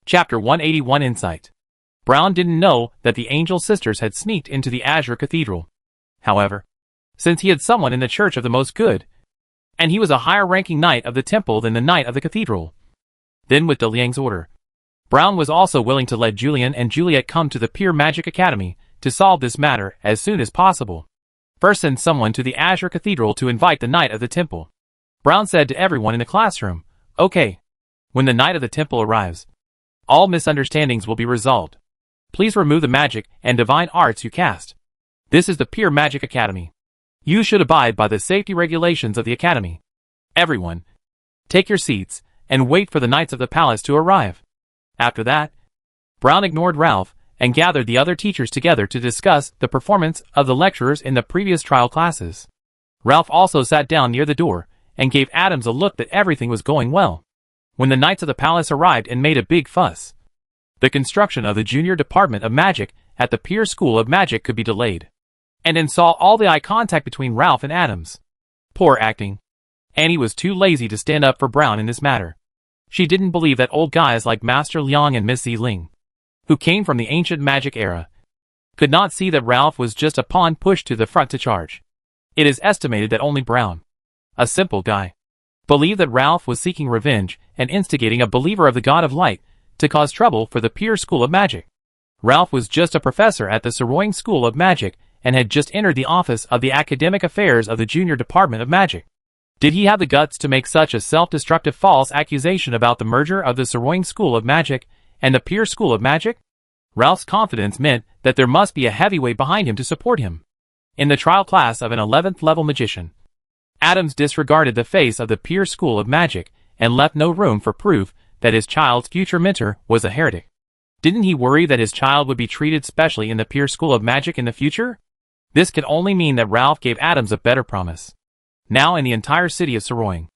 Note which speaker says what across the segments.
Speaker 1: Chapter 181 Insight. Brown didn't know that the Angel Sisters had sneaked into the Azure Cathedral. However, since he had someone in the Church of the Most Good, and he was a higher-ranking knight of the temple than the knight of the cathedral, then with De Liang's order, Brown was also willing to let Julian and Juliet come to the Pure Magic Academy to solve this matter as soon as possible. First, send someone to the Azure Cathedral to invite the Knight of the Temple. Brown said to everyone in the classroom, "Okay. When the Knight of the Temple arrives, all misunderstandings will be resolved. Please remove the magic and divine arts you cast. This is the Pure Magic Academy. You should abide by the safety regulations of the Academy. Everyone, take your seats and wait for the Knights of the Palace to arrive." After that, Brown ignored Ralph and gathered the other teachers together to discuss the performance of the lecturers in the previous trial classes. Ralph also sat down near the door and gave Adams a look that everything was going well. When the Knights of the Palace arrived and made a big fuss, the construction of the Junior Department of Magic at the Pure School of Magic could be delayed. And then saw all the eye contact between Ralph and Adams. Poor acting. Annie was too lazy to stand up for Brown in this matter. She didn't believe that old guys like Master Liang and Miss Ziling, who came from the ancient magic era, could not see that Ralph was just a pawn pushed to the front to charge. It is estimated that only Brown, a simple guy, believed that Ralph was seeking revenge and instigating a believer of the God of Light to cause trouble for the Pure School of Magic. Ralph was just a professor at the Sorroying School of Magic and had just entered the office of the Academic Affairs of the Junior Department of Magic. Did he have the guts to make such a self-destructive false accusation about the merger of the Sorroying School of Magic and the Pure School of Magic? Ralph's confidence meant that there must be a heavyweight behind him to support him. In the trial class of an 11th level magician, Adams disregarded the face of the Pure School of Magic and left no room for proof that his child's future mentor was a heretic. Didn't he worry that his child would be treated specially in the Pure School of Magic in the future? This could only mean that Ralph gave Adams a better promise. Now in the entire city of Sorroying,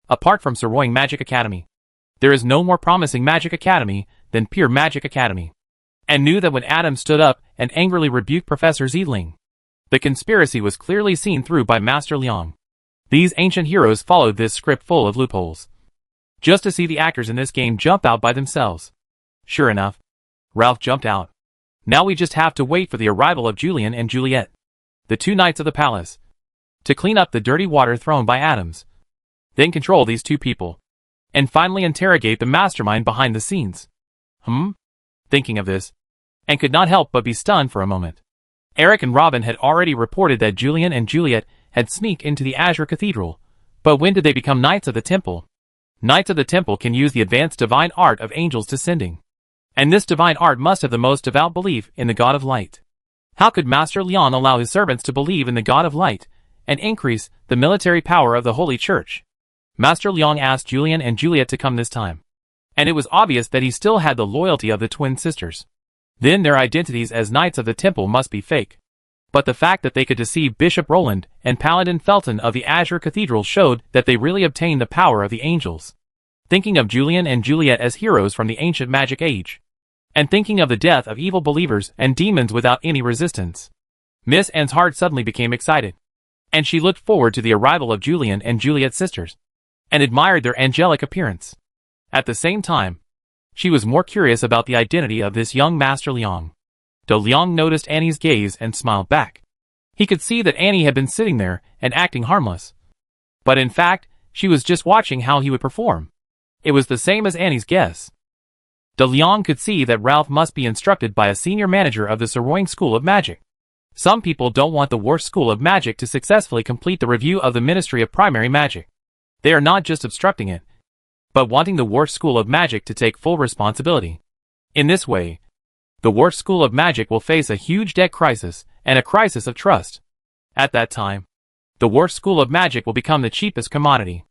Speaker 1: apart from Sorroying Magic Academy, there is no more promising magic academy than Pure Magic Academy. And knew that when Adams stood up and angrily rebuked Professor Ziling, the conspiracy was clearly seen through by Master Liang. These ancient heroes followed this script full of loopholes, just to see the actors in this game jump out by themselves. Sure enough, Ralph jumped out. Now we just have to wait for the arrival of Julian and Juliet, the two knights of the palace, to clean up the dirty water thrown by Adams. Then control these two people, and finally interrogate the mastermind behind the scenes. Thinking of this, and could not help but be stunned for a moment. Eric and Robin had already reported that Julian and Juliet had sneaked into the Azure Cathedral, but when did they become Knights of the Temple? Knights of the Temple can use the advanced divine art of angels descending, and this divine art must have the most devout belief in the God of Light. How could Master Liang allow his servants to believe in the God of Light and increase the military power of the Holy Church? Master Liang asked Julian and Juliet to come this time, and it was obvious that he still had the loyalty of the twin sisters. Then their identities as Knights of the Temple must be fake. But the fact that they could deceive Bishop Roland and Paladin Felton of the Azure Cathedral showed that they really obtained the power of the angels. Thinking of Julian and Juliet as heroes from the ancient magic age, and thinking of the death of evil believers and demons without any resistance, Miss Anne's heart suddenly became excited, and she looked forward to the arrival of Julian and Juliet's sisters, and admired their angelic appearance. At the same time, she was more curious about the identity of this young Master Liang. De Liang noticed Annie's gaze and smiled back. He could see that Annie had been sitting there and acting harmless, but in fact, she was just watching how he would perform. It was the same as Annie's guess. De Liang could see that Ralph must be instructed by a senior manager of the Sorroying School of Magic. Some people don't want the Worst School of Magic to successfully complete the review of the Ministry of Primary Magic. They are not just obstructing it, but wanting the Worst School of Magic to take full responsibility. In this way, the Worst School of Magic will face a huge debt crisis and a crisis of trust. At that time, the Worst School of Magic will become the cheapest commodity.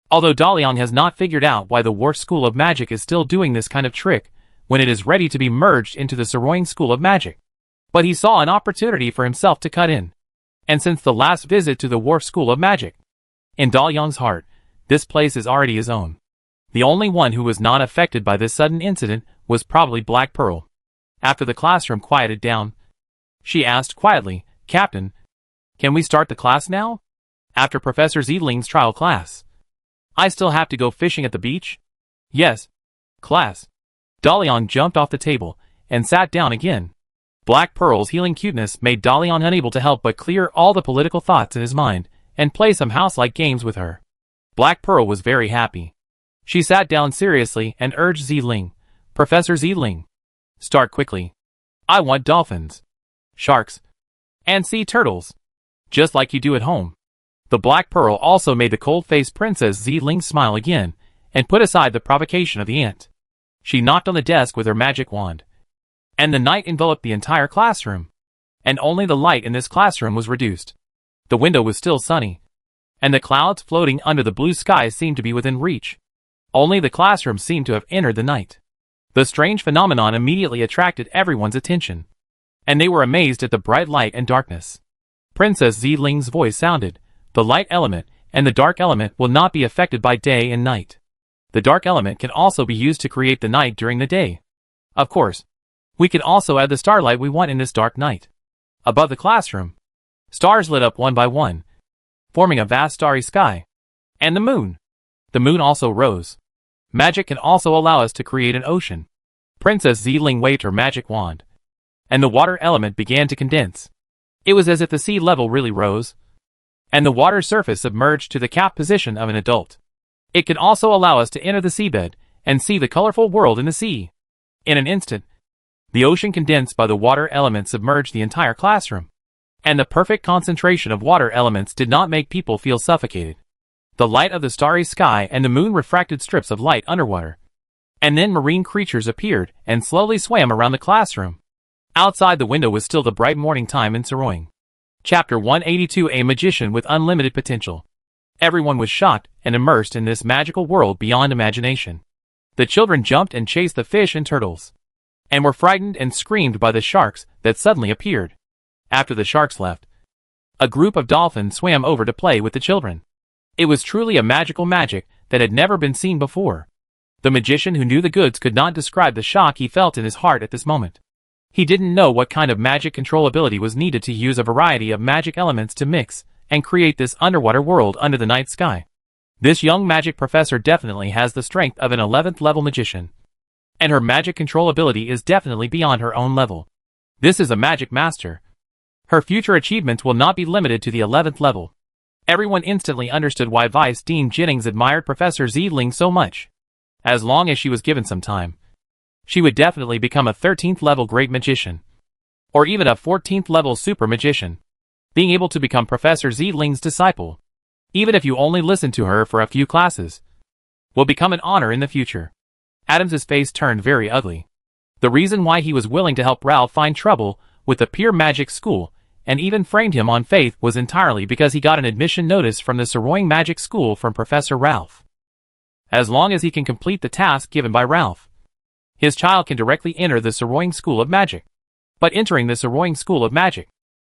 Speaker 1: Although De Liang has not figured out why the Worst School of Magic is still doing this kind of trick when it is ready to be merged into the Sorroying School of Magic. But he saw an opportunity for himself to cut in. And since the last visit to the Worst School of Magic, in De Liang's heart, this place is already his own. The only one who was not affected by this sudden incident was probably Black Pearl. After the classroom quieted down, she asked quietly, "Captain, can we start the class now? After Professor Ziling's trial class, I still have to go fishing at the beach?" "Yes, class. Dalian jumped off the table and sat down again. Black Pearl's healing cuteness made Dalian unable to help but clear all the political thoughts in his mind and play some house-like games with her. Black Pearl was very happy. She sat down seriously and urged Ziling, "Professor Ziling, start quickly. I want dolphins, sharks, and sea turtles, just like you do at home." The Black Pearl also made the cold-faced Princess Ziling smile again and put aside the provocation of the ant. She knocked on the desk with her magic wand, and the night enveloped the entire classroom, and only the light in this classroom was reduced. The window was still sunny, and the clouds floating under the blue sky seemed to be within reach. Only the classroom seemed to have entered the night. The strange phenomenon immediately attracted everyone's attention, and they were amazed at the bright light and darkness. Princess Ziling's voice sounded, "The light element and the dark element will not be affected by day and night. The dark element can also be used to create the night during the day. Of course, we can also add the starlight we want in this dark night." Above the classroom, stars lit up one by one, forming a vast starry sky. And the moon. The moon also rose. Magic can also allow us to create an ocean. Princess Ziling waved her magic wand, and the water element began to condense. It was as if the sea level really rose, and the water surface submerged to the cap position of an adult. It can also allow us to enter the seabed and see the colorful world in the sea. In an instant, the ocean condensed by the water element submerged the entire classroom, and the perfect concentration of water elements did not make people feel suffocated. The light of the starry sky and the moon refracted strips of light underwater, and then marine creatures appeared and slowly swam around the classroom. Outside the window was still the bright morning time in Saroying. Chapter 182: A Magician with Unlimited Potential. Everyone was shocked and immersed in this magical world beyond imagination. The children jumped and chased the fish and turtles, and were frightened and screamed by the sharks that suddenly appeared. After the sharks left, a group of dolphins swam over to play with the children. It was truly a magical magic that had never been seen before. The magician who knew the goods could not describe the shock he felt in his heart at this moment. He didn't know what kind of magic control ability was needed to use a variety of magic elements to mix and create this underwater world under the night sky. This young magic professor definitely has the strength of an 11th level magician, and her magic control ability is definitely beyond her own level. This is a magic master. Her future achievements will not be limited to the 11th level. Everyone instantly understood why Vice Dean Jennings admired Professor Ziling so much. As long as she was given some time, she would definitely become a 13th level great magician, or even a 14th level super magician. Being able to become Professor Ziling's disciple, even if you only listen to her for a few classes, will become an honor in the future. Adams's face turned very ugly. The reason why he was willing to help Ralph find trouble with the Pure Magic School and even framed him on faith was entirely because he got an admission notice from the Saroying Magic School from Professor Ralph. As long as he can complete the task given by Ralph, his child can directly enter the Saroying School of Magic. But entering the Saroying School of Magic,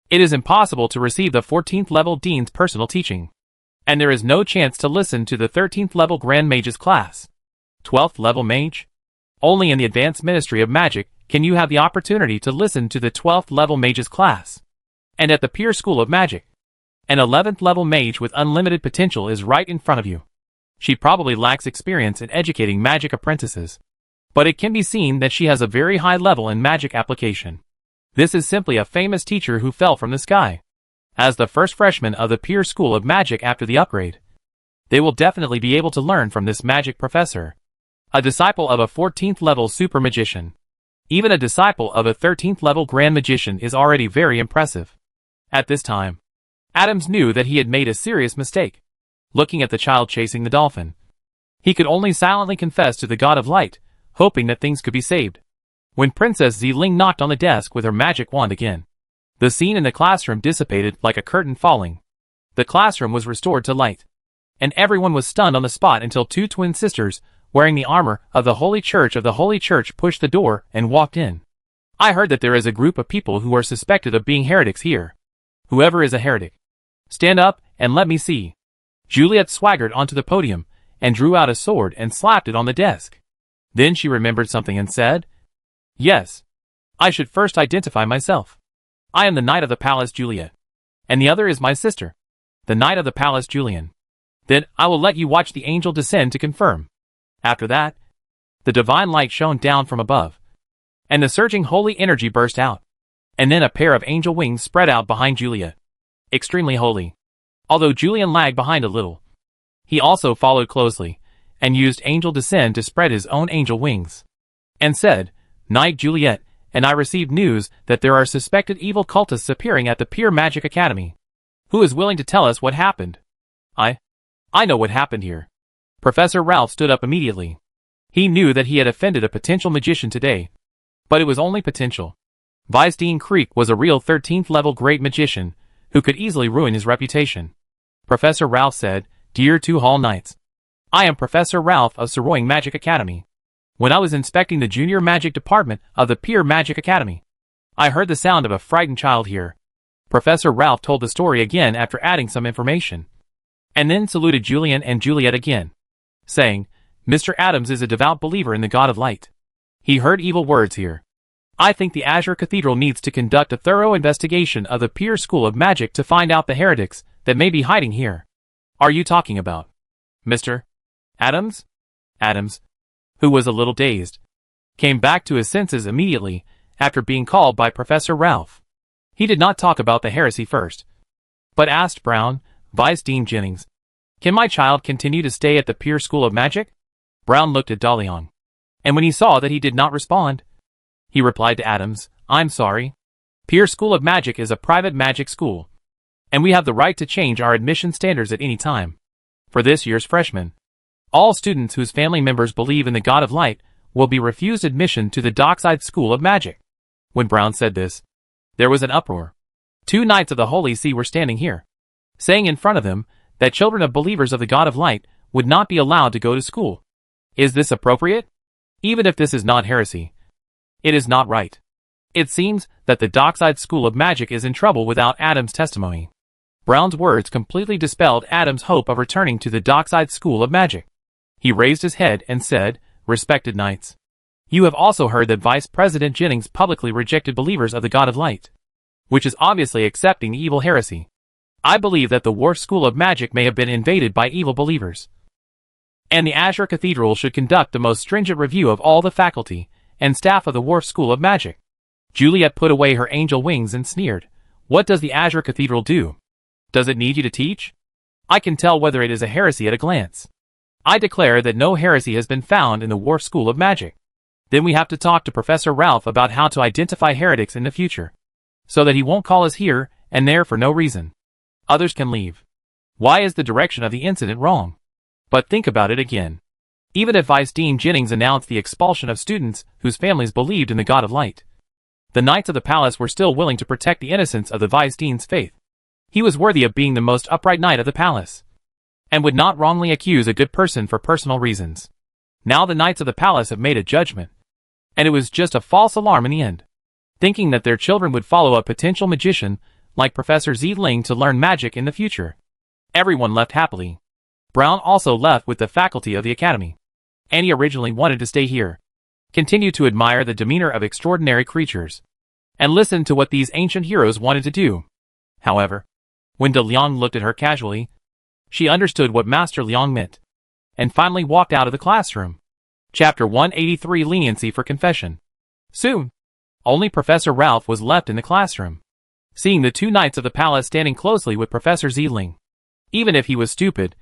Speaker 1: it is impossible to receive the 14th level Dean's personal teaching, and there is no chance to listen to the 13th level Grand Mage's class. 12th level Mage? Only in the Advanced Ministry of Magic can you have the opportunity to listen to the 12th level Mage's class. And at the Pure School of Magic, an 11th level mage with unlimited potential is right in front of you. She probably lacks experience in educating magic apprentices, but it can be seen that she has a very high level in magic application. This is simply a famous teacher who fell from the sky. As the first freshman of the Pure School of Magic after the upgrade, they will definitely be able to learn from this magic professor, a disciple of a 14th level super magician. Even a disciple of a 13th level grand magician is already very impressive. At this time, Adams knew that he had made a serious mistake. Looking at the child chasing the dolphin, he could only silently confess to the God of Light, hoping that things could be saved. When Princess Ziling knocked on the desk with her magic wand again, the scene in the classroom dissipated like a curtain falling. The classroom was restored to light, and everyone was stunned on the spot until two twin sisters, wearing the armor of the Holy Church pushed the door and walked in. "I heard that there is a group of people who are suspected of being heretics here. Whoever is a heretic, stand up and let me see." Juliet swaggered onto the podium and drew out a sword and slapped it on the desk. Then she remembered something and said, "Yes, I should first identify myself. I am the Knight of the Palace Juliet, and the other is my sister, the Knight of the Palace Julian. Then I will let you watch the angel descend to confirm. After that, The divine light shone down from above, and the surging holy energy burst out. And then a pair of angel wings spread out behind Juliet. Extremely holy. Although Julian lagged behind a little, he also followed closely, and used angel descend to spread his own angel wings. And said, "Knight Juliet, and I received news that there are suspected evil cultists appearing at the Pure Magic Academy. Who is willing to tell us what happened?" I know what happened here. Professor Ralph stood up immediately. He knew that he had offended a potential magician today. But it was only potential. Vice Dean Creek was a real 13th level great magician, who could easily ruin his reputation. Professor Ralph said, "Dear Two Hall Knights, I am Professor Ralph of Saroying Magic Academy. When I was inspecting the junior magic department of the Pure Magic Academy, I heard the sound of a frightened child here." Professor Ralph told the story again after adding some information, and then saluted Julian and Juliet again, saying, "Mr. Adams is a devout believer in the God of Light. He heard evil words here. I think the Azure Cathedral needs to conduct a thorough investigation of the Pure School of Magic to find out the heretics that may be hiding here." "Are you talking about Mr. Adams?" Adams, who was a little dazed, came back to his senses immediately after being called by Professor Ralph. He did not talk about the heresy first, but asked Brown, Vice Dean Jennings, "Can my child continue to stay at the Pure School of Magic?" Brown looked at Dalian, and when he saw that he did not respond, he replied to Adams, "I'm sorry. Pure School of Magic is a private magic school, and we have the right to change our admission standards at any time. For this year's freshmen, all students whose family members believe in the God of Light will be refused admission to the Dockside School of Magic." When Brown said this, there was an uproar. 2 Knights of the Holy See were standing here, saying in front of them that children of believers of the God of Light would not be allowed to go to school. Is this appropriate? Even if this is not heresy, it is not right. It seems that the Dockside School of Magic is in trouble without Adam's testimony. Brown's words completely dispelled Adam's hope of returning to the Dockside School of Magic. He raised his head and said, "Respected Knights, you have also heard that Vice President Jennings publicly rejected believers of the God of Light, which is obviously accepting the evil heresy. I believe that the Wharf School of Magic may have been invaded by evil believers, and the Azure Cathedral should conduct the most stringent review of all the faculty and staff of the Wharf School of Magic." Juliet put away her angel wings and sneered, "What does the Azure Cathedral do? Does it need you to teach? I can tell whether it is a heresy at a glance. I declare that no heresy has been found in the Wharf School of Magic." Then we have to talk to Professor Ralph about how to identify heretics in the future, so that he won't call us here and there for no reason. Others can leave. Why is the direction of the incident wrong? But think about it again. Even if Vice Dean Jennings announced the expulsion of students whose families believed in the God of Light, the Knights of the Palace were still willing to protect the innocence of the Vice Dean's faith. He was worthy of being the most upright knight of the palace, and would not wrongly accuse a good person for personal reasons. Now the Knights of the Palace have made a judgment, and it was just a false alarm in the end, thinking that their children would follow a potential magician like Professor Ziedling to learn magic in the future. Everyone left happily. Brown also left with the faculty of the academy. Annie originally wanted to stay here, continue to admire the demeanor of extraordinary creatures, and listen to what these ancient heroes wanted to do. However, when De Leon looked at her casually, she understood what Master Leon meant, and finally walked out of the classroom. Chapter 183: Leniency for Confession. Soon, only Professor Ralph was left in the classroom, seeing the 2 Knights of the Palace standing closely with Professor Ziedling. Even if he was stupid,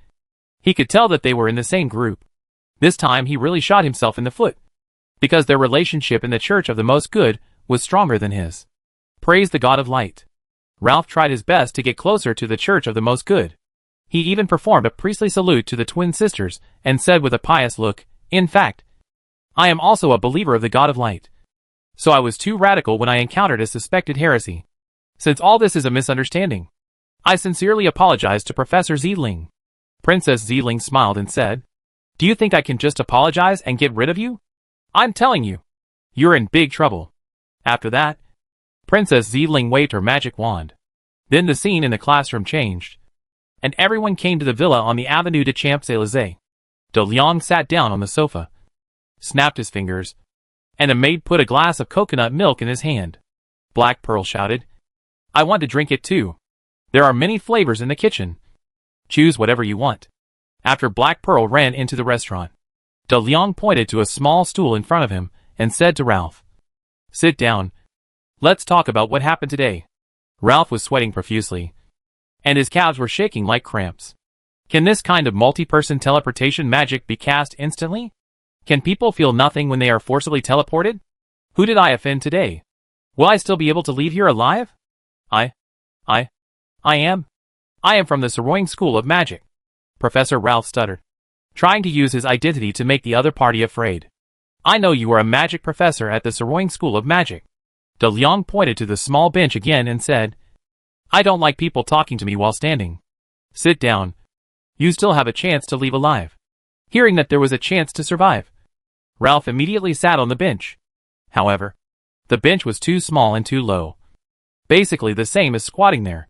Speaker 1: he could tell that they were in the same group. This time he really shot himself in the foot, because their relationship in the Church of the Most Good was stronger than his. Praise the God of Light. Ralph tried his best to get closer to the Church of the Most Good. He even performed a priestly salute to the twin sisters, and said with a pious look, "In fact, I am also a believer of the God of Light. So I was too radical when I encountered a suspected heresy. Since all this is a misunderstanding, I sincerely apologize to Professor Ziedling." Princess Ziedling smiled and said, "Do you think I can just apologize and get rid of you? I'm telling you, you're in big trouble." After that, Princess Ziedling waved her magic wand. Then the scene in the classroom changed, and everyone came to the villa on the Avenue de Champs-Élysées. De Leon sat down on the sofa, snapped his fingers, and a maid put a glass of coconut milk in his hand. Black Pearl shouted, "I want to drink it too. There are many flavors in the kitchen. Choose whatever you want." After Black Pearl ran into the restaurant, De Leon pointed to a small stool in front of him and said to Ralph, "Sit down. Let's talk about what happened today." Ralph was sweating profusely, and his calves were shaking like cramps. Can this kind of multi-person teleportation magic be cast instantly? Can people feel nothing when they are forcibly teleported? Who did I offend today? Will I still be able to leave here alive? I am from the Sorroying School of Magic. Professor Ralph stuttered, trying to use his identity to make the other party afraid. I know you are a magic professor at the Sorroying School of Magic. De Leon pointed to the small bench again and said, I don't like people talking to me while standing. Sit down. You still have a chance to leave alive. Hearing that there was a chance to survive, Ralph immediately sat on the bench. However, the bench was too small and too low. Basically the same as squatting there.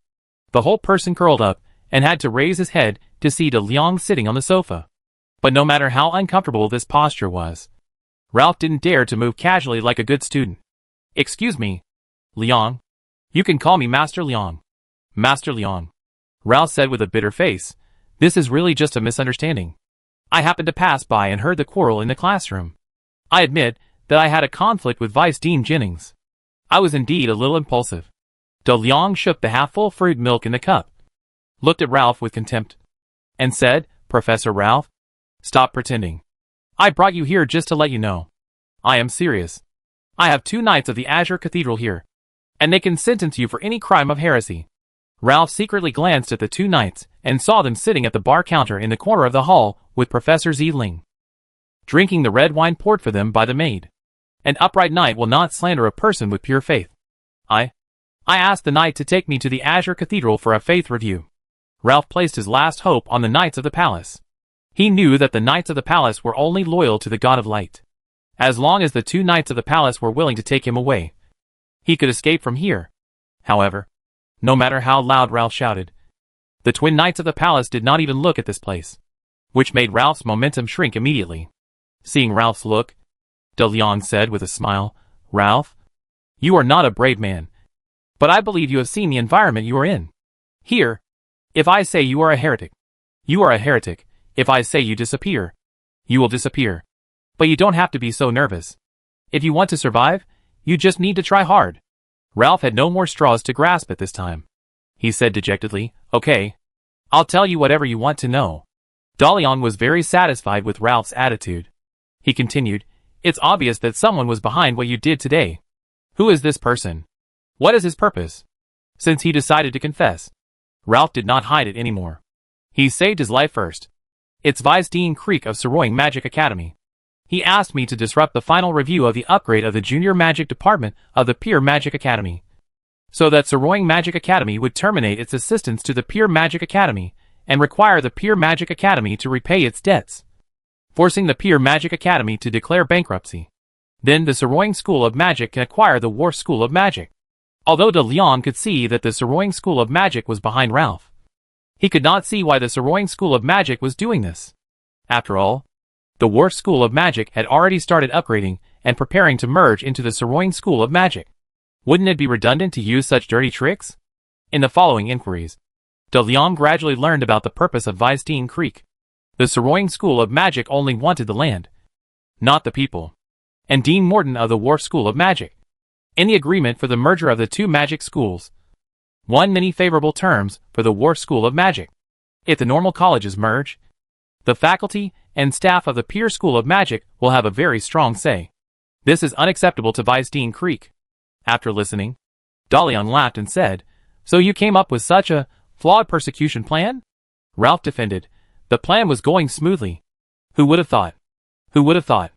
Speaker 1: The whole person curled up and had to raise his head to see De Leon sitting on the sofa. But no matter how uncomfortable this posture was, Ralph didn't dare to move casually like a good student. Excuse me, Leon. You can call me Master Leon. Master Leon, Ralph said with a bitter face. This is really just a misunderstanding. I happened to pass by and heard the quarrel in the classroom. I admit that I had a conflict with Vice Dean Jennings. I was indeed a little impulsive. De Leon shook the half-full fruit milk in the cup, looked at Ralph with contempt, and said, Professor Ralph, stop pretending. I brought you here just to let you know. I am serious. I have 2 Knights of the Azure Cathedral here, and they can sentence you for any crime of heresy. Ralph secretly glanced at the 2 Knights and saw them sitting at the bar counter in the corner of the hall with Professor Ling, drinking the red wine poured for them by the maid. An upright knight will not slander a person with pure faith. I asked the knight to take me to the Azure Cathedral for a faith review. Ralph placed his last hope on the Knights of the Palace. He knew that the Knights of the Palace were only loyal to the God of Light. As long as the 2 Knights of the Palace were willing to take him away, he could escape from here. However, no matter how loud Ralph shouted, the twin Knights of the Palace did not even look at this place, which made Ralph's momentum shrink immediately. Seeing Ralph's look, De Leon said with a smile, Ralph, you are not a brave man, but I believe you have seen the environment you are in. Here, if I say you are a heretic, you are a heretic. If I say you disappear, you will disappear. But you don't have to be so nervous. If you want to survive, you just need to try hard. Ralph had no more straws to grasp at this time. He said dejectedly, Okay, I'll tell you whatever you want to know. De Leon was very satisfied with Ralph's attitude. He continued, It's obvious that someone was behind what you did today. Who is this person? What is his purpose? Since he decided to confess, Ralph did not hide it anymore. He saved his life first. It's Vice Dean Creek of Sorroying Magic Academy. He asked me to disrupt the final review of the upgrade of the Junior Magic Department of the Pure Magic Academy, so that Sorroying Magic Academy would terminate its assistance to the Pure Magic Academy and require the Pure Magic Academy to repay its debts, forcing the Pure Magic Academy to declare bankruptcy. Then the Sorroying School of Magic can acquire the War School of Magic. Although De Leon could see that the Sorroying School of Magic was behind Ralph, he could not see why the Sorroying School of Magic was doing this. After all, the War School of Magic had already started upgrading and preparing to merge into the Sorroying School of Magic. Wouldn't it be redundant to use such dirty tricks? In the following inquiries, De Leon gradually learned about the purpose of Vice Dean Creek. The Sorroying School of Magic only wanted the land, not the people. And Dean Morton of the War School of Magic, in the agreement for the merger of the 2 magic schools, won many favorable terms for the War School of Magic. If the normal colleges merge, the faculty and staff of the Pure School of Magic will have a very strong say. This is unacceptable to Vice Dean Creek. After listening, De Leon laughed and said, So you came up with such a flawed persecution plan? Ralph defended, The plan was going smoothly. Who would have thought? Who would have thought?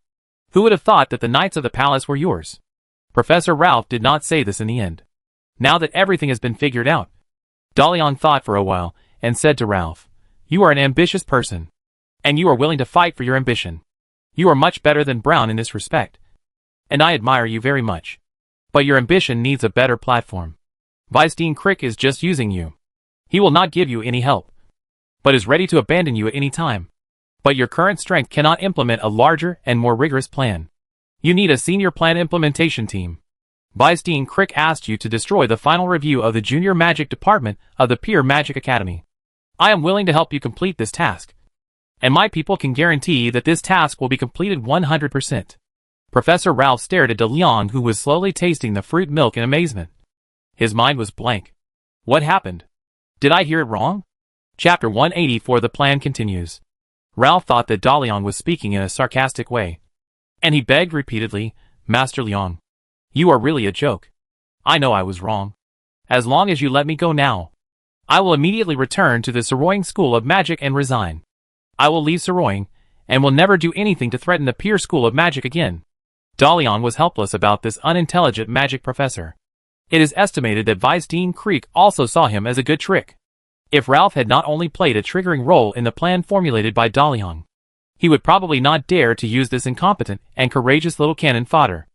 Speaker 1: Who would have thought that the Knights of the Palace were yours? Professor Ralph did not say this in the end. Now that everything has been figured out, De Leon thought for a while and said to Ralph, You are an ambitious person, and you are willing to fight for your ambition. You are much better than Brown in this respect, and I admire you very much. But your ambition needs a better platform. Vice Dean Crick is just using you. He will not give you any help, but is ready to abandon you at any time. But your current strength cannot implement a larger and more rigorous plan. You need a senior plan implementation team. Vice Dean Crick asked you to destroy the final review of the Junior Magic Department of the Pure Magic Academy. I am willing to help you complete this task. and my people can guarantee that this task will be completed 100%. Professor Ralph stared at De Leon, who was slowly tasting the fruit milk in amazement. His mind was blank. What happened? Did I hear it wrong? Chapter 184. The plan continues. Ralph thought that De Leon was speaking in a sarcastic way, and he begged repeatedly, Master Leon, you are really a joke. I know I was wrong. As long as you let me go now, I will immediately return to the Saroying School of Magic and resign. I will leave Saroying, and will never do anything to threaten the Pier School of Magic again. De Leon was helpless about this unintelligent magic professor. It is estimated that Vice Dean Creek also saw him as a good trick. If Ralph had not only played a triggering role in the plan formulated by De Leon, he would probably not dare to use this incompetent and courageous little cannon fodder.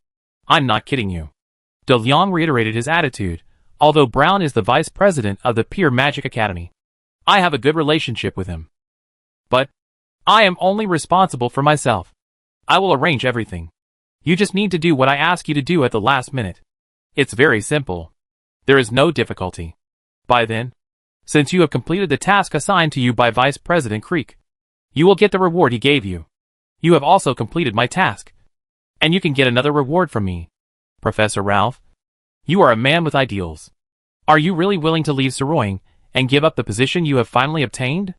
Speaker 1: I'm not kidding you. De Leon reiterated his attitude, although Brown is the vice president of the Pier Magic Academy. I have a good relationship with him. But I am only responsible for myself. I will arrange everything. You just need to do what I ask you to do at the last minute. It's very simple. There is no difficulty. By then, since you have completed the task assigned to you by Vice President Creek, you will get the reward he gave you. You have also completed my task, and you can get another reward from me. Professor Ralph, you are a man with ideals. Are you really willing to leave Saroying and give up the position you have finally obtained?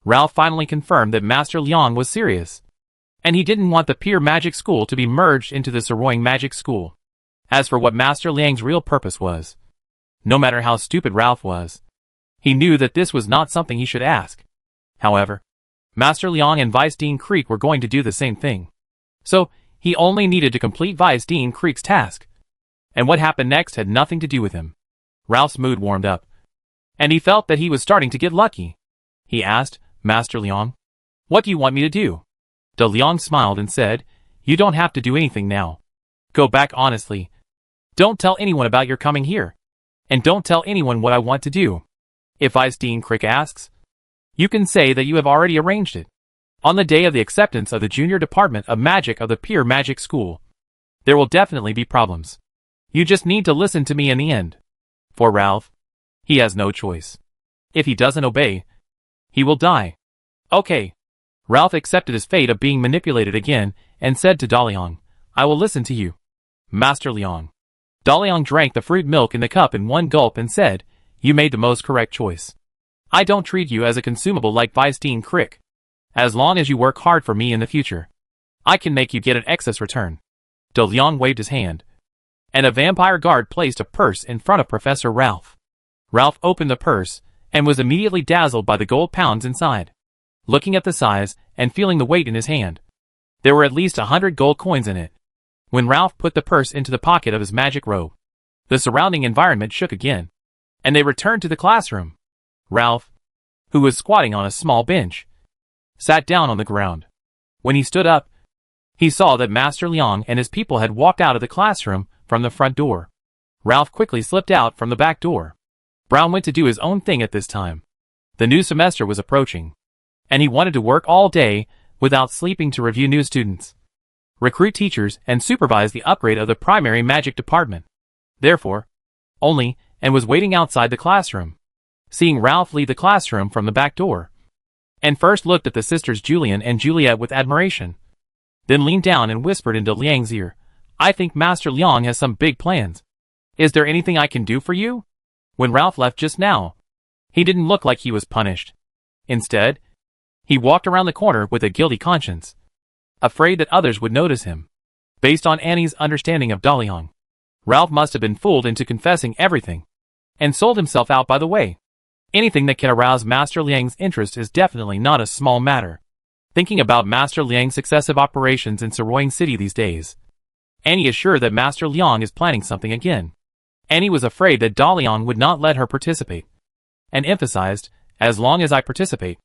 Speaker 1: Ralph finally confirmed that Master Leon was serious, and he didn't want the Pier Magic School to be merged into the Saroying Magic School. As for what Master Liang's real purpose was, no matter how stupid Ralph was, he knew that this was not something he should ask. However, Master Liang and Vice Dean Creek were going to do the same thing. So, he only needed to complete Vice Dean Creek's task. And what happened next had nothing to do with him. Ralph's mood warmed up, and he felt that he was starting to get lucky. He asked, Master Leon, what do you want me to do? De Leon smiled and said, you don't have to do anything now. Go back honestly. Don't tell anyone about your coming here. And don't tell anyone what I want to do. If Vice Dean Creek asks, you can say that you have already arranged it. On the day of the acceptance of the Junior Department of Magic of the Pier Magic School, there will definitely be problems. You just need to listen to me in the end. For Ralph, he has no choice. If he doesn't obey, he will die. Okay. Ralph accepted his fate of being manipulated again and said to De Leon, I will listen to you. Master Leon. De Leon drank the fruit milk in the cup in one gulp and said, you made the most correct choice. I don't treat you as a consumable like Vice Dean Crick. As long as you work hard for me in the future, I can make you get an excess return. De Leon waved his hand, and a vampire guard placed a purse in front of Professor Ralph. Ralph opened the purse and was immediately dazzled by the gold pounds inside. Looking at the size and feeling the weight in his hand, there were at least 100 gold coins in it. When Ralph put the purse into the pocket of his magic robe, the surrounding environment shook again, and they returned to the classroom. Ralph, who was squatting on a small bench, sat down on the ground. When he stood up, he saw that Master Leon and his people had walked out of the classroom from the front door. Ralph quickly slipped out from the back door. Brown went to do his own thing at this time. The new semester was approaching, and he wanted to work all day without sleeping to review new students, recruit teachers, and supervise the upgrade of the primary magic department. Therefore, and was waiting outside the classroom, seeing Ralph leave the classroom from the back door, and first looked at the sisters Julian and Juliet with admiration, then leaned down and whispered into Liang's ear, I think Master Liang has some big plans. Is there anything I can do for you? When Ralph left just now, he didn't look like he was punished. Instead, he walked around the corner with a guilty conscience, afraid that others would notice him. Based on Annie's understanding of De Leon, Ralph must have been fooled into confessing everything, and sold himself out by the way. Anything that can arouse Master Liang's interest is definitely not a small matter. Thinking about Master Liang's successive operations in Saroying City these days, Annie is sure that Master Liang is planning something again. Annie was afraid that De Leon would not let her participate, and emphasized, as long as I participate,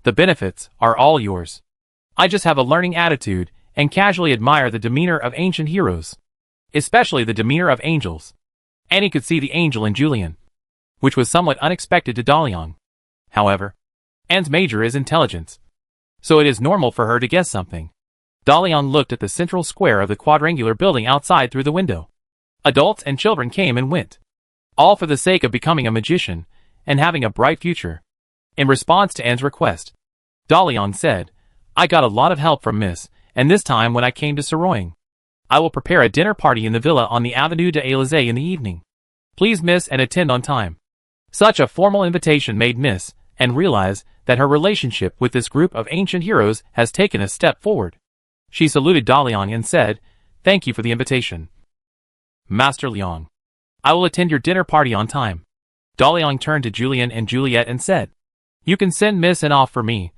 Speaker 1: the benefits are all yours. I just have a learning attitude and casually admire the demeanor of ancient heroes, especially the demeanor of angels. Annie could see the angel in Julian, which was somewhat unexpected to De Leon. However, Anne's major is intelligence, so it is normal for her to guess something. De Leon looked at the central square of the quadrangular building outside through the window. Adults and children came and went, all for the sake of becoming a magician and having a bright future. In response to Anne's request, De Leon said, I got a lot of help from Miss, and this time when I came to Soroing. I will prepare a dinner party in the villa on the Avenue de Élysée in the evening. Please Miss and attend on time. Such a formal invitation made Miss, and realize that her relationship with this group of ancient heroes has taken a step forward. She saluted Da Liang and said, "Thank you for the invitation. Master Liang. I will attend your dinner party on time." Da Liang turned to Julian and Juliet and said, "You can send Miss and off for me,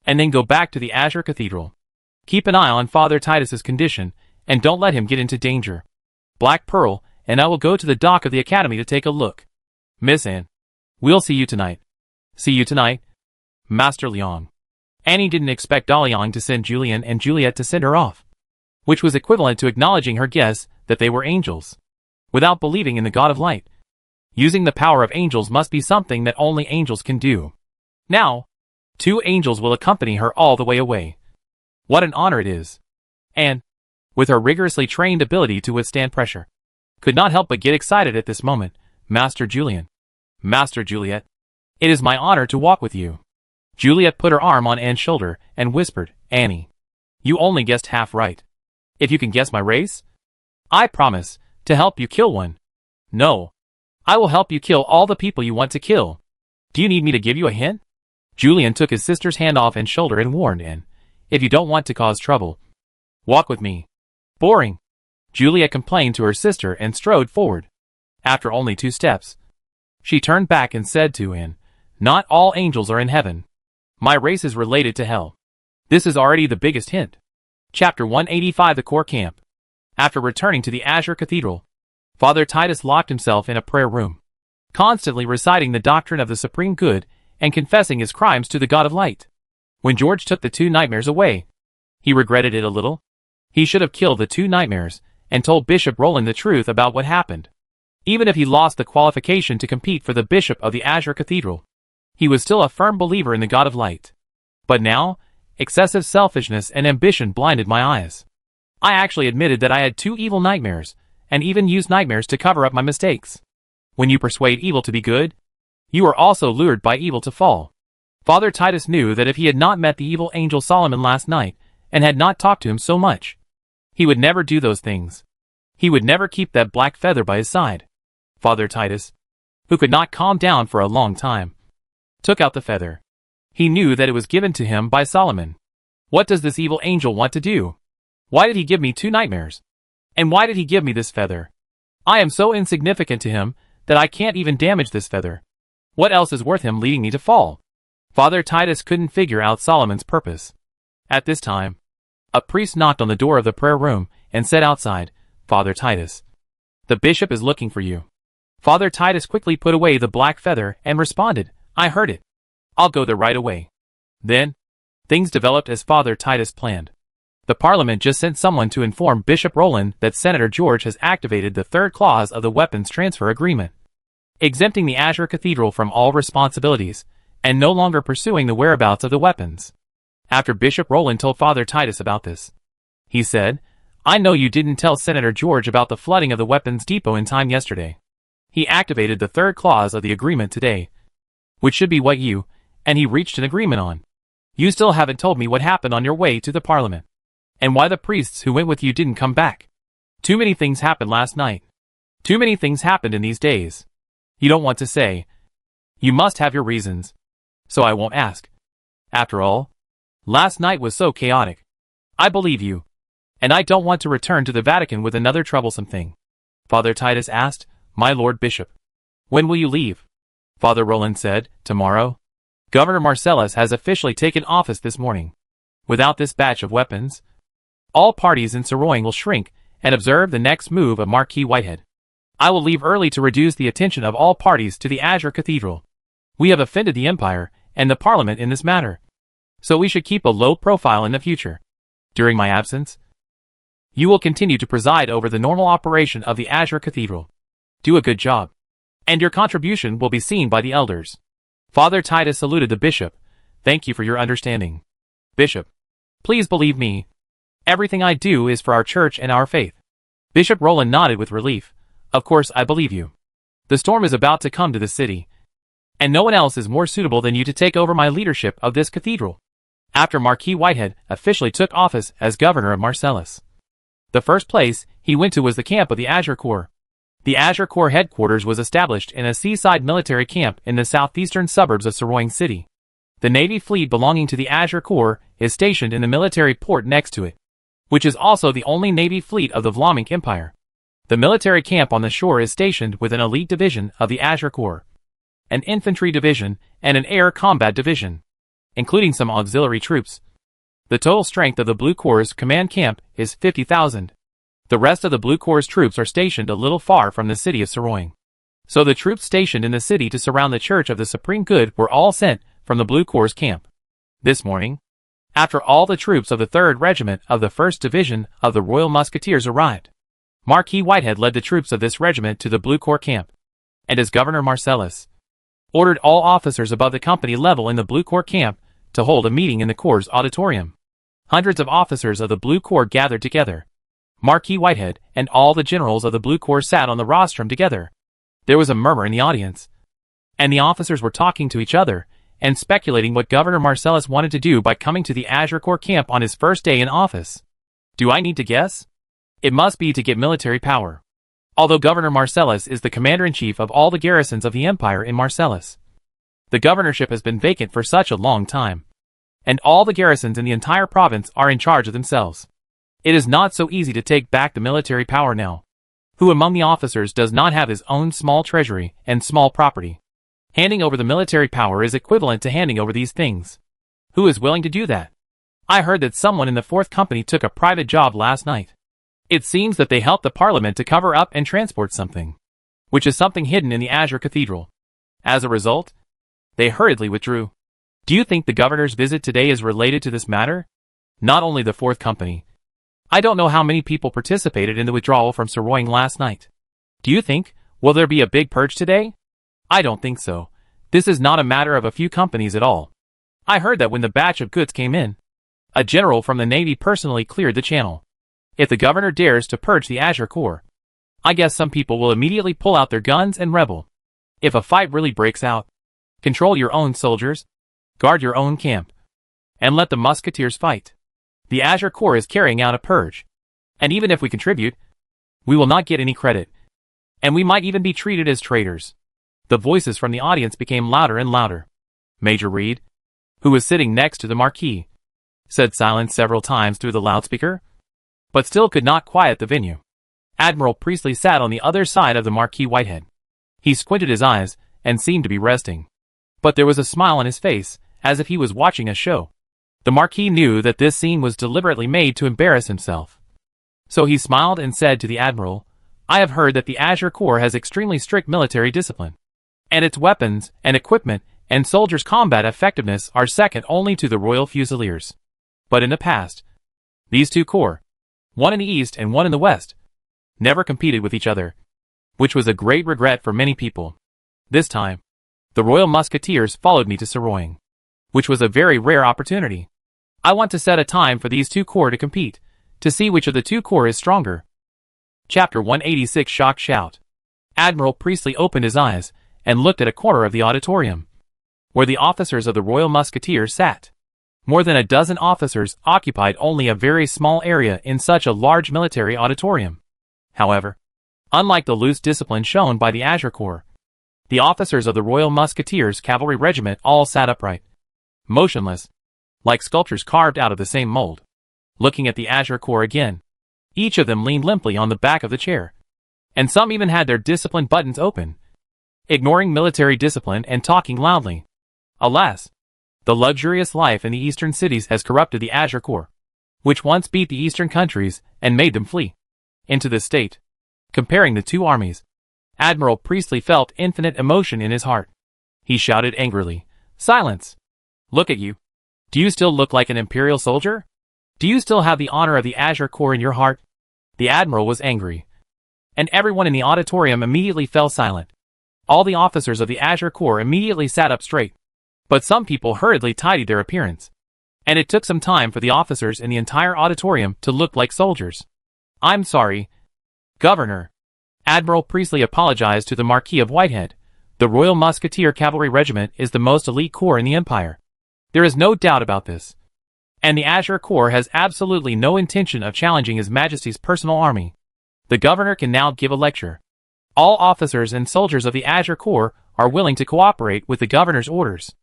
Speaker 1: and then go back to the Azure Cathedral. Keep an eye on Father Titus's condition, and don't let him get into danger. Black Pearl, and I will go to the dock of the academy to take a look. Miss Anne, we'll see you tonight." "See you tonight, Master Liang." Annie didn't expect Da Liang to send Julian and Juliet to send her off, which was equivalent to acknowledging her guess that they were angels, without believing in the God of Light. Using the power of angels must be something that only angels can do. Now, 2 angels will accompany her all the way away. What an honor it is. Anne, with her rigorously trained ability to withstand pressure, could not help but get excited at this moment. "Master Julian. Master Juliet. It is my honor to walk with you." Juliet put her arm on Anne's shoulder and whispered, "Annie, you only guessed half right. If you can guess my race, I promise to help you kill one. No, I will help you kill all the people you want to kill. Do you need me to give you a hint?" Julian took his sister's hand off Anne's shoulder and warned Anne, "If you don't want to cause trouble, walk with me." "Boring," Juliet complained to her sister and strode forward. After only 2 steps, she turned back and said to Anne, "Not all angels are in heaven. My race is related to hell." This is already the biggest hint. Chapter 185 The Core Camp. After returning to the Azure Cathedral, Father Titus locked himself in a prayer room, constantly reciting the doctrine of the supreme good and confessing his crimes to the God of Light. When George took the 2 nightmares away, he regretted it a little. He should have killed the 2 nightmares and told Bishop Roland the truth about what happened. Even if he lost the qualification to compete for the Bishop of the Azure Cathedral, he was still a firm believer in the God of Light. But now, excessive selfishness and ambition blinded my eyes. I actually admitted that I had 2 evil nightmares, and even used nightmares to cover up my mistakes. When you persuade evil to be good, you are also lured by evil to fall. Father Titus knew that if he had not met the evil angel Solomon last night, and had not talked to him so much, he would never do those things. He would never keep that black feather by his side. Father Titus, who could not calm down for a long time, took out the feather. He knew that it was given to him by Solomon. What does this evil angel want to do? Why did he give me 2 nightmares? And why did he give me this feather? I am so insignificant to him that I can't even damage this feather. What else is worth him leading me to fall? Father Titus couldn't figure out Solomon's purpose. At this time, a priest knocked on the door of the prayer room and said outside, "Father Titus, the bishop is looking for you." Father Titus quickly put away the black feather and responded, "I heard it. I'll go there right away." Then, things developed as Father Titus planned. The Parliament just sent someone to inform Bishop Roland that Senator George has activated the 3rd clause of the weapons transfer agreement, exempting the Azure Cathedral from all responsibilities, and no longer pursuing the whereabouts of the weapons. After Bishop Roland told Father Titus about this, he said, "I know you didn't tell Senator George about the flooding of the weapons depot in time yesterday. He activated the 3rd clause of the agreement today, which should be what you and he reached an agreement on. You still haven't told me what happened on your way to the Parliament, and why the priests who went with you didn't come back. Too many things happened last night. Too many things happened in these days. You don't want to say. You must have your reasons, so I won't ask. After all, last night was so chaotic. I believe you, and I don't want to return to the Vatican with another troublesome thing." Father Titus asked, "My Lord Bishop, when will you leave?" Father Roland said, "Tomorrow. Governor Marcellus has officially taken office this morning. Without this batch of weapons, all parties in Soroing will shrink and observe the next move of Marquis Whitehead. I will leave early to reduce the attention of all parties to the Azure Cathedral. We have offended the Empire and the Parliament in this matter, so we should keep a low profile in the future. During my absence, you will continue to preside over the normal operation of the Azure Cathedral. Do a good job, and your contribution will be seen by the elders." Father Titus saluted the bishop. "Thank you for your understanding. Bishop, please believe me. Everything I do is for our church and our faith." Bishop Roland nodded with relief. "Of course I believe you. The storm is about to come to the city, and no one else is more suitable than you to take over my leadership of this cathedral. after Marquis Whitehead officially took office as governor of Marcellus. The first place he went to was the camp of the Azure Corps. The Azure Corps headquarters was established in a seaside military camp in the southeastern suburbs of Saroying City. The Navy fleet belonging to the Azure Corps is stationed in the military port next to it, which is also the only Navy fleet of the Vlaamic Empire. The military camp on the shore is stationed with an elite division of the Azure Corps, an infantry division, and an air combat division, including some auxiliary troops. The total strength of the Blue Corps' command camp is 50,000. The rest of the Blue Corps' troops are stationed a little far from the city of Saroying. So the troops stationed in the city to surround the Church of the Supreme Good were all sent from the Blue Corps' camp. This morning, after all the troops of the 3rd Regiment of the 1st Division of the Royal Musketeers arrived, Marquis Whitehead led the troops of this regiment to the Blue Corps camp, and as Governor Marcellus ordered all officers above the company level in the Blue Corps camp to hold a meeting in the Corps' auditorium. Hundreds of officers of the Blue Corps gathered together. Marquis Whitehead and all the generals of the Blue Corps sat on the rostrum together. There was a murmur in the audience, and the officers were talking to each other and speculating what Governor Marcellus wanted to do by coming to the Azure Corps camp on his first day in office. Do I need to guess? It must be to get military power. Although Governor Marcellus is the commander-in-chief of all the garrisons of the empire in Marcellus, the governorship has been vacant for such a long time, and all the garrisons in the entire province are in charge of themselves. It is not so easy to take back the military power now. Who among the officers does not have his own small treasury and small property? Handing over the military power is equivalent to handing over these things. Who is willing to do that? I heard that someone in the 4th Company took a private job last night. It seems that they helped the Parliament to cover up and transport something, which is something hidden in the Azure Cathedral. As a result, they hurriedly withdrew. Do you think the governor's visit today is related to this matter? Not only the 4th Company. I don't know how many people participated in the withdrawal from Saroying last night. Do you think, will there be a big purge today? I don't think so. This is not a matter of a few companies at all. I heard that when the batch of goods came in, a general from the Navy personally cleared the channel. If the governor dares to purge the Azure Corps, I guess some people will immediately pull out their guns and rebel. If a fight really breaks out, control your own soldiers, guard your own camp, and let the musketeers fight. The Azure Corps is carrying out a purge, and even if we contribute, we will not get any credit, and we might even be treated as traitors. The voices from the audience became louder and louder. Major Reed, who was sitting next to the Marquis, said silence several times through the loudspeaker, but still could not quiet the venue. Admiral Priestley sat on the other side of the Marquis Whitehead. He squinted his eyes and seemed to be resting, but there was a smile on his face, as if he was watching a show. The Marquis knew that this scene was deliberately made to embarrass himself. So he smiled and said to the Admiral, I have heard that the Azure Corps has extremely strict military discipline, and its weapons and equipment and soldiers' combat effectiveness are second only to the Royal Fusiliers. But in the past, these two corps, one in the east and one in the west, never competed with each other, which was a great regret for many people. This time, the Royal Musketeers followed me to Saroying, which was a very rare opportunity. I want to set a time for these two corps to compete, to see which of the two corps is stronger. Chapter 186 Shock Shout. Admiral Priestley opened his eyes and looked at a corner of the auditorium, where the officers of the Royal Musketeers sat. More than a dozen officers occupied only a very small area in such a large military auditorium. However, unlike the loose discipline shown by the Azure Corps, the officers of the Royal Musketeers Cavalry Regiment all sat upright, motionless, like sculptures carved out of the same mold. Looking at the Azure Corps again, each of them leaned limply on the back of the chair, and some even had their discipline buttons open, ignoring military discipline and talking loudly. Alas, the luxurious life in the eastern cities has corrupted the Azure Corps, which once beat the eastern countries and made them flee into this state. Comparing the two armies, Admiral Priestley felt infinite emotion in his heart. He shouted angrily, Silence! Look at you. Do you still look like an imperial soldier? Do you still have the honor of the Azure Corps in your heart? The Admiral was angry, and everyone in the auditorium immediately fell silent. All the officers of the Azure Corps immediately sat up straight, but some people hurriedly tidied their appearance, and it took some time for the officers in the entire auditorium to look like soldiers. I'm sorry, Governor. Admiral Priestley apologized to the Marquis of Whitehead. The Royal Musketeer Cavalry Regiment is the most elite corps in the Empire. There is no doubt about this. and the Azure Corps has absolutely no intention of challenging His Majesty's personal army. The governor can now give a lecture. All officers and soldiers of the Azure Corps are willing to cooperate with the governor's orders.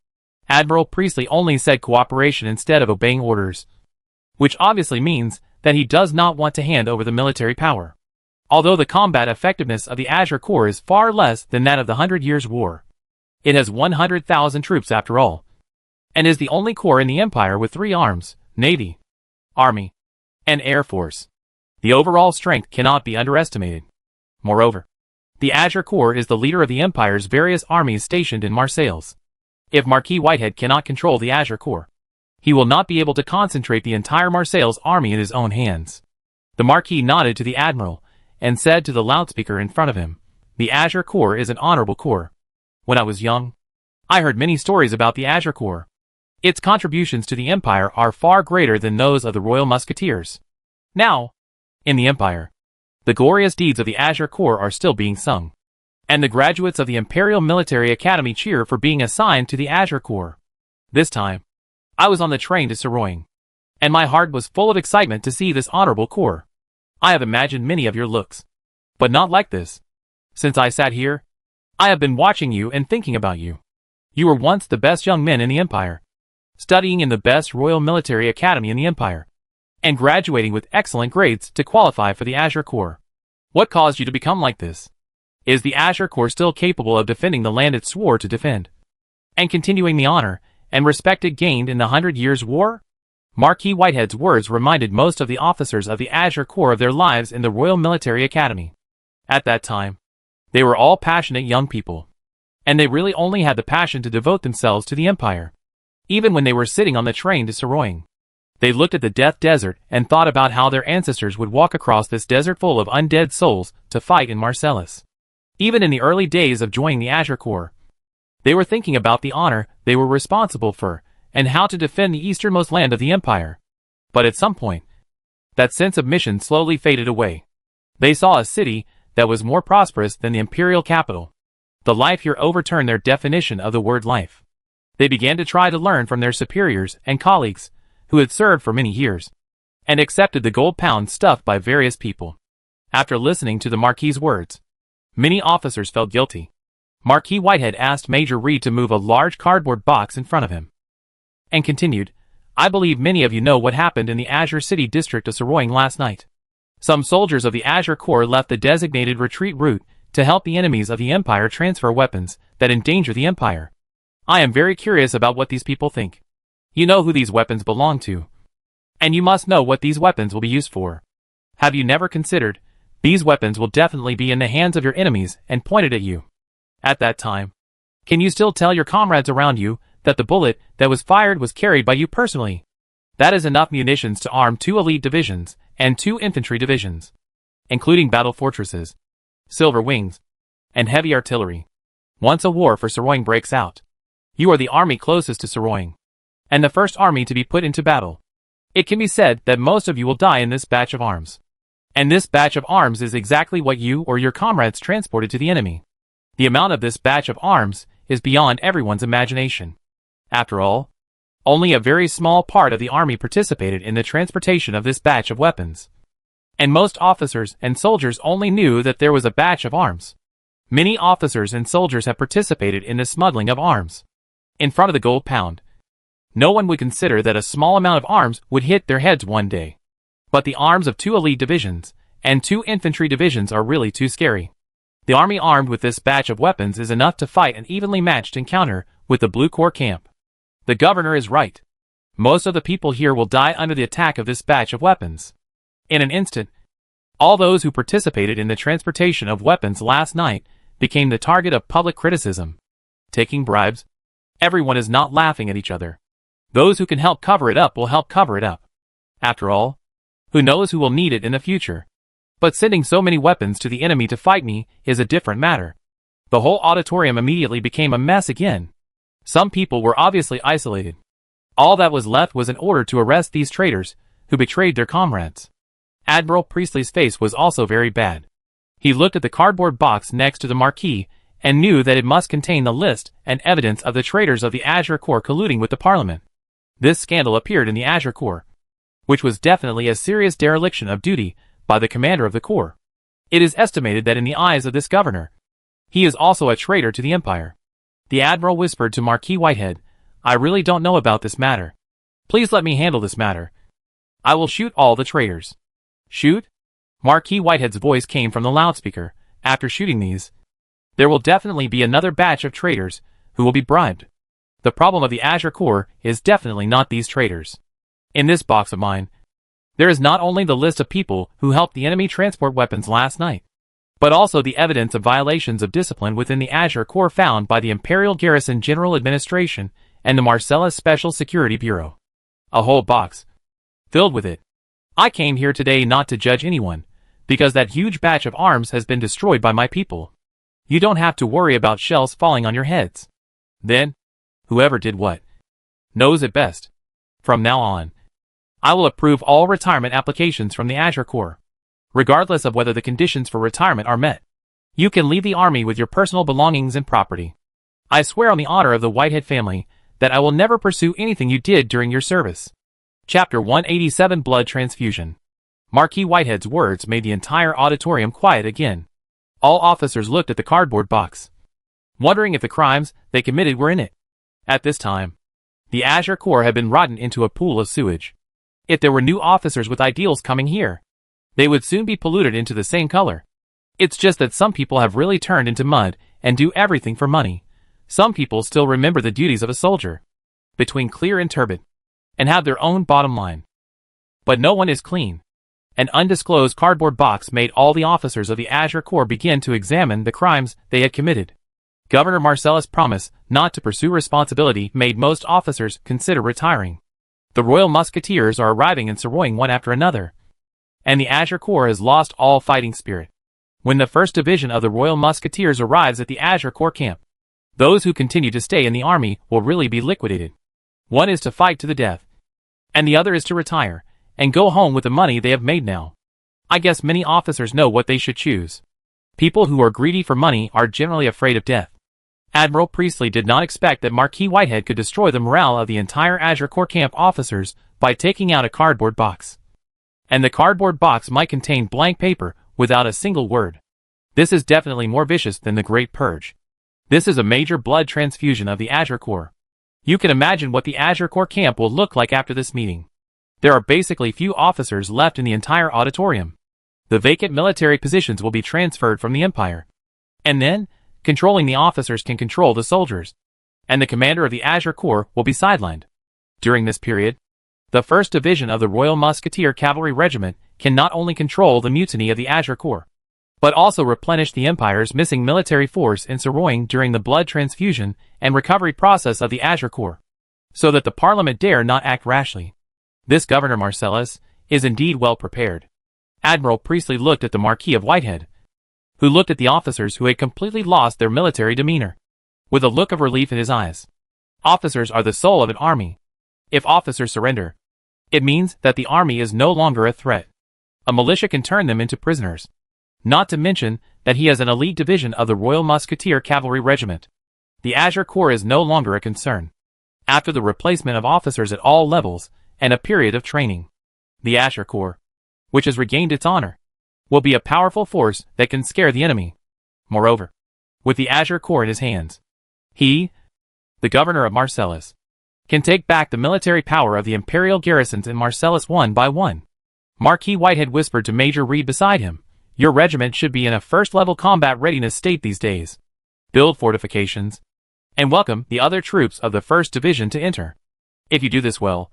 Speaker 1: Admiral Priestley only said cooperation instead of obeying orders, which obviously means that he does not want to hand over the military power. Although the combat effectiveness of the Azure Corps is far less than that of the 100 Years' War, it has 100,000 troops after all, and is the only corps in the Empire with 3 arms: Navy, Army, and Air Force. The overall strength cannot be underestimated. Moreover, the Azure Corps is the leader of the Empire's various armies stationed in Marseilles. If Marquis Whitehead cannot control the Azure Corps, he will not be able to concentrate the entire Marseilles army in his own hands. The Marquis nodded to the Admiral and said to the loudspeaker in front of him, "The Azure Corps is an honorable corps. When I was young, I heard many stories about the Azure Corps. Its contributions to the Empire are far greater than those of the Royal Musketeers. Now, in the Empire, the glorious deeds of the Azure Corps are still being sung, and the graduates of the Imperial Military Academy cheer for being assigned to the Azure Corps. This time, I was on the train to Soroing, and my heart was full of excitement to see this honorable corps. I have imagined many of your looks, but not like this. Since I sat here, I have been watching you and thinking about you. You were once the best young men in the Empire, studying in the best Royal Military Academy in the Empire, and graduating with excellent grades to qualify for the Azure Corps. What caused you to become like this? Is the Azure Corps still capable of defending the land it swore to defend, and continuing the honor and respect it gained in the 100 Years' War?" Marquis Whitehead's words reminded most of the officers of the Azure Corps of their lives in the Royal Military Academy. At that time, they were all passionate young people, and they really only had the passion to devote themselves to the Empire. Even when they were sitting on the train to Soroing, they looked at the death desert and thought about how their ancestors would walk across this desert full of undead souls to fight in Marseilles. Even in the early days of joining the Azure Corps, they were thinking about the honor they were responsible for and how to defend the easternmost land of the Empire. But at some point, that sense of mission slowly faded away. They saw a city that was more prosperous than the imperial capital. The life here overturned their definition of the word life. They began to try to learn from their superiors and colleagues, who had served for many years, and accepted the gold pound stuffed by various people. After listening to the Marquis's words, many officers felt guilty. Marquis Whitehead asked Major Reed to move a large cardboard box in front of him, and continued, "I believe many of you know what happened in the Azure City district of Soroing last night. Some soldiers of the Azure Corps left the designated retreat route to help the enemies of the Empire transfer weapons that endanger the Empire. I am very curious about what these people think. You know who these weapons belong to, and you must know what these weapons will be used for. Have you never considered, these weapons will definitely be in the hands of your enemies and pointed at you. At that time, can you still tell your comrades around you that the bullet that was fired was carried by you personally? That is enough munitions to arm 2 elite divisions and 2 infantry divisions, including battle fortresses, silver wings, and heavy artillery. Once a war for Soroing breaks out, you are the army closest to Soroing, and the first army to be put into battle. It can be said that most of you will die in this batch of arms. And this batch of arms is exactly what you or your comrades transported to the enemy. The amount of this batch of arms is beyond everyone's imagination. After all, only a very small part of the army participated in the transportation of this batch of weapons. And most officers and soldiers only knew that there was a batch of arms. Many officers and soldiers have participated in the smuggling of arms. In front of the gold pound, no one would consider that a small amount of arms would hit their heads one day. But the arms of 2 elite divisions and 2 infantry divisions are really too scary. The army armed with this batch of weapons is enough to fight an evenly matched encounter with the Blue Corps camp. The governor is right. Most of the people here will die under the attack of this batch of weapons. In an instant, all those who participated in the transportation of weapons last night became the target of public criticism. Taking bribes? Everyone is not laughing at each other. Those who can help cover it up will help cover it up. After all, who knows who will need it in the future? But sending so many weapons to the enemy to fight me is a different matter. The whole auditorium immediately became a mess again. Some people were obviously isolated. All that was left was an order to arrest these traitors, who betrayed their comrades. Admiral Priestley's face was also very bad. He looked at the cardboard box next to the Marquis, and knew that it must contain the list and evidence of the traitors of the Azure Corps colluding with the Parliament. This scandal appeared in the Azure Corps, which was definitely a serious dereliction of duty by the commander of the Corps. It is estimated that in the eyes of this governor, he is also a traitor to the Empire. The Admiral whispered to Marquis Whitehead, "I really don't know about this matter. Please let me handle this matter. I will shoot all the traitors." "Shoot?" Marquis Whitehead's voice came from the loudspeaker. "After shooting these, there will definitely be another batch of traitors who will be bribed. The problem of the Azure Corps is definitely not these traitors. In this box of mine, there is not only the list of people who helped the enemy transport weapons last night, but also the evidence of violations of discipline within the Azure Corps found by the Imperial Garrison General Administration and the Marcellus Special Security Bureau. A whole box filled with it. I came here today not to judge anyone, because that huge batch of arms has been destroyed by my people. You don't have to worry about shells falling on your heads. Then, whoever did what knows it best. From now on, I will approve all retirement applications from the Azure Corps, regardless of whether the conditions for retirement are met. You can leave the army with your personal belongings and property. I swear on the honor of the Whitehead family that I will never pursue anything you did during your service." Chapter 187 Blood Transfusion. Marquis Whitehead's words made the entire auditorium quiet again. All officers looked at the cardboard box, wondering if the crimes they committed were in it. At this time, the Azure Corps had been rotten into a pool of sewage. If there were new officers with ideals coming here, they would soon be polluted into the same color. It's just that some people have really turned into mud and do everything for money. Some people still remember the duties of a soldier, between clear and turbid, and have their own bottom line. But no one is clean. An undisclosed cardboard box made all the officers of the Azure Corps begin to examine the crimes they had committed. Governor Marcellus' promise not to pursue responsibility made most officers consider retiring. The Royal Musketeers are arriving in Soroing one after another, and the Azure Corps has lost all fighting spirit. When the 1st Division of the Royal Musketeers arrives at the Azure Corps camp, those who continue to stay in the army will really be liquidated. One is to fight to the death, and the other is to retire and go home with the money they have made now. I guess many officers know what they should choose. People who are greedy for money are generally afraid of death. Admiral Priestley did not expect that Marquis Whitehead could destroy the morale of the entire Azure Corps camp officers by taking out a cardboard box. And the cardboard box might contain blank paper without a single word. This is definitely more vicious than the Great Purge. This is a major blood transfusion of the Azure Corps. You can imagine what the Azure Corps camp will look like after this meeting. There are basically few officers left in the entire auditorium. The vacant military positions will be transferred from the Empire. And then, controlling the officers can control the soldiers, and the commander of the Azure Corps will be sidelined. During this period, the 1st Division of the Royal Musketeer Cavalry Regiment can not only control the mutiny of the Azure Corps, but also replenish the Empire's missing military force in Soroing during the blood transfusion and recovery process of the Azure Corps, so that the Parliament dare not act rashly. This Governor Marcellus is indeed well prepared. Admiral Priestley looked at the Marquis of Whitehead, who looked at the officers who had completely lost their military demeanor, with a look of relief in his eyes. Officers are the soul of an army. If officers surrender, it means that the army is no longer a threat. A militia can turn them into prisoners. Not to mention that he has an elite division of the Royal Musketeer Cavalry Regiment. The Azure Corps is no longer a concern. After the replacement of officers at all levels and a period of training, the Azure Corps, which has regained its honor, will be a powerful force that can scare the enemy. Moreover, with the Azure Corps in his hands, he, the governor of Marcellus, can take back the military power of the imperial garrisons in Marcellus one by one. Marquis Whitehead whispered to Major Reed beside him, "Your regiment should be in a first-level combat readiness state these days. Build fortifications, and welcome the other troops of the 1st Division to enter. If you do this well,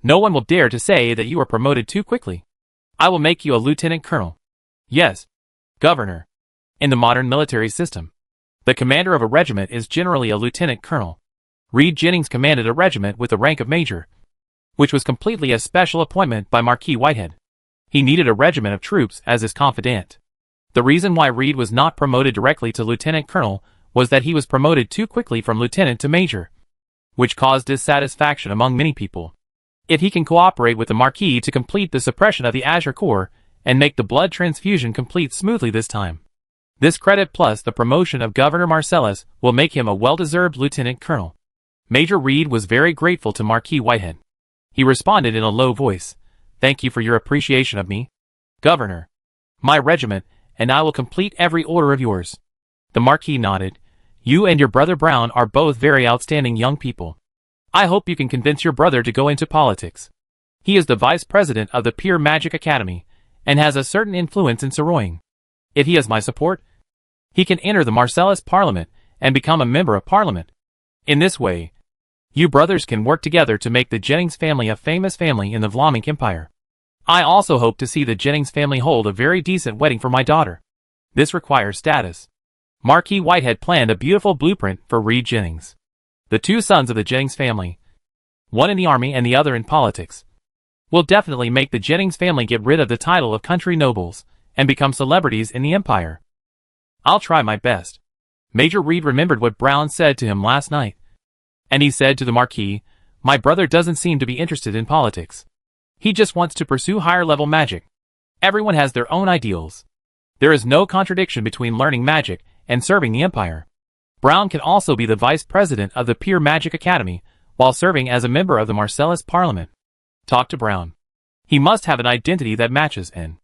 Speaker 1: no one will dare to say that you are promoted too quickly. I will make you a lieutenant colonel." Yes, Governor. In the modern military system, the commander of a regiment is generally a lieutenant colonel. Reed Jennings commanded a regiment with the rank of major, which was completely a special appointment by Marquis Whitehead. He needed a regiment of troops as his confidant. The reason why Reed was not promoted directly to lieutenant colonel was that he was promoted too quickly from lieutenant to major, which caused dissatisfaction among many people. If he can cooperate with the Marquis to complete the suppression of the Azure Corps and make the blood transfusion complete smoothly this time, this credit plus the promotion of Governor Marcellus will make him a well-deserved lieutenant colonel. Major Reed was very grateful to Marquis Whitehead. He responded in a low voice, "Thank you for your appreciation of me, Governor. My regiment, and I will complete every order of yours." The Marquis nodded. "You and your brother Brown are both very outstanding young people. I hope you can convince your brother to go into politics. He is the vice president of the Pure Magic Academy, and has a certain influence in Saroying. If he has my support, he can enter the Marcellus Parliament and become a member of Parliament. In this way, you brothers can work together to make the Jennings family a famous family in the Vlaminck Empire. I also hope to see the Jennings family hold a very decent wedding for my daughter. This requires status." Marquis Whitehead planned a beautiful blueprint for Reed Jennings. The two sons of the Jennings family, one in the army and the other in politics, will definitely make the Jennings family get rid of the title of country nobles and become celebrities in the empire. I'll try my best. Major Reed remembered what Brown said to him last night, and he said to the Marquis, "My brother doesn't seem to be interested in politics. He just wants to pursue higher-level magic. Everyone has their own ideals. There is no contradiction between learning magic and serving the Empire. Brown can also be the vice president of the Pure Magic Academy while serving as a member of the Marcellus Parliament. Talk to Brown. He must have an identity that matches and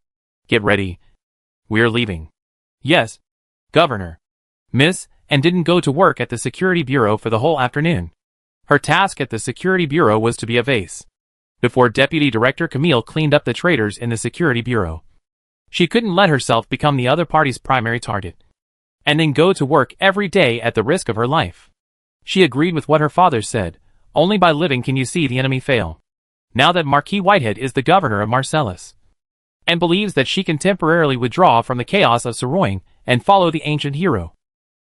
Speaker 1: get ready. We're leaving." "Yes, Governor." Miss Anne didn't go to work at the Security Bureau for the whole afternoon. Her task at the Security Bureau was to be a vase before Deputy Director Camille cleaned up the traitors in the Security Bureau. She couldn't let herself become the other party's primary target, and then go to work every day at the risk of her life. She agreed with what her father said, only by living can you see the enemy fail. Now that Marquis Whitehead is the governor of Marcellus, and believes that she can temporarily withdraw from the chaos of Saroying and follow the ancient hero.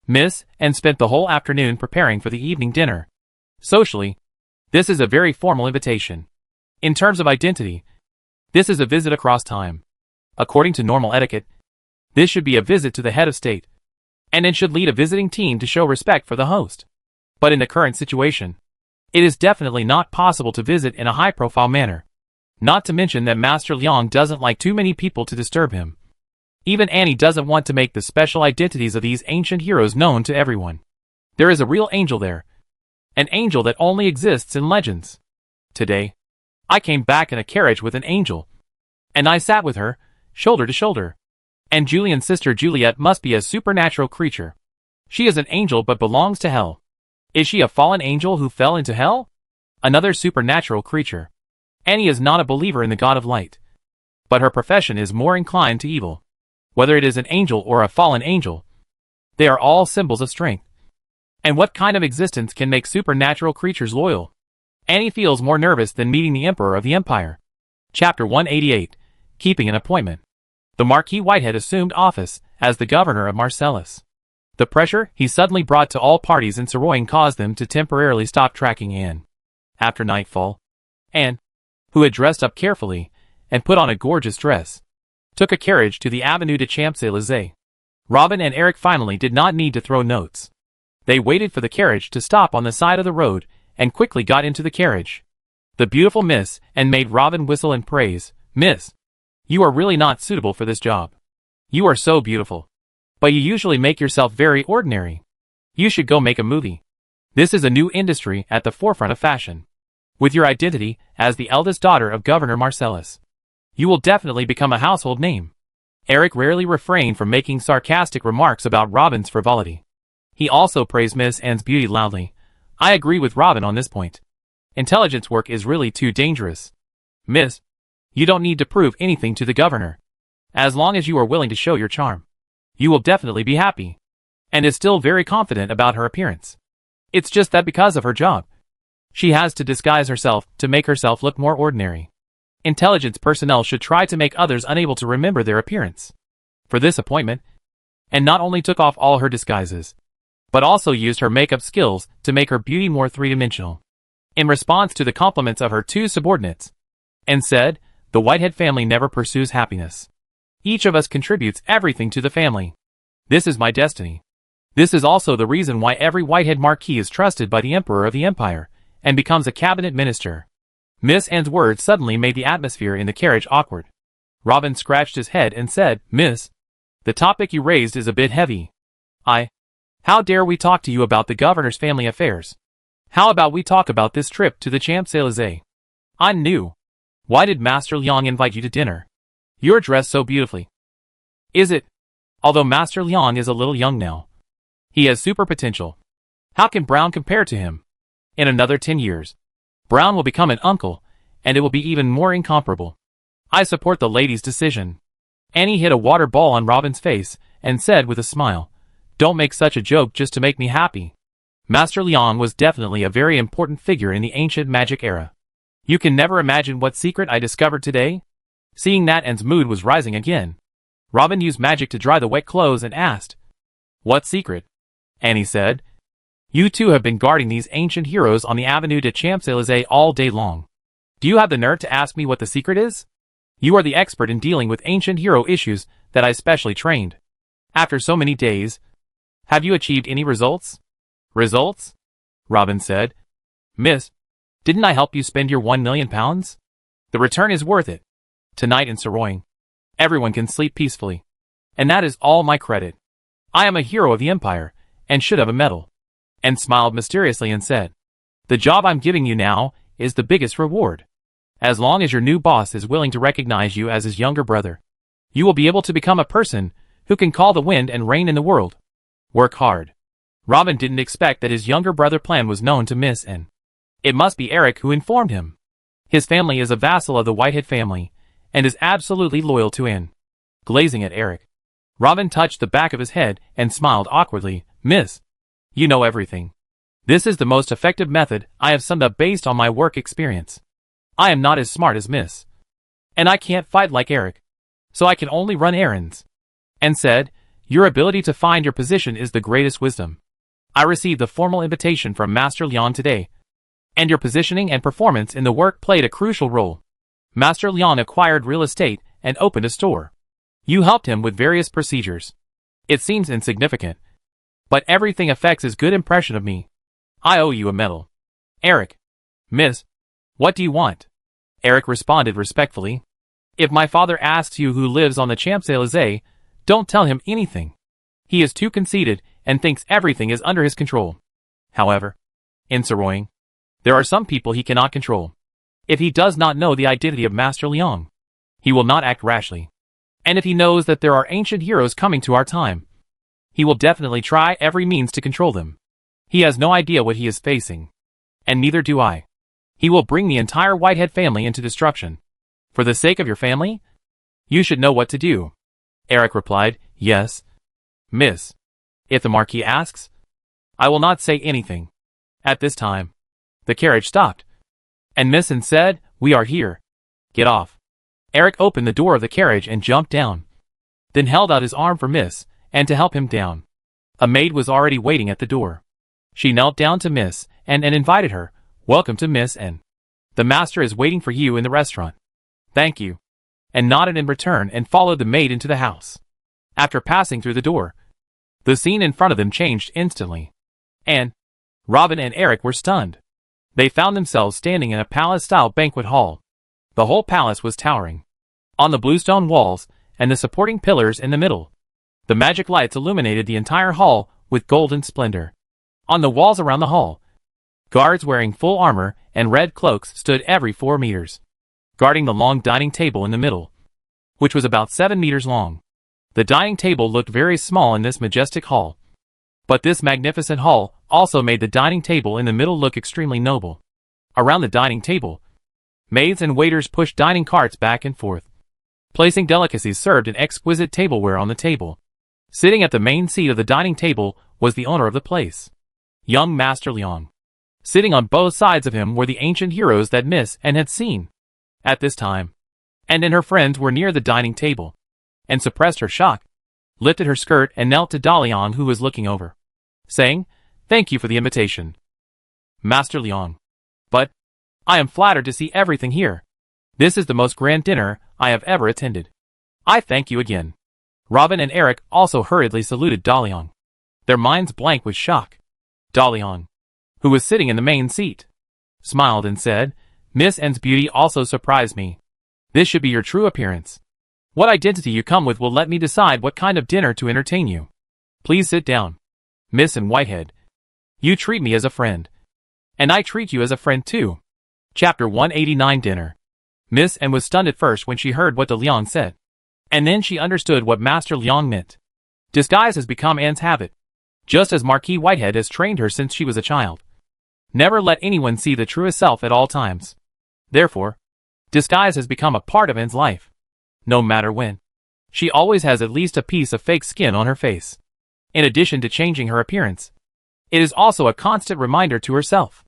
Speaker 1: Miss Anne spent the whole afternoon preparing for the evening dinner. Socially, this is a very formal invitation. In terms of identity, this is a visit across time. According to normal etiquette, this should be a visit to the head of state, and then should lead a visiting team to show respect for the host. But in the current situation, it is definitely not possible to visit in a high-profile manner. Not to mention that Master Leong doesn't like too many people to disturb him. Even Annie doesn't want to make the special identities of these ancient heroes known to everyone. There is a real angel there. An angel that only exists in legends. Today, I came back in a carriage with an angel, and I sat with her, shoulder to shoulder. And Julian's sister Juliet must be a supernatural creature. She is an angel but belongs to hell. Is she a fallen angel who fell into hell? Another supernatural creature. Annie is not a believer in the God of Light, but her profession is more inclined to evil. Whether it is an angel or a fallen angel, they are all symbols of strength. And what kind of existence can make supernatural creatures loyal? Annie feels more nervous than meeting the Emperor of the Empire. Chapter 188. Keeping an Appointment. The Marquis Whitehead assumed office as the governor of Marcellus. The pressure he suddenly brought to all parties in Saroying caused them to temporarily stop tracking Anne. After nightfall, Anne, who had dressed up carefully and put on a gorgeous dress, took a carriage to the Avenue de Champs-Élysées. Robin and Eric finally did not need to throw notes. They waited for the carriage to stop on the side of the road and quickly got into the carriage. The beautiful Miss Anne made Robin whistle and praise. "Miss, you are really not suitable for this job. You are so beautiful, but you usually make yourself very ordinary. You should go make a movie. This is a new industry at the forefront of fashion. With your identity as the eldest daughter of Governor Marcellus, you will definitely become a household name." Eric rarely refrained from making sarcastic remarks about Robin's frivolity. He also praised Miss Anne's beauty loudly. "I agree with Robin on this point. Intelligence work is really too dangerous. Miss, you don't need to prove anything to the governor. As long as you are willing to show your charm, you will definitely be happy." And is still very confident about her appearance. It's just that because of her job, she has to disguise herself to make herself look more ordinary. Intelligence personnel should try to make others unable to remember their appearance. For this appointment, Anne not only took off all her disguises, but also used her makeup skills to make her beauty more three-dimensional. In response to the compliments of her two subordinates, Anne said, "The Whitehead family never pursues happiness. Each of us contributes everything to the family. This is my destiny. This is also the reason why every Whitehead Marquis is trusted by the Emperor of the Empire and becomes a cabinet minister." Miss Anne's words suddenly made the atmosphere in the carriage awkward. Robin scratched his head and said, "Miss, the topic you raised is a bit heavy. How dare we talk to you about the governor's family affairs? How about we talk about this trip to the Champs-Élysées? I'm new. Why did Master Liang invite you to dinner? You're dressed so beautifully. Is it? Although Master Liang is a little young now. He has super potential. How can Brown compare to him? In another 10 years, Brown will become an uncle, and it will be even more incomparable. I support the lady's decision. Annie hit a water ball on Robin's face and said with a smile, "Don't make such a joke just to make me happy." Master Liang was definitely a very important figure in the ancient magic era. You can never imagine what secret I discovered today? Seeing that, Anne's mood was rising again. Robin used magic to dry the wet clothes and asked, "What secret?" Annie said, "You two have been guarding these ancient heroes on the Avenue de Champs-Élysées all day long. Do you have the nerve to ask me what the secret is? You are the expert in dealing with ancient hero issues that I specially trained. After so many days, have you achieved any results?" "Results?" Robin said. "Miss, didn't I help you spend your £1 million? The return is worth it. Tonight in Soroing, everyone can sleep peacefully. And that is all my credit. I am a hero of the Empire, and should have a medal." And smiled mysteriously and said, "The job I'm giving you now is the biggest reward. As long as your new boss is willing to recognize you as his younger brother, you will be able to become a person who can call the wind and rain in the world. Work hard." Robin didn't expect that his younger brother plan was known to Miss N. It must be Eric who informed him. His family is a vassal of the Whitehead family, and is absolutely loyal to N. Glazing at Eric, Robin touched the back of his head and smiled awkwardly. "Miss, you know everything. This is the most effective method I have summed up based on my work experience. I am not as smart as Miss. And I can't fight like Eric, so I can only run errands." And said, "Your ability to find your position is the greatest wisdom. I received a formal invitation from Master Liang today, and your positioning and performance in the work played a crucial role. Master Liang acquired real estate and opened a store. You helped him with various procedures. It seems insignificant, but everything affects his good impression of me. I owe you a medal." "Eric." "Miss, what do you want?" Eric responded respectfully. "If my father asks you who lives on the Champs-Élysées, don't tell him anything. He is too conceited and thinks everything is under his control. However, in Soroing, there are some people he cannot control. If he does not know the identity of Master Liang, he will not act rashly. And if he knows that there are ancient heroes coming to our time, he will definitely try every means to control them. He has no idea what he is facing. And neither do I. He will bring the entire Whitehead family into destruction. For the sake of your family, you should know what to do." Eric replied, "Yes, Miss. If the Marquis asks, I will not say anything." At this time, the carriage stopped, and Miss N said, "We are here. Get off." Eric opened the door of the carriage and jumped down, then held out his arm for Miss N to help him down. A maid was already waiting at the door. She knelt down to Miss N and invited her, "Welcome to Miss N. The master is waiting for you in the restaurant." "Thank you," and nodded in return and followed the maid into the house. After passing through the door, the scene in front of them changed instantly. And Robin and Eric were stunned. They found themselves standing in a palace-style banquet hall. The whole palace was towering. On the bluestone walls and the supporting pillars in the middle, the magic lights illuminated the entire hall with golden splendor. On the walls around the hall, guards wearing full armor and red cloaks stood every 4 meters, guarding the long dining table in the middle, which was about 7 meters long. The dining table looked very small in this majestic hall, but this magnificent hall also made the dining table in the middle look extremely noble. Around the dining table, maids and waiters pushed dining carts back and forth, placing delicacies served in exquisite tableware on the table. Sitting at the main seat of the dining table was the owner of the place, young Master Liang. Sitting on both sides of him were the ancient heroes that Miss N had seen at this time, and her friends were near the dining table, and suppressed her shock, lifted her skirt and knelt to Dalian, who was looking over, saying, "Thank you for the invitation, Master Liang. But I am flattered to see everything here. This is the most grand dinner I have ever attended. I thank you again." Robin and Eric also hurriedly saluted Dalian, their minds blank with shock. Dalian, who was sitting in the main seat, smiled and said, "Miss N's beauty also surprised me. This should be your true appearance. What identity you come with will let me decide what kind of dinner to entertain you. Please sit down. Miss N Whitehead, you treat me as a friend. And I treat you as a friend too. Chapter 189 Dinner. Miss Anne was stunned at first when she heard what De Leon said. And then she understood what Master Leon meant. Disguise has become Anne's habit, just as Marquis Whitehead has trained her since she was a child. Never let anyone see the truest self at all times. Therefore, disguise has become a part of Anne's life. No matter when, she always has at least a piece of fake skin on her face. In addition to changing her appearance, it is also a constant reminder to herself.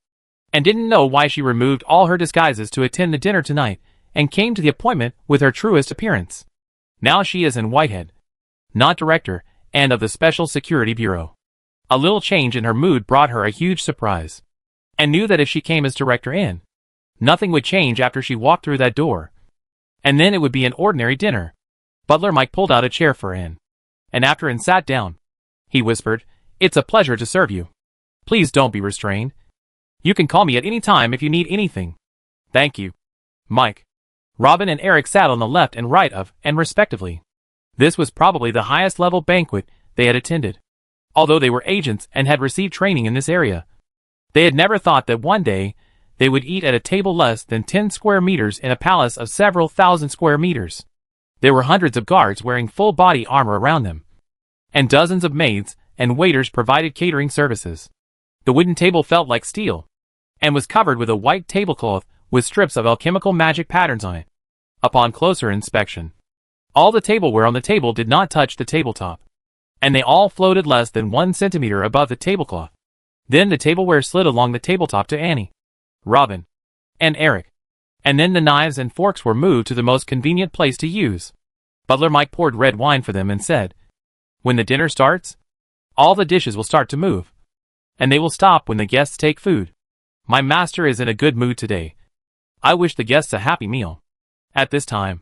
Speaker 1: And didn't know why she removed all her disguises to attend the dinner tonight and came to the appointment with her truest appearance. Now she is in Whitehead, not director, and of the Special Security Bureau. A little change in her mood brought her a huge surprise, and knew that if she came as director in, nothing would change after she walked through that door. And then it would be an ordinary dinner. Butler Mike pulled out a chair for Anne, and after Anne sat down, he whispered, "It's a pleasure to serve you. Please don't be restrained. You can call me at any time if you need anything." "Thank you, Mike." Robin and Eric sat on the left and right of Anne respectively. This was probably the highest level banquet they had attended. Although they were agents and had received training in this area, they had never thought that one day they would eat at a table less than 10 square meters in a palace of several thousand square meters. There were hundreds of guards wearing full body armor around them, and dozens of maids and waiters provided catering services. The wooden table felt like steel, and was covered with a white tablecloth with strips of alchemical magic patterns on it. Upon closer inspection, all the tableware on the table did not touch the tabletop, and they all floated less than 1 centimeter above the tablecloth. Then the tableware slid along the tabletop to Annie, Robin, and Eric, and then the knives and forks were moved to the most convenient place to use. Butler Mike poured red wine for them and said, "When the dinner starts, all the dishes will start to move, and they will stop when the guests take food. My master is in a good mood today. I wish the guests a happy meal." At this time,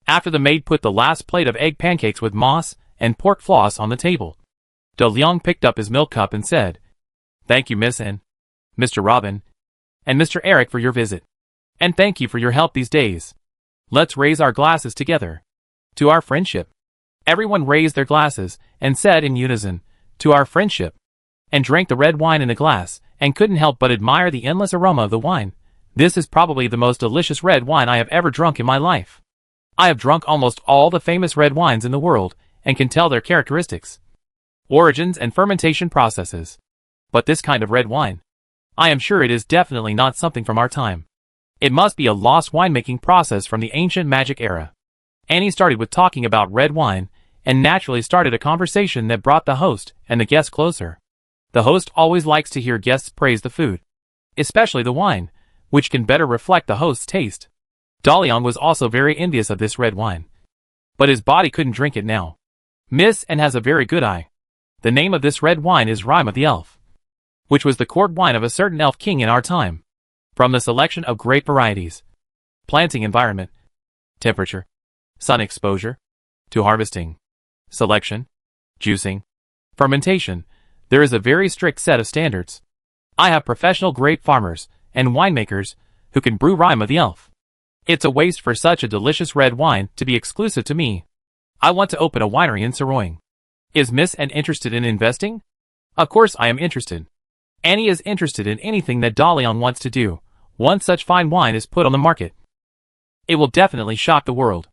Speaker 1: after the maid put the last plate of egg pancakes with moss and pork floss on the table, De Leon picked up his milk cup and said, "Thank you, Miss Anne, Mr. Robin, and Mr. Eric for your visit. And thank you for your help these days. Let's raise our glasses together. To our friendship." Everyone raised their glasses and said in unison, "To our friendship," and drank the red wine in the glass, and couldn't help but admire the endless aroma of the wine. "This is probably the most delicious red wine I have ever drunk in my life. I have drunk almost all the famous red wines in the world, and can tell their characteristics, origins and fermentation processes. But this kind of red wine, I am sure it is definitely not something from our time. It must be a lost winemaking process from the ancient magic era." Annie started with talking about red wine, and naturally started a conversation that brought the host and the guests closer. The host always likes to hear guests praise the food, especially the wine, which can better reflect the host's taste. De Leon was also very envious of this red wine, but his body couldn't drink it now. Miss Anne has a very good eye. The name of this red wine is Rima the Elf, which was the court wine of a certain elf king in our time. From the selection of grape varieties, planting environment, temperature, sun exposure, to harvesting, selection, juicing, fermentation, there is a very strict set of standards. I have professional grape farmers and winemakers who can brew Rima the Elf. It's a waste for such a delicious red wine to be exclusive to me. I want to open a winery in Saroying. Is Miss Anne interested in investing?" "Of course I am interested." Annie is interested in anything that De Leon wants to do. Once such fine wine is put on the market, it will definitely shock the world.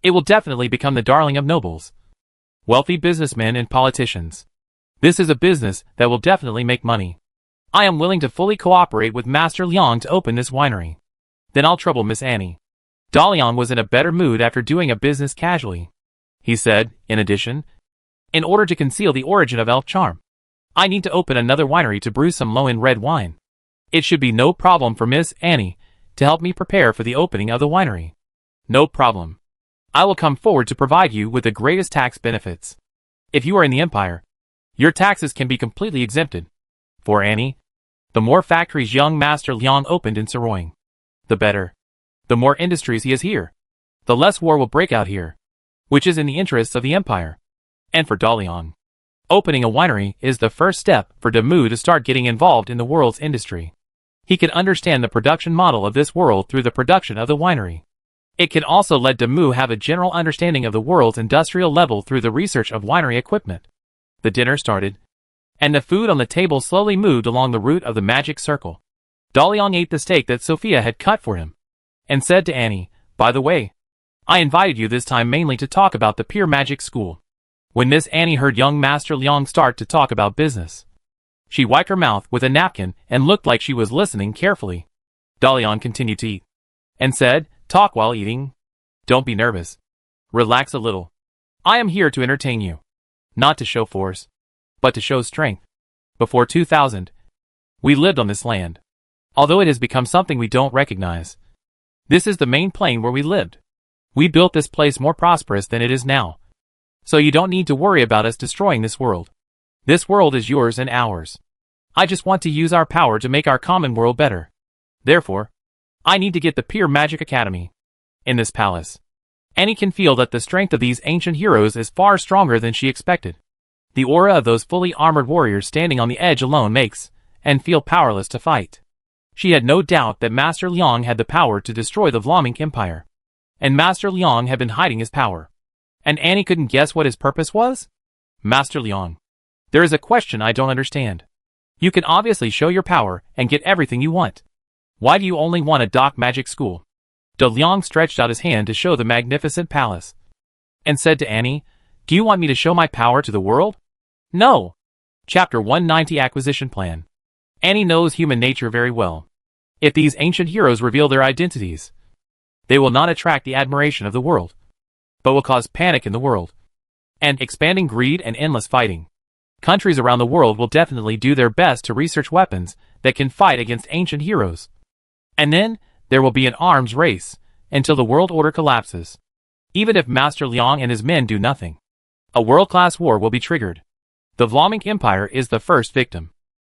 Speaker 1: It will definitely become the darling of nobles, wealthy businessmen and politicians. This is a business that will definitely make money. I am willing to fully cooperate with Master Leon to open this winery. Then I'll trouble Miss Annie." De Leon was in a better mood after doing a business casually. He said, in addition, "In order to conceal the origin of elf charm, I need to open another winery to brew some low-end red wine. It should be no problem for Miss Annie to help me prepare for the opening of the winery." "No problem. I will come forward to provide you with the greatest tax benefits. If you are in the Empire, your taxes can be completely exempted. For Annie, the more factories young Master Leon opened in Saroying, the better. The more industries he has here, the less war will break out here, which is in the interests of the Empire. And for De Leon, opening a winery is the first step for Damu to start getting involved in the world's industry. He can understand the production model of this world through the production of the winery. It can also let Damu have a general understanding of the world's industrial level through the research of winery equipment." The dinner started, and the food on the table slowly moved along the route of the magic circle. Daliang ate the steak that Sophia had cut for him, and said to Annie, "By the way, I invited you this time mainly to talk about the Pure Magic School." When Miss Annie heard young Master Liang start to talk about business, she wiped her mouth with a napkin and looked like she was listening carefully. Daliang continued to eat, and said, "Talk while eating. Don't be nervous. Relax a little. I am here to entertain you. Not to show force, but to show strength. Before 2000, we lived on this land. Although it has become something we don't recognize. This is the main plane where we lived. We built this place more prosperous than it is now. So you don't need to worry about us destroying this world. This world is yours and ours. I just want to use our power to make our common world better. Therefore, I need to get the Pure Magic Academy. In this palace, Annie can feel that the strength of these ancient heroes is far stronger than she expected. The aura of those fully armored warriors standing on the edge alone makes and feel powerless to fight. She had no doubt that Master Liang had the power to destroy the Vlaminck Empire. And Master Liang had been hiding his power. And Annie couldn't guess what his purpose was? Master Liang, there is a question I don't understand. You can obviously show your power and get everything you want. Why do you only want a dark magic school? De Liang stretched out his hand to show the magnificent palace, and said to Annie, "Do you want me to show my power to the world?" No. Chapter 190 Acquisition Plan. Annie knows human nature very well. If these ancient heroes reveal their identities, they will not attract the admiration of the world, but will cause panic in the world, and expanding greed and endless fighting. Countries around the world will definitely do their best to research weapons that can fight against ancient heroes. And then, there will be an arms race, until the world order collapses. Even if Master Liang and his men do nothing, a world-class war will be triggered. The Vlaminck Empire is the first victim.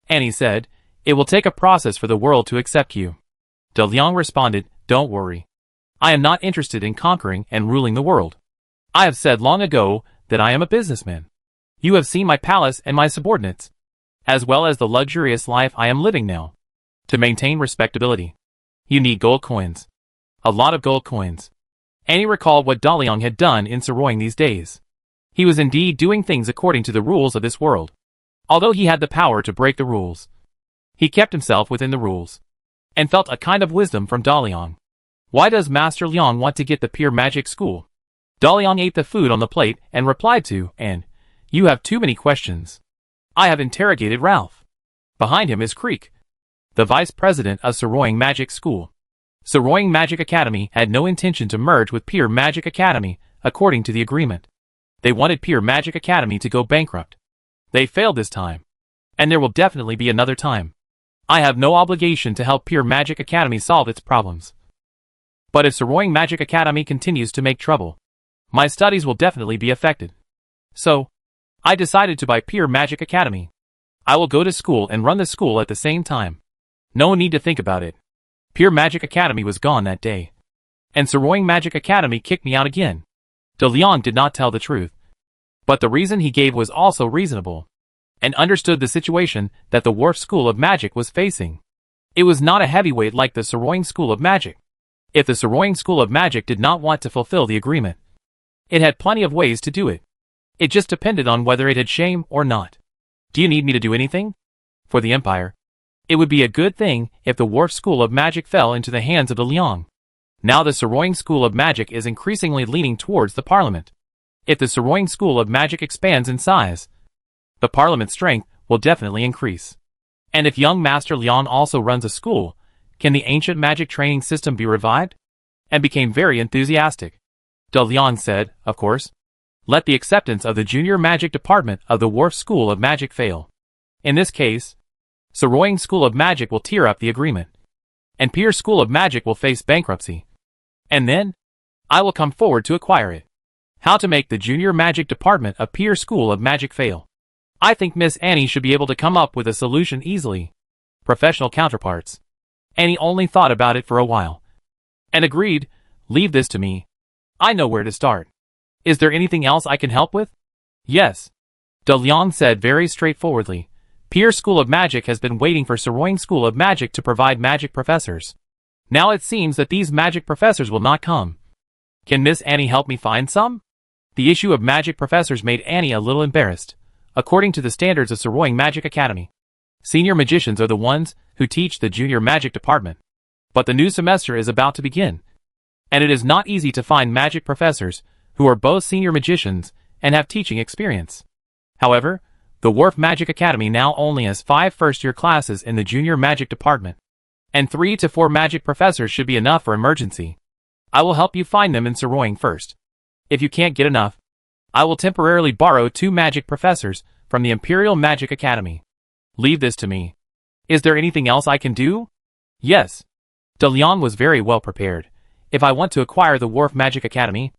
Speaker 1: Annie said, "It will take a process for the world to accept you." De Liang responded, "Don't worry. I am not interested in conquering and ruling the world. I have said long ago that I am a businessman. You have seen my palace and my subordinates, as well as the luxurious life I am living now. To maintain respectability, you need gold coins. A lot of gold coins." Annie recalled what Daliang had done in Saroying these days. He was indeed doing things according to the rules of this world. Although he had the power to break the rules, he kept himself within the rules, and felt a kind of wisdom from Daliang. Why does Master Liang want to get the Pure Magic School? Daliang ate the food on the plate and replied to, "And, you have too many questions. I have interrogated Ralph." Behind him is Creek, the vice president of Saroying Magic School. Saroying Magic Academy had no intention to merge with Pure Magic Academy, according to the agreement. They wanted Pure Magic Academy to go bankrupt. They failed this time, and there will definitely be another time. I have no obligation to help Pure Magic Academy solve its problems. But if Saroying Magic Academy continues to make trouble, my studies will definitely be affected. So, I decided to buy Pure Magic Academy. I will go to school and run the school at the same time. No need to think about it. Pure Magic Academy was gone that day, and Saroying Magic Academy kicked me out again. De Liang did not tell the truth, but the reason he gave was also reasonable, and understood the situation that the Wharf School of Magic was facing. It was not a heavyweight like the Saroying School of Magic. If the Saroying School of Magic did not want to fulfill the agreement, it had plenty of ways to do it. It just depended on whether it had shame or not. Do you need me to do anything? For the Empire, it would be a good thing if the Wharf School of Magic fell into the hands of De Liang. Now the Saroying School of Magic is increasingly leaning towards the Parliament. If the Saroying School of Magic expands in size, the Parliament's strength will definitely increase. And if young Master Liang also runs a school, can the ancient magic training system be revived? And became very enthusiastic. De Liang said, "Of course. Let the acceptance of the Junior Magic Department of the Wharf School of Magic fail. In this case, Saroying School of Magic will tear up the agreement, and Pure School of Magic will face bankruptcy. And then, I will come forward to acquire it." How to make the Junior Magic Department of Pure School of Magic fail. I think Miss Annie should be able to come up with a solution easily. Professional counterparts. Annie only thought about it for a while, and agreed, "Leave this to me. I know where to start. Is there anything else I can help with?" "Yes." De Liang said very straightforwardly. Pure School of Magic has been waiting for Saroying School of Magic to provide magic professors. Now it seems that these magic professors will not come. Can Miss Annie help me find some? The issue of magic professors made Annie a little embarrassed, according to the standards of Saroying Magic Academy. Senior magicians are the ones who teach the junior magic department. But the new semester is about to begin, and it is not easy to find magic professors who are both senior magicians and have teaching experience. However, the Wharf Magic Academy now only has 5 first-year classes in the junior magic department, and 3 to 4 magic professors should be enough for emergency. I will help you find them in Soroing first. If you can't get enough, I will temporarily borrow 2 magic professors from the Imperial Magic Academy. Leave this to me. Is there anything else I can do? Yes. De Liang was very well prepared. If I want to acquire the Wharf Magic Academy,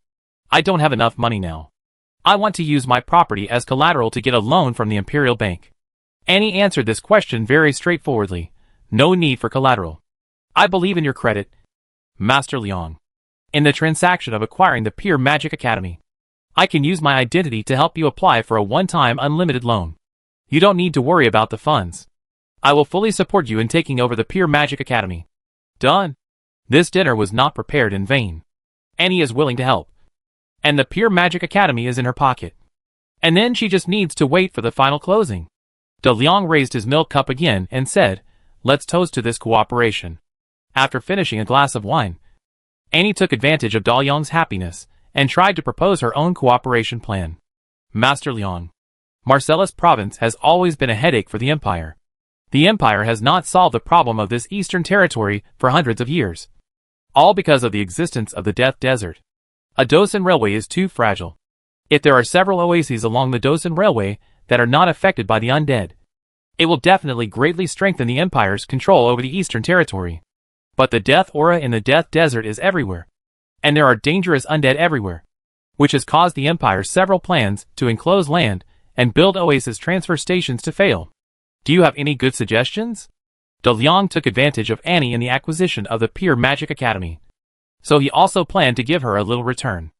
Speaker 1: I don't have enough money now. I want to use my property as collateral to get a loan from the Imperial Bank. Annie answered this question very straightforwardly. No need for collateral. I believe in your credit, Master Liang. In the transaction of acquiring the Pure Magic Academy, I can use my identity to help you apply for a one-time unlimited loan. You don't need to worry about the funds. I will fully support you in taking over the Pure Magic Academy. Done. This dinner was not prepared in vain. Annie is willing to help, and the Pure Magic Academy is in her pocket. And then she just needs to wait for the final closing. De Liang raised his milk cup again and said, "Let's toast to this cooperation." After finishing a glass of wine, Annie took advantage of De Liang's happiness and tried to propose her own cooperation plan. Master Liang, Marcellus Province has always been a headache for the Empire. The Empire has not solved the problem of this eastern territory for hundreds of years, all because of the existence of the Death Desert. A Dosan railway is too fragile. If there are several oases along the Dosan railway that are not affected by the undead, it will definitely greatly strengthen the Empire's control over the eastern territory. But the death aura in the Death Desert is everywhere, and there are dangerous undead everywhere, which has caused the Empire several plans to enclose land and build oasis transfer stations to fail. Do you have any good suggestions? De Liang took advantage of Annie in the acquisition of the Pure Magic Academy, so he also planned to give her a little return.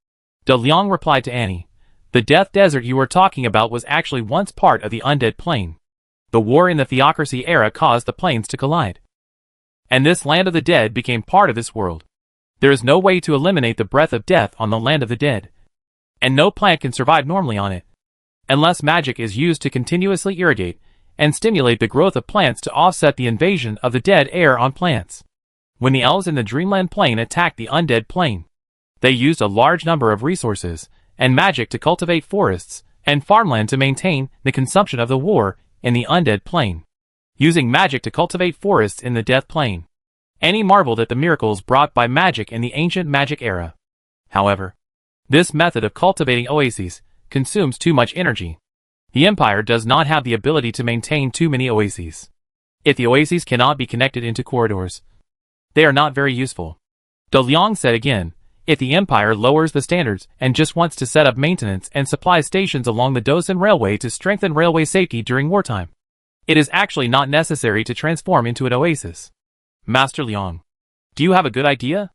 Speaker 1: De Liang replied to Annie, "The Death Desert you were talking about was actually once part of the Undead Plane. The war in the Theocracy era caused the planes to collide, and this land of the dead became part of this world. There is no way to eliminate the breath of death on the land of the dead, and no plant can survive normally on it, unless magic is used to continuously irrigate and stimulate the growth of plants to offset the invasion of the dead air on plants. When the elves in the Dreamland Plane attacked the Undead Plane, they used a large number of resources and magic to cultivate forests and farmland to maintain the consumption of the war in the Undead Plane, using magic to cultivate forests in the Death Plane. Annie marveled at the miracles brought by magic in the ancient magic era. However, this method of cultivating oases consumes too much energy. The Empire does not have the ability to maintain too many oases. If the oases cannot be connected into corridors, they are not very useful. De Liang said again, if the Empire lowers the standards and just wants to set up maintenance and supply stations along the Dosan Railway to strengthen railway safety during wartime, it is actually not necessary to transform into an oasis. Master Liang, do you have a good idea?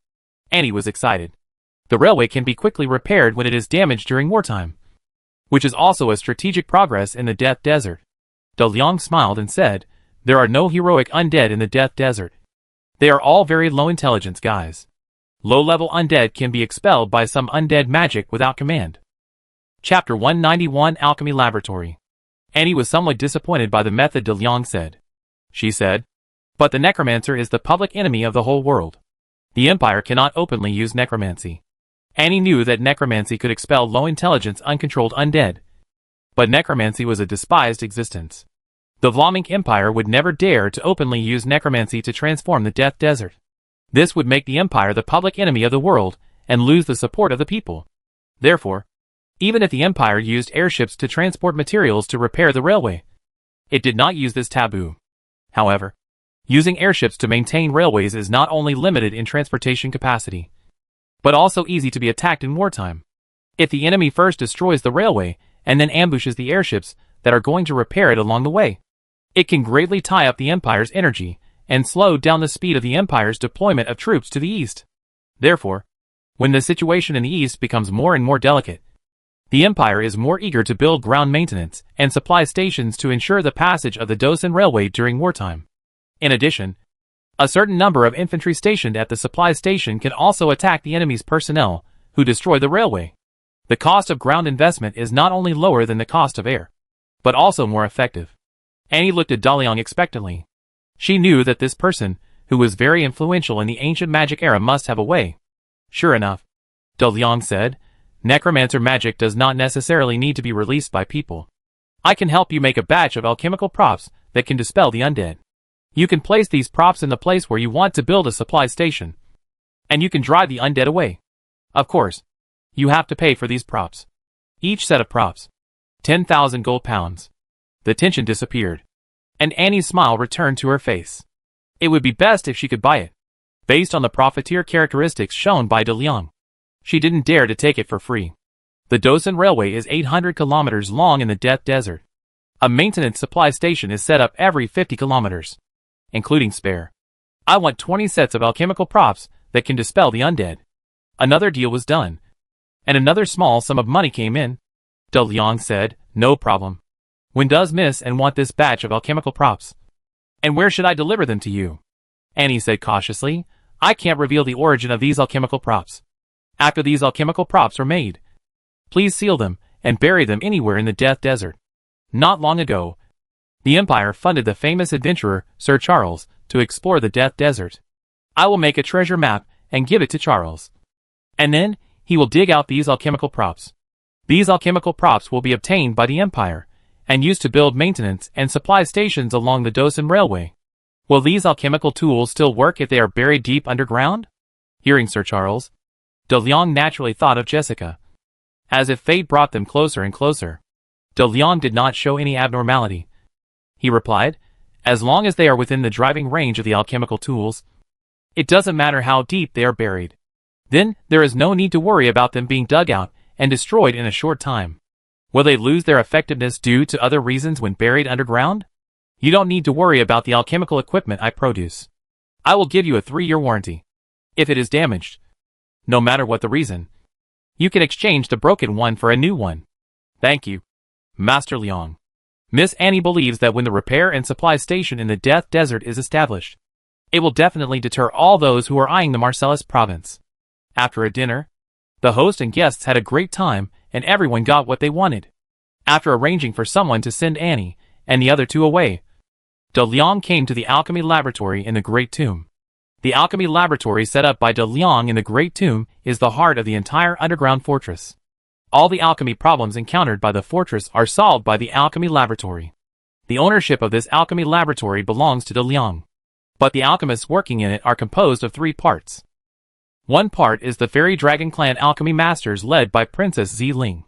Speaker 1: Annie was excited. The railway can be quickly repaired when it is damaged during wartime, which is also a strategic progress in the Death Desert. De Liang smiled and said, there are no heroic undead in the Death Desert. They are all very low intelligence guys. Low-level undead can be expelled by some undead magic without command. Chapter 191 Alchemy Laboratory. Annie was somewhat disappointed by the method De Liang said. She said, but the necromancer is the public enemy of the whole world. The Empire cannot openly use necromancy. Annie knew that necromancy could expel low-intelligence uncontrolled undead, but necromancy was a despised existence. The Vlamink Empire would never dare to openly use necromancy to transform the Death Desert. This would make the Empire the public enemy of the world and lose the support of the people. Therefore, even if the Empire used airships to transport materials to repair the railway, it did not use this taboo. However, using airships to maintain railways is not only limited in transportation capacity, but also easy to be attacked in wartime. If the enemy first destroys the railway and then ambushes the airships that are going to repair it along the way, it can greatly tie up the Empire's energy and slow down the speed of the Empire's deployment of troops to the east. Therefore, when the situation in the east becomes more and more delicate, the Empire is more eager to build ground maintenance and supply stations to ensure the passage of the Dosan Railway during wartime. In addition, a certain number of infantry stationed at the supply station can also attack the enemy's personnel who destroy the railway. The cost of ground investment is not only lower than the cost of air, but also more effective. Annie looked at Daliang expectantly. She knew that this person, who was very influential in the ancient magic era, must have a way. Sure enough, Daliang said, necromancer magic does not necessarily need to be released by people. I can help you make a batch of alchemical props that can dispel the undead. You can place these props in the place where you want to build a supply station, and you can drive the undead away. Of course, you have to pay for these props. Each set of props, 10,000 gold pounds. The tension disappeared, and Annie's smile returned to her face. It would be best if she could buy it, based on the profiteer characteristics shown by Daliang. She didn't dare to take it for free. The Dosan Railway is 800 kilometers long in the Death Desert. A maintenance supply station is set up every 50 kilometers, including spare. I want 20 sets of alchemical props that can dispel the undead. Another deal was done, and another small sum of money came in. Daliang said, no problem. When does Miss and want this batch of alchemical props? And where should I deliver them to you? Annie said cautiously, I can't reveal the origin of these alchemical props. After these alchemical props are made, please seal them and bury them anywhere in the Death Desert. Not long ago, the Empire funded the famous adventurer Sir Charles to explore the Death Desert. I will make a treasure map and give it to Charles. And then, he will dig out these alchemical props. These alchemical props will be obtained by the Empire and used to build maintenance and supply stations along the Dosan Railway. Will these alchemical tools still work if they are buried deep underground? Hearing Sir Charles, Daliang naturally thought of Jessica. As if fate brought them closer and closer. Daliang did not show any abnormality. He replied, as long as they are within the driving range of the alchemical tools, it doesn't matter how deep they are buried. Then, there is no need to worry about them being dug out and destroyed in a short time. Will they lose their effectiveness due to other reasons when buried underground? You don't need to worry about the alchemical equipment I produce. I will give you a 3-year warranty. If it is damaged, no matter what the reason, you can exchange the broken one for a new one. Thank you, Master Liang. Miss Annie believes that when the repair and supply station in the Death Desert is established, it will definitely deter all those who are eyeing the Marcellus province. After a dinner, the host and guests had a great time, and everyone got what they wanted. After arranging for someone to send Annie and the other two away, Daliang came to the alchemy laboratory in the Great Tomb. The alchemy laboratory set up by Daliang in the Great Tomb is the heart of the entire underground fortress. All the alchemy problems encountered by the fortress are solved by the alchemy laboratory. The ownership of this alchemy laboratory belongs to Daliang, but the alchemists working in it are composed of 3 parts. One part is the Fairy Dragon Clan alchemy masters led by Princess Ziling.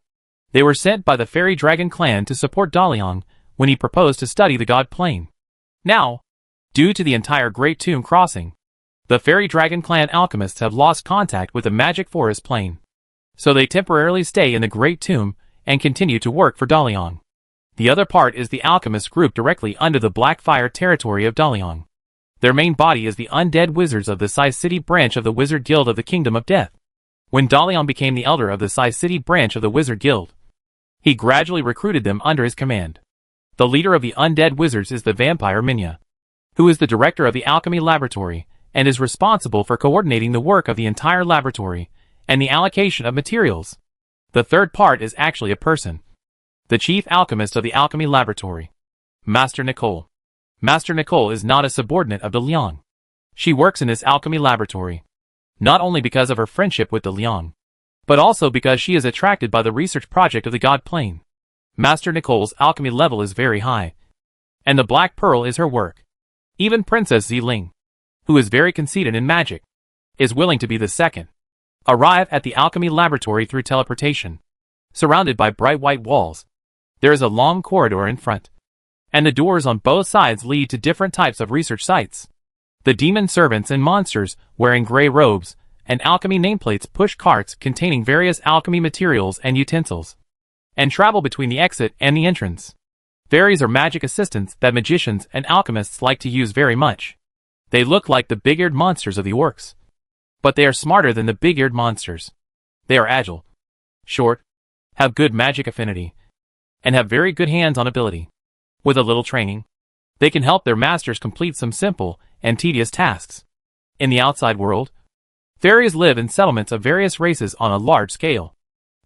Speaker 1: They were sent by the Fairy Dragon Clan to support Daliang when he proposed to study the God Plane. Now, due to the entire Great Tomb crossing, the Fairy Dragon Clan alchemists have lost contact with the Magic Forest Plane. So they temporarily stay in the Great Tomb and continue to work for Daliang. The other part is the alchemist group directly under the Blackfire territory of Daliang. Their main body is the undead wizards of the Sai City branch of the Wizard Guild of the Kingdom of Death. When Daliang became the elder of the Sai City branch of the Wizard Guild, he gradually recruited them under his command. The leader of the undead wizards is the vampire Minya, who is the director of the alchemy laboratory and is responsible for coordinating the work of the entire laboratory and the allocation of materials. The third part is actually a person, the chief alchemist of the alchemy laboratory, Master Nicole. Master Nicole is not a subordinate of Daliang. She works in this alchemy laboratory, not only because of her friendship with Daliang, but also because she is attracted by the research project of the God Plane. Master Nicole's alchemy level is very high, and the Black Pearl is her work. Even Princess Ziling, who is very conceited in magic, is willing to be the second. Arrive at the alchemy laboratory through teleportation. Surrounded by bright white walls, there is a long corridor in front, and the doors on both sides lead to different types of research sites. The demon servants and monsters, wearing gray robes, and alchemy nameplates push carts containing various alchemy materials and utensils, and travel between the exit and the entrance. Fairies are magic assistants that magicians and alchemists like to use very much. They look like the big-eared monsters of the orcs, but they are smarter than the big-eared monsters. They are agile, short, have good magic affinity, and have very good hands-on ability. With a little training, they can help their masters complete some simple and tedious tasks. In the outside world, fairies live in settlements of various races on a large scale,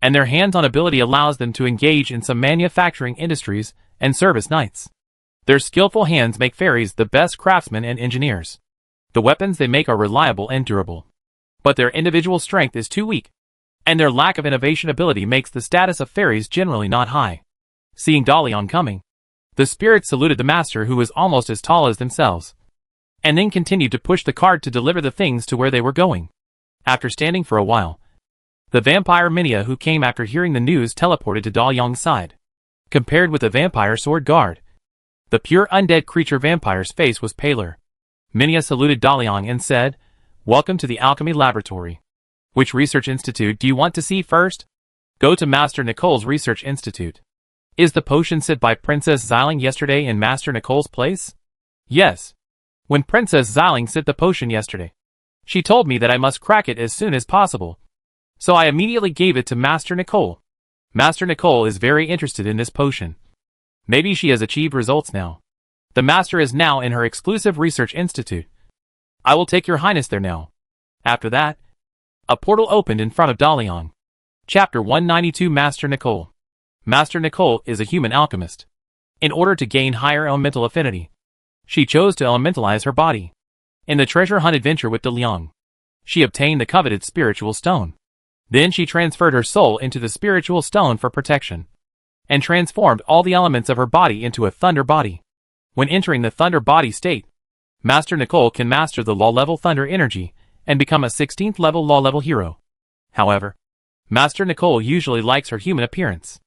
Speaker 1: and their hands-on ability allows them to engage in some manufacturing industries and service nights. Their skillful hands make fairies the best craftsmen and engineers. The weapons they make are reliable and durable. But their individual strength is too weak, and their lack of innovation ability makes the status of fairies generally not high. Seeing Dalian coming, the spirits saluted the master, who was almost as tall as themselves, and then continued to push the cart to deliver the things to where they were going. After standing for a while, the vampire Minia, who came after hearing the news, teleported to Dalian's side. Compared with the vampire sword guard, the pure undead creature vampire's face was paler. Minia saluted Dalian and said, "Welcome to the Alchemy Laboratory. Which research institute do you want to see first?" "Go to Master Nicole's Research Institute." "Is the potion sent by Princess Xiling yesterday in Master Nicole's place?" "Yes. When Princess Xiling sent the potion yesterday, she told me that I must crack it as soon as possible. So I immediately gave it to Master Nicole. Master Nicole is very interested in this potion. Maybe she has achieved results now. The master is now in her exclusive research institute. I will take your highness there now." After that, a portal opened in front of Dalian. Chapter 192. Master Nicole. Master Nicole is a human alchemist. In order to gain higher elemental affinity, she chose to elementalize her body. In the treasure hunt adventure with Dalian, she obtained the coveted spiritual stone. Then she transferred her soul into the spiritual stone for protection, and transformed all the elements of her body into a thunder body. When entering the thunder body state, Master Nicole can master the law level thunder energy and become a 16th level law level hero. However, Master Nicole usually likes her human appearance.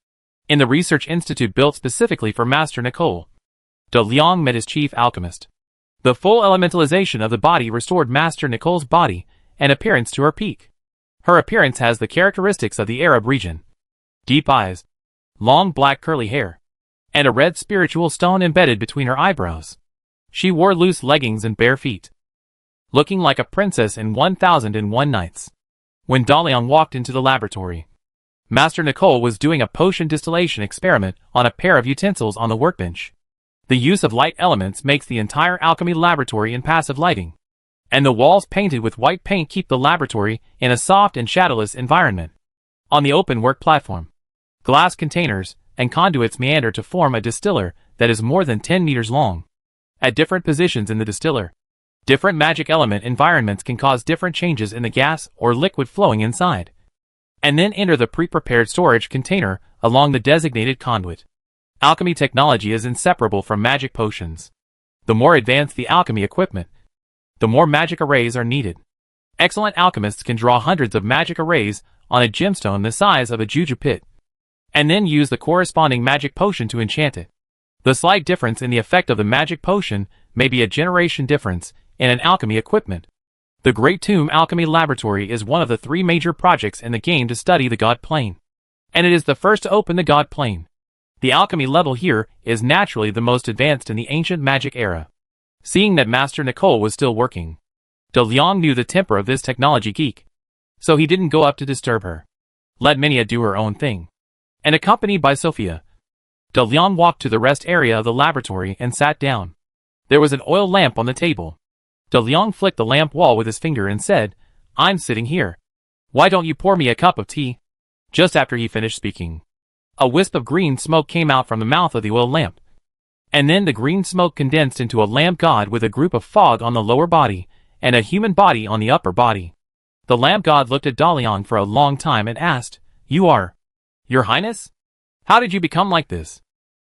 Speaker 1: In the research institute built specifically for Master Nicole, Dalian met his chief alchemist. The full elementalization of the body restored Master Nicole's body and appearance to her peak. Her appearance has the characteristics of the Arab region: deep eyes, long black curly hair, and a red spiritual stone embedded between her eyebrows. She wore loose leggings and bare feet, looking like a princess in 1001 Nights. When Dalian walked into the laboratory, Master Nicole was doing a potion distillation experiment on a pair of utensils on the workbench. The use of light elements makes the entire alchemy laboratory in passive lighting, and the walls painted with white paint keep the laboratory in a soft and shadowless environment. On the open work platform, glass containers and conduits meander to form a distiller that is more than 10 meters long. At different positions in the distiller, different magic element environments can cause different changes in the gas or liquid flowing inside, and then enter the pre-prepared storage container along the designated conduit. Alchemy technology is inseparable from magic potions. The more advanced the alchemy equipment, the more magic arrays are needed. Excellent alchemists can draw hundreds of magic arrays on a gemstone the size of a juju pit, and then use the corresponding magic potion to enchant it. The slight difference in the effect of the magic potion may be a generation difference in an alchemy equipment. The Great Tomb Alchemy Laboratory is one of the 3 major projects in the game to study the God Plane, and it is the first to open the God Plane. The alchemy level here is naturally the most advanced in the ancient magic era. Seeing that Master Nicole was still working, Dalian knew the temper of this technology geek, so he didn't go up to disturb her. Let Minia do her own thing. And accompanied by Sophia, Dalian walked to the rest area of the laboratory and sat down. There was an oil lamp on the table. Dalian flicked the lamp wall with his finger and said, "I'm sitting here. Why don't you pour me a cup of tea?" Just after he finished speaking, a wisp of green smoke came out from the mouth of the oil lamp, and then the green smoke condensed into a lamp god with a group of fog on the lower body and a human body on the upper body. The lamp god looked at Dalian for a long time and asked, "You are Your Highness? How did you become like this?"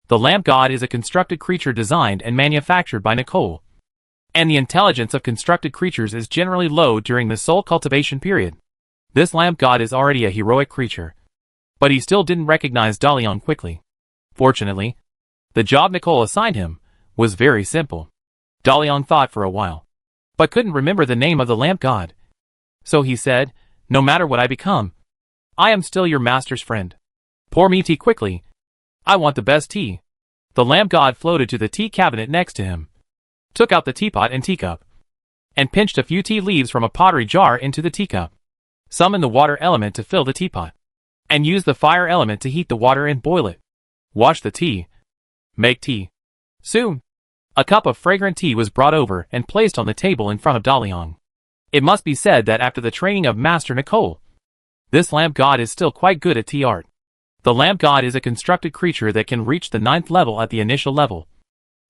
Speaker 1: The lamp god is a constructed creature designed and manufactured by Nicole, and the intelligence of constructed creatures is generally low during the soul cultivation period. This lamp god is already a heroic creature, but he still didn't recognize Dalian quickly. Fortunately, the job Nicole assigned him was very simple. Dalian thought for a while, but couldn't remember the name of the lamp god. So he said, "No matter what I become, I am still your master's friend. Pour me tea quickly. I want the best tea." The lamp god floated to the tea cabinet next to him, took out the teapot and teacup, and pinched a few tea leaves from a pottery jar into the teacup. Summoned the water element to fill the teapot, and used the fire element to heat the water and boil it. Wash the tea. Make tea. Soon, a cup of fragrant tea was brought over and placed on the table in front of Dalian. It must be said that after the training of Master Nicole, this lamp god is still quite good at tea art. The lamp god is a constructed creature that can reach the 9th level at the initial level.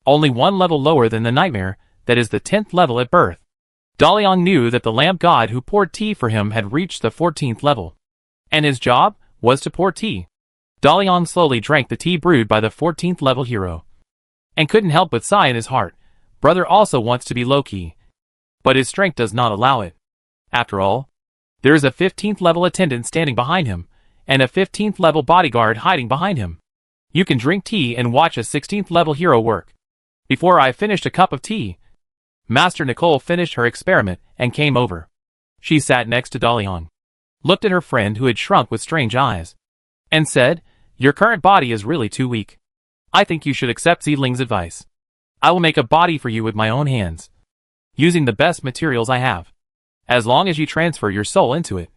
Speaker 1: only one level lower than the nightmare, that is the 10th level at birth. Daliang knew that the lamp god who poured tea for him had reached the 14th level, and his job was to pour tea. Daliang slowly drank the tea brewed by the 14th level hero, and couldn't help but sigh in his heart. Brother also wants to be low-key, but his strength does not allow it. After all, there is a 15th level attendant standing behind him, and a 15th level bodyguard hiding behind him. You can drink tea and watch a 16th level hero work. Before I finished a cup of tea, Master Nicole finished her experiment and came over. She sat next to Daliang, looked at her friend who had shrunk with strange eyes, and said, "Your current body is really too weak. I think you should accept Seedling's advice. I will make a body for you with my own hands, using the best materials I have. As long as you transfer your soul into it,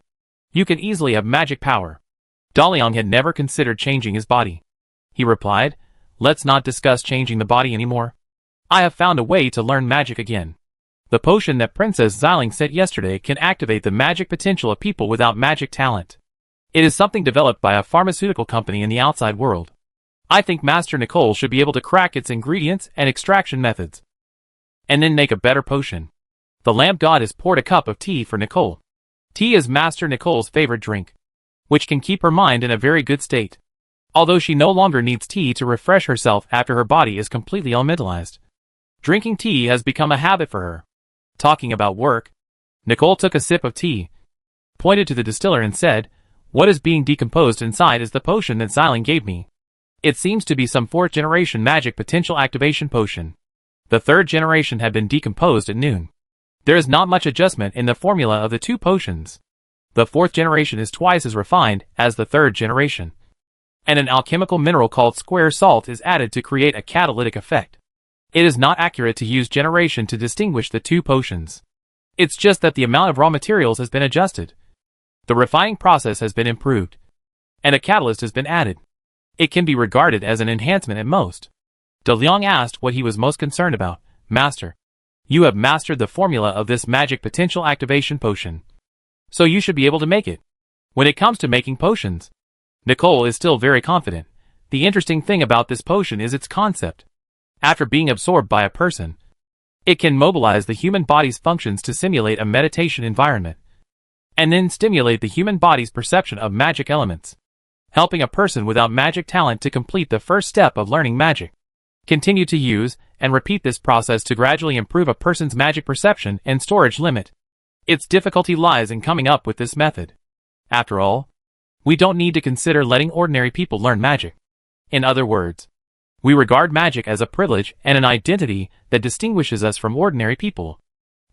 Speaker 1: you can easily have magic power." Daliang had never considered changing his body. He replied, "Let's not discuss changing the body anymore. I have found a way to learn magic again. The potion that Princess Xiling sent yesterday can activate the magic potential of people without magic talent. It is something developed by a pharmaceutical company in the outside world. I think Master Nicole should be able to crack its ingredients and extraction methods, and then make a better potion." The lamp goddess poured a cup of tea for Nicole. Tea is Master Nicole's favorite drink, which can keep her mind in a very good state, although she no longer needs tea to refresh herself after her body is completely elementalized. Drinking tea has become a habit for her. Talking about work, Nicole took a sip of tea, pointed to the distiller and said, "What is being decomposed inside is the potion that Xiling gave me. It seems to be some 4th generation magic potential activation potion. The 3rd generation had been decomposed at noon. There is not much adjustment in the formula of the two potions. The 4th generation is twice as refined as the 3rd generation, and an alchemical mineral called square salt is added to create a catalytic effect. It is not accurate to use generation to distinguish the two potions. It's just that the amount of raw materials has been adjusted. The refining process has been improved, and a catalyst has been added. It can be regarded as an enhancement at most." Daliang asked what he was most concerned about. "Master, you have mastered the formula of this magic potential activation potion, so you should be able to make it. When it comes to making potions, Nicole is still very confident. The interesting thing about this potion is its concept. After being absorbed by a person, it can mobilize the human body's functions to simulate a meditation environment, and then stimulate the human body's perception of magic elements, helping a person without magic talent to complete the first step of learning magic. Continue to use and repeat this process to gradually improve a person's magic perception and storage limit. Its difficulty lies in coming up with this method. After all, we don't need to consider letting ordinary people learn magic. In other words, we regard magic as a privilege and an identity that distinguishes us from ordinary people.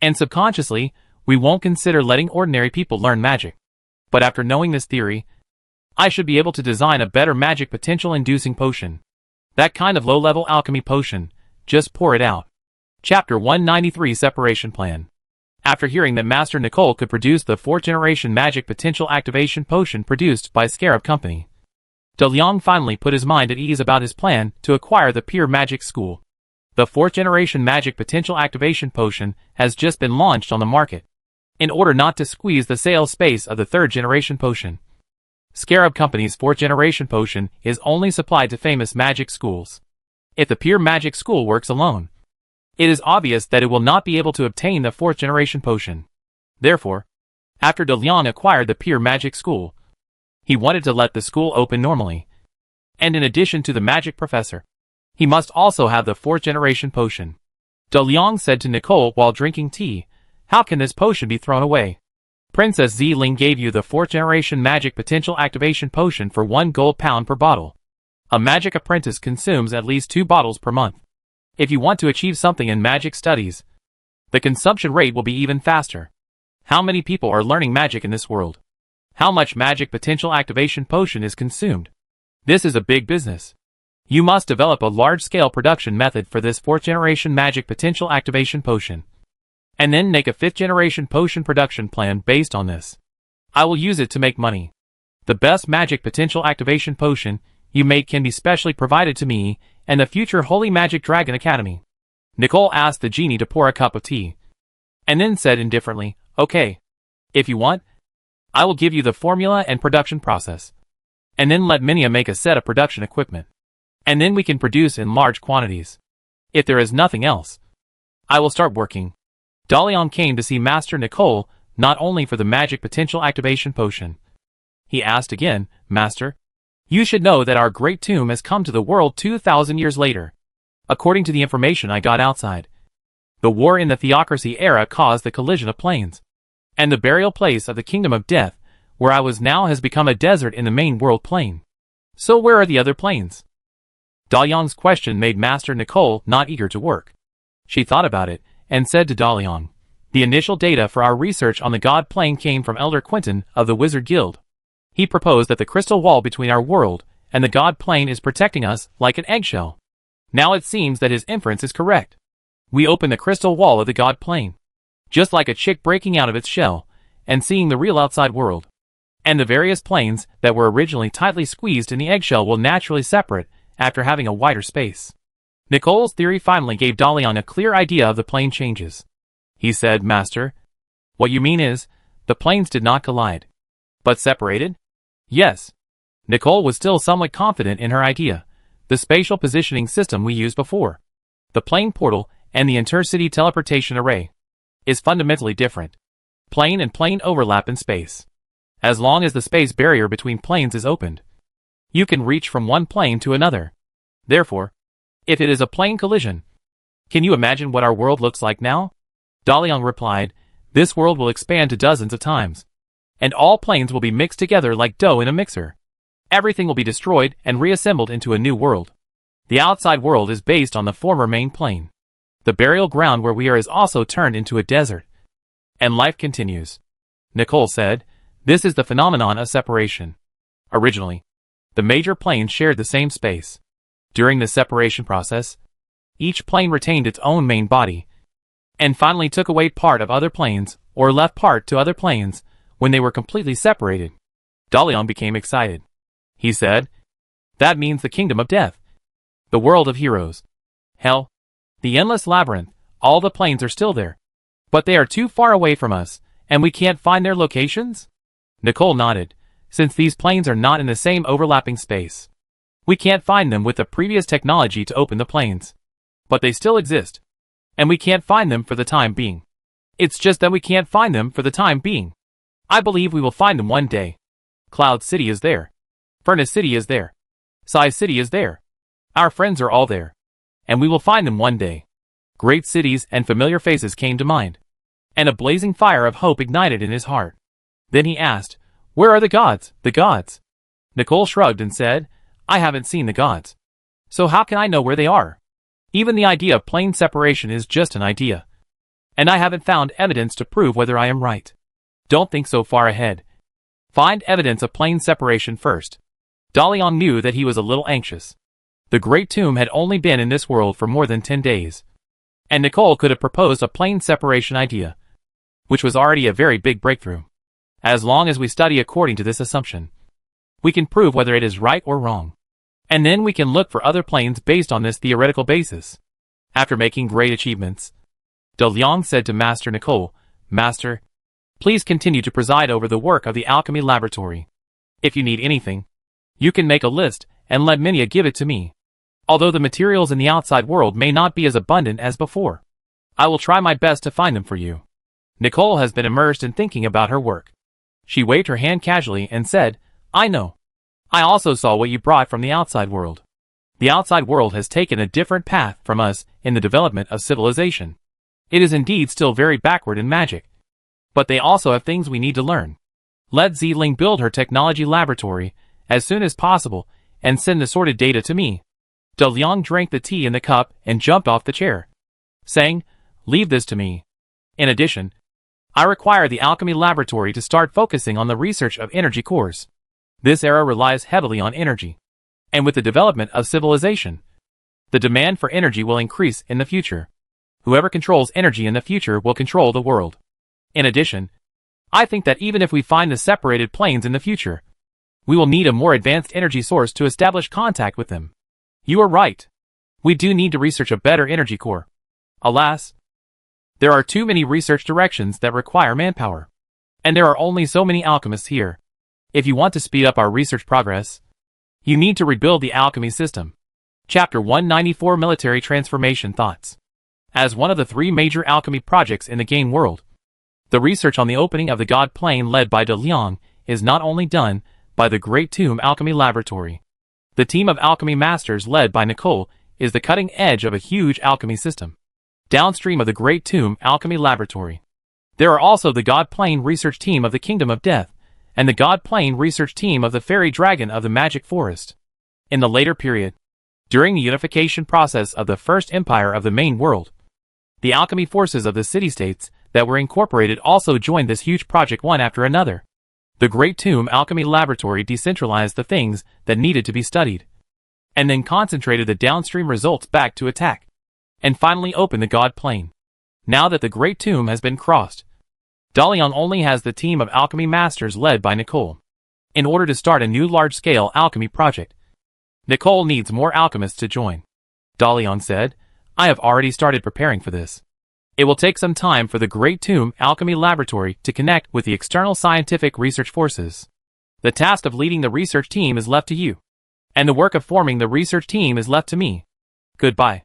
Speaker 1: And subconsciously, we won't consider letting ordinary people learn magic. But after knowing this theory, I should be able to design a better magic potential-inducing potion. That kind of low-level alchemy potion, just pour it out." Chapter 193 Separation Plan. After hearing that Master Nicole could produce the 4th generation magic potential activation potion produced by Scarab Company, Daliang finally put his mind at ease about his plan to acquire the Pure Magic School. The 4th generation magic potential activation potion has just been launched on the market. In order not to squeeze the sales space of the 3rd generation potion, Scarab Company's 4th generation potion is only supplied to famous magic schools. If the Pure Magic School works alone, it is obvious that it will not be able to obtain the 4th generation potion. Therefore, after Daliang acquired the Pure Magic School, he wanted to let the school open normally. And in addition to the magic professor, he must also have the 4th generation potion. Daliang said to Nicole while drinking tea, "How can this potion be thrown away? Princess Xiling gave you the 4th generation magic potential activation potion for 1 gold pound per bottle. A magic apprentice consumes at least 2 bottles per month. If you want to achieve something in magic studies, the consumption rate will be even faster. How many people are learning magic in this world? How much magic potential activation potion is consumed? This is a big business. You must develop a large-scale production method for this 4th generation magic potential activation potion, and then make a 5th generation potion production plan based on this. I will use it to make money. The best magic potential activation potion you make can be specially provided to me and the future Holy Magic Dragon Academy." Nicole asked the genie to pour a cup of tea, and then said indifferently, "Okay. If you want, I will give you the formula and production process, and then let Minia make a set of production equipment, and then we can produce in large quantities." If there is nothing else, I will start working. Dalian came to see Master Nicole not only for the magic potential activation potion. He asked again, Master, you should know that our great tomb has come to the world 2,000 years later. According to the information I got outside, the war in the theocracy era caused the collision of planes, and the burial place of the kingdom of death, where I was now, has become a desert in the main world plane. So where are the other planes? Dalian's question made Master Nicole not eager to work. She thought about it, and said to Dalian, the initial data for our research on the God plane came from Elder Quentin of the Wizard Guild. He proposed that the crystal wall between our world and the God plane is protecting us like an eggshell. Now it seems that his inference is correct. We open the crystal wall of the God plane, just like a chick breaking out of its shell and seeing the real outside world. And the various planes that were originally tightly squeezed in the eggshell will naturally separate after having a wider space. Nicole's theory finally gave Dalian a clear idea of the plane changes. He said, Master, what you mean is, the planes did not collide, but separated? Yes. Nicole was still somewhat confident in her idea. The spatial positioning system we used before, the plane portal and the intercity teleportation array, is fundamentally different. Plane and plane overlap in space. As long as the space barrier between planes is opened, you can reach from one plane to another. Therefore, if it is a plane collision, can you imagine what our world looks like now? Dalian replied, this world will expand to dozens of times, and all planes will be mixed together like dough in a mixer. Everything will be destroyed and reassembled into a new world. The outside world is based on the former main plane. The burial ground where we are is also turned into a desert. And life continues. Nicole said, this is the phenomenon of separation. Originally, the major planes shared the same space. During the separation process, each plane retained its own main body, and finally took away part of other planes, or left part to other planes, when they were completely separated. Dalian became excited. He said, that means the kingdom of death, the world of heroes, hell, the endless labyrinth, all the planes are still there. But they are too far away from us, and we can't find their locations? Nicole nodded, since these planes are not in the same overlapping space. We can't find them with the previous technology to open the planes. But they still exist, and we can't find them for the time being. It's just that we can't find them for the time being. I believe we will find them one day. Cloud City is there. Furnace City is there. Psy City is there. Our friends are all there. And we will find them one day. Great cities and familiar faces came to mind, and a blazing fire of hope ignited in his heart. Then he asked, where are the gods, the gods? Nicole shrugged and said, I haven't seen the gods. So how can I know where they are? Even the idea of plane separation is just an idea. And I haven't found evidence to prove whether I am right. Don't think so far ahead. Find evidence of plane separation first. Dalian knew that he was a little anxious. The Great Tomb had only been in this world for more than 10 days. And Nicole could have proposed a plane separation idea, which was already a very big breakthrough. As long as we study according to this assumption, we can prove whether it is right or wrong. And then we can look for other planes based on this theoretical basis. After making great achievements, Dalian said to Master Nicole, Master, please continue to preside over the work of the alchemy laboratory. If you need anything, you can make a list and let Minia give it to me. Although the materials in the outside world may not be as abundant as before, I will try my best to find them for you. Nicole has been immersed in thinking about her work. She waved her hand casually and said, I know. I also saw what you brought from the outside world. The outside world has taken a different path from us in the development of civilization. It is indeed still very backward in magic. But they also have things we need to learn. Let Zling build her technology laboratory as soon as possible and send the sorted data to me. Dalian drank the tea in the cup and jumped off the chair, saying, leave this to me. In addition, I require the alchemy laboratory to start focusing on the research of energy cores. This era relies heavily on energy. And with the development of civilization, the demand for energy will increase in the future. Whoever controls energy in the future will control the world. In addition, I think that even if we find the separated planes in the future, we will need a more advanced energy source to establish contact with them. You are right. We do need to research a better energy core. Alas, there are too many research directions that require manpower. And there are only so many alchemists here. If you want to speed up our research progress, you need to rebuild the alchemy system. Chapter 194 Military Transformation Thoughts. As one of the 3 major alchemy projects in the game world, the research on the opening of the God Plane led by De Leon is not only done by the Great Tomb Alchemy Laboratory. The team of alchemy masters led by Nicole is the cutting edge of a huge alchemy system. Downstream of the Great Tomb Alchemy Laboratory, there are also the God Plane research team of the Kingdom of Death, and the God Plane research team of the Fairy Dragon of the Magic Forest. In the later period, during the unification process of the First Empire of the main world, the alchemy forces of the city-states that were incorporated also joined this huge project one after another. The Great Tomb Alchemy Laboratory decentralized the things that needed to be studied, and then concentrated the downstream results back to attack, and finally opened the God Plane. Now that the Great Tomb has been crossed, Dalian only has the team of alchemy masters led by Nicole. In order to start a new large-scale alchemy project, Nicole needs more alchemists to join. Dalian said, I have already started preparing for this. It will take some time for the Great Tomb Alchemy Laboratory to connect with the external scientific research forces. The task of leading the research team is left to you, and the work of forming the research team is left to me. Goodbye.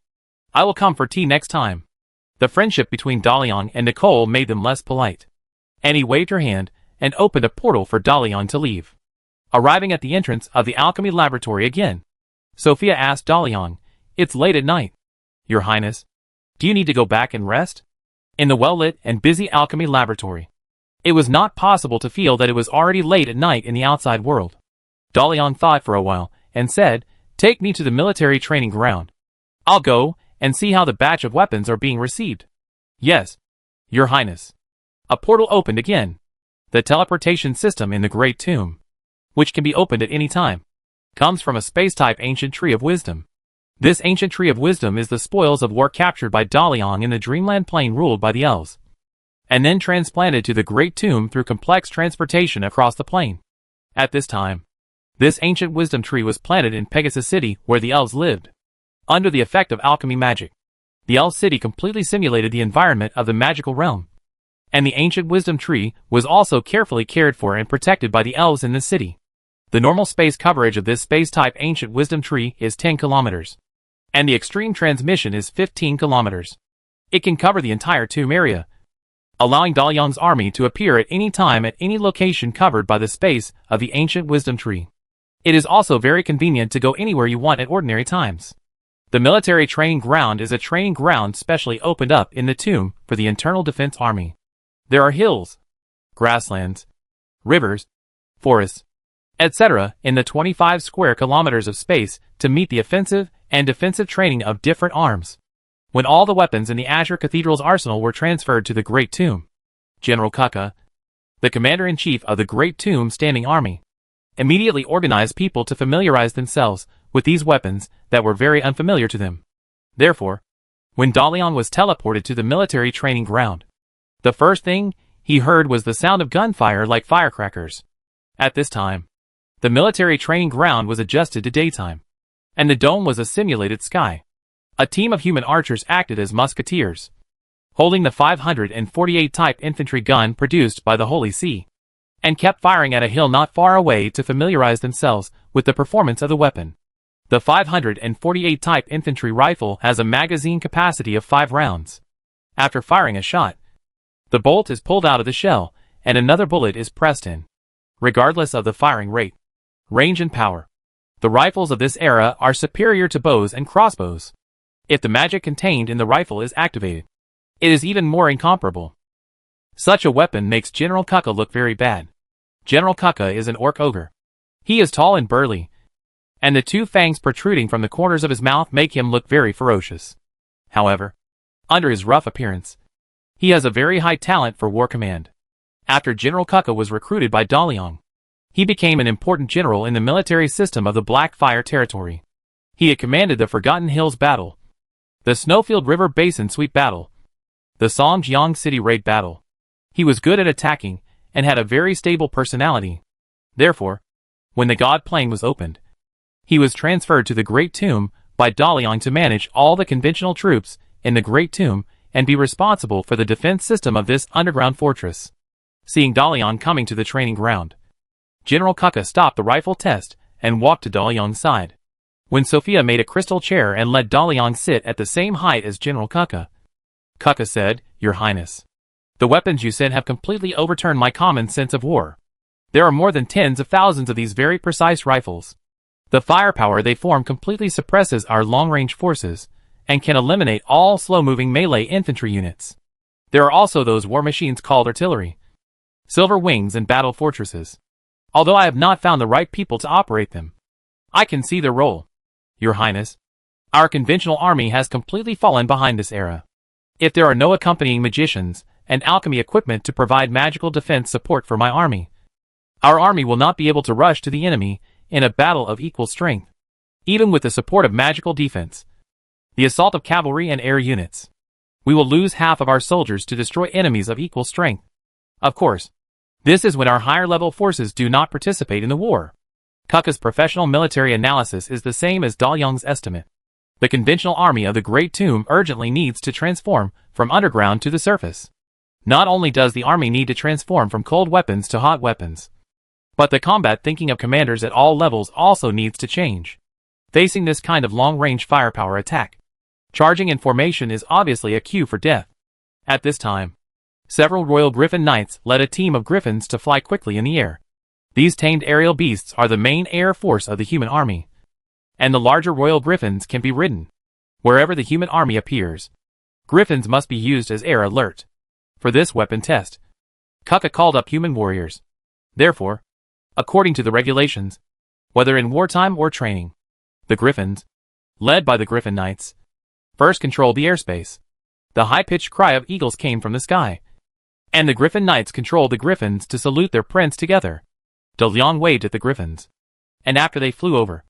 Speaker 1: I will come for tea next time. The friendship between Dalian and Nicole made them less polite. Annie waved her hand and opened a portal for Dalian to leave. Arriving at the entrance of the alchemy laboratory again, Sophia asked Dalian, It's late at night. Your Highness, do you need to go back and rest? In the well-lit and busy alchemy laboratory, it was not possible to feel that it was already late at night in the outside world. Dalian thought for a while and said, Take me to the military training ground. I'll go and see how the batch of weapons are being received. Yes, Your Highness. A portal opened again. The teleportation system in the Great Tomb, which can be opened at any time, comes from a space-type ancient tree of wisdom. This ancient tree of wisdom is the spoils of war captured by Dalian in the Dreamland Plane ruled by the elves, and then transplanted to the Great Tomb through complex transportation across the plane. At this time, this ancient wisdom tree was planted in Pegasus City where the elves lived. Under the effect of alchemy magic, the elf city completely simulated the environment of the magical realm, and the ancient wisdom tree was also carefully cared for and protected by the elves in the city. The normal space coverage of this space-type ancient wisdom tree is 10 kilometers, and the extreme transmission is 15 kilometers. It can cover the entire tomb area, allowing Dalian's army to appear at any time at any location covered by the space of the ancient wisdom tree. It is also very convenient to go anywhere you want at ordinary times. The military training ground is a training ground specially opened up in the tomb for the internal defense army. There are hills, grasslands, rivers, forests, etc. in the 25 square kilometers of space to meet the offensive and defensive training of different arms. When all the weapons in the Azure Cathedral's arsenal were transferred to the Great Tomb, General Kaka, the commander-in-chief of the Great Tomb Standing Army, immediately organized people to familiarize themselves with these weapons that were very unfamiliar to them. Therefore, when Dalian was teleported to the military training ground, the first thing he heard was the sound of gunfire like firecrackers. At this time, the military training ground was adjusted to daytime, and the dome was a simulated sky. A team of human archers acted as musketeers, holding the 548 type infantry gun produced by the Holy See, and kept firing at a hill not far away to familiarize themselves with the performance of the weapon. The 548 type infantry rifle has a magazine capacity of 5 rounds. After firing a shot, the bolt is pulled out of the shell, and another bullet is pressed in. Regardless of the firing rate, range and power, the rifles of this era are superior to bows and crossbows. If the magic contained in the rifle is activated, it is even more incomparable. Such a weapon makes General Kaka look very bad. General Kaka is an orc ogre. He is tall and burly, and the 2 fangs protruding from the corners of his mouth make him look very ferocious. However, under his rough appearance, he has a very high talent for war command. After General Kaka was recruited by Dalian, he became an important general in the military system of the Blackfire Territory. He had commanded the Forgotten Hills Battle, the Snowfield River Basin Sweep Battle, the Songjiang City Raid Battle. He was good at attacking and had a very stable personality. Therefore, when the God Plane was opened, he was transferred to the Great Tomb by Dalian to manage all the conventional troops in the Great Tomb and be responsible for the defense system of this underground fortress. Seeing Dalian coming to the training ground, General Kaka stopped the rifle test and walked to Dalian's side. when Sophia made a crystal chair and let Daliang sit at the same height as General Kukka. Kukka said, "Your Highness, the weapons you sent have completely overturned my common sense of war. There are more than tens of thousands of these very precise rifles. The firepower they form completely suppresses our long-range forces, and can eliminate all slow-moving melee infantry units. There are also those war machines called artillery, silver wings and battle fortresses. Although I have not found the right people to operate them, I can see their role. Your Highness, our conventional army has completely fallen behind this era. If there are no accompanying magicians and alchemy equipment to provide magical defense support for my army, our army will not be able to rush to the enemy in a battle of equal strength. Even with the support of magical defense, the assault of cavalry and air units, we will lose half of our soldiers to destroy enemies of equal strength. Of course, this is when our higher-level forces do not participate in the war." Kukka's professional military analysis is the same as Daliang's estimate. The conventional army of the Great Tomb urgently needs to transform from underground to the surface. Not only does the army need to transform from cold weapons to hot weapons, but the combat thinking of commanders at all levels also needs to change. Facing this kind of long-range firepower attack, charging in formation is obviously a cue for death. At this time, several Royal Griffin Knights led a team of griffins to fly quickly in the air. These tamed aerial beasts are the main air force of the human army, and the larger Royal Griffins can be ridden. Wherever the human army appears, griffins must be used as air alert. For this weapon test, Kukka called up human warriors. Therefore, according to the regulations, whether in wartime or training, the griffins, led by the Griffin Knights, first controlled the airspace. The high-pitched cry of eagles came from the sky, and the Griffin Knights controlled the griffins to salute their prince together. Daliang waved at the griffins, and after they flew over,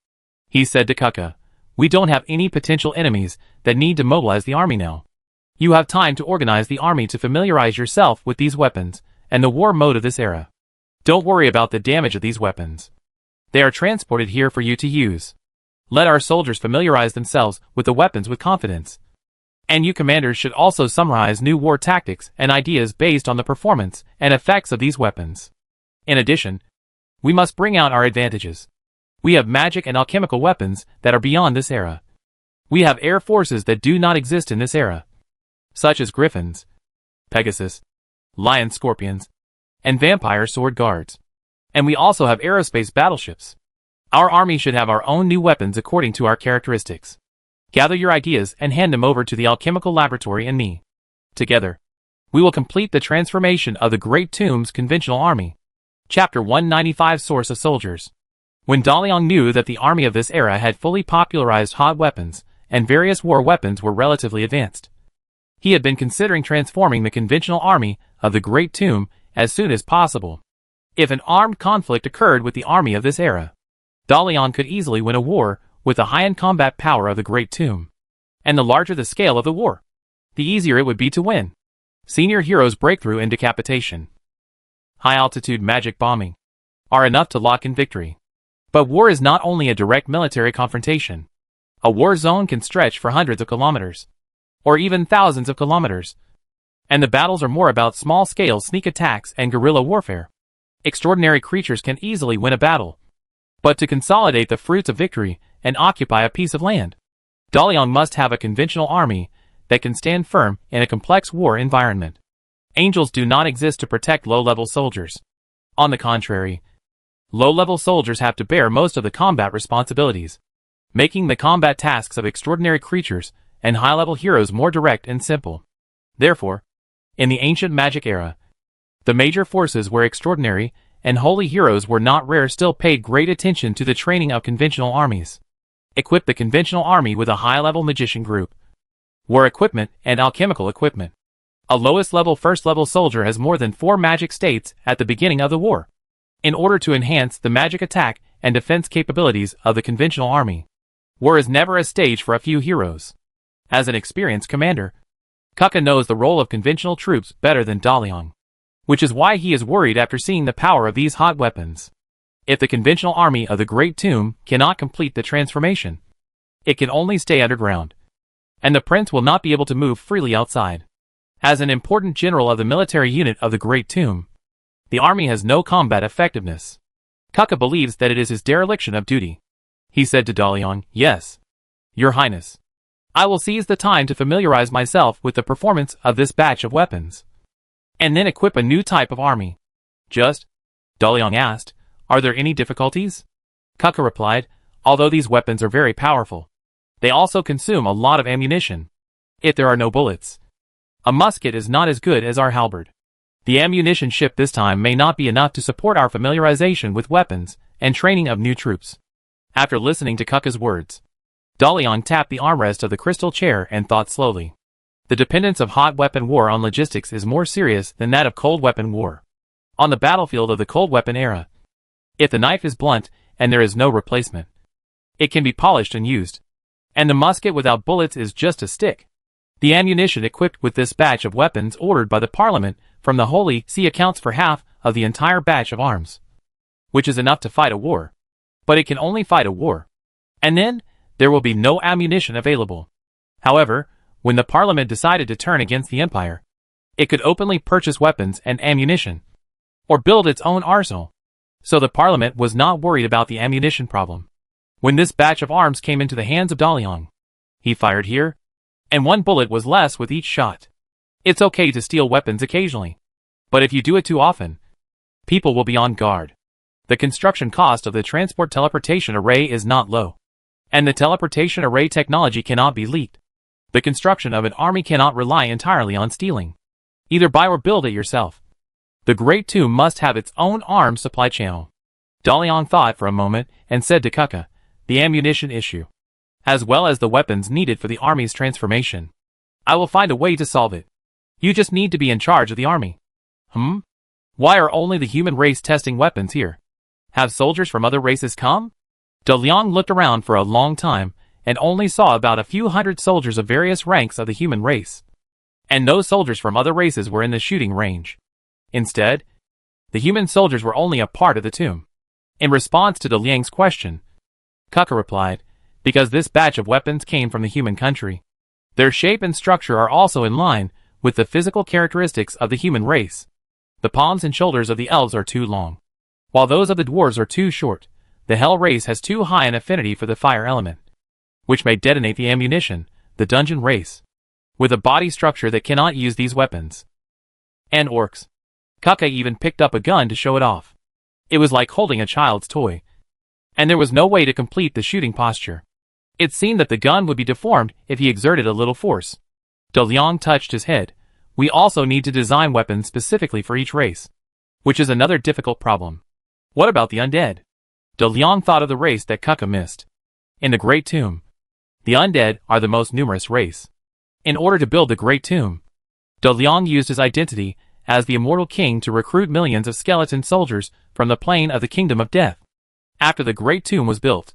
Speaker 1: he said to Kukka, "We don't have any potential enemies that need to mobilize the army now. You have time to organize the army to familiarize yourself with these weapons and the war mode of this era. Don't worry about the damage of these weapons. They are transported here for you to use. Let our soldiers familiarize themselves with the weapons with confidence. And you commanders should also summarize new war tactics and ideas based on the performance and effects of these weapons. In addition, we must bring out our advantages. We have magic and alchemical weapons that are beyond this era. We have air forces that do not exist in this era, such as griffins, Pegasus, lion scorpions, and vampire sword guards. And we also have aerospace battleships. Our army should have our own new weapons according to our characteristics. Gather your ideas and hand them over to the alchemical laboratory and me. Together, we will complete the transformation of the Great Tomb's conventional army." Chapter 195 Source of Soldiers. When Daliang knew that the army of this era had fully popularized hot weapons, and various war weapons were relatively advanced, he had been considering transforming the conventional army of the Great Tomb as soon as possible. If an armed conflict occurred with the army of this era, Daliang could easily win a war with the high-end combat power of the Great Tomb. And the larger the scale of the war, the easier it would be to win. Senior heroes' breakthrough and decapitation, high-altitude magic bombing, are enough to lock in victory. But war is not only a direct military confrontation. A war zone can stretch for hundreds of kilometers, or even thousands of kilometers. And the battles are more about small-scale sneak attacks and guerrilla warfare. Extraordinary creatures can easily win a battle. But to consolidate the fruits of victory and occupy a piece of land, Daliang must have a conventional army that can stand firm in a complex war environment. Angels do not exist to protect low-level soldiers. On the contrary, low-level soldiers have to bear most of the combat responsibilities, making the combat tasks of extraordinary creatures and high-level heroes more direct and simple. Therefore, in the ancient magic era, the major forces where extraordinary and holy heroes were not rare still paid great attention to the training of conventional armies. Equip the conventional army with a high-level magician group, war equipment and alchemical equipment. A lowest-level first-level soldier has more than 4 magic states at the beginning of the war, in order to enhance the magic attack and defense capabilities of the conventional army. War is never a stage for a few heroes. As an experienced commander, Kukka knows the role of conventional troops better than Daliang, which is why he is worried after seeing the power of these hot weapons. If the conventional army of the Great Tomb cannot complete the transformation, it can only stay underground, and the prince will not be able to move freely outside. As an important general of the military unit of the Great Tomb, the army has no combat effectiveness. Kukka believes that it is his dereliction of duty. He said to Daliang, "Yes, Your Highness. I will seize the time to familiarize myself with the performance of this batch of weapons, and then equip a new type of army." "Just," Daliang asked, "are there any difficulties?" Kaka replied, "Although these weapons are very powerful, they also consume a lot of ammunition. If there are no bullets, a musket is not as good as our halberd. The ammunition shipped this time may not be enough to support our familiarization with weapons and training of new troops." After listening to Kaka's words, Daliang tapped the armrest of the crystal chair and thought slowly. The dependence of hot weapon war on logistics is more serious than that of cold weapon war. On the battlefield of the cold weapon era, if the knife is blunt and there is no replacement, it can be polished and used, and the musket without bullets is just a stick. The ammunition equipped with this batch of weapons ordered by the Parliament from the Holy See accounts for half of the entire batch of arms, which is enough to fight a war. But it can only fight a war, and then there will be no ammunition available. However, when the Parliament decided to turn against the Empire, it could openly purchase weapons and ammunition, or build its own arsenal. So the Parliament was not worried about the ammunition problem. When this batch of arms came into the hands of Daliang, he fired here, and 1 bullet was less with each shot. It's okay to steal weapons occasionally, but if you do it too often, people will be on guard. The construction cost of the transport teleportation array is not low, and the teleportation array technology cannot be leaked. The construction of an army cannot rely entirely on stealing. Either buy or build it yourself. The Great Tomb must have its own arms supply channel. Daliang thought for a moment and said to Kaka, "The ammunition issue, as well as the weapons needed for the army's transformation. I will find a way to solve it. You just need to be in charge of the army." Why are only the human race testing weapons here? Have soldiers from other races come? Daliang looked around for a long time and only saw about a few hundred soldiers of various ranks of the human race. And no soldiers from other races were in the shooting range. Instead, the human soldiers were only a part of the tomb. In response to Daliang's question, Kaka replied, "Because this batch of weapons came from the human country. Their shape and structure are also in line with the physical characteristics of the human race. The palms and shoulders of the elves are too long, while those of the dwarves are too short. The Hell race has too high an affinity for the fire element, which may detonate the ammunition. The Dungeon race, with a body structure that cannot use these weapons. And orcs." Kaka even picked up a gun to show it off. It was like holding a child's toy, and there was no way to complete the shooting posture. It seemed that the gun would be deformed if he exerted a little force. Daliang touched his head. "We also need to design weapons specifically for each race, which is another difficult problem." "What about the undead?" Daliang thought of the race that Kaka missed. In the Great Tomb, the undead are the most numerous race. In order to build the Great Tomb, Daliang used his identity as the Immortal King to recruit millions of skeleton soldiers from the plane of the Kingdom of Death. After the Great Tomb was built,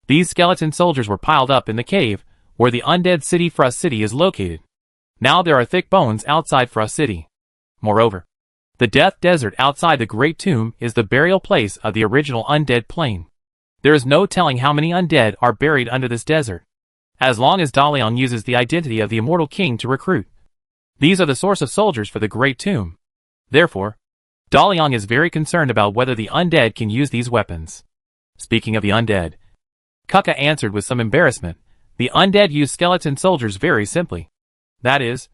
Speaker 1: these skeleton soldiers were piled up in the cave where the undead city Frost City is located. Now there are thick bones outside Frost City. Moreover, the Death Desert outside the Great Tomb is the burial place of the original undead plane. There is no telling how many undead are buried under this desert, as long as Daliang uses the identity of the Immortal King to recruit. These are the source of soldiers for the Great Tomb. Therefore, Daliang is very concerned about whether the undead can use these weapons. Speaking of the undead, Kaka answered with some embarrassment. The undead use skeleton soldiers very simply. That is,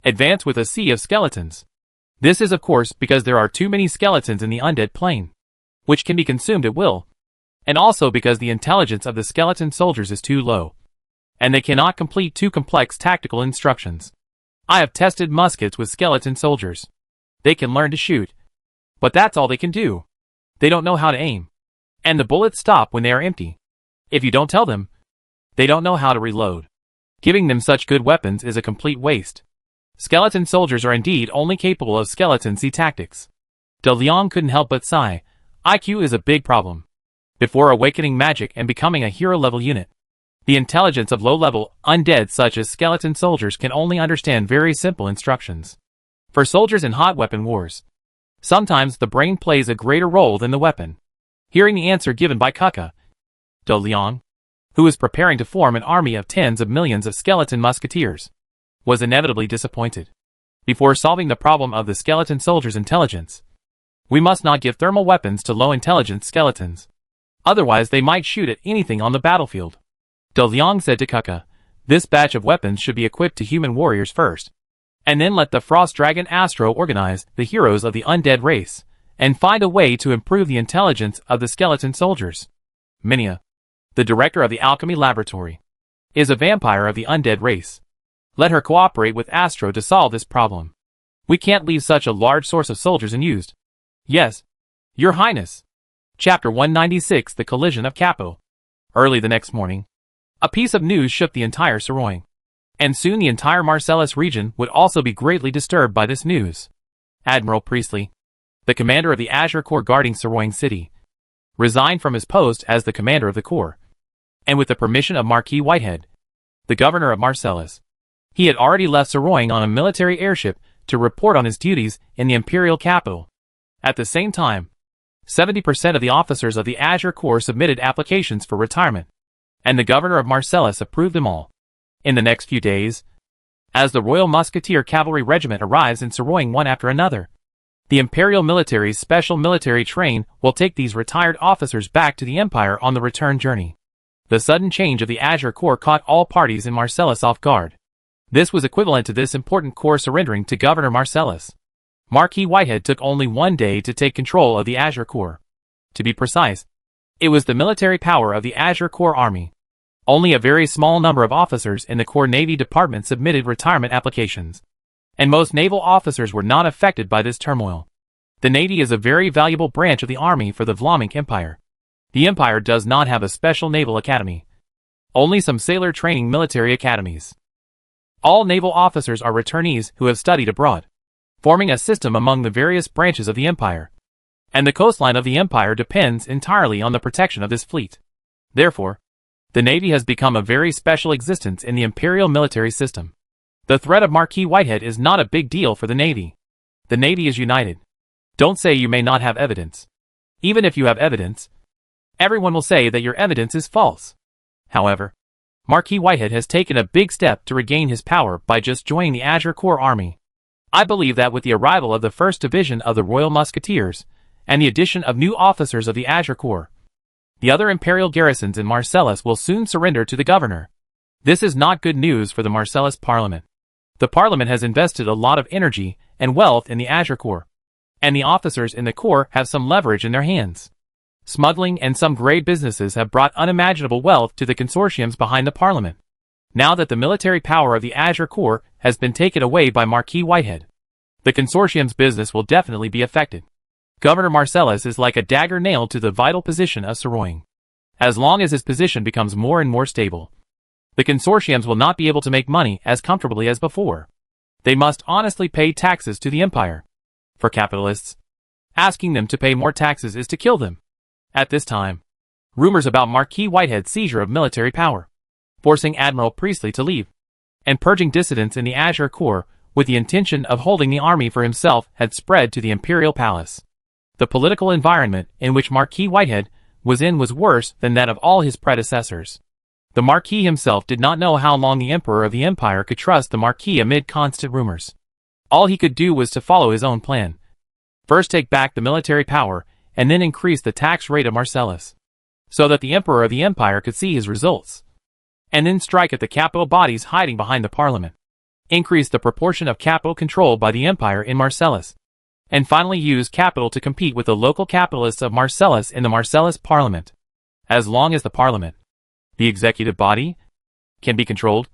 Speaker 1: advance with a sea of skeletons. This is of course because there are too many skeletons in the undead plane, which can be consumed at will, and also because the intelligence of the skeleton soldiers is too low, and they cannot complete too complex tactical instructions. I have tested muskets with skeleton soldiers. They can learn to shoot, but that's all they can do. They don't know how to aim, and the bullets stop when they are empty. If you don't tell them, they don't know how to reload. Giving them such good weapons is a complete waste. Skeleton soldiers are indeed only capable of skeleton sea tactics. Daliang couldn't help but sigh. IQ is a big problem. Before awakening magic and becoming a hero-level unit, the intelligence of low-level undead such as skeleton soldiers can only understand very simple instructions. For soldiers in hot weapon wars, sometimes the brain plays a greater role than the weapon. Hearing the answer given by Kaka, Daliang, who was preparing to form an army of tens of millions of skeleton musketeers, was inevitably disappointed. Before solving the problem of the skeleton soldiers' intelligence, we must not give thermal weapons to low-intelligence skeletons. Otherwise they might shoot at anything on the battlefield. De Liang said to Kuka, "This batch of weapons should be equipped to human warriors first. And then let the Frost Dragon Astro organize the heroes of the undead race, and find a way to improve the intelligence of the skeleton soldiers." Minia, the director of the alchemy laboratory, is a vampire of the undead race. Let her cooperate with Astro to solve this problem. We can't leave such a large source of soldiers unused. Yes, Your Highness. Chapter 196, The Collision of Capo. Early the next morning, a piece of news shook the entire Saroying. And soon the entire Marcellus region would also be greatly disturbed by this news. Admiral Priestley, the commander of the Azure Corps guarding Saroying City, resigned from his post as the commander of the Corps. And with the permission of Marquis Whitehead, the governor of Marcellus, he had already left Saroying on a military airship to report on his duties in the imperial capital. At the same time, 70% of the officers of the Azure Corps submitted applications for retirement, and the governor of Marcellus approved them all. In the next few days, as the Royal Musketeer Cavalry Regiment arrives in Saroying one after another, the Imperial Military's special military train will take these retired officers back to the Empire on the return journey. The sudden change of the Azure Corps caught all parties in Marcellus off guard. This was equivalent to this important corps surrendering to Governor Marcellus. Marquis Whitehead took only 1 day to take control of the Azure Corps. To be precise, it was the military power of the Azure Corps Army. Only a very small number of officers in the Corps Navy Department submitted retirement applications, and most naval officers were not affected by this turmoil. The Navy is a very valuable branch of the army for the Vlaminck Empire. The Empire does not have a special naval academy, only some sailor training military academies. All naval officers are returnees who have studied abroad, forming a system among the various branches of the Empire. And the coastline of the Empire depends entirely on the protection of this fleet. Therefore, the Navy has become a very special existence in the imperial military system. The threat of Marquis Whitehead is not a big deal for the Navy. The Navy is united. Don't say you may not have evidence. Even if you have evidence, everyone will say that your evidence is false. However, Marquis Whitehead has taken a big step to regain his power by just joining the Azure Corps Army. I believe that with the arrival of the 1st Division of the Royal Musketeers, and the addition of new officers of the Azure Corps, the other imperial garrisons in Marcellus will soon surrender to the governor. This is not good news for the Marcellus Parliament. The Parliament has invested a lot of energy and wealth in the Azure Corps, and the officers in the Corps have some leverage in their hands. Smuggling and some great businesses have brought unimaginable wealth to the consortiums behind the Parliament. Now that the military power of the Azure Corps has been taken away by Marquis Whitehead, the consortium's business will definitely be affected. Governor Marcellus is like a dagger nailed to the vital position of Saroying. As long as his position becomes more and more stable, the consortiums will not be able to make money as comfortably as before. They must honestly pay taxes to the Empire. For capitalists, asking them to pay more taxes is to kill them. At this time, rumors about Marquis Whitehead's seizure of military power, forcing Admiral Priestley to leave, and purging dissidents in the Azure Corps with the intention of holding the army for himself had spread to the Imperial Palace. The political environment in which Marquis Whitehead was in was worse than that of all his predecessors. The Marquis himself did not know how long the Emperor of the Empire could trust the Marquis amid constant rumors. All he could do was to follow his own plan. First take back the military power, and then increase the tax rate of Marcellus, so that the Emperor of the Empire could see his results. And then strike at the capital bodies hiding behind the Parliament. Increase the proportion of capital controlled by the Empire in Marcellus, and finally use capital to compete with the local capitalists of Marcellus in the Marcellus Parliament. As long as the Parliament, the executive body, can be controlled,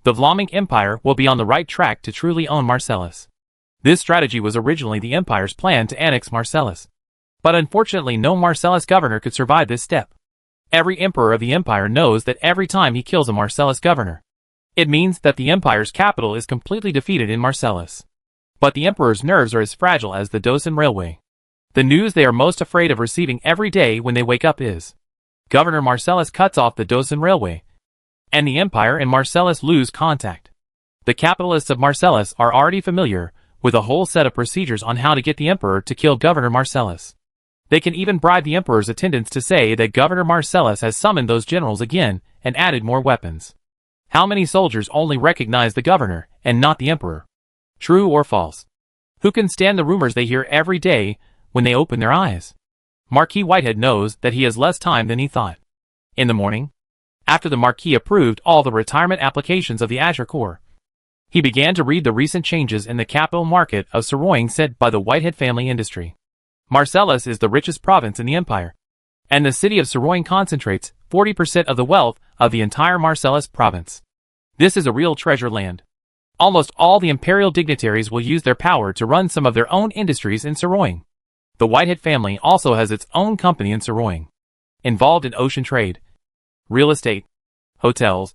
Speaker 1: the Vlaminck Empire will be on the right track to truly own Marcellus. This strategy was originally the Empire's plan to annex Marcellus, but unfortunately no Marcellus governor could survive this step. Every emperor of the Empire knows that every time he kills a Marcellus governor, it means that the Empire's capital is completely defeated in Marcellus. But the Emperor's nerves are as fragile as the Dosan Railway. The news they are most afraid of receiving every day when they wake up is, Governor Marcellus cuts off the Dosan Railway, and the Empire and Marcellus lose contact. The capitalists of Marcellus are already familiar with a whole set of procedures on how to get the Emperor to kill Governor Marcellus. They can even bribe the Emperor's attendants to say that Governor Marcellus has summoned those generals again and added more weapons. How many soldiers only recognize the governor and not the Emperor? True or false? Who can stand the rumors they hear every day when they open their eyes? Marquis Whitehead knows that he has less time than he thought. In the morning, after the Marquis approved all the retirement applications of the Azure Corps, he began to read the recent changes in the capital market of Saroying set by the Whitehead family industry. Marcellus is the richest province in the empire, and the city of Saroying concentrates 40% of the wealth of the entire Marcellus province. This is a real treasure land. Almost all the imperial dignitaries will use their power to run some of their own industries in Saroying. The Whitehead family also has its own company in Saroying, involved in ocean trade, real estate, hotels,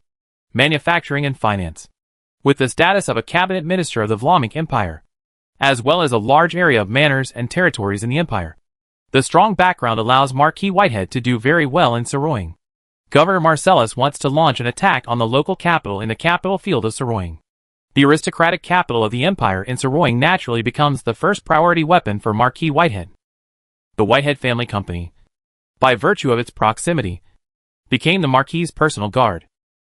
Speaker 1: manufacturing and finance, with the status of a cabinet minister of the Vlaamic Empire, as well as a large area of manors and territories in the empire. The strong background allows Marquis Whitehead to do very well in Saroying. Governor Marcellus wants to launch an attack on the local capital in the capital field of Saroying. The aristocratic capital of the empire in Saroying naturally becomes the first priority weapon for Marquis Whitehead. The Whitehead family company, by virtue of its proximity, became the Marquis's personal guard.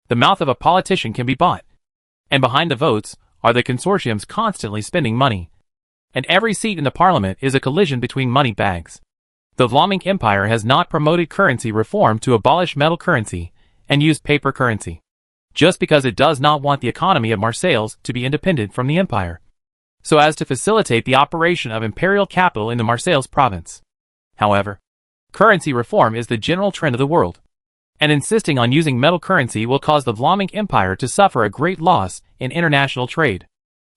Speaker 1: The mouth of a politician can be bought, and behind the votes are the consortiums constantly spending money, and every seat in the parliament is a collision between money bags. The Vlaamic Empire has not promoted currency reform to abolish metal currency and use paper currency, just because it does not want the economy of Marseilles to be independent from the empire, so as to facilitate the operation of imperial capital in the Marseilles province. However, currency reform is the general trend of the world, and insisting on using metal currency will cause the Vlaamic Empire to suffer a great loss in international trade.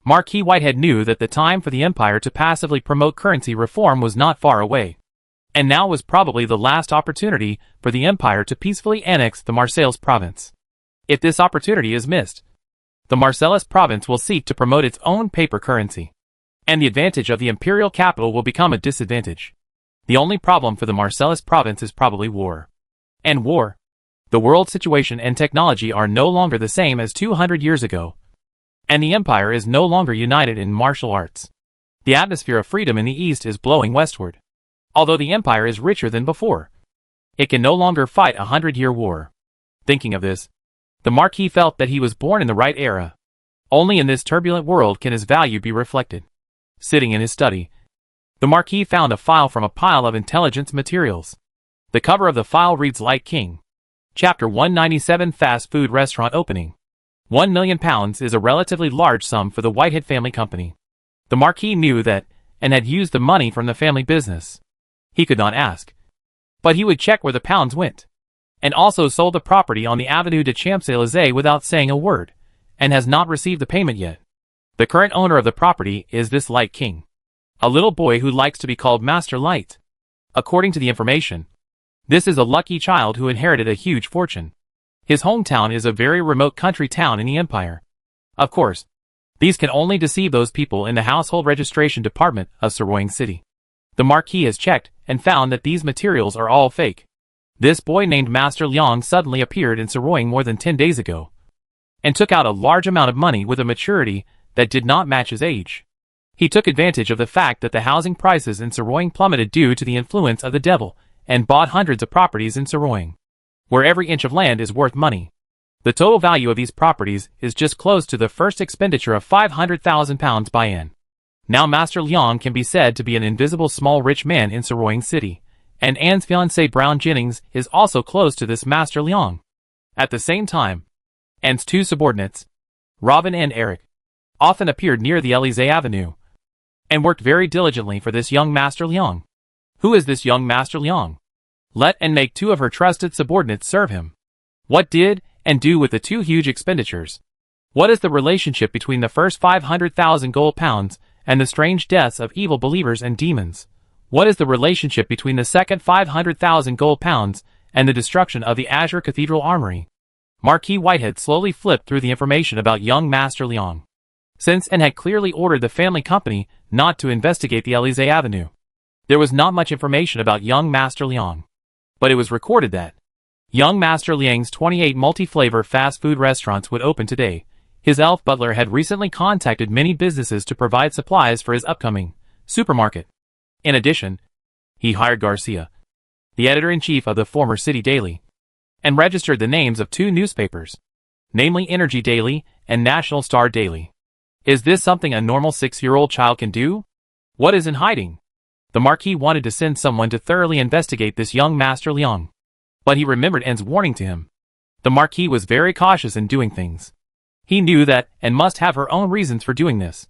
Speaker 1: Marquis Whitehead knew that the time for the empire to passively promote currency reform was not far away, and now was probably the last opportunity for the empire to peacefully annex the Marseilles province. If this opportunity is missed, the Marcellus province will seek to promote its own paper currency, and the advantage of the imperial capital will become a disadvantage. The only problem for the Marcellus province is probably war. And war, the world situation and technology are no longer the same as 200 years ago, and the empire is no longer united in martial arts. The atmosphere of freedom in the east is blowing westward. Although the empire is richer than before, it can no longer fight a 100-year war. Thinking of this, the Marquis felt that he was born in the right era. Only in this turbulent world can his value be reflected. Sitting in his study, the Marquis found a file from a pile of intelligence materials. The cover of the file reads Light King. Chapter 197 Fast Food Restaurant Opening. £1 million is a relatively large sum for the Whitehead family company. The Marquis knew that, and had used the money from the family business. He could not ask, but he would check where the pounds went, and also sold the property on the Avenue de Champs-Élysées without saying a word, and has not received the payment yet. The current owner of the property is this Light King, a little boy who likes to be called Master Light. According to the information, this is a lucky child who inherited a huge fortune. His hometown is a very remote country town in the empire. Of course, these can only deceive those people in the household registration department of Saroying City. The Marquis has checked and found that these materials are all fake. This boy named Master Liang suddenly appeared in Saroying more than 10 days ago, and took out a large amount of money with a maturity that did not match his age. He took advantage of the fact that the housing prices in Saroying plummeted due to the influence of the devil, and bought hundreds of properties in Saroying, where every inch of land is worth money. The total value of these properties is just close to the first expenditure of £500,000 by Anne. Now Master Liang can be said to be an invisible small rich man in Saroying City, and Anne's fiancé Brown Jennings is also close to this Master Liang. At the same time, Anne's two subordinates, Robin and Eric, often appeared near the Élysée Avenue, and worked very diligently for this young Master Liang. Who is this young Master Liang? Let and make two of her trusted subordinates serve him. What did and do with the two huge expenditures? What is the relationship between the first 500,000 gold pounds and the strange deaths of evil believers and demons? What is the relationship between the second 500,000 gold pounds and the destruction of the Azure Cathedral Armory? Marquis Whitehead slowly flipped through the information about young Master Liang, since and had clearly ordered the family company not to investigate the Élysée Avenue. There was not much information about young Master Liang, but it was recorded that young Master Liang's 28 multi-flavor fast food restaurants would open today. His elf butler had recently contacted many businesses to provide supplies for his upcoming supermarket. In addition, he hired Garcia, the editor-in-chief of the former City Daily, and registered the names of two newspapers, namely Energy Daily and National Star Daily. Is this something a normal 6-year-old child can do? What is in hiding? The Marquis wanted to send someone to thoroughly investigate this young Master Liang. But he remembered Anne's warning to him. The Marquis was very cautious in doing things. He knew that Anne must have her own reasons for doing this.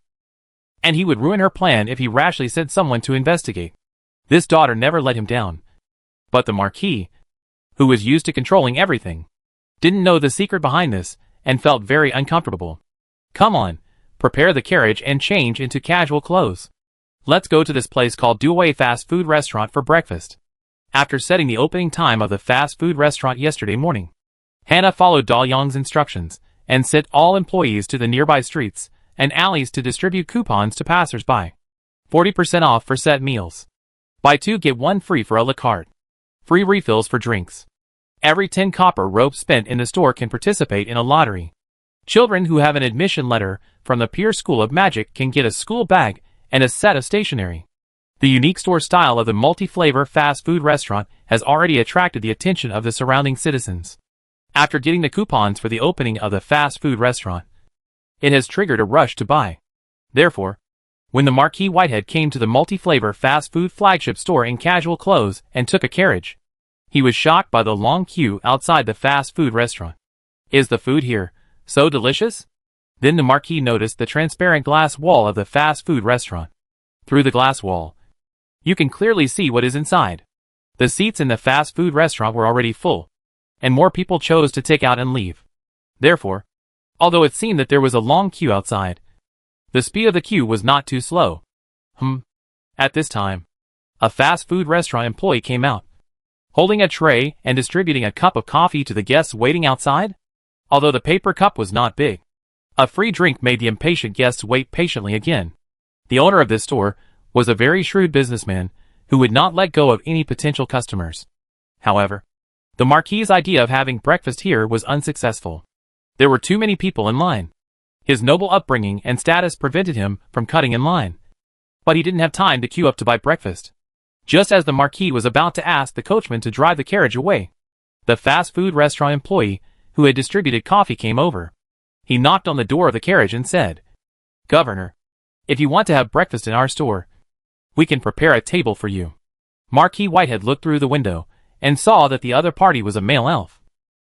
Speaker 1: And he would ruin her plan if he rashly sent someone to investigate. This daughter never let him down. But the Marquis, who was used to controlling everything, didn't know the secret behind this, and felt very uncomfortable. Come on, prepare the carriage and change into casual clothes. Let's go to this place called Duway fast food restaurant for breakfast. After setting the opening time of the fast food restaurant yesterday morning, Hannah followed Dalyang's instructions, and sent all employees to the nearby streets and alleys to distribute coupons to passers-by. 40% off for set meals. Buy 2 get 1 free for a la carte. Free refills for drinks. Every 10 copper ropes spent in the store can participate in a lottery. Children who have an admission letter from the Pier School of Magic can get a school bag and a set of stationery. The unique store style of the multi-flavor fast food restaurant has already attracted the attention of the surrounding citizens. After getting the coupons for the opening of the fast food restaurant, it has triggered a rush to buy. Therefore, when the Marquis Whitehead came to the multi-flavor fast food flagship store in casual clothes and took a carriage, he was shocked by the long queue outside the fast food restaurant. Is the food here so delicious? Then the Marquis noticed the transparent glass wall of the fast food restaurant. Through the glass wall, you can clearly see what is inside. The seats in the fast food restaurant were already full, and more people chose to take out and leave. Therefore, although it seemed that there was a long queue outside, the speed of the queue was not too slow. At this time, a fast food restaurant employee came out, holding a tray and distributing a cup of coffee to the guests waiting outside. Although the paper cup was not big, a free drink made the impatient guests wait patiently again. The owner of this store was a very shrewd businessman who would not let go of any potential customers. However, the Marquis's idea of having breakfast here was unsuccessful. There were too many people in line. His noble upbringing and status prevented him from cutting in line. But he didn't have time to queue up to buy breakfast. Just as the Marquis was about to ask the coachman to drive the carriage away, the fast food restaurant employee who had distributed coffee came over. He knocked on the door of the carriage and said, "Governor, if you want to have breakfast in our store, we can prepare a table for you." Marquis Whitehead looked through the window and saw that the other party was a male elf.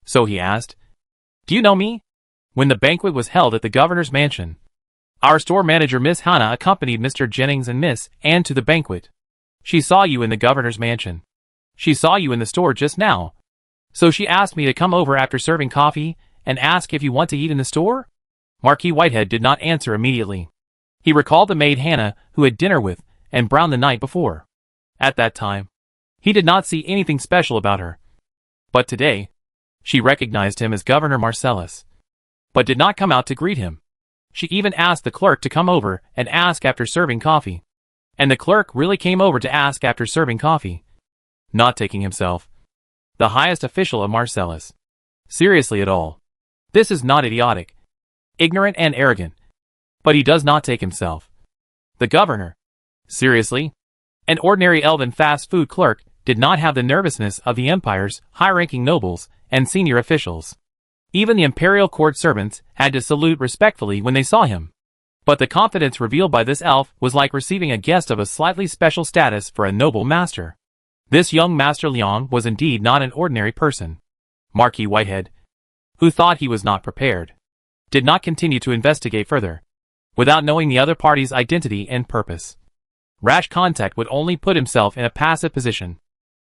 Speaker 1: So he asked, "Do you know me?" When the banquet was held at the governor's mansion, our store manager Miss Hannah accompanied Mr. Jennings and Miss Anne to the banquet. She saw you in the governor's mansion. She saw you in the store just now. So she asked me to come over after serving coffee and ask if you want to eat in the store? Marquis Whitehead did not answer immediately. He recalled the maid Hannah who had dinner with and Brown the night before. At that time, he did not see anything special about her. But today, she recognized him as Governor Marcellus, but did not come out to greet him. She even asked the clerk to come over and ask after serving coffee. And the clerk really came over to ask after serving coffee, not taking himself, the highest official of Marcellus, seriously at all. This is not idiotic, ignorant and arrogant. But he does not take himself. The governor, seriously, an ordinary elven fast food clerk, did not have the nervousness of the empire's high-ranking nobles and senior officials. Even the imperial court servants had to salute respectfully when they saw him. But the confidence revealed by this elf was like receiving a guest of a slightly special status for a noble master. This young Master Liang was indeed not an ordinary person. Marquis Whitehead, who thought he was not prepared, did not continue to investigate further, without knowing the other party's identity and purpose. Rash contact would only put himself in a passive position.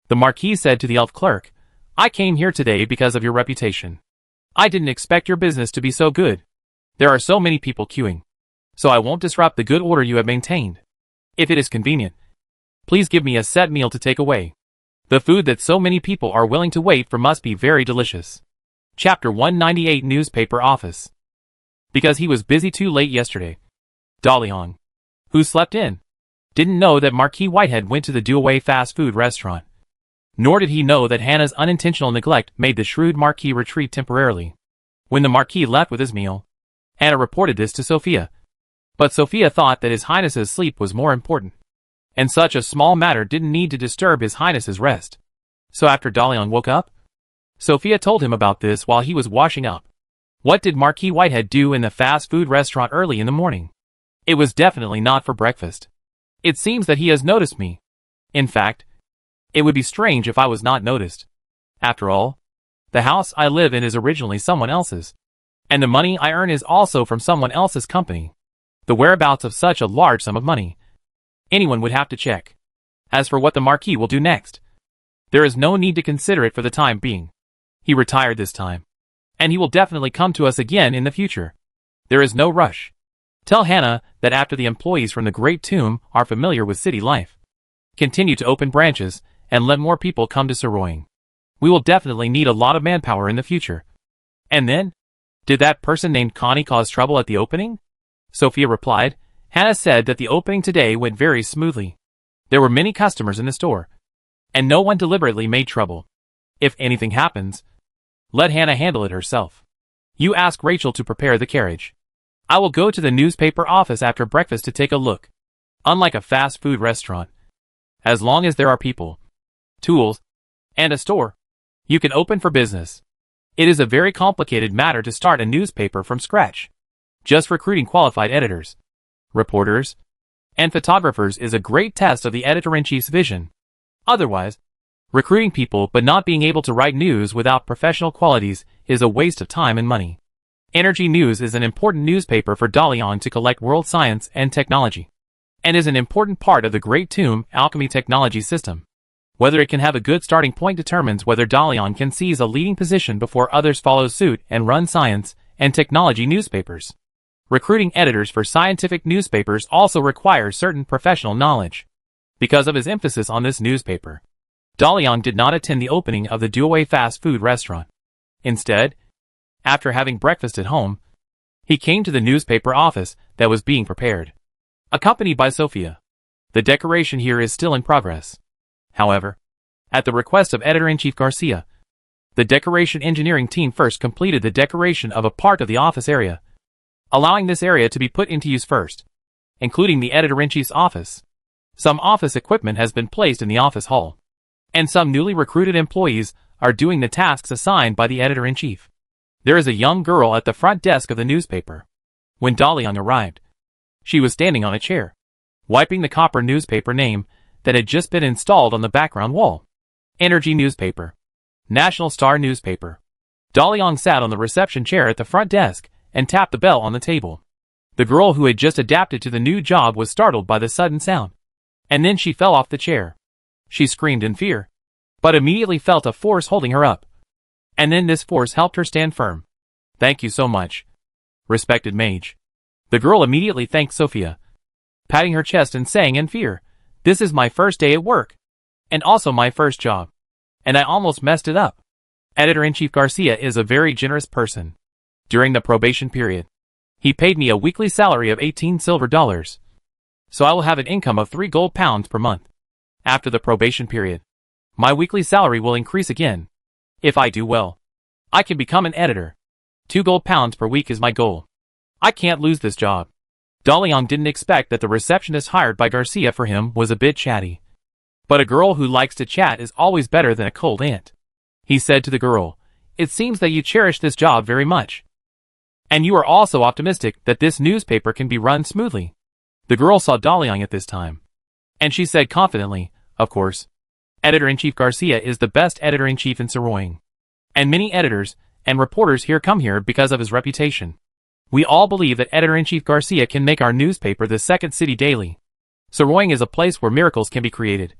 Speaker 1: The Marquis said to the elf clerk, "I came here today because of your reputation. I didn't expect your business to be so good. There are so many people queuing, so I won't disrupt the good order you have maintained. If it is convenient, please give me a set meal to take away. The food that so many people are willing to wait for must be very delicious." Chapter 198 Newspaper Office. Because he was busy too late yesterday, Dalyang, who slept in, didn't know that Marquis Whitehead went to the Duway fast food restaurant. Nor did he know that Hannah's unintentional neglect made the shrewd Marquis retreat temporarily. When the Marquis left with his meal, Hannah reported this to Sophia. But Sophia thought that His Highness's sleep was more important, and such a small matter didn't need to disturb His Highness's rest. So after Dalyang woke up, Sophia told him about this while he was washing up. What did Marquis Whitehead do in the fast food restaurant early in the morning? It was definitely not for breakfast. "It seems that he has noticed me," In fact, it would be strange if I was not noticed. After all, the house I live in is originally someone else's, and the money I earn is also from someone else's company. The whereabouts of such a large sum of money, anyone would have to check. As for what the Marquis will do next, there is no need to consider it for the time being. He retired this time, and he will definitely come to us again in the future. There is no rush. Tell Hannah that after the employees from the Great Tomb are familiar with city life, continue to open branches and let more people come to Saroying. We will definitely need a lot of manpower in the future. And then, did that person named Connie cause trouble at the opening? Sophia replied. Hannah said that the opening today went very smoothly. There were many customers in the store, and no one deliberately made trouble. If anything happens, let Hannah handle it herself. You ask Rachel to prepare the carriage. I will go to the newspaper office after breakfast to take a look. Unlike a fast food restaurant, as long as there are people, tools, and a store, you can open for business. It is a very complicated matter to start a newspaper from scratch. Just recruiting qualified editors, reporters, and photographers is a great test of the editor-in-chief's vision. Otherwise, recruiting people but not being able to write news without professional qualities is a waste of time and money. Energy News is an important newspaper for Dalian to collect world science and technology, and is an important part of the Great Tomb alchemy technology system. Whether it can have a good starting point determines whether Dalian can seize a leading position before others follow suit and run science and technology newspapers. Recruiting editors for scientific newspapers also requires certain professional knowledge. Because of his emphasis on this newspaper, Dalian did not attend the opening of the Duowei fast food restaurant. Instead, after having breakfast at home, he came to the newspaper office that was being prepared, accompanied by Sophia. The decoration here is still in progress. However, at the request of Editor-in-Chief Garcia, the decoration engineering team first completed the decoration of a part of the office area, allowing this area to be put into use first, including the Editor-in-Chief's office. Some office equipment has been placed in the office hall, and some newly recruited employees are doing the tasks assigned by the Editor-in-Chief. There is a young girl at the front desk of the newspaper. When Dalian arrived, she was standing on a chair, wiping the copper newspaper name that had just been installed on the background wall. Energy Newspaper. National Star Newspaper. Dalian sat on the reception chair at the front desk and tapped the bell on the table. The girl who had just adapted to the new job was startled by the sudden sound, and then she fell off the chair. She screamed in fear, but immediately felt a force holding her up. And then this force helped her stand firm. Thank you so much, respected mage. The girl immediately thanked Sophia, patting her chest and saying in fear, this is my first day at work, and also my first job, and I almost messed it up. Editor-in-Chief Garcia is a very generous person. During the probation period, he paid me a weekly salary of 18 silver dollars, so I will have an income of 3 gold pounds per month. After the probation period, my weekly salary will increase again. If I do well, I can become an editor. 2 gold pounds per week is my goal. I can't lose this job. Dalian didn't expect that the receptionist hired by Garcia for him was a bit chatty. But a girl who likes to chat is always better than a cold aunt. He said to the girl, it seems that you cherish this job very much. And you are also optimistic that this newspaper can be run smoothly. The girl saw Dalian at this time, and she said confidently, of course. Editor-in-Chief Garcia is the best editor-in-chief in Saroying, and many editors and reporters here come here because of his reputation. We all believe that Editor-in-Chief Garcia can make our newspaper the second city daily. Saroying is a place where miracles can be created,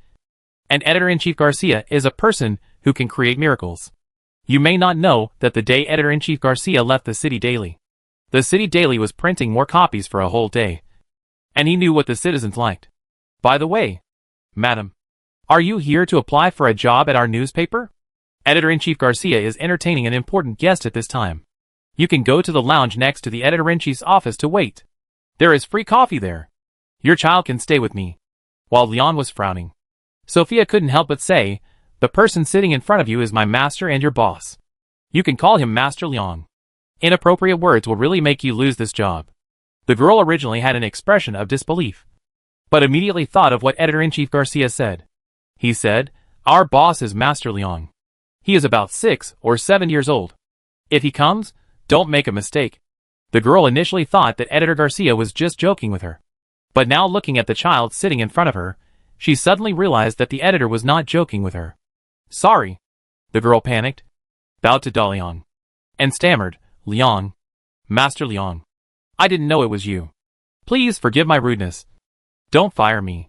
Speaker 1: and Editor-in-Chief Garcia is a person who can create miracles. You may not know that the day Editor-in-Chief Garcia left the city daily, the city daily was printing more copies for a whole day, and he knew what the citizens liked. By the way, madam, are you here to apply for a job at our newspaper? Editor-in-Chief Garcia is entertaining an important guest at this time. You can go to the lounge next to the Editor-in-Chief's office to wait. There is free coffee there. Your child can stay with me. While Leon was frowning, Sophia couldn't help but say, the person sitting in front of you is my master and your boss. You can call him Master Leon. Inappropriate words will really make you lose this job. The girl originally had an expression of disbelief, but immediately thought of what Editor-in-Chief Garcia said. He said, our boss is Master Leon. He is about 6 or 7 years old. If he comes, don't make a mistake. The girl initially thought that Editor Garcia was just joking with her, but now looking at the child sitting in front of her, She suddenly realized that the editor was not joking with her. "Sorry." The girl panicked, bowed to Dalian, and stammered, "Leon. Master Leon. I didn't know it was you. Please forgive my rudeness. Don't fire me.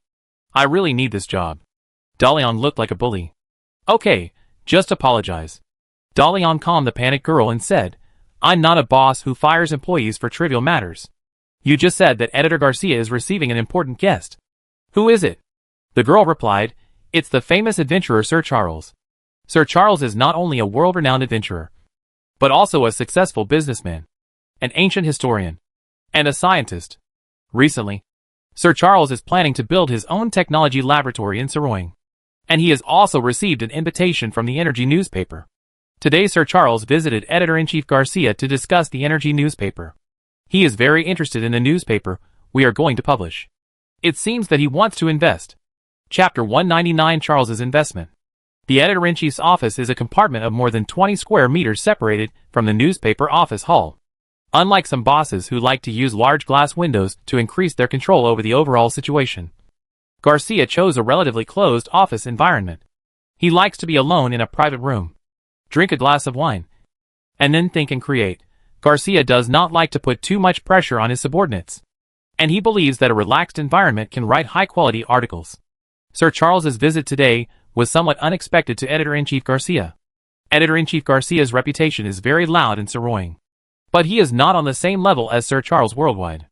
Speaker 1: I really need this job." Dalian looked like a bully. "Okay, just apologize." Dalian calmed the panicked girl and said, "I'm not a boss who fires employees for trivial matters. You just said that Editor Garcia is receiving an important guest. Who is it?" The girl replied, "It's the famous adventurer Sir Charles. Sir Charles is not only a world-renowned adventurer, but also a successful businessman, an ancient historian, and a scientist. Recently, Sir Charles is planning to build his own technology laboratory in Saroying, and he has also received an invitation from the Energy newspaper. Today Sir Charles visited Editor-in-Chief Garcia to discuss the Energy newspaper. He is very interested in the newspaper we are going to publish. It seems that he wants to invest." Chapter 199: Charles's Investment. The Editor-in-Chief's office is a compartment of more than 20 square meters separated from the newspaper office hall. Unlike some bosses who like to use large glass windows to increase their control over the overall situation, Garcia chose a relatively closed office environment. He likes to be alone in a private room, drink a glass of wine, and then think and create. Garcia does not like to put too much pressure on his subordinates, and he believes that a relaxed environment can write high-quality articles. Sir Charles's visit today was somewhat unexpected to Editor-in-Chief Garcia. Editor-in-Chief Garcia's reputation is very loud in Saroying, but he is not on the same level as Sir Charles worldwide.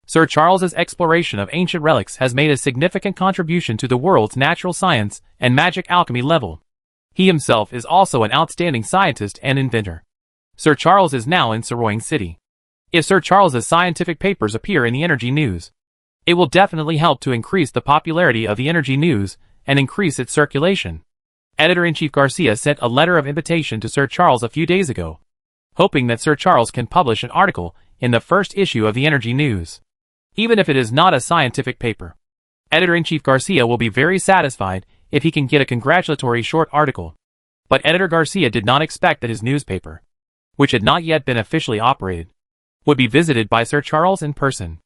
Speaker 1: Sir Charles's exploration of ancient relics has made a significant contribution to the world's natural science and magic alchemy level. He himself is also an outstanding scientist and inventor. Sir Charles is now in Saroying City. If Sir Charles's scientific papers appear in the Energy News, it will definitely help to increase the popularity of the Energy News and increase its circulation. Editor-in-Chief Garcia sent a letter of invitation to Sir Charles a few days ago, hoping that Sir Charles can publish an article in the first issue of the Energy News. Even if it is not a scientific paper, Editor-in-Chief Garcia will be very satisfied if he can get a congratulatory short article. But Editor Garcia did not expect that his newspaper, which had not yet been officially operated, would be visited by Sir Charles in person.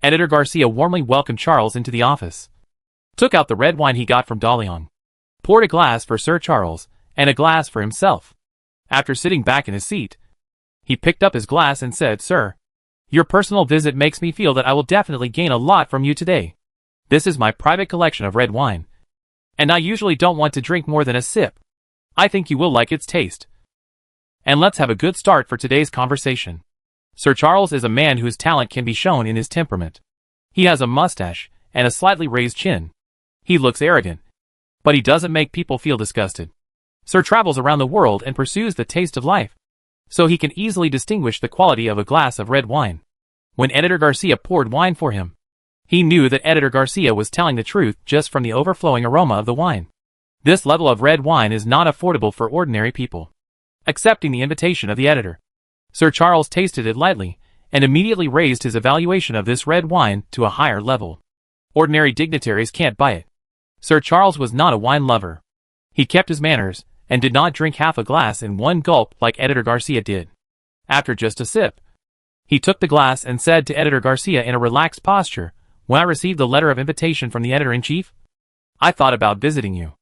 Speaker 1: Editor Garcia warmly welcomed Charles into the office, took out the red wine he got from Dalian, poured a glass for Sir Charles, and a glass for himself. After sitting back in his seat, he picked up his glass and said, "Sir, your personal visit makes me feel that I will definitely gain a lot from you today. This is my private collection of red wine, and I usually don't want to drink more than a sip. I think you will like its taste. And let's have a good start for today's conversation." Sir Charles is a man whose talent can be shown in his temperament. He has a mustache and a slightly raised chin. He looks arrogant, but he doesn't make people feel disgusted. Sir travels around the world and pursues the taste of life, so he can easily distinguish the quality of a glass of red wine. When Editor Garcia poured wine for him, he knew that Editor Garcia was telling the truth just from the overflowing aroma of the wine. This level of red wine is not affordable for ordinary people. Accepting the invitation of the editor, Sir Charles tasted it lightly, and immediately raised his evaluation of this red wine to a higher level. Ordinary dignitaries can't buy it. Sir Charles was not a wine lover. He kept his manners, and did not drink half a glass in one gulp like Editor Garcia did. After just a sip, he took the glass and said to Editor Garcia in a relaxed posture, "When I received the letter of invitation from the Editor-in-Chief, I thought about visiting you.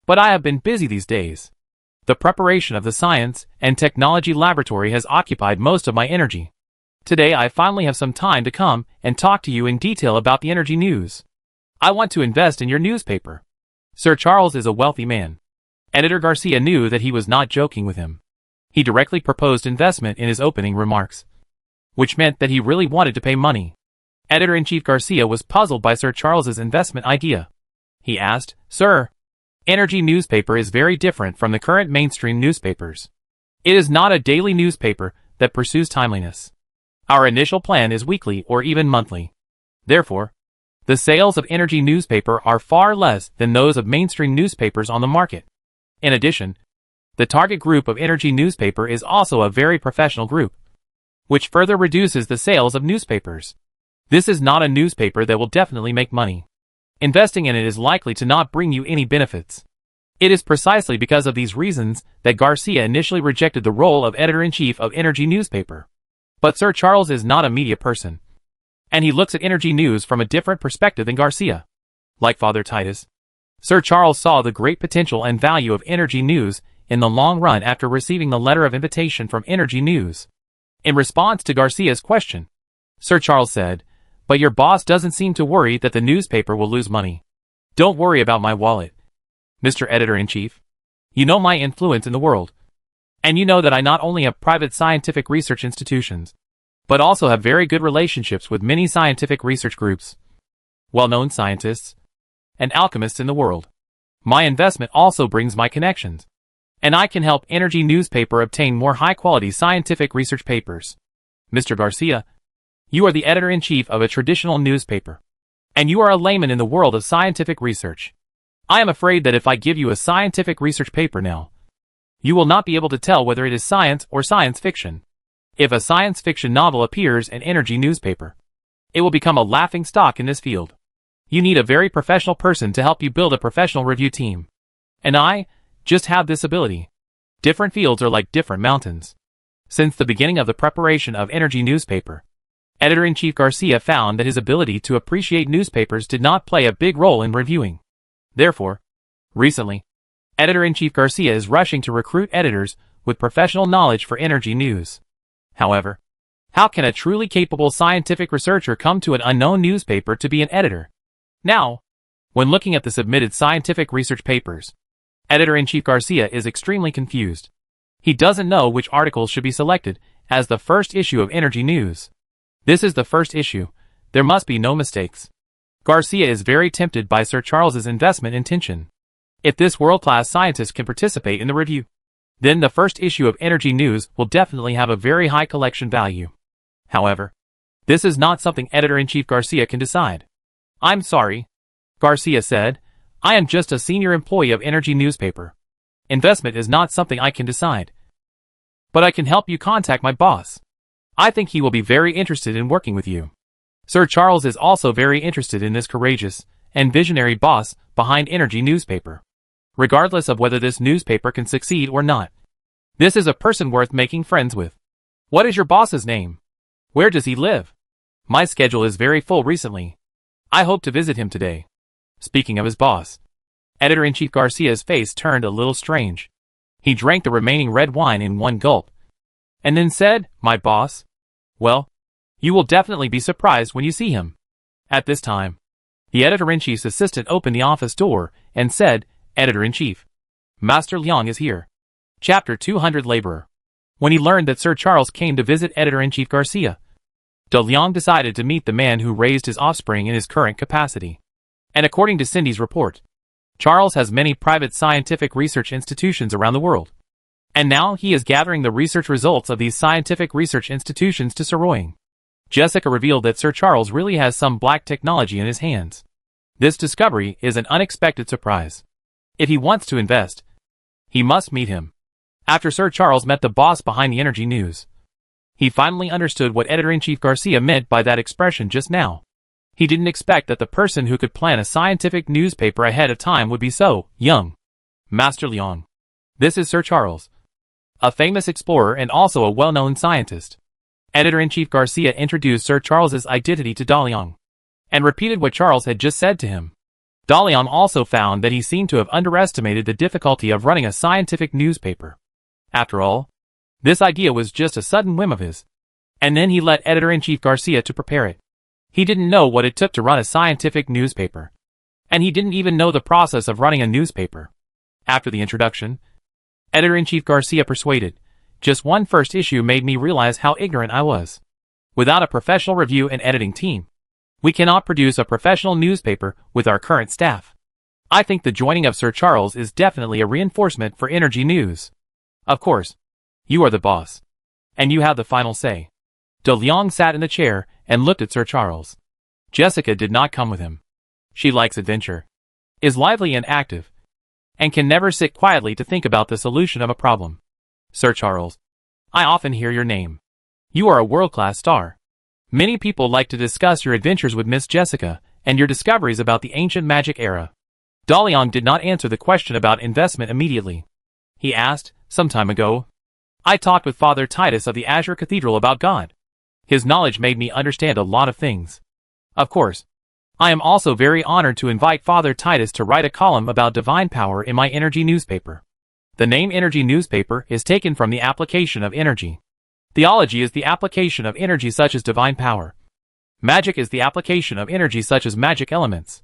Speaker 1: But I have been busy these days. The preparation of the Science and Technology Laboratory has occupied most of my energy. Today I finally have some time to come and talk to you in detail about the Energy News. I want to invest in your newspaper." Sir Charles is a wealthy man. Editor Garcia knew that he was not joking with him. He directly proposed investment in his opening remarks, which meant that he really wanted to pay money. Editor-in-Chief Garcia was puzzled by Sir Charles's investment idea. He asked, "Sir, Energy newspaper is very different from the current mainstream newspapers. It is not a daily newspaper that pursues timeliness. Our initial plan is weekly or even monthly. Therefore, the sales of Energy newspaper are far less than those of mainstream newspapers on the market. In addition, the target group of Energy newspaper is also a very professional group, which further reduces the sales of newspapers. This is not a newspaper that will definitely make money. Investing in it is likely to not bring you any benefits." It is precisely because of these reasons that Garcia initially rejected the role of Editor-in-Chief of Energy newspaper. But Sir Charles is not a media person, and he looks at Energy News from a different perspective than Garcia. Like Father Titus, Sir Charles saw the great potential and value of Energy News in the long run after receiving the letter of invitation from Energy News. In response to Garcia's question, Sir Charles said, "But your boss doesn't seem to worry that the newspaper will lose money. Don't worry about my wallet, Mr. Editor-in-Chief. You know my influence in the world. And you know that I not only have private scientific research institutions, but also have very good relationships with many scientific research groups, well-known scientists, and alchemists in the world. My investment also brings my connections, and I can help Energy Newspaper obtain more high-quality scientific research papers. Mr. Garcia, you are the editor-in-chief of a traditional newspaper, and you are a layman in the world of scientific research. I am afraid that if I give you a scientific research paper now, you will not be able to tell whether it is science or science fiction. If a science fiction novel appears in Energy Newspaper, it will become a laughing stock in this field. You need a very professional person to help you build a professional review team. And I just have this ability. Different fields are like different mountains. Since the beginning of the preparation of Energy Newspaper, Editor-in-Chief Garcia found that his ability to appreciate newspapers did not play a big role in reviewing. Therefore, recently, Editor-in-Chief Garcia is rushing to recruit editors with professional knowledge for Energy News. However, how can a truly capable scientific researcher come to an unknown newspaper to be an editor? Now, when looking at the submitted scientific research papers, Editor-in-Chief Garcia is extremely confused. He doesn't know which articles should be selected as the first issue of Energy News. This is the first issue. There must be no mistakes. Garcia is very tempted by Sir Charles's investment intention. If this world-class scientist can participate in the review, then the first issue of Energy News will definitely have a very high collection value. However, this is not something Editor-in-Chief Garcia can decide. "I'm sorry," Garcia said. "I am just a senior employee of Energy Newspaper. Investment is not something I can decide. But I can help you contact my boss. I think he will be very interested in working with you." Sir Charles is also very interested in this courageous and visionary boss behind Energy Newspaper, regardless of whether this newspaper can succeed or not. This is a person worth making friends with. "What is your boss's name? Where does he live? My schedule is very full recently. I hope to visit him today." Speaking of his boss, Editor-in-Chief Garcia's face turned a little strange. He drank the remaining red wine in one gulp, and then said, "My boss? Well, you will definitely be surprised when you see him." At this time, the Editor-in-Chief's assistant opened the office door and said, "Editor-in-Chief, Master Liang is here." Chapter 200 Laborer. When he learned that Sir Charles came to visit Editor-in-Chief Garcia, De Liang decided to meet the man who raised his offspring in his current capacity. And according to Cindy's report, Charles has many private scientific research institutions around the world. And now he is gathering the research results of these scientific research institutions to Soroing. Jessica revealed that Sir Charles really has some black technology in his hands. This discovery is an unexpected surprise. If he wants to invest, he must meet him. After Sir Charles met the boss behind the Energy News, he finally understood what Editor-in-Chief Garcia meant by that expression just now. He didn't expect that the person who could plan a scientific newspaper ahead of time would be so young. Master Liang. This is Sir Charles, a famous explorer and also a well-known scientist. Editor-in-Chief Garcia introduced Sir Charles's identity to De Liang, and repeated what Charles had just said to him. De Liang also found that he seemed to have underestimated the difficulty of running a scientific newspaper. After all, this idea was just a sudden whim of his. And then he let Editor-in-Chief Garcia to prepare it. He didn't know what it took to run a scientific newspaper. And he didn't even know the process of running a newspaper. After the introduction, Editor-in-Chief Garcia persuaded, "Just one first issue made me realize how ignorant I was. Without a professional review and editing team, we cannot produce a professional newspaper with our current staff. I think the joining of Sir Charles is definitely a reinforcement for Energy News. Of course, you are the boss, and you have the final say." De Liang sat in the chair and looked at Sir Charles. Jessica did not come with him. She likes adventure, is lively and active, and can never sit quietly to think about the solution of a problem. "Sir Charles, I often hear your name. You are a world-class star. Many people like to discuss your adventures with Miss Jessica and your discoveries about the ancient magic era." De Liang did not answer the question about investment immediately. He asked, "Some time ago, I talked with Father Titus of the Azure Cathedral about God. His knowledge made me understand a lot of things. Of course, I am also very honored to invite Father Titus to write a column about divine power in my energy newspaper. The name energy newspaper is taken from the application of energy. Theology is the application of energy such as divine power. Magic is the application of energy such as magic elements.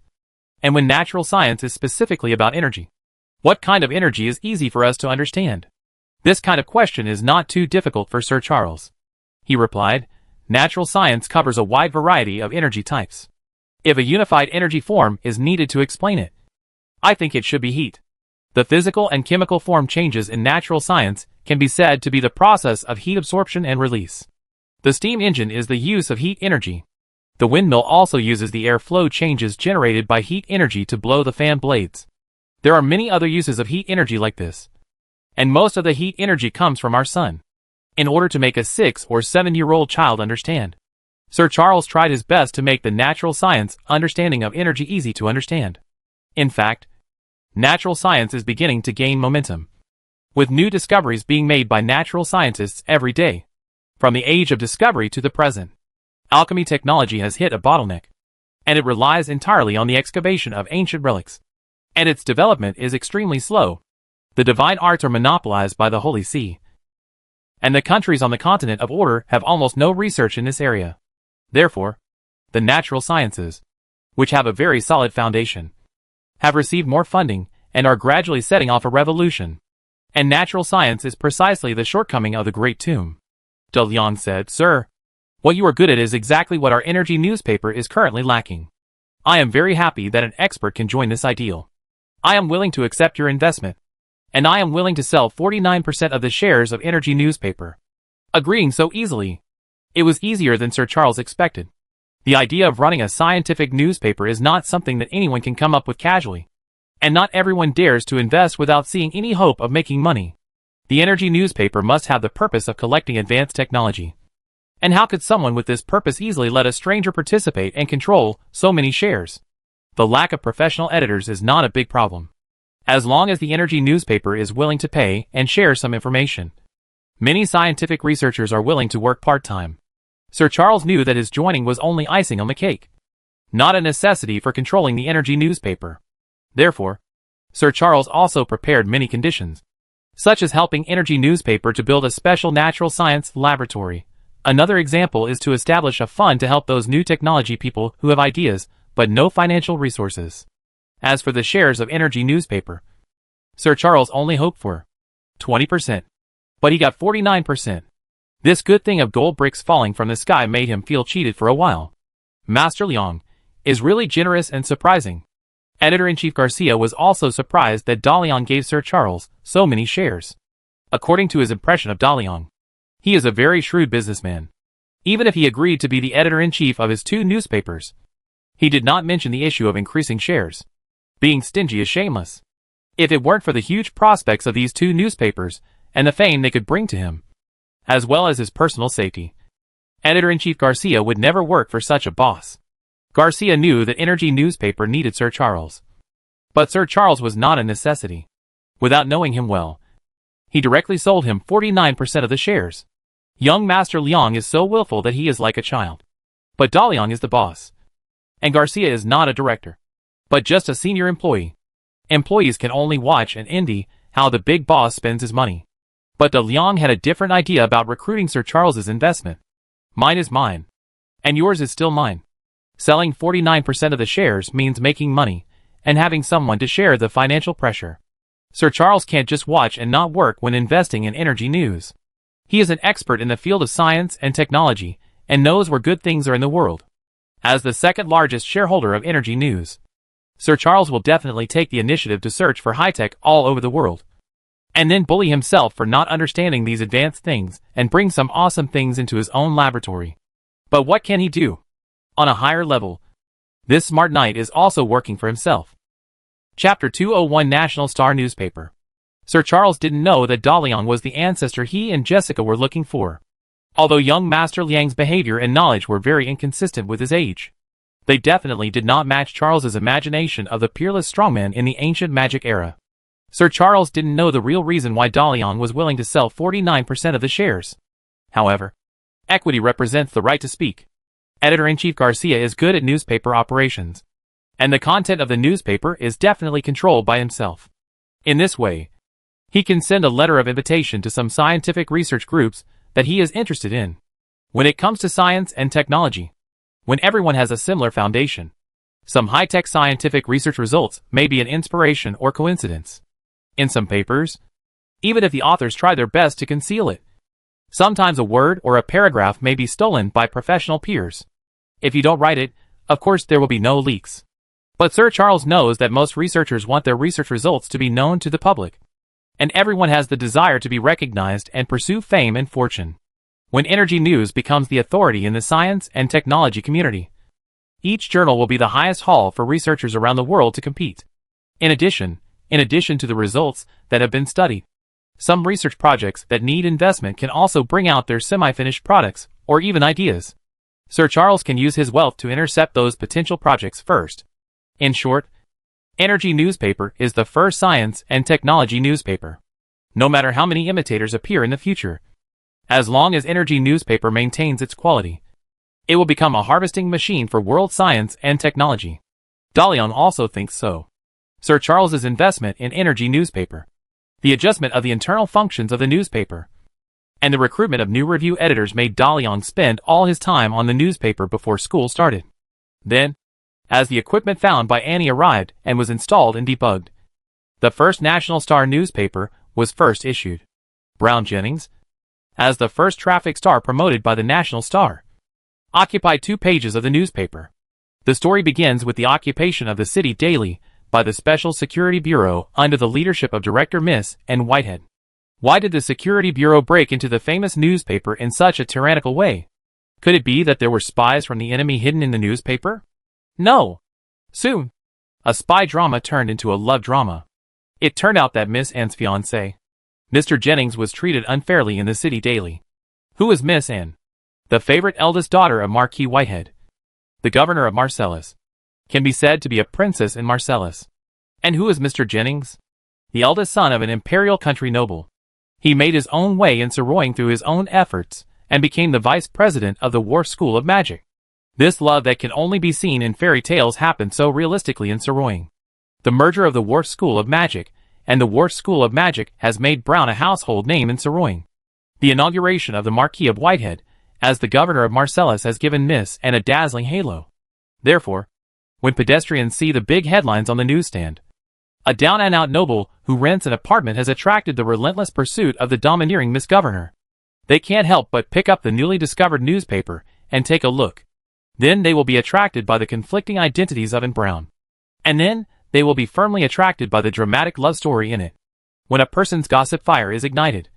Speaker 1: And when natural science is specifically about energy, what kind of energy is easy for us to understand? This kind of question is not too difficult for Sir Charles. He replied, natural science covers a wide variety of energy types. If a unified energy form is needed to explain it, I think it should be heat. The physical and chemical form changes in natural science can be said to be the process of heat absorption and release. The steam engine is the use of heat energy. The windmill also uses the airflow changes generated by heat energy to blow the fan blades. There are many other uses of heat energy like this. And most of the heat energy comes from our sun. In order to make a 6 or 7-year-old child understand, Sir Charles tried his best to make the natural science understanding of energy easy to understand. In fact, natural science is beginning to gain momentum, with new discoveries being made by natural scientists every day. From the age of discovery to the present, alchemy technology has hit a bottleneck, and it relies entirely on the excavation of ancient relics, and its development is extremely slow. The divine arts are monopolized by the Holy See, and the countries on the continent of order have almost no research in this area. Therefore, the natural sciences, which have a very solid foundation, have received more funding and are gradually setting off a revolution. And natural science is precisely the shortcoming of the Great Tomb. De Leon said, Sir, what you are good at is exactly what our energy newspaper is currently lacking. I am very happy that an expert can join this ideal. I am willing to accept your investment, and I am willing to sell 49% of the shares of energy newspaper. Agreeing so easily, it was easier than Sir Charles expected. The idea of running a scientific newspaper is not something that anyone can come up with casually. And not everyone dares to invest without seeing any hope of making money. The energy newspaper must have the purpose of collecting advanced technology. And how could someone with this purpose easily let a stranger participate and control so many shares? The lack of professional editors is not a big problem, as long as the energy newspaper is willing to pay and share some information. Many scientific researchers are willing to work part-time. Sir Charles knew that his joining was only icing on the cake, not a necessity for controlling the energy newspaper. Therefore, Sir Charles also prepared many conditions, such as helping energy newspaper to build a special natural science laboratory. Another example is to establish a fund to help those new technology people who have ideas, but no financial resources. As for the shares of energy newspaper, Sir Charles only hoped for 20%, but he got 49%. This good thing of gold bricks falling from the sky made him feel cheated for a while. Master Liang is really generous and surprising. Editor-in-Chief Garcia was also surprised that Daliang gave Sir Charles so many shares. According to his impression of Daliang, he is a very shrewd businessman. Even if he agreed to be the editor-in-chief of his 2 newspapers, he did not mention the issue of increasing shares. Being stingy is shameless. If it weren't for the huge prospects of these 2 newspapers and the fame they could bring to him, as well as his personal safety, Editor-in-Chief Garcia would never work for such a boss. Garcia knew that energy newspaper needed Sir Charles. But Sir Charles was not a necessity. Without knowing him well, he directly sold him 49% of the shares. Young Master Liang is so willful that he is like a child. But Daliang is the boss. And Garcia is not a director, but just a senior employee. Employees can only watch and envy how the big boss spends his money. But De Leon had a different idea about recruiting Sir Charles's investment. Mine is mine, and yours is still mine. Selling 49% of the shares means making money, and having someone to share the financial pressure. Sir Charles can't just watch and not work when investing in energy news. He is an expert in the field of science and technology, and knows where good things are in the world. As the second largest shareholder of energy news, Sir Charles will definitely take the initiative to search for high-tech all over the world, and then bully himself for not understanding these advanced things and bring some awesome things into his own laboratory. But what can he do? On a higher level, this smart knight is also working for himself. Chapter 201 National Star Newspaper. Sir Charles didn't know that Daliang was the ancestor he and Jessica were looking for. Although young Master Liang's behavior and knowledge were very inconsistent with his age, they definitely did not match Charles's imagination of the peerless strongman in the ancient magic era. Sir Charles didn't know the real reason why Daliang was willing to sell 49% of the shares. However, equity represents the right to speak. Editor-in-Chief Garcia is good at newspaper operations. and the content of the newspaper is definitely controlled by himself. In this way, he can send a letter of invitation to some scientific research groups that he is interested in. When it comes to science and technology, when everyone has a similar foundation, some high-tech scientific research results may be an inspiration or coincidence. In some papers, even if the authors try their best to conceal it, sometimes a word or a paragraph may be stolen by professional peers. If you don't write it, of course there will be no leaks. But Sir Charles knows that most researchers want their research results to be known to the public, and everyone has the desire to be recognized and pursue fame and fortune. When energy news becomes the authority in the science and technology community, each journal will be the highest hall for researchers around the world to compete. In addition to the results that have been studied, some research projects that need investment can also bring out their semi-finished products or even ideas. Sir Charles can use his wealth to intercept those potential projects first. In short, Energy Newspaper is the first science and technology newspaper. No matter how many imitators appear in the future, as long as Energy Newspaper maintains its quality, it will become a harvesting machine for world science and technology. Dalian also thinks so. Sir Charles's investment in Energy Newspaper, the adjustment of the internal functions of the newspaper, and the recruitment of new review editors made Dalian spend all his time on the newspaper before school started. Then, as the equipment found by Annie arrived and was installed and debugged, the first National Star newspaper was first issued. Brown Jennings, as the first traffic star promoted by the National Star, occupied 2 pages of the newspaper. The story begins with the occupation of the city daily by the Special Security Bureau under the leadership of Director Miss and Whitehead. Why did the Security Bureau break into the famous newspaper in such a tyrannical way? Could it be that there were spies from the enemy hidden in the newspaper? No. Soon, a spy drama turned into a love drama. It turned out that Miss Anne's fiancé, Mr. Jennings, was treated unfairly in the city daily. Who was Miss Anne? The favorite eldest daughter of Marquis Whitehead, the governor of Marcellus, can be said to be a princess in Marcellus. And who is Mr. Jennings? The eldest son of an imperial country noble. He made his own way in Saroying through his own efforts and became the vice president of the Wharf School of Magic. This love that can only be seen in fairy tales happened so realistically in Saroying. The merger of the Wharf School of Magic and the Wharf School of Magic has made Brown a household name in Saroying. The inauguration of the Marquis of Whitehead as the governor of Marcellus has given Miss Anne a dazzling halo. Therefore, when pedestrians see the big headlines on the newsstand, a down-and-out noble who rents an apartment has attracted the relentless pursuit of the domineering Miss Governor, they can't help but pick up the newly discovered newspaper and take a look. Then they will be attracted by the conflicting identities of Anne Brown. And then they will be firmly attracted by the dramatic love story in it. When a person's gossip fire is ignited,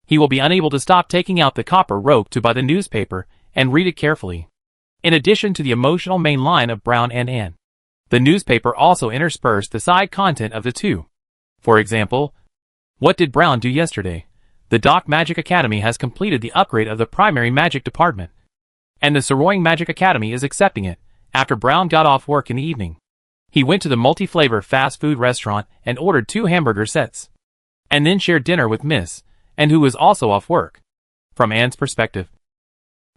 Speaker 1: he will be unable to stop taking out the copper rope to buy the newspaper and read it carefully. In addition to the emotional main line of Brown and Anne, the newspaper also interspersed the side content of the two. For example, what did Brown do yesterday? The Dock Magic Academy has completed the upgrade of the primary magic department, and the Saroying Magic Academy is accepting it. After Brown got off work in the evening, he went to the multi-flavor fast food restaurant and ordered 2 hamburger sets, and then shared dinner with Miss Anne, who was also off work. From Anne's perspective,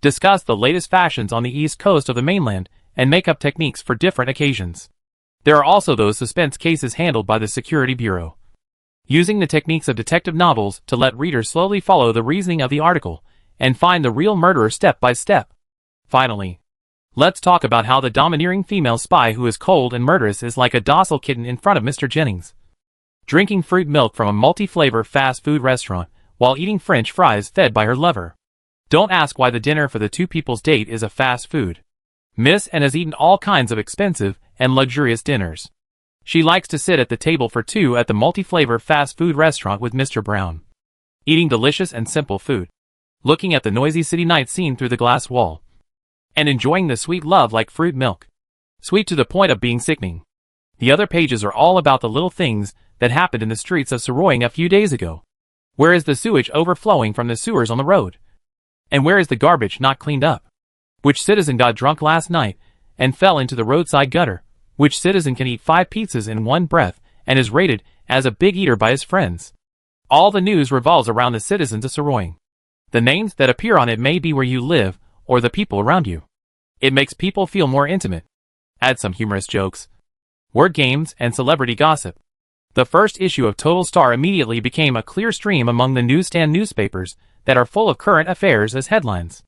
Speaker 1: discussed the latest fashions on the east coast of the mainland and makeup techniques for different occasions. There are also those suspense cases handled by the Security Bureau, using the techniques of detective novels to let readers slowly follow the reasoning of the article and find the real murderer step by step. Finally, let's talk about how the domineering female spy who is cold and murderous is like a docile kitten in front of Mr. Jennings, drinking fruit milk from a multi-flavor fast food restaurant while eating French fries fed by her lover. Don't ask why the dinner for the 2 people's date is a fast food. Miss Anne has eaten all kinds of expensive and luxurious dinners. She likes to sit at the table for 2 at the multi-flavor fast food restaurant with Mr. Brown, eating delicious and simple food, looking at the noisy city night scene through the glass wall, and enjoying the sweet love like fruit milk, sweet to the point of being sickening. The other pages are all about the little things that happened in the streets of Saroying a few days ago. Where is the sewage overflowing from the sewers on the road? And where is the garbage not cleaned up? Which citizen got drunk last night and fell into the roadside gutter? Which citizen can eat 5 pizzas in one breath and is rated as a big eater by his friends? All the news revolves around the citizens of Saroying. The names that appear on it may be where you live or the people around you. It makes people feel more intimate. Add some humorous jokes, word games, and celebrity gossip. The first issue of Total Star immediately became a clear stream among the newsstand newspapers that are full of current affairs as headlines.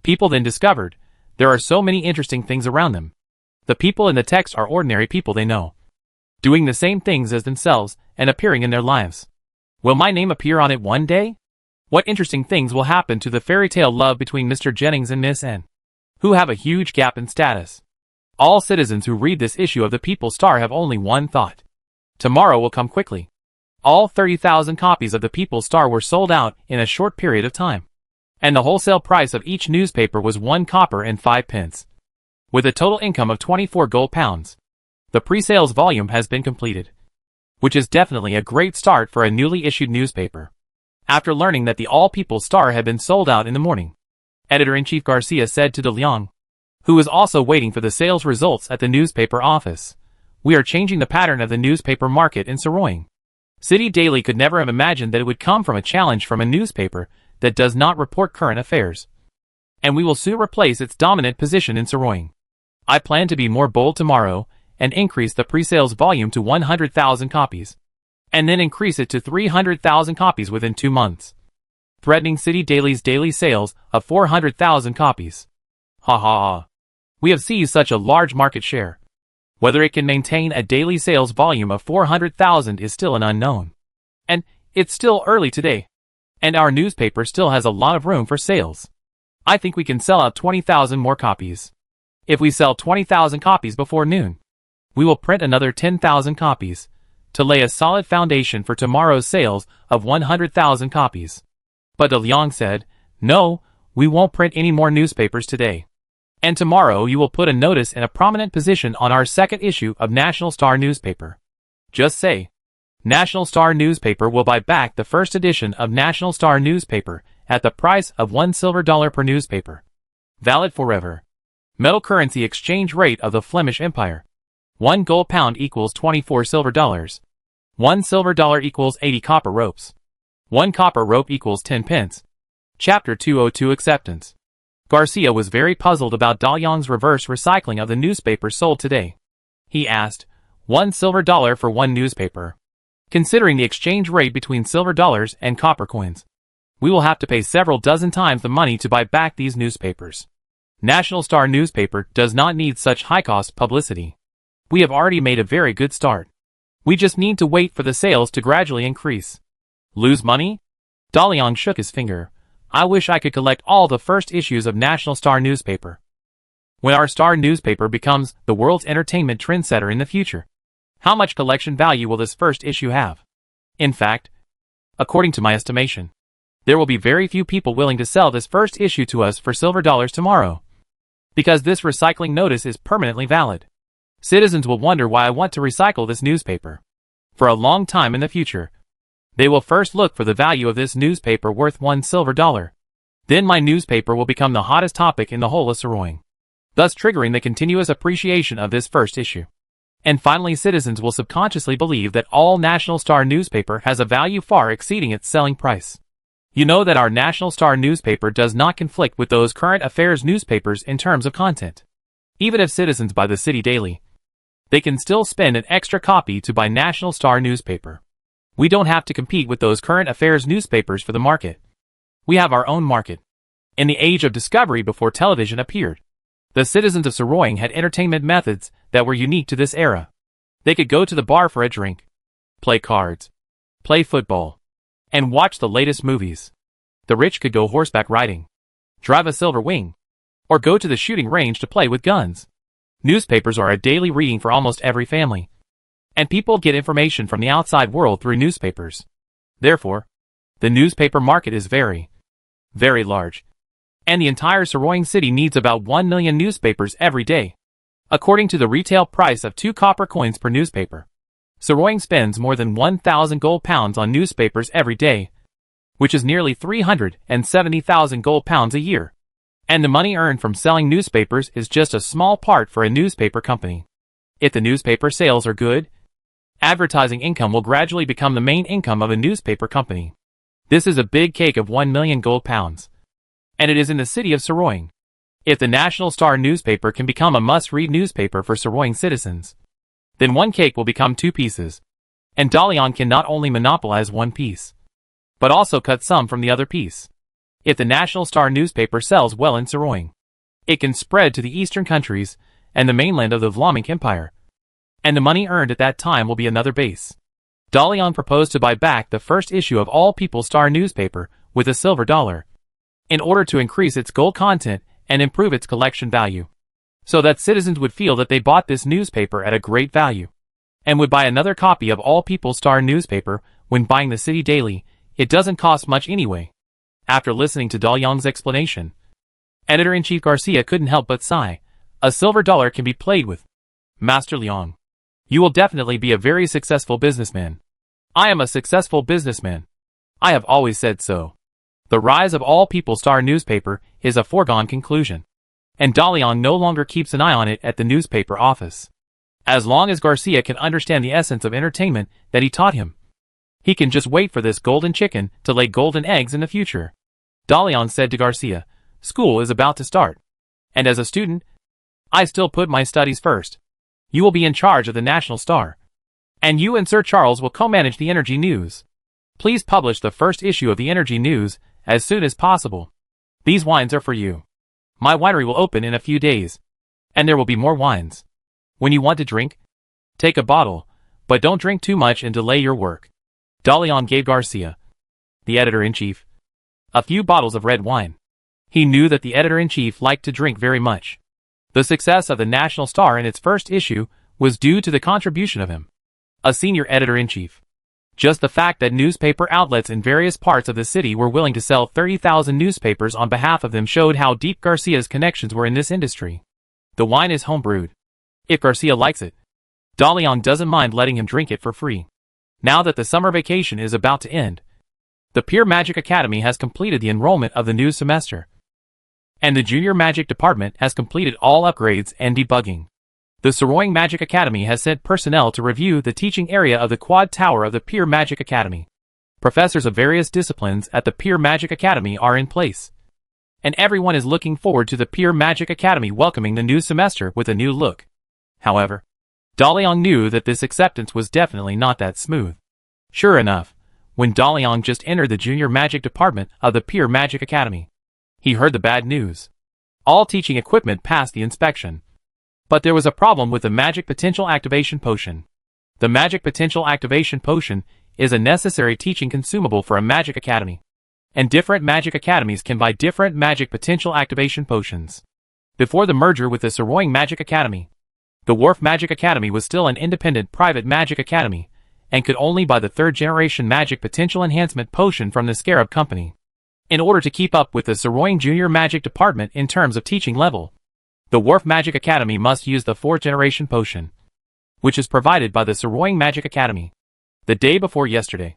Speaker 1: People then discovered there are so many interesting things around them. The people in the text are ordinary people they know, doing the same things as themselves and appearing in their lives. Will my name appear on it one day? What interesting things will happen to the fairy tale love between Mr. Jennings and Miss N, who have a huge gap in status? All citizens who read this issue of the People's Star have only one thought. Tomorrow will come quickly. All 30,000 copies of the People's Star were sold out in a short period of time, and the wholesale price of each newspaper was 1 copper and 5 pence. With a total income of 24 gold pounds, the pre-sales volume has been completed, which is definitely a great start for a newly issued newspaper. After learning that the All People's Star had been sold out in the morning, Editor-in-Chief Garcia said to De Leon, who was also waiting for the sales results at the newspaper office, "We are changing the pattern of the newspaper market in Saroying. City Daily could never have imagined that it would come from a challenge from a newspaper that does not report current affairs. And we will soon replace its dominant position in Saroying. I plan to be more bold tomorrow and increase the pre-sales volume to 100,000 copies, and then increase it to 300,000 copies within 2 months, threatening City Daily's daily sales of 400,000 copies. Ha ha ha. We have seized such a large market share. Whether it can maintain a daily sales volume of 400,000 is still an unknown. And it's still early today, and our newspaper still has a lot of room for sales. I think we can sell out 20,000 more copies. If we sell 20,000 copies before noon, we will print another 10,000 copies to lay a solid foundation for tomorrow's sales of 100,000 copies." But De Leon said, "No, we won't print any more newspapers today. And tomorrow you will put a notice in a prominent position on our second issue of National Star newspaper. Just say, National Star newspaper will buy back the first edition of National Star newspaper at the price of $1 silver per newspaper. Valid forever. Metal currency exchange rate of the Flemish Empire. 1 gold pound equals 24 silver dollars. 1 silver dollar equals 80 copper ropes. 1 copper rope equals 10 pence. Chapter 202 Acceptance. Garcia was very puzzled about De Leon's reverse recycling of the newspapers sold today. He asked, $1 silver for 1 newspaper. Considering the exchange rate between silver dollars and copper coins, we will have to pay several dozen times the money to buy back these newspapers. National Star newspaper does not need such high-cost publicity. We have already made a very good start. We just need to wait for the sales to gradually increase. Lose money? De Leon shook his finger. I wish I could collect all the first issues of National Star newspaper. When our Star newspaper becomes the world's entertainment trendsetter in the future, how much collection value will this first issue have? In fact, according to my estimation, there will be very few people willing to sell this first issue to us for silver dollars tomorrow, because this recycling notice is permanently valid. Citizens will wonder why I want to recycle this newspaper. For a long time in the future, they will first look for the value of this newspaper worth $1 silver. Then my newspaper will become the hottest topic in the whole of Saroying, thus triggering the continuous appreciation of this first issue. And finally citizens will subconsciously believe that all National Star newspaper has a value far exceeding its selling price. You know that our National Star newspaper does not conflict with those current affairs newspapers in terms of content. Even if citizens buy the City Daily, they can still spend an extra copy to buy National Star newspaper. We don't have to compete with those current affairs newspapers for the market. We have our own market. In the age of discovery before television appeared, the citizens of Saroying had entertainment methods that were unique to this era. They could go to the bar for a drink, play cards, play football, and watch the latest movies. The rich could go horseback riding, drive a silver wing, or go to the shooting range to play with guns. Newspapers are a daily reading for almost every family, and people get information from the outside world through newspapers. Therefore, the newspaper market is very, very large, and the entire Saroying city needs about 1 million newspapers every day. According to the retail price of 2 copper coins per newspaper, Saroying spends more than 1,000 gold pounds on newspapers every day, which is nearly 370,000 gold pounds a year. And the money earned from selling newspapers is just a small part for a newspaper company. If the newspaper sales are good, advertising income will gradually become the main income of a newspaper company. This is a big cake of 1 million gold pounds. And it is in the city of Saroying. If the National Star newspaper can become a must-read newspaper for Saroying citizens, Then one cake will become 2 pieces. And Dalian can not only monopolize one piece, but also cut some from the other piece. If the National Star newspaper sells well in Saroying, it can spread to the eastern countries and the mainland of the Vlaminck Empire. And the money earned at that time will be another base. Dalian proposed to buy back the first issue of All People Star newspaper with a silver dollar, in order to increase its gold content and improve its collection value, so that citizens would feel that they bought this newspaper at a great value, and would buy another copy of All People Star newspaper when buying the city daily. It doesn't cost much anyway. After listening to Dalian's explanation, Editor-in-Chief Garcia couldn't help but sigh. A silver dollar can be played with. Master Liang, you will definitely be a very successful businessman. I am a successful businessman. I have always said so. The rise of All People Star newspaper is a foregone conclusion, and Dalian no longer keeps an eye on it at the newspaper office. As long as Garcia can understand the essence of entertainment that he taught him, he can just wait for this golden chicken to lay golden eggs in the future. Dalian said to Garcia, "School is about to start, and as a student, I still put my studies first. You will be in charge of the National Star, and you and Sir Charles will co-manage the Energy News. Please publish the first issue of the Energy News as soon as possible. These wines are for you. My winery will open in a few days, and there will be more wines. When you want to drink, take a bottle, but don't drink too much and delay your work." Dalian gave Garcia, the editor-in-chief, a few bottles of red wine. He knew that the editor-in-chief liked to drink very much. The success of the National Star in its first issue was due to the contribution of him, a senior editor-in-chief. Just the fact that newspaper outlets in various parts of the city were willing to sell 30,000 newspapers on behalf of them showed how deep Garcia's connections were in this industry. The wine is homebrewed. If Garcia likes it, Dalian doesn't mind letting him drink it for free. Now that the summer vacation is about to end, the Pure Magic Academy has completed the enrollment of the new semester, and the Junior Magic Department has completed all upgrades and debugging. The Saroying Magic Academy has sent personnel to review the teaching area of the Quad Tower of the Pure Magic Academy. Professors of various disciplines at the Pure Magic Academy are in place, and everyone is looking forward to the Pure Magic Academy welcoming the new semester with a new look. However, Dalian knew that this acceptance was definitely not that smooth. Sure enough, when Dalian just entered the Junior Magic Department of the Pure Magic Academy, he heard the bad news. All teaching equipment passed the inspection, but there was a problem with the Magic Potential Activation Potion. The Magic Potential Activation Potion is a necessary teaching consumable for a magic academy, and different magic academies can buy different Magic Potential Activation Potions. Before the merger with the Saroying Magic Academy, the Wharf Magic Academy was still an independent private magic academy, and could only buy the 3rd generation Magic Potential Enhancement Potion from the Scarab Company. In order to keep up with the Saroying Junior Magic Department in terms of teaching level, the Wharf Magic Academy must use the 4th generation potion, which is provided by the Saroying Magic Academy. The day before yesterday,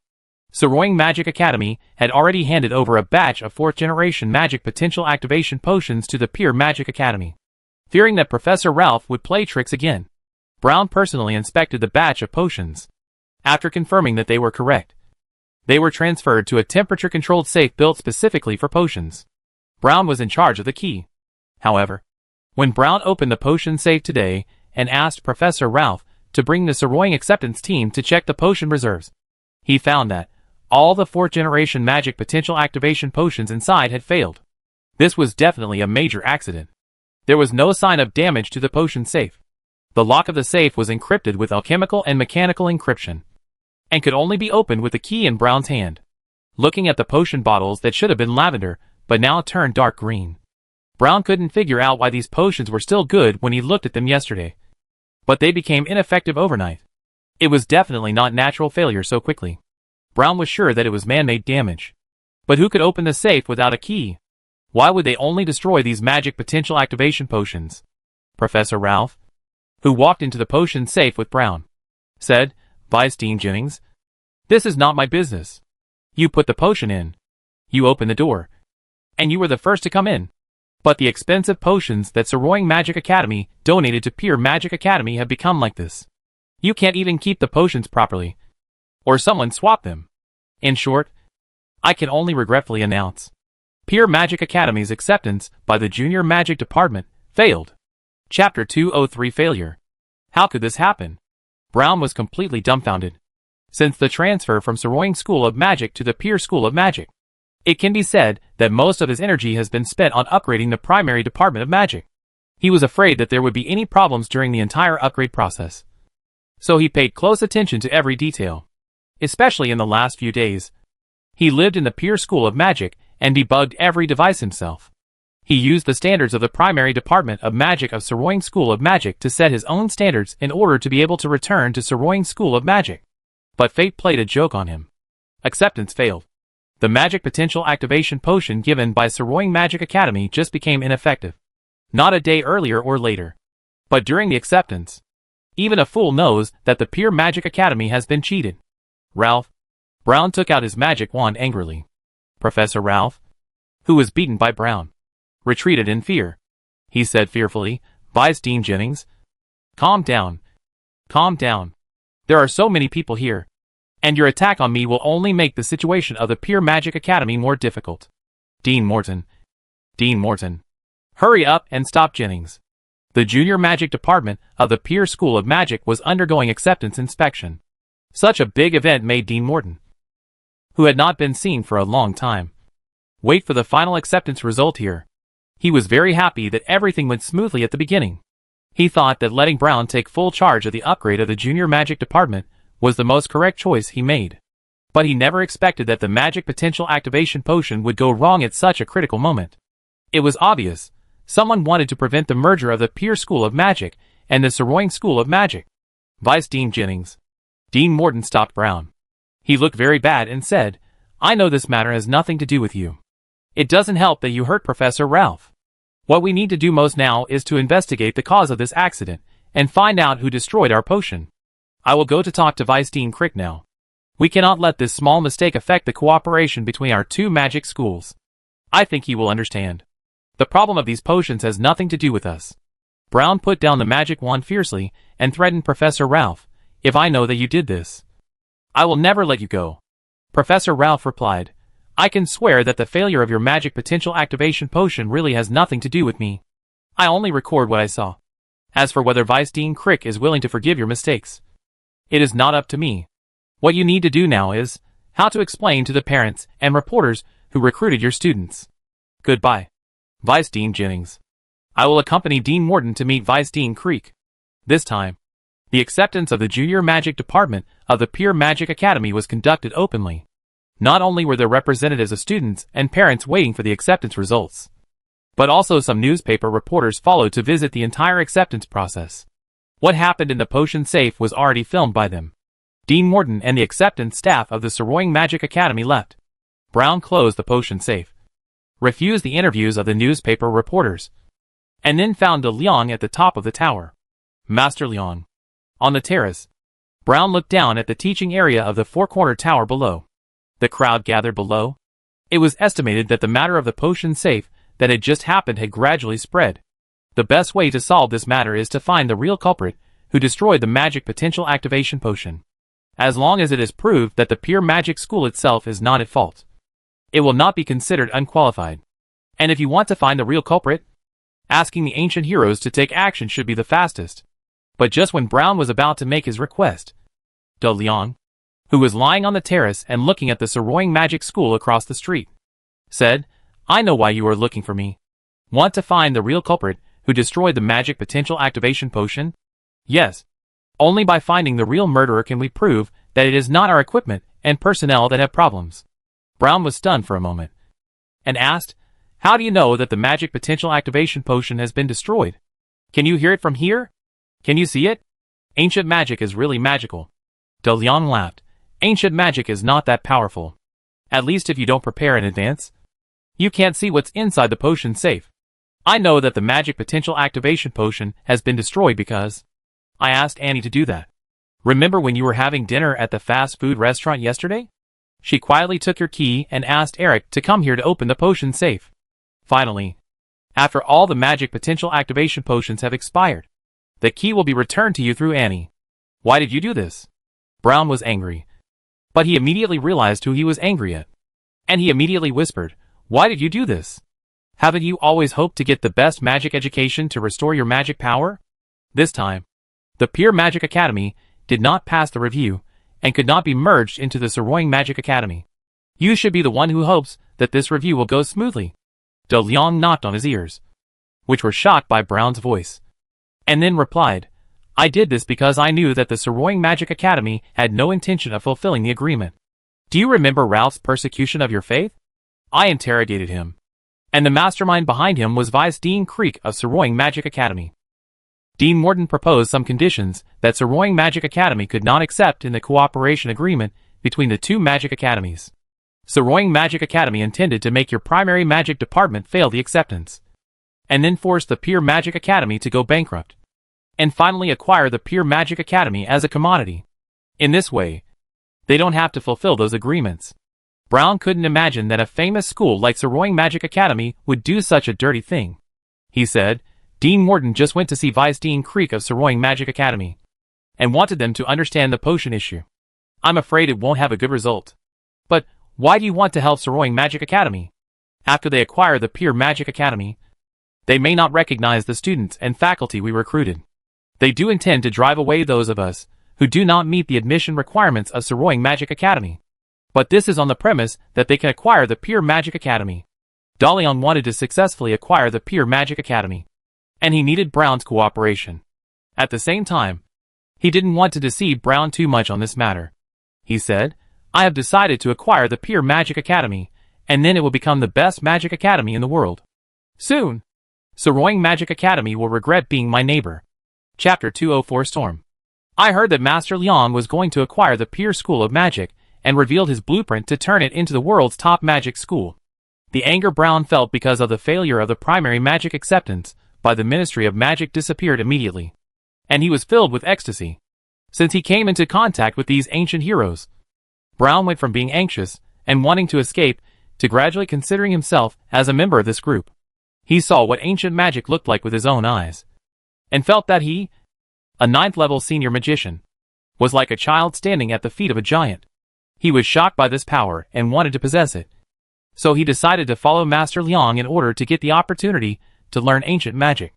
Speaker 1: Saroying Magic Academy had already handed over a batch of 4th generation Magic Potential Activation Potions to the Pure Magic Academy. Fearing that Professor Ralph would play tricks again, Brown personally inspected the batch of potions. After confirming that they were correct, they were transferred to a temperature-controlled safe built specifically for potions. Brown was in charge of the key. However, when Brown opened the potion safe today and asked Professor Ralph to bring the Saroying acceptance team to check the potion reserves, he found that all the 4th generation Magic Potential Activation Potions inside had failed. This was definitely a major accident. There was no sign of damage to the potion safe. The lock of the safe was encrypted with alchemical and mechanical encryption, and could only be opened with the key in Brown's hand. Looking at the potion bottles that should have been lavender, but now turned dark green, Brown couldn't figure out why these potions were still good when he looked at them yesterday, but they became ineffective overnight. It was definitely not natural failure so quickly. Brown was sure that it was man-made damage. But who could open the safe without a key? Why would they only destroy these Magic Potential Activation Potions? Professor Ralph, who walked into the potion safe with Brown, said, "Weisstein Jennings, this is not my business. You put the potion in. You opened the door. And you were the first to come in. But the expensive potions that Saroying Magic Academy donated to Pure Magic Academy have become like this. You can't even keep the potions properly, or someone swapped them. In short, I can only regretfully announce, Pure Magic Academy's acceptance by the Junior Magic Department failed." Chapter 203 Failure. How could this happen? Brown was completely dumbfounded. Since the transfer from Sorroying School of Magic to the Pier School of Magic, it can be said that most of his energy has been spent on upgrading the primary department of magic. He was afraid that there would be any problems during the entire upgrade process. So he paid close attention to every detail, especially in the last few days. He lived in the Pier School of Magic and debugged every device himself. He used the standards of the primary department of magic of Sorroying School of Magic to set his own standards in order to be able to return to Sorroying School of Magic. But fate played a joke on him. Acceptance failed. The magic potential activation potion given by Sorroying Magic Academy just became ineffective. Not a day earlier or later, but during the acceptance. Even a fool knows that the Pier Magic Academy has been cheated. Ralph. Brown took out his magic wand angrily. Professor Ralph, who was beaten by Brown, retreated in fear. He said fearfully, Vice Dean Jennings, calm down. Calm down. There are so many people here, and your attack on me will only make the situation of the Pier Magic Academy more difficult. Dean Morton. Dean Morton. Hurry up and stop Jennings. The junior magic department of the Pier School of Magic was undergoing acceptance inspection. Such a big event made Dean Morton, who had not been seen for a long time, wait for the final acceptance result here. He was very happy that everything went smoothly at the beginning. He thought that letting Brown take full charge of the upgrade of the junior magic department was the most correct choice he made. But he never expected that the magic potential activation potion would go wrong at such a critical moment. It was obvious. Someone wanted to prevent the merger of the Pier School of Magic and the Sorroying School of Magic. Vice Dean Jennings. Dean Morton stopped Brown. He looked very bad and said, I know this matter has nothing to do with you. It doesn't help that you hurt Professor Ralph. What we need to do most now is to investigate the cause of this accident and find out who destroyed our potion. I will go to talk to Vice Dean Crick now. We cannot let this small mistake affect the cooperation between our two magic schools. I think he will understand. The problem of these potions has nothing to do with us. Brown put down the magic wand fiercely and threatened Professor Ralph, if I know that you did this, I will never let you go. Professor Ralph replied, I can swear that the failure of your magic potential activation potion really has nothing to do with me. I only record what I saw. As for whether Vice Dean Crick is willing to forgive your mistakes, it is not up to me. What you need to do now is, how to explain to the parents and reporters who recruited your students. Goodbye. Vice Dean Jennings. I will accompany Dean Morton to meet Vice Dean Crick. This time, the acceptance of the junior magic department of the Pier Magic Academy was conducted openly. Not only were there representatives of students and parents waiting for the acceptance results, but also some newspaper reporters followed to visit the entire acceptance process. What happened in the potion safe was already filmed by them. Dean Morton and the acceptance staff of the Sorroying Magic Academy left. Brown closed the potion safe, refused the interviews of the newspaper reporters, and then found De Leon at the top of the tower. Master Leon. On the terrace, Brown looked down at the teaching area of the four-corner tower below. The crowd gathered below. It was estimated that the matter of the potion safe that had just happened had gradually spread. The best way to solve this matter is to find the real culprit who destroyed the magic potential activation potion. As long as it is proved that the Pier Magic School itself is not at fault, it will not be considered unqualified. And if you want to find the real culprit, asking the ancient heroes to take action should be the fastest. But just when Brown was about to make his request, De Leon, who was lying on the terrace and looking at the Sorroying Magic School across the street, said, I know why you are looking for me. Want to find the real culprit who destroyed the magic potential activation potion? Yes. Only by finding the real murderer can we prove that it is not our equipment and personnel that have problems. Brown was stunned for a moment, and asked, How do you know that the magic potential activation potion has been destroyed? Can you hear it from here? Can you see it? Ancient magic is really magical. De Leon laughed. Ancient magic is not that powerful. At least if you don't prepare in advance. You can't see what's inside the potion safe. I know that the magic potential activation potion has been destroyed because I asked Annie to do that. Remember when you were having dinner at the fast food restaurant yesterday? She quietly took your key and asked Eric to come here to open the potion safe. Finally, after all the magic potential activation potions have expired, the key will be returned to you through Annie. Why did you do this? Brown was angry, but he immediately realized who he was angry at. And he immediately whispered, Why did you do this? Haven't you always hoped to get the best magic education to restore your magic power? This time, the Pier Magic Academy did not pass the review, and could not be merged into the Sorroying Magic Academy. You should be the one who hopes that this review will go smoothly. De Liang knocked on his ears, which were shocked by Brown's voice, and then replied, I did this because I knew that the Sorroying Magic Academy had no intention of fulfilling the agreement. Do you remember Ralph's persecution of your faith? I interrogated him, and the mastermind behind him was Vice Dean Creek of Sorroying Magic Academy. Dean Morton proposed some conditions that Sorroying Magic Academy could not accept in the cooperation agreement between the two magic academies. Sorroying Magic Academy intended to make your primary magic department fail the acceptance, and then force the Pure Magic Academy to go bankrupt, and finally acquire the Pure Magic Academy as a commodity. In this way, they don't have to fulfill those agreements. Brown couldn't imagine that a famous school like Sorroying Magic Academy would do such a dirty thing. He said, Dean Morton just went to see Vice Dean Creek of Sorroying Magic Academy, and wanted them to understand the potion issue. I'm afraid it won't have a good result. But why do you want to help Sorroying Magic Academy? After they acquire the Pure Magic Academy, they may not recognize the students and faculty we recruited. They do intend to drive away those of us who do not meet the admission requirements of Sorroying Magic Academy. But this is on the premise that they can acquire the Pure Magic Academy. De Liang wanted to successfully acquire the Pure Magic Academy, and he needed Brown's cooperation. At the same time, he didn't want to deceive Brown too much on this matter. He said, I have decided to acquire the Pure Magic Academy, and then it will become the best magic academy in the world. Soon, Sorroying Magic Academy will regret being my neighbor. Chapter 204 Storm. I heard that Master Liang was going to acquire the Pure School of Magic, and revealed his blueprint to turn it into the world's top magic school. The anger Brown felt because of the failure of the primary magic acceptance by the Ministry of Magic disappeared immediately, and he was filled with ecstasy, since he came into contact with these ancient heroes. Brown went from being anxious and wanting to escape to gradually considering himself as a member of this group. He saw what ancient magic looked like with his own eyes, and felt that he, a 9th-level senior magician, was like a child standing at the feet of a giant. He was shocked by this power and wanted to possess it, so he decided to follow Master Liang in order to get the opportunity to learn ancient magic.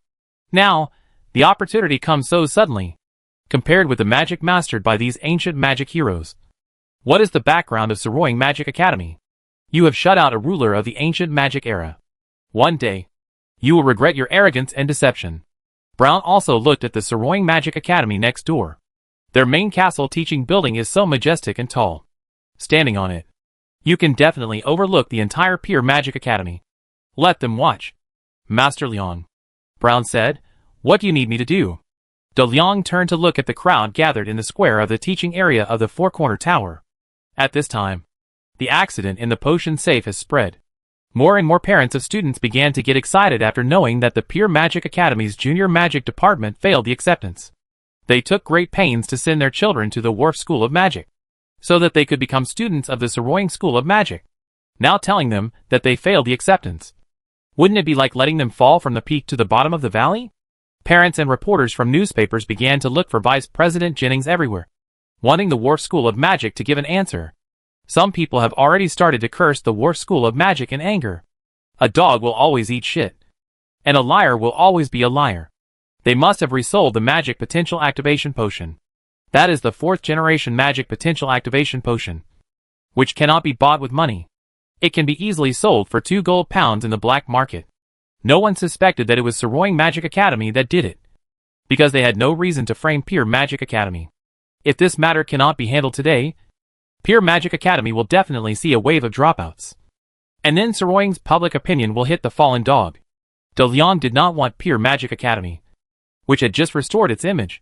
Speaker 1: Now, the opportunity comes so suddenly, compared with the magic mastered by these ancient magic heroes. What is the background of Sorroying Magic Academy? You have shut out a ruler of the ancient magic era. One day, you will regret your arrogance and deception. Brown also looked at the Sorroying Magic Academy next door. Their main castle teaching building is so majestic and tall. Standing on it, you can definitely overlook the entire Pure Magic Academy. Let them watch. Master Liang, Brown said, what do you need me to do? De Liang turned to look at the crowd gathered in the square of the teaching area of the four-corner tower. At this time, the accident in the potion safe has spread. More and more parents of students began to get excited after knowing that the Pure Magic Academy's junior magic department failed the acceptance. They took great pains to send their children to the Wharf School of Magic, so that they could become students of the Sorroying School of Magic, now telling them that they failed the acceptance. Wouldn't it be like letting them fall from the peak to the bottom of the valley? Parents and reporters from newspapers began to look for Vice President Jennings everywhere, wanting the Wharf School of Magic to give an answer. Some people have already started to curse the Wharf School of Magic in anger. A dog will always eat shit, and a liar will always be a liar. They must have resold the Magic Potential Activation Potion. That is the 4th generation Magic Potential Activation Potion, which cannot be bought with money. It can be easily sold for 2 gold pounds in the black market. No one suspected that it was Sorroying Magic Academy that did it, because they had no reason to frame Pure Magic Academy. If this matter cannot be handled today, Pure Magic Academy will definitely see a wave of dropouts. And then Sorroying's public opinion will hit the fallen dog. De Liang did not want Pure Magic Academy, which had just restored its image,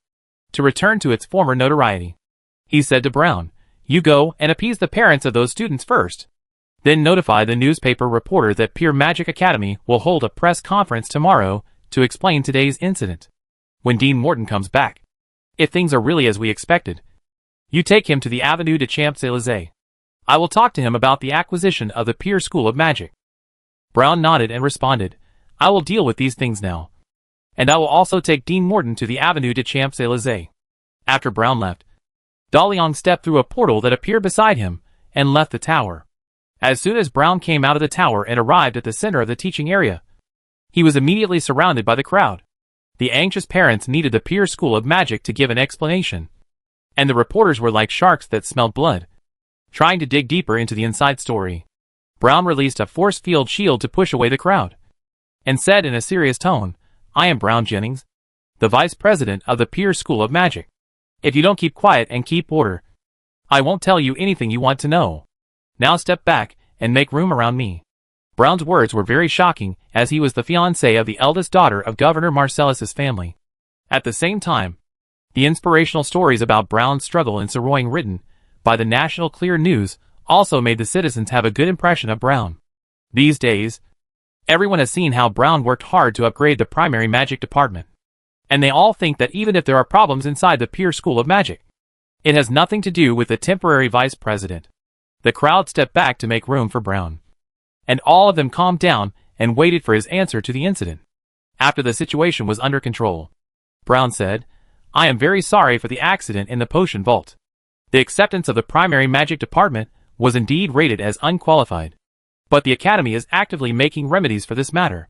Speaker 1: to return to its former notoriety. He said to Brown, you go and appease the parents of those students first. Then notify the newspaper reporter that Pure Magic Academy will hold a press conference tomorrow to explain today's incident. When Dean Morton comes back, if things are really as we expected, you take him to the Avenue des Champs-Élysées. I will talk to him about the acquisition of the Pure School of Magic. Brown nodded and responded, I will deal with these things now. And I will also take Dean Morton to the Avenue des Champs-Élysées. After Brown left, De Liang stepped through a portal that appeared beside him and left the tower. As soon as Brown came out of the tower and arrived at the center of the teaching area, he was immediately surrounded by the crowd. The anxious parents needed the Pure School of Magic to give an explanation. and the reporters were like sharks that smelled blood, trying to dig deeper into the inside story. Brown released a force field shield to push away the crowd, and said in a serious tone, "I am Brown Jennings, the vice president of the Pierce School of Magic. If you don't keep quiet and keep order, I won't tell you anything you want to know. Now step back and make room around me." Brown's words were very shocking, as he was the fiancé of the eldest daughter of Governor Marcellus's family. At the same time, the inspirational stories about Brown's struggle in Saroying written by the National Clear News also made the citizens have a good impression of Brown. These days, everyone has seen how Brown worked hard to upgrade the primary magic department, and they all think that even if there are problems inside the Pierce School of Magic, it has nothing to do with the temporary vice president. The crowd stepped back to make room for Brown, and all of them calmed down and waited for his answer to the incident. After the situation was under control, Brown said, "I am very sorry for the accident in the potion vault. The acceptance of the primary magic department was indeed rated as unqualified, but the Academy is actively making remedies for this matter.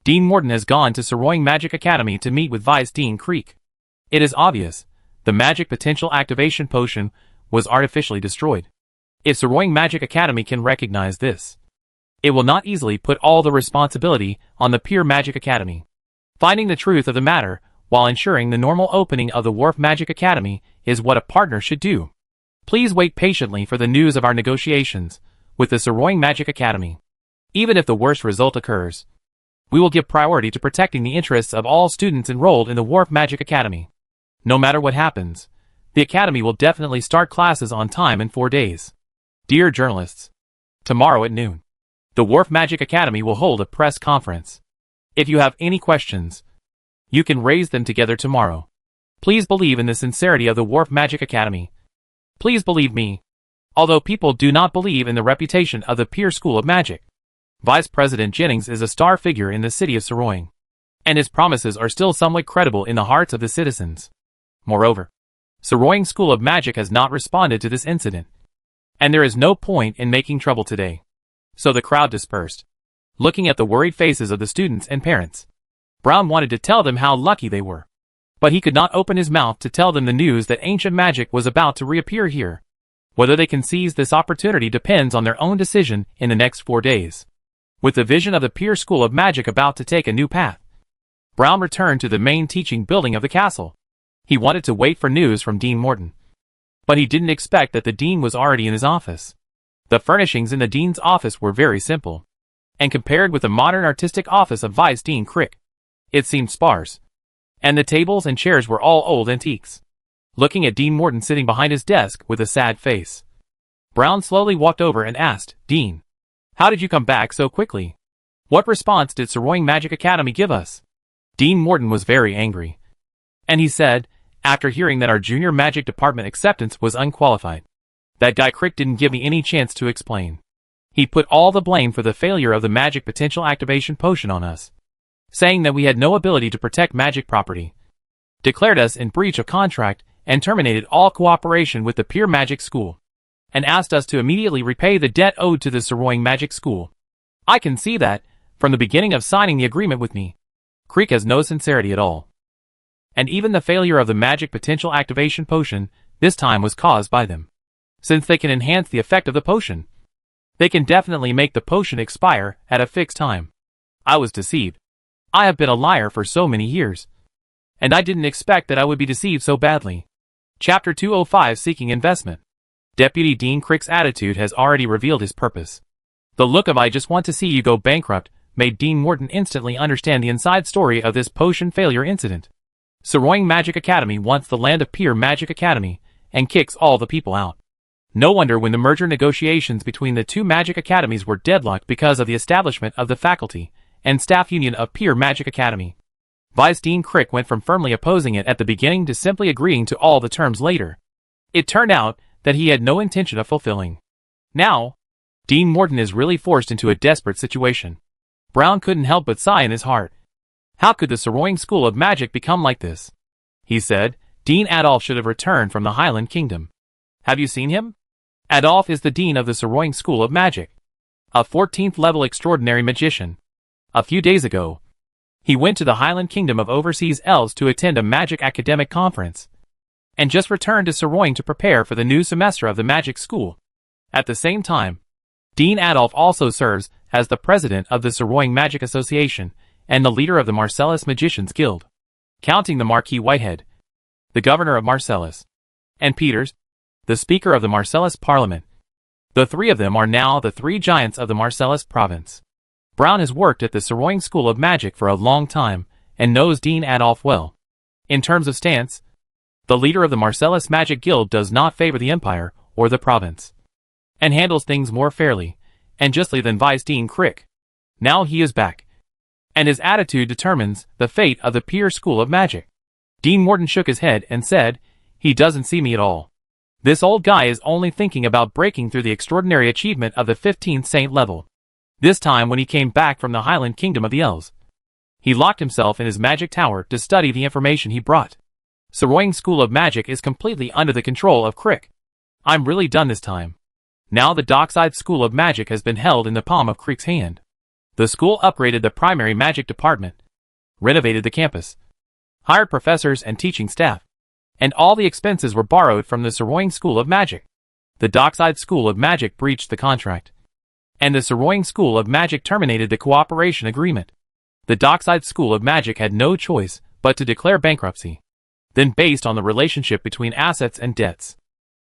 Speaker 1: Dean Morton has gone to Saroying Magic Academy to meet with Vice Dean Creek. It is obvious the magic potential activation potion was artificially destroyed. If Saroying Magic Academy can recognize this, it will not easily put all the responsibility on the Pure Magic Academy. Finding the truth of the matter while ensuring the normal opening of the Wharf Magic Academy is what a partner should do. Please wait patiently for the news of our negotiations with the Saroying Magic Academy. Even if the worst result occurs, we will give priority to protecting the interests of all students enrolled in the Wharf Magic Academy. No matter what happens, the Academy will definitely start classes on time in 4 days. Dear journalists, tomorrow at noon, the Wharf Magic Academy will hold a press conference. If you have any questions, you can raise them together tomorrow. Please believe in the sincerity of the Wharf Magic Academy. Please believe me. Although people do not believe in the reputation of the Pierce School of Magic, Vice President Jennings is a star figure in the city of Saroying, and his promises are still somewhat credible in the hearts of the citizens. Moreover, Saroying School of Magic has not responded to this incident, and there is no point in making trouble today. So the crowd dispersed, looking at the worried faces of the students and parents. Brown wanted to tell them how lucky they were, but he could not open his mouth to tell them the news that ancient magic was about to reappear here. Whether they can seize this opportunity depends on their own decision in the next 4 days. With the vision of the Pierce School of Magic about to take a new path, Brown returned to the main teaching building of the castle. He wanted to wait for news from Dean Morton, but he didn't expect that the dean was already in his office. The furnishings in the dean's office were very simple, and compared with the modern artistic office of Vice Dean Crick, it seemed sparse, and the tables and chairs were all old antiques. Looking at Dean Morton sitting behind his desk with a sad face, Brown slowly walked over and asked, "Dean, how did you come back so quickly? What response did Saroying Magic Academy give us?" Dean Morton was very angry, and he said, "After hearing that our junior magic department acceptance was unqualified, that guy Crick didn't give me any chance to explain. He put all the blame for the failure of the magic potential activation potion on us, saying that we had no ability to protect magic property, declared us in breach of contract, and terminated all cooperation with the Pure Magic School, and asked us to immediately repay the debt owed to the Saroying Magic School. I can see that, from the beginning of signing the agreement with me, Creek has no sincerity at all. And even the failure of the magic potential activation potion this time was caused by them. Since they can enhance the effect of the potion, they can definitely make the potion expire at a fixed time. I was deceived. I have been a liar for so many years, and I didn't expect that I would be deceived so badly." Chapter 205 Seeking Investment. Deputy Dean Crick's attitude has already revealed his purpose. The look of "I just want to see you go bankrupt" made Dean Morton instantly understand the inside story of this potion failure incident. Saroying Magic Academy wants the land of Pure Magic Academy, and kicks all the people out. No wonder when the merger negotiations between the two magic academies were deadlocked because of the establishment of the faculty and staff union of Pure Magic Academy. Vice Dean Crick went from firmly opposing it at the beginning to simply agreeing to all the terms later. It turned out that he had no intention of fulfilling. Now, Dean Morton is really forced into a desperate situation. Brown couldn't help but sigh in his heart. How could the Saroying School of Magic become like this? He said, "Dean Adolph should have returned from the Highland Kingdom. Have you seen him?" Adolph is the dean of the Saroying School of Magic, a 14th level extraordinary magician. A few days ago, he went to the Highland Kingdom of Overseas Elves to attend a magic academic conference. and just returned to Saroying to prepare for the new semester of the magic school. At the same time, Dean Adolf also serves as the president of the Saroying Magic Association and the leader of the Marcellus Magicians Guild. Counting the Marquis Whitehead, the governor of Marcellus, and Peters, the speaker of the Marcellus Parliament. The three of them are now the three giants of the Marcellus province. Brown has worked at the Saroying School of Magic for a long time and knows Dean Adolf well. In terms of stance, the leader of the Marcellus Magic Guild does not favor the empire or the province, and handles things more fairly and justly than Vice Dean Crick. Now he is back, and his attitude determines the fate of the Peer School of Magic. Dean Morton shook his head and said, "He doesn't see me at all. This old guy is only thinking about breaking through the extraordinary achievement of the 15th Saint level." This time when he came back from the Highland Kingdom of the Elves, he locked himself in his magic tower to study the information he brought. Saroying School of Magic is completely under the control of Crick. I'm really done this time. Now the Dockside School of Magic has been held in the palm of Crick's hand. The school upgraded the primary magic department, renovated the campus, hired professors and teaching staff, and all the expenses were borrowed from the Saroying School of Magic. The Dockside School of Magic breached the contract, and the Saroying School of Magic terminated the cooperation agreement. The Dockside School of Magic had no choice but to declare bankruptcy. Then, based on the relationship between assets and debts,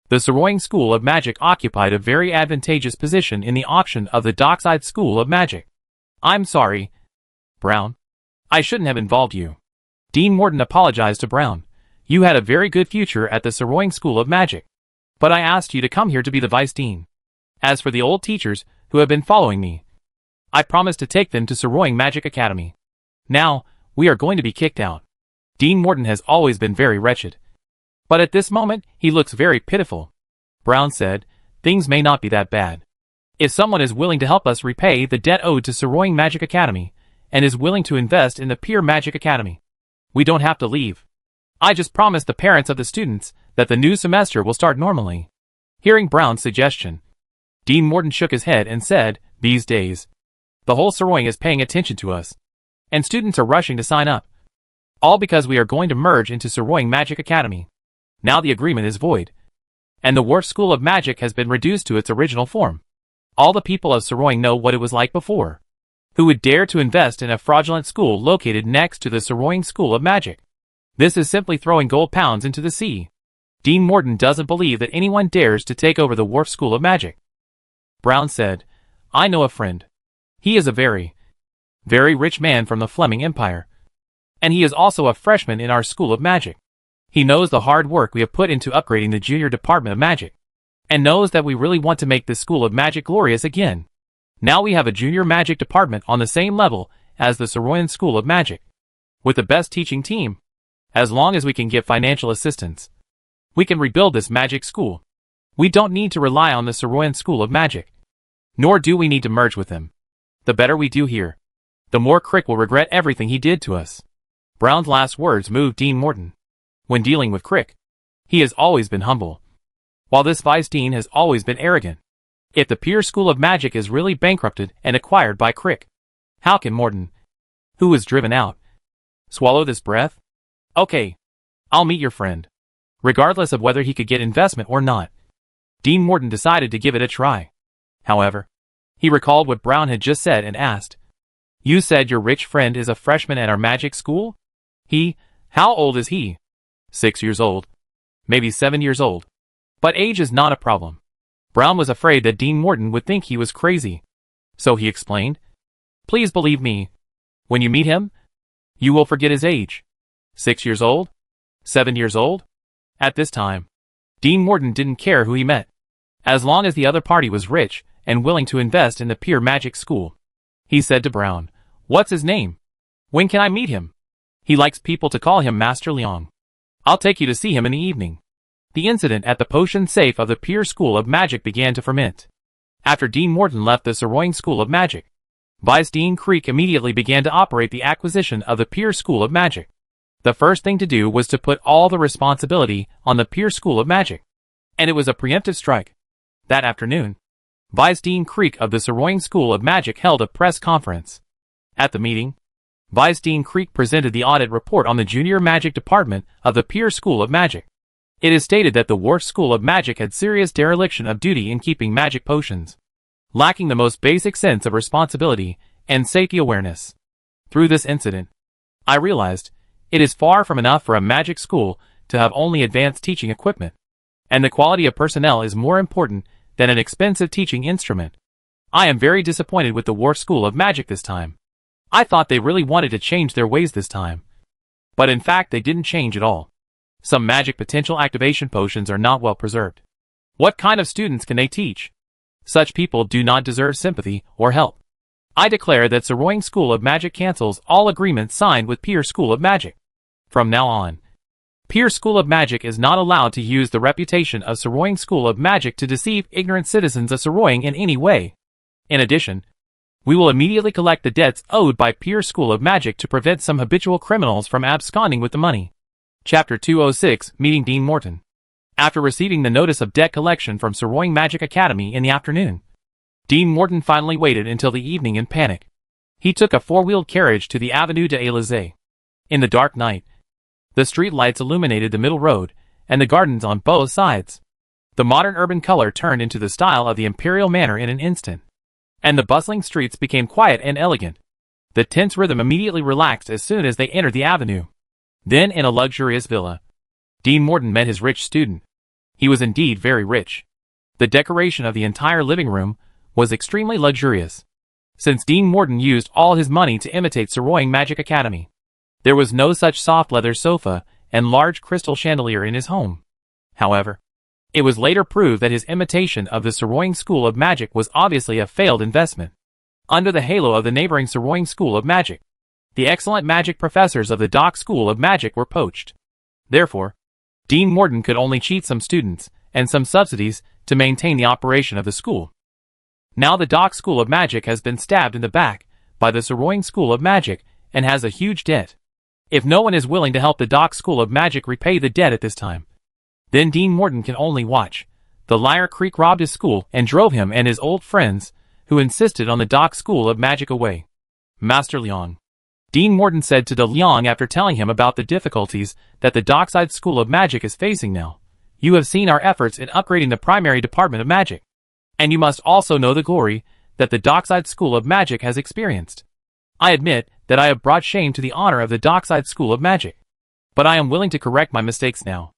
Speaker 1: the Saroying School of Magic occupied a very advantageous position in the auction of the Dockside School of Magic. "I'm sorry, Brown. I shouldn't have involved you." Dean Morton apologized to Brown. "You had a very good future at the Saroying School of Magic, but I asked you to come here to be the vice dean. As for the old teachers who have been following me, I promised to take them to Saroying Magic Academy. Now, we are going to be kicked out." Dean Morton has always been very wretched, but at this moment he looks very pitiful. Brown said, "Things may not be that bad. If someone is willing to help us repay the debt owed to Saroying Magic Academy, and is willing to invest in the Peer Magic Academy, we don't have to leave. I just promised the parents of the students that the new semester will start normally." Hearing Brown's suggestion, Dean Morton shook his head and said, "These days, the whole Saroying is paying attention to us, and students are rushing to sign up. All because we are going to merge into Saroying Magic Academy. Now the agreement is void, and the Wharf School of Magic has been reduced to its original form. All the people of Saroying know what it was like before. Who would dare to invest in a fraudulent school located next to the Saroying School of Magic? This is simply throwing gold pounds into the sea. Dean Morton doesn't believe that anyone dares to take over the Wharf School of Magic." Brown said, "I know a friend. He is a very, very rich man from the Fleming Empire, and he is also a freshman in our School of Magic. He knows the hard work we have put into upgrading the Junior Department of Magic, and knows that we really want to make this School of Magic glorious again. Now we have a Junior Magic Department on the same level as the Saroying School of Magic, with the best teaching team. As long as we can get financial assistance, we can rebuild this magic school. We don't need to rely on the Saroying School of Magic, nor do we need to merge with them. The better we do here, the more Crick will regret everything he did to us." Brown's last words moved Dean Morton. When dealing with Crick, he has always been humble, while this vice dean has always been arrogant. If the Peer School of Magic is really bankrupted and acquired by Crick, how can Morton, who was driven out, swallow this breath? "Okay, I'll meet your friend, regardless of whether he could get investment or not." Dean Morton decided to give it a try. However, he recalled what Brown had just said and asked, "You said your rich friend is a freshman at our magic school? How old is he?" 6 years old. Maybe 7 years old. But age is not a problem. Brown was afraid that Dean Morton would think he was crazy. So he explained, "Please believe me. When you meet him, you will forget his age. 6 years old? 7 years old?" At this time, Dean Morton didn't care who he met, as long as the other party was rich and willing to invest in the Peer Magic School. He said to Brown, "What's his name? When can I meet him? He likes people to call him Master Leong. I'll take you to see him in the evening." The incident at the potion safe of the Peer School of Magic began to ferment. After Dean Morton left the Saroying School of Magic, Vice Dean Crick immediately began to operate the acquisition of the Peer School of Magic. The first thing to do was to put all the responsibility on the Peer School of Magic, and it was a preemptive strike. That afternoon, Vice Dean Crick of the Saroying School of Magic held a press conference. At the meeting, Vice Dean Crick presented the audit report on the Junior Magic Department of the Peer School of Magic. It is stated that the Wharf School of Magic had serious dereliction of duty in keeping magic potions, lacking the most basic sense of responsibility and safety awareness. Through this incident, I realized it is far from enough for a magic school to have only advanced teaching equipment, and the quality of personnel is more important than an expensive teaching instrument. I am very disappointed with the Wharf School of Magic this time. I thought they really wanted to change their ways this time, but in fact they didn't change at all. Some magic potential activation potions are not well preserved. What kind of students can they teach? Such people do not deserve sympathy or help. I declare that Sorroying School of Magic cancels all agreements signed with Pier School of Magic. From now on, Pier School of Magic is not allowed to use the reputation of Sorroying School of Magic to deceive ignorant citizens of Sorroying in any way. In addition, we will immediately collect the debts owed by Pier School of Magic to prevent some habitual criminals from absconding with the money. Chapter 206, Meeting Dean Morton. After receiving the notice of debt collection from Sorroying Magic Academy in the afternoon, Dean Morton finally waited until the evening in panic. He took a four-wheeled carriage to the Avenue de Élysée. In the dark night, the street lights illuminated the middle road and the gardens on both sides. The modern urban color turned into the style of the imperial manor in an instant, and the bustling streets became quiet and elegant. The tense rhythm immediately relaxed as soon as they entered the avenue. Then, in a luxurious villa, Dean Morton met his rich student. He was indeed very rich. The decoration of the entire living room was extremely luxurious, since Dean Morton used all his money to imitate Sorroying Magic Academy. There was no such soft leather sofa and large crystal chandelier in his home. However, it was later proved that his imitation of the Sorroying School of Magic was obviously a failed investment. Under the halo of the neighboring Sorroying School of Magic, the excellent magic professors of the Dock School of Magic were poached. Therefore, Dean Morton could only cheat some students and some subsidies to maintain the operation of the school. Now the Dock School of Magic has been stabbed in the back by the Sorroying School of Magic and has a huge debt. If no one is willing to help the Dock School of Magic repay the debt at this time, then Dean Morton can only watch. The Lyre Creek robbed his school and drove him and his old friends, who insisted on the Dock School of Magic, away. Master Leong, Dean Morton said to De Leong after telling him about the difficulties that the Dockside School of Magic is facing now. You have seen our efforts in upgrading the primary department of magic, and you must also know the glory that the Dockside School of Magic has experienced. I admit that I have brought shame to the honor of the Dockside School of Magic, but I am willing to correct my mistakes now.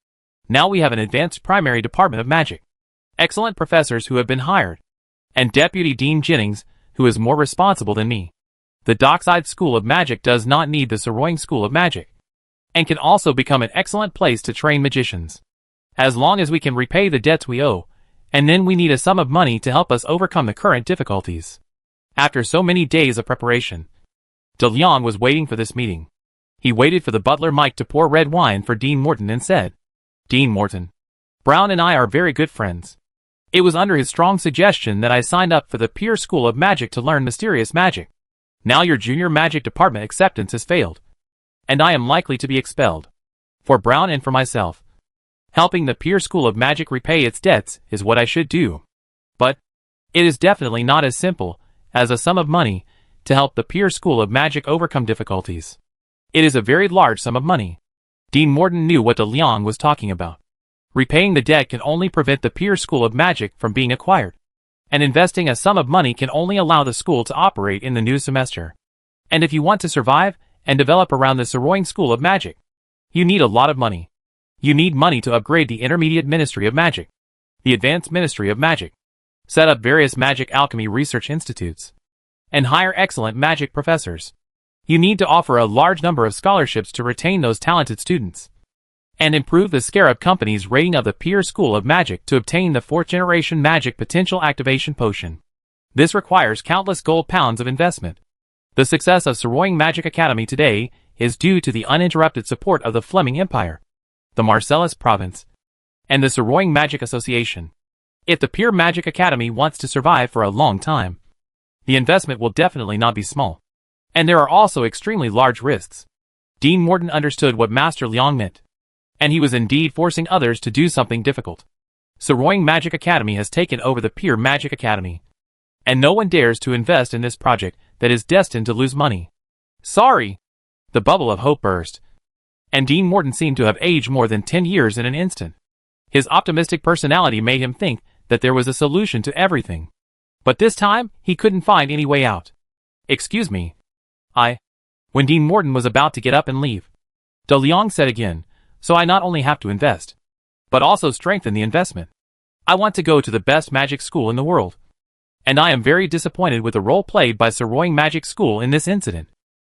Speaker 1: Now we have an advanced primary department of magic, excellent professors who have been hired, and Deputy Dean Jennings, who is more responsible than me. The Dockside School of Magic does not need the Sorroying School of Magic, and can also become an excellent place to train magicians, as long as we can repay the debts we owe, and then we need a sum of money to help us overcome the current difficulties. After so many days of preparation, De Leong was waiting for this meeting. He waited for the butler Mike to pour red wine for Dean Morton and said, Dean Morton, Brown and I are very good friends. It was under his strong suggestion that I signed up for the Pier School of Magic to learn mysterious magic. Now your junior magic department acceptance has failed, and I am likely to be expelled. For Brown and for myself, helping the Pier School of Magic repay its debts is what I should do. But it is definitely not as simple as a sum of money to help the Pier School of Magic overcome difficulties. It is a very large sum of money. Dean Morton knew what De Leong was talking about. Repaying the debt can only prevent the Pier School of Magic from being acquired, and investing a sum of money can only allow the school to operate in the new semester. And if you want to survive and develop around the Sorroying School of Magic, you need a lot of money. You need money to upgrade the Intermediate Ministry of Magic, the Advanced Ministry of Magic, set up various magic alchemy research institutes, and hire excellent magic professors. You need to offer a large number of scholarships to retain those talented students, and improve the Scarab Company's rating of the Pier School of Magic to obtain the 4th-generation magic potential activation potion. This requires countless gold pounds of investment. The success of Sorroying Magic Academy today is due to the uninterrupted support of the Fleming Empire, the Marcellus Province, and the Sorroying Magic Association. If the Pier Magic Academy wants to survive for a long time, the investment will definitely not be small, and there are also extremely large risks. Dean Morton understood what Master Leong meant, and he was indeed forcing others to do something difficult. Sorroying Magic Academy has taken over the Pier Magic Academy, and no one dares to invest in this project that is destined to lose money. Sorry! The bubble of hope burst, and Dean Morton seemed to have aged more than 10 years in an instant. His optimistic personality made him think that there was a solution to everything. But this time, he couldn't find any way out. "Excuse me. When Dean Morton was about to get up and leave, De Leon said again, "So I not only have to invest, but also strengthen the investment. I want to go to the best magic school in the world. And I am very disappointed with the role played by Saroying Magic School in this incident.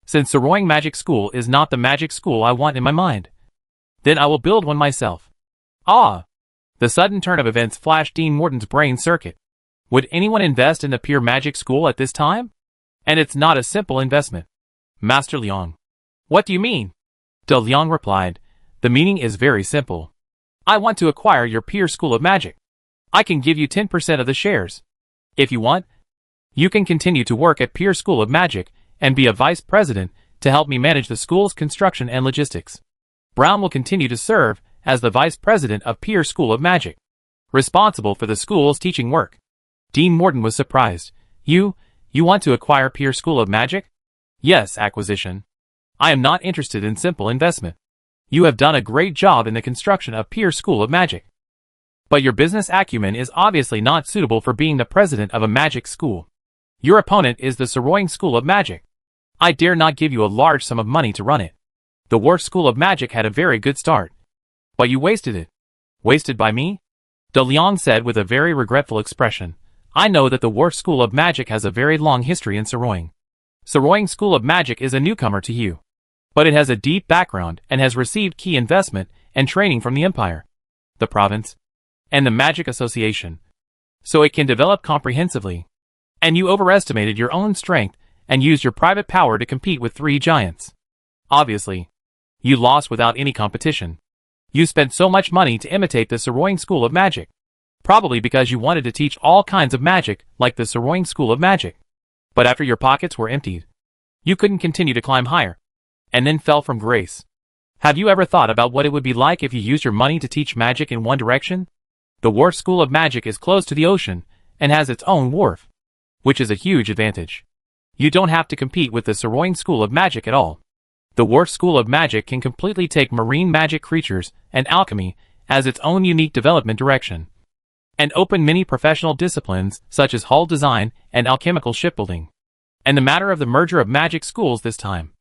Speaker 1: Since Saroying Magic School is not the magic school I want in my mind, then I will build one myself." Ah! The sudden turn of events flashed Dean Morton's brain circuit. Would anyone invest in the pure magic school at this time? And it's not a simple investment. "Master Liang." "What do you mean?" De Liang replied, "The meaning is very simple. I want to acquire your pure school of magic. I can give you 10% of the shares. If you want, you can continue to work at Pure School of Magic and be a vice president to help me manage the school's construction and logistics. Brown will continue to serve as the vice president of Pure School of Magic, responsible for the school's teaching work." Dean Morton was surprised. You want to acquire Pure School of Magic?" "Yes, acquisition. I am not interested in simple investment. You have done a great job in the construction of Pure School of Magic. But your business acumen is obviously not suitable for being the president of a magic school. Your opponent is the Saroying School of Magic. I dare not give you a large sum of money to run it. The Wharf School of Magic had a very good start. But you wasted it." "Wasted by me?" De Leon said with a very regretful expression. "I know that the Wharf School of Magic has a very long history in Saroying. Saroying School of Magic is a newcomer to you. But it has a deep background and has received key investment and training from the Empire, the province, and the Magic Association. So it can develop comprehensively. And you overestimated your own strength and used your private power to compete with 3 giants. Obviously, you lost without any competition. You spent so much money to imitate the Saroying School of Magic, probably because you wanted to teach all kinds of magic like the Saroying School of Magic. But after your pockets were emptied, you couldn't continue to climb higher, and then fell from grace. Have you ever thought about what it would be like if you used your money to teach magic in one direction? The Wharf School of Magic is close to the ocean and has its own wharf, which is a huge advantage. You don't have to compete with the Saroying School of Magic at all. The Wharf School of Magic can completely take marine magic creatures and alchemy as its own unique development direction, and open many professional disciplines such as hull design and alchemical shipbuilding. And the matter of the merger of magic schools this time,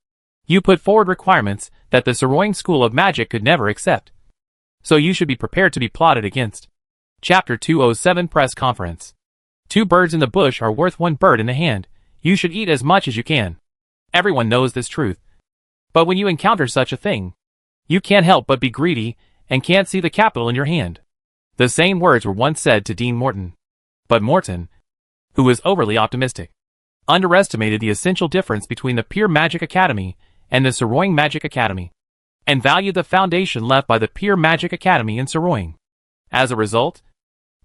Speaker 1: you put forward requirements that the Saroying School of Magic could never accept. So you should be prepared to be plotted against. Chapter 207 Press Conference. 2 birds in the bush are worth 1 bird in the hand. You should eat as much as you can. Everyone knows this truth. But when you encounter such a thing, you can't help but be greedy and can't see the capital in your hand. The same words were once said to Dean Morton. But Morton, who was overly optimistic, underestimated the essential difference between the Pure Magic Academy and the Saroying Magic Academy, and valued the foundation left by the Pure Magic Academy in Saroying. As a result,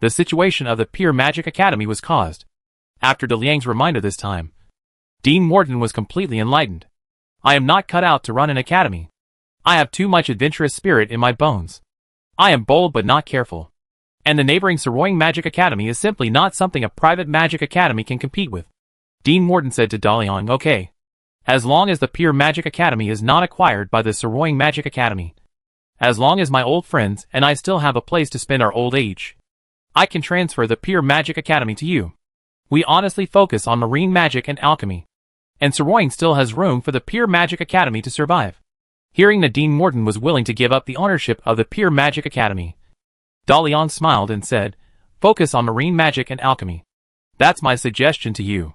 Speaker 1: the situation of the Pure Magic Academy was caused. After De Liang's reminder this time, Dean Morton was completely enlightened. I am not cut out to run an academy. I have too much adventurous spirit in my bones. I am bold but not careful. And the neighboring Saroying Magic Academy is simply not something a private magic academy can compete with. Dean Morton said to De Leon, "Okay. As long as the Pure Magic Academy is not acquired by the Saroying Magic Academy, as long as my old friends and I still have a place to spend our old age, I can transfer the Pure Magic Academy to you. We honestly focus on marine magic and alchemy, and Saroying still has room for the Pure Magic Academy to survive." Hearing that Dean Morton was willing to give up the ownership of the Pure Magic Academy, De Leon smiled and said, "Focus on marine magic and alchemy. That's my suggestion to you.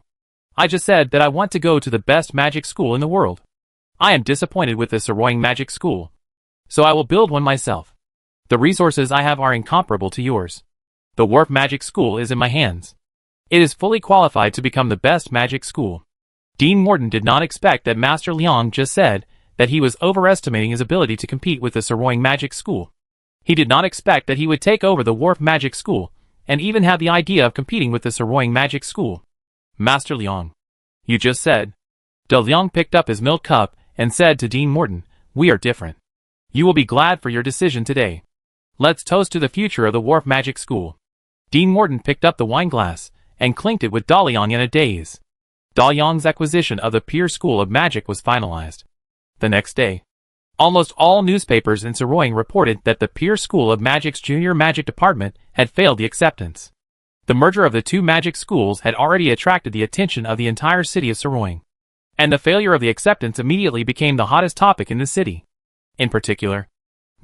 Speaker 1: I just said that I want to go to the best magic school in the world. I am disappointed with the Saroying Magic School, so I will build one myself. The resources I have are incomparable to yours. The Wharf Magic School is in my hands. It is fully qualified to become the best magic school." Dean Morton did not expect that Master Liang just said that he was overestimating his ability to compete with the Saroying Magic School. He did not expect that he would take over the Wharf Magic School, and even have the idea of competing with the Saroying Magic School. "Master Liang, you just said." De Liang picked up his milk cup and said to Dean Morton, "We are different. You will be glad for your decision today. Let's toast to the future of the Wharf Magic School." Dean Morton picked up the wine glass and clinked it with De Liang in a daze. De Liang's acquisition of the Pure School of Magic was finalized. The next day, Almost all newspapers in Saroying reported that the Pierce School of Magic's junior magic department had failed the acceptance. The merger of the two magic schools had already attracted the attention of the entire city of Saroying, and the failure of the acceptance immediately became the hottest topic in the city. In particular,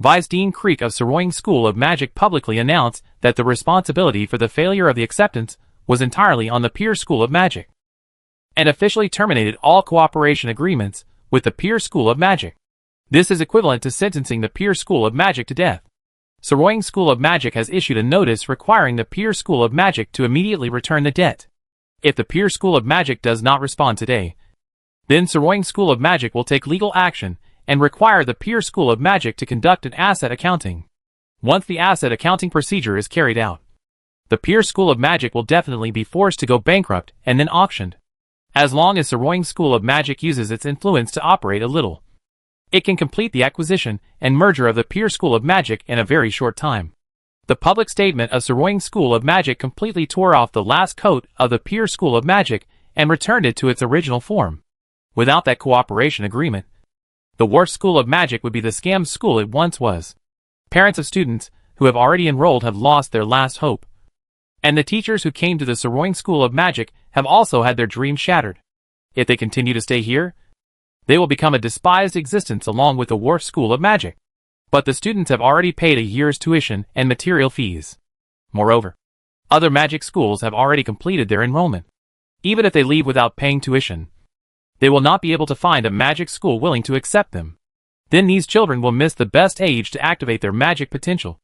Speaker 1: Vice Dean Creek of Saroying School of Magic publicly announced that the responsibility for the failure of the acceptance was entirely on the Pierce School of Magic, and officially terminated all cooperation agreements with the Pierce School of Magic. This is equivalent to sentencing the Pierce School of Magic to death. Saroying School of Magic has issued a notice requiring the Pierce School of Magic to immediately return the debt. If the Pierce School of Magic does not respond today, then Saroying School of Magic will take legal action and require the Pierce School of Magic to conduct an asset accounting. Once the asset accounting procedure is carried out, the Pierce School of Magic will definitely be forced to go bankrupt and then auctioned. As long as Saroying School of Magic uses its influence to operate a little, it can complete the acquisition and merger of the Pierce School of Magic in a very short time. The public statement of Saroying School of Magic completely tore off the last coat of the Pierce School of Magic and returned it to its original form. Without that cooperation agreement, the worst school of magic would be the scam school it once was. Parents of students who have already enrolled have lost their last hope, and the teachers who came to the Saroying School of Magic have also had their dreams shattered. If they continue to stay here, they will become a despised existence along with the Wharf School of Magic. But the students have already paid a year's tuition and material fees. Moreover, other magic schools have already completed their enrollment. Even if they leave without paying tuition, they will not be able to find a magic school willing to accept them. Then these children will miss the best age to activate their magic potential,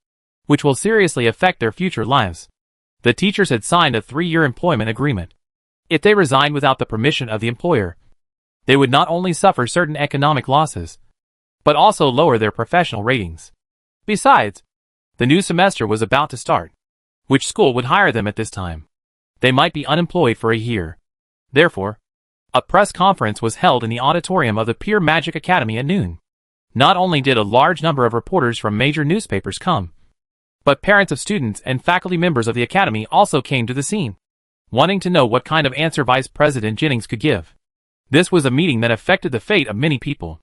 Speaker 1: which will seriously affect their future lives. The teachers had signed a 3-year employment agreement. If they resigned without the permission of the employer, they would not only suffer certain economic losses, but also lower their professional ratings. Besides, the new semester was about to start. Which school would hire them at this time? They might be unemployed for a year. Therefore, a press conference was held in the auditorium of the Pure Magic Academy at noon. Not only did a large number of reporters from major newspapers come, but parents of students and faculty members of the academy also came to the scene, wanting to know what kind of answer Vice President Jennings could give. This was a meeting that affected the fate of many people.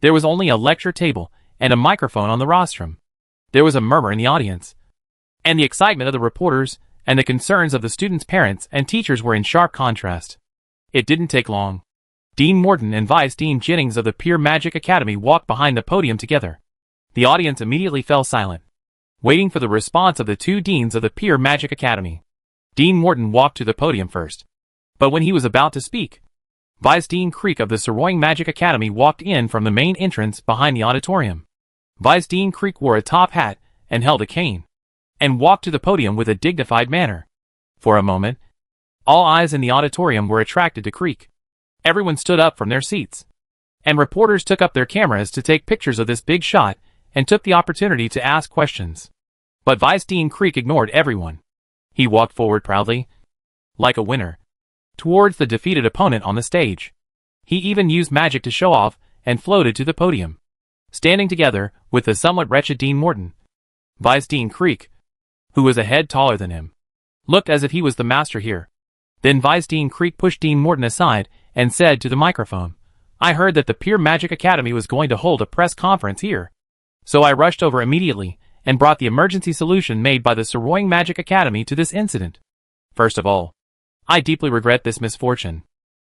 Speaker 1: There was only a lecture table and a microphone on the rostrum. There was a murmur in the audience, and the excitement of the reporters and the concerns of the students' parents and teachers were in sharp contrast. It didn't take long. Dean Morton and Vice Dean Jennings of the Pure Magic Academy walked behind the podium together. The audience immediately fell silent, waiting for the response of the two deans of the Pure Magic Academy. Dean Morton walked to the podium first, but when he was about to speak, Vice Dean Creek of the Saroying Magic Academy walked in from the main entrance behind the auditorium. Vice Dean Creek wore a top hat and held a cane, and walked to the podium with a dignified manner. For a moment, all eyes in the auditorium were attracted to Creek. Everyone stood up from their seats, and reporters took up their cameras to take pictures of this big shot and took the opportunity to ask questions. But Vice Dean Creek ignored everyone. He walked forward proudly, like a winner, towards the defeated opponent on the stage. He even used magic to show off and floated to the podium, standing together with the somewhat wretched Dean Morton. Vice Dean Creek, who was a head taller than him, looked as if he was the master here. Then Vice Dean Creek pushed Dean Morton aside and said to the microphone, "I heard that the Pure Magic Academy was going to hold a press conference here. So I rushed over immediately and brought the emergency solution made by the Saroying Magic Academy to this incident. First of all, I deeply regret this misfortune.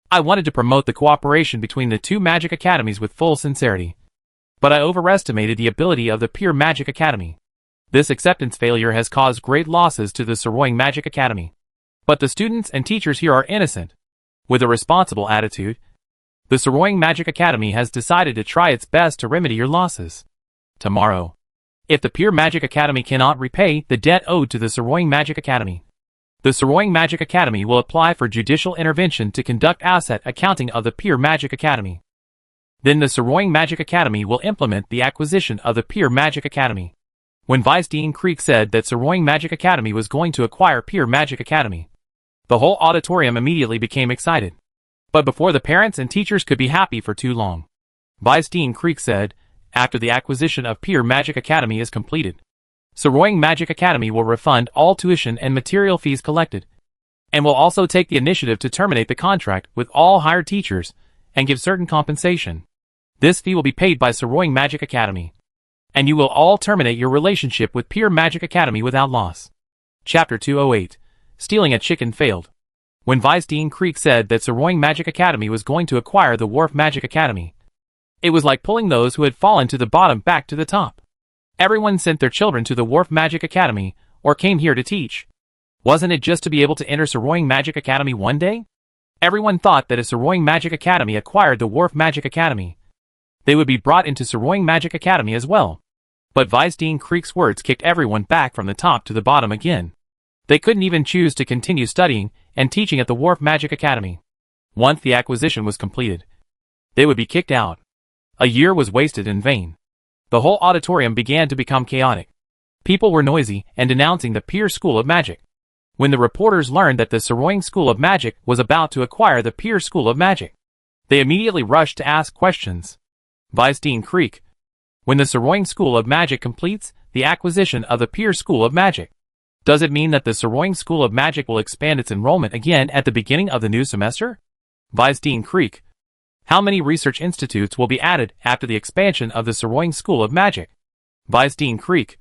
Speaker 1: I wanted to promote the cooperation between the two magic academies with full sincerity, but I overestimated the ability of the Pure Magic Academy. This acceptance failure has caused great losses to the Saroying Magic Academy. But the students and teachers here are innocent. With a responsible attitude, the Saroying Magic Academy has decided to try its best to remedy your losses. Tomorrow, if the Pure Magic Academy cannot repay the debt owed to the Saroying Magic Academy, the Saroying Magic Academy will apply for judicial intervention to conduct asset accounting of the Pure Magic Academy. Then the Saroying Magic Academy will implement the acquisition of the Pure Magic Academy." When Vice Dean Creek said that Saroying Magic Academy was going to acquire Pure Magic Academy, the whole auditorium immediately became excited. But before the parents and teachers could be happy for too long, Vice Dean Creek said, "After the acquisition of Pure Magic Academy is completed, Saroying Magic Academy will refund all tuition and material fees collected, and will also take the initiative to terminate the contract with all hired teachers and give certain compensation. This fee will be paid by Sorroying Magic Academy, and you will all terminate your relationship with Pure Magic Academy without loss. Chapter 208. Stealing a Chicken Failed. When Vice Dean Creek said that Sorroying Magic Academy was going to acquire the Wharf Magic Academy, it was like pulling those who had fallen to the bottom back to the top. Everyone sent their children to the Wharf Magic Academy, or came here to teach. Wasn't it just to be able to enter Sorroying Magic Academy one day? Everyone thought that if Sorroying Magic Academy acquired the Wharf Magic Academy, they would be brought into Sorroying Magic Academy as well. But Vice Dean Creek's words kicked everyone back from the top to the bottom again. They couldn't even choose to continue studying and teaching at the Wharf Magic Academy. Once the acquisition was completed, they would be kicked out. A year was wasted in vain. The whole auditorium began to become chaotic. People were noisy and denouncing the Pure School of Magic. When the reporters learned that the Sorroying School of Magic was about to acquire the Pure School of Magic, they immediately rushed to ask questions. Vice Dean Creek, when the Sorroying School of Magic completes the acquisition of the Pure School of Magic, does it mean that the Sorroying School of Magic will expand its enrollment again at the beginning of the new semester? Vice Dean Creek, how many research institutes will be added after the expansion of the Sorroying School of Magic? Vice Dean Creek,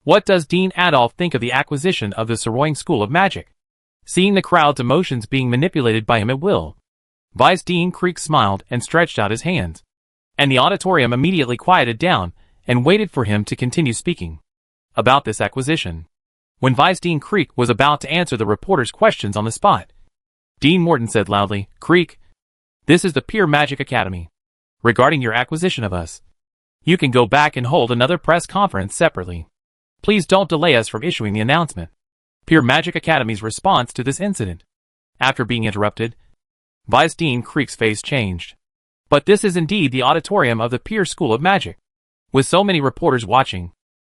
Speaker 1: what does Dean Adolph think of the acquisition of the Sorroying School of Magic? Seeing the crowd's emotions being manipulated by him at will, Vice Dean Creek smiled and stretched out his hands, and the auditorium immediately quieted down and waited for him to continue speaking about this acquisition. When Vice Dean Creek was about to answer the reporter's questions on the spot, Dean Morton said loudly, "Creek, this is the Pure Magic Academy. Regarding your acquisition of us, you can go back and hold another press conference separately. Please don't delay us from issuing the announcement." Pure Magic Academy's response to this incident. After being interrupted, Vice Dean Creek's face changed. But this is indeed the auditorium of the Pure School of Magic. With so many reporters watching,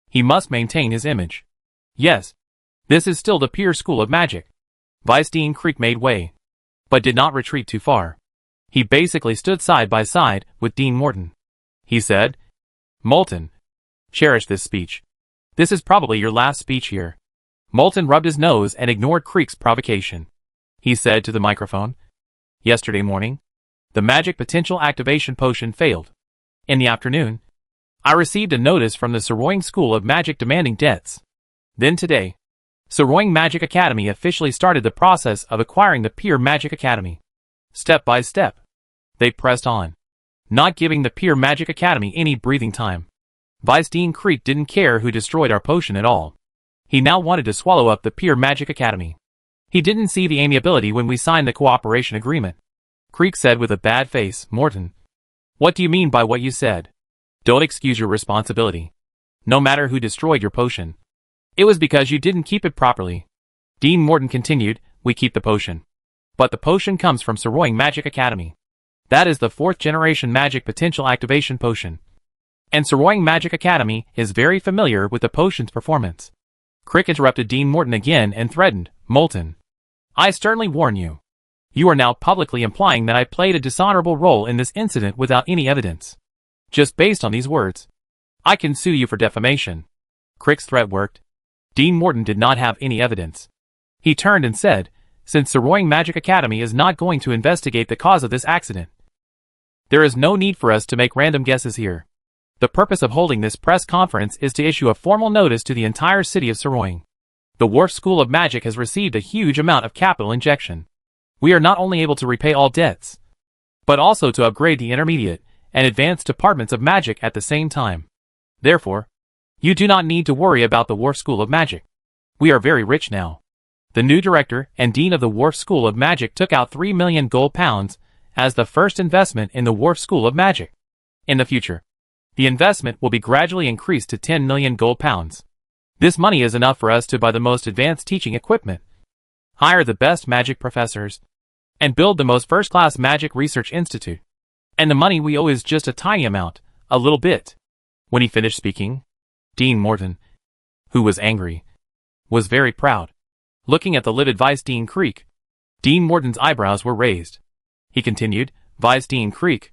Speaker 1: he must maintain his image. Yes, this is still the Pure School of Magic. Vice Dean Creek made way, but did not retreat too far. He basically stood side by side with Dean Morton. He said, "Moulton, cherish this speech. This is probably your last speech here." Moulton rubbed his nose and ignored Creek's provocation. He said to the microphone, "Yesterday morning, the magic potential activation potion failed. In the afternoon, I received a notice from the Sorroying School of Magic demanding debts. Then today, Sorroying Magic Academy officially started the process of acquiring the Pure Magic Academy. Step by step, they pressed on, not giving the Pure Magic Academy any breathing time. Vice Dean Creek didn't care who destroyed our potion at all. He now wanted to swallow up the Pure Magic Academy. He didn't see the amiability when we signed the cooperation agreement." Creek said with a bad face, "Morton, what do you mean by what you said? Don't excuse your responsibility. No matter who destroyed your potion, it was because you didn't keep it properly." Dean Morton continued, "We keep the potion. But the potion comes from Sorroying Magic Academy. That is the 4th generation magic potential activation potion. And Sorroying Magic Academy is very familiar with the potion's performance." Crick interrupted Dean Morton again and threatened, "Moulton, I sternly warn you. You are now publicly implying that I played a dishonorable role in this incident without any evidence. Just based on these words, I can sue you for defamation." Crick's threat worked. Dean Morton did not have any evidence. He turned and said, "Since Sorroying Magic Academy is not going to investigate the cause of this accident, there is no need for us to make random guesses here. The purpose of holding this press conference is to issue a formal notice to the entire city of Sorroying. The Wharf School of Magic has received a huge amount of capital injection. We are not only able to repay all debts, but also to upgrade the intermediate and advanced departments of magic at the same time. Therefore, you do not need to worry about the Wharf School of Magic. We are very rich now." The new director and dean of the Wharf School of Magic took out 3 million gold pounds as the first investment in the Wharf School of Magic. In the future, the investment will be gradually increased to 10 million gold pounds. This money is enough for us to buy the most advanced teaching equipment, hire the best magic professors, and build the most first-class magic research institute. And the money we owe is just a tiny amount, a little bit." When he finished speaking, Dean Morton, who was angry, was very proud. Looking at the livid Vice Dean Creek, Dean Morton's eyebrows were raised. He continued, "Vice Dean Creek,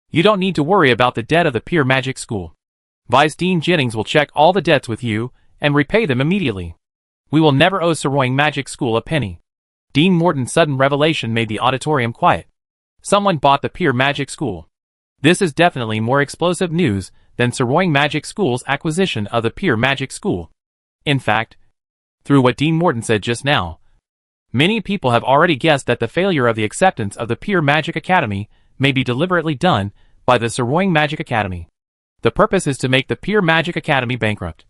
Speaker 1: you don't need to worry about the debt of the Pure Magic School. Vice Dean Jennings will check all the debts with you and repay them immediately. We will never owe Sorroying Magic School a penny." Dean Morton's sudden revelation made the auditorium quiet. Someone bought the Pure Magic School. This is definitely more explosive news than Saroying Magic School's acquisition of the Pure Magic School. In fact, through what Dean Morton said just now, many people have already guessed that the failure of the acceptance of the Pure Magic Academy may be deliberately done by the Saroying Magic Academy. The purpose is to make the Pure Magic Academy bankrupt,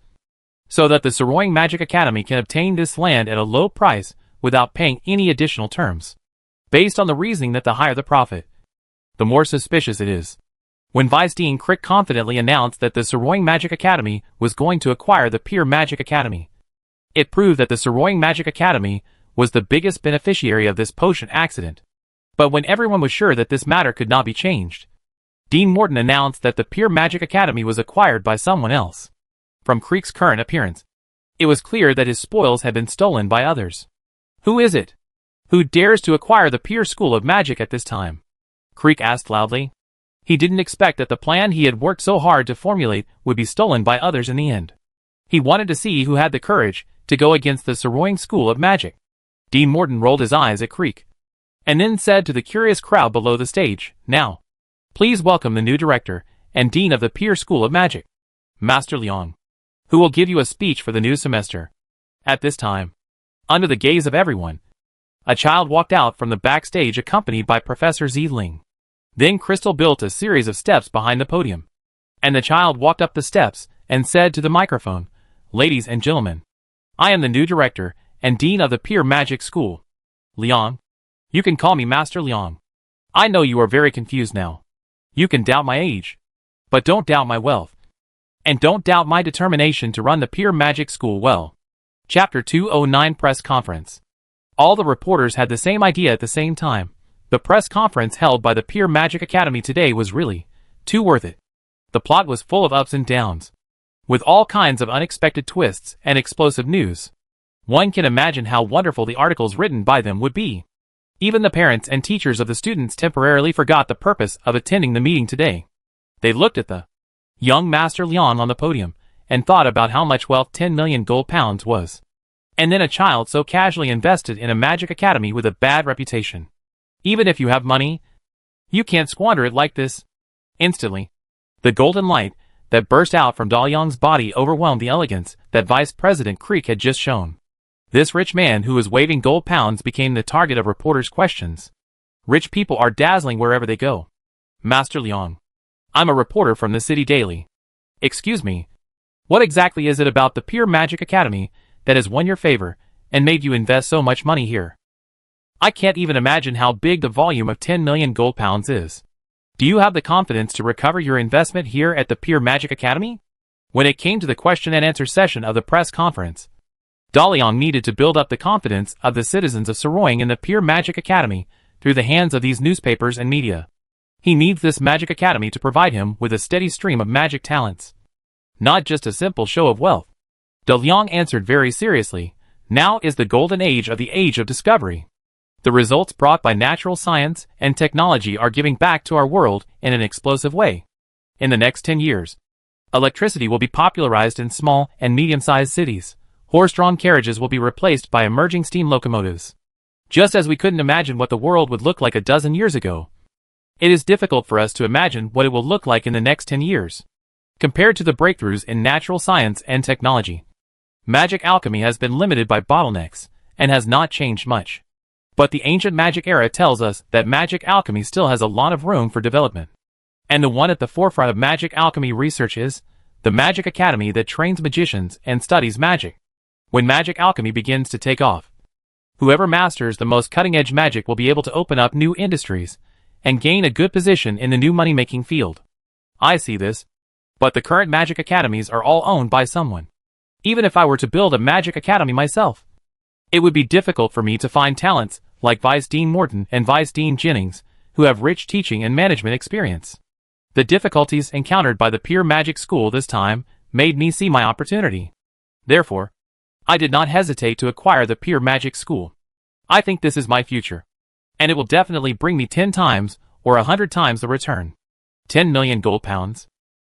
Speaker 1: so that the Saroying Magic Academy can obtain this land at a low price without paying any additional terms, based on the reasoning that the higher the profit, the more suspicious it is. When Vice Dean Crick confidently announced that the Saroying Magic Academy was going to acquire the Pure Magic Academy, it proved that the Saroying Magic Academy was the biggest beneficiary of this potion accident. But when everyone was sure that this matter could not be changed, Dean Morton announced that the Pure Magic Academy was acquired by someone else. From Crick's current appearance, it was clear that his spoils had been stolen by others. Who is it? Who dares to acquire the Pure School of Magic at this time? Crick asked loudly. He didn't expect that the plan he had worked so hard to formulate would be stolen by others in the end. He wanted to see who had the courage to go against the Saroying School of Magic. Dean Morton rolled his eyes at Crick, and then said to the curious crowd below the stage, "Now, please welcome the new director and dean of the Pure School of Magic, Master Liang, who will give you a speech for the new semester." At this time, under the gaze of everyone, a child walked out from the backstage accompanied by Professor Zling. Then Crystal built a series of steps behind the podium, and the child walked up the steps and said to the microphone, "Ladies and gentlemen, I am the new director and dean of the Pure Magic School. Liang. You can call me Master Liang. I know you are very confused now. You can doubt my age, but don't doubt my wealth. And don't doubt my determination to run the Pure Magic School well." Chapter 209 Press Conference. All the reporters had the same idea at the same time. The press conference held by the Pure Magic Academy today was really too worth it. The plot was full of ups and downs, with all kinds of unexpected twists and explosive news. One can imagine how wonderful the articles written by them would be. Even the parents and teachers of the students temporarily forgot the purpose of attending the meeting today. They looked at the young Master Liang on the podium and thought about how much wealth 10 million gold pounds was. And then a child so casually invested in a magic academy with a bad reputation. Even if you have money, you can't squander it like this. Instantly, the golden light that burst out from Daoyang's body overwhelmed the elegance that Vice President Crick had just shown. This rich man who was waving gold pounds became the target of reporters' questions. Rich people are dazzling wherever they go. Master Liang, I'm a reporter from the City Daily. Excuse me, what exactly is it about the Pure Magic Academy that has won your favor and made you invest so much money here? I can't even imagine how big the volume of 10 million gold pounds is. Do you have the confidence to recover your investment here at the Pure Magic Academy? When it came to the question and answer session of the press conference, Daliang needed to build up the confidence of the citizens of Saroying in the Pure Magic Academy through the hands of these newspapers and media. He needs this Magic Academy to provide him with a steady stream of magic talents, not just a simple show of wealth. Daliang answered very seriously, "Now is the golden age of discovery. The results brought by natural science and technology are giving back to our world in an explosive way. In the next 10 years, electricity will be popularized in small and medium-sized cities. Horse-drawn carriages will be replaced by emerging steam locomotives. Just as we couldn't imagine what the world would look like a dozen years ago, it is difficult for us to imagine what it will look like in the next 10 years. Compared to the breakthroughs in natural science and technology, magic alchemy has been limited by bottlenecks and has not changed much. But the ancient magic era tells us that magic alchemy still has a lot of room for development. And the one at the forefront of magic alchemy research is the Magic Academy that trains magicians and studies magic. When magic alchemy begins to take off, whoever masters the most cutting-edge magic will be able to open up new industries and gain a good position in the new money-making field. I see this, but the current magic academies are all owned by someone. Even if I were to build a magic academy myself, it would be difficult for me to find talents like Vice Dean Morton and Vice Dean Jennings, who have rich teaching and management experience. The difficulties encountered by the Pure Magic School this time made me see my opportunity. Therefore, I did not hesitate to acquire the Pure Magic School. I think this is my future, and it will definitely bring me 10 times or 100 times the return. 10 million gold pounds.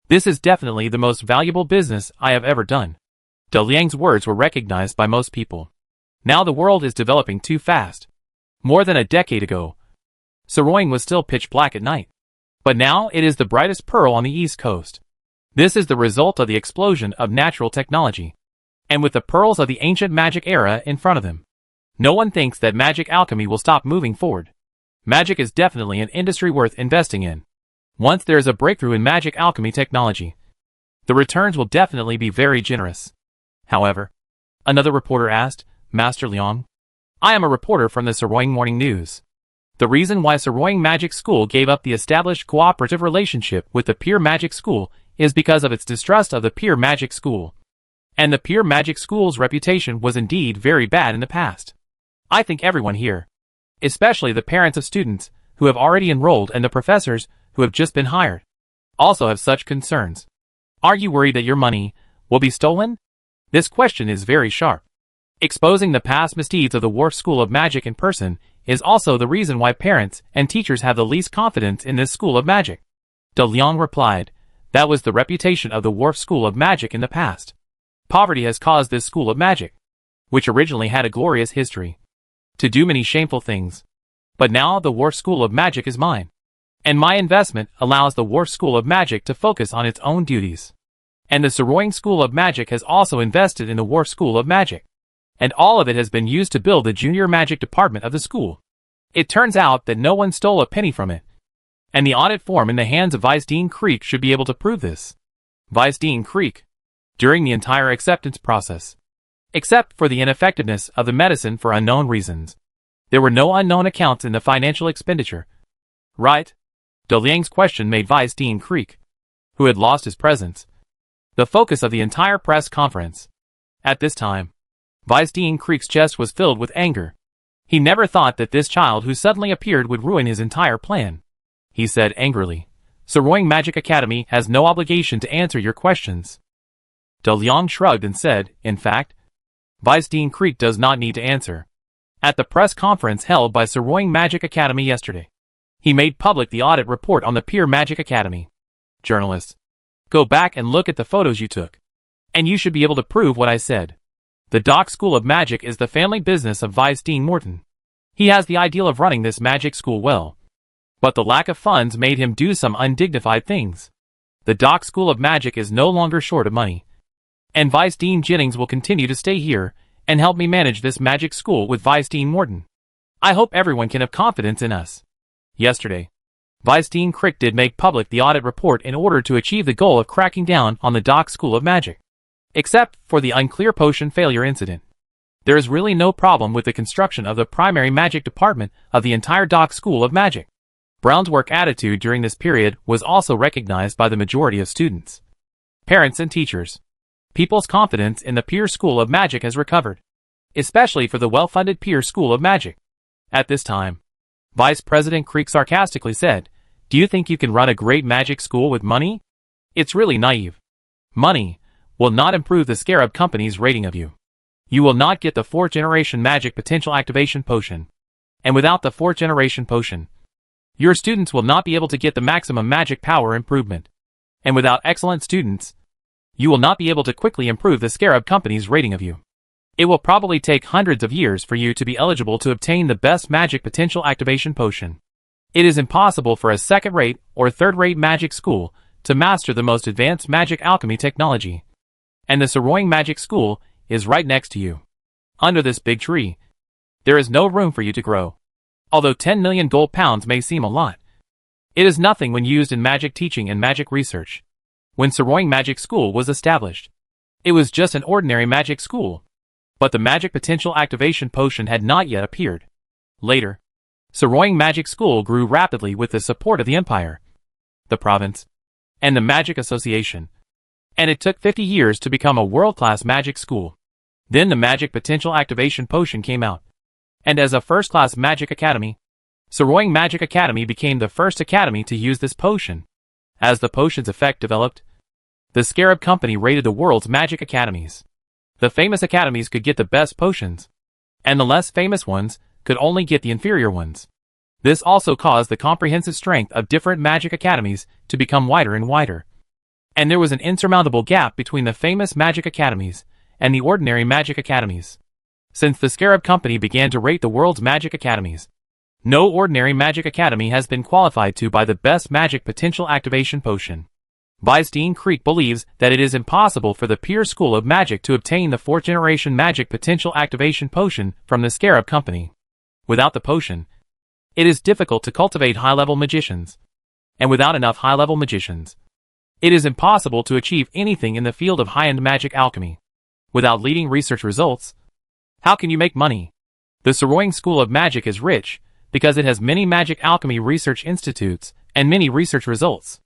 Speaker 1: This is definitely the most valuable business I have ever done. Daliang's words were recognized by most people. Now the world is developing too fast. More than a decade ago, Saroying was still pitch black at night. But now it is the brightest pearl on the East Coast. This is the result of the explosion of natural technology. And with the pearls of the ancient magic era in front of them, no one thinks that magic alchemy will stop moving forward. Magic is definitely an industry worth investing in. Once there is a breakthrough in magic alchemy technology, the returns will definitely be very generous. However, another reporter asked, Master Liang, I am a reporter from the Saroying Morning News. The reason why Saroying Magic School gave up the established cooperative relationship with the Pure Magic School is because of its distrust of the Pure Magic School. And the Pure Magic School's reputation was indeed very bad in the past. I think everyone here, especially the parents of students who have already enrolled and the professors who have just been hired, also have such concerns. Are you worried that your money will be stolen? This question is very sharp. Exposing the past misdeeds of the Wharf School of Magic in person is also the reason why parents and teachers have the least confidence in this school of magic. De Liang replied, that was the reputation of the Wharf School of Magic in the past. Poverty has caused this school of magic, which originally had a glorious history, to do many shameful things. But now the Wharf School of Magic is mine. And my investment allows the Wharf School of Magic to focus on its own duties. And the Saroying School of Magic has also invested in the Wharf School of Magic. And all of it has been used to build the junior magic department of the school. It turns out that no one stole a penny from it. And the audit form in the hands of Vice Dean Creek should be able to prove this. Vice Dean Creek, during the entire acceptance process, except for the ineffectiveness of the medicine for unknown reasons, there were no unknown accounts in the financial expenditure. Right? De Liang's question made Vice Dean Creek, who had lost his presence, the focus of the entire press conference. At this time, Vice Dean Creek's chest was filled with anger. He never thought that this child who suddenly appeared would ruin his entire plan. He said angrily, Saroying Magic Academy has no obligation to answer your questions. De Liang shrugged and said, in fact, Vice Dean Creek does not need to answer. At the press conference held by Saroying Magic Academy yesterday, he made public the audit report on the Pure Magic Academy. Journalists, go back and look at the photos you took. And you should be able to prove what I said. The Dock School of Magic is the family business of Vice Dean Morton. He has the ideal of running this magic school well. But the lack of funds made him do some undignified things. The Dock School of Magic is no longer short of money. And Vice Dean Jennings will continue to stay here and help me manage this magic school with Vice Dean Morton. I hope everyone can have confidence in us. Yesterday, Vice Dean Crick did make public the audit report in order to achieve the goal of cracking down on the Dock School of Magic. Except for the unclear potion failure incident, there is really no problem with the construction of the primary magic department of the entire Dock School of Magic. Brown's work attitude during this period was also recognized by the majority of students, parents and teachers. People's confidence in the Pure School of Magic has recovered, especially for the well-funded Pure School of Magic. At this time, Vice President Creek sarcastically said, do you think you can run a great magic school with money? It's really naive. Money will not improve the Scarab Company's rating of you. You will not get the 4th generation magic potential activation potion. And without the 4th generation potion, your students will not be able to get the maximum magic power improvement. And without excellent students, you will not be able to quickly improve the Scarab Company's rating of you. It will probably take hundreds of years for you to be eligible to obtain the best magic potential activation potion. It is impossible for a second-rate or third-rate magic school to master the most advanced magic alchemy technology. And the Saroying Magic School is right next to you. Under this big tree, there is no room for you to grow. Although 10 million gold pounds may seem a lot, it is nothing when used in magic teaching and magic research. When Saroying Magic School was established, it was just an ordinary magic school. But the magic potential activation potion had not yet appeared. Later, Saroying Magic School grew rapidly with the support of the Empire, the province, and the Magic Association. And it took 50 years to become a world-class magic school. Then the magic potential activation potion came out. And as a first-class magic academy, Saroying Magic Academy became the first academy to use this potion. As the potion's effect developed, the Scarab Company rated the world's magic academies. The famous academies could get the best potions, and the less famous ones could only get the inferior ones. This also caused the comprehensive strength of different magic academies to become wider and wider. And there was an insurmountable gap between the famous magic academies and the ordinary magic academies. Since the Scarab Company began to rate the world's magic academies, No ordinary magic academy has been qualified to buy the best magic potential activation potion. Vice Dean Creek believes that it is impossible for the Pier School of Magic to obtain the 4th generation magic potential activation potion from the Scarab Company. Without the potion, it is difficult to cultivate high-level magicians. And without enough high-level magicians, it is impossible to achieve anything in the field of high-end magic alchemy. Without leading research results, how can you make money? The Saroying School of Magic is rich because it has many magic alchemy research institutes and many research results.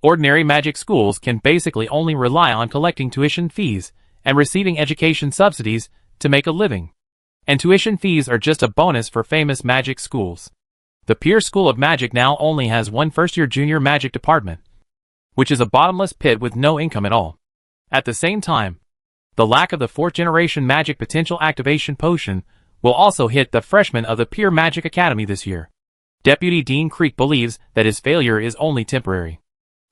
Speaker 1: Ordinary magic schools can basically only rely on collecting tuition fees and receiving education subsidies to make a living. And tuition fees are just a bonus for famous magic schools. The Pier School of Magic now only has one first-year junior magic department, which is a bottomless pit with no income at all. At the same time, the lack of the 4th generation magic potential activation potion will also hit the freshmen of the Pier Magic Academy this year. Deputy Dean Creek believes that his failure is only temporary.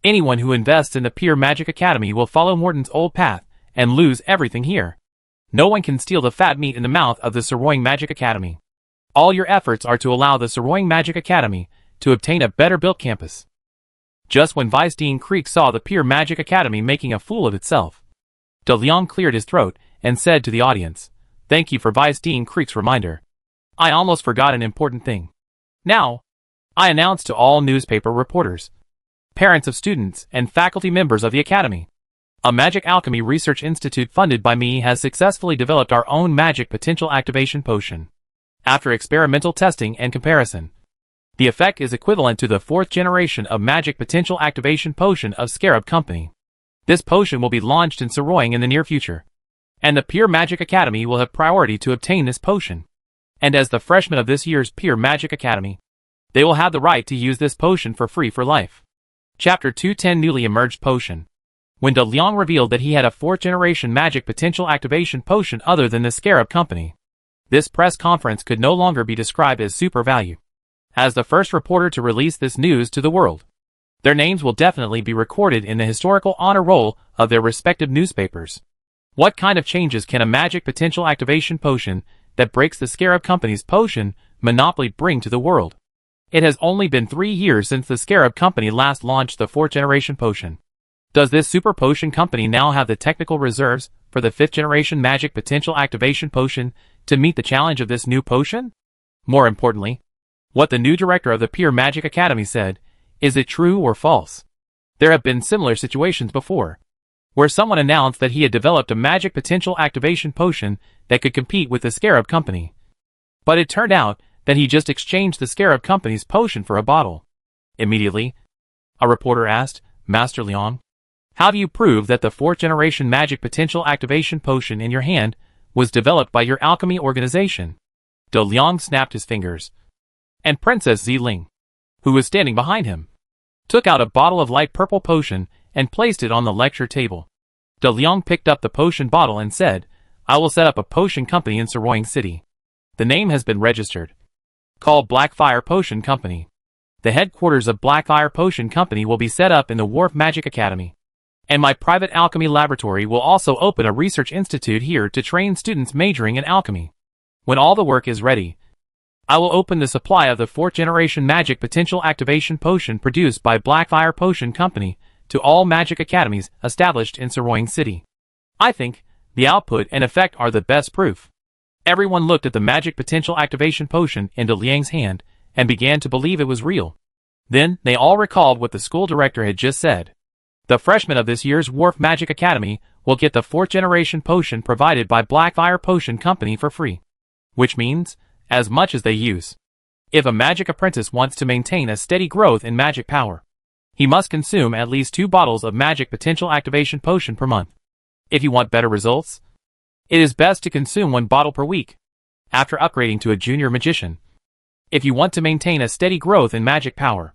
Speaker 1: Anyone who invests in the Pier Magic Academy will follow Morton's old path and lose everything here. No one can steal the fat meat in the mouth of the Saroying Magic Academy. All your efforts are to allow the Saroying Magic Academy to obtain a better-built campus. Just when Vice Dean Creek saw the Pier Magic Academy making a fool of itself, De Leon cleared his throat and said to the audience, "Thank you for Vice Dean Creek's reminder. I almost forgot an important thing. Now, I announce to all newspaper reporters, parents of students, and faculty members of the Academy. A Magic Alchemy Research Institute funded by me has successfully developed our own magic potential activation potion. After experimental testing and comparison, the effect is equivalent to the 4th generation of magic potential activation potion of Scarab Company. This potion will be launched in Saroying in the near future, and the Pier Magic Academy will have priority to obtain this potion. And as the freshmen of this year's Pier Magic Academy, they will have the right to use this potion for free for life." Chapter 210 Newly Emerged Potion. When De Leon revealed that he had a 4th generation magic potential activation potion other than the Scarab Company, this press conference could no longer be described as super value. As the first reporter to release this news to the world, their names will definitely be recorded in the historical honor roll of their respective newspapers. What kind of changes can a magic potential activation potion that breaks the Scarab Company's potion monopoly bring to the world? It has only been 3 years since the Scarab Company last launched the 4th generation potion. Does this super potion company now have the technical reserves for the 5th generation magic potential activation potion to meet the challenge of this new potion? More importantly, what the new director of the Pier Magic Academy said, is it true or false? There have been similar situations before, where someone announced that he had developed a magic potential activation potion that could compete with the Scarab Company. But it turned out that he just exchanged the Scarab Company's potion for a bottle. Immediately, a reporter asked, "Master Leon, how do you prove that the 4th generation magic potential activation potion in your hand was developed by your alchemy organization?" De Leon snapped his fingers, and Princess Ziling, who was standing behind him, took out a bottle of light purple potion and placed it on the lecture table. De Leon picked up the potion bottle and said, "I will set up a potion company in Saroying City. The name has been registered, called Blackfire Potion Company. The headquarters of Blackfire Potion Company will be set up in the Wharf Magic Academy. And my private alchemy laboratory will also open a research institute here to train students majoring in alchemy. When all the work is ready, I will open the supply of the 4th generation magic potential activation potion produced by Blackfire Potion Company to all magic academies established in Saroying City. I think the output and effect are the best proof." Everyone looked at the magic potential activation potion in De Liang's hand and began to believe it was real. Then they all recalled what the school director had just said. The freshmen of this year's Wharf Magic Academy will get the 4th generation potion provided by Blackfire Potion Company for free. Which means, as much as they use. If a magic apprentice wants to maintain a steady growth in magic power, he must consume at least 2 bottles of magic potential activation potion per month. If you want better results, it is best to consume 1 bottle per week, after upgrading to a junior magician. If you want to maintain a steady growth in magic power,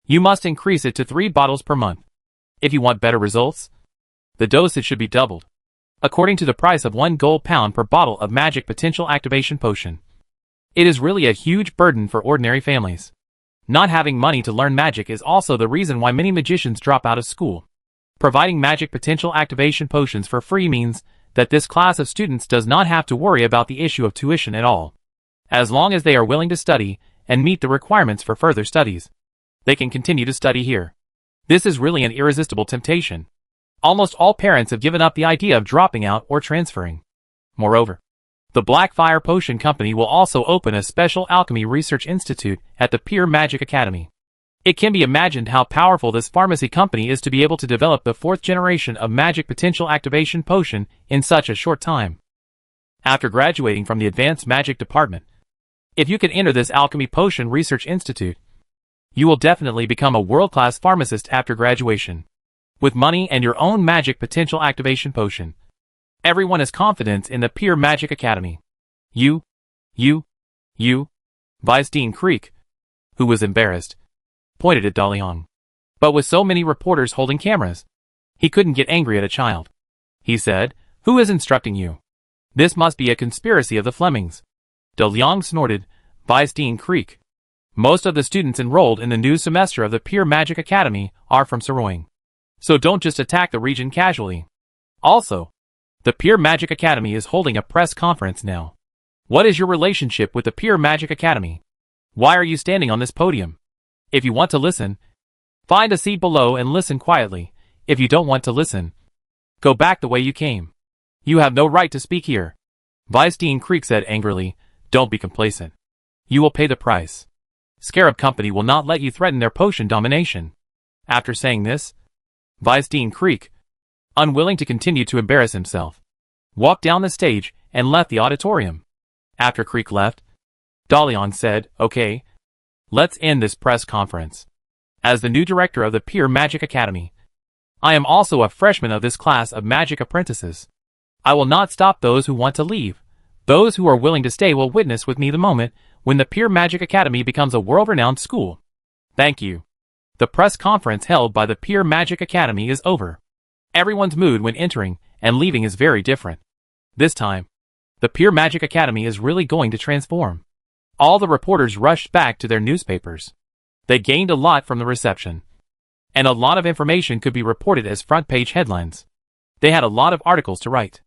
Speaker 1: you must increase it to 3 bottles per month. If you want better results, the dosage should be doubled, according to the price of 1 gold pound per bottle of magic potential activation potion. It is really a huge burden for ordinary families. Not having money to learn magic is also the reason why many magicians drop out of school. Providing magic potential activation potions for free means that this class of students does not have to worry about the issue of tuition at all. As long as they are willing to study and meet the requirements for further studies. They can continue to study here. This is really an irresistible temptation. Almost all parents have given up the idea of dropping out or transferring. Moreover, the Black Fire Potion Company will also open a special alchemy research institute at the Pure Magic Academy. It can be imagined how powerful this pharmacy company is to be able to develop the 4th generation of magic potential activation potion in such a short time. After graduating from the Advanced Magic Department, if you can enter this Alchemy Potion Research Institute, you will definitely become a world-class pharmacist after graduation. With money and your own magic potential activation potion, everyone has confidence in the Pure Magic Academy. You, Vice Dean Creek, who was embarrassed, pointed at Daliang. But with so many reporters holding cameras, he couldn't get angry at a child. He said, "Who is instructing you? This must be a conspiracy of the Flemings." Daliang snorted, "Vice Dean Creek. Most of the students enrolled in the new semester of the Pure Magic Academy are from Saroying. So don't just attack the region casually. Also, the Pure Magic Academy is holding a press conference now. What is your relationship with the Pure Magic Academy? Why are you standing on this podium? If you want to listen, find a seat below and listen quietly. If you don't want to listen, go back the way you came. You have no right to speak here." Vice Dean Creek said angrily, "Don't be complacent. You will pay the price. Scarab Company will not let you threaten their potion domination." After saying this, Vice Dean Creek, unwilling to continue to embarrass himself, walked down the stage and left the auditorium. After Creek left, Dalian said, "Okay, let's end this press conference. As the new director of the Pure Magic Academy, I am also a freshman of this class of magic apprentices. I will not stop those who want to leave. Those who are willing to stay will witness with me the moment when the Pure Magic Academy becomes a world-renowned school. Thank you." The press conference held by the Pure Magic Academy is over. Everyone's mood when entering and leaving is very different. This time, the Pure Magic Academy is really going to transform. All the reporters rushed back to their newspapers. They gained a lot from the reception, and a lot of information could be reported as front-page headlines. They had a lot of articles to write.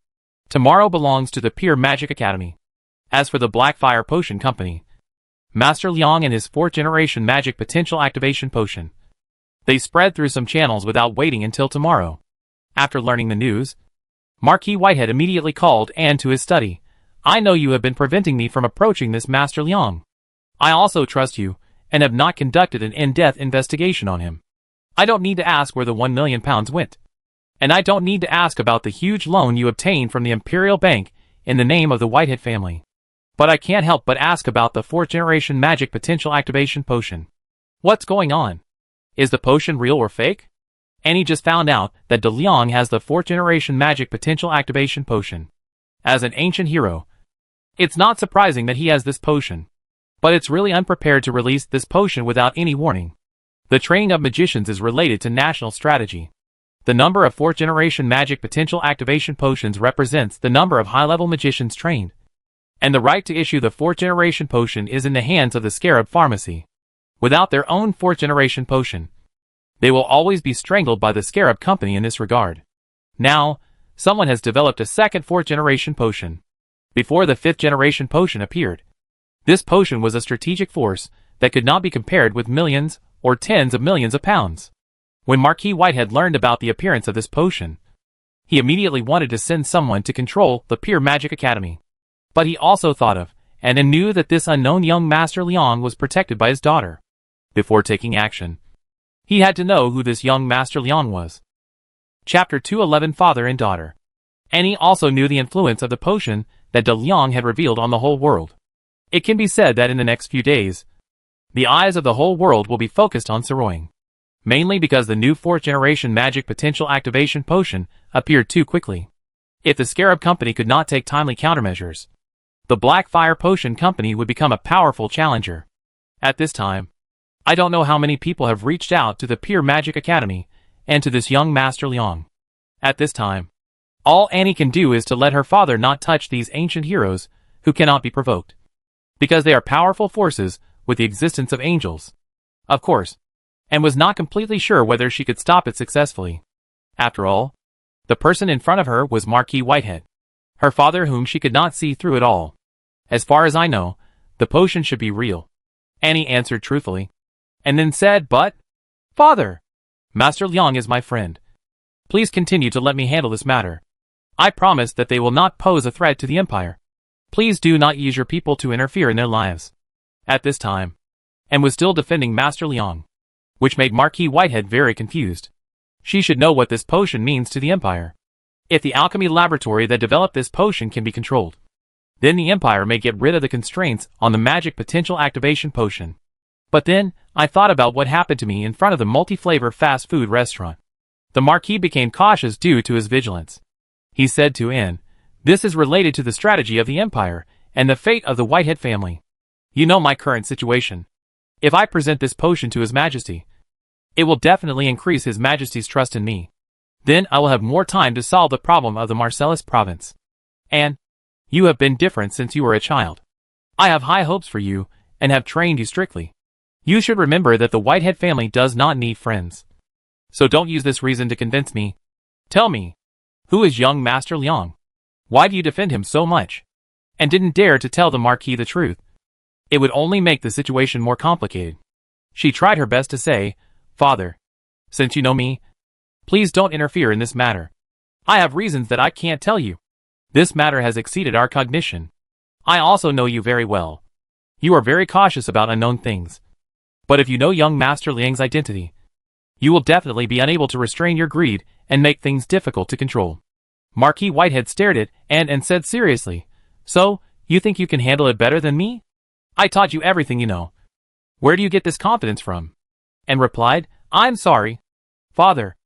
Speaker 1: Tomorrow belongs to the Pure Magic Academy. As for the Black Fire Potion Company, Master Liang and his 4th generation magic potential activation potion, they spread through some channels without waiting until tomorrow. After learning the news, Marquis Whitehead immediately called Anne to his study. "I know you have been preventing me from approaching this Master Liang. I also trust you, and have not conducted an in-depth investigation on him. I don't need to ask where the £1 million went. And I don't need to ask about the huge loan you obtained from the Imperial Bank in the name of the Whitehead family. But I can't help but ask about the 4th generation magic potential activation potion. What's going on? Is the potion real or fake?" Annie just found out that De Liang has the 4th generation magic potential activation potion. As an ancient hero, it's not surprising that he has this potion. But it's really unprepared to release this potion without any warning. The training of magicians is related to national strategy. The number of 4th generation magic potential activation potions represents the number of high-level magicians trained. And the right to issue the 4th generation potion is in the hands of the Scarab Pharmacy. Without their own 4th generation potion, they will always be strangled by the Scarab Company in this regard. Now, someone has developed a second 4th generation potion. Before the 5th generation potion appeared, this potion was a strategic force that could not be compared with millions or tens of millions of pounds. When Marquis Whitehead learned about the appearance of this potion, he immediately wanted to send someone to control the Pure Magic Academy. But he also thought of, and knew that this unknown young Master Liang was protected by his daughter. Before taking action, he had to know who this young Master Liang was. Chapter 211 Father and Daughter. Annie also knew the influence of the potion that De Liang had revealed on the whole world. It can be said that in the next few days, the eyes of the whole world will be focused on Saroying. Mainly because the new 4th generation magic potential activation potion appeared too quickly. If the Scarab Company could not take timely countermeasures, the Black Fire Potion Company would become a powerful challenger. At this time, I don't know how many people have reached out to the Pure Magic Academy and to this young Master Liang. At this time, all Annie can do is to let her father not touch these ancient heroes who cannot be provoked. Because they are powerful forces with the existence of angels. Of course, and was not completely sure whether she could stop it successfully. After all, the person in front of her was Marquis Whitehead, her father whom she could not see through it all. As far as I know, the potion should be real. Annie answered truthfully, and then said, "But, Father, Master Liang is my friend. Please continue to let me handle this matter. I promise that they will not pose a threat to the Empire. Please do not use your people to interfere in their lives." At this time, and was still defending Master Liang, which made Marquis Whitehead very confused. She should know what this potion means to the Empire. If the alchemy laboratory that developed this potion can be controlled, then the Empire may get rid of the constraints on the magic potential activation potion. But then, I thought about what happened to me in front of the multi-flavor fast food restaurant. The Marquis became cautious due to his vigilance. He said to Anne, "This is related to the strategy of the Empire and the fate of the Whitehead family. You know my current situation. If I present this potion to His Majesty, it will definitely increase His Majesty's trust in me. Then I will have more time to solve the problem of the Marcellus province. And you have been different since you were a child. I have high hopes for you and have trained you strictly. You should remember that the Whitehead family does not need friends. So don't use this reason to convince me. Tell me, who is young Master Liang? Why do you defend him so much?" And didn't dare to tell the Marquis the truth. It would only make the situation more complicated. She tried her best to say, "Father, since you know me, please don't interfere in this matter. I have reasons that I can't tell you. This matter has exceeded our cognition. I also know you very well. You are very cautious about unknown things. But if you know young Master Liang's identity, you will definitely be unable to restrain your greed and make things difficult to control." Marquis Whitehead stared at Anne and said seriously, "So, you think you can handle it better than me? I taught you everything you know. Where do you get this confidence from?" And replied, "I'm sorry, Father.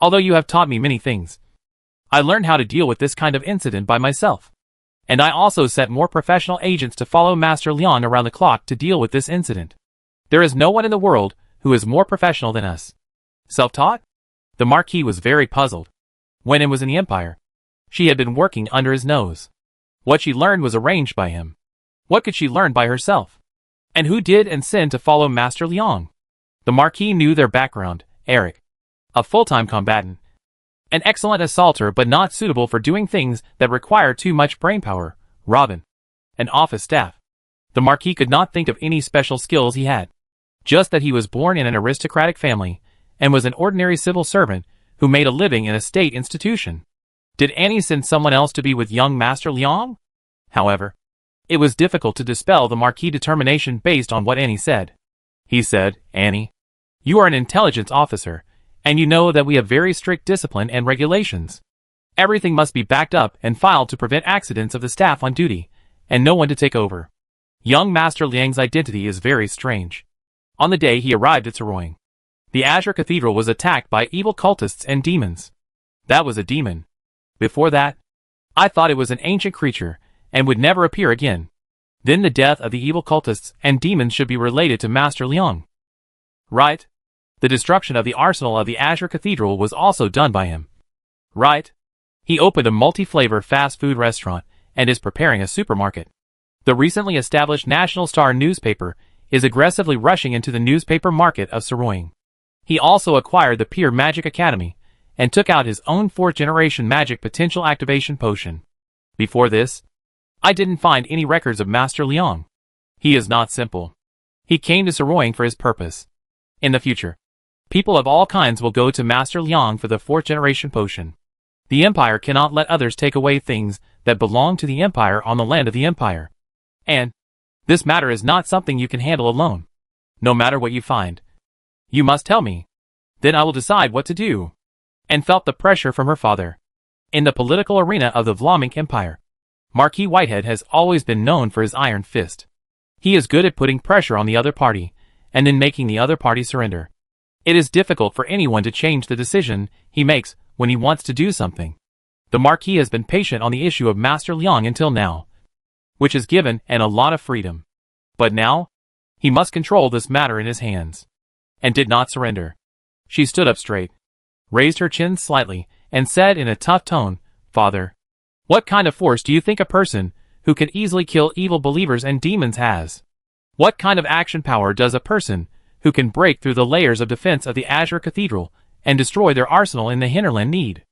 Speaker 1: Although you have taught me many things, I learned how to deal with this kind of incident by myself. And I also set more professional agents to follow Master Liang around the clock to deal with this incident. There is no one in the world who is more professional than us." Self-taught? The Marquis was very puzzled. When Anne was in the Empire, she had been working under his nose. What she learned was arranged by him. What could she learn by herself? And who did and send to follow Master Liang? The Marquis knew their background. Eric, a full-time combatant, an excellent assaulter but not suitable for doing things that require too much brainpower. Robin, an office staff. The Marquis could not think of any special skills he had. Just that he was born in an aristocratic family, and was an ordinary civil servant who made a living in a state institution. Did Annie send someone else to be with young Master Liang? However, it was difficult to dispel the Marquis' determination based on what Annie said. He said, "Annie, you are an intelligence officer, and you know that we have very strict discipline and regulations. Everything must be backed up and filed to prevent accidents of the staff on duty, and no one to take over. Young Master Liang's identity is very strange. On the day he arrived at Saroying, the Azure Cathedral was attacked by evil cultists and demons. That was a demon. Before that, I thought it was an ancient creature, and would never appear again. Then the death of the evil cultists and demons should be related to Master Liang. Right? The destruction of the arsenal of the Azure Cathedral was also done by him. Right? He opened a multi-flavor fast food restaurant, and is preparing a supermarket. The recently established National Star newspaper is aggressively rushing into the newspaper market of Saroying. He also acquired the Pure Magic Academy, and took out his own 4th-generation magic potential activation potion. Before this, I didn't find any records of Master Liang. He is not simple. He came to Saroying for his purpose. In the future, people of all kinds will go to Master Liang for the 4th-generation potion. The Empire cannot let others take away things that belong to the Empire on the land of the Empire. And this matter is not something you can handle alone. No matter what you find, you must tell me. Then I will decide what to do." And felt the pressure from her father. In the political arena of the Vlaminck Empire, Marquis Whitehead has always been known for his iron fist. He is good at putting pressure on the other party, and then making the other party surrender. It is difficult for anyone to change the decision he makes when he wants to do something. The Marquis has been patient on the issue of Master Liang until now, which has given Anne a lot of freedom. But now, he must control this matter in his hands. And did not surrender. She stood up straight, raised her chin slightly, and said in a tough tone, "Father, what kind of force do you think a person who can easily kill evil believers and demons has? What kind of action power does a person who can break through the layers of defense of the Azure Cathedral and destroy their arsenal in the hinterland need?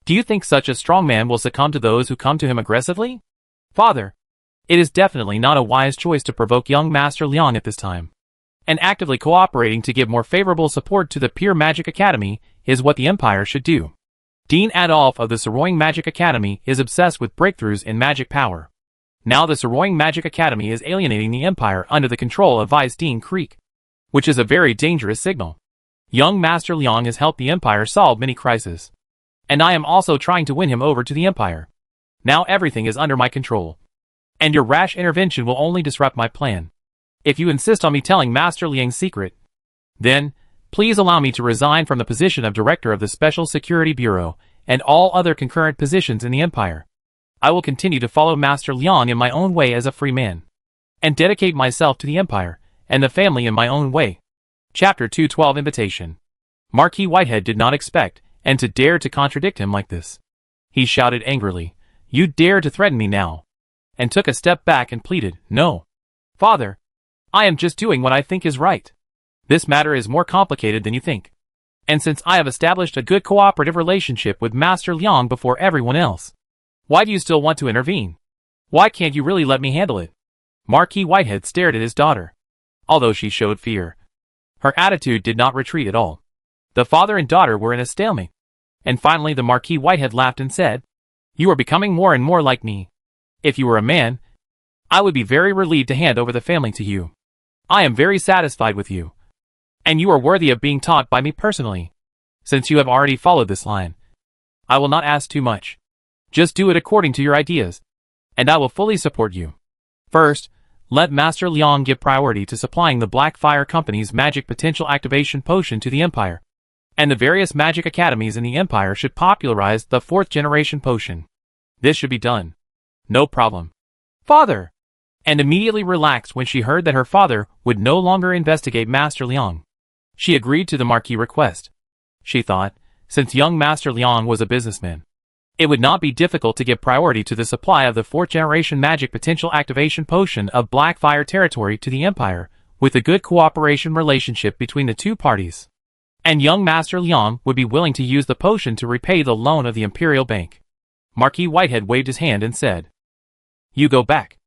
Speaker 1: Do you think such a strong man will succumb to those who come to him aggressively? Father, it is definitely not a wise choice to provoke young Master Liang at this time. and actively cooperating to give more favorable support to the Pure Magic Academy is what the Empire should do. Dean Adolf of the Sorroying Magic Academy is obsessed with breakthroughs in magic power. Now the Sorroying Magic Academy is alienating the Empire under the control of Vice Dean Creek, which is a very dangerous signal. Young Master Liang has helped the Empire solve many crises, and I am also trying to win him over to the Empire. Now everything is under my control, and your rash intervention will only disrupt my plan. If you insist on me telling Master Liang's secret, then please allow me to resign from the position of Director of the Special Security Bureau and all other concurrent positions in the Empire. I will continue to follow Master Liang in my own way as a free man, and dedicate myself to the Empire and the family in my own way. Chapter 212 Invitation. Marquis Whitehead did not expect and to dare to contradict him like this. He shouted angrily, "You dare to threaten me now?" and took a step back and pleaded, "No, Father, I am just doing what I think is right. This matter is more complicated than you think. And since I have established a good cooperative relationship with Master Liang before everyone else, why do you still want to intervene? Why can't you really let me handle it?" Marquis Whitehead stared at his daughter. Although she showed fear, her attitude did not retreat at all. The father and daughter were in a stalemate. And finally the Marquis Whitehead laughed and said, "You are becoming more and more like me. If you were a man, I would be very relieved to hand over the family to you. I am very satisfied with you, and you are worthy of being taught by me personally. Since you have already followed this line, I will not ask too much. Just do it according to your ideas, and I will fully support you. First, let Master Liang give priority to supplying the Black Fire Company's magic potential activation potion to the Empire, and the various magic academies in the Empire should popularize the 4th generation potion. This should be done. No problem, Father," and immediately relaxed when she heard that her father would no longer investigate Master Liang. She agreed to the Marquis' request. She thought, since young Master Liang was a businessman, it would not be difficult to give priority to the supply of the 4th generation magic potential activation potion of Black Fire territory to the Empire, with a good cooperation relationship between the two parties. And young Master Liang would be willing to use the potion to repay the loan of the Imperial Bank. Marquis Whitehead waved his hand and said, "You go back.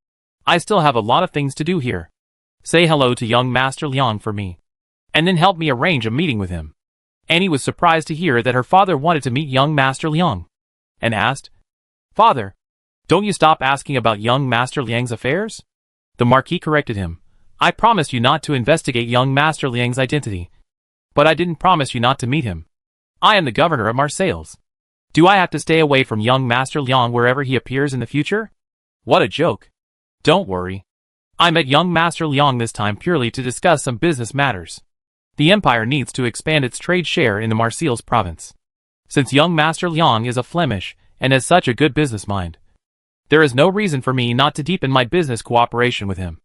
Speaker 1: I still have a lot of things to do here. Say hello to young Master Liang for me, and then help me arrange a meeting with him." Annie was surprised to hear that her father wanted to meet young Master Liang, and asked, "Father, don't you stop asking about young Master Liang's affairs?" The Marquis corrected him. "I promised you not to investigate young Master Liang's identity, but I didn't promise you not to meet him. I am the governor of Marseilles. Do I have to stay away from young Master Liang wherever he appears in the future? What a joke. Don't worry. I met young Master Liang this time purely to discuss some business matters. The Empire needs to expand its trade share in the Marseilles province. Since young Master Liang is a Flemish and has such a good business mind, there is no reason for me not to deepen my business cooperation with him."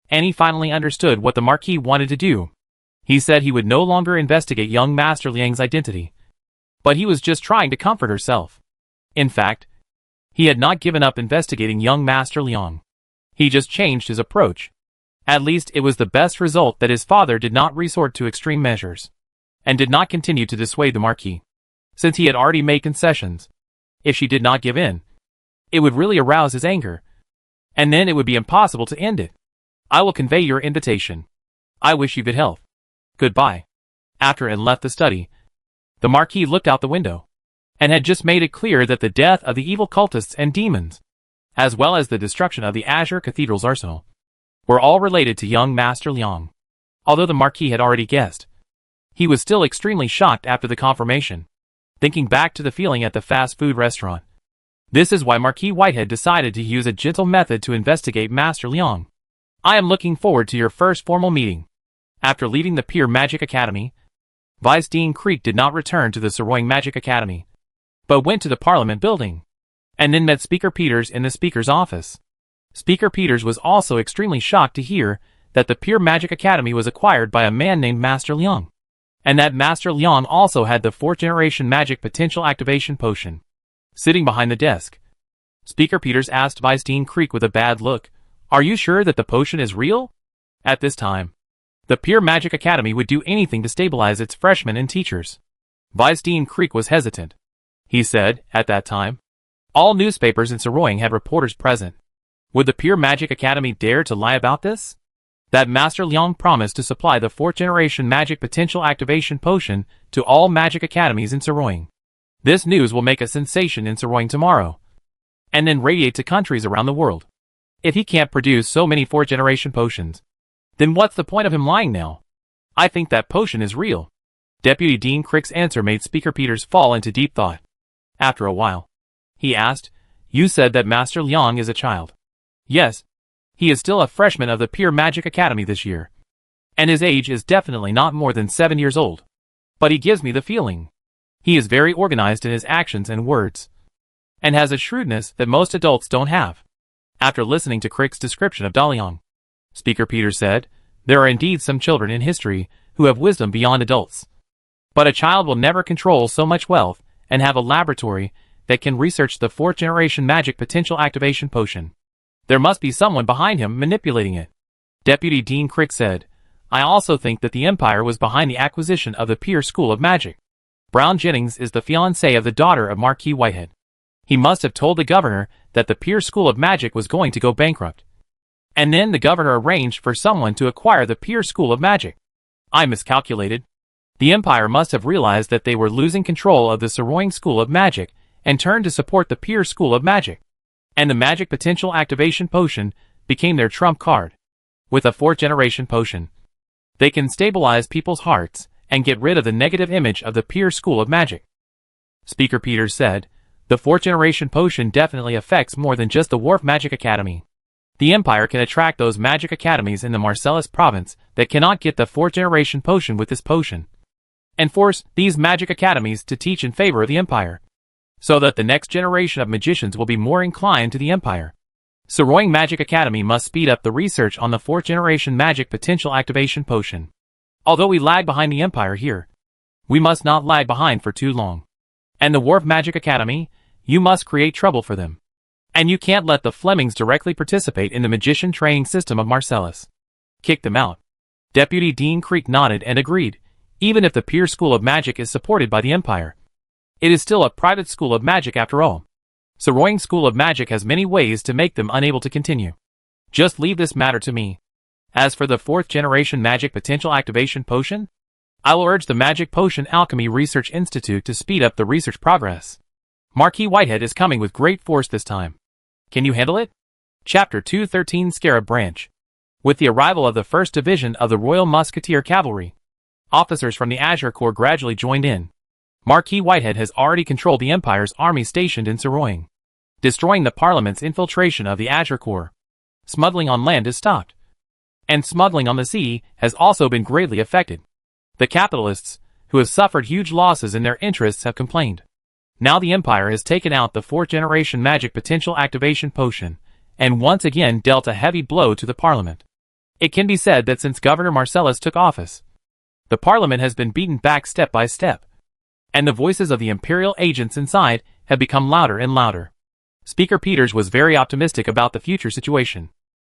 Speaker 1: Annie finally understood what the Marquis wanted to do. He said he would no longer investigate young Master Liang's identity, but he was just trying to comfort herself. In fact, he had not given up investigating young Master Liang. He just changed his approach. At least it was the best result that his father did not resort to extreme measures, and did not continue to dissuade the Marquis, since he had already made concessions. If she did not give in, it would really arouse his anger, and then it would be impossible to end it. "I will convey your invitation. I wish you good health. Goodbye." After Anne left the study, the Marquis looked out the window, and had just made it clear that the death of the evil cultists and demons, as well as the destruction of the Azure Cathedral's arsenal, were all related to young Master Liang. Although the Marquis had already guessed, he was still extremely shocked after the confirmation, thinking back to the feeling at the fast food restaurant. This is why Marquis Whitehead decided to use a gentle method to investigate Master Liang. "I am looking forward to your first formal meeting." After leaving the Pure Magic Academy, Vice Dean Creek did not return to the Sorroying Magic Academy, but went to the Parliament building, and then met Speaker Peters in the Speaker's office. Speaker Peters was also extremely shocked to hear that the Pure Magic Academy was acquired by a man named Master Liang, and that Master Liang also had the 4th generation magic potential activation potion. Sitting behind the desk, Speaker Peters asked Vice Dean Creek with a bad look, "Are you sure that the potion is real?" At this time, the Pure Magic Academy would do anything to stabilize its freshmen and teachers. Vice Dean Creek was hesitant. He said, at that time, all newspapers in Sorroying had reporters present. Would the Pure Magic Academy dare to lie about this? that Master Liang promised to supply the 4th generation magic potential activation potion to all magic academies in Saroying. This news will make a sensation in Saroying tomorrow, and then radiate to countries around the world. If he can't produce so many 4th generation potions, then what's the point of him lying now? I think that potion is real. Deputy Dean Crick's answer made Speaker Peters fall into deep thought. After a while, he asked, "You said that Master Liang is a child." "Yes. He is still a freshman of the Pure Magic Academy this year, and his age is definitely not more than 7 years old. But he gives me the feeling he is very organized in his actions and words, and has a shrewdness that most adults don't have." After listening to Crick's description of Daliang, Speaker Peters said, "There are indeed some children in history who have wisdom beyond adults. But a child will never control so much wealth and have a laboratory that can research the 4th generation magic potential activation potion. There must be someone behind him manipulating it." Deputy Dean Crick said, "I also think that the Empire was behind the acquisition of the Pure School of Magic. Brown Jennings is the fiancé of the daughter of Marquis Whitehead. He must have told the governor that the Pure School of Magic was going to go bankrupt. And then the governor arranged for someone to acquire the Pure School of Magic. I miscalculated. The Empire must have realized that they were losing control of the Saroying School of Magic and turned to support the Pure School of Magic. And the Magic Potential Activation Potion became their trump card. With a 4th generation potion, they can stabilize people's hearts and get rid of the negative image of the Pure School of Magic." Speaker Peters said, "The 4th generation potion definitely affects more than just the Wharf Magic Academy. The Empire can attract those magic academies in the Marcellus province that cannot get the 4th generation potion with this potion, and force these magic academies to teach in favor of the Empire, so that the next generation of magicians will be more inclined to the Empire. Saroying Magic Academy must speed up the research on the 4th generation magic potential activation potion. Although we lag behind the Empire here, we must not lag behind for too long. And the Wharf Magic Academy, you must create trouble for them. And you can't let the Flemings directly participate in the magician training system of Marcellus. Kick them out." Deputy Dean Crick nodded and agreed. Even if the Pure School of Magic is supported by the Empire, it is still a private school of magic after all. Saroying School of Magic has many ways to make them unable to continue. Just leave this matter to me. As for the 4th generation magic potential activation potion, I will urge the Magic Potion Alchemy Research Institute to speed up the research progress. Marquis Whitehead is coming with great force this time. Can you handle it? Chapter 213 Scarab Branch. With the arrival of the 1st Division of the Royal Musketeer Cavalry, officers from the Azure Corps gradually joined in. Marquis Whitehead has already controlled the Empire's army stationed in Saroying, destroying the Parliament's infiltration of the Azure Corps. Smuggling on land is stopped, and smuggling on the sea has also been greatly affected. The capitalists, who have suffered huge losses in their interests, have complained. Now the Empire has taken out the 4th generation magic potential activation potion, and once again dealt a heavy blow to the Parliament. It can be said that since Governor Marcellus took office, the Parliament has been beaten back step by step, and the voices of the Imperial agents inside have become louder and louder. Speaker Peters was very optimistic about the future situation.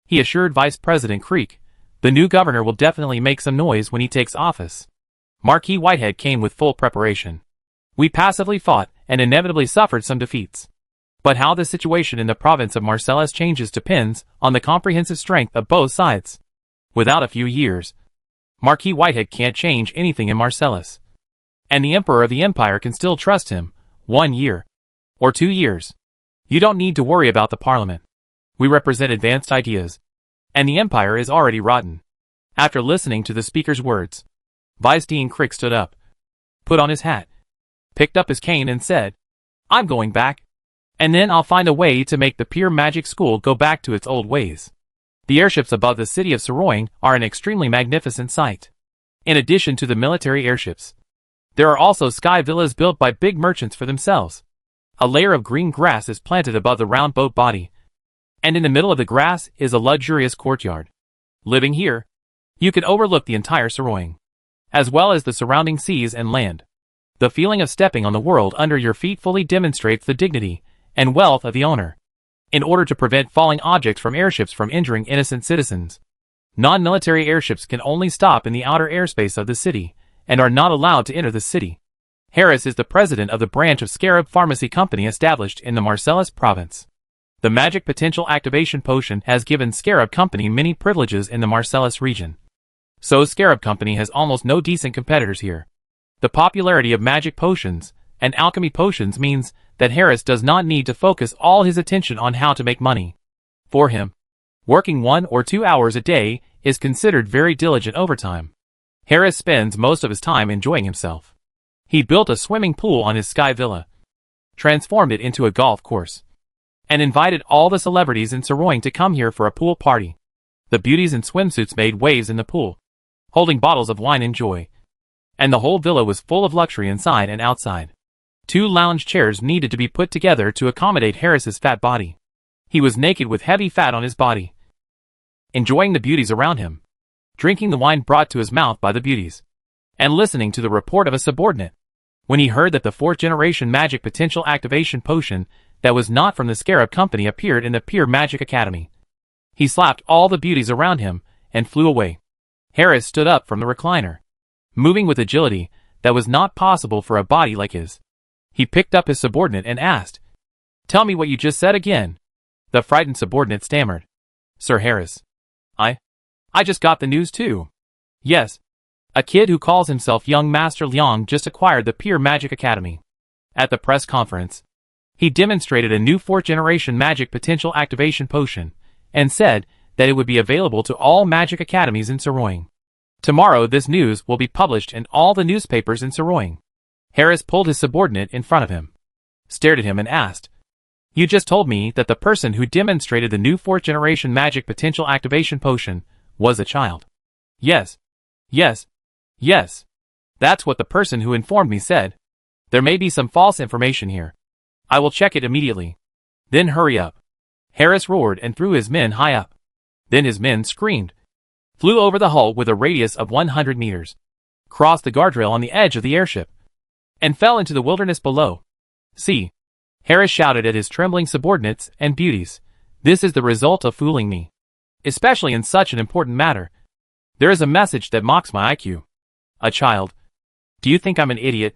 Speaker 1: He assured Vice President Crick, "The new governor will definitely make some noise when he takes office." Marquis Whitehead came with full preparation. "We passively fought and inevitably suffered some defeats. But how the situation in the province of Marcellus changes depends on the comprehensive strength of both sides. Without a few years, Marquis Whitehead can't change anything in Marcellus. And the Emperor of the Empire can still trust him, 1 year. Or 2 years. You don't need to worry about the Parliament. We represent advanced ideas. And the Empire is already rotten." After listening to the speaker's words, Vice Dean Crick stood up, put on his hat, picked up his cane and said, "I'm going back. And then I'll find a way to make the Pure Magic School go back to its old ways." The airships above the city of Saroying are an extremely magnificent sight. In addition to the military airships, there are also sky villas built by big merchants for themselves. A layer of green grass is planted above the round boat body, and in the middle of the grass is a luxurious courtyard. Living here, you can overlook the entire Saroying, as well as the surrounding seas and land. The feeling of stepping on the world under your feet fully demonstrates the dignity and wealth of the owner. In order to prevent falling objects from airships from injuring innocent citizens, non-military airships can only stop in the outer airspace of the city, and are not allowed to enter the city. Harris is the president of the branch of Scarab Pharmacy Company established in the Marcellus province. The Magic Potential Activation Potion has given Scarab Company many privileges in the Marcellus region. So Scarab Company has almost no decent competitors here. The popularity of magic potions and alchemy potions means that Harris does not need to focus all his attention on how to make money. For him, working 1 or 2 hours a day is considered very diligent overtime. Harris spends most of his time enjoying himself. He built a swimming pool on his sky villa, transformed it into a golf course, and invited all the celebrities in Saroying to come here for a pool party. The beauties in swimsuits made waves in the pool, holding bottles of wine in joy, and the whole villa was full of luxury inside and outside. 2 lounge chairs needed to be put together to accommodate Harris's fat body. He was naked with heavy fat on his body, enjoying the beauties around him, drinking the wine brought to his mouth by the beauties, and listening to the report of a subordinate. When he heard that the 4th generation magic potential activation potion that was not from the Scarab Company appeared in the Pure Magic Academy, he slapped all the beauties around him and flew away. Harris stood up from the recliner, moving with agility that was not possible for a body like his. He picked up his subordinate and asked, "Tell me what you just said again." The frightened subordinate stammered, "Sir Harris, I just got the news too. Yes, a kid who calls himself Young Master Liang just acquired the Pure Magic Academy." At the press conference, he demonstrated a new 4th generation magic potential activation potion and said that it would be available to all magic academies in Saroying. Tomorrow this news will be published in all the newspapers in Saroying. Harris pulled his subordinate in front of him, stared at him and asked, "You just told me that the person who demonstrated the new 4th generation magic potential activation potion was a child?" Yes. That's what the person who informed me said. There may be some false information here. I will check it immediately. Then hurry up." Harris roared and threw his men high up. Then his men screamed, flew over the hull with a radius of 100 meters, crossed the guardrail on the edge of the airship, and fell into the wilderness below. "See," Harris shouted at his trembling subordinates and beauties, "this is the result of fooling me. Especially in such an important matter. There is a message that mocks my IQ. A child. Do you think I'm an idiot?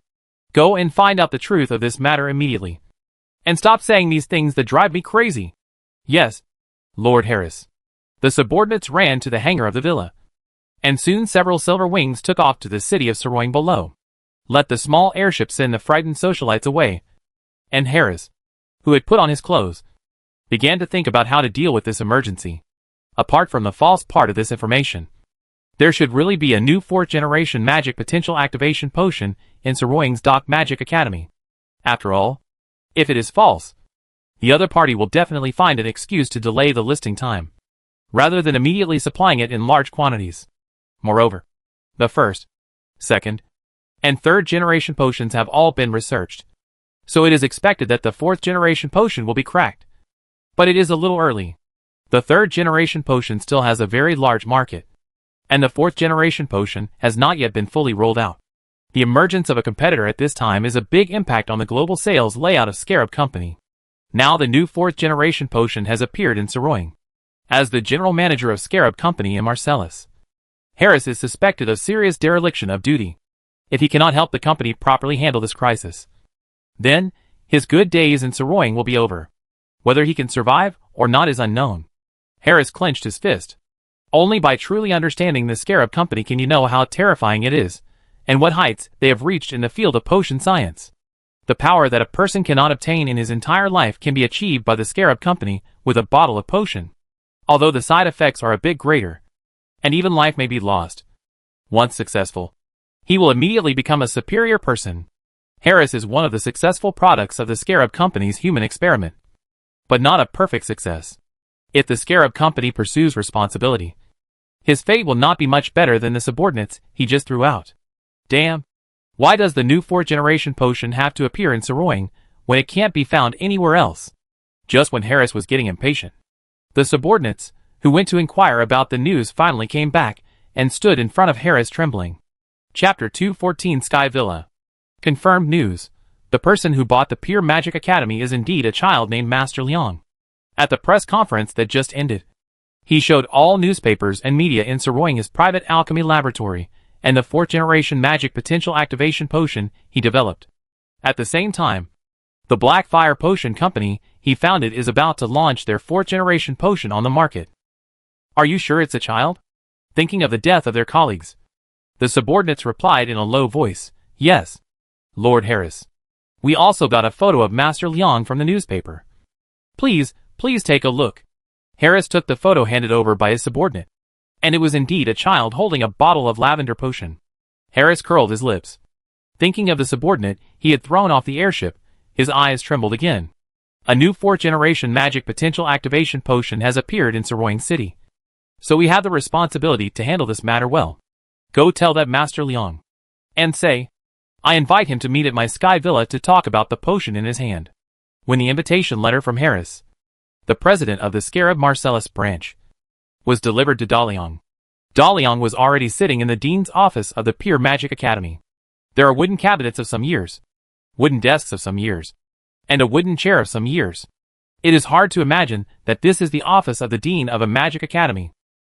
Speaker 1: Go and find out the truth of this matter immediately. And stop saying these things that drive me crazy." "Yes, Lord Harris." The subordinates ran to the hangar of the villa, and soon several silver wings took off to the city of Saroying below. Let the small airship send the frightened socialites away. And Harris, who had put on his clothes, began to think about how to deal with this emergency. Apart from the false part of this information, there should really be a new 4th generation magic potential activation potion in Saroying's Dark Magic Academy. After all, if it is false, the other party will definitely find an excuse to delay the listing time, rather than immediately supplying it in large quantities. Moreover, the 1st, 2nd, and 3rd generation potions have all been researched, so it is expected that the 4th generation potion will be cracked. But it is a little early. The 3rd generation potion still has a very large market, and the 4th generation potion has not yet been fully rolled out. The emergence of a competitor at this time is a big impact on the global sales layout of Scarab Company. Now the new 4th generation potion has appeared in Saroying. As the general manager of Scarab Company in Marcellus, Harris is suspected of serious dereliction of duty. If he cannot help the company properly handle this crisis, then his good days in Saroying will be over. Whether he can survive or not is unknown. Harris clenched his fist. Only by truly understanding the Scarab Company can you know how terrifying it is, and what heights they have reached in the field of potion science. The power that a person cannot obtain in his entire life can be achieved by the Scarab Company with a bottle of potion. Although the side effects are a bit greater, and even life may be lost. Once successful, he will immediately become a superior person. Harris is one of the successful products of the Scarab Company's human experiment, but not a perfect success. If the Scarab Company pursues responsibility, his fate will not be much better than the subordinates he just threw out. Damn! Why does the new 4th generation potion have to appear in Saroying when it can't be found anywhere else? Just when Harris was getting impatient, the subordinates, who went to inquire about the news, finally came back and stood in front of Harris trembling. Chapter 214 Sky Villa. Confirmed news. The person who bought the Pure Magic Academy is indeed a child named Master Liang. At the press conference that just ended, he showed all newspapers and media in Saroying his private alchemy laboratory and the 4th generation magic potential activation potion he developed. At the same time, The Black Fire Potion Company he founded is about to launch their 4th-generation potion on the market. Are you sure it's a child? Thinking of the death of their colleagues. The subordinates replied in a low voice, Yes, Lord Harris. We also got a photo of Master Liang from the newspaper. Please take a look. Harris took the photo handed over by his subordinate. And it was indeed a child holding a bottle of lavender potion. Harris curled his lips. Thinking of the subordinate he had thrown off the airship, his eyes trembled again. A new 4th-generation magic potential activation potion has appeared in Saroying City. So we have the responsibility to handle this matter well. Go tell that Master Liang. And say, I invite him to meet at my Sky Villa to talk about the potion in his hand. When the invitation letter from Harris, the president of the Scarab Marcellus branch, was delivered to Daliang. Daliang was already sitting in the dean's office of the Pure Magic Academy. There are wooden cabinets of some years, wooden desks of some years, and a wooden chair of some years. It is hard to imagine that this is the office of the dean of a magic academy.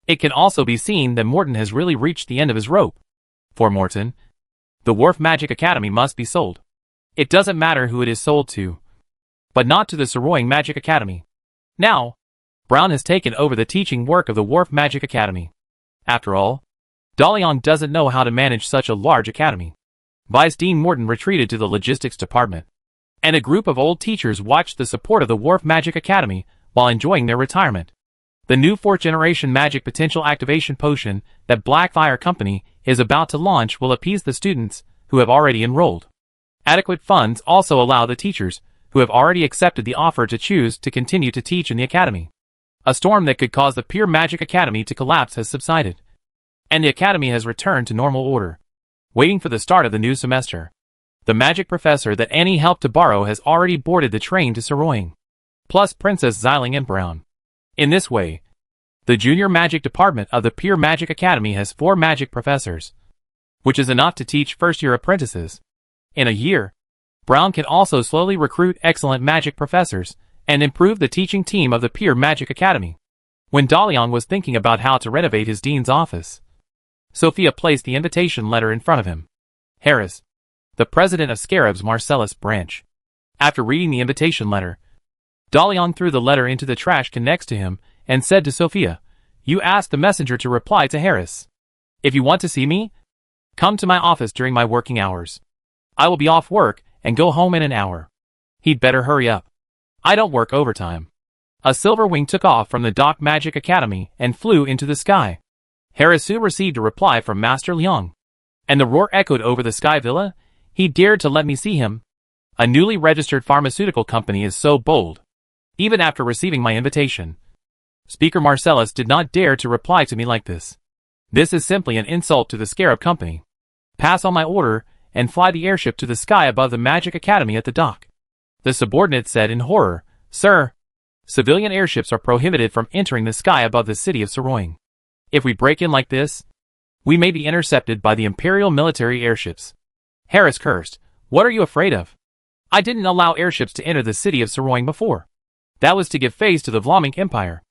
Speaker 1: It can also be seen that Morton has really reached the end of his rope. For Morton, the Wharf Magic Academy must be sold. It doesn't matter who it is sold to, but not to the Saroying Magic Academy. Now, Brown has taken over the teaching work of the Wharf Magic Academy. After all, Daliang doesn't know how to manage such a large academy. Vice Dean Morton retreated to the logistics department, and a group of old teachers watched the support of the Wharf Magic Academy while enjoying their retirement. The new 4th-generation magic potential activation potion that Black Fire Company is about to launch will appease the students who have already enrolled. Adequate funds also allow the teachers who have already accepted the offer to choose to continue to teach in the academy. A storm that could cause the Pure Magic Academy to collapse has subsided, and the academy has returned to normal order, waiting for the start of the new semester. The magic professor that Annie helped to borrow has already boarded the train to Saroying, plus Princess Xiling and Brown. In this way, the junior magic department of the Pure Magic Academy has 4 magic professors, which is enough to teach first-year apprentices. In a year, Brown can also slowly recruit excellent magic professors and improve the teaching team of the Pure Magic Academy. When Daliang was thinking about how to renovate his dean's office, Sophia placed the invitation letter in front of him. Harris, the president of Scarab's Marcellus branch. After reading the invitation letter, Daliang threw the letter into the trash can next to him and said to Sophia, You asked the messenger to reply to Harris. If you want to see me, come to my office during my working hours. I will be off work and go home in an hour. He'd better hurry up. I don't work overtime. A silver wing took off from the Dock Magic Academy and flew into the sky. Harris soon received a reply from Master Liang, and the roar echoed over the Sky Villa. He dared to let me see him. A newly registered pharmaceutical company is so bold. Even after receiving my invitation, Speaker Marcellus did not dare to reply to me like this. This is simply an insult to the Scarab Company. Pass on my order and fly the airship to the sky above the Magic Academy at the dock. The subordinate said in horror, Sir, civilian airships are prohibited from entering the sky above the city of Saroying. If we break in like this, we may be intercepted by the Imperial military airships. Harris cursed. What are you afraid of? I didn't allow airships to enter the city of Saroying before. That was to give face to the Vlamink Empire.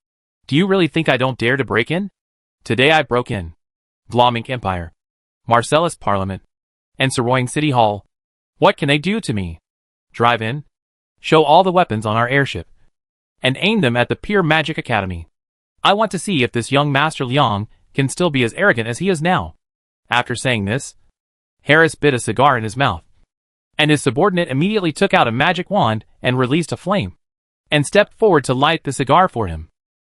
Speaker 1: Do you really think I don't dare to break in? Today I broke in. Vlamink Empire, Marcellus Parliament, and Saroying City Hall. What can they do to me? Drive in, show all the weapons on our airship, and aim them at the Pure Magic Academy. I want to see if this young Master Liang can still be as arrogant as he is now. After saying this, Harris bit a cigar in his mouth, and his subordinate immediately took out a magic wand and released a flame, and stepped forward to light the cigar for him,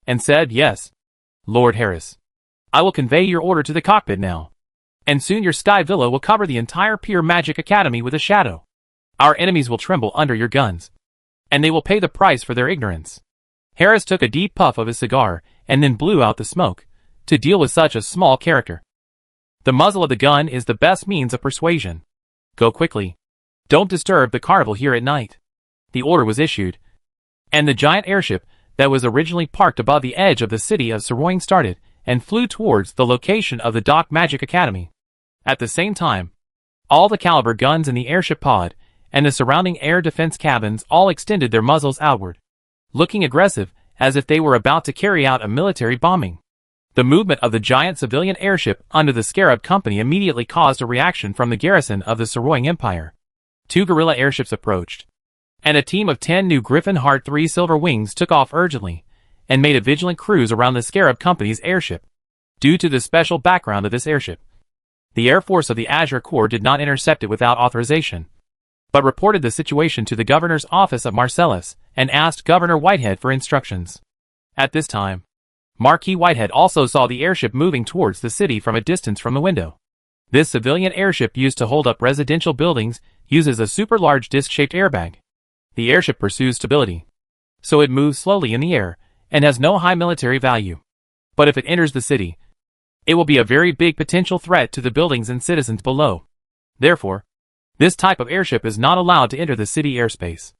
Speaker 1: and said, Yes, Lord Harris. I will convey your order to the cockpit now, and soon your Sky Villa will cover the entire Pure Magic Academy with a shadow. Our enemies will tremble under your guns, and they will pay the price for their ignorance. Harris took a deep puff of his cigar and then blew out the smoke, to deal with such a small character. The muzzle of the gun is the best means of persuasion. Go quickly. Don't disturb the carnival here at night. The order was issued, and the giant airship that was originally parked above the edge of the city of Saroying started and flew towards the location of the Dock Magic Academy. At the same time, all the caliber guns in the airship pod and the surrounding air defense cabins all extended their muzzles outward, looking aggressive as if they were about to carry out a military bombing. The movement of the giant civilian airship under the Scarab Company immediately caused a reaction from the garrison of the Saroying Empire. 2 guerrilla airships approached, and a team of 10 new Griffin Hart 3 Silver Wings took off urgently and made a vigilant cruise around the Scarab Company's airship. Due to the special background of this airship, the Air Force of the Azure Corps did not intercept it without authorization, but reported the situation to the governor's office of Marcellus and asked Governor Whitehead for instructions. At this time, Marquis Whitehead also saw the airship moving towards the city from a distance from the window. This civilian airship used to hold up residential buildings uses a super large disc-shaped airbag. The airship pursues stability, so it moves slowly in the air and has no high military value. But if it enters the city, it will be a very big potential threat to the buildings and citizens below. Therefore, this type of airship is not allowed to enter the city airspace.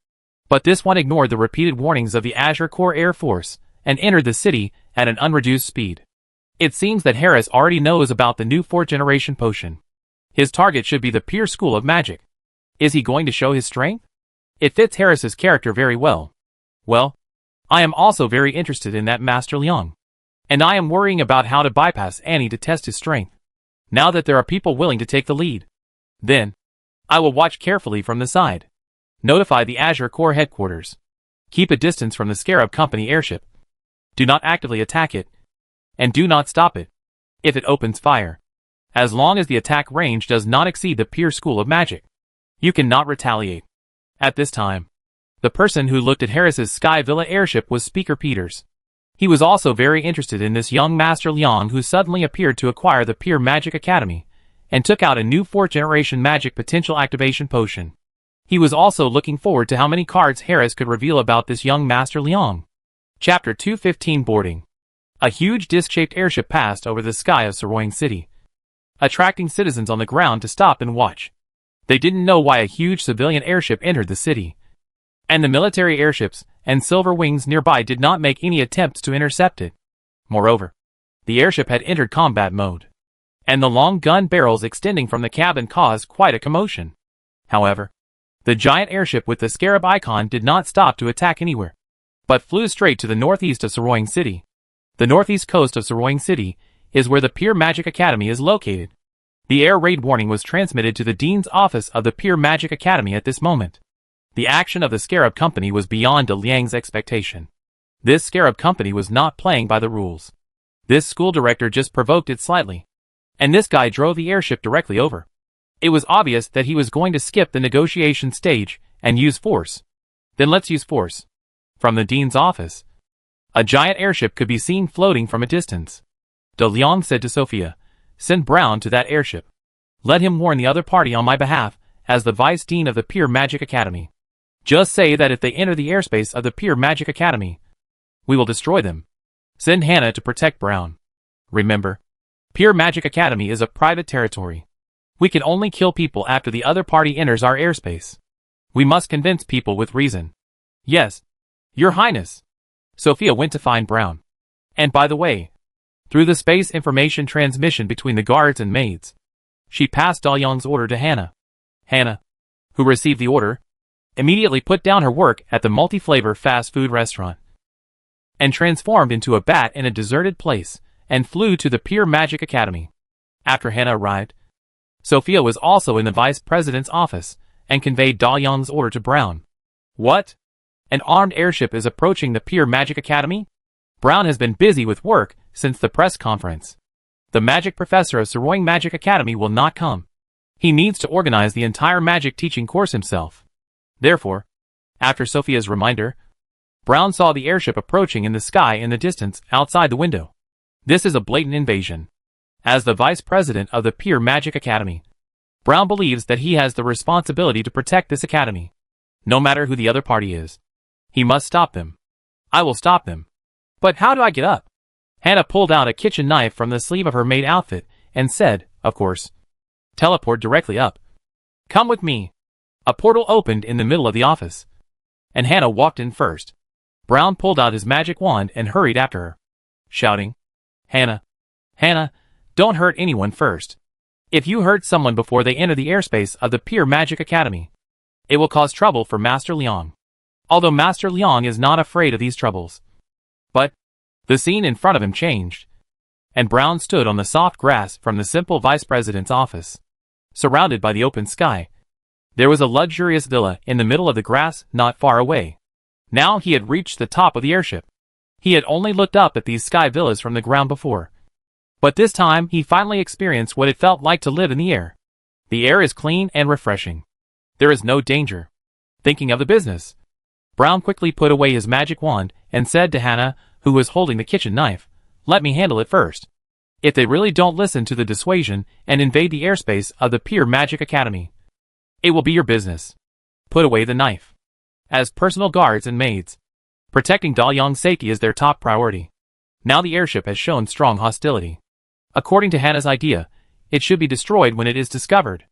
Speaker 1: But this one ignored the repeated warnings of the Azure Corps Air Force and entered the city at an unreduced speed. It seems that Harris already knows about the new 4th generation potion. His target should be the Pierce School of Magic. Is he going to show his strength? It fits Harris's character very well. Well, I am also very interested in that Master Liang. And I am worrying about how to bypass Annie to test his strength. Now that there are people willing to take the lead, then I will watch carefully from the side. Notify the Azure Corps headquarters. Keep a distance from the Scarab Company airship. Do not actively attack it, and do not stop it if it opens fire. As long as the attack range does not exceed the Pierce School of Magic, you cannot retaliate. At this time, the person who looked at Harris's Sky Villa airship was Speaker Peters. He was also very interested in this young Master Liang who suddenly appeared to acquire the Pure Magic Academy and took out a new 4th generation magic potential activation potion. He was also looking forward to how many cards Harris could reveal about this young Master Liang. Chapter 215 Boarding. A huge disc-shaped airship passed over the sky of Saroying City, attracting citizens on the ground to stop and watch. They didn't know why a huge civilian airship entered the city, and the military airships and Silver Wings nearby did not make any attempts to intercept it. Moreover, the airship had entered combat mode, and the long gun barrels extending from the cabin caused quite a commotion. However, the giant airship with the scarab icon did not stop to attack anywhere, but flew straight to the northeast of Saroying City. The northeast coast of Saroying City is where the Pure Magic Academy is located. The air raid warning was transmitted to the Dean's office of the Pure Magic Academy at this moment. The action of the Scarab Company was beyond De Liang's expectation. This Scarab Company was not playing by the rules. This school director just provoked it slightly, and this guy drove the airship directly over. It was obvious that he was going to skip the negotiation stage and use force. Then let's use force. From the Dean's office, a giant airship could be seen floating from a distance. De Liang said to Sophia, "Send Brown to that airship. Let him warn the other party on my behalf as the Vice Dean of the Pure Magic Academy. Just say that if they enter the airspace of the Pure Magic Academy, we will destroy them. Send Hannah to protect Brown. Remember, Pure Magic Academy is a private territory. We can only kill people after the other party enters our airspace. We must convince people with reason." "Yes, Your Highness." Sophia went to find Brown. And by the way, through the space information transmission between the guards and maids, she passed Dalyang's order to Hannah. Hannah, who received the order, immediately put down her work at the multi-flavor fast food restaurant and transformed into a bat in a deserted place and flew to the Pure Magic Academy. After Hannah arrived, Sophia was also in the vice president's office and conveyed Dalyang's order to Brown. "What? An armed airship is approaching the Pure Magic Academy?" Brown has been busy with work since the press conference. The magic professor of Saroying Magic Academy will not come. He needs to organize the entire magic teaching course himself. Therefore, after Sophia's reminder, Brown saw the airship approaching in the sky in the distance outside the window. This is a blatant invasion. As the vice president of the Pure Magic Academy, Brown believes that he has the responsibility to protect this academy. No matter who the other party is, he must stop them. "I will stop them. But how do I get up?" Hannah pulled out a kitchen knife from the sleeve of her maid outfit and said, "Of course. Teleport directly up. Come with me." A portal opened in the middle of the office, and Hannah walked in first. Brown pulled out his magic wand and hurried after her, shouting, "Hannah, Hannah, don't hurt anyone first. If you hurt someone before they enter the airspace of the Pure Magic Academy, it will cause trouble for Master Liang." Although Master Liang is not afraid of these troubles. But the scene in front of him changed, and Brown stood on the soft grass from the simple vice president's office, surrounded by the open sky. There was a luxurious villa in the middle of the grass not far away. Now he had reached the top of the airship. He had only looked up at these sky villas from the ground before. But this time he finally experienced what it felt like to live in the air. The air is clean and refreshing. There is no danger. Thinking of the business, Brown quickly put away his magic wand and said to Hannah, who was holding the kitchen knife, "Let me handle it first. If they really don't listen to the dissuasion and invade the airspace of the Pure Magic Academy, it will be your business. Put away the knife." As personal guards and maids, protecting Da Yong's safety is their top priority. Now the airship has shown strong hostility. According to Hannah's idea, it should be destroyed when it is discovered.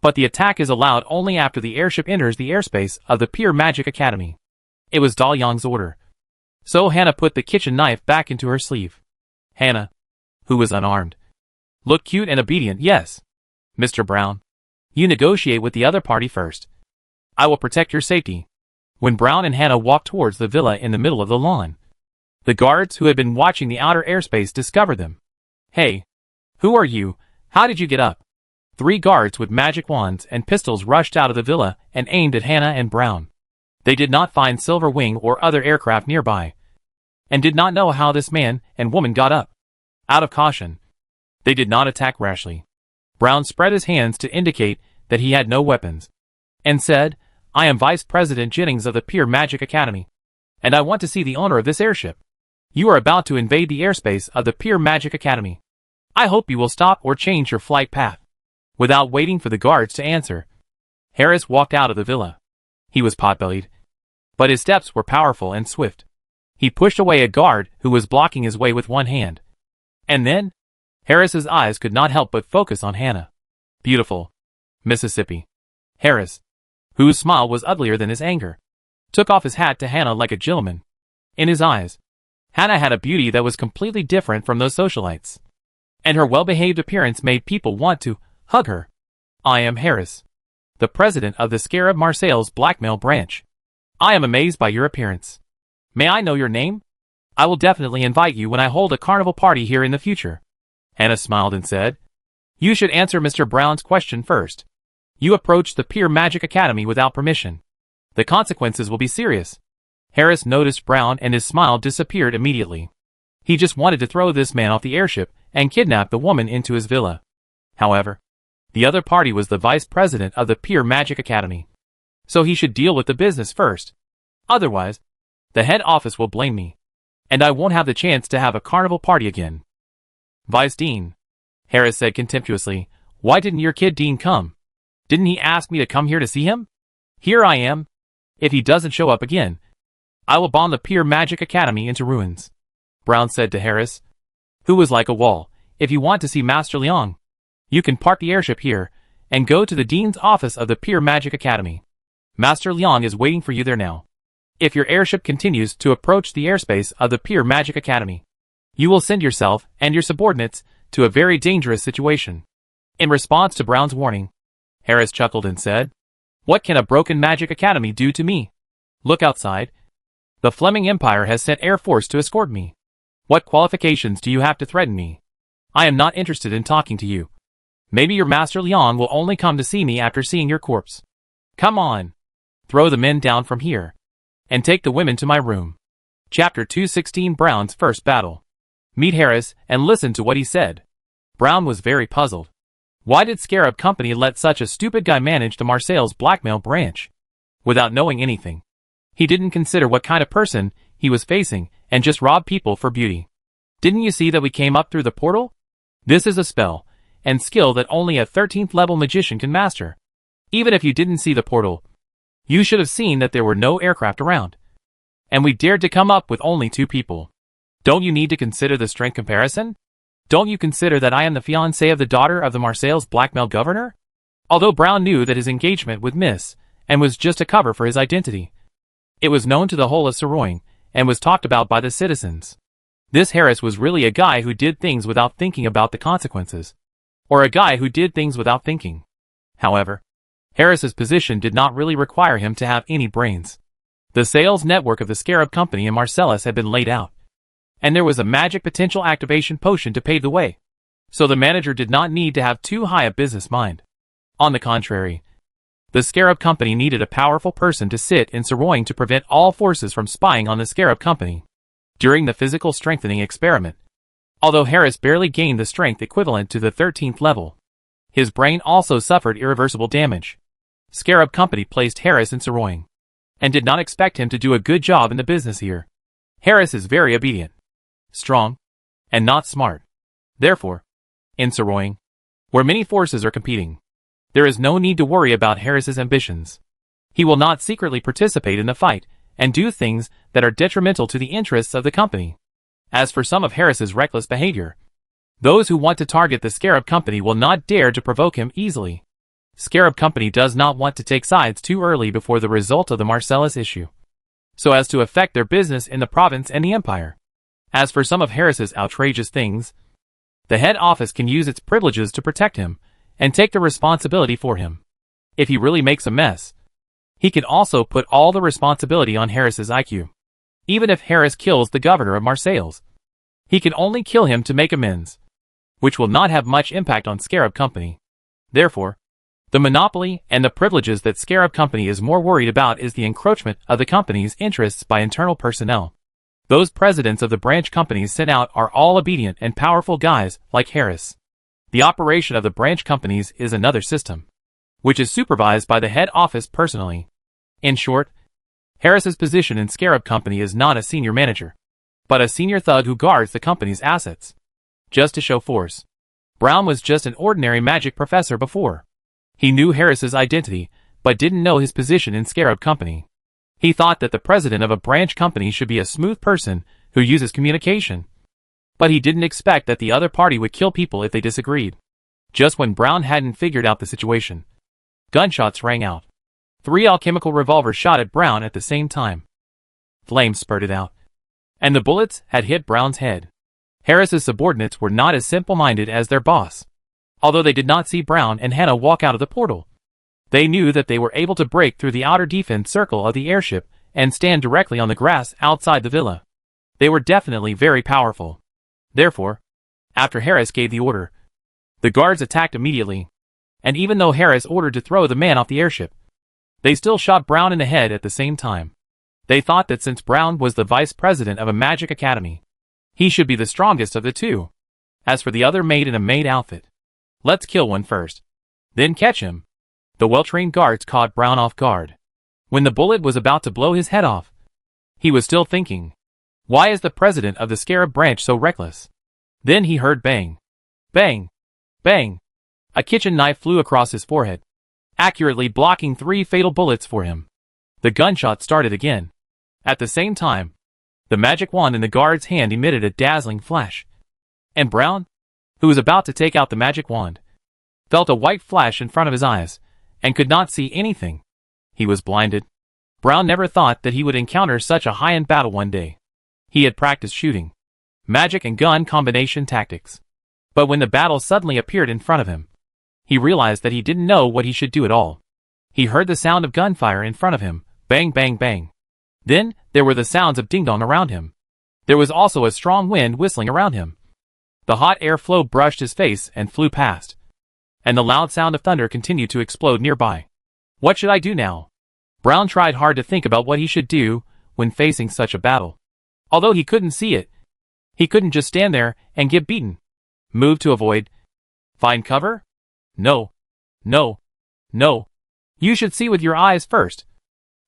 Speaker 1: But the attack is allowed only after the airship enters the airspace of the Pure Magic Academy. It was Da Yong's order. So Hannah put the kitchen knife back into her sleeve. Hannah, who was unarmed, looked cute and obedient. "Yes, Mr. Brown. You negotiate with the other party first. I will protect your safety." When Brown and Hannah walked towards the villa in the middle of the lawn, the guards who had been watching the outer airspace discovered them. "Hey, who are you? How did you get up?" 3 guards with magic wands and pistols rushed out of the villa and aimed at Hannah and Brown. They did not find Silver Wing or other aircraft nearby, and did not know how this man and woman got up. Out of caution, they did not attack rashly. Brown spread his hands to indicate that he had no weapons, and said, "I am Vice President Jennings of the Pure Magic Academy, and I want to see the owner of this airship. You are about to invade the airspace of the Pure Magic Academy. I hope you will stop or change your flight path." Without waiting for the guards to answer, Harris walked out of the villa. He was pot-bellied, but his steps were powerful and swift. He pushed away a guard who was blocking his way with one hand. And then, Harris's eyes could not help but focus on Hannah. Beautiful Mississippi. Harris, whose smile was uglier than his anger, took off his hat to Hannah like a gentleman. In his eyes, Hannah had a beauty that was completely different from those socialites, and her well-behaved appearance made people want to hug her. "I am Harris, the president of the Scarab Marseille's blackmail branch. I am amazed by your appearance. May I know your name? I will definitely invite you when I hold a carnival party here in the future." Hannah smiled and said, "You should answer Mr. Brown's question first. You approached the Pure Magic Academy without permission. The consequences will be serious." Harris noticed Brown and his smile disappeared immediately. He just wanted to throw this man off the airship and kidnap the woman into his villa. However, the other party was the vice president of the Pure Magic Academy, so he should deal with the business first. Otherwise, the head office will blame me, and I won't have the chance to have a carnival party again. "Vice Dean," Harris said contemptuously, "why didn't your kid Dean come? Didn't he ask me to come here to see him? Here I am. If he doesn't show up again, I will bomb the Pure Magic Academy into ruins." Brown said to Harris, who was like a wall, "If you want to see Master Liang, you can park the airship here and go to the Dean's office of the Pure Magic Academy. Master Liang is waiting for you there now. If your airship continues to approach the airspace of the Pure Magic Academy, you will send yourself and your subordinates to a very dangerous situation." In response to Brown's warning, Harris chuckled and said, "What can a broken magic academy do to me? Look outside. The Fleming Empire has sent Air Force to escort me. What qualifications do you have to threaten me? I am not interested in talking to you. Maybe your Master Liang will only come to see me after seeing your corpse. Come on. Throw the men down from here, and take the women to my room." Chapter 216, Brown's First Battle. Meet Harris and listen to what he said. Brown was very puzzled. Why did Scarab Company let such a stupid guy manage the Marseille's blackmail branch? Without knowing anything, he didn't consider what kind of person he was facing and just robbed people for beauty. "Didn't you see that we came up through the portal? This is a spell and skill that only a 13th level magician can master. Even if you didn't see the portal, you should have seen that there were no aircraft around, and we dared to come up with only 2 people. Don't you need to consider the strength comparison? Don't you consider that I am the fiancé of the daughter of the Marseille's blackmail governor?" Although Brown knew that his engagement with Miss and was just a cover for his identity, it was known to the whole of Saroying and was talked about by the citizens. This Harris was really a guy who did things without thinking about the consequences, or a guy who did things without thinking. However, Harris's position did not really require him to have any brains. The sales network of the Scarab Company in Marcellus had been laid out, and there was a magic potential activation potion to pave the way, so the manager did not need to have too high a business mind. On the contrary, The Scarab Company needed a powerful person to sit in Saroying to prevent all forces from spying on the Scarab Company. During the physical strengthening experiment, although Harris barely gained the strength equivalent to the 13th level, his brain also suffered irreversible damage. Scarab Company placed Harris in Saroying, and did not expect him to do a good job in the business here. Harris is very obedient, strong, and not smart. Therefore, in Saroying, where many forces are competing, there is no need to worry about Harris's ambitions. He will not secretly participate in the fight and do things that are detrimental to the interests of the company. As for some of Harris's reckless behavior, those who want to target the Scarab Company will not dare to provoke him easily. Scarab Company does not want to take sides too early before the result of the Marcellus issue, so as to affect their business in the province and the empire. As for some of Harris's outrageous things, the head office can use its privileges to protect him and take the responsibility for him. If he really makes a mess, he can also put all the responsibility on Harris's IQ. Even if Harris kills the governor of Marseilles, he can only kill him to make amends, which will not have much impact on Scarab Company. Therefore, the monopoly and the privileges that Scarab Company is more worried about is the encroachment of the company's interests by internal personnel. Those presidents of the branch companies sent out are all obedient and powerful guys like Harris. The operation of the branch companies is another system, which is supervised by the head office personally. In short, Harris's position in Scarab Company is not a senior manager, but a senior thug who guards the company's assets. Just to show force, Brown was just an ordinary magic professor before. He knew Harris's identity, but didn't know his position in Scarab Company. He thought that the president of a branch company should be a smooth person who uses communication, but he didn't expect that the other party would kill people if they disagreed. Just when Brown hadn't figured out the situation, gunshots rang out. 3 alchemical revolvers shot at Brown at the same time. Flames spurted out, and the bullets had hit Brown's head. Harris's subordinates were not as simple-minded as their boss. Although they did not see Brown and Hannah walk out of the portal, they knew that they were able to break through the outer defense circle of the airship and stand directly on the grass outside the villa. They were definitely very powerful. Therefore, after Harris gave the order, the guards attacked immediately, and even though Harris ordered to throw the man off the airship, they still shot Brown in the head at the same time. They thought that since Brown was the vice president of a magic academy, he should be the strongest of the two. As for the other maid in a maid outfit, let's kill one first, then catch him. The well-trained guards caught Brown off guard. When the bullet was about to blow his head off, he was still thinking, why is the president of the Scarab branch so reckless? Then he heard bang, bang, bang. A kitchen knife flew across his forehead, accurately blocking 3 fatal bullets for him. The gunshot started again. At the same time, the magic wand in the guard's hand emitted a dazzling flash, and Brown, who was about to take out the magic wand, felt a white flash in front of his eyes, and could not see anything. He was blinded. Brown never thought that he would encounter such a high-end battle one day. He had practiced shooting, magic and gun combination tactics. But when the battle suddenly appeared in front of him, he realized that he didn't know what he should do at all. He heard the sound of gunfire in front of him, bang bang bang. Then, there were the sounds of ding-dong around him. There was also a strong wind whistling around him. The hot air flow brushed his face and flew past, and the loud sound of thunder continued to explode nearby. What should I do now? Brown tried hard to think about what he should do when facing such a battle. Although he couldn't see it, he couldn't just stand there and get beaten. Move to avoid. Find cover? No. No. No. You should see with your eyes first.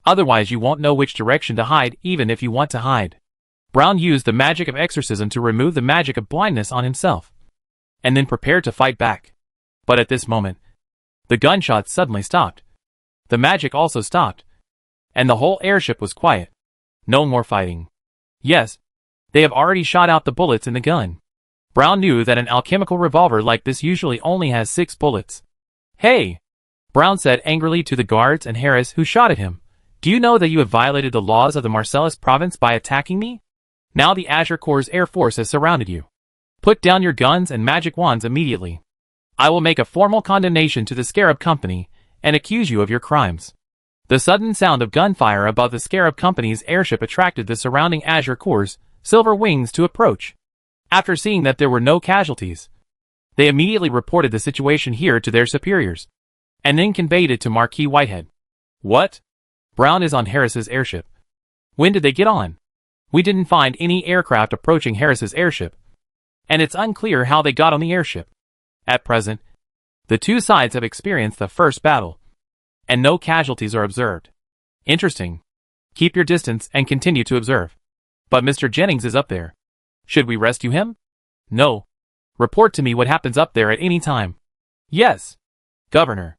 Speaker 1: Otherwise you won't know which direction to hide even if you want to hide. Brown used the magic of exorcism to remove the magic of blindness on himself, and then prepared to fight back. But at this moment, the gunshots suddenly stopped. The magic also stopped, and the whole airship was quiet. No more fighting. Yes, they have already shot out the bullets in the gun. Brown knew that an alchemical revolver like this usually only has 6 bullets. Hey! Brown said angrily to the guards and Harris who shot at him. Do you know that you have violated the laws of the Marcellus province by attacking me? Now the Azure Corps' air force has surrounded you. Put down your guns and magic wands immediately. I will make a formal condemnation to the Scarab Company and accuse you of your crimes. The sudden sound of gunfire above the Scarab Company's airship attracted the surrounding Azure Corps' silver wings to approach. After seeing that there were no casualties, they immediately reported the situation here to their superiors. and then conveyed it to Marquis Whitehead. What? Brown is on Harris's airship. When did they get on? We didn't find any aircraft approaching Harris's airship, and it's unclear how they got on the airship. At present, the two sides have experienced the first battle, and no casualties are observed. Interesting. Keep your distance and continue to observe. But Mr. Jennings is up there. Should we rescue him? No. Report to me what happens up there at any time. Yes. Governor.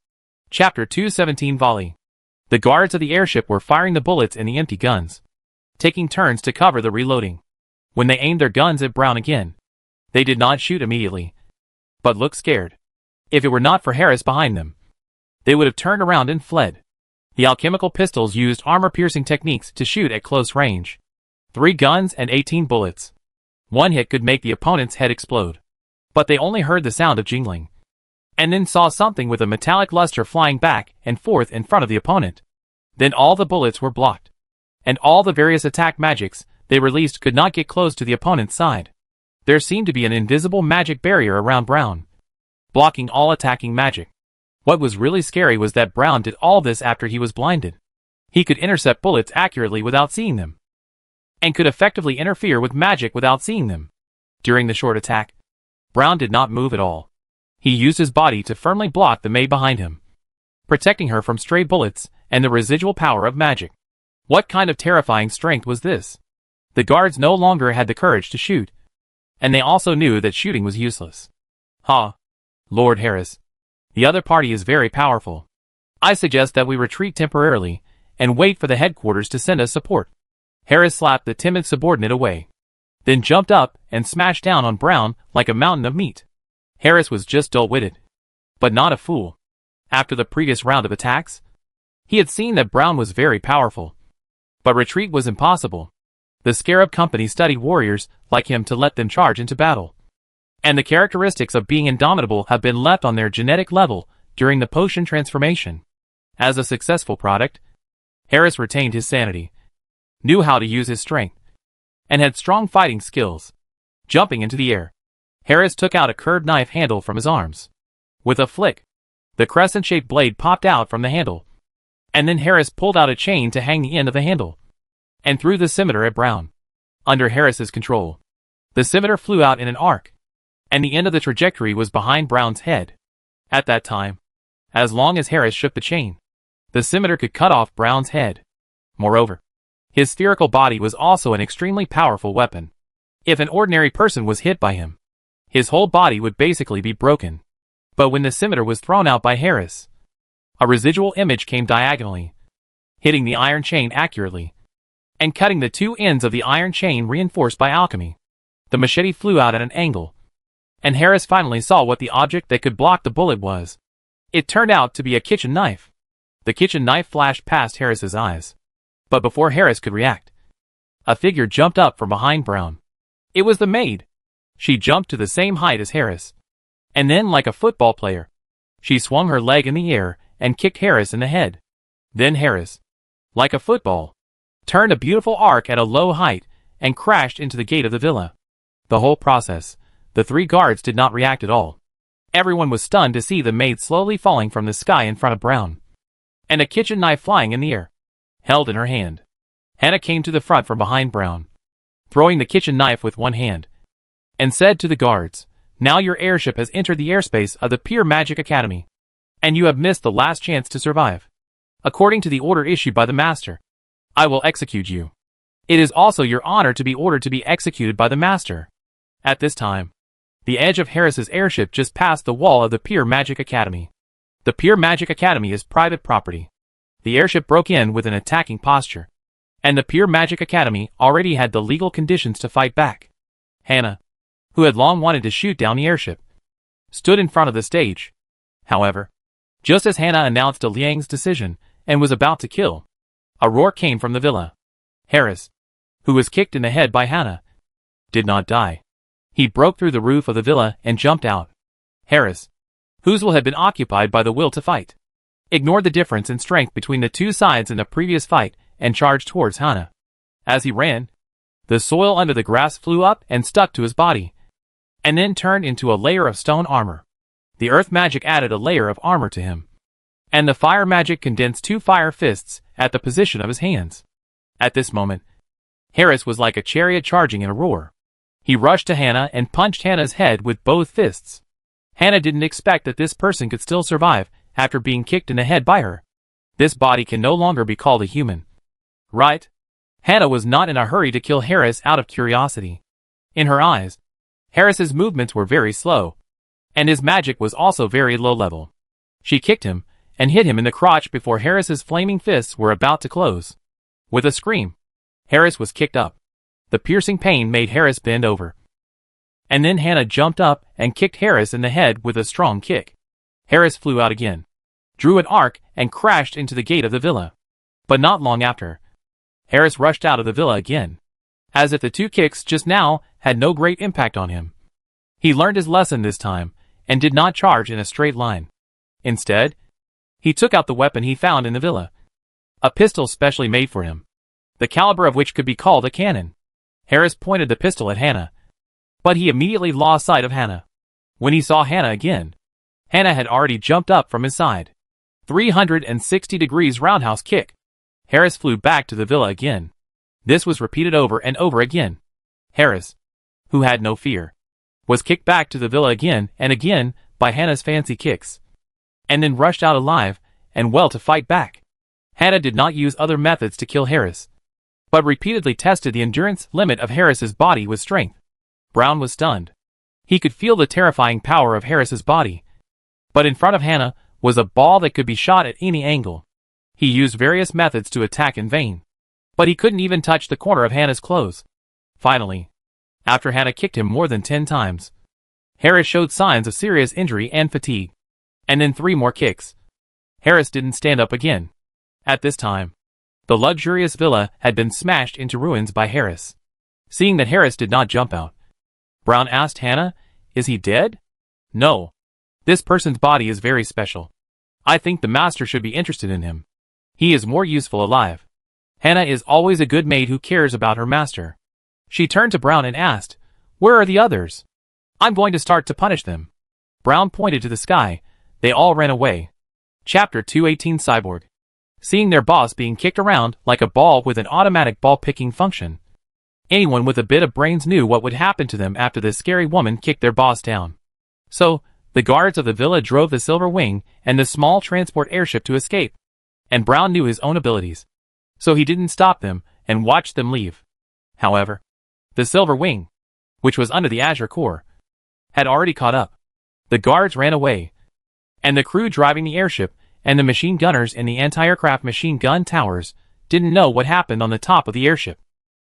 Speaker 1: Chapter 217 Volley. The guards of the airship were firing the bullets in the empty guns, taking turns to cover the reloading. When they aimed their guns at Brown again, they did not shoot immediately, but looked scared. If it were not for Harris behind them, they would have turned around and fled. The alchemical pistols used armor-piercing techniques to shoot at close range. 3 guns and 18 bullets. One hit could make the opponent's head explode. But they only heard the sound of jingling, and then saw something with a metallic luster flying back and forth in front of the opponent. Then all the bullets were blocked, and all the various attack magics they released could not get close to the opponent's side. There seemed to be an invisible magic barrier around Brown, blocking all attacking magic. What was really scary was that Brown did all this after he was blinded. He could intercept bullets accurately without seeing them, and could effectively interfere with magic without seeing them. During the short attack, Brown did not move at all. He used his body to firmly block the maid behind him, protecting her from stray bullets and the residual power of magic. What kind of terrifying strength was this? The guards no longer had the courage to shoot, and they also knew that shooting was useless. Lord Harris, the other party is very powerful. I suggest that we retreat temporarily and wait for the headquarters to send us support. Harris slapped the timid subordinate away, then jumped up and smashed down on Brown like a mountain of meat. Harris was just dull-witted, but not a fool. After the previous round of attacks, he had seen that Brown was very powerful, but retreat was impossible. The Scarab Company studied warriors like him to let them charge into battle, and the characteristics of being indomitable have been left on their genetic level during the potion transformation. As a successful product, Harris retained his sanity, knew how to use his strength, and had strong fighting skills. Jumping into the air, Harris took out a curved knife handle from his arms. With a flick, the crescent-shaped blade popped out from the handle, and then Harris pulled out a chain to hang the end of the handle, and threw the scimitar at Brown. Under Harris's control, the scimitar flew out in an arc, and the end of the trajectory was behind Brown's head. At that time, as long as Harris shook the chain, the scimitar could cut off Brown's head. Moreover, his spherical body was also an extremely powerful weapon. If an ordinary person was hit by him, his whole body would basically be broken. But when the scimitar was thrown out by Harris, a residual image came diagonally, hitting the iron chain accurately, and cutting the 2 ends of the iron chain reinforced by alchemy. The machete flew out at an angle, and Harris finally saw what the object that could block the bullet was. It turned out to be a kitchen knife. The kitchen knife flashed past Harris's eyes, but before Harris could react, a figure jumped up from behind Brown. It was the maid. She jumped to the same height as Harris, and then, like a football player, she swung her leg in the air and kicked Harris in the head. Then Harris, like a football, turned a beautiful arc at a low height and crashed into the gate of the villa. The whole process, the 3 guards did not react at all. Everyone was stunned to see the maid slowly falling from the sky in front of Brown, and a kitchen knife flying in the air, held in her hand. Hannah came to the front from behind Brown, throwing the kitchen knife with one hand, and said to the guards, "Now your airship has entered the airspace of the Pure Magic Academy, and you have missed the last chance to survive. According to the order issued by the Master, I will execute you. It is also your honor to be ordered to be executed by the Master." At this time, the edge of Harris's airship just passed the wall of the Pure Magic Academy. The Pure Magic Academy is private property. The airship broke in with an attacking posture, and the Pure Magic Academy already had the legal conditions to fight back. Hannah, who had long wanted to shoot down the airship, stood in front of the stage. However, just as Hannah announced Liang's decision and was about to kill, a roar came from the villa. Harris, who was kicked in the head by Hannah, did not die. He broke through the roof of the villa and jumped out. Harris, whose will had been occupied by the will to fight, ignored the difference in strength between the 2 sides in the previous fight and charged towards Hannah. As he ran, the soil under the grass flew up and stuck to his body, and then turned into a layer of stone armor. The earth magic added a layer of armor to him, and the fire magic condensed 2 fire fists at the position of his hands. At this moment, Harris was like a chariot charging in a roar. He rushed to Hannah and punched Hannah's head with both fists. Hannah didn't expect that this person could still survive after being kicked in the head by her. This body can no longer be called a human. Right? Hannah was not in a hurry to kill Harris out of curiosity. In her eyes, Harris's movements were very slow, and his magic was also very low level. She kicked him and hit him in the crotch before Harris's flaming fists were about to close. With a scream, Harris was kicked up. The piercing pain made Harris bend over. And then Hannah jumped up and kicked Harris in the head with a strong kick. Harris flew out again, drew an arc, and crashed into the gate of the villa. But not long after, Harris rushed out of the villa again, as if the 2 kicks just now had no great impact on him. He learned his lesson this time, and did not charge in a straight line. Instead, he took out the weapon he found in the villa, a pistol specially made for him, the caliber of which could be called a cannon. Harris pointed the pistol at Hannah, but he immediately lost sight of Hannah. When he saw Hannah again, Hannah had already jumped up from his side. 360 degrees roundhouse kick. Harris flew back to the villa again. This was repeated over and over again. Harris, who had no fear, was kicked back to the villa again and again by Hannah's fancy kicks, and then rushed out alive and well to fight back. Hannah did not use other methods to kill Harris, but repeatedly tested the endurance limit of Harris's body with strength. Brown was stunned. He could feel the terrifying power of Harris's body, but in front of Hannah was a ball that could be shot at any angle. He used various methods to attack in vain, but he couldn't even touch the corner of Hannah's clothes. Finally, after Hannah kicked him more than 10 times, Harris showed signs of serious injury and fatigue. And then 3 more kicks. Harris didn't stand up again. At this time, the luxurious villa had been smashed into ruins by Harris. Seeing that Harris did not jump out, Brown asked Hannah, "Is he dead?" "No. This person's body is very special. I think the master should be interested in him. He is more useful alive. Hannah is always a good maid who cares about her master." She turned to Brown and asked, "Where are the others? I'm going to start to punish them." Brown pointed to the sky. They all ran away. Chapter 218 Cyborg. Seeing their boss being kicked around like a ball with an automatic ball-picking function, anyone with a bit of brains knew what would happen to them after this scary woman kicked their boss down. So, the guards of the villa drove the Silver Wing and the small transport airship to escape. And Brown knew his own abilities, so he didn't stop them and watched them leave. However, the Silver Wing, which was under the Azure core, had already caught up. The guards ran away, and the crew driving the airship and the machine gunners in the anti-aircraft machine gun towers didn't know what happened on the top of the airship.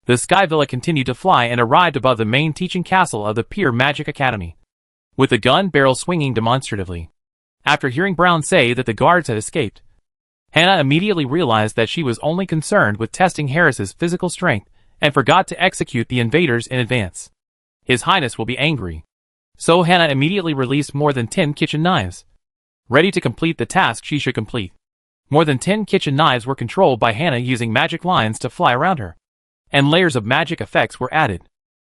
Speaker 1: The Sky Villa continued to fly and arrived above the main teaching castle of the Pure Magic Academy, with the gun barrel swinging demonstratively. After hearing Brown say that the guards had escaped, Hannah immediately realized that she was only concerned with testing Harris's physical strength and forgot to execute the invaders in advance. His Highness will be angry. So Hannah immediately released more than 10 kitchen knives, ready to complete the task she should complete. More than 10 kitchen knives were controlled by Hannah using magic lines to fly around her, and layers of magic effects were added.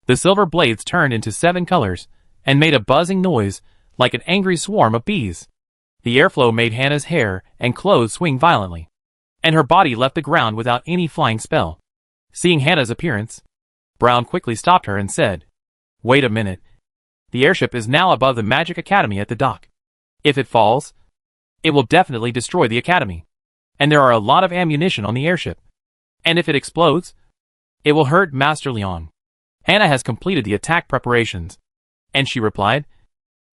Speaker 1: The silver blades turned into 7 colors and made a buzzing noise like an angry swarm of bees. The airflow made Hannah's hair and clothes swing violently, and her body left the ground without any flying spell. Seeing Hannah's appearance, Brown quickly stopped her and said, "Wait a minute. The airship is now above the Magic Academy at the dock. If it falls, it will definitely destroy the academy. And there are a lot of ammunition on the airship. And if it explodes, it will hurt Master Leon." Hannah has completed the attack preparations, and she replied,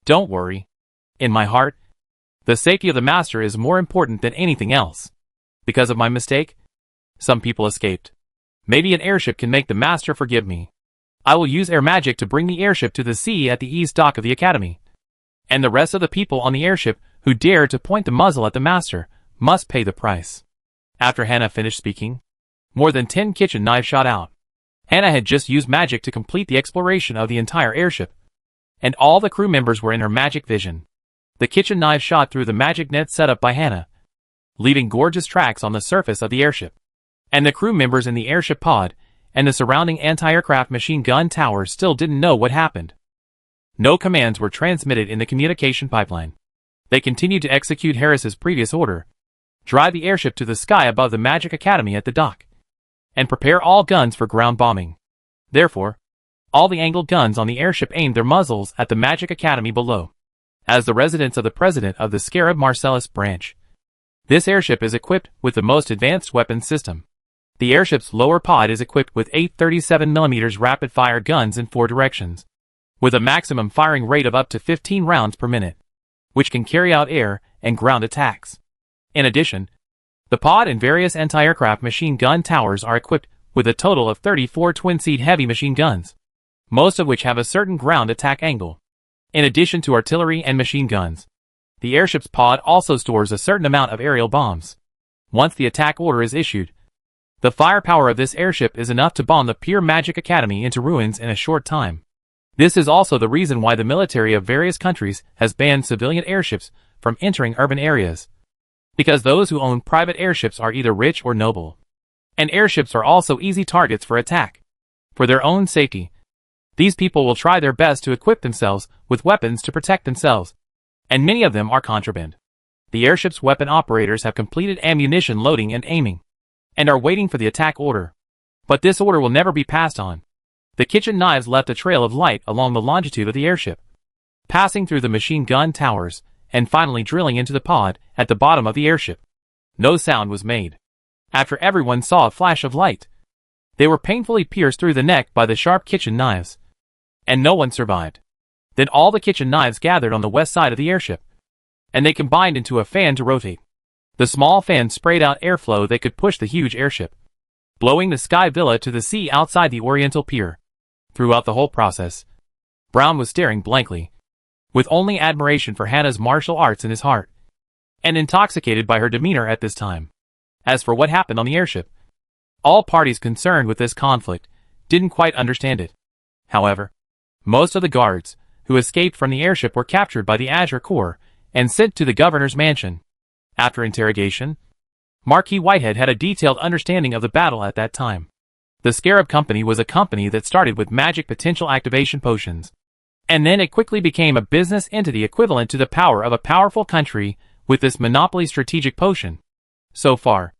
Speaker 1: "Don't worry. In my heart, the safety of the master is more important than anything else. Because of my mistake, some people escaped. Maybe an airship can make the master forgive me. I will use air magic to bring the airship to the sea at the east dock of the academy. And the rest of the people on the airship who dare to point the muzzle at the master must pay the price." After Hannah finished speaking, more than 10 kitchen knives shot out. Hannah had just used magic to complete the exploration of the entire airship, and all the crew members were in her magic vision. The kitchen knives shot through the magic net set up by Hannah, leaving gorgeous tracks on the surface of the airship. And the crew members in the airship pod and the surrounding anti-aircraft machine gun towers still didn't know what happened. No commands were transmitted in the communication pipeline. They continued to execute Harris's previous order, drive the airship to the sky above the Magic Academy at the dock, and prepare all guns for ground bombing. Therefore, all the angled guns on the airship aimed their muzzles at the Magic Academy below. As the residence of the president of the Scarab Marcellus branch, this airship is equipped with the most advanced weapons system. The airship's lower pod is equipped with 8 37mm rapid-fire guns in 4 directions, with a maximum firing rate of up to 15 rounds per minute, which can carry out air and ground attacks. In addition, the pod and various anti-aircraft machine gun towers are equipped with a total of 34 twin-seat heavy machine guns, most of which have a certain ground attack angle. In addition to artillery and machine guns, the airship's pod also stores a certain amount of aerial bombs. Once the attack order is issued, the firepower of this airship is enough to bomb the pure Magic Academy into ruins in a short time. This is also the reason why the military of various countries has banned civilian airships from entering urban areas, because those who own private airships are either rich or noble, and airships are also easy targets for attack. For their own safety, these people will try their best to equip themselves with weapons to protect themselves, and many of them are contraband. The airship's weapon operators have completed ammunition loading and aiming, and are waiting for the attack order. But this order will never be passed on. The kitchen knives left a trail of light along the longitude of the airship, passing through the machine gun towers, and finally drilling into the pod at the bottom of the airship. No sound was made. After everyone saw a flash of light, they were painfully pierced through the neck by the sharp kitchen knives, and no one survived. Then all the kitchen knives gathered on the west side of the airship, and they combined into a fan to rotate. The small fan sprayed out airflow that could push the huge airship, blowing the Sky Villa to the sea outside the Oriental Pier. Throughout the whole process, Brown was staring blankly, with only admiration for Hannah's martial arts in his heart, and intoxicated by her demeanor at this time. As for what happened on the airship, all parties concerned with this conflict didn't quite understand it. However, most of the guards who escaped from the airship were captured by the Azure Corps and sent to the governor's mansion. After interrogation, Marquis Whitehead had a detailed understanding of the battle at that time. The Scarab Company was a company that started with magic potential activation potions, and then it quickly became a business entity equivalent to the power of a powerful country with this monopoly strategic potion. So far,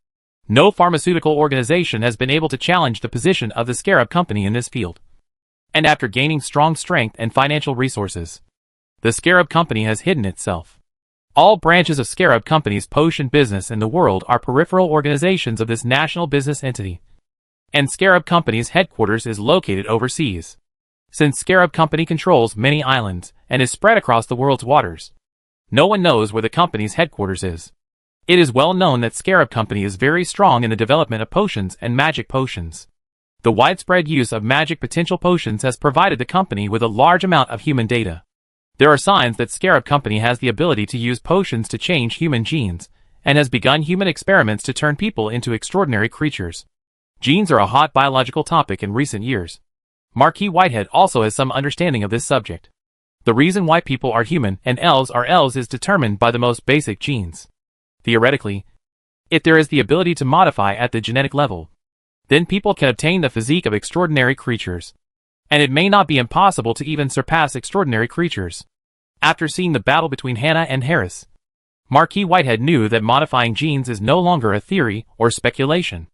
Speaker 1: no pharmaceutical organization has been able to challenge the position of the Scarab Company in this field. And after gaining strong strength and financial resources, the Scarab Company has hidden itself. All branches of Scarab Company's potion business in the world are peripheral organizations of this national business entity, and Scarab Company's headquarters is located overseas. Since Scarab Company controls many islands and is spread across the world's waters, no one knows where the company's headquarters is. It is well known that Scarab Company is very strong in the development of potions and magic potions. The widespread use of magic potential potions has provided the company with a large amount of human data. There are signs that Scarab Company has the ability to use potions to change human genes, and has begun human experiments to turn people into extraordinary creatures. Genes are a hot biological topic in recent years. Marquis Whitehead also has some understanding of this subject. The reason why people are human and elves are elves is determined by the most basic genes. Theoretically, if there is the ability to modify at the genetic level, then people can obtain the physique of extraordinary creatures. And it may not be impossible to even surpass extraordinary creatures. After seeing the battle between Hannah and Harris, Marquis Whitehead knew that modifying genes is no longer a theory or speculation.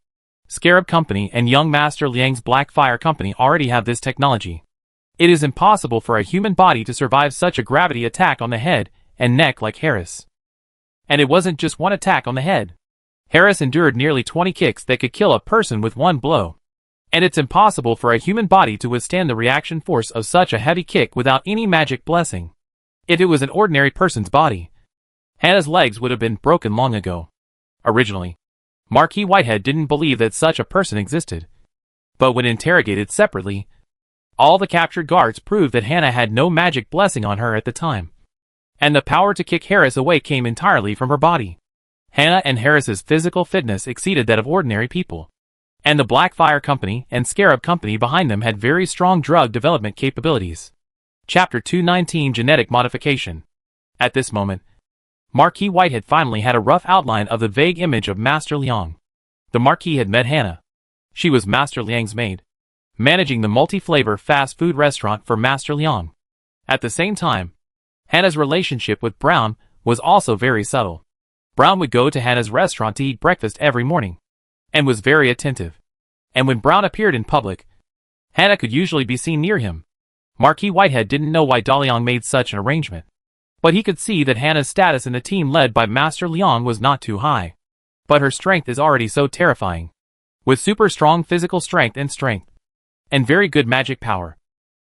Speaker 1: Scarab Company and young Master Liang's Black Fire Company already have this technology. It is impossible for a human body to survive such a gravity attack on the head and neck like Harris. And it wasn't just one attack on the head. Harris endured nearly 20 kicks that could kill a person with one blow. And it's impossible for a human body to withstand the reaction force of such a heavy kick without any magic blessing. If it was an ordinary person's body, Hannah's legs would have been broken long ago. Originally, Marquis Whitehead didn't believe that such a person existed. But when interrogated separately, all the captured guards proved that Hannah had no magic blessing on her at the time, and the power to kick Harris away came entirely from her body. Hannah and Harris's physical fitness exceeded that of ordinary people, and the Black Fire Company and Scarab Company behind them had very strong drug development capabilities. Chapter 219 Genetic Modification. At this moment, Marquis Whitehead finally had a rough outline of the vague image of Master Liang. The Marquis had met Hannah. She was Master Liang's maid, managing the multi-flavor fast food restaurant for Master Liang. At the same time, Hannah's relationship with Brown was also very subtle. Brown would go to Hannah's restaurant to eat breakfast every morning, and was very attentive. And when Brown appeared in public, Hannah could usually be seen near him. Marquis Whitehead didn't know why DeLeon made such an arrangement, but he could see that Hannah's status in the team led by Master Leong was not too high. But her strength is already so terrifying. With super strong physical strength, and very good magic power.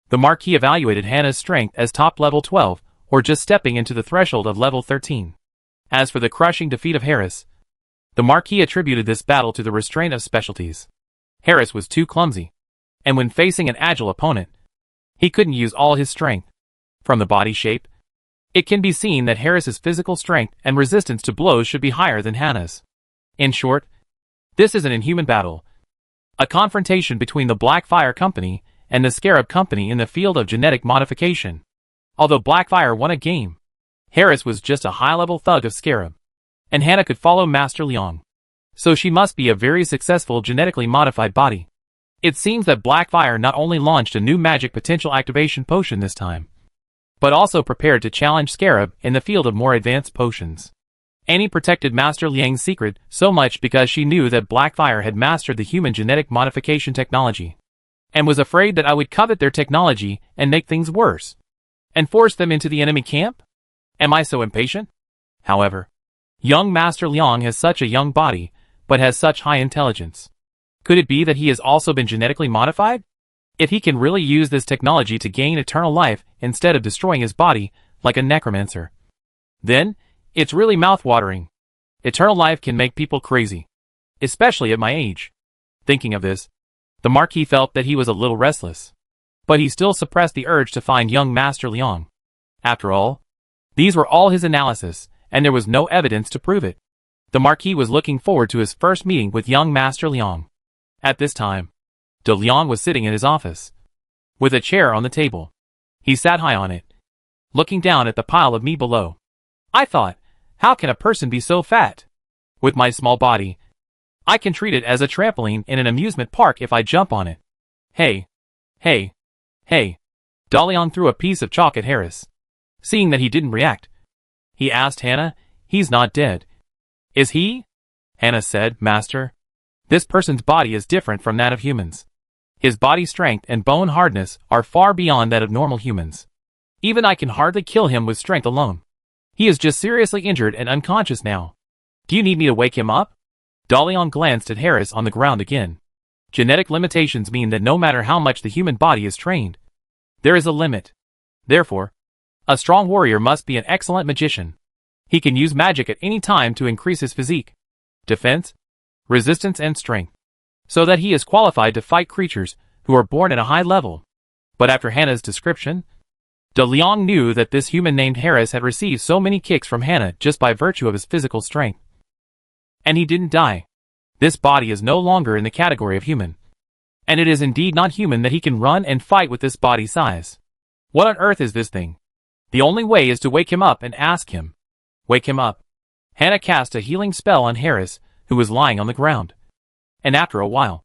Speaker 1: The Marquis evaluated Hannah's strength as top level 12, or just stepping into the threshold of level 13. As for the crushing defeat of Harris, the Marquis attributed this battle to the restraint of specialties. Harris was too clumsy, and when facing an agile opponent, he couldn't use all his strength. From the body shape, it can be seen that Harris's physical strength and resistance to blows should be higher than Hannah's. In short, this is an inhuman battle. A confrontation between the Blackfire Company and the Scarab Company in the field of genetic modification. Although Blackfire won a game, Harris was just a high-level thug of Scarab, and Hannah could follow Master Leong. So she must be a very successful genetically modified body. It seems that Blackfire not only launched a new magic potential activation potion this time, but also prepared to challenge Scarab in the field of more advanced potions. Annie protected Master Liang's secret so much because she knew that Blackfire had mastered the human genetic modification technology, and was afraid that I would covet their technology and make things worse, and force them into the enemy camp? Am I so impatient? However, young Master Leong has such a young body, but has such high intelligence. Could it be that he has also been genetically modified? If he can really use this technology to gain eternal life instead of destroying his body like a necromancer, then it's really mouth-watering. Eternal life can make people crazy, especially at my age. Thinking of this, the Marquis felt that he was a little restless, but he still suppressed the urge to find young Master Leong. After all, these were all his analysis, and there was no evidence to prove it. The Marquis was looking forward to his first meeting with young Master Leong. At this time, De Leon was sitting in his office, with a chair on the table. He sat high on it, looking down at the pile of meat below. I thought, how can a person be so fat? With my small body, I can treat it as a trampoline in an amusement park if I jump on it. Hey, hey, hey. De Leon threw a piece of chalk at Harris. Seeing that he didn't react, he asked Hannah, he's not dead. Is he? Hannah said, Master, this person's body is different from that of humans. His body strength and bone hardness are far beyond that of normal humans. Even I can hardly kill him with strength alone. He is just seriously injured and unconscious now. Do you need me to wake him up? De Leon glanced at Harris on the ground again. Genetic limitations mean that no matter how much the human body is trained, there is a limit. Therefore, a strong warrior must be an excellent magician. He can use magic at any time to increase his physique, defense, resistance and strength, so that he is qualified to fight creatures who are born at a high level. But after Hannah's description, De Leon knew that this human named Harris had received so many kicks from Hannah just by virtue of his physical strength. And he didn't die. This body is no longer in the category of human. And it is indeed not human that he can run and fight with this body size. What on earth is this thing? The only way is to wake him up and ask him. Wake him up. Hannah cast a healing spell on Harris, who was lying on the ground. And after a while,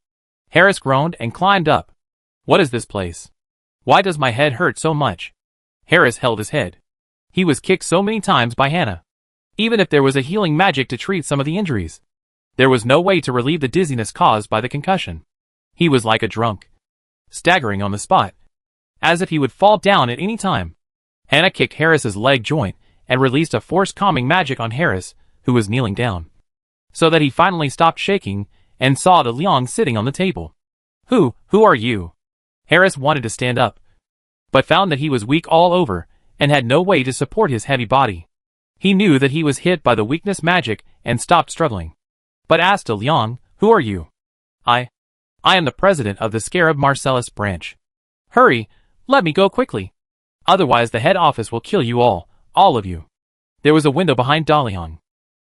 Speaker 1: Harris groaned and climbed up. What is this place? Why does my head hurt so much? Harris held his head. He was kicked so many times by Hannah. Even if there was a healing magic to treat some of the injuries, there was no way to relieve the dizziness caused by the concussion. He was like a drunk, staggering on the spot, as if he would fall down at any time. Hannah kicked Harris's leg joint and released a force calming magic on Harris, who was kneeling down, so that he finally stopped shaking and saw De Leon sitting on the table. Who are you? Harris wanted to stand up, but found that he was weak all over and had no way to support his heavy body. He knew that he was hit by the weakness magic and stopped struggling, but asked De Leon, who are you? I am the president of the Scarab Marcellus branch. Hurry, let me go quickly. Otherwise the head office will kill you all of you. There was a window behind De Leon,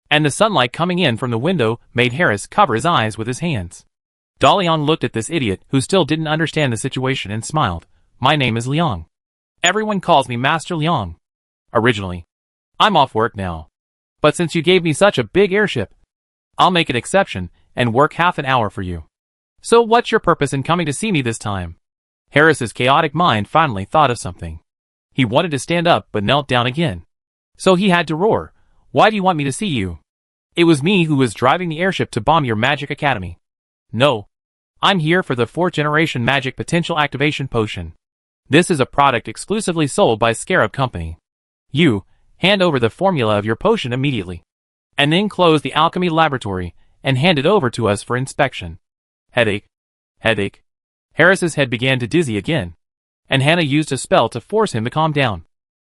Speaker 1: and the sunlight coming in from the window made Harris cover his eyes with his hands. De Leon looked at this idiot who still didn't understand the situation and smiled. My name is Leong. Everyone calls me Master Leong. Originally, I'm off work now, but since you gave me such a big airship, I'll make an exception and work half an hour for you. So what's your purpose in coming to see me this time? Harris's chaotic mind finally thought of something. He wanted to stand up but knelt down again. So he had to roar, Why do you want me to see you? It was me who was driving the airship to bomb your magic academy. No. I'm here for the 4th generation magic potential activation potion. This is a product exclusively sold by Scarab Company. You, hand over the formula of your potion immediately. And then close the alchemy laboratory and hand it over to us for inspection. Headache. Headache. Harris's head began to dizzy again. And Hannah used a spell to force him to calm down.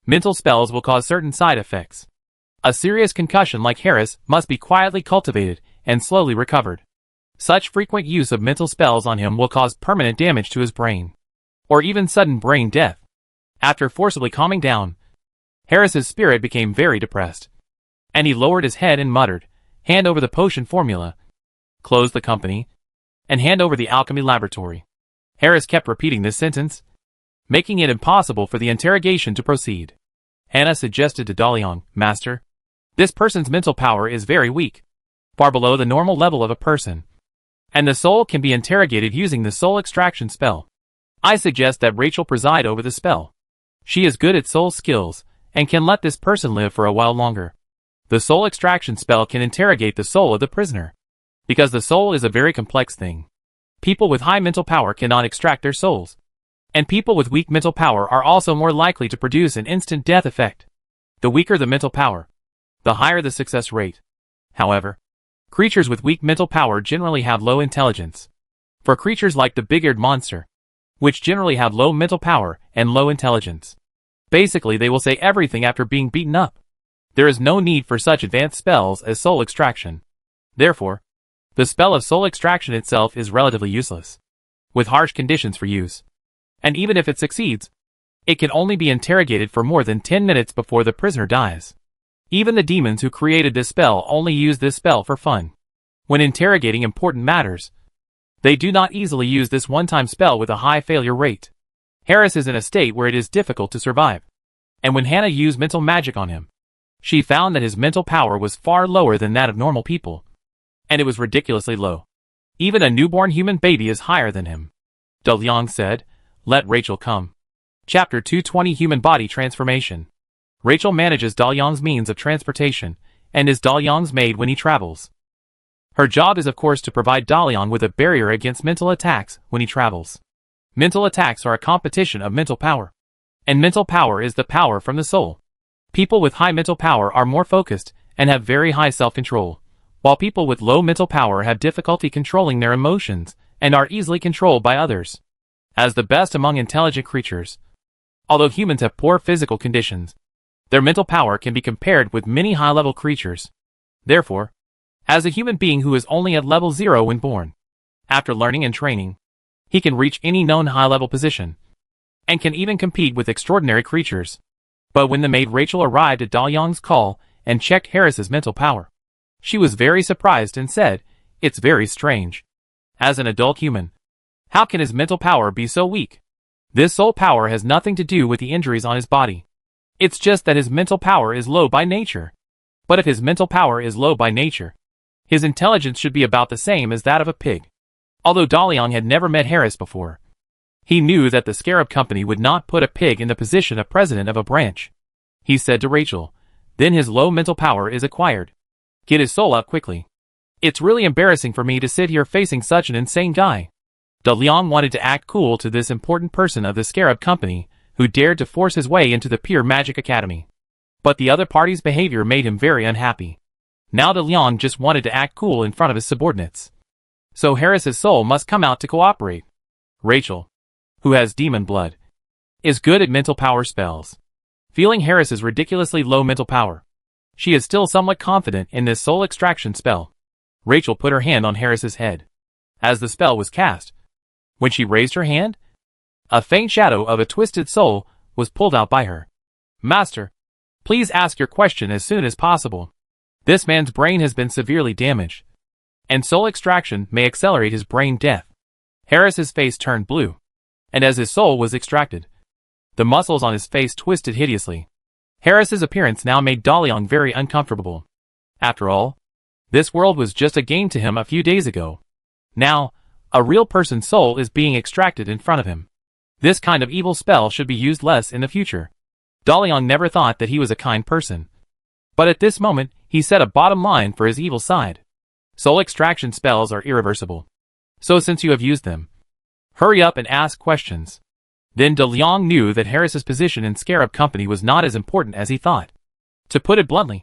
Speaker 1: Mental spells will cause certain side effects. A serious concussion like Harris must be quietly cultivated and slowly recovered. Such frequent use of mental spells on him will cause permanent damage to his brain. Or even sudden brain death. After forcibly calming down, Harris's spirit became very depressed. And he lowered his head and muttered, hand over the potion formula, close the company, and hand over the alchemy laboratory. Harris kept repeating this sentence, making it impossible for the interrogation to proceed. Hannah suggested to Daliang, Master, this person's mental power is very weak, far below the normal level of a person. And the soul can be interrogated using the soul extraction spell. I suggest that Rachel preside over the spell. She is good at soul skills, and can let this person live for a while longer. The soul extraction spell can interrogate the soul of the prisoner. Because the soul is a very complex thing. People with high mental power cannot extract their souls. And people with weak mental power are also more likely to produce an instant death effect. The weaker the mental power, the higher the success rate. However, creatures with weak mental power generally have low intelligence. For creatures like the big-eared monster, which generally have low mental power and low intelligence, basically they will say everything after being beaten up. There is no need for such advanced spells as soul extraction. Therefore, the spell of soul extraction itself is relatively useless, with harsh conditions for use. And even if it succeeds, it can only be interrogated for more than 10 minutes before the prisoner dies. Even the demons who created this spell only use this spell for fun. When interrogating important matters, they do not easily use this one-time spell with a high failure rate. Harris is in a state where it is difficult to survive. And when Hannah used mental magic on him, she found that his mental power was far lower than that of normal people. And it was ridiculously low. Even a newborn human baby is higher than him. Daliang said, let Rachel come. Chapter 220 Human Body Transformation. Rachel manages Daliang's means of transportation, and is Daliang's maid when he travels. Her job is of course to provide Daliang with a barrier against mental attacks when he travels. Mental attacks are a competition of mental power. And mental power is the power from the soul. People with high mental power are more focused, and have very high self-control, while people with low mental power have difficulty controlling their emotions, and are easily controlled by others. As the best among intelligent creatures, although humans have poor physical conditions, their mental power can be compared with many high-level creatures. Therefore, as a human being who is only at level 0 when born, after learning and training, he can reach any known high-level position, and can even compete with extraordinary creatures. But when the maid Rachel arrived at Daliang's call and checked Harris's mental power, she was very surprised and said, it's very strange. As an adult human, how can his mental power be so weak? This soul power has nothing to do with the injuries on his body. It's just that his mental power is low by nature. But if his mental power is low by nature, his intelligence should be about the same as that of a pig. Although Daliang had never met Harris before, he knew that the Scarab Company would not put a pig in the position of president of a branch. He said to Rachel, then his low mental power is acquired. Get his soul out quickly. It's really embarrassing for me to sit here facing such an insane guy. Daliang wanted to act cool to this important person of the Scarab Company, who dared to force his way into the Pure Magic Academy. But the other party's behavior made him very unhappy. Now Daliang just wanted to act cool in front of his subordinates. So Harris's soul must come out to cooperate. Rachel, who has demon blood, is good at mental power spells. Feeling Harris's ridiculously low mental power, she is still somewhat confident in this soul extraction spell. Rachel put her hand on Harris's head. As the spell was cast, when she raised her hand, a faint shadow of a twisted soul was pulled out by her. Master, please ask your question as soon as possible. This man's brain has been severely damaged, and soul extraction may accelerate his brain death. Harris's face turned blue, and as his soul was extracted, the muscles on his face twisted hideously. Harris's appearance now made Daliang very uncomfortable. After all, this world was just a game to him a few days ago. Now, a real person's soul is being extracted in front of him. This kind of evil spell should be used less in the future. Daliang never thought that he was a kind person. But at this moment, he set a bottom line for his evil side. Soul extraction spells are irreversible. So since you have used them, hurry up and ask questions. Then De Leon knew that Harris's position in Scarab Company was not as important as he thought. To put it bluntly,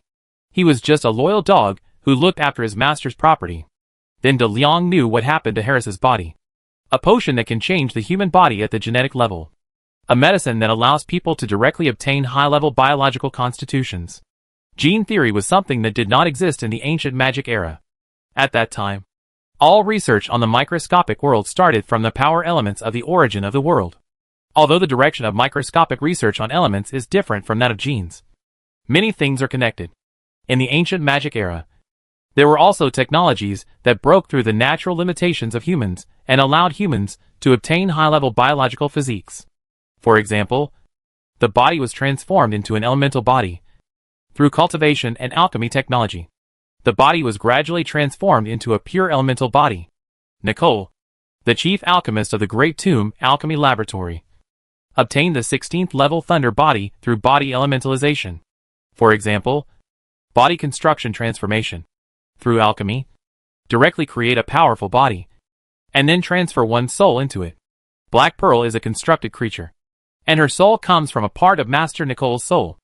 Speaker 1: he was just a loyal dog who looked after his master's property. Then De Leon knew what happened to Harris's body. A potion that can change the human body at the genetic level. A medicine that allows people to directly obtain high-level biological constitutions. Gene theory was something that did not exist in the ancient magic era. At that time, all research on the microscopic world started from the power elements of the origin of the world. Although the direction of microscopic research on elements is different from that of genes, many things are connected. In the ancient magic era, there were also technologies that broke through the natural limitations of humans and allowed humans to obtain high-level biological physiques. For example, the body was transformed into an elemental body. Through cultivation and alchemy technology, the body was gradually transformed into a pure elemental body. Nicole, the chief alchemist of the Great Tomb Alchemy Laboratory, obtained the 16th level Thunder body through body elementalization. For example, body construction transformation. Through alchemy, directly create a powerful body, and then transfer one's soul into it. Black Pearl is a constructed creature, and her soul comes from a part of Master Nicole's soul.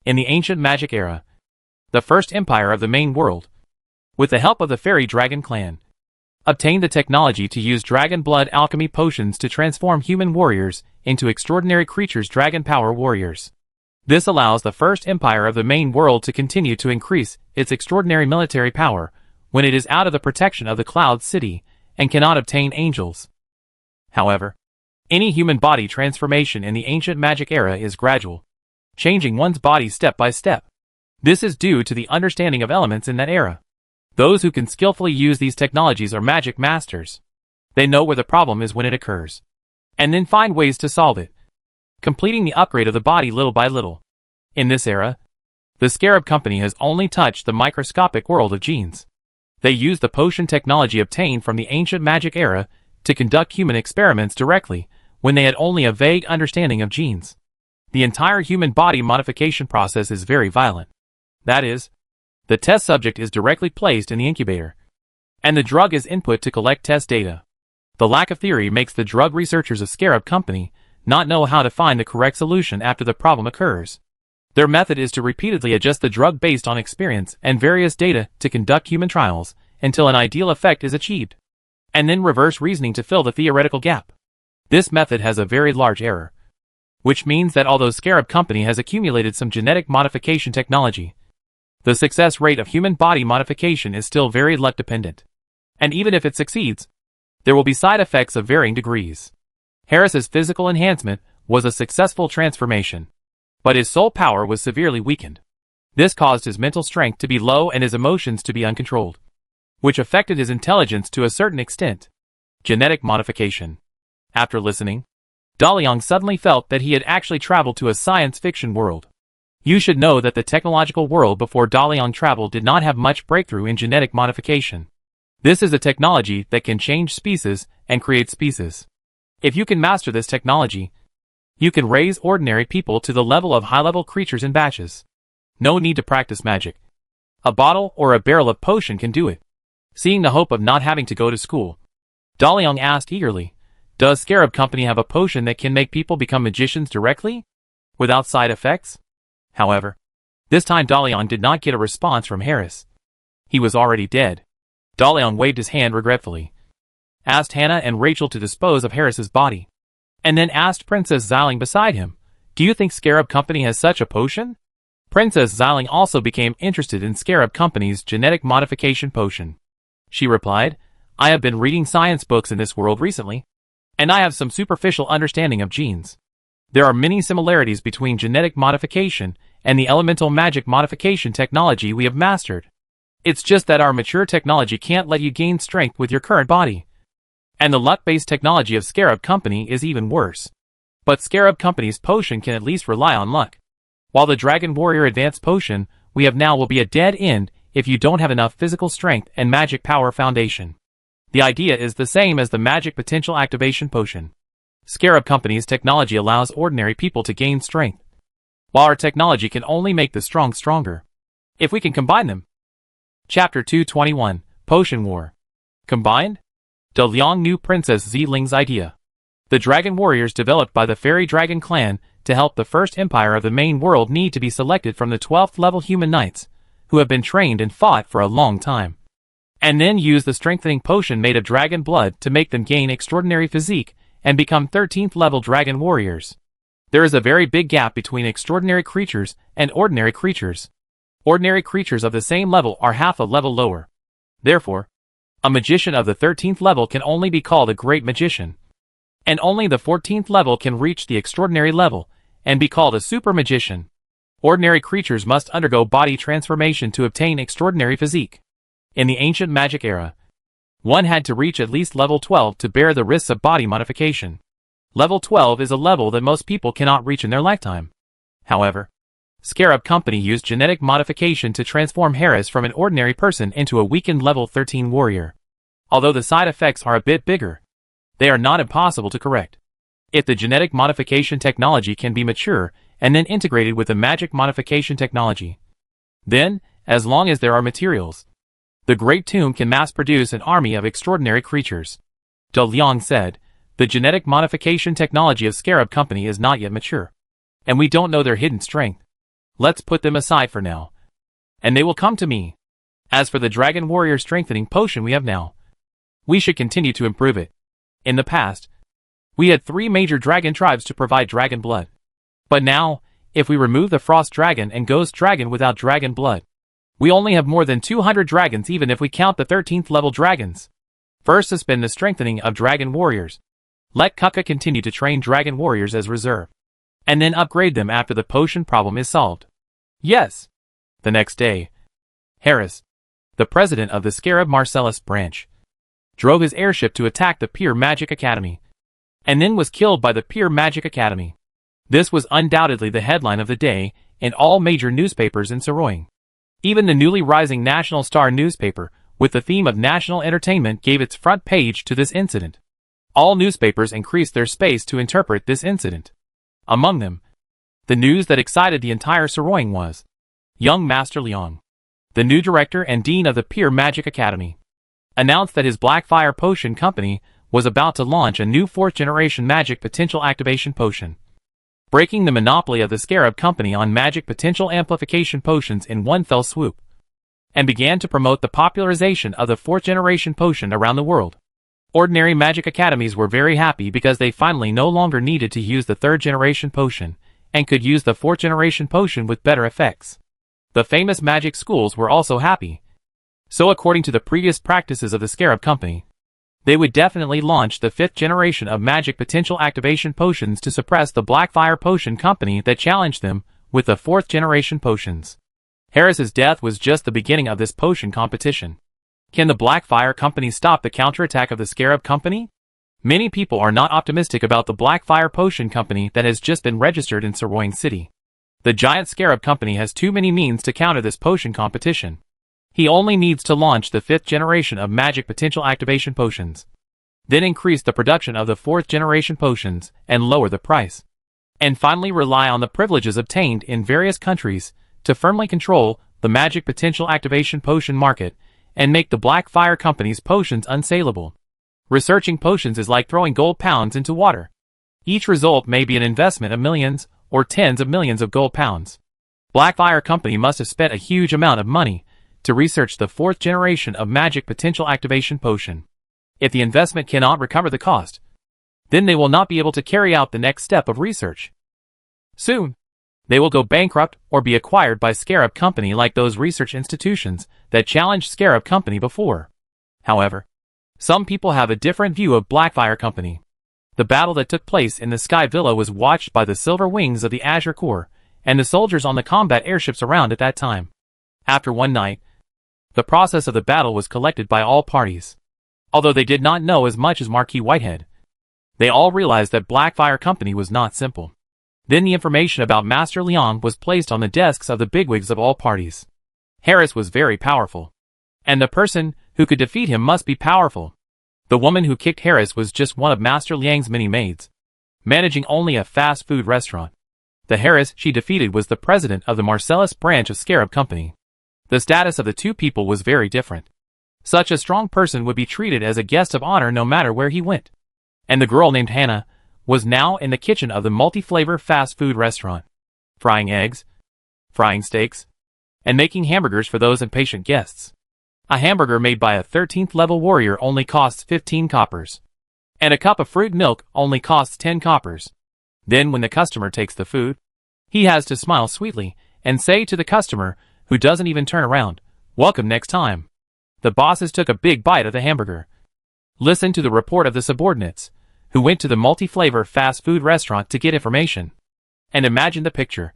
Speaker 1: In the ancient magic era, the first empire of the main world, with the help of the fairy dragon clan, obtained the technology to use dragon blood alchemy potions to transform human warriors into extraordinary creatures, dragon power warriors. This allows the first empire of the main world to continue to increase its extraordinary military power when it is out of the protection of the Cloud City and cannot obtain angels. However, any human body transformation in the ancient magic era is gradual, changing one's body step by step. This is due to the understanding of elements in that era. Those who can skillfully use these technologies are magic masters. They know where the problem is when it occurs, and then find ways to solve it, completing the upgrade of the body little by little. In this era, the Scarab Company has only touched the microscopic world of genes. They use the potion technology obtained from the ancient magic era to conduct human experiments directly when they had only a vague understanding of genes. The entire human body modification process is very violent. That is, the test subject is directly placed in the incubator, and the drug is input to collect test data. The lack of theory makes the drug researchers of Scarab Company not know how to find the correct solution after the problem occurs. Their method is to repeatedly adjust the drug based on experience and various data to conduct human trials until an ideal effect is achieved, and then reverse reasoning to fill the theoretical gap. This method has a very large error, which means that although Scarab Company has accumulated some genetic modification technology, the success rate of human body modification is still very luck dependent. And even if it succeeds, there will be side effects of varying degrees. Harris's physical enhancement was a successful transformation, but his soul power was severely weakened. This caused his mental strength to be low and his emotions to be uncontrolled, which affected his intelligence to a certain extent. Genetic modification. After listening, Daliang suddenly felt that he had actually traveled to a science fiction world. You should know that the technological world before Daliang traveled did not have much breakthrough in genetic modification. This is a technology that can change species and create species. If you can master this technology, you can raise ordinary people to the level of high-level creatures in batches. No need to practice magic. A bottle or a barrel of potion can do it. Seeing the hope of not having to go to school, Daliang asked eagerly, "Does Scarab Company have a potion that can make people become magicians directly, without side effects?" However, this time Daliang did not get a response from Harris. He was already dead. Daliang waved his hand regretfully, asked Hannah and Rachel to dispose of Harris's body, and then asked Princess Xiling beside him, "Do you think Scarab Company has such a potion?" Princess Xiling also became interested in Scarab Company's genetic modification potion. She replied, "I have been reading science books in this world recently, and I have some superficial understanding of genes. There are many similarities between genetic modification and the elemental magic modification technology we have mastered. It's just that our mature technology can't let you gain strength with your current body. And the luck-based technology of Scarab Company is even worse. But Scarab Company's potion can at least rely on luck. While the Dragon Warrior Advanced Potion we have now will be a dead end if you don't have enough physical strength and magic power foundation. The idea is the same as the Magic Potential Activation Potion. Scarab Company's technology allows ordinary people to gain strength, while our technology can only make the strong stronger. if we can combine them. Chapter 221, Potion War. Combined? De Liang knew Princess Ziling's idea. The dragon warriors developed by the fairy dragon clan to help the first empire of the main world need to be selected from the 12th level human knights, who have been trained and fought for a long time. And then use the strengthening potion made of dragon blood to make them gain extraordinary physique and become 13th level dragon warriors. There is a very big gap between extraordinary creatures and ordinary creatures. Ordinary creatures of the same level are half a level lower. Therefore, a magician of the 13th level can only be called a great magician. And only the 14th level can reach the extraordinary level and be called a super magician. Ordinary creatures must undergo body transformation to obtain extraordinary physique. In the ancient magic era, one had to reach at least level 12 to bear the risks of body modification. Level 12 is a level that most people cannot reach in their lifetime. However, Scarab Company used genetic modification to transform Harris from an ordinary person into a weakened level 13 warrior. Although the side effects are a bit bigger, they are not impossible to correct. If the genetic modification technology can be mature and then integrated with the magic modification technology, then, as long as there are materials, the Great Tomb can mass-produce an army of extraordinary creatures. De Liang said, the genetic modification technology of Scarab Company is not yet mature, and we don't know their hidden strength. Let's put them aside for now, and they will come to me. As for the Dragon Warrior strengthening potion we have now, we should continue to improve it. In the past, we had 3 major dragon tribes to provide dragon blood. But now, if we remove the Frost Dragon and Ghost Dragon without dragon blood, we only have more than 200 dragons even if we count the 13th level dragons. First, suspend the strengthening of dragon warriors. Let Kuka continue to train dragon warriors as reserve, and then upgrade them after the potion problem is solved. Yes. The next day, Harris, the president of the Scarab Marcellus branch, drove his airship to attack the Pure Magic Academy, and then was killed by the Pure Magic Academy. This was undoubtedly the headline of the day in all major newspapers in Saroying. Even the newly rising National Star newspaper, with the theme of national entertainment, gave its front page to this incident. All newspapers increased their space to interpret this incident. Among them, the news that excited the entire Saroying was young Master Liang, the new director and dean of the Pure Magic Academy, announced that his Blackfire Potion Company was about to launch a new 4th-generation magic potential activation potion, breaking the monopoly of the Scarab Company on magic potential amplification potions in one fell swoop, and began to promote the popularization of the 4th-generation potion around the world. Ordinary magic academies were very happy because they finally no longer needed to use the 3rd-generation potion, and could use the 4th-generation potion with better effects. The famous magic schools were also happy. So according to the previous practices of the Scarab Company, they would definitely launch the 5th generation of magic potential activation potions to suppress the Blackfire Potion Company that challenged them with the 4th generation potions. Harris's death was just the beginning of this potion competition. Can the Blackfire Company stop the counterattack of the Scarab Company? Many people are not optimistic about the Blackfire Potion Company that has just been registered in Saroying City. The giant Scarab Company has too many means to counter this potion competition. He only needs to launch the 5th generation of magic potential activation potions, then increase the production of the 4th generation potions and lower the price, and finally rely on the privileges obtained in various countries to firmly control the magic potential activation potion market and make the Blackfire Company's potions unsaleable. Researching potions is like throwing gold pounds into water. Each result may be an investment of millions or tens of millions of gold pounds. Blackfire Company must have spent a huge amount of money to research the 4th generation of magic potential activation potion. If the investment cannot recover the cost, then they will not be able to carry out the next step of research. Soon, they will go bankrupt or be acquired by Scarab Company like those research institutions that challenged Scarab Company before. However, some people have a different view of Blackfire Company. The battle that took place in the Sky Villa was watched by the Silver Wings of the Azure Corps and the soldiers on the combat airships around at that time. After one night, the process of the battle was collected by all parties. Although they did not know as much as Marquis Whitehead, they all realized that Blackfire Company was not simple. Then the information about Master Liang was placed on the desks of the bigwigs of all parties. Harris was very powerful, and the person who could defeat him must be powerful. The woman who kicked Harris was just one of Master Liang's many maids, managing only a fast food restaurant. The Harris she defeated was the president of the Marcellus branch of Scarab Company. The status of the two people was very different. Such a strong person would be treated as a guest of honor no matter where he went. And the girl named Hannah was now in the kitchen of the multi-flavor fast food restaurant, frying eggs, frying steaks, and making hamburgers for those impatient guests. A hamburger made by a 13th level warrior only costs 15 coppers. And a cup of fruit milk only costs 10 coppers. Then when the customer takes the food, he has to smile sweetly and say to the customer, who doesn't even turn around, "Welcome next time." The bosses took a big bite of the hamburger. Listen to the report of the subordinates, who went to the multi-flavor fast food restaurant to get information. And imagine the picture.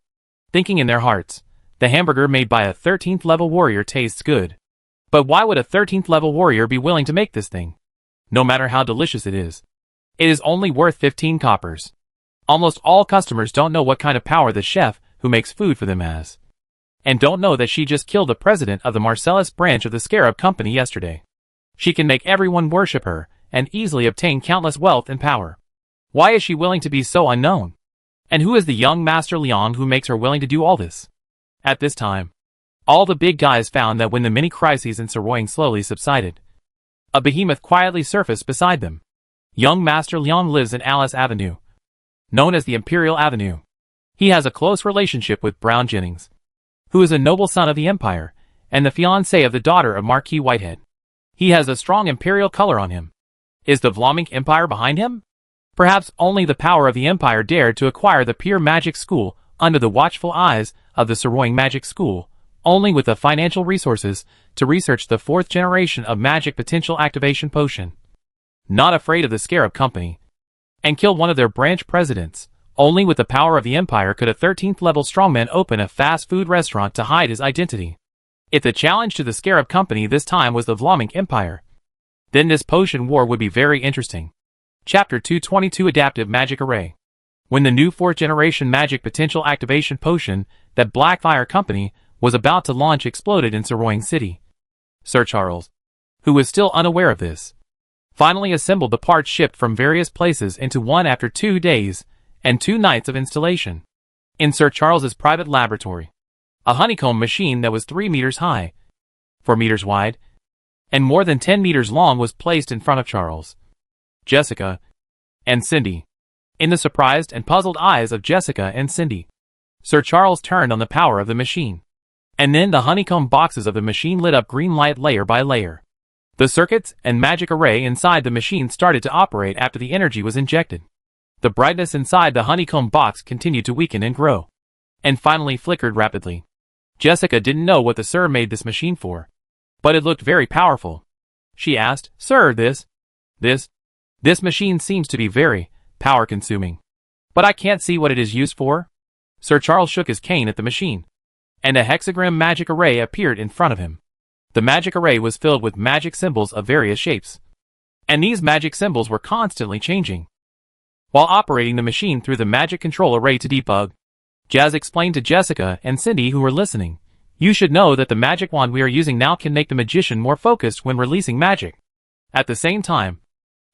Speaker 1: Thinking in their hearts, the hamburger made by a 13th level warrior tastes good. But why would a 13th level warrior be willing to make this thing? No matter how delicious it is only worth 15 coppers. Almost all customers don't know what kind of power the chef who makes food for them has. And don't know that she just killed the president of the Marcellus branch of the Scarab Company yesterday. She can make everyone worship her and easily obtain countless wealth and power. Why is she willing to be so unknown? And who is the young Master Leon who makes her willing to do all this? At this time, all the big guys found that when the mini crises in Soroing slowly subsided, a behemoth quietly surfaced beside them. Young Master Leon lives in Alice Avenue, known as the Imperial Avenue. He has a close relationship with Brown Jennings, who is a noble son of the Empire, and the fiancé of the daughter of Marquis Whitehead. He has a strong imperial color on him. Is the Vlaming Empire behind him? Perhaps only the power of the Empire dared to acquire the Pure Magic School under the watchful eyes of the Soroing Magic School, only with the financial resources to research the 4th generation of magic potential activation potion. Not afraid of the Scarab Company, and kill one of their branch presidents. Only with the power of the Empire could a 13th level strongman open a fast food restaurant to hide his identity. If the challenge to the Scarab Company this time was the Vlaming Empire, then this potion war would be very interesting. Chapter 222 Adaptive Magic Array. When the new 4th generation magic potential activation potion that Blackfire Company was about to launch exploded in Soroing City, Sir Charles, who was still unaware of this, finally assembled the parts shipped from various places into one after 2 days and 2 nights of installation. In Sir Charles's private laboratory, a honeycomb machine that was 3 meters high, 4 meters wide, and more than 10 meters long was placed in front of Charles, Jessica, and Cindy. In the surprised and puzzled eyes of Jessica and Cindy, Sir Charles turned on the power of the machine. And then the honeycomb boxes of the machine lit up green light layer by layer. The circuits and magic array inside the machine started to operate after the energy was injected. The brightness inside the honeycomb box continued to weaken and grow, and finally flickered rapidly. Jessica didn't know what the Sir made this machine for, but it looked very powerful. She asked, "Sir, this machine seems to be very power-consuming, but I can't see what it is used for." Sir Charles shook his cane at the machine, and a hexagram magic array appeared in front of him. The magic array was filled with magic symbols of various shapes, and these magic symbols were constantly changing. While operating the machine through the magic control array to debug, Jazz explained to Jessica and Cindy, who were listening, "You should know that the magic wand we are using now can make the magician more focused when releasing magic. At the same time,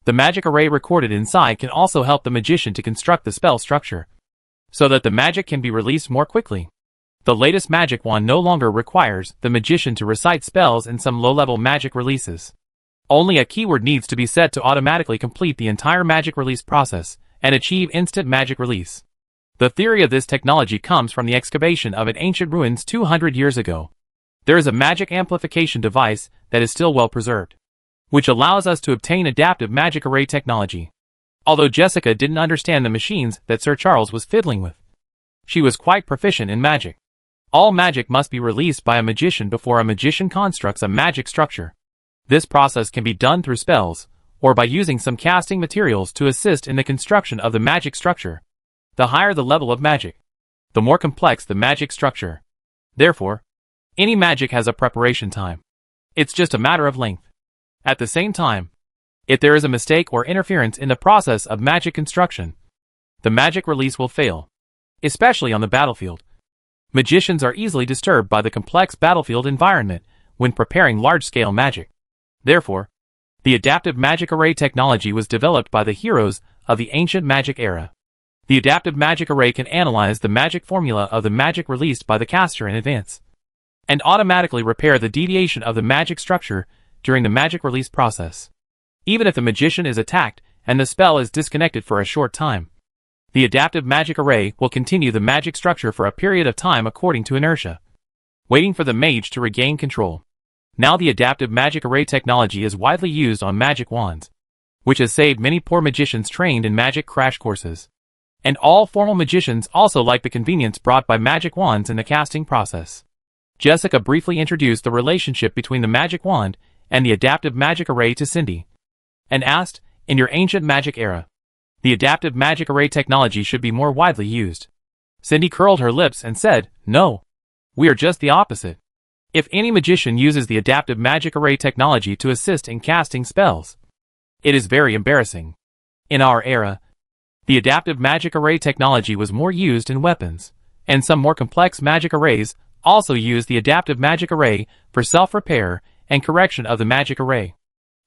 Speaker 1: the magic array recorded inside can also help the magician to construct the spell structure, so that the magic can be released more quickly. The latest magic wand no longer requires the magician to recite spells in some low-level magic releases. Only a keyword needs to be set to automatically complete the entire magic release process and achieve instant magic release. The theory of this technology comes from the excavation of an ancient ruins 200 years ago. There is a magic amplification device that is still well preserved, which allows us to obtain adaptive magic array technology." Although Jessica didn't understand the machines that Sir Charles was fiddling with, she was quite proficient in magic. All magic must be released by a magician before a magician constructs a magic structure. This process can be done through spells, or by using some casting materials to assist in the construction of the magic structure. The higher the level of magic, the more complex the magic structure. Therefore, any magic has a preparation time. It's just a matter of length. At the same time, if there is a mistake or interference in the process of magic construction, the magic release will fail, especially on the battlefield. Magicians are easily disturbed by the complex battlefield environment when preparing large-scale magic. Therefore, the adaptive magic array technology was developed by the heroes of the ancient magic era. The adaptive magic array can analyze the magic formula of the magic released by the caster in advance, and automatically repair the deviation of the magic structure during the magic release process, even if the magician is attacked and the spell is disconnected for a short time. The adaptive magic array will continue the magic structure for a period of time according to inertia, waiting for the mage to regain control. Now the adaptive magic array technology is widely used on magic wands, which has saved many poor magicians trained in magic crash courses. And all formal magicians also like the convenience brought by magic wands in the casting process. Jessica briefly introduced the relationship between the magic wand and the adaptive magic array to Cindy, and asked, in your ancient magic era, the adaptive magic array technology should be more widely used. Cindy curled her lips and said, no. We are just the opposite. If any magician uses the adaptive magic array technology to assist in casting spells, it is very embarrassing. In our era, the adaptive magic array technology was more used in weapons, and some more complex magic arrays also use the adaptive magic array for self-repair and correction of the magic array.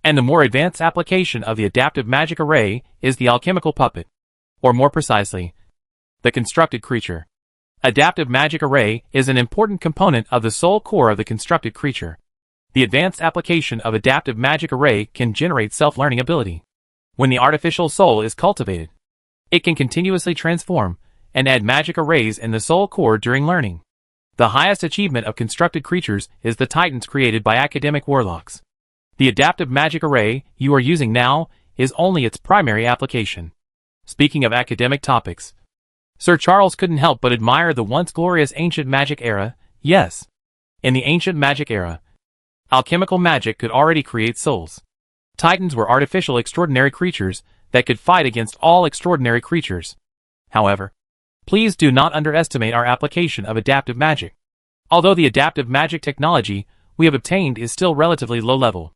Speaker 1: And the more advanced application of the adaptive magic array is the alchemical puppet, or more precisely, the constructed creature. Adaptive magic array is an important component of the soul core of the constructed creature. The advanced application of adaptive magic array can generate self-learning ability. When the artificial soul is cultivated, it can continuously transform and add magic arrays in the soul core during learning. The highest achievement of constructed creatures is the titans created by academic warlocks. The adaptive magic array you are using now is only its primary application. Speaking of academic topics, Sir Charles couldn't help but admire the once glorious ancient magic era. Yes, in the ancient magic era, alchemical magic could already create souls. Titans were artificial extraordinary creatures that could fight against all extraordinary creatures. However, please do not underestimate our application of adaptive magic. Although the adaptive magic technology we have obtained is still relatively low level.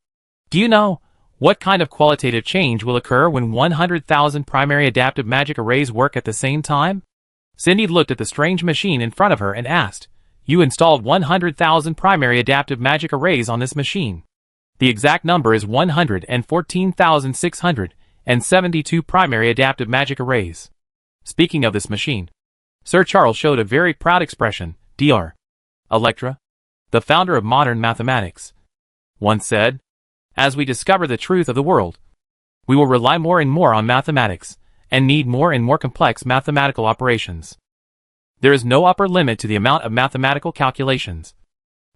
Speaker 1: Do you know what kind of qualitative change will occur when 100,000 primary adaptive magic arrays work at the same time? Cindy looked at the strange machine in front of her and asked, you installed 100,000 primary adaptive magic arrays on this machine. The exact number is 114,672 primary adaptive magic arrays. Speaking of this machine, Sir Charles showed a very proud expression. Dr. Electra, the founder of modern mathematics, once said, as we discover the truth of the world, we will rely more and more on mathematics, and need more and more complex mathematical operations. There is no upper limit to the amount of mathematical calculations,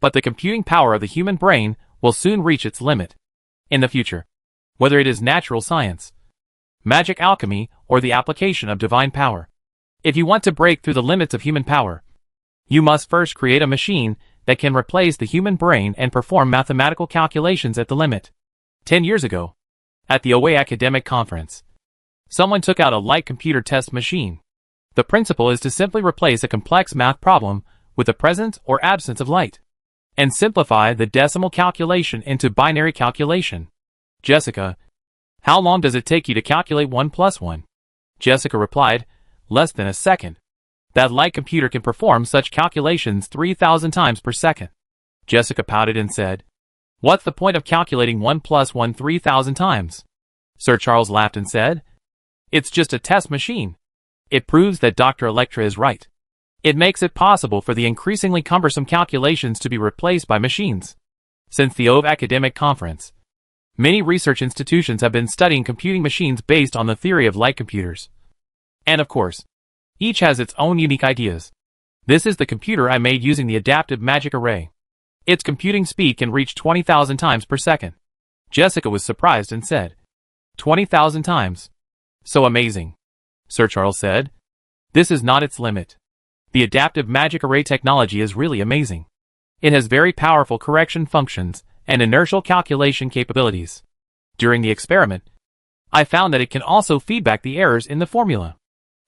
Speaker 1: but the computing power of the human brain will soon reach its limit. In the future, whether it is natural science, magic alchemy, or the application of divine power, if you want to break through the limits of human power, you must first create a machine that can replace the human brain and perform mathematical calculations at the limit. 10 years ago, at the OA Academic Conference, someone took out a light computer test machine. The principle is to simply replace a complex math problem with the presence or absence of light, and simplify the decimal calculation into binary calculation. Jessica, how long does it take you to calculate 1 plus 1? Jessica replied, less than a second. That light computer can perform such calculations 3,000 times per second. Jessica pouted and said, what's the point of calculating 1 plus 1 3,000 times? Sir Charles laughed and said, it's just a test machine. It proves that Dr. Electra is right. It makes it possible for the increasingly cumbersome calculations to be replaced by machines. Since the OVE Academic Conference, many research institutions have been studying computing machines based on the theory of light computers. And of course, each has its own unique ideas. This is the computer I made using the adaptive magic array. Its computing speed can reach 20,000 times per second. Jessica was surprised and said, 20,000 times. So amazing. Sir Charles said, this is not its limit. The adaptive magic array technology is really amazing. It has very powerful correction functions and inertial calculation capabilities. During the experiment, I found that it can also feedback the errors in the formula.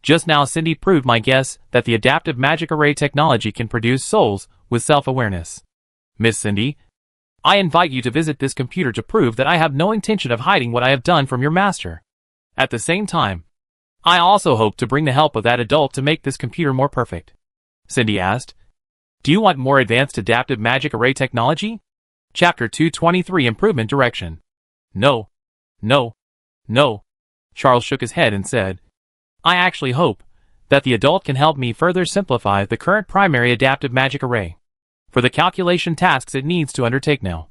Speaker 1: Just now Cindy proved my guess that the adaptive magic array technology can produce souls with self-awareness. Miss Cindy, I invite you to visit this computer to prove that I have no intention of hiding what I have done from your master. At the same time, I also hope to bring the help of that adult to make this computer more perfect. Cindy asked, do you want more advanced adaptive magic array technology? Chapter 223 Improvement Direction. No. No. No. Charles shook his head and said, I actually hope that the adult can help me further simplify the current primary adaptive magic array. for the calculation tasks it needs to undertake now.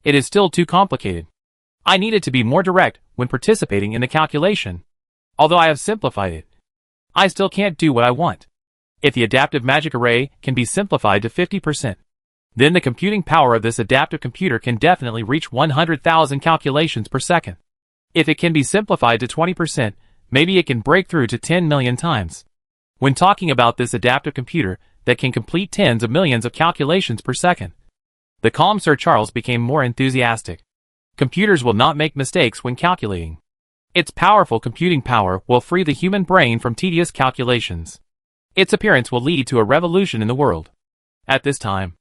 Speaker 1: It is still too complicated. I needed to be more direct when participating in the calculation. Although I have simplified it, I still can't do what I want. If the adaptive magic array can be simplified to 50%, then the computing power of this adaptive computer can definitely reach 100,000 calculations per second. If it can be simplified to 20%, maybe it can break through to 10 million times. When talking about this adaptive computer that can complete tens of millions of calculations per second, the calm Sir Charles became more enthusiastic. Computers will not make mistakes when calculating. Its powerful computing power will free the human brain from tedious calculations. Its appearance will lead to a revolution in the world. At this time,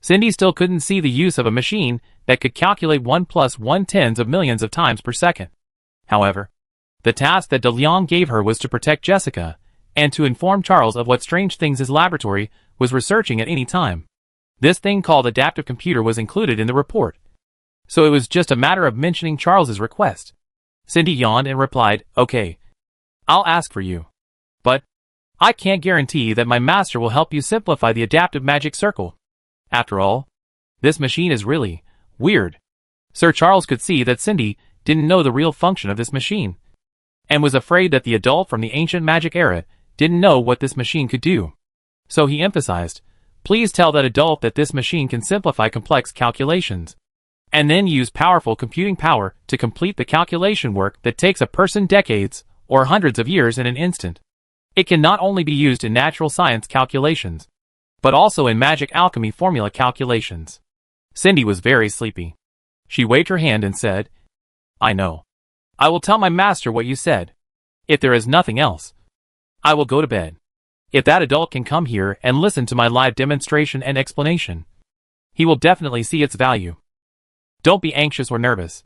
Speaker 1: Cindy still couldn't see the use of a machine that could calculate 1 plus 1 tens of millions of times per second. However, the task that De Leon gave her was to protect Jessica, and to inform Charles of what strange things his laboratory was researching at any time. This thing called adaptive computer was included in the report, so it was just a matter of mentioning Charles's request. Cindy yawned and replied, "Okay, I'll ask for you. But I can't guarantee that my master will help you simplify the adaptive magic circle. After all, this machine is really weird." Sir Charles could see that Cindy didn't know the real function of this machine, and was afraid that the adult from the ancient magic era didn't know what this machine could do. So he emphasized, "Please tell that adult that this machine can simplify complex calculations, and then use powerful computing power to complete the calculation work that takes a person decades or hundreds of years in an instant. It can not only be used in natural science calculations, but also in magic alchemy formula calculations." Cindy was very sleepy. She waved her hand and said, "I know. I will tell my master what you said. If there is nothing else, I will go to bed. If that adult can come here and listen to my live demonstration and explanation, he will definitely see its value. Don't be anxious or nervous.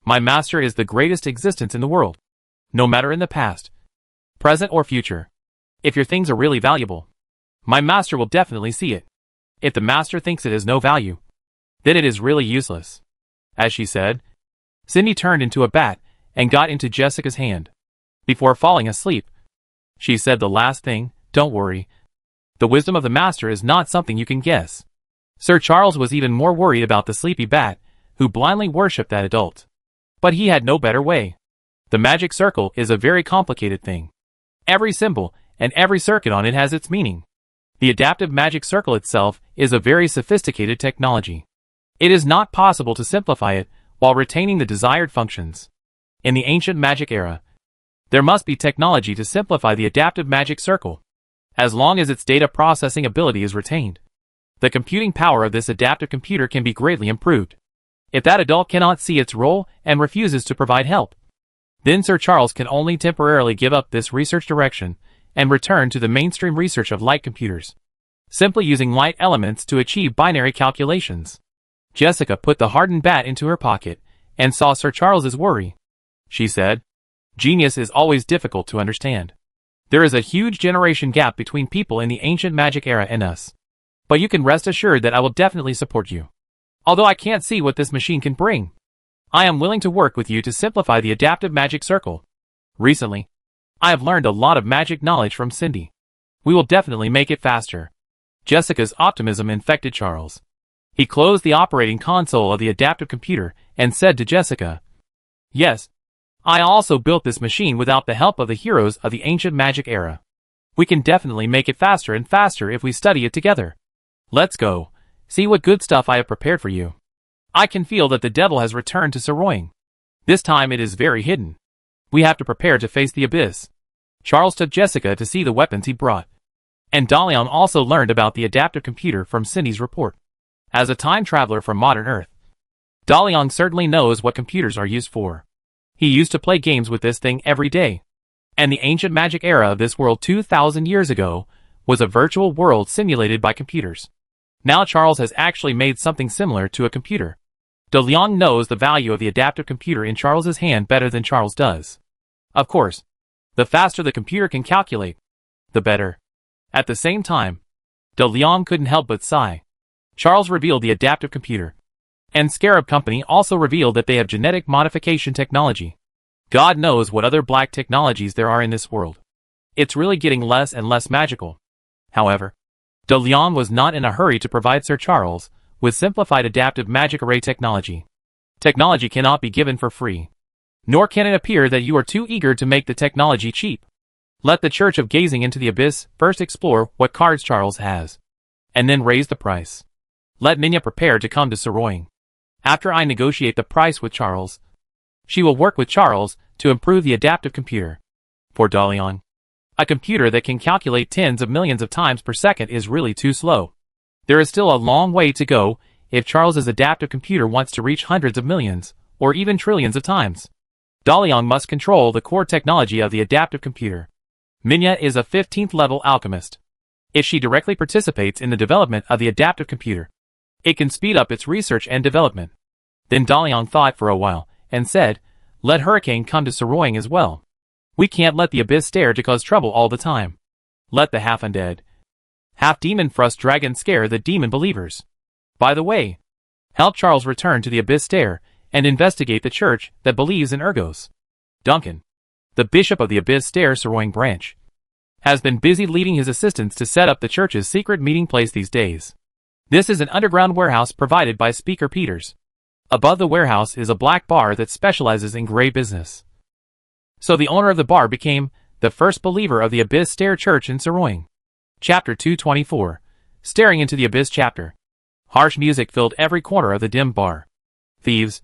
Speaker 1: My master is the greatest existence in the world, no matter in the past, present or future. If your things are really valuable, my master will definitely see it. If the master thinks it has no value, then it is really useless." As she said, Cindy turned into a bat and got into Jessica's hand. Before falling asleep, she said the last thing, "Don't worry. The wisdom of the master is not something you can guess." Sir Charles was even more worried about the sleepy bat, who blindly worshipped that adult. But he had no better way. The magic circle is a very complicated thing. Every symbol and every circuit on it has its meaning. The adaptive magic circle itself is a very sophisticated technology. It is not possible to simplify it while retaining the desired functions. In the ancient magic era, there must be technology to simplify the adaptive magic circle, as long as its data processing ability is retained. The computing power of this adaptive computer can be greatly improved. If that adult cannot see its role and refuses to provide help, then Sir Charles can only temporarily give up this research direction and return to the mainstream research of light computers, simply using light elements to achieve binary calculations. Jessica put the hardened bat into her pocket and saw Sir Charles's worry. She said, "Genius is always difficult to understand. There is a huge generation gap between people in the ancient magic era and us. But you can rest assured that I will definitely support you. Although I can't see what this machine can bring, I am willing to work with you to simplify the adaptive magic circle. Recently, I have learned a lot of magic knowledge from Cindy. We will definitely make it faster." Jessica's optimism infected Charles. He closed the operating console of the adaptive computer and said to Jessica, "Yes, I also built this machine without the help of the heroes of the ancient magic era. We can definitely make it faster and faster if we study it together. Let's go. See what good stuff I have prepared for you." I can feel that the devil has returned to Saroying. This time it is very hidden. We have to prepare to face the abyss. Charles took Jessica to see the weapons he brought. And Dalian also learned about the adaptive computer from Cindy's report. As a time traveler from modern Earth, Dalian certainly knows what computers are used for. He used to play games with this thing every day. And the ancient magic era of this world 2,000 years ago was a virtual world simulated by computers. Now Charles has actually made something similar to a computer. De Leon knows the value of the adaptive computer in Charles's hand better than Charles does. Of course, the faster the computer can calculate, the better. At the same time, De Leon couldn't help but sigh. Charles revealed the adaptive computer, and Scarab Company also revealed that they have genetic modification technology. God knows what other black technologies there are in this world. It's really getting less and less magical. However, De Leon was not in a hurry to provide Sir Charles with simplified adaptive magic array technology. Technology cannot be given for free. Nor can it appear that you are too eager to make the technology cheap. Let the Church of Gazing into the Abyss first explore what cards Charles has, and then raise the price. Let Minya prepare to come to Soroing. After I negotiate the price with Charles, she will work with Charles to improve the adaptive computer. For De Leon, a computer that can calculate tens of millions of times per second is really too slow. There is still a long way to go if Charles's adaptive computer wants to reach hundreds of millions, or even trillions of times. De Leon must control the core technology of the adaptive computer. Minya is a 15th level alchemist. If she directly participates in the development of the adaptive computer, it can speed up its research and development. Then De Leon thought for a while, and said, let Hurricane come to Soroing as well. We can't let the Abyss stare to cause trouble all the time. Let the half-undead, half-demon Frust Dragon scare the demon believers. By the way, help Charles return to the Abyss stare and investigate the church that believes in Ergos. Duncan, the bishop of the Abyss stare Soroing branch, has been busy leading his assistants to set up the church's secret meeting place these days. This is an underground warehouse provided by Speaker Peters. Above the warehouse is a black bar that specializes in gray business. So the owner of the bar became the first believer of the Abyss Stare Church in Soroing. Chapter 224. Staring into the Abyss chapter. Harsh music filled every corner of the dim bar. Thieves,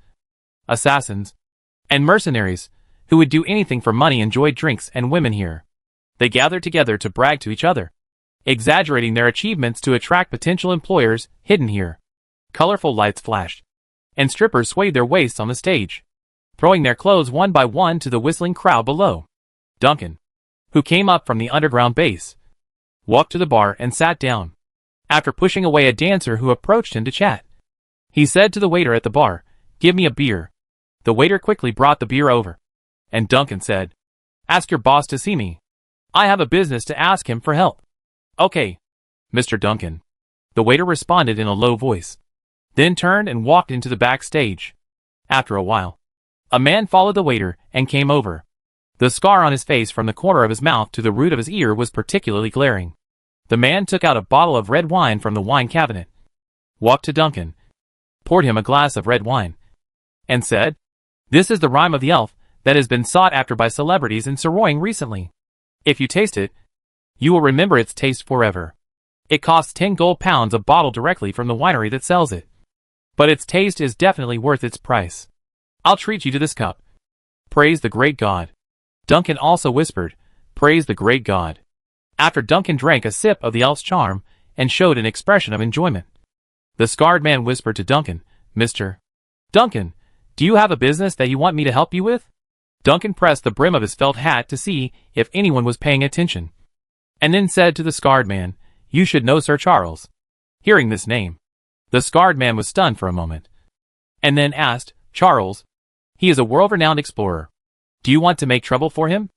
Speaker 1: assassins, and mercenaries, who would do anything for money, enjoyed drinks and women here. They gathered together to brag to each other, exaggerating their achievements to attract potential employers hidden here. Colorful lights flashed, and strippers swayed their waists on the stage, throwing their clothes one by one to the whistling crowd below. Duncan, who came up from the underground base, walked to the bar and sat down. After pushing away a dancer who approached him to chat, he said to the waiter at the bar, give me a beer. The waiter quickly brought the beer over, and Duncan said, ask your boss to see me. I have a business to ask him for help. Okay, Mr. Duncan, the waiter responded in a low voice, then turned and walked into the backstage. After a while, a man followed the waiter and came over. The scar on his face from the corner of his mouth to the root of his ear was particularly glaring. The man took out a bottle of red wine from the wine cabinet, walked to Duncan, poured him a glass of red wine, and said, this is the rime of the elf that has been sought after by celebrities in Soroing recently. If you taste it, you will remember its taste forever. It costs 10 gold pounds a bottle directly from the winery that sells it. But its taste is definitely worth its price. I'll treat you to this cup. Praise the great God. Duncan also whispered, praise the great God. After Duncan drank a sip of the elf's charm and showed an expression of enjoyment, the scarred man whispered to Duncan, Mr. Duncan, do you have a business that you want me to help you with? Duncan pressed the brim of his felt hat to see if anyone was paying attention, and then said to the scarred man, you should know Sir Charles. Hearing this name, the scarred man was stunned for a moment, and then asked, Charles? He is a world-renowned explorer. Do you want to make trouble for him?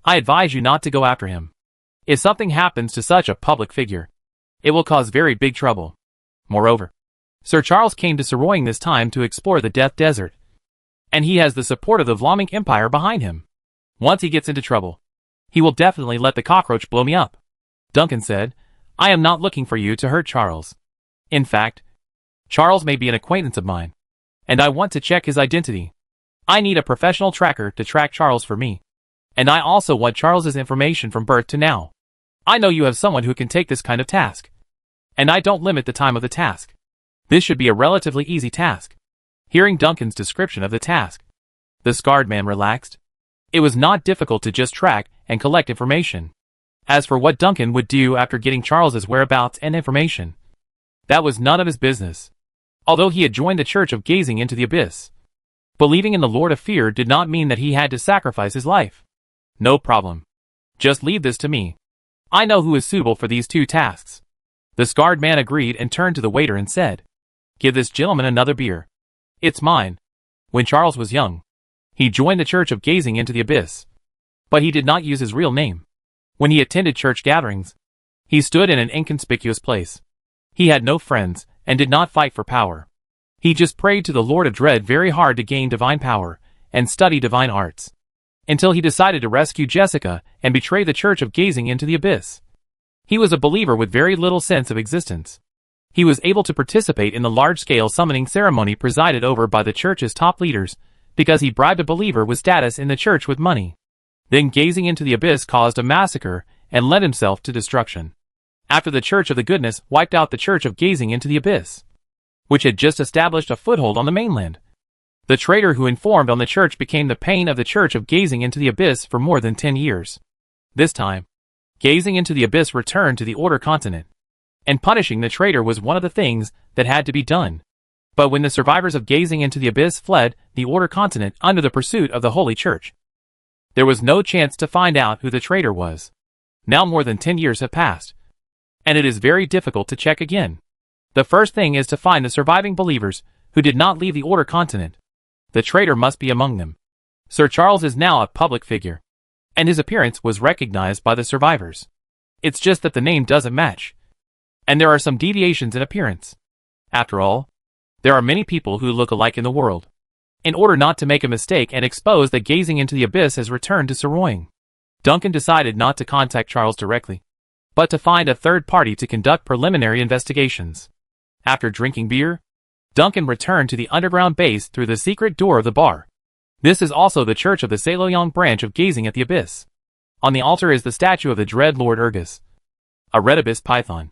Speaker 1: I advise you not to go after him. If something happens to such a public figure, it will cause very big trouble. Moreover, Sir Charles came to Soroing this time to explore the Death Desert, and he has the support of the Vlaaming Empire behind him. Once he gets into trouble, he will definitely let the cockroach blow me up. Duncan said, I am not looking for you to hurt Charles. In fact, Charles may be an acquaintance of mine, and I want to check his identity. I need a professional tracker to track Charles for me, and I also want Charles's information from birth to now. I know you have someone who can take this kind of task, and I don't limit the time of the task. This should be a relatively easy task. Hearing Duncan's description of the task, the scarred man relaxed. It was not difficult to just track and collect information. As for what Duncan would do after getting Charles's whereabouts and information, that was none of his business. Although he had joined the Church of Gazing into the Abyss, believing in the Lord of Fear did not mean that he had to sacrifice his life. No problem. Just leave this to me. I know who is suitable for these two tasks. The scarred man agreed and turned to the waiter and said, give this gentleman another beer. It's mine. When Charles was young, he joined the Church of Gazing into the Abyss, but he did not use his real name. When he attended church gatherings, he stood in an inconspicuous place. He had no friends and did not fight for power. He just prayed to the Lord of Dread very hard to gain divine power and study divine arts, until he decided to rescue Jessica and betray the Church of Gazing into the Abyss. He was a believer with very little sense of existence. He was able to participate in the large-scale summoning ceremony presided over by the church's top leaders, because he bribed a believer with status in the church with money. Then gazing into the abyss caused a massacre and led himself to destruction. After the Church of the Goodness wiped out the Church of Gazing into the Abyss, which had just established a foothold on the mainland. The traitor who informed on the church became the pain of the Church of Gazing into the Abyss for more than 10 years. This time, Gazing into the Abyss returned to the Order Continent, and punishing the traitor was one of the things that had to be done. But when the survivors of Gazing into the Abyss fled the Order Continent under the pursuit of the Holy Church, there was no chance to find out who the traitor was. Now more than 10 years have passed, and it is very difficult to check again. The first thing is to find the surviving believers who did not leave the Order Continent. The traitor must be among them. Sir Charles is now a public figure, and his appearance was recognized by the survivors. It's just that the name doesn't match, and there are some deviations in appearance. After all, there are many people who look alike in the world. In order not to make a mistake and expose that Gazing into the Abyss has returned to Saroying, Duncan decided not to contact Charles directly, but to find a third party to conduct preliminary investigations. After drinking beer, Duncan returned to the underground base through the secret door of the bar. This is also the church of the Saloyong branch of Gazing at the Abyss. On the altar is the statue of the dread Lord Urgus, a red abyss python.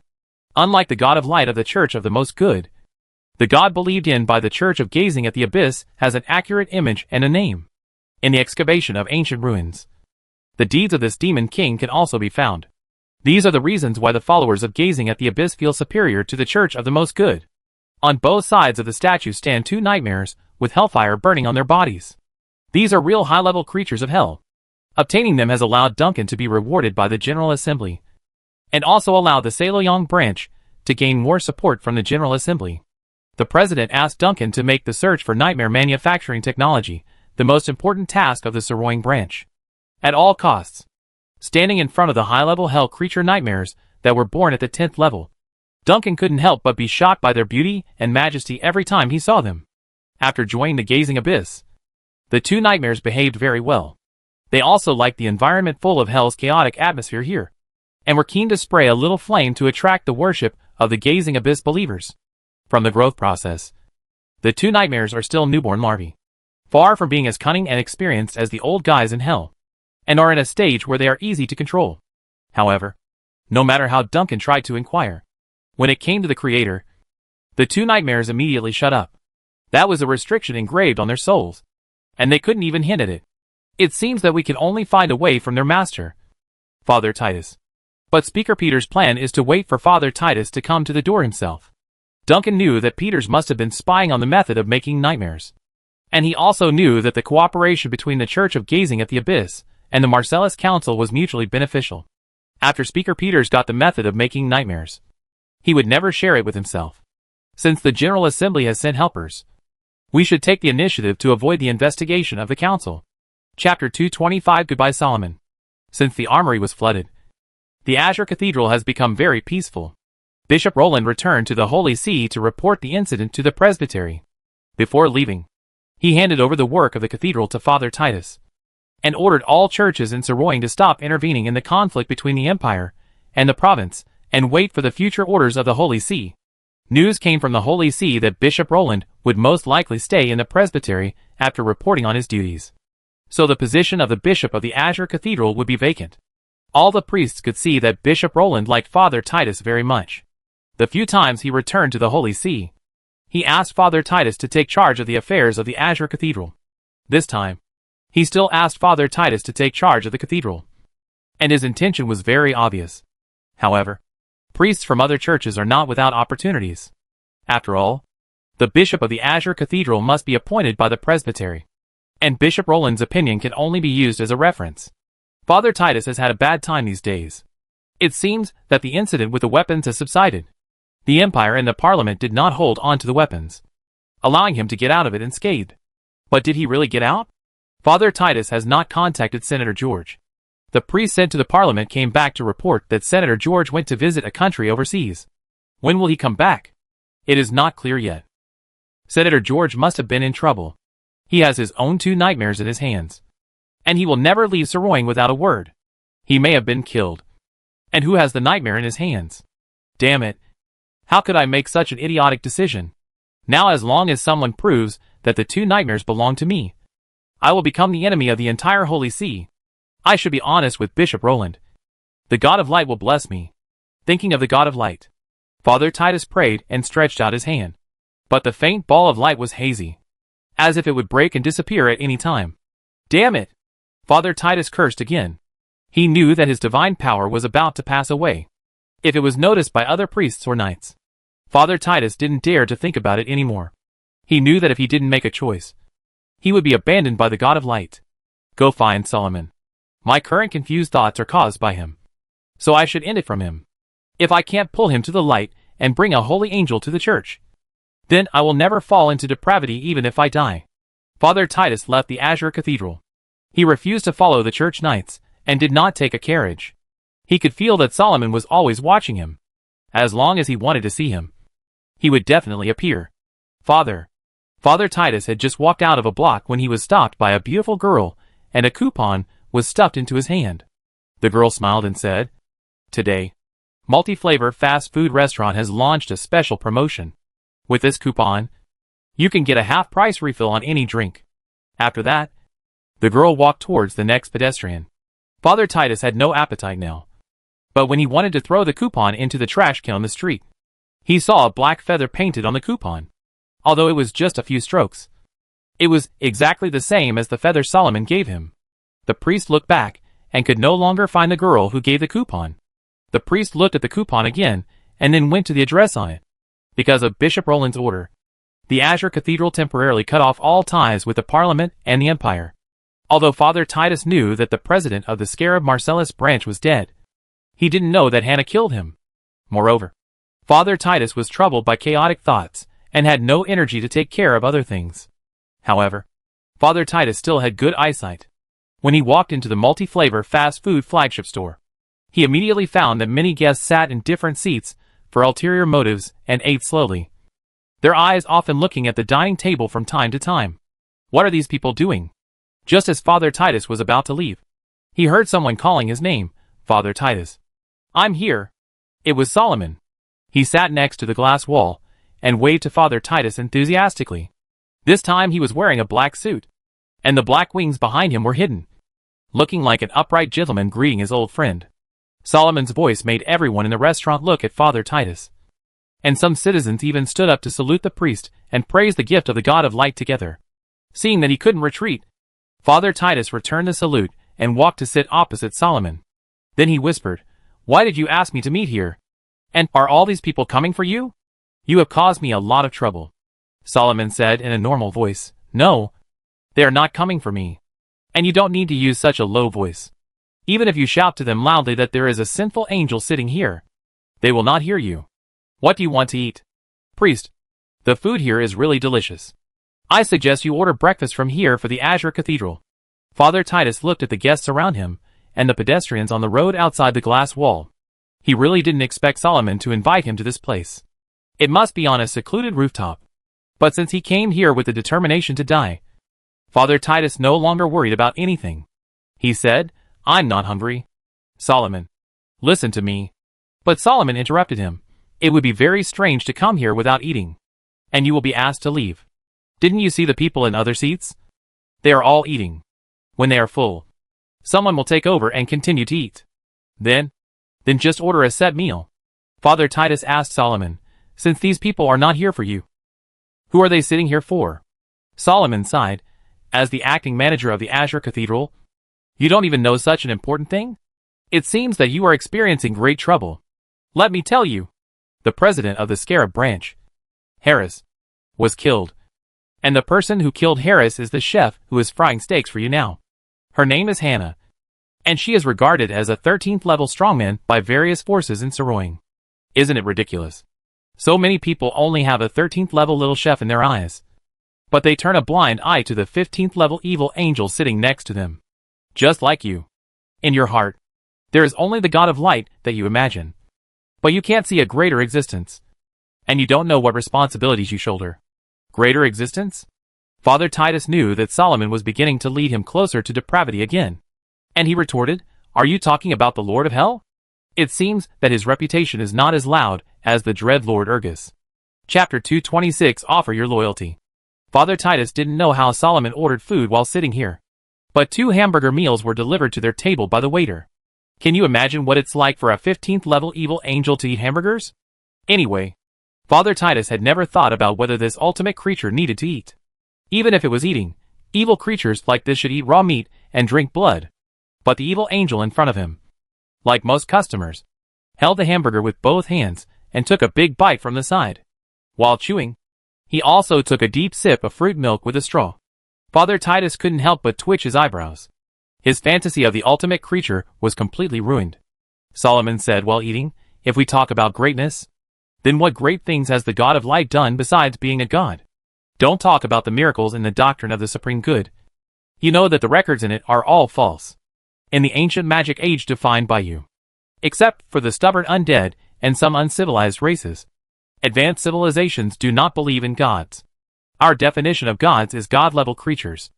Speaker 1: Unlike the god of light of the Church of the Most Good, the god believed in by the Church of Gazing at the Abyss has an accurate image and a name. In the excavation of ancient ruins, the deeds of this demon king can also be found. These are the reasons why the followers of Gazing at the Abyss feel superior to the Church of the Most Good. On both sides of the statue stand two nightmares, with hellfire burning on their bodies. These are real high-level creatures of hell. Obtaining them has allowed Duncan to be rewarded by the General Assembly, and also allowed the Saloyong branch to gain more support from the General Assembly. The President asked Duncan to make the search for nightmare manufacturing technology the most important task of the Saroying branch, at all costs. Standing in front of the high-level hell creature nightmares that were born at the 10th level, Duncan couldn't help but be shocked by their beauty and majesty every time he saw them. After joining the Gazing Abyss, the two nightmares behaved very well. They also liked the environment full of hell's chaotic atmosphere here, and were keen to spray a little flame to attract the worship of the Gazing Abyss believers. From the growth process, the two nightmares are still newborn larvae, far from being as cunning and experienced as the old guys in hell, and are in a stage where they are easy to control. However, no matter how Duncan tried to inquire, when it came to the creator, the two nightmares immediately shut up. That was a restriction engraved on their souls, and they couldn't even hint at it. It seems that we can only find a way from their master, Father Titus. But Speaker Peter's plan is to wait for Father Titus to come to the door himself. Duncan knew that Peters must have been spying on the method of making nightmares, and he also knew that the cooperation between the Church of Gazing at the Abyss and the Marcellus Council was mutually beneficial. After Speaker Peters got the method of making nightmares, he would never share it with himself. Since the General Assembly has sent helpers, we should take the initiative to avoid the investigation of the Council. Chapter 225 Goodbye Solomon. Since the armory was flooded, the Azure Cathedral has become very peaceful. Bishop Roland returned to the Holy See to report the incident to the presbytery. Before leaving, he handed over the work of the cathedral to Father Titus, and ordered all churches in Saroying to stop intervening in the conflict between the empire and the province, and wait for the future orders of the Holy See. News came from the Holy See that Bishop Roland would most likely stay in the presbytery after reporting on his duties, so the position of the bishop of the Azure Cathedral would be vacant. All the priests could see that Bishop Roland liked Father Titus very much. The few times he returned to the Holy See, he asked Father Titus to take charge of the affairs of the Azure Cathedral. This time, he still asked Father Titus to take charge of the cathedral, and his intention was very obvious. However, priests from other churches are not without opportunities. After all, the bishop of the Azure Cathedral must be appointed by the presbytery, and Bishop Roland's opinion can only be used as a reference. Father Titus has had a bad time these days. It seems that the incident with the weapons has subsided. The Empire and the Parliament did not hold on to the weapons, allowing him to get out of it unscathed. But did he really get out? Father Titus has not contacted Senator George. The priest sent to the Parliament came back to report that Senator George went to visit a country overseas. When will he come back? It is not clear yet. Senator George must have been in trouble. He has his own two nightmares in his hands, and he will never leave Saroying without a word. He may have been killed. And who has the nightmare in his hands? Damn it. How could I make such an idiotic decision? Now as long as someone proves that the two nightmares belong to me, I will become the enemy of the entire Holy See. I should be honest with Bishop Roland. The God of Light will bless me. Thinking of the God of Light, Father Titus prayed and stretched out his hand. But the faint ball of light was hazy, as if it would break and disappear at any time. Damn it! Father Titus cursed again. He knew that his divine power was about to pass away, if it was noticed by other priests or knights. Father Titus didn't dare to think about it anymore. He knew that if he didn't make a choice, he would be abandoned by the God of Light. Go find Solomon. My current confused thoughts are caused by him, so I should end it from him. If I can't pull him to the light and bring a holy angel to the church, then I will never fall into depravity even if I die. Father Titus left the Azure Cathedral. He refused to follow the church knights and did not take a carriage. He could feel that Solomon was always watching him. As long as he wanted to see him, he would definitely appear. Father Titus had just walked out of a block when he was stopped by a beautiful girl, and a coupon was stuffed into his hand. The girl smiled and said, "Today, Multi-Flavor Fast Food Restaurant has launched a special promotion. With this coupon, you can get a half-price refill on any drink." After that, the girl walked towards the next pedestrian. Father Titus had no appetite now, but when he wanted to throw the coupon into the trash can on the street, he saw a black feather painted on the coupon. Although it was just a few strokes, it was exactly the same as the feather Solomon gave him. The priest looked back and could no longer find the girl who gave the coupon. The priest looked at the coupon again and then went to the address on it. Because of Bishop Roland's order, the Azure Cathedral temporarily cut off all ties with the Parliament and the Empire. Although Father Titus knew that the president of the Scarab Marcellus branch was dead, he didn't know that Hannah killed him. Moreover, Father Titus was troubled by chaotic thoughts and had no energy to take care of other things. However, Father Titus still had good eyesight. When he walked into the Multi-Flavor fast food flagship store, he immediately found that many guests sat in different seats for ulterior motives and ate slowly, their eyes often looking at the dining table from time to time. What are these people doing? Just as Father Titus was about to leave, he heard someone calling his name, "Father Titus." "I'm here." It was Solomon. He sat next to the glass wall and waved to Father Titus enthusiastically. This time he was wearing a black suit, and the black wings behind him were hidden, looking like an upright gentleman greeting his old friend. Solomon's voice made everyone in the restaurant look at Father Titus, and some citizens even stood up to salute the priest and praise the gift of the God of Light together. Seeing that he couldn't retreat, Father Titus returned the salute and walked to sit opposite Solomon. Then he whispered, "Why did you ask me to meet here? And are all these people coming for you? You have caused me a lot of trouble." Solomon said in a normal voice, "No, they are not coming for me. And you don't need to use such a low voice. Even if you shout to them loudly that there is a sinful angel sitting here, they will not hear you. What do you want to eat?" "Priest, the food here is really delicious. I suggest you order breakfast from here for the Azure Cathedral." Father Titus looked at the guests around him and the pedestrians on the road outside the glass wall. He really didn't expect Solomon to invite him to this place. It must be on a secluded rooftop. But since he came here with the determination to die, Father Titus no longer worried about anything. He said, "I'm not hungry." "Solomon, listen to me." But Solomon interrupted him. "It would be very strange to come here without eating, and you will be asked to leave. Didn't you see the people in other seats? They are all eating. When they are full, someone will take over and continue to eat. Then just order a set meal." Father Titus asked Solomon, "Since these people are not here for you, who are they sitting here for?" Solomon sighed. "As the acting manager of the Azure Cathedral, you don't even know such an important thing? It seems that you are experiencing great trouble. Let me tell you. The president of the Scarab branch, Harris, was killed. And the person who killed Harris is the chef who is frying steaks for you now. Her name is Hannah, and she is regarded as a 13th level strongman by various forces in Saroying. Isn't it ridiculous? So many people only have a 13th level little chef in their eyes, but they turn a blind eye to the 15th level evil angel sitting next to them. Just like you. In your heart, there is only the God of Light that you imagine. But you can't see a greater existence. And you don't know what responsibilities you shoulder. Greater existence? Father Titus knew that Solomon was beginning to lead him closer to depravity again. And he retorted, "Are you talking about the Lord of Hell? It seems that his reputation is not as loud as the dread Lord Urgus. Chapter 226 Offer Your Loyalty. Father Titus didn't know how Solomon ordered food while sitting here. But 2 hamburger meals were delivered to their table by the waiter. Can you imagine what it's like for a 15th level evil angel to eat hamburgers? Anyway, Father Titus had never thought about whether this ultimate creature needed to eat. Even if it was eating, evil creatures like this should eat raw meat and drink blood. But the evil angel in front of him, like most customers, held the hamburger with both hands and took a big bite from the side. While chewing, he also took a deep sip of fruit milk with a straw. Father Titus couldn't help but twitch his eyebrows. His fantasy of the ultimate creature was completely ruined. Solomon said while eating, "If we talk about greatness, then what great things has the God of Light done besides being a god? Don't talk about the miracles in the doctrine of the supreme good. You know that the records in it are all false. In the ancient magic age defined by you. Except for the stubborn undead and some uncivilized races. Advanced civilizations do not believe in gods. Our definition of gods is god-level creatures.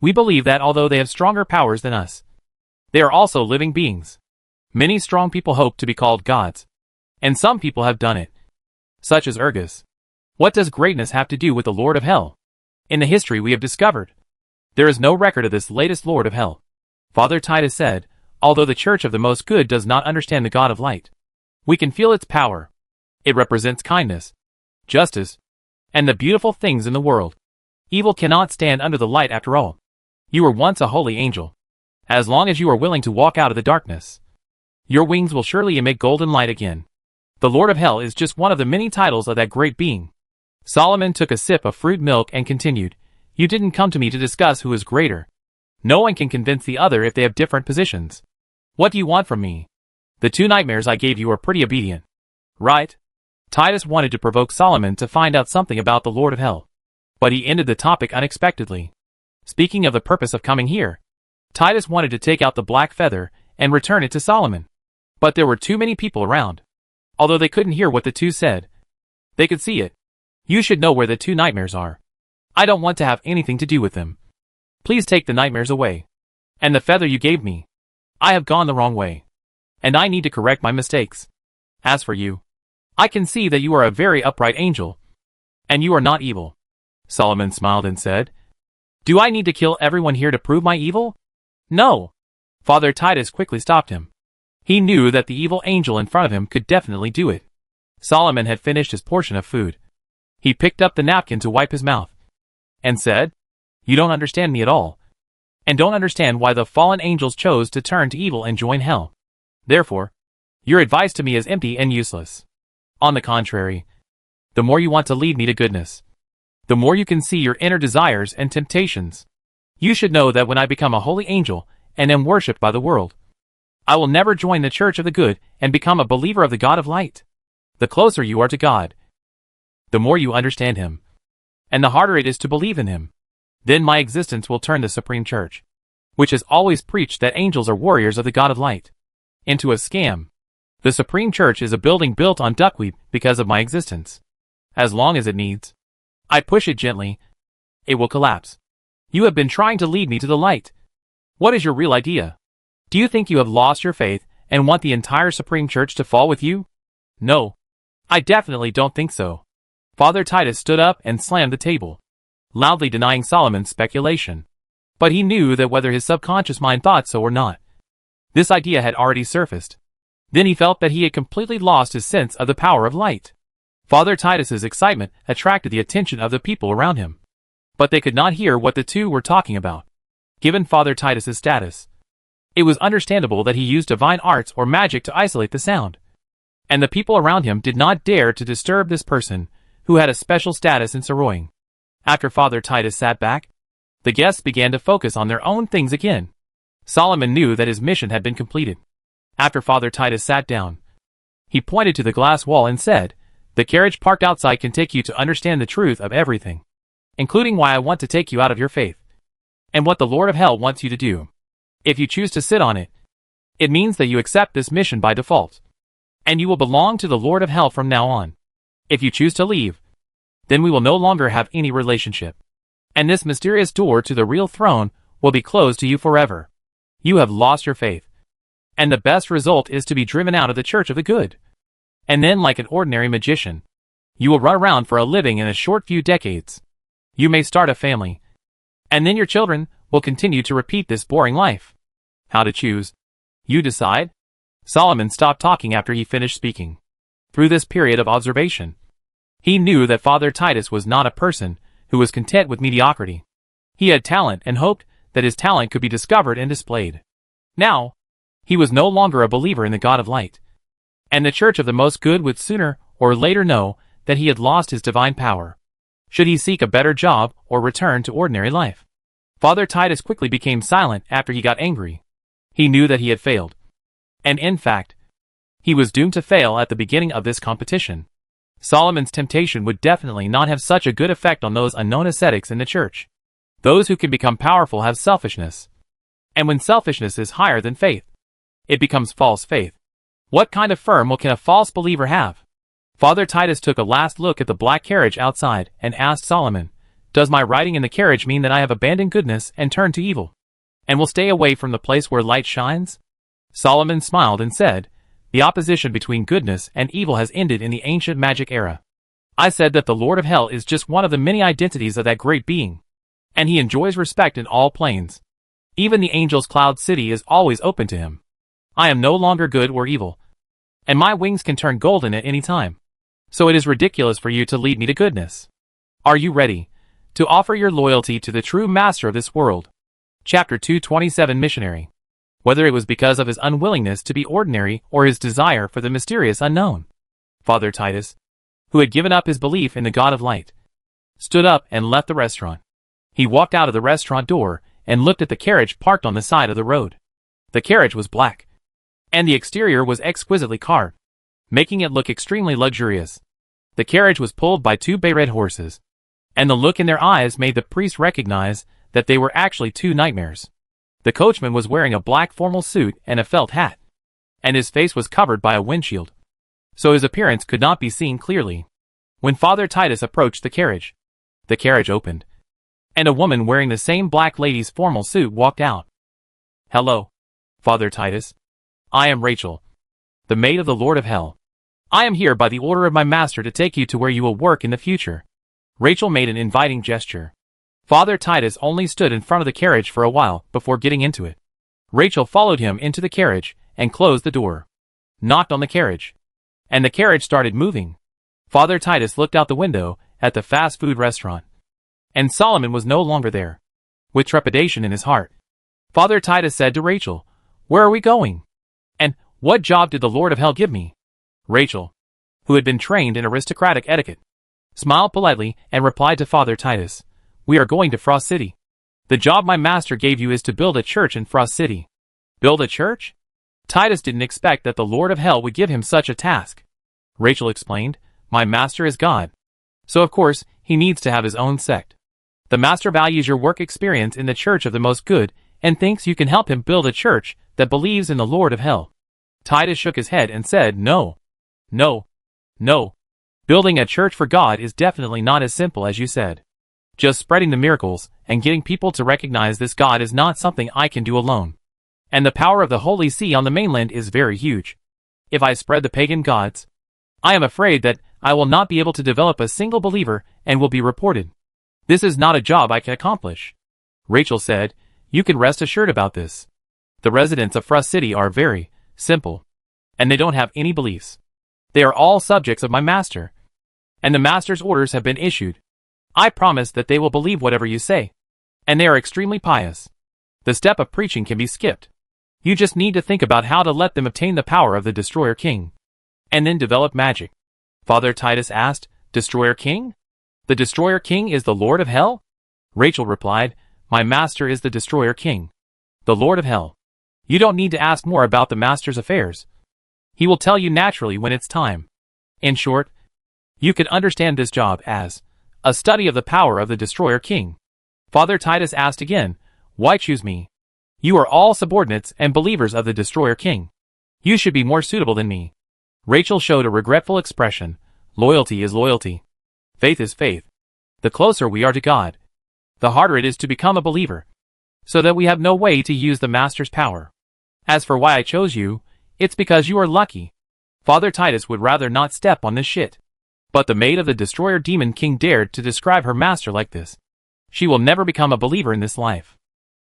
Speaker 1: We believe that although they have stronger powers than us, they are also living beings. Many strong people hope to be called gods. And some people have done it. Such as Urgus. What does greatness have to do with the Lord of Hell? In the history we have discovered, there is no record of this latest Lord of Hell." Father Titus said, "Although the Church of the Most Good does not understand the God of Light, we can feel its power. It represents kindness, justice, and the beautiful things in the world. Evil cannot stand under the light after all. You were once a holy angel. As long as you are willing to walk out of the darkness, your wings will surely emit golden light again. The Lord of Hell is just one of the many titles of that great being." Solomon took a sip of fruit milk and continued, "You didn't come to me to discuss who is greater. No one can convince the other if they have different positions. What do you want from me? The 2 nightmares I gave you are pretty obedient, right?" Titus wanted to provoke Solomon to find out something about the Lord of Hell. But he ended the topic unexpectedly. Speaking of the purpose of coming here, Titus wanted to take out the black feather and return it to Solomon. But there were too many people around. Although they couldn't hear what the 2 said, they could see it. "You should know where the 2 nightmares are. I don't want to have anything to do with them. Please take the nightmares away. And the feather you gave me. I have gone the wrong way. And I need to correct my mistakes. As for you, I can see that you are a very upright angel. And you are not evil." Solomon smiled and said, "Do I need to kill everyone here to prove my evil? No." Father Titus quickly stopped him. He knew that the evil angel in front of him could definitely do it. Solomon had finished his portion of food. He picked up the napkin to wipe his mouth and said, "You don't understand me at all, and don't understand why the fallen angels chose to turn to evil and join hell. Therefore, your advice to me is empty and useless. On the contrary, the more you want to lead me to goodness, the more you can see your inner desires and temptations. You should know that when I become a holy angel and am worshipped by the world, I will never join the Church of the Good and become a believer of the God of Light. The closer you are to God, the more you understand Him, and the harder it is to believe in Him. Then my existence will turn the Supreme Church, which has always preached that angels are warriors of the God of Light, into a scam. The Supreme Church is a building built on duckweed because of my existence. As long as it needs, I push it gently, it will collapse. You have been trying to lead me to the light. What is your real idea? Do you think you have lost your faith and want the entire Supreme Church to fall with you? No, I definitely don't think so." Father Titus stood up and slammed the table, loudly denying Solomon's speculation. But he knew that whether his subconscious mind thought so or not, this idea had already surfaced. Then he felt that he had completely lost his sense of the power of light. Father Titus's excitement attracted the attention of the people around him. But they could not hear what the 2 were talking about. Given Father Titus's status, it was understandable that he used divine arts or magic to isolate the sound. And the people around him did not dare to disturb this person who had a special status in Saroying. After Father Titus sat back, the guests began to focus on their own things again. Solomon knew that his mission had been completed. After Father Titus sat down, he pointed to the glass wall and said, "The carriage parked outside can take you to understand the truth of everything, including why I want to take you out of your faith, and what the Lord of Hell wants you to do. If you choose to sit on it, it means that you accept this mission by default, and you will belong to the Lord of Hell from now on. If you choose to leave, then we will no longer have any relationship, and this mysterious door to the real throne will be closed to you forever. You have lost your faith. And the best result is to be driven out of the church of the good. And then, like an ordinary magician, you will run around for a living in a short few decades. You may start a family, and then your children will continue to repeat this boring life. How to choose? You decide. Solomon stopped talking after he finished speaking. Through this period of observation, he knew that Father Titus was not a person who was content with mediocrity. He had talent and hoped that his talent could be discovered and displayed. Now, he was no longer a believer in the God of light, and the Church of the Most Good would sooner or later know that he had lost his divine power. Should he seek a better job or return to ordinary life? Father Titus quickly became silent after he got angry. He knew that he had failed. And in fact, he was doomed to fail at the beginning of this competition. Solomon's temptation would definitely not have such a good effect on those unknown ascetics in the church. Those who can become powerful have selfishness. And when selfishness is higher than faith, it becomes false faith. What kind of firm can a false believer have? Father Titus took a last look at the black carriage outside and asked Solomon, "Does my riding in the carriage mean that I have abandoned goodness and turned to evil, and will stay away from the place where light shines?" Solomon smiled and said, "The opposition between goodness and evil has ended in the ancient magic era. I said that the Lord of Hell is just one of the many identities of that great being, and he enjoys respect in all planes. Even the angel's cloud city is always open to him. I am no longer good or evil, and my wings can turn golden at any time. So it is ridiculous for you to lead me to goodness. Are you ready to offer your loyalty to the true master of this world?" Chapter 227 Missionary. Whether it was because of his unwillingness to be ordinary or his desire for the mysterious unknown, Father Titus, who had given up his belief in the God of light, stood up and left the restaurant. He walked out of the restaurant door and looked at the carriage parked on the side of the road. The carriage was black, and the exterior was exquisitely carved, making it look extremely luxurious. The carriage was pulled by two bay-red horses, and the look in their eyes made the priest recognize that they were actually two nightmares. The coachman was wearing a black formal suit and a felt hat, and his face was covered by a windshield, so his appearance could not be seen clearly. When Father Titus approached the carriage opened, and a woman wearing the same black lady's formal suit walked out. "Hello, Father Titus. I am Rachel, the maid of the Lord of Hell. I am here by the order of my master to take you to where you will work in the future." Rachel made an inviting gesture. Father Titus only stood in front of the carriage for a while before getting into it. Rachel followed him into the carriage and closed the door, knocked on the carriage, and the carriage started moving. Father Titus looked out the window at the fast food restaurant, and Solomon was no longer there. With trepidation in his heart, Father Titus said to Rachel, "Where are we going? And what job did the Lord of Hell give me?" Rachel, who had been trained in aristocratic etiquette, smiled politely and replied to Father Titus, "We are going to Frost City. The job my master gave you is to build a church in Frost City." Build a church? Titus didn't expect that the Lord of Hell would give him such a task. Rachel explained, "My master is God, so of course he needs to have his own sect. The master values your work experience in the Church of the Most Good and thinks you can help him build a church that believes in the Lord of Hell." Titus shook his head and said, "No. No. No. Building a church for God is definitely not as simple as you said. Just spreading the miracles and getting people to recognize this God is not something I can do alone. And the power of the Holy See on the mainland is very huge. If I spread the pagan gods, I am afraid that I will not be able to develop a single believer and will be reported. This is not a job I can accomplish." Rachel said, "You can rest assured about this. The residents of Frost City are very simple, and they don't have any beliefs. They are all subjects of my master, and the master's orders have been issued. I promise that they will believe whatever you say, and they are extremely pious. The step of preaching can be skipped. You just need to think about how to let them obtain the power of the Destroyer King, and then develop magic." Father Titus asked, "Destroyer King? The Destroyer King is the Lord of Hell?" Rachel replied, "My master is the Destroyer King, the Lord of Hell. You don't need to ask more about the master's affairs. He will tell you naturally when it's time. In short, you can understand this job as a study of the power of the Destroyer King." Father Titus asked again, "Why choose me? You are all subordinates and believers of the Destroyer King. You should be more suitable than me." Rachel showed a regretful expression. "Loyalty is loyalty. Faith is faith. The closer we are to God, the harder it is to become a believer, so that we have no way to use the Master's power. As for why I chose you, it's because you are lucky. Father Titus would rather not step on this shit. But the maid of the Destroyer Demon King dared to describe her master like this. She will never become a believer in this life.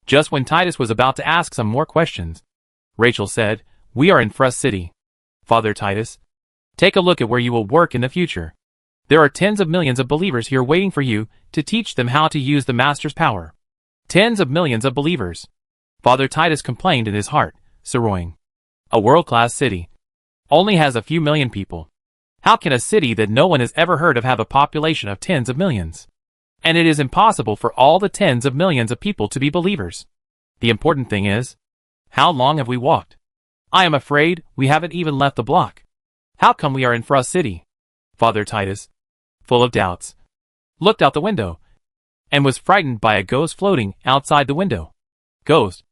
Speaker 1: Just when Titus was about to ask some more questions, Rachel said, "We are in Frost City. Father Titus, take a look at where you will work in the future. There are tens of millions of believers here waiting for you to teach them how to use the Master's power. Tens of millions of believers." Father Titus complained in his heart, Sorroying, a world-class city, only has a few million people. How can a city that no one has ever heard of have a population of tens of millions? And it is impossible for all the tens of millions of people to be believers. The important thing is, how long have we walked? I am afraid we haven't even left the block. How come we are in Frost City? Father Titus, full of doubts, looked out the window, and was frightened by a ghost floating outside the window. Ghost.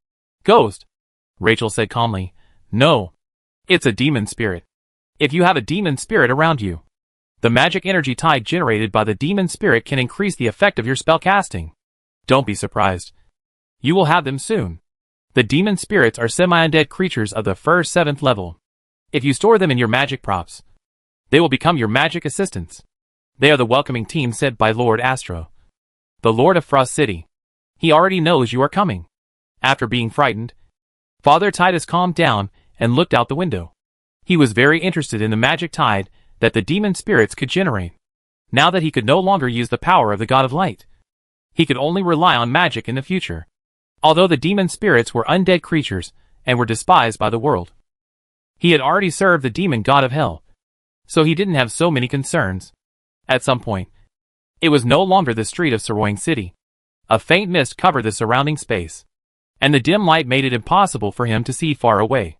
Speaker 1: Ghost. Rachel said calmly, "No. It's a demon spirit. If you have a demon spirit around you, the magic energy tide generated by the demon spirit can increase the effect of your spell casting. Don't be surprised. You will have them soon. The demon spirits are semi-undead creatures of the first 7th level. If you store them in your magic props, they will become your magic assistants. They are the welcoming team sent by Lord Astro, the Lord of Frost City. He already knows you are coming." After being frightened, Father Titus calmed down and looked out the window. He was very interested in the magic tide that the demon spirits could generate. Now that he could no longer use the power of the God of Light, he could only rely on magic in the future. Although the demon spirits were undead creatures and were despised by the world, he had already served the demon god of hell, so he didn't have so many concerns. At some point, it was no longer the street of Sorroying City. A faint mist covered the surrounding space, and the dim light made it impossible for him to see far away.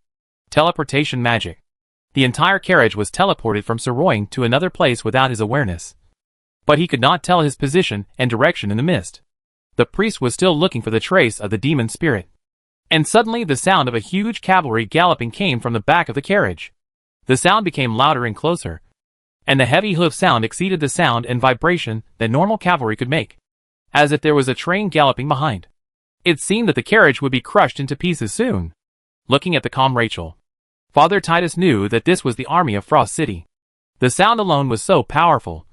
Speaker 1: Teleportation magic. The entire carriage was teleported from Sorroying to another place without his awareness. But he could not tell his position and direction in the mist. The priest was still looking for the trace of the demon spirit. And suddenly the sound of a huge cavalry galloping came from the back of the carriage. The sound became louder and closer, and the heavy hoof sound exceeded the sound and vibration that normal cavalry could make, as if there was a train galloping behind. It seemed that the carriage would be crushed into pieces soon. Looking at the calm Rachel, Father Titus knew that this was the army of Frost City. The sound alone was so powerful,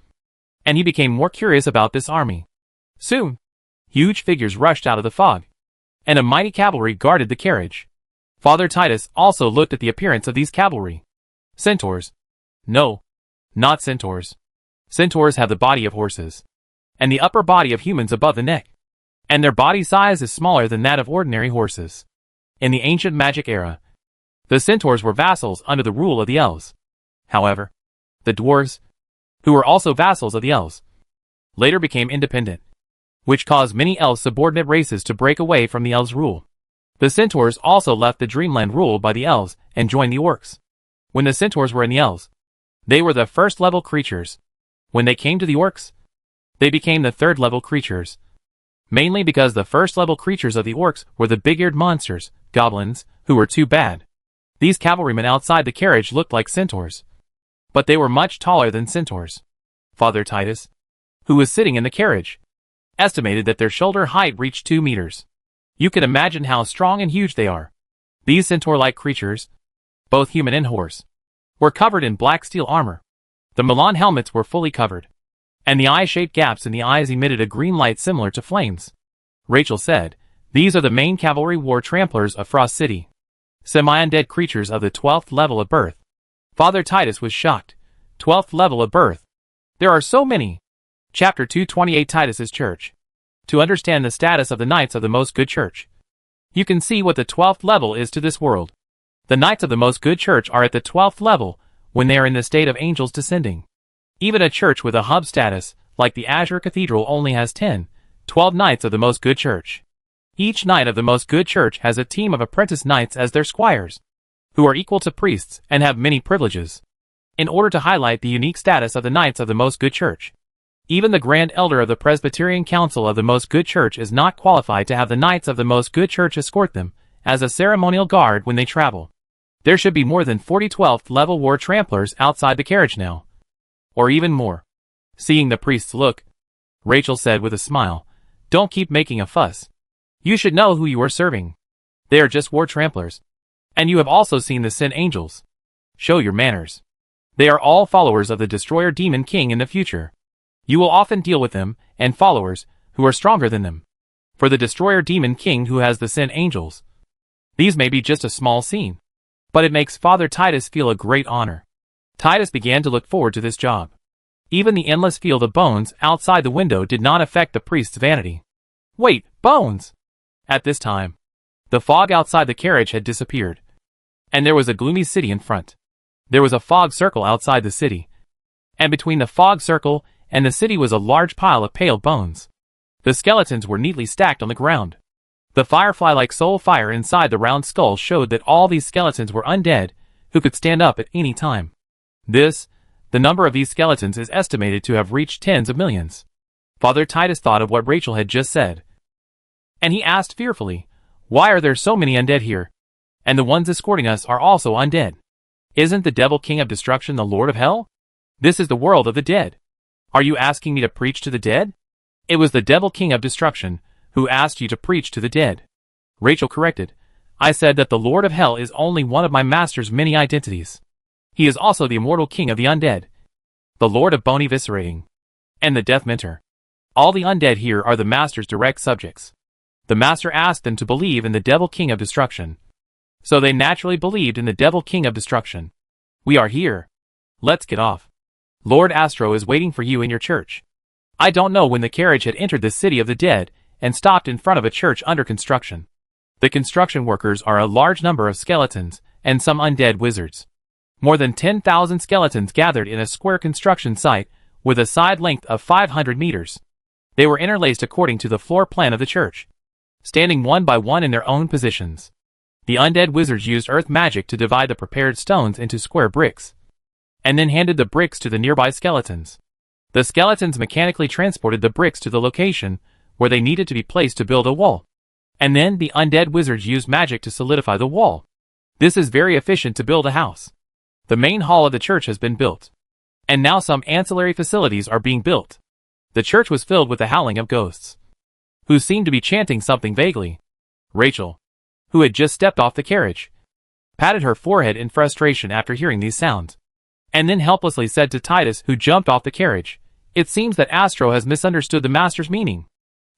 Speaker 1: and he became more curious about this army. Soon, huge figures rushed out of the fog, and a mighty cavalry guarded the carriage. Father Titus also looked at the appearance of these cavalry. Centaurs. No, not centaurs. Centaurs have the body of horses, and the upper body of humans above the neck, and their body size is smaller than that of ordinary horses. In the ancient magic era, the centaurs were vassals under the rule of the elves. However, the dwarves, who were also vassals of the elves, later became independent, which caused many elves subordinate races to break away from the elves' rule. The centaurs also left the dreamland ruled by the elves and joined the orcs. When the centaurs were in the elves, they were the first-level creatures. When they came to the orcs, they became the third-level creatures. Mainly because the first-level creatures of the orcs were the big-eared monsters, goblins, who were too bad. These cavalrymen outside the carriage looked like centaurs, but they were much taller than centaurs. Father Titus, who was sitting in the carriage, estimated that their shoulder height reached 2 meters. You can imagine how strong and huge they are. These centaur-like creatures, both human and horse, were covered in black steel armor. The Milan helmets were fully covered, and the eye-shaped gaps in the eyes emitted a green light similar to flames. Rachel said, "These are the main cavalry war tramplers of Frost City. Semi-undead creatures of the 12th level of birth." Father Titus was shocked. 12th level of birth. There are so many. Chapter 228 Titus's Church. To understand the status of the Knights of the Most Good Church, you can see what the 12th level is to this world. The Knights of the Most Good Church are at the 12th level when they are in the state of angels descending. Even a church with a hub status, like the Azure Cathedral, only has 12 Knights of the Most Good Church. Each Knight of the Most Good Church has a team of apprentice knights as their squires, who are equal to priests and have many privileges. In order to highlight the unique status of the Knights of the Most Good Church, even the Grand Elder of the Presbyterian Council of the Most Good Church is not qualified to have the Knights of the Most Good Church escort them as a ceremonial guard when they travel. There should be more than 40 12th level war tramplers outside the carriage now. Or even more. Seeing the priest's look, Rachel said with a smile, "Don't keep making a fuss. You should know who you are serving. They are just war tramplers. And you have also seen the Sin Angels. Show your manners. They are all followers of the Destroyer Demon King in the future. You will often deal with them, and followers, who are stronger than them. For the Destroyer Demon King who has the Sin Angels. These may be just a small scene. But it makes Father Titus feel a great honor. Titus began to look forward to this job. Even the endless field of bones outside the window did not affect the priest's vanity. Wait, bones! At this time, the fog outside the carriage had disappeared. And there was a gloomy city in front. There was a fog circle outside the city. And between the fog circle and the city was a large pile of pale bones. The skeletons were neatly stacked on the ground. The firefly-like soul fire inside the round skull showed that all these skeletons were undead, who could stand up at any time. The number of these skeletons is estimated to have reached tens of millions. Father Titus thought of what Rachel had just said. And he asked fearfully, "Why are there so many undead here? And the ones escorting us are also undead. Isn't the devil king of destruction the lord of hell? This is the world of the dead. Are you asking me to preach to the dead?" "It was the devil king of destruction who asked you to preach to the dead," Rachel corrected. "I said that the lord of hell is only one of my master's many identities. He is also the immortal king of the undead, the lord of bone eviscerating, and the death mentor. All the undead here are the master's direct subjects. The master asked them to believe in the devil king of destruction. So they naturally believed in the devil king of destruction. We are here. Let's get off. Lord Astro is waiting for you in your church." I don't know when the carriage had entered the city of the dead and stopped in front of a church under construction. The construction workers are a large number of skeletons and some undead wizards. More than 10,000 skeletons gathered in a square construction site with a side length of 500 meters. They were interlaced according to the floor plan of the church, standing one by one in their own positions. The undead wizards used earth magic to divide the prepared stones into square bricks, and then handed the bricks to the nearby skeletons. The skeletons mechanically transported the bricks to the location where they needed to be placed to build a wall. And then the undead wizards used magic to solidify the wall. This is very efficient to build a house. The main hall of the church has been built. And now some ancillary facilities are being built. The church was filled with the howling of ghosts, who seemed to be chanting something vaguely. Rachel, who had just stepped off the carriage, patted her forehead in frustration after hearing these sounds, and then helplessly said to Titus, who jumped off the carriage, "It seems that Astro has misunderstood the master's meaning.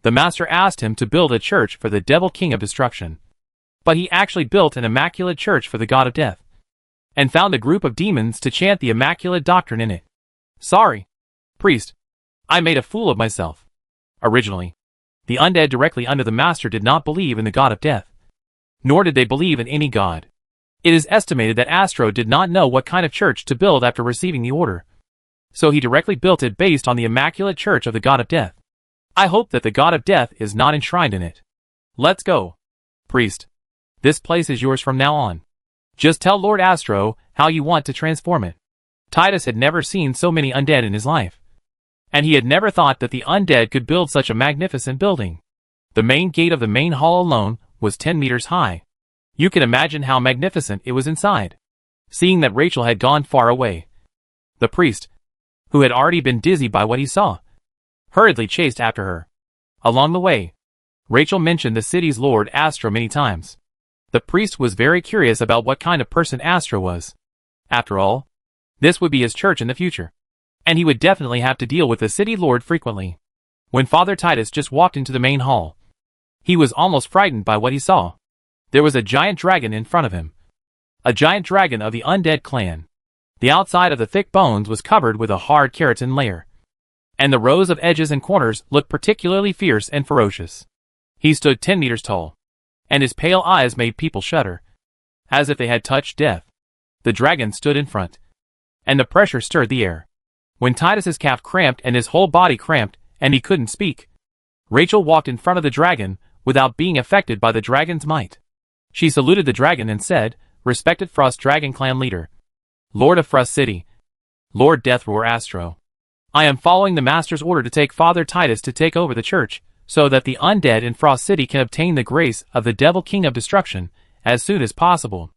Speaker 1: The master asked him to build a church for the devil king of destruction. But he actually built an immaculate church for the god of death, and found a group of demons to chant the immaculate doctrine in it. Sorry, priest. I made a fool of myself." Originally, the undead directly under the master did not believe in the god of death, nor did they believe in any god. It is estimated that Astro did not know what kind of church to build after receiving the order, so he directly built it based on the immaculate church of the god of death. I hope that the god of death is not enshrined in it. Let's go, priest. This place is yours from now on. Just tell Lord Astro how you want to transform it. Titus had never seen so many undead in his life, and he had never thought that the undead could build such a magnificent building. The main gate of the main hall alone was 10 meters high. You can imagine how magnificent it was inside. Seeing that Rachel had gone far away, the priest, who had already been dizzy by what he saw, hurriedly chased after her. Along the way, Rachel mentioned the city's Lord Astro many times. The priest was very curious about what kind of person Astro was. After all, this would be his church in the future, and he would definitely have to deal with the city lord frequently. When Father Titus just walked into the main hall, he was almost frightened by what he saw. There was a giant dragon in front of him. A giant dragon of the undead clan. The outside of the thick bones was covered with a hard keratin layer, and the rows of edges and corners looked particularly fierce and ferocious. He stood 10 meters tall, and his pale eyes made people shudder, as if they had touched death. The dragon stood in front, and the pressure stirred the air. When Titus's calf cramped and his whole body cramped, and he couldn't speak, Rachel walked in front of the dragon without being affected by the dragon's might. She saluted the dragon and said, "Respected Frost Dragon Clan leader, Lord of Frost City, Lord Deathroar Astro, I am following the master's order to take Father Titus to take over the church, so that the undead in Frost City can obtain the grace of the Devil King of Destruction as soon as possible.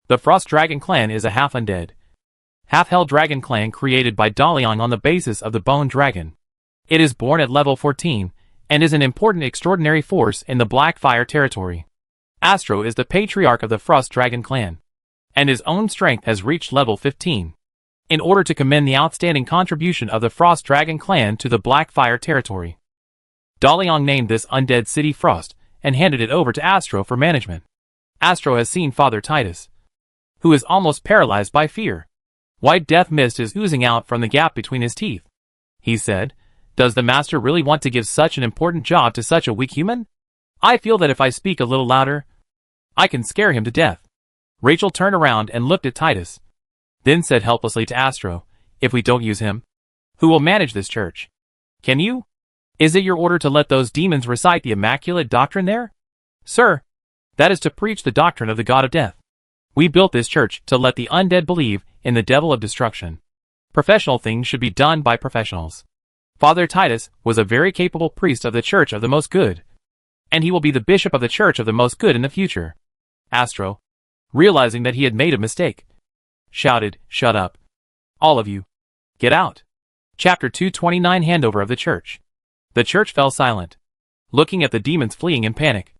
Speaker 1: The Frost Dragon Clan is a half-undead, half-hell dragon clan created by Dalian on the basis of the Bone Dragon. It is born at level 14, and is an important extraordinary force in the Blackfire territory. Astro is the patriarch of the Frost Dragon clan, and his own strength has reached level 15. In order to commend the outstanding contribution of the Frost Dragon clan to the Blackfire territory, Daliang named this undead city Frost and handed it over to Astro for management. Astro has seen Father Titus, who is almost paralyzed by fear. White death mist is oozing out from the gap between his teeth. He said, "Does the master really want to give such an important job to such a weak human? I feel that if I speak a little louder, I can scare him to death." Rachel turned around and looked at Titus, then said helplessly to Astro, "If we don't use him, who will manage this church? Can you? Is it your order to let those demons recite the immaculate doctrine there?" "Sir, that is to preach the doctrine of the God of Death. We built this church to let the undead believe in the devil of destruction. Professional things should be done by professionals. Father Titus was a very capable priest of the Church of the Most Good, and he will be the bishop of the Church of the Most Good in the future." Astro, realizing that he had made a mistake, shouted, "Shut up. All of you. Get out." Chapter 229 Handover of the Church. The church fell silent, looking at the demons fleeing in panic.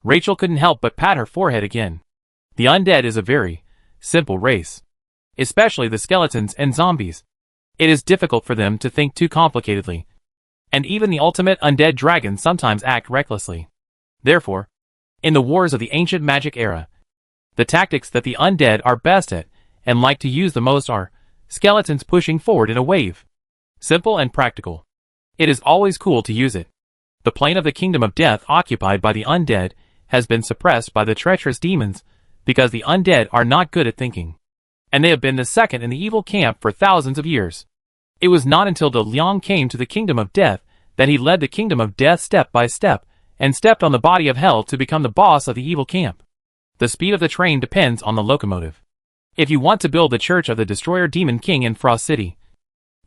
Speaker 1: Rachel couldn't help but pat her forehead again. The undead is a very simple race, especially the skeletons and zombies. It is difficult for them to think too complicatedly, and even the ultimate undead dragons sometimes act recklessly. Therefore, in the wars of the ancient magic era, the tactics that the undead are best at and like to use the most are skeletons pushing forward in a wave. Simple and practical. It is always cool to use it. The plane of the kingdom of death occupied by the undead has been suppressed by the treacherous demons because the undead are not good at thinking, and they have been the second in the evil camp for thousands of years. It was not until Daliang came to the kingdom of death that he led the kingdom of death step by step and stepped on the body of hell to become the boss of the evil camp. The speed of the train depends on the locomotive. If you want to build the Church of the Destroyer Demon King in Frost City,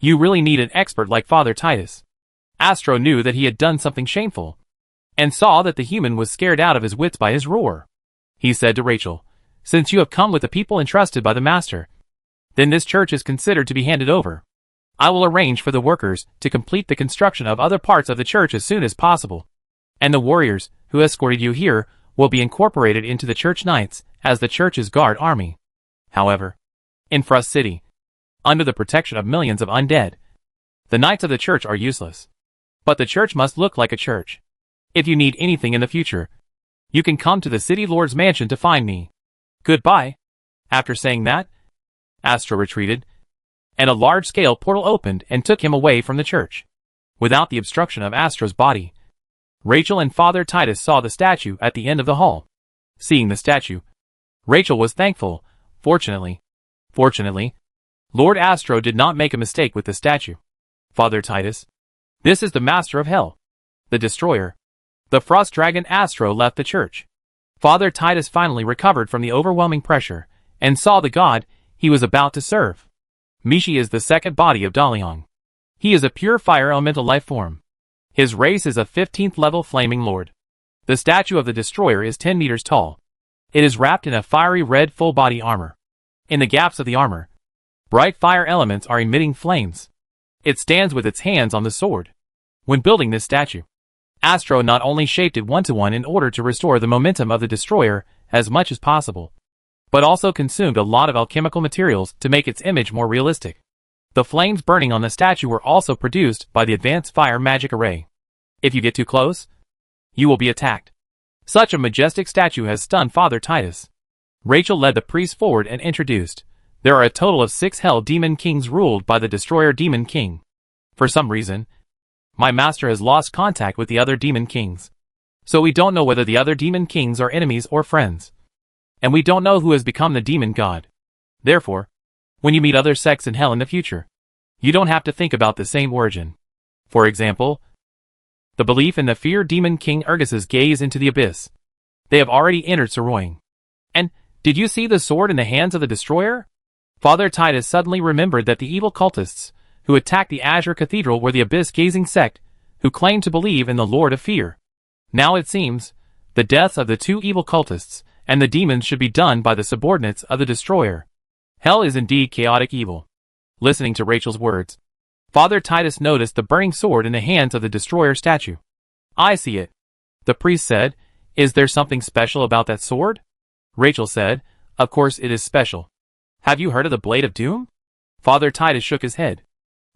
Speaker 1: you really need an expert like Father Titus. Astro knew that he had done something shameful, and saw that the human was scared out of his wits by his roar. He said to Rachel, "Since you have come with the people entrusted by the master, then this church is considered to be handed over. I will arrange for the workers to complete the construction of other parts of the church as soon as possible, and the warriors who escorted you here will be incorporated into the church knights as the church's guard army." However, in Frost City, under the protection of millions of undead, the knights of the church are useless. But the church must look like a church. If you need anything in the future, you can come to the city lord's mansion to find me. Goodbye. After saying that, Astro retreated, and a large-scale portal opened and took him away from the church. Without the obstruction of Astro's body, Rachel and Father Titus saw the statue at the end of the hall. Seeing the statue, Rachel was thankful. Fortunately, Lord Astro did not make a mistake with the statue. "Father Titus, this is the master of hell, the destroyer." The Frost Dragon Astro left the church. Father Titus finally recovered from the overwhelming pressure and saw the god he was about to serve. Mishi is the second body of Daliang. He is a pure fire elemental life form. His race is a 15th level flaming lord. The statue of the destroyer is 10 meters tall. It is wrapped in a fiery red full body armor. In the gaps of the armor, bright fire elements are emitting flames. It stands with its hands on the sword. When building this statue, Astro not only shaped it one-to-one in order to restore the momentum of the destroyer as much as possible, but also consumed a lot of alchemical materials to make its image more realistic. The flames burning on the statue were also produced by the advanced fire magic array. If you get too close, you will be attacked. Such a majestic statue has stunned Father Titus. Rachel led the priest forward and introduced, "There are a total of 6 Hell Demon Kings ruled by the Destroyer Demon King. For some reason, my master has lost contact with the other Demon Kings. So we don't know whether the other Demon Kings are enemies or friends. And we don't know who has become the Demon God. Therefore, when you meet other sects in hell in the future, you don't have to think about the same origin. For example, the belief in the fear Demon King Urgus's gaze into the abyss. They have already entered Saroying. And, did you see the sword in the hands of the destroyer?" Father Titus suddenly remembered that the evil cultists who attacked the Azure Cathedral were the abyss-gazing sect who claimed to believe in the Lord of Fear. Now it seems, the deaths of the 2 evil cultists and the demons should be done by the subordinates of the destroyer. Hell is indeed chaotic evil. Listening to Rachel's words, Father Titus noticed the burning sword in the hands of the destroyer statue. "I see it," the priest said. Is there something special about that sword? Rachel said, Of course it is special. Have you heard of the Blade of Doom? Father Titus shook his head.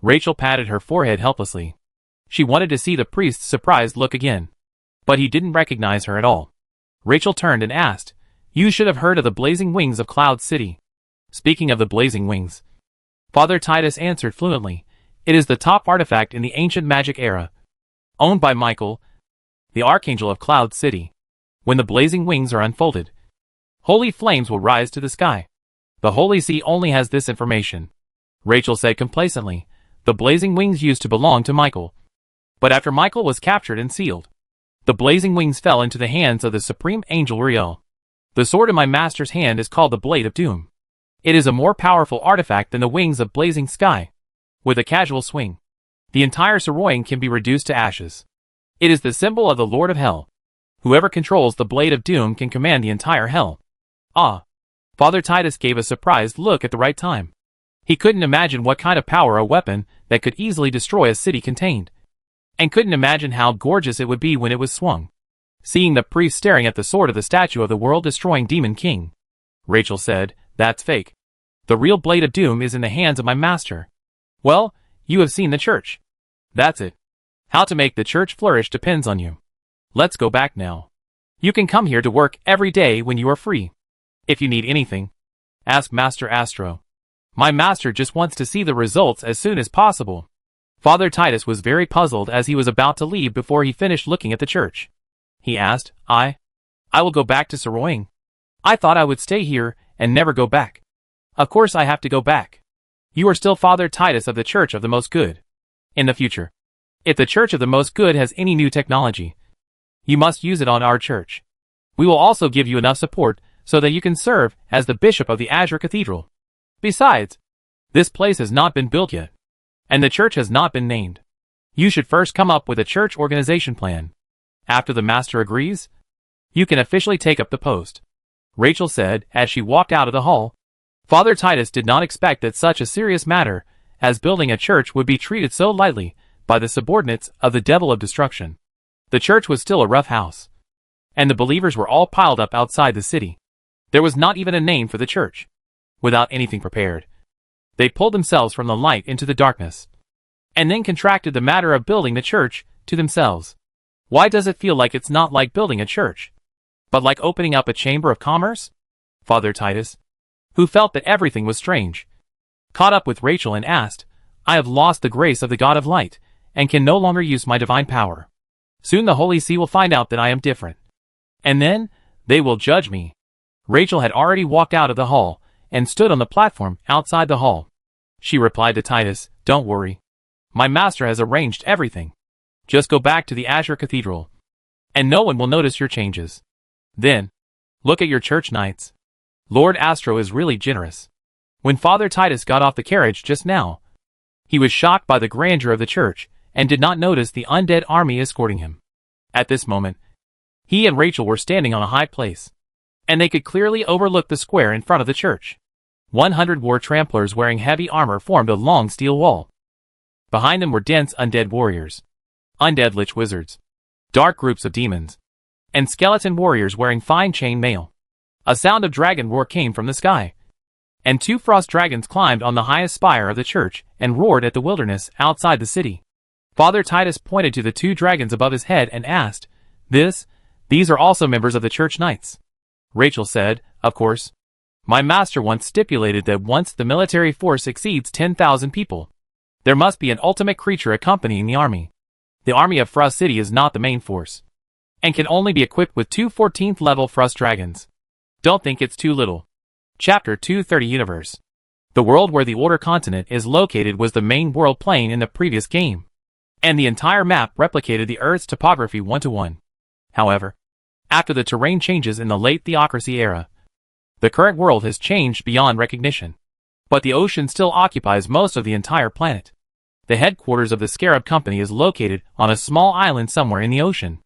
Speaker 1: Rachel patted her forehead helplessly. She wanted to see the priest's surprised look again. But he didn't recognize her at all. Rachel turned and asked, You should have heard of the blazing wings of Cloud City. Speaking of the blazing wings, Father Titus answered fluently, It is the top artifact in the ancient magic era. Owned by Michael, the Archangel of Cloud City. When the blazing wings are unfolded, holy flames will rise to the sky. The Holy See only has this information. Rachel said complacently, The blazing wings used to belong to Michael. But after Michael was captured and sealed, the blazing wings fell into the hands of the Supreme Angel Riel. The sword in my master's hand is called the Blade of Doom. It is a more powerful artifact than the wings of blazing sky. With a casual swing, the entire Saroyan can be reduced to ashes. It is the symbol of the Lord of Hell. Whoever controls the Blade of Doom can command the entire hell. Ah! Father Titus gave a surprised look at the right time. He couldn't imagine what kind of power a weapon that could easily destroy a city contained. And couldn't imagine how gorgeous it would be when it was swung. Seeing the priest staring at the sword of the statue of the world-destroying demon king, Rachel said, That's fake. The real Blade of Doom is in the hands of my master. Well, you have seen the church. That's it. How to make the church flourish depends on you. Let's go back now. You can come here to work every day when you are free. If you need anything, ask Master Astro. My master just wants to see the results as soon as possible. Father Titus was very puzzled as he was about to leave before he finished looking at the church. He asked, I will go back to Saroying. I thought I would stay here and never go back. Of course I have to go back. You are still Father Titus of the Church of the Most Good. In the future, if the Church of the Most Good has any new technology, you must use it on our church. We will also give you enough support so that you can serve as the Bishop of the Azure Cathedral. Besides, this place has not been built yet, and the church has not been named. You should first come up with a church organization plan. After the master agrees, you can officially take up the post. Rachel said as she walked out of the hall. Father Titus did not expect that such a serious matter as building a church would be treated so lightly by the subordinates of the devil of destruction. The church was still a rough house, and the believers were all piled up outside the city. There was not even a name for the church. Without anything prepared, they pulled themselves from the light into the darkness, and then contracted the matter of building the church to themselves. Why does it feel like it's not like building a church, but like opening up a chamber of commerce? Father Titus, who felt that everything was strange, caught up with Rachel and asked, I have lost the grace of the God of Light, and can no longer use my divine power. Soon the Holy See will find out that I am different. And then, they will judge me. Rachel had already walked out of the hall, and stood on the platform outside the hall. She replied to Titus, Don't worry. My master has arranged everything. Just go back to the Azure Cathedral, and no one will notice your changes. Then, look at your church knights. Lord Astro is really generous. When Father Titus got off the carriage just now, he was shocked by the grandeur of the church, and did not notice the undead army escorting him. At this moment, he and Rachel were standing on a high place, and they could clearly overlook the square in front of the church. 100 war tramplers wearing heavy armor formed a long steel wall. Behind them were dense undead warriors, undead lich wizards, dark groups of demons, and skeleton warriors wearing fine chain mail. A sound of dragon roar came from the sky, and 2 frost dragons climbed on the highest spire of the church and roared at the wilderness outside the city. Father Titus pointed to the 2 dragons above his head and asked, These are also members of the church knights. Rachel said, Of course. My master once stipulated that once the military force exceeds 10,000 people, there must be an ultimate creature accompanying the army. The army of Frost City is not the main force, and can only be equipped with 2 14th level Frost dragons. Don't think it's too little. Chapter 230 Universe. The world where the Order continent is located was the main world plane in the previous game, and the entire map replicated the Earth's topography 1-to-1. However, after the terrain changes in the late Theocracy era, the current world has changed beyond recognition. But the ocean still occupies most of the entire planet. The headquarters of the Scarab Company is located on a small island somewhere in the ocean.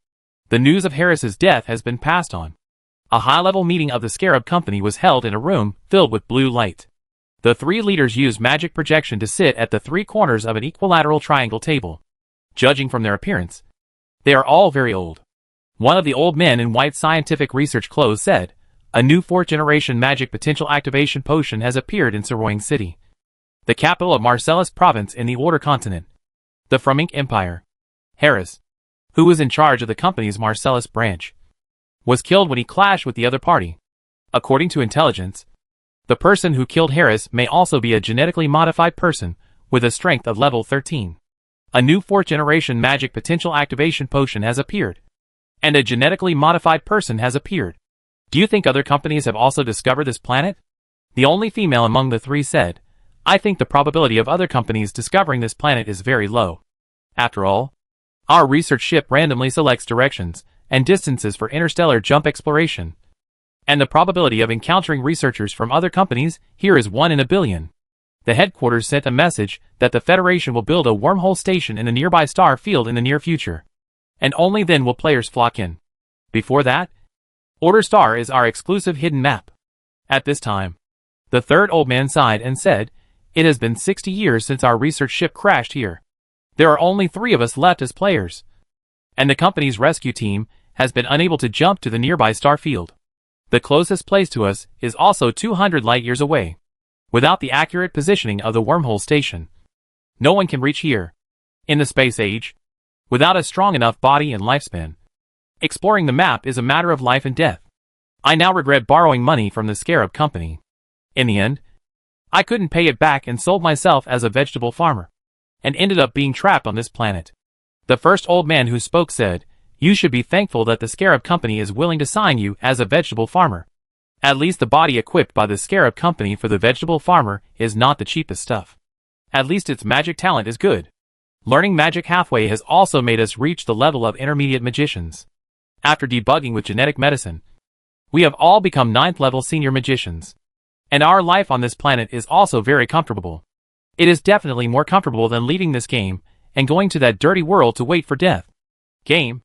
Speaker 1: The news of Harris's death has been passed on. A high-level meeting of the Scarab Company was held in a room filled with blue light. The 3 leaders used magic projection to sit at the 3 corners of an equilateral triangle table. Judging from their appearance, they are all very old. One of the old men in white scientific research clothes said, "A new fourth-generation magic potential activation potion has appeared in Saroying City, the capital of Marcellus Province in the Order Continent, the Fromink Empire." Harris, who was in charge of the company's Marcellus branch, was killed when he clashed with the other party. According to intelligence, the person who killed Harris may also be a genetically modified person with a strength of level 13. A new fourth-generation magic potential activation potion has appeared, and a genetically modified person has appeared. Do you think other companies have also discovered this planet? The only female among the three said, "I think the probability of other companies discovering this planet is very low. After all, our research ship randomly selects directions and distances for interstellar jump exploration, and the probability of encountering researchers from other companies here is 1 in a billion." The headquarters sent a message that the Federation will build a wormhole station in a nearby star field in the near future, and only then will players flock in. Before that, Order Star is our exclusive hidden map. At this time, the third old man sighed and said, "It has been 60 years since our research ship crashed here. There are only 3 of us left as players, and the company's rescue team has been unable to jump to the nearby star field. The closest place to us is also 200 light-years away. Without the accurate positioning of the wormhole station, no one can reach here. In the space age, without a strong enough body and lifespan, exploring the map is a matter of life and death. I now regret borrowing money from the Scarab Company. In the end, I couldn't pay it back and sold myself as a vegetable farmer, and ended up being trapped on this planet." The first old man who spoke said, "You should be thankful that the Scarab Company is willing to sign you as a vegetable farmer. At least the body equipped by the Scarab Company for the vegetable farmer is not the cheapest stuff. At least its magic talent is good. Learning magic halfway has also made us reach the level of intermediate magicians. After debugging with genetic medicine, we have all become 9th level senior magicians. And our life on this planet is also very comfortable. It is definitely more comfortable than leaving this game and going to that dirty world to wait for death." "Game?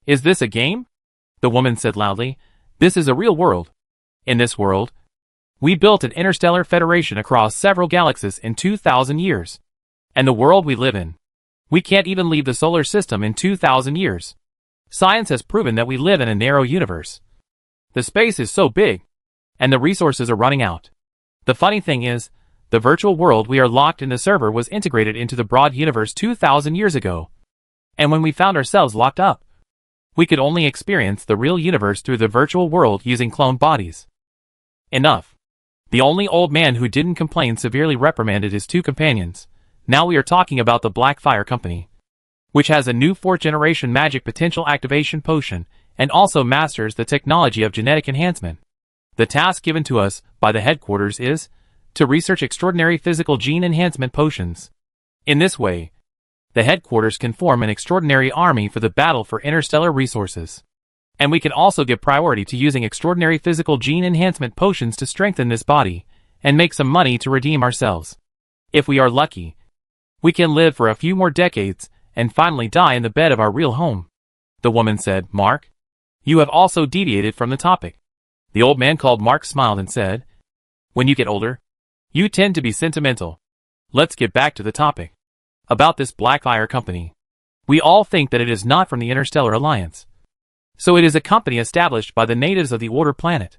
Speaker 1: Is this a game?" the woman said loudly. "This is a real world. In this world, we built an interstellar federation across several galaxies in 2,000 years. And the world we live in, we can't even leave the solar system in 2,000 years. Science has proven that we live in a narrow universe. The space is so big, and the resources are running out. The funny thing is, the virtual world we are locked in the server was integrated into the broad universe 2,000 years ago. And when we found ourselves locked up, we could only experience the real universe through the virtual world using cloned bodies." Enough. The only old man who didn't complain severely reprimanded his 2 companions. "Now we are talking about the Blackfire Company, which has a new 4th-generation magic potential activation potion and also masters the technology of genetic enhancement. The task given to us by the headquarters is to research extraordinary physical gene enhancement potions. In this way, the headquarters can form an extraordinary army for the battle for interstellar resources. And we can also give priority to using extraordinary physical gene enhancement potions to strengthen this body and make some money to redeem ourselves. If we are lucky, we can live for a few more decades and finally die in the bed of our real home." The woman said, "Mark, you have also deviated from the topic." The old man called Mark smiled and said, "When you get older, you tend to be sentimental. Let's get back to the topic. About this Blackfire Company. We all think that it is not from the Interstellar Alliance. So it is a company established by the natives of the Order planet.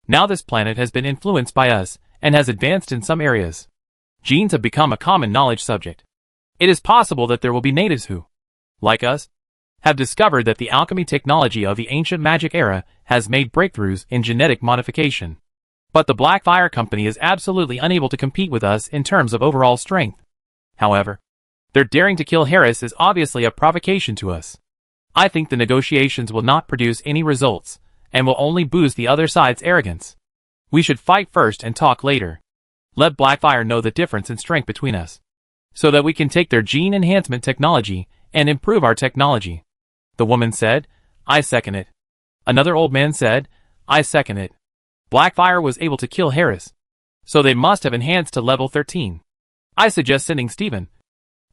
Speaker 1: Now this planet has been influenced by us and has advanced in some areas. Genes have become a common knowledge subject. It is possible that there will be natives who, like us, have discovered that the alchemy technology of the ancient magic era has made breakthroughs in genetic modification. But the Blackfire Company is absolutely unable to compete with us in terms of overall strength. However, their daring to kill Harris is obviously a provocation to us. I think the negotiations will not produce any results, and will only boost the other side's arrogance. We should fight first and talk later. Let Blackfire know the difference in strength between us, so that we can take their gene enhancement technology and improve our technology." The woman said, "I second it." Another old man said, "I second it. Blackfire was able to kill Harris, so they must have enhanced to level 13. I suggest sending Stephen,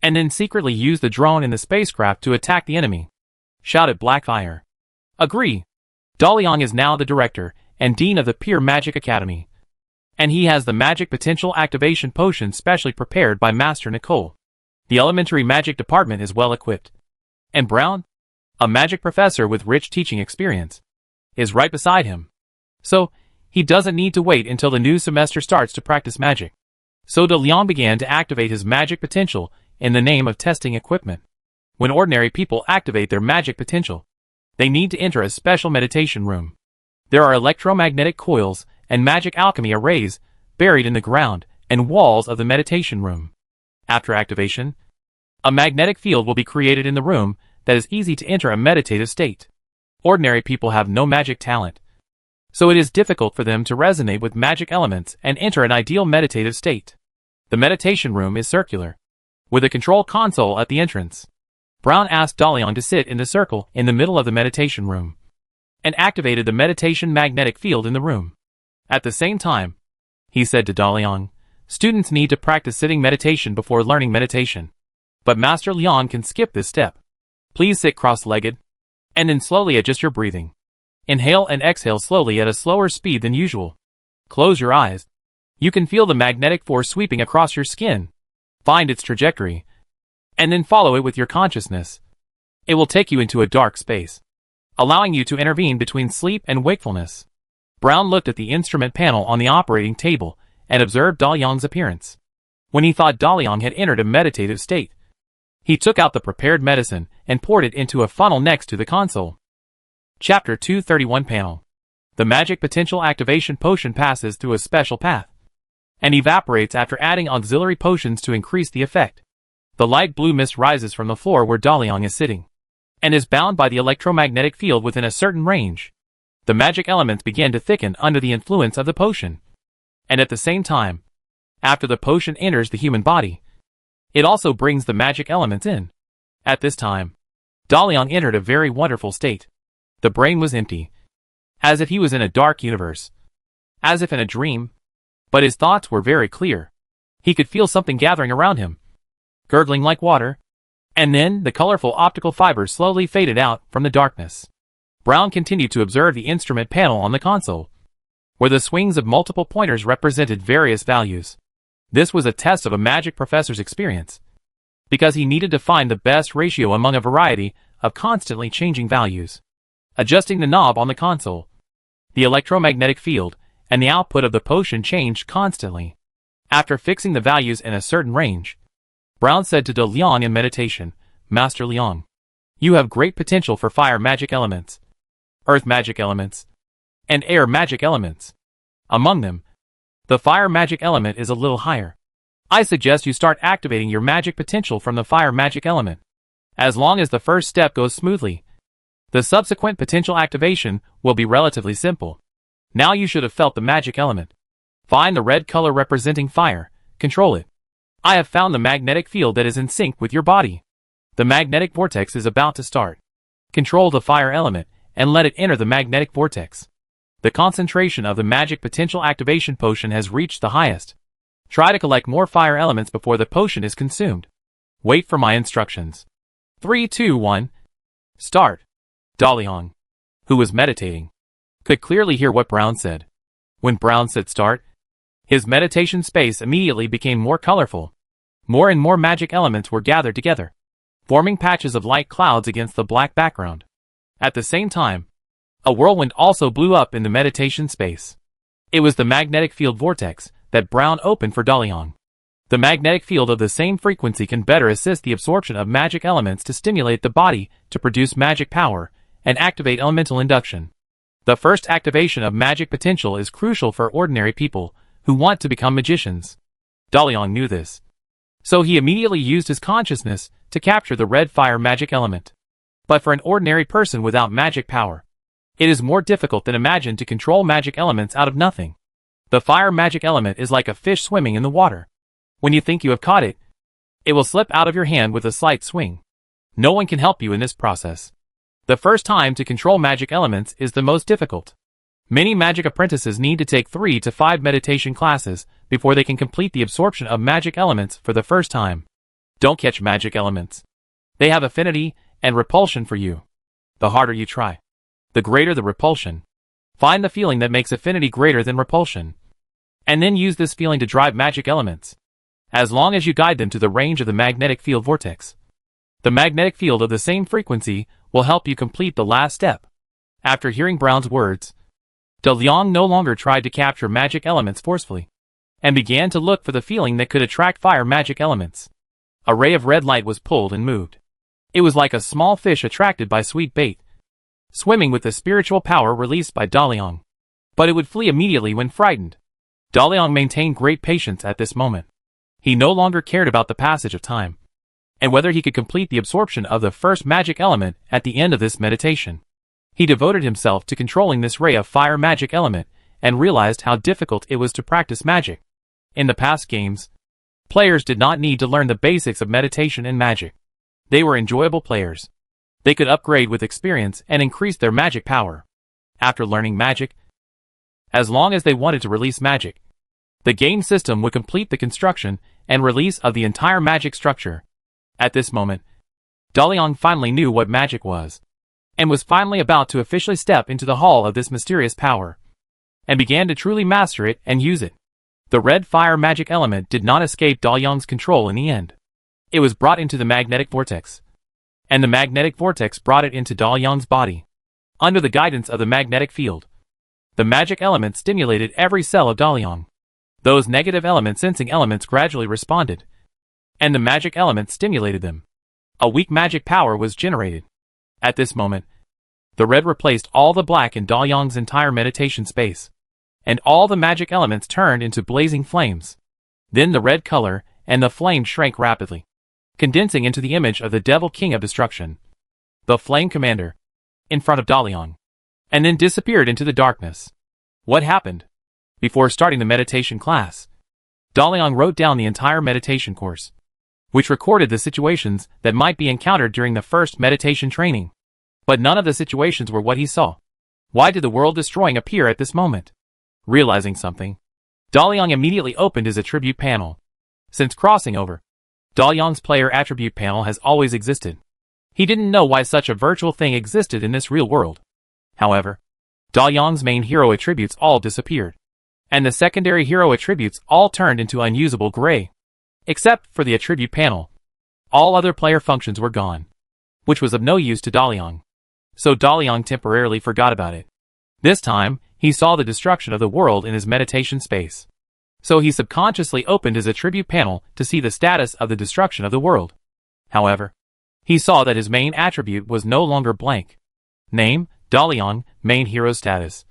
Speaker 1: and then secretly use the drone in the spacecraft to attack the enemy," shouted Blackfire. "Agree. Daliang is now the director and dean of the Pure Magic Academy, and he has the magic potential activation potion specially prepared by Master Nicole. The elementary magic department is well equipped. And Brown? A magic professor with rich teaching experience is right beside him. So, he doesn't need to wait until the new semester starts to practice magic. So De Leon began to activate his magic potential in the name of testing equipment. When ordinary people activate their magic potential, they need to enter a special meditation room. There are electromagnetic coils and magic alchemy arrays buried in the ground and walls of the meditation room. After activation, a magnetic field will be created in the room that is easy to enter a meditative state. Ordinary people have no magic talent, so it is difficult for them to resonate with magic elements and enter an ideal meditative state. The meditation room is circular, with a control console at the entrance. Brown asked De Leon to sit in the circle in the middle of the meditation room, and activated the meditation magnetic field in the room. At the same time, he said to De Leon, students need to practice sitting meditation before learning meditation. But Master Leon can skip this step. Please sit cross-legged, and then slowly adjust your breathing. Inhale and exhale slowly at a slower speed than usual. Close your eyes. You can feel the magnetic force sweeping across your skin. Find its trajectory, and then follow it with your consciousness. It will take you into a dark space, allowing you to intervene between sleep and wakefulness. Brown looked at the instrument panel on the operating table and observed De Leon's appearance. When he thought De Leon had entered a meditative state, he took out the prepared medicine and poured it into a funnel next to the console. Chapter 231 Panel. The magic potential activation potion passes through a special path and evaporates after adding auxiliary potions to increase the effect. The light blue mist rises from the floor where De Leon is sitting and is bound by the electromagnetic field within a certain range. The magic elements begin to thicken under the influence of the potion, and at the same time, after the potion enters the human body, it also brings the magic elements in. At this time, De Leon entered a very wonderful state. The brain was empty, as if he was in a dark universe, as if in a dream, but his thoughts were very clear. He could feel something gathering around him, gurgling like water, and then the colorful optical fibers slowly faded out from the darkness. Brown continued to observe the instrument panel on the console, where the swings of multiple pointers represented various values. This was a test of a magic professor's experience, because he needed to find the best ratio among a variety of constantly changing values. Adjusting the knob on the console, the electromagnetic field and the output of the potion changed constantly. After fixing the values in a certain range, Brown said to De Leon in meditation, Master Leon, you have great potential for fire magic elements, earth magic elements, and air magic elements. Among them, the fire magic element is a little higher. I suggest you start activating your magic potential from the fire magic element. As long as the first step goes smoothly, the subsequent potential activation will be relatively simple. Now you should have felt the magic element. Find the red color representing fire, control it. I have found the magnetic field that is in sync with your body. The magnetic vortex is about to start. Control the fire element and let it enter the magnetic vortex. The concentration of the magic potential activation potion has reached the highest. Try to collect more fire elements before the potion is consumed. Wait for my instructions. 3, 2, 1. Start. De Leon, who was meditating, could clearly hear what Brown said. When Brown said start, his meditation space immediately became more colorful. More and more magic elements were gathered together, forming patches of light clouds against the black background. At the same time, a whirlwind also blew up in the meditation space. It was the magnetic field vortex that Brown opened for De Leon. The magnetic field of the same frequency can better assist the absorption of magic elements to stimulate the body to produce magic power and activate elemental induction. The first activation of magic potential is crucial for ordinary people who want to become magicians. De Leon knew this, so he immediately used his consciousness to capture the red fire magic element. But for an ordinary person without magic power, it is more difficult than imagined to control magic elements out of nothing. The fire magic element is like a fish swimming in the water. When you think you have caught it, it will slip out of your hand with a slight swing. No one can help you in this process. The first time to control magic elements is the most difficult. Many magic apprentices need to take 3 to 5 meditation classes before they can complete the absorption of magic elements for the first time. Don't catch magic elements. They have affinity and repulsion for you. The harder you try, the greater the repulsion. Find the feeling that makes affinity greater than repulsion, and then use this feeling to drive magic elements, as long as you guide them to the range of the magnetic field vortex. The magnetic field of the same frequency will help you complete the last step. After hearing Brown's words, De Leon no longer tried to capture magic elements forcefully, and began to look for the feeling that could attract fire magic elements. A ray of red light was pulled and moved. It was like a small fish attracted by sweet bait, swimming with the spiritual power released by De Leon. But it would flee immediately when frightened. De Leon maintained great patience at this moment. He no longer cared about the passage of time, and whether he could complete the absorption of the first magic element at the end of this meditation. He devoted himself to controlling this ray of fire magic element, and realized how difficult it was to practice magic. In the past games, players did not need to learn the basics of meditation and magic. They were enjoyable players. They could upgrade with experience and increase their magic power. After learning magic, as long as they wanted to release magic, the game system would complete the construction and release of the entire magic structure. At this moment, De Leon finally knew what magic was, and was finally about to officially step into the hall of this mysterious power, and began to truly master it and use it. The red fire magic element did not escape De Leon's control in the end. It was brought into the magnetic vortex, and the magnetic vortex brought it into De Leon's body. Under the guidance of the magnetic field, the magic element stimulated every cell of De Leon. Those negative element sensing elements gradually responded, and the magic element stimulated them. A weak magic power was generated. At this moment, the red replaced all the black in De Leon's entire meditation space, and all the magic elements turned into blazing flames. Then the red color and the flame shrank rapidly, condensing into the image of the Devil King of Destruction, the Flame Commander, in front of De Leon, and then disappeared into the darkness. What happened? Before starting the meditation class, De Leon wrote down the entire meditation course, which recorded the situations that might be encountered during the first meditation training. But none of the situations were what he saw. Why did the world destroying appear at this moment? Realizing something, De Leon immediately opened his attribute panel. Since crossing over, De Leon's player attribute panel has always existed. He didn't know why such a virtual thing existed in this real world. However, De Leon's main hero attributes all disappeared, and the secondary hero attributes all turned into unusable gray. Except for the attribute panel, all other player functions were gone, which was of no use to De Leon. So De Leon temporarily forgot about it. This time, he saw the destruction of the world in his meditation space. So he subconsciously opened his attribute panel to see the status of the destruction of the world. However, he saw that his main attribute was no longer blank. Name, De Leon, main hero status.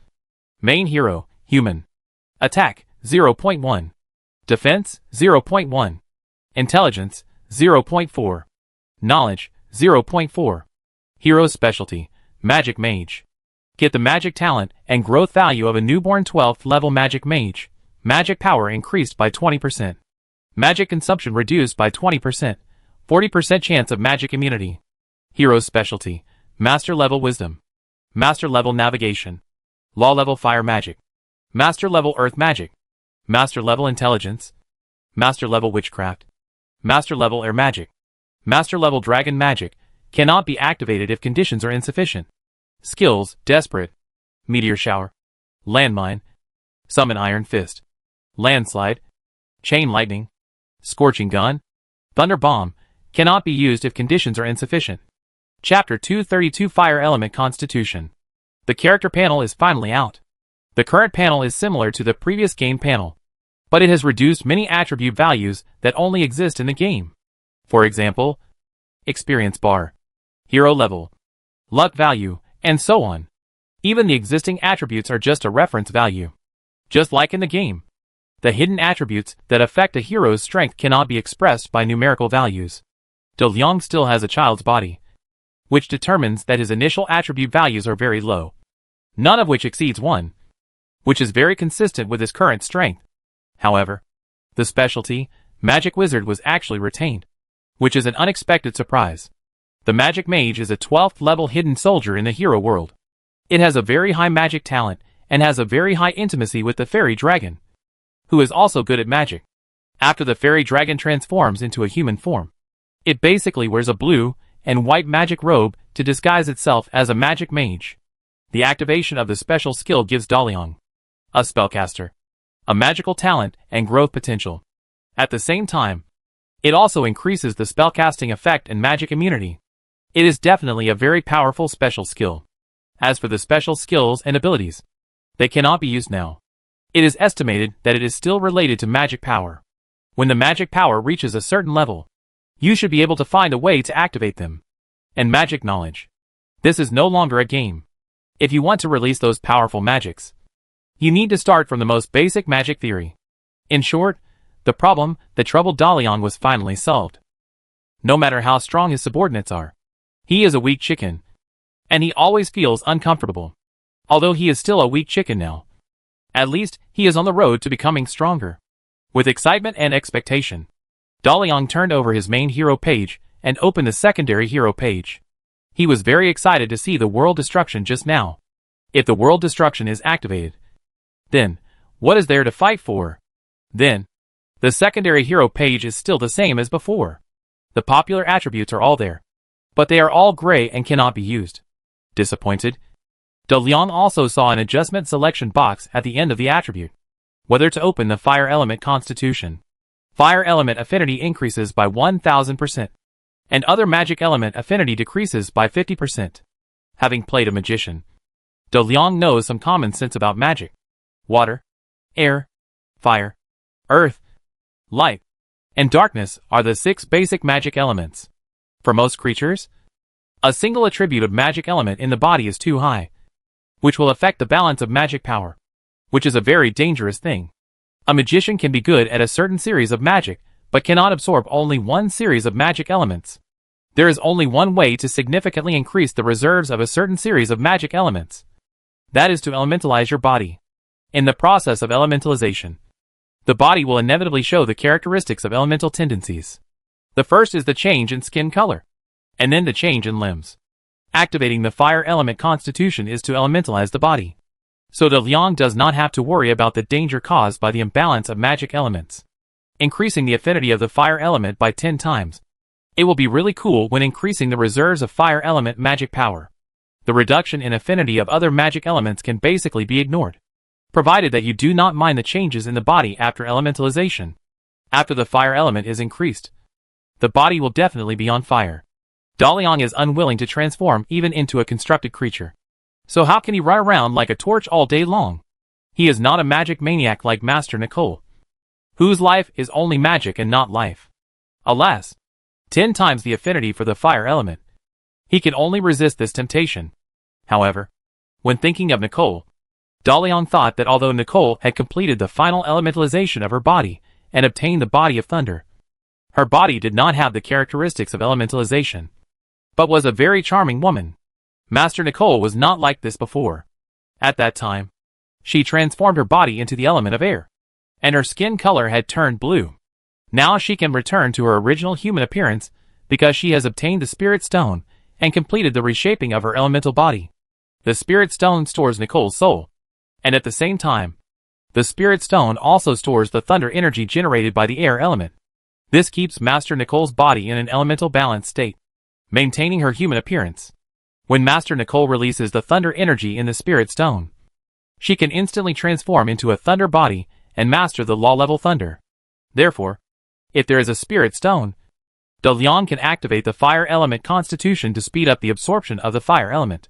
Speaker 1: Main hero, human. Attack, 0.1. Defense, 0.1. Intelligence, 0.4. Knowledge, 0.4. Hero specialty, Magic Mage. Get the magic talent and growth value of a newborn 12th level Magic Mage. Magic power increased by 20%. Magic consumption reduced by 20%. 40% chance of magic immunity. Hero specialty, Master level Wisdom. Master level Navigation. Law level Fire Magic. Master level Earth Magic. Master level Intelligence. Master level Witchcraft. Master level Air Magic. Master level Dragon Magic. Cannot be activated if conditions are insufficient. Skills, Desperate. Meteor Shower. Landmine. Summon Iron Fist. Landslide. Chain Lightning. Scorching Gun. Thunder Bomb. Cannot be used if conditions are insufficient. Chapter 232 Fire Element Constitution. The character panel is finally out. The current panel is similar to the previous game panel, but it has reduced many attribute values that only exist in the game. For example, experience bar, hero level, luck value, and so on. Even the existing attributes are just a reference value. Just like in the game, the hidden attributes that affect a hero's strength cannot be expressed by numerical values. De Leon still has a child's body, which determines that his initial attribute values are very low, none of which exceeds 1, which is very consistent with his current strength. However, the specialty, Magic Wizard, was actually retained, which is an unexpected surprise. The Magic Mage is a 12th level hidden soldier in the hero world. It has a very high magic talent and has a very high intimacy with the Fairy Dragon, who is also good at magic. After the Fairy Dragon transforms into a human form, it basically wears a blue and white magic robe to disguise itself as a Magic Mage. The activation of the special skill gives De Leon, a spellcaster, a magical talent and growth potential. At the same time, It also increases the spellcasting effect and magic immunity. It is definitely a very powerful special skill. As for the special skills and abilities, they cannot be used now. It is estimated that it is still related to magic power. When the magic power reaches a certain level, you should be able to find a way to activate them. And magic knowledge. This is no longer a game. If you want to release those powerful magics, you need to start from the most basic magic theory. In short, the problem that troubled Dalian was finally solved. No matter how strong his subordinates are, he is a weak chicken, and he always feels uncomfortable. Although he is still a weak chicken now, at least he is on the road to becoming stronger. With excitement and expectation, Dalian turned over his main hero page and opened the secondary hero page. He was very excited to see the world destruction just now. If the world destruction is activated, then what is there to fight for? Then, the secondary hero page is still the same as before. The popular attributes are all there, but they are all gray and cannot be used. Disappointed, Dalian also saw an adjustment selection box at the end of the attribute. Whether to open the fire element constitution. Fire element affinity increases by 1000%, and other magic element affinity decreases by 50%. Having played a magician, Dalian knows some common sense about magic. Water, air, fire, earth, light, and darkness are the 6 basic magic elements. For most creatures, a single attribute of magic element in the body is too high, which will affect the balance of magic power, which is a very dangerous thing. A magician can be good at a certain series of magic, but cannot absorb only one series of magic elements. There is only one way to significantly increase the reserves of a certain series of magic elements. That is to elementalize your body. In the process of elementalization, the body will inevitably show the characteristics of elemental tendencies. The first is the change in skin color, and then the change in limbs. Activating the fire element constitution is to elementalize the body. So Dalian does not have to worry about the danger caused by the imbalance of magic elements. Increasing the affinity of the fire element by 10 times. It will be really cool when increasing the reserves of fire element magic power. The reduction in affinity of other magic elements can basically be ignored, provided that you do not mind the changes in the body after elementalization. After the fire element is increased, the body will definitely be on fire. Dalian is unwilling to transform even into a constructed creature. So how can he run around like a torch all day long? He is not a magic maniac like Master Nicole, whose life is only magic and not life. Alas, 10 times the affinity for the fire element. He can only resist this temptation. However, when thinking of Nicole, Dalian thought that although Nicole had completed the final elementalization of her body and obtained the body of thunder, her body did not have the characteristics of elementalization, but was a very charming woman. Master Nicole was not like this before. At that time, she transformed her body into the element of air, and her skin color had turned blue. Now she can return to her original human appearance because she has obtained the Spirit Stone and completed the reshaping of her elemental body. The Spirit Stone stores Nicole's soul, and at the same time, the Spirit Stone also stores the thunder energy generated by the air element. This keeps Master Nicole's body in an elemental balanced state, maintaining her human appearance. When Master Nicole releases the thunder energy in the Spirit Stone, she can instantly transform into a thunder body and master the law-level thunder. Therefore, if there is a Spirit Stone, Dalian can activate the fire element constitution to speed up the absorption of the fire element.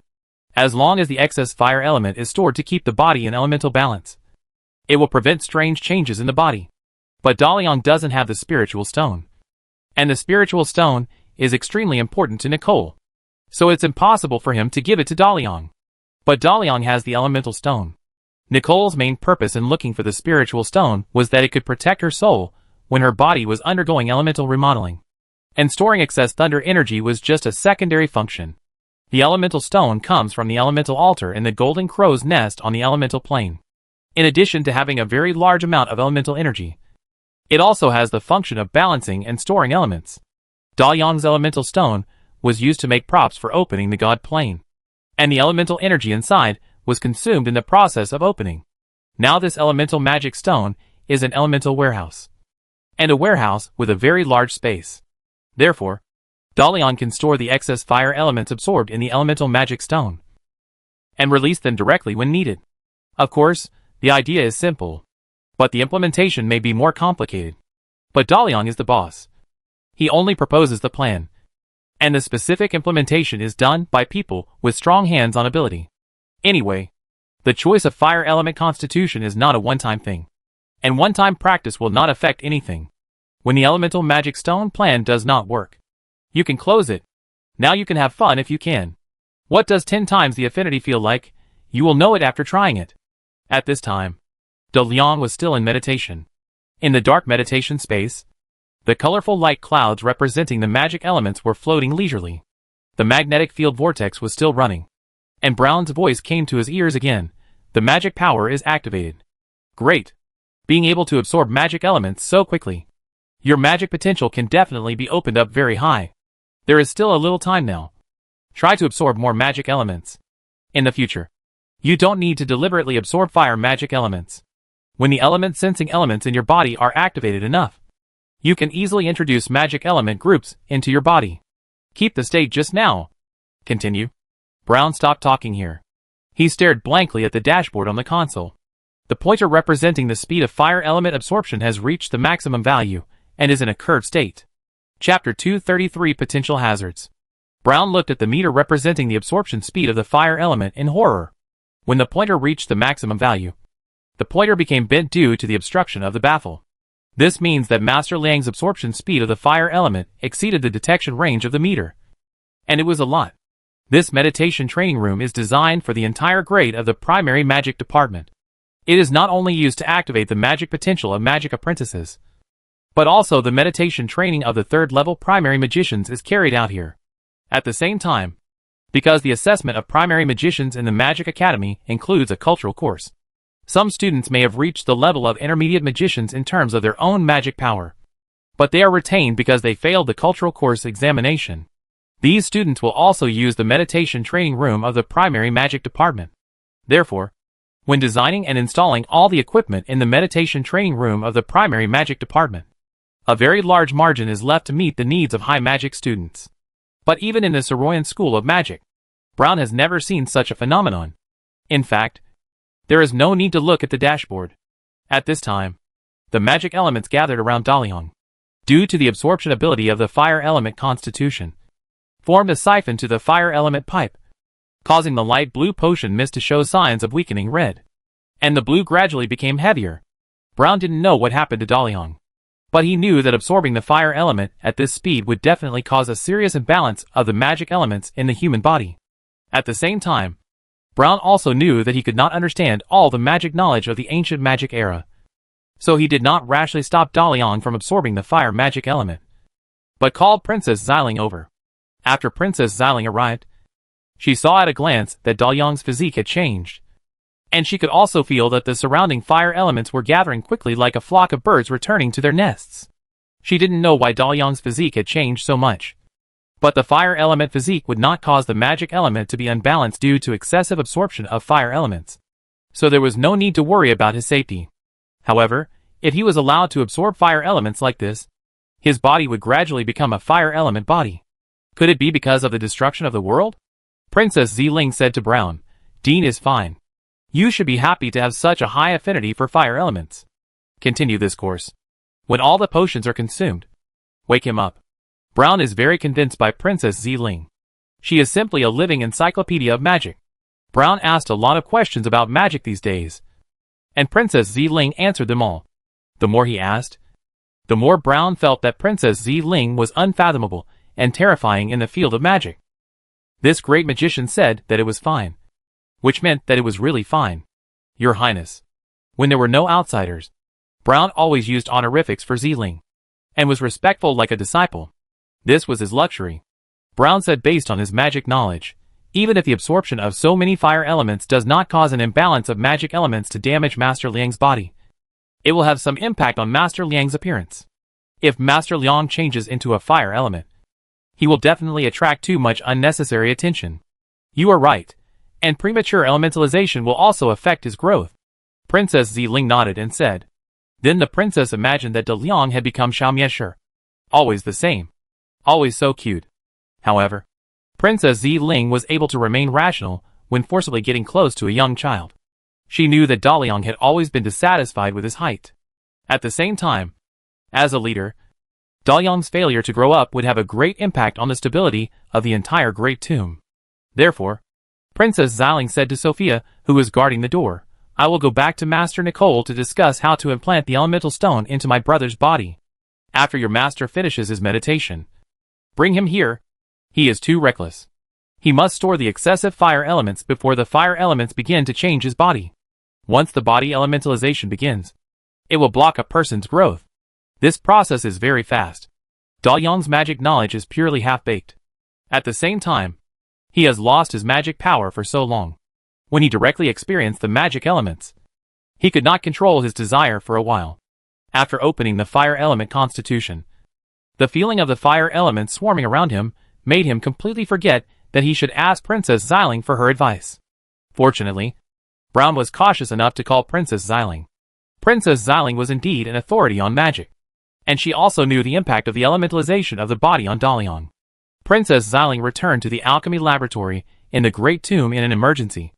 Speaker 1: As long as the excess fire element is stored to keep the body in elemental balance, it will prevent strange changes in the body. But Dalian doesn't have the spiritual stone, and the spiritual stone is extremely important to Nicole, so it's impossible for him to give it to Dalian. But Dalian has the elemental stone. Nicole's main purpose in looking for the spiritual stone was that it could protect her soul when her body was undergoing elemental remodeling, and storing excess thunder energy was just a secondary function. The elemental stone comes from the elemental altar in the Golden Crow's Nest on the elemental plane. In addition to having a very large amount of elemental energy, it also has the function of balancing and storing elements. Dalian's elemental stone was used to make props for opening the God plane, and the elemental energy inside was consumed in the process of opening. Now this elemental magic stone is an elemental warehouse, and a warehouse with a very large space. Therefore, Dalian can store the excess fire elements absorbed in the elemental magic stone, and release them directly when needed. Of course, the idea is simple, but the implementation may be more complicated. But Dalian is the boss, He only proposes the plan, and the specific implementation is done by people with strong hands-on ability. Anyway, the choice of fire element constitution is not a one-time thing, and one-time practice will not affect anything. When the elemental magic stone plan does not work, you can close it. Now you can have fun if you can. What does 10 times the affinity feel like? You will know it after trying it. At this time, De Leon was still in meditation. In the dark meditation space, the colorful light clouds representing the magic elements were floating leisurely. The magnetic field vortex was still running, and Brown's voice came to his ears again. The magic power is activated. Great. Being able to absorb magic elements so quickly. Your magic potential can definitely be opened up very high. There is still a little time now. Try to absorb more magic elements. In the future, you don't need to deliberately absorb fire magic elements. When the element sensing elements in your body are activated enough, you can easily introduce magic element groups into your body. Keep the state just now. Continue. Brown stopped talking here. He stared blankly at the dashboard on the console. The pointer representing the speed of fire element absorption has reached the maximum value and is in a curved state. Chapter 233 Potential Hazards. Brown looked at the meter representing the absorption speed of the fire element in horror. When the pointer reached the maximum value, the pointer became bent due to the obstruction of the baffle. This means that Master Liang's absorption speed of the fire element exceeded the detection range of the meter. And it was a lot. This meditation training room is designed for the entire grade of the primary magic department. It is not only used to activate the magic potential of magic apprentices, but also the meditation training of the third-level primary magicians is carried out here. At the same time, because the assessment of primary magicians in the Magic Academy includes a cultural course, some students may have reached the level of intermediate magicians in terms of their own magic power, but they are retained because they failed the cultural course examination. These students will also use the meditation training room of the primary magic department. Therefore, when designing and installing all the equipment in the meditation training room of the primary magic department, a very large margin is left to meet the needs of high magic students. But even in the Soroyan School of Magic, Brown has never seen such a phenomenon. In fact, there is no need to look at the dashboard. At this time, the magic elements gathered around Daliang, due to the absorption ability of the fire element constitution, formed a siphon to the fire element pipe, causing the light blue potion mist to show signs of weakening red. And the blue gradually became heavier. Brown didn't know what happened to Daliang, but he knew that absorbing the fire element at this speed would definitely cause a serious imbalance of the magic elements in the human body. At the same time, Brown also knew that he could not understand all the magic knowledge of the ancient magic era, so he did not rashly stop Daliang from absorbing the fire magic element, but called Princess Xiling over. After Princess Xiling arrived, she saw at a glance that Daliang's physique had changed, and she could also feel that the surrounding fire elements were gathering quickly like a flock of birds returning to their nests. She didn't know why Daliang's physique had changed so much, but the fire element physique would not cause the magic element to be unbalanced due to excessive absorption of fire elements, so there was no need to worry about his safety. However, if he was allowed to absorb fire elements like this, his body would gradually become a fire element body. Could it be because of the destruction of the world? Princess Xiling said to Brown, "Dean is fine. You should be happy to have such a high affinity for fire elements. Continue this course. When all the potions are consumed, wake him up." Brown is very convinced by Princess Xiling. She is simply a living encyclopedia of magic. Brown asked a lot of questions about magic these days, and Princess Xiling answered them all. The more he asked, the more Brown felt that Princess Xiling was unfathomable and terrifying in the field of magic. This great magician said that it was fine, which meant that it was really fine. Your Highness. When there were no outsiders, Brown always used honorifics for Xiling, and was respectful like a disciple. This was his luxury. Brown said based on his magic knowledge, even if the absorption of so many fire elements does not cause an imbalance of magic elements to damage Master Liang's body, it will have some impact on Master Liang's appearance. If Master Liang changes into a fire element, he will definitely attract too much unnecessary attention. You are right, and premature elementalization will also affect his growth. Princess Xiling nodded and said. Then the princess imagined that De Liang had become Xiaomiesher. Always the same. Always so cute. However, Princess Xiling was able to remain rational when forcibly getting close to a young child. She knew that Daliang had always been dissatisfied with his height. At the same time, as a leader, Dalyong's failure to grow up would have a great impact on the stability of the entire Great Tomb. Therefore, Princess Xiling said to Sophia, who was guarding the door, "I will go back to Master Nicole to discuss how to implant the elemental stone into my brother's body. After your master finishes his meditation, bring him here. He is too reckless. He must store the excessive fire elements before the fire elements begin to change his body. Once the body elementalization begins, it will block a person's growth. This process is very fast. Dalyong's magic knowledge is purely half-baked. At the same time, he has lost his magic power for so long. When he directly experienced the magic elements, he could not control his desire for a while. After opening the fire element constitution, the feeling of the fire element swarming around him made him completely forget that he should ask Princess Xiling for her advice. Fortunately, Brown was cautious enough to call Princess Xiling. Princess Xiling was indeed an authority on magic, and she also knew the impact of the elementalization of the body on Dalyong. Princess Xiling returned to the alchemy laboratory in the Great Tomb in an emergency,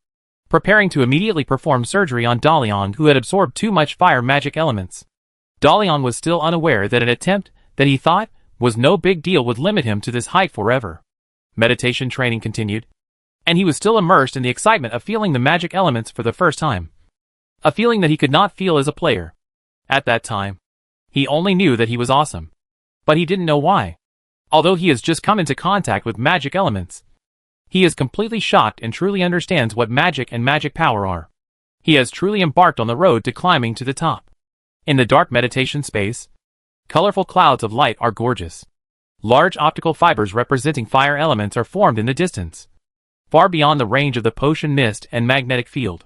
Speaker 1: preparing to immediately perform surgery on Dalyong, who had absorbed too much fire magic elements. Dalyong was still unaware that an attempt that he thought was no big deal would limit him to this height forever. Meditation training continued, and he was still immersed in the excitement of feeling the magic elements for the first time. A feeling that he could not feel as a player. At that time, he only knew that he was awesome, but he didn't know why. Although he has just come into contact with magic elements, he is completely shocked and truly understands what magic and magic power are. He has truly embarked on the road to climbing to the top. In the dark meditation space, colorful clouds of light are gorgeous. Large optical fibers representing fire elements are formed in the distance, far beyond the range of the potion mist and magnetic field.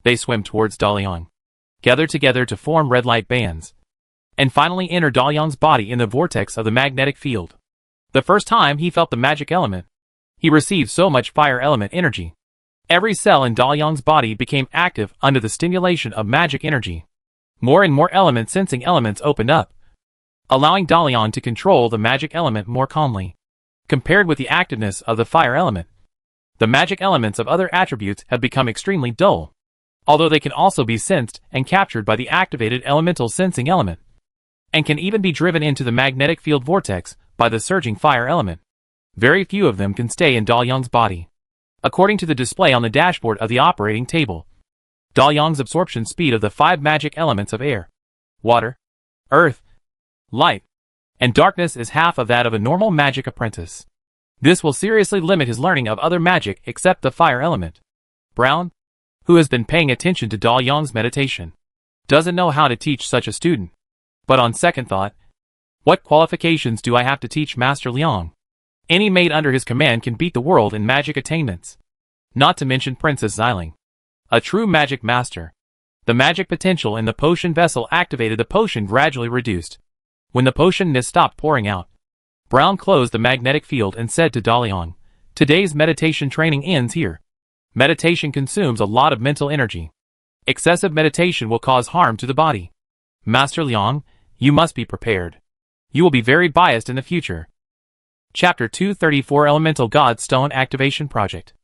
Speaker 1: They swim towards Dalyong, gather together to form red light bands, and finally enter Dalyong's body in the vortex of the magnetic field. The first time he felt the magic element, he received so much fire element energy. Every cell in Dalyong's body became active under the stimulation of magic energy. More and more element sensing elements opened up, allowing Dalyong to control the magic element more calmly. Compared with the activeness of the fire element, the magic elements of other attributes have become extremely dull, although they can also be sensed and captured by the activated elemental sensing element, and can even be driven into the magnetic field vortex by the surging fire element. Very few of them can stay in Dalyong's body. According to the display on the dashboard of the operating table, Dalyong's absorption speed of the 5 magic elements of air, water, earth, light, and darkness is half of that of a normal magic apprentice. This will seriously limit his learning of other magic except the fire element. Brown, who has been paying attention to Dalyong's meditation, doesn't know how to teach such a student. But on second thought, what qualifications do I have to teach Master Liang? Any maid under his command can beat the world in magic attainments. Not to mention Princess Xiling, a true magic master. The magic potential in the potion vessel activated, the potion gradually reduced. When the potion mist stopped pouring out, Brown closed the magnetic field and said to Dalyong, "Today's meditation training ends here. Meditation consumes a lot of mental energy. Excessive meditation will cause harm to the body. Master Liang, you must be prepared. You will be very biased in the future." Chapter 234 Elemental God Stone Activation Project.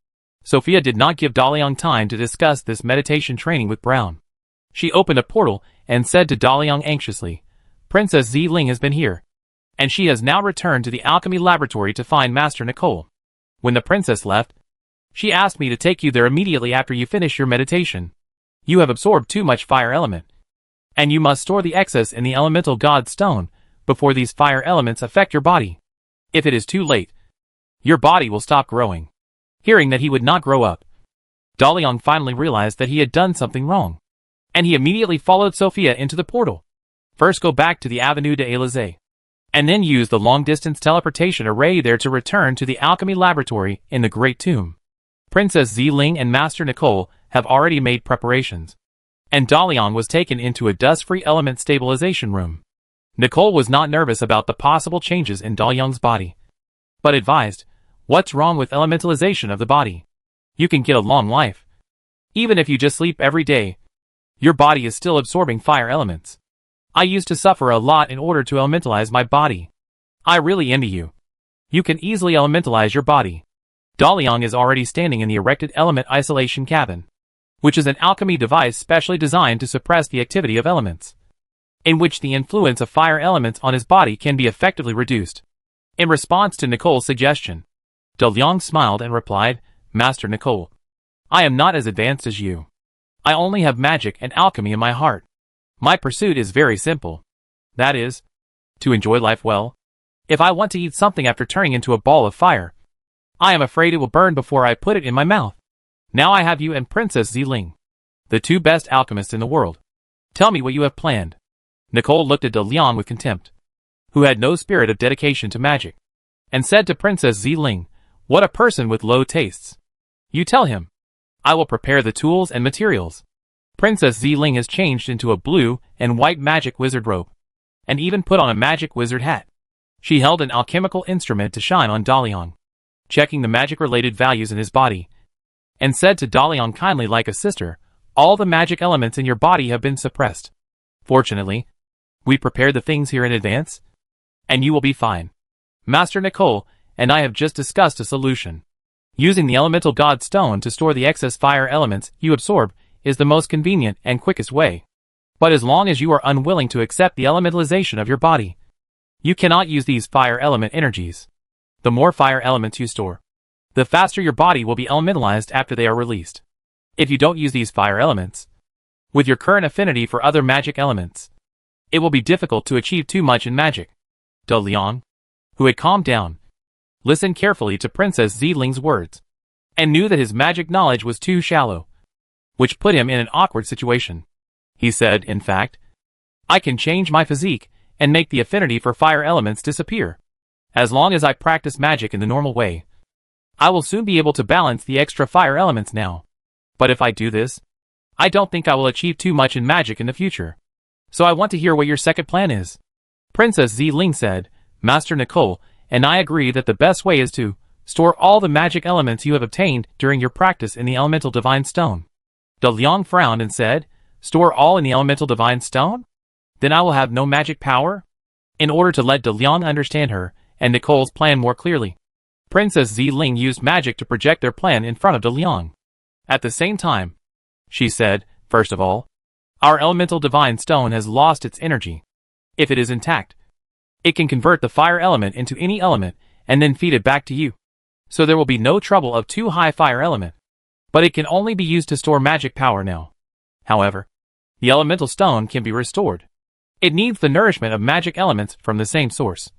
Speaker 1: Sophia did not give Dalyong time to discuss this meditation training with Brown. She opened a portal and said to Dalyong anxiously, "Princess Xiling has been here, and she has now returned to the alchemy laboratory to find Master Nicole. When the princess left, she asked me to take you there immediately after you finish your meditation. You have absorbed too much fire element, and you must store the excess in the elemental god stone before these fire elements affect your body. If it is too late, your body will stop growing." Hearing that he would not grow up, Dalyong finally realized that he had done something wrong, and he immediately followed Sophia into the portal. First go back to the Avenue de Élysée, and then use the long-distance teleportation array there to return to the alchemy laboratory in the Great Tomb. Princess Xiling and Master Nicole have already made preparations, and Dalyong was taken into a dust-free element stabilization room. Nicole was not nervous about the possible changes in Dalyong's body, but advised, "What's wrong with elementalization of the body? You can get a long life. Even if you just sleep every day, your body is still absorbing fire elements. I used to suffer a lot in order to elementalize my body. I really envy you. You can easily elementalize your body." Dalyong is already standing in the erected element isolation cabin, which is an alchemy device specially designed to suppress the activity of elements. in which the influence of fire elements on his body can be effectively reduced. In response to Nicole's suggestion, De Liang smiled and replied, Master Nicole, I am not as advanced as you. I only have magic and alchemy in my heart. My pursuit is very simple. That is, to enjoy life well. If I want to eat something after turning into a ball of fire, I am afraid it will burn before I put it in my mouth. Now I have you and Princess Ziling, the two best alchemists in the world. Tell me what you have planned. Nicole looked at De Liang with contempt, who had no spirit of dedication to magic, and said to Princess Ziling, what a person with low tastes. You tell him. I will prepare the tools and materials. Princess Ziling has changed into a blue and white magic wizard robe, and even put on a magic wizard hat. She held an alchemical instrument to shine on De Liang, checking the magic-related values in his body, and said to De Liang kindly like a sister, all the magic elements in your body have been suppressed. Fortunately, we prepared the things here in advance, and you will be fine. Master Nicole and I have just discussed a solution. Using the elemental god stone to store the excess fire elements you absorb is the most convenient and quickest way. But as long as you are unwilling to accept the elementalization of your body, you cannot use these fire element energies. The more fire elements you store, the faster your body will be elementalized after they are released. If you don't use these fire elements, with your current affinity for other magic elements, it will be difficult to achieve too much in magic. De Liang, who had calmed down, listened carefully to Princess Ziling's words, and knew that his magic knowledge was too shallow, which put him in an awkward situation. He said, in fact, I can change my physique and make the affinity for fire elements disappear. As long as I practice magic in the normal way, I will soon be able to balance the extra fire elements now. But if I do this, I don't think I will achieve too much in magic in the future. So I want to hear what your second plan is. Princess Ziling said, Master Nicole and I agree that the best way is to store all the magic elements you have obtained during your practice in the elemental divine stone. De Liang frowned and said, store all in the elemental divine stone? Then I will have no magic power? In order to let De Liang understand her and Nicole's plan more clearly, Princess Ziling used magic to project their plan in front of De Liang. At the same time, she said, first of all, our elemental divine stone has lost its energy. If it is intact, it can convert the fire element into any element and then feed it back to you. So there will be no trouble of too high fire element. But it can only be used to store magic power now. However, the elemental stone can be restored. It needs the nourishment of magic elements from the same source.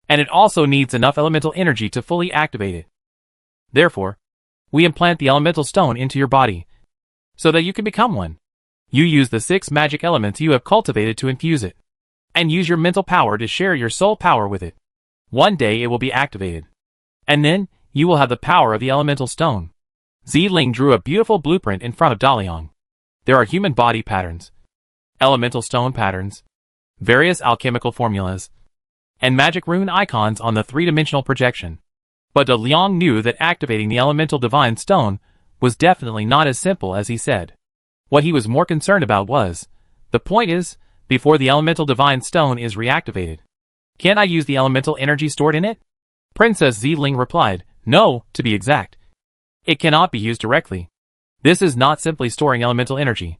Speaker 1: And it also needs enough elemental energy to fully activate it. Therefore, we implant the elemental stone into your body, so that you can become one. You use the 6 magic elements you have cultivated to infuse it, and use your mental power to share your soul power with it. One day it will be activated, and then you will have the power of the elemental stone. Ziling drew a beautiful blueprint in front of De Liang. There are human body patterns, elemental stone patterns, various alchemical formulas, and magic rune icons on the 3-dimensional projection. But De Liang knew that activating the elemental divine stone was definitely not as simple as he said. What he was more concerned about was, the point is, before the elemental divine stone is reactivated, can I use the elemental energy stored in it? Princess Ziling replied, no, to be exact. It cannot be used directly. This is not simply storing elemental energy,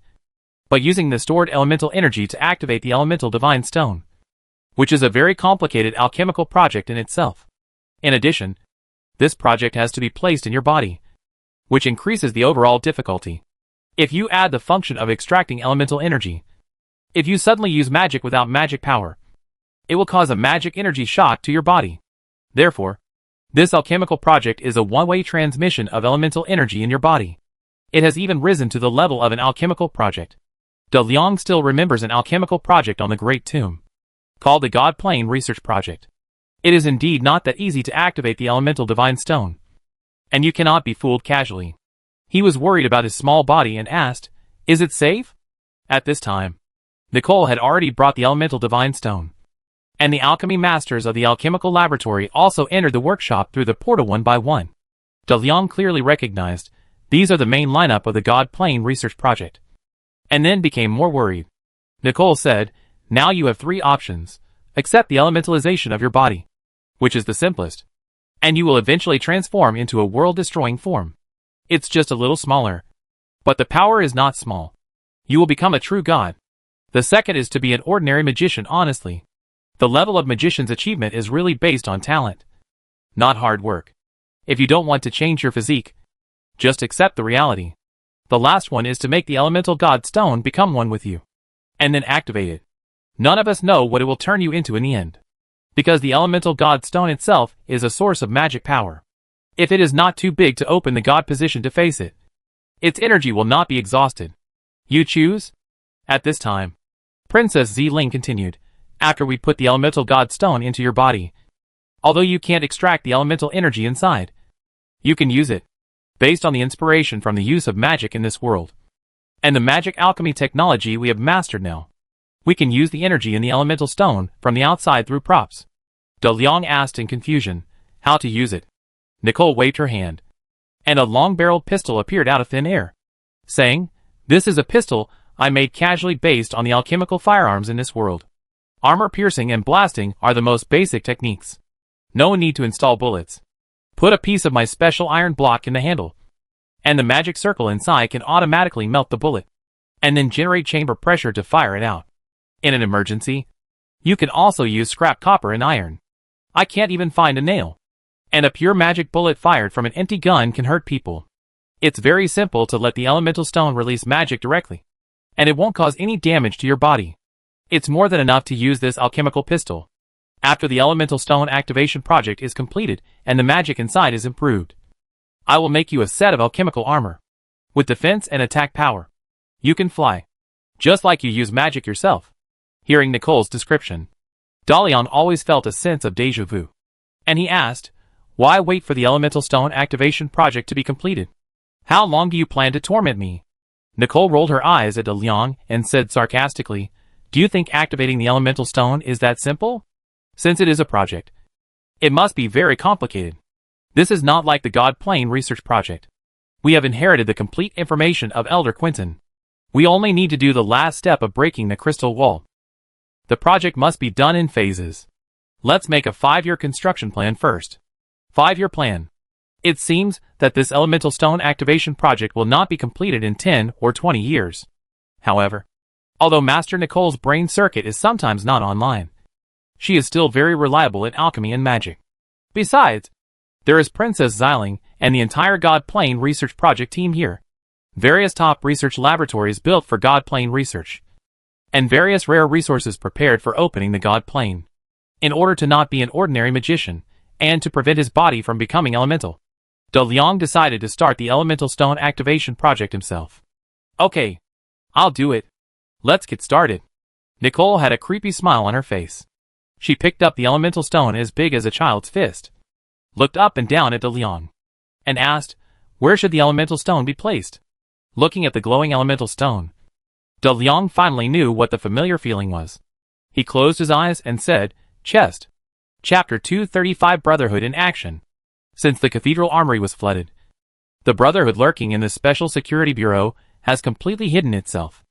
Speaker 1: but using the stored elemental energy to activate the elemental divine stone, which is a very complicated alchemical project in itself. In addition, this project has to be placed in your body, which increases the overall difficulty. If you add the function of extracting elemental energy, if you suddenly use magic without magic power, it will cause a magic energy shock to your body. Therefore, this alchemical project is a one-way transmission of elemental energy in your body. It has even risen to the level of an alchemical project. De Liang still remembers an alchemical project on the Great Tomb, called the God Plane Research Project. It is indeed not that easy to activate the elemental divine stone, and you cannot be fooled casually. He was worried about his small body and asked, is it safe? At this time, Nicole had already brought the elemental divine stone, and the alchemy masters of the alchemical laboratory also entered the workshop through the portal one by one. De Liang clearly recognized these are the main lineup of the God Plane Research Project, and then became more worried. Nicole said, now you have 3 options. Accept the elementalization of your body, which is the simplest, and you will eventually transform into a world-destroying form. It's just a little smaller, but the power is not small. You will become a true god. The second is to be an ordinary magician honestly. The level of magician's achievement is really based on talent, not hard work. If you don't want to change your physique, just accept the reality. The last one is to make the elemental god stone become one with you, and then activate it. None of us know what it will turn you into in the end, because the elemental god stone itself is a source of magic power. If it is not too big to open the god position to face it, its energy will not be exhausted. You choose? At this time, Princess Zi-Ling continued, after we put the elemental god stone into your body, although you can't extract the elemental energy inside, you can use it, based on the inspiration from the use of magic in this world, and the magic alchemy technology we have mastered now. We can use the energy in the elemental stone from the outside through props. De Liang asked in confusion, how to use it. Nicole waved her hand, and a long-barreled pistol appeared out of thin air, saying, this is a pistol I made casually based on the alchemical firearms in this world. Armor piercing and blasting are the most basic techniques. No need to install bullets. Put a piece of my special iron block in the handle, and the magic circle inside can automatically melt the bullet, and then generate chamber pressure to fire it out. In an emergency, you can also use scrap copper and iron. I can't even find a nail. And a pure magic bullet fired from an empty gun can hurt people. It's very simple to let the elemental stone release magic directly, and it won't cause any damage to your body. It's more than enough to use this alchemical pistol. After the elemental stone activation project is completed and the magic inside is improved, I will make you a set of alchemical armor, with defense and attack power. You can fly, just like you use magic yourself. Hearing Nicole's description, Dalian always felt a sense of déjà vu, and he asked, why wait for the elemental stone activation project to be completed? How long do you plan to torment me? Nicole rolled her eyes at De Liang and said sarcastically, do you think activating the elemental stone is that simple? Since it is a project, it must be very complicated. This is not like the God Plane research project. We have inherited the complete information of Elder Quinton. We only need to do the last step of breaking the crystal wall. The project must be done in phases. Let's make a 5-year construction plan first. 5-year plan. It seems that this elemental stone activation project will not be completed in 10 or 20 years. However, although Master Nicole's brain circuit is sometimes not online, she is still very reliable at alchemy and magic. Besides, there is Princess Zi-Ling and the entire God Plane research project team here. Various top research laboratories built for God Plane research, and various rare resources prepared for opening the God Plane. In order to not be an ordinary magician, and to prevent his body from becoming elemental, De Liang decided to start the elemental stone activation project himself. Okay, I'll do it. Let's get started. Nicole had a creepy smile on her face. She picked up the elemental stone as big as a child's fist, looked up and down at De Liang, and asked, where should the elemental stone be placed? Looking at the glowing elemental stone, De Liang finally knew what the familiar feeling was. He closed his eyes and said, chest. Chapter 235 Brotherhood in Action. Since the cathedral armory was flooded, the Brotherhood lurking in the Special Security Bureau has completely hidden itself.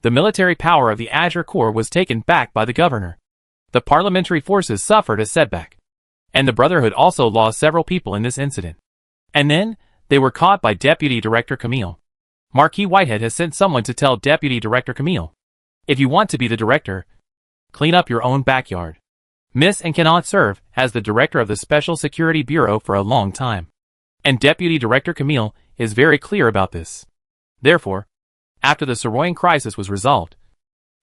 Speaker 1: The military power of the Azure Corps was taken back by the governor. The parliamentary forces suffered a setback, and the Brotherhood also lost several people in this incident. And then, they were caught by Deputy Director Camille. Marquis Whitehead has sent someone to tell Deputy Director Camille, if you want to be the director, clean up your own backyard. Miss and cannot serve as the director of the Special Security Bureau for a long time. And Deputy Director Camille is very clear about this. Therefore, after the Soroyan crisis was resolved,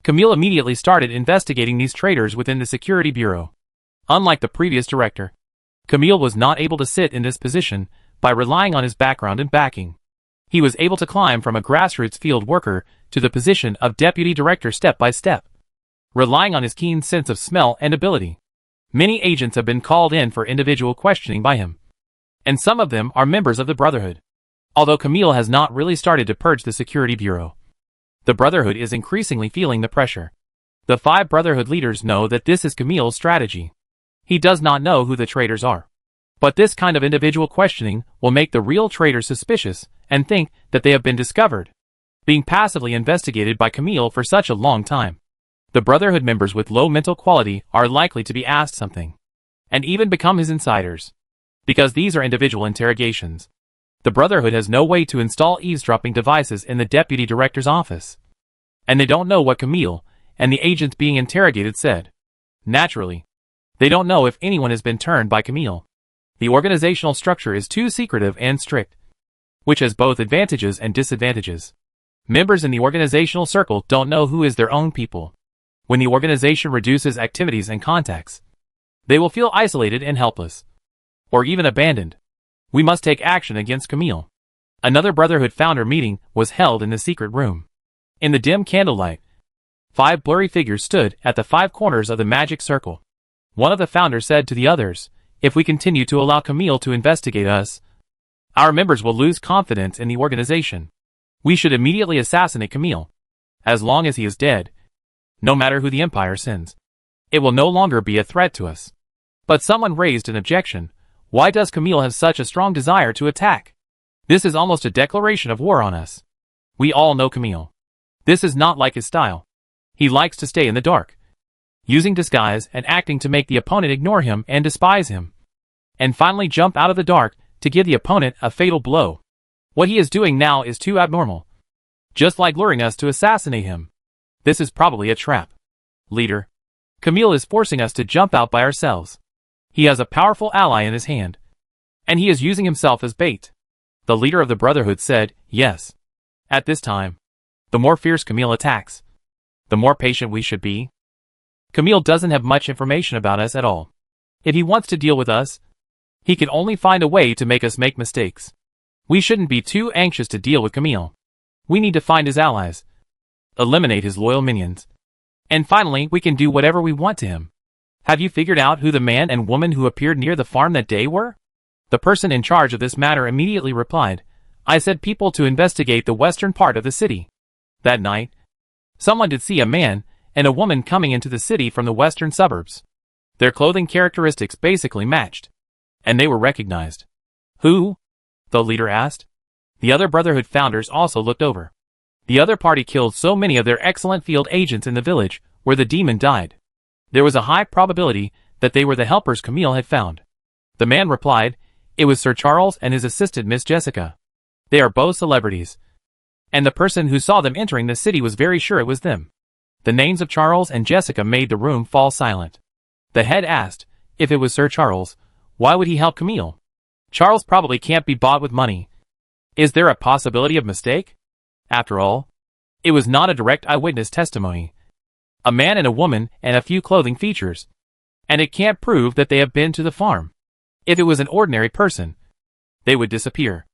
Speaker 1: Camille immediately started investigating these traitors within the Security Bureau. Unlike the previous director, Camille was not able to sit in this position by relying on his background and backing. He was able to climb from a grassroots field worker to the position of deputy director step by step, relying on his keen sense of smell and ability. Many agents have been called in for individual questioning by him, and some of them are members of the Brotherhood. Although Camille has not really started to purge the Security Bureau, the Brotherhood is increasingly feeling the pressure. The 5 Brotherhood leaders know that this is Camille's strategy. He does not know who the traitors are, but this kind of individual questioning will make the real traitors suspicious and think that they have been discovered, being passively investigated by Camille for such a long time. The Brotherhood members with low mental quality are likely to be asked something, and even become his insiders. Because these are individual interrogations, the Brotherhood has no way to install eavesdropping devices in the Deputy Director's office. And they don't know what Camille and the agents being interrogated said, naturally, they don't know if anyone has been turned by Camille. The organizational structure is too secretive and strict, which has both advantages and disadvantages. Members in the organizational circle don't know who is their own people. When the organization reduces activities and contacts, they will feel isolated and helpless, or even abandoned. We must take action against Camille. Another Brotherhood founder meeting was held in the secret room. In the dim candlelight, 5 blurry figures stood at the 5 corners of the magic circle. One of the founders said to the others, if we continue to allow Camille to investigate us, our members will lose confidence in the organization. We should immediately assassinate Camille. As long as he is dead, no matter who the Empire sends, it will no longer be a threat to us. But someone raised an objection. Why does Camille have such a strong desire to attack? This is almost a declaration of war on us. We all know Camille. This is not like his style. He likes to stay in the dark, using disguise and acting to make the opponent ignore him and despise him, and finally jump out of the dark to give the opponent a fatal blow. What he is doing now is too abnormal. Just like luring us to assassinate him. This is probably a trap. Leader, Camille is forcing us to jump out by ourselves. He has a powerful ally in his hand, and he is using himself as bait. The leader of the Brotherhood said, yes. At this time, the more fierce Camille attacks, the more patient we should be. Camille doesn't have much information about us at all. If he wants to deal with us, he can only find a way to make us make mistakes. We shouldn't be too anxious to deal with Camille. We need to find his allies, eliminate his loyal minions, and finally we can do whatever we want to him. Have you figured out who the man and woman who appeared near the farm that day were? The person in charge of this matter immediately replied, I said people to investigate the western part of the city. That night, someone did see a man and a woman coming into the city from the western suburbs. Their clothing characteristics basically matched, and they were recognized. Who? The leader asked. The other Brotherhood founders also looked over. The other party killed so many of their excellent field agents in the village where the demon died. There was a high probability that they were the helpers Camille had found. The man replied, it was Sir Charles and his assistant Miss Jessica. They are both celebrities, and the person who saw them entering the city was very sure it was them. The names of Charles and Jessica made the room fall silent. The head asked, if it was Sir Charles, why would he help Camille? Charles probably can't be bought with money. Is there a possibility of mistake? After all, it was not a direct eyewitness testimony. A man and a woman and a few clothing features. And it can't prove that they have been to the farm. If it was an ordinary person, they would disappear.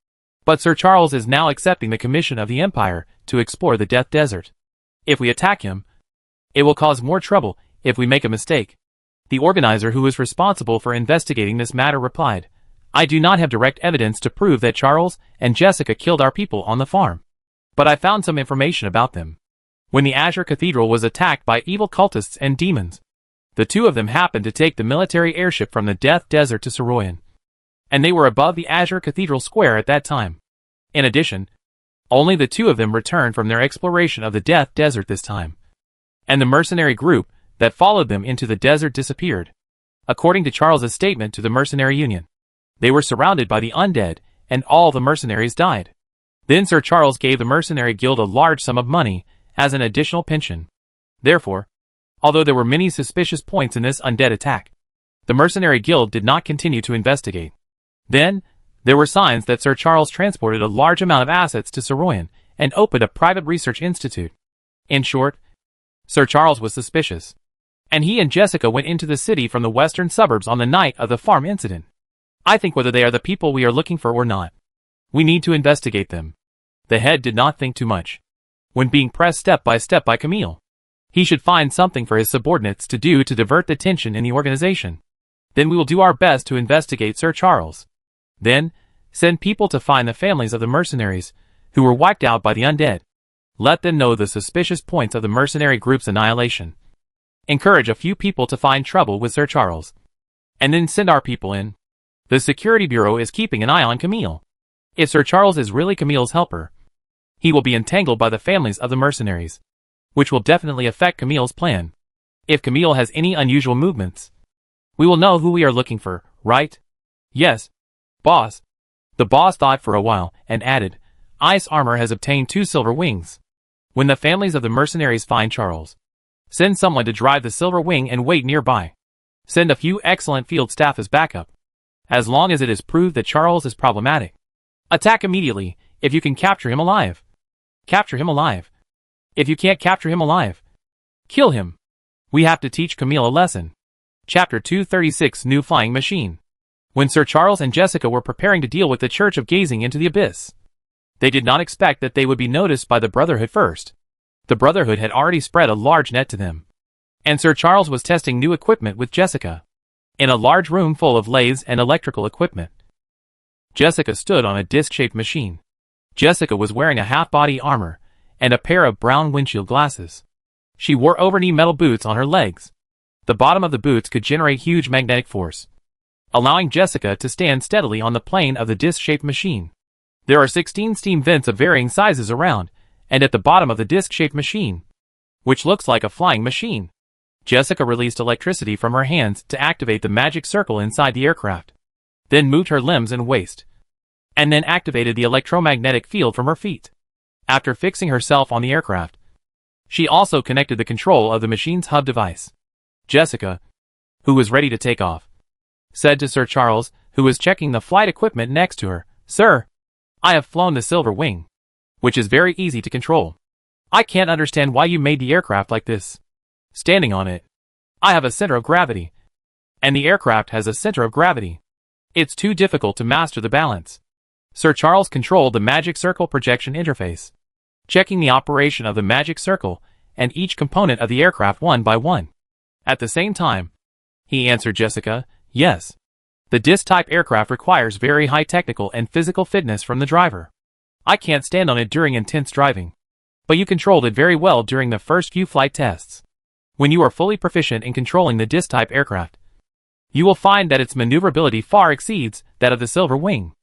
Speaker 1: But Sir Charles is now accepting the commission of the Empire to explore the Death Desert. If we attack him, it will cause more trouble if we make a mistake. The organizer who is responsible for investigating this matter replied, I do not have direct evidence to prove that Charles and Jessica killed our people on the farm. But I found some information about them. When the Azure Cathedral was attacked by evil cultists and demons, the two of them happened to take the military airship from the Death Desert to Soroyan, and they were above the Azure Cathedral Square at that time. In addition, only the two of them returned from their exploration of the Death Desert this time, and the mercenary group that followed them into the desert disappeared. According to Charles's statement to the Mercenary Union, they were surrounded by the undead, and all the mercenaries died. Then Sir Charles gave the Mercenary Guild a large sum of money as an additional pension. Therefore, although there were many suspicious points in this undead attack, the Mercenary Guild did not continue to investigate. Then, there were signs that Sir Charles transported a large amount of assets to Soroyan and opened a private research institute. In short, Sir Charles was suspicious, and he and Jessica went into the city from the western suburbs on the night of the farm incident. I think whether they are the people we are looking for or not, we need to investigate them. The head did not think too much. When being pressed step by Camille, he should find something for his subordinates to do to divert the tension in the organization. Then we will do our best to investigate Sir Charles. Then, send people to find the families of the mercenaries who were wiped out by the undead. Let them know the suspicious points of the mercenary group's annihilation. Encourage a few people to find trouble with Sir Charles, and then send our people in. The Security Bureau is keeping an eye on Camille. If Sir Charles is really Camille's helper, he will be entangled by the families of the mercenaries, which will definitely affect Camille's plan. If Camille has any unusual movements, we will know who we are looking for, right? Yes, boss. The boss thought for a while and added, Ice Armor has obtained 2 silver wings. When the families of the mercenaries find Charles, Send someone to drive the Silver Wing and wait nearby. Send a few excellent field staff as backup. As long as it is proved that Charles is problematic. Attack immediately, if you can capture him alive. Capture him alive. If you can't capture him alive, kill him. We have to teach Camille a lesson. Chapter 236 New Flying Machine. When Sir Charles and Jessica were preparing to deal with the Church of Gazing into the Abyss, they did not expect that they would be noticed by the Brotherhood first. The Brotherhood had already spread a large net to them. And Sir Charles was testing new equipment with Jessica. In a large room full of lathes and electrical equipment, Jessica stood on a disc-shaped machine. Jessica was wearing a half-body armor and a pair of brown windshield glasses. She wore over-knee metal boots on her legs. The bottom of the boots could generate huge magnetic force, allowing Jessica to stand steadily on the plane of the disc-shaped machine. There are 16 steam vents of varying sizes around, and at the bottom of the disc-shaped machine, which looks like a flying machine, Jessica released electricity from her hands to activate the magic circle inside the aircraft, then moved her limbs and waist, and then activated the electromagnetic field from her feet. After fixing herself on the aircraft, she also connected the control of the machine's hub device. Jessica, who was ready to take off, said to Sir Charles, who was checking the flight equipment next to her, "Sir, I have flown the Silver Wing, which is very easy to control. I can't understand why you made the aircraft like this. Standing on it, I have a center of gravity, and the aircraft has a center of gravity. It's too difficult to master the balance." Sir Charles controlled the magic circle projection interface, checking the operation of the magic circle and each component of the aircraft one by one. At the same time, he answered Jessica, "Yes. The disc-type aircraft requires very high technical and physical fitness from the driver. I can't stand on it during intense driving. But you controlled it very well during the first few flight tests. When you are fully proficient in controlling the disc-type aircraft, you will find that its maneuverability far exceeds that of the Silver Wing.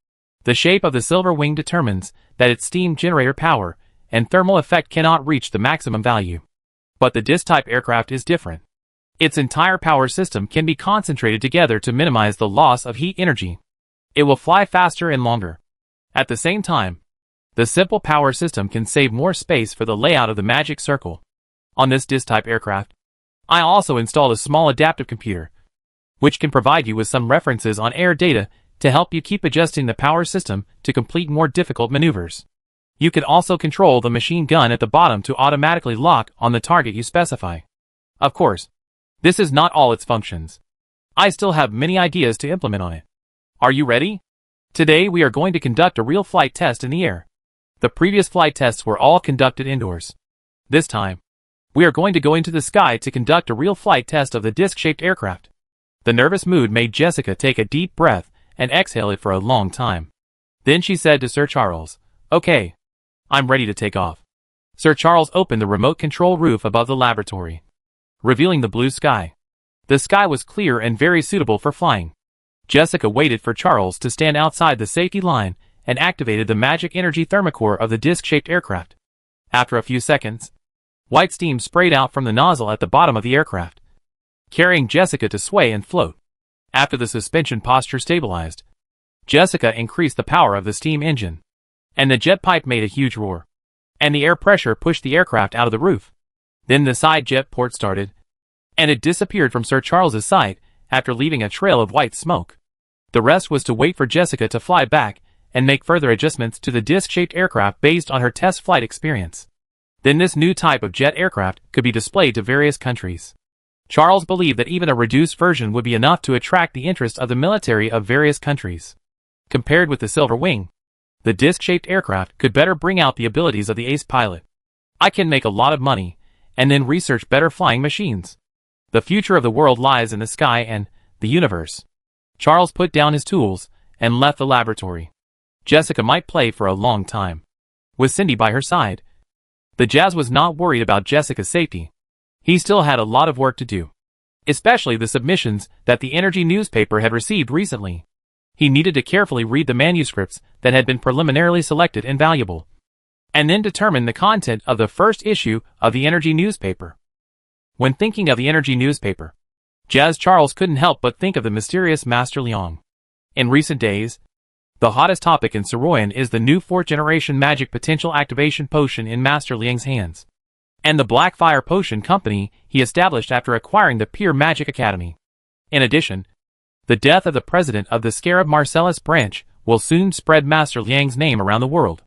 Speaker 1: The shape of the Silver Wing determines that its steam generator power and thermal effect cannot reach the maximum value. But the disc-type aircraft is different. Its entire power system can be concentrated together to minimize the loss of heat energy. It will fly faster and longer. At the same time, the simple power system can save more space for the layout of the magic circle. On this disc-type aircraft, I also installed a small adaptive computer, which can provide you with some references on air data to help you keep adjusting the power system to complete more difficult maneuvers. You can also control the machine gun at the bottom to automatically lock on the target you specify. Of course, this is not all its functions. I still have many ideas to implement on it. Are you ready? Today we are going to conduct a real flight test in the air. The previous flight tests were all conducted indoors. This time, we are going to go into the sky to conduct a real flight test of the disc-shaped aircraft. The nervous mood made Jessica take a deep breath and exhale it for a long time. Then she said to Sir Charles, "Okay, I'm ready to take off." Sir Charles opened the remote control roof above the laboratory, revealing the blue sky. The sky was clear and very suitable for flying. Jessica waited for Charles to stand outside the safety line and activated the magic energy thermocore of the disc-shaped aircraft. After a few seconds, white steam sprayed out from the nozzle at the bottom of the aircraft, carrying Jessica to sway and float. After the suspension posture stabilized, Jessica increased the power of the steam engine, and the jet pipe made a huge roar, and the air pressure pushed the aircraft out of the roof. Then the side jet port started, and it disappeared from Sir Charles's sight after leaving a trail of white smoke. The rest was to wait for Jessica to fly back and make further adjustments to the disc-shaped aircraft based on her test flight experience. Then this new type of jet aircraft could be displayed to various countries. Charles believed that even a reduced version would be enough to attract the interest of the military of various countries. Compared with the Silver Wing, the disc-shaped aircraft could better bring out the abilities of the ace pilot. I can make a lot of money, and then research better flying machines. The future of the world lies in the sky and the universe. Charles put down his tools and left the laboratory. Jessica might play for a long time, with Cindy by her side. The Jazz was not worried about Jessica's safety. He still had a lot of work to do, especially the submissions that the Energy newspaper had received recently. He needed to carefully read the manuscripts that had been preliminarily selected and valuable, and then determine the content of the first issue of the Energy newspaper. When thinking of the Energy newspaper, Jazz Charles couldn't help but think of the mysterious Master Liang. In recent days, the hottest topic in Saroyan is the new 4th generation magic potential activation potion in Master Liang's hands. and the Black Fire Potion Company he established after acquiring the Pure Magic Academy. In addition, the death of the president of the Scarab Marcellus branch will soon spread Master Liang's name around the world.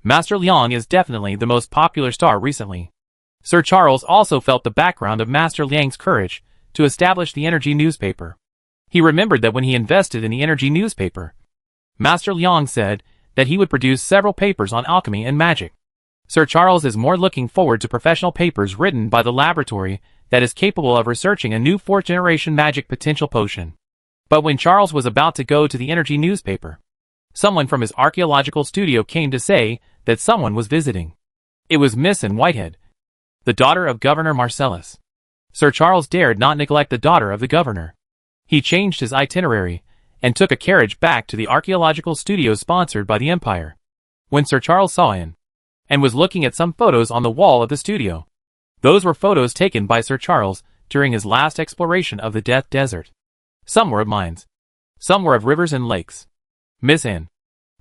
Speaker 1: Master Liang is definitely the most popular star recently. Sir Charles also felt the background of Master Liang's courage to establish the energy newspaper. He remembered that when he invested in the energy newspaper, Master Liang said that he would produce several papers on alchemy and magic. Sir Charles is more looking forward to professional papers written by the laboratory that is capable of researching a new 4th-generation magic potential potion. But when Charles was about to go to the energy newspaper, someone from his archaeological studio came to say that someone was visiting. It was Miss Anne Whitehead, the daughter of Governor Marcellus. Sir Charles dared not neglect the daughter of the governor. He changed his itinerary and took a carriage back to the archaeological studio sponsored by the Empire. When Sir Charles saw Anne and was looking at some photos on the wall of the studio, those were photos taken by Sir Charles during his last exploration of the Death Desert. Some were of mines. Some were of rivers and lakes. Miss Anne.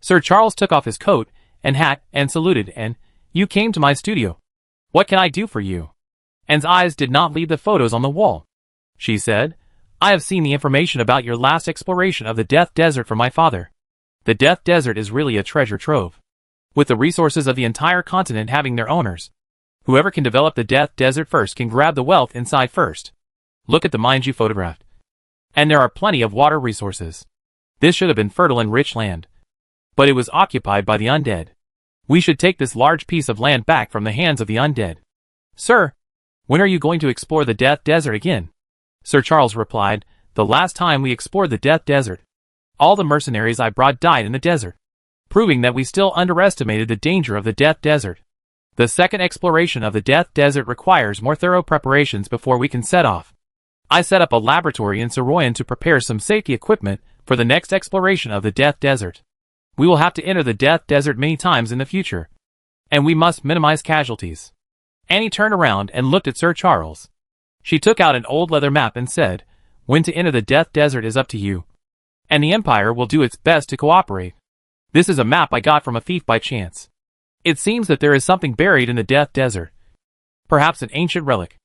Speaker 1: Sir Charles took off his coat and hat and saluted Anne. "You came to my studio. What can I do for you?" Anne's eyes did not leave the photos on the wall. She said, "I have seen the information about your last exploration of the Death Desert from my father. The Death Desert is really a treasure trove, with the resources of the entire continent having their owners. Whoever can develop the Death Desert first can grab the wealth inside first. Look at the mines you photographed. And there are plenty of water resources. This should have been fertile and rich land. But it was occupied by the undead. We should take this large piece of land back from the hands of the undead." "Sir, when are you going to explore the Death Desert again?" Sir Charles replied, "The last time we explored the Death Desert, all the mercenaries I brought died in the desert, proving that we still underestimated the danger of the Death Desert. The second exploration of the Death Desert requires more thorough preparations before we can set off. I set up a laboratory in Soroyan to prepare some safety equipment for the next exploration of the Death Desert. We will have to enter the Death Desert many times in the future, and we must minimize casualties." Annie turned around and looked at Sir Charles. She took out an old leather map and said, "When to enter the Death Desert is up to you, and the Empire will do its best to cooperate. This is a map I got from a thief by chance. It seems that there is something buried in the Death Desert. Perhaps an ancient relic.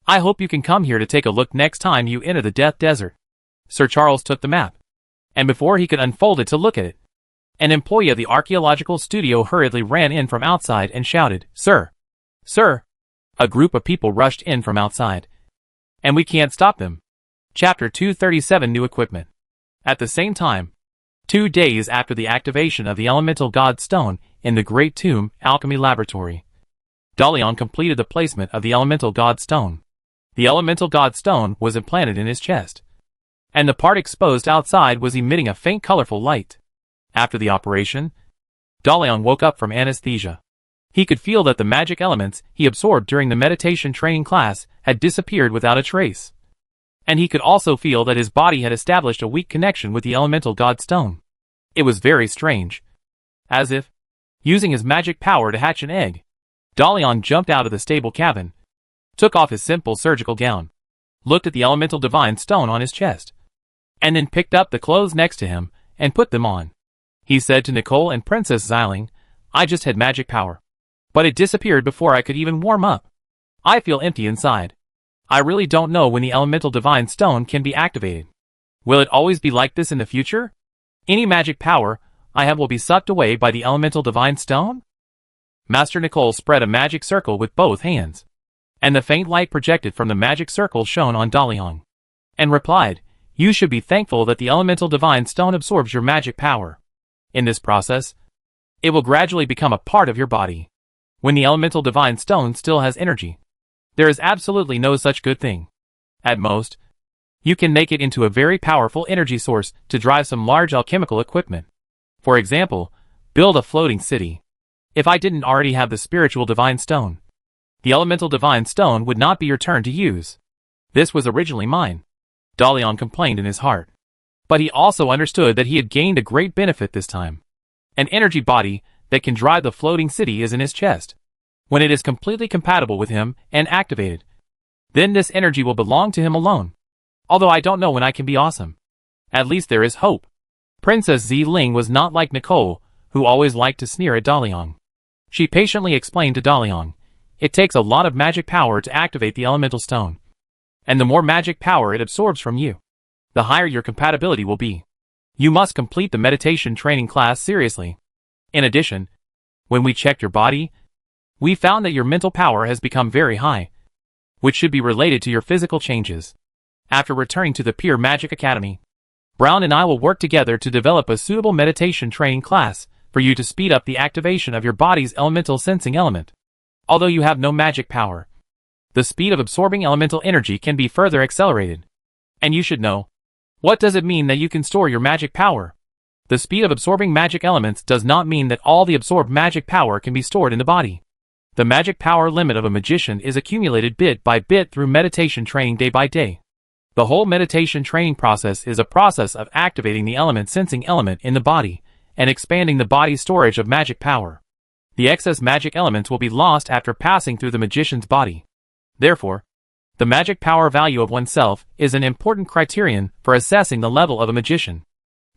Speaker 1: I hope you can come here to take a look next time you enter the Death Desert." Sir Charles took the map, and before he could unfold it to look at it, an employee of the archaeological studio hurriedly ran in from outside and shouted, "Sir! Sir!" A group of people rushed in from outside, and we can't stop them. Chapter 237 New Equipment. At the same time, 2 days after the activation of the Elemental God Stone in the Great Tomb Alchemy Laboratory, Dalian completed the placement of the Elemental God Stone. The Elemental God Stone was implanted in his chest, and the part exposed outside was emitting a faint colorful light. After the operation, Dalian woke up from anesthesia. He could feel that the magic elements he absorbed during the meditation training class had disappeared without a trace. And he could also feel that his body had established a weak connection with the Elemental God Stone. It was very strange. As if using his magic power to hatch an egg, Dalian jumped out of the stable cabin, took off his simple surgical gown, looked at the Elemental Divine Stone on his chest, and then picked up the clothes next to him and put them on. He said to Nicole and Princess Xiling, "I just had magic power, but it disappeared before I could even warm up. I feel empty inside. I really don't know when the Elemental Divine Stone can be activated. Will it always be like this in the future? Any magic power I have will be sucked away by the Elemental Divine Stone?" Master Nicole spread a magic circle with both hands, and the faint light projected from the magic circle shone on Dalian, and replied, "You should be thankful that the Elemental Divine Stone absorbs your magic power. In this process, it will gradually become a part of your body. When the Elemental Divine Stone still has energy, there is absolutely no such good thing. At most, you can make it into a very powerful energy source to drive some large alchemical equipment. For example, build a floating city. If I didn't already have the Spiritual Divine Stone, the Elemental Divine Stone would not be your turn to use. This was originally mine." Dalian complained in his heart. But he also understood that he had gained a great benefit this time. An energy body that can drive the floating city is in his chest. When it is completely compatible with him and activated, then this energy will belong to him alone. Although I don't know when I can be awesome. At least there is hope. Princess Xiling was not like Nicole, who always liked to sneer at Dalian. She patiently explained to Dalian, it takes a lot of magic power to activate the elemental stone. And the more magic power it absorbs from you, the higher your compatibility will be. You must complete the meditation training class seriously. In addition, when we checked your body, we found that your mental power has become very high, which should be related to your physical changes. After returning to the Pure Magic Academy, Brown and I will work together to develop a suitable meditation training class for you to speed up the activation of your body's elemental sensing element. Although you have no magic power, the speed of absorbing elemental energy can be further accelerated. And you should know, what does it mean that you can store your magic power? The speed of absorbing magic elements does not mean that all the absorbed magic power can be stored in the body. The magic power limit of a magician is accumulated bit by bit through meditation training day by day. The whole meditation training process is a process of activating the element sensing element in the body and expanding the body's storage of magic power. The excess magic elements will be lost after passing through the magician's body. Therefore, the magic power value of oneself is an important criterion for assessing the level of a magician.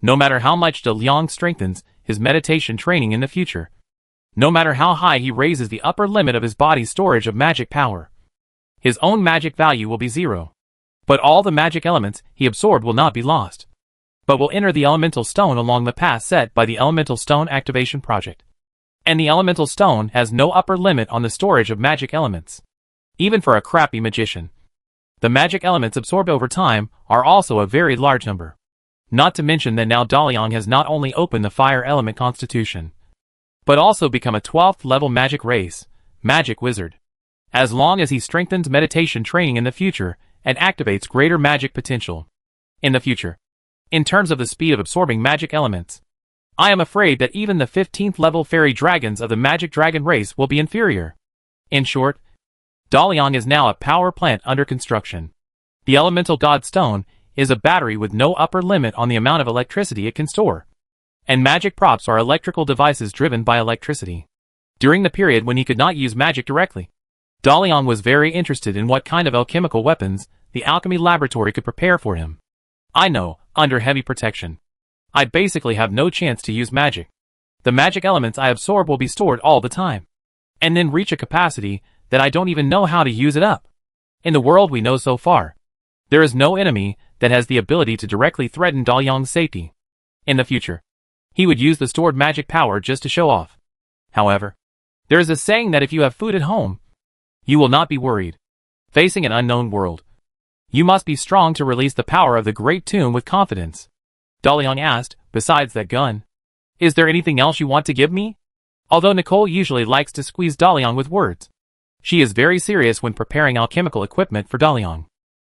Speaker 1: No matter how much De Leon strengthens his meditation training in the future, no matter how high he raises the upper limit of his body's storage of magic power, his own magic value will be 0. But all the magic elements he absorbed will not be lost, but will enter the elemental stone along the path set by the Elemental Stone Activation Project. And the elemental stone has no upper limit on the storage of magic elements. Even for a crappy magician, the magic elements absorbed over time are also a very large number. Not to mention that now Daliang has not only opened the fire element constitution, but also become a 12th level magic race, magic wizard. As long as he strengthens meditation training in the future and activates greater magic potential in the future, in terms of the speed of absorbing magic elements, I am afraid that even the 15th level fairy dragons of the magic dragon race will be inferior. In short, Daliang is now a power plant under construction. The elemental god stone is a battery with no upper limit on the amount of electricity it can store. And magic props are electrical devices driven by electricity. During the period when he could not use magic directly, Daliang was very interested in what kind of alchemical weapons the alchemy laboratory could prepare for him. I know, under heavy protection, I basically have no chance to use magic. The magic elements I absorb will be stored all the time, and then reach a capacity that I don't even know how to use it up. In the world we know so far, there is no enemy that has the ability to directly threaten Daliang's safety. In the future, he would use the stored magic power just to show off. However, there is a saying that if you have food at home, you will not be worried. Facing an unknown world, you must be strong to release the power of the great tomb with confidence. Daliang asked, besides that gun, is there anything else you want to give me? Although Nicole usually likes to squeeze Daliang with words, she is very serious when preparing alchemical equipment for Daliang.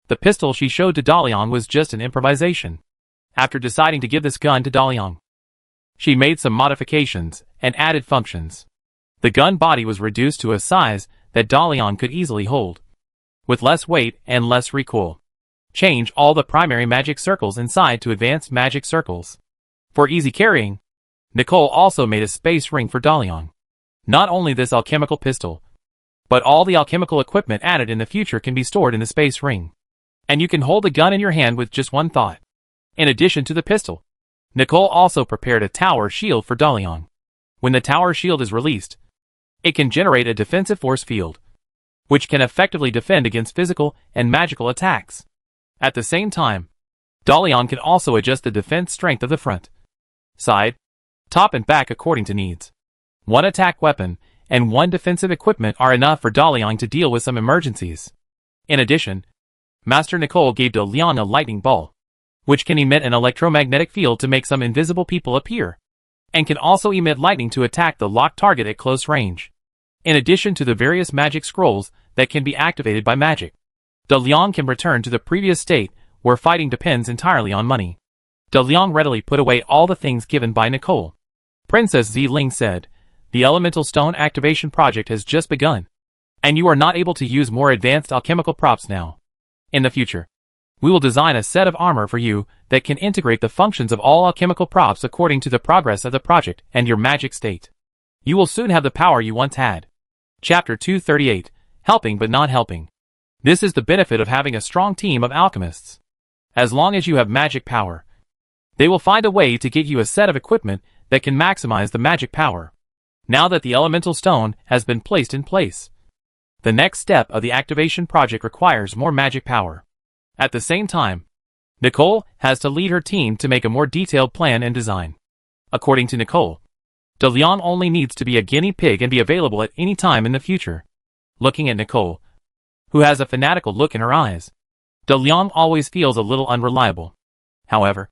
Speaker 1: The pistol she showed to Daliang was just an improvisation. After deciding to give this gun to Daliang, she made some modifications and added functions. The gun body was reduced to a size that Daliang could easily hold, with less weight and less recoil. Change all the primary magic circles inside to advanced magic circles. For easy carrying, Nicole also made a space ring for Daliang. Not only this alchemical pistol, but all the alchemical equipment added in the future can be stored in the space ring. And you can hold the gun in your hand with just one thought. In addition to the pistol, Nicole also prepared a tower shield for Daliang. When the tower shield is released, it can generate a defensive force field, which can effectively defend against physical and magical attacks. At the same time, Daliang can also adjust the defense strength of the front, side, top and back according to needs. One attack weapon and one defensive equipment are enough for Daliang to deal with some emergencies. In addition, Master Nicole gave Daliang a lightning ball, which can emit an electromagnetic field to make some invisible people appear, and can also emit lightning to attack the locked target at close range. In addition to the various magic scrolls that can be activated by magic, Daliang can return to the previous state where fighting depends entirely on money. Daliang readily put away all the things given by Nicole. Princess Ziling said, "The Elemental Stone Activation Project has just begun, and you are not able to use more advanced alchemical props now. In the future, we will design a set of armor for you that can integrate the functions of all alchemical props according to the progress of the project and your magic state. You will soon have the power you once had." Chapter 238, Helping but Not Helping. This is the benefit of having a strong team of alchemists. As long as you have magic power, they will find a way to get you a set of equipment that can maximize the magic power. Now that the elemental stone has been placed in place, The next step of the activation project requires more magic power. At the same time, Nicole has to lead her team to make a more detailed plan and design. According to Nicole, DeLeon only needs to be a guinea pig and be available at any time in the future. Looking at Nicole, who has a fanatical look in her eyes, DeLeon always feels a little unreliable. However,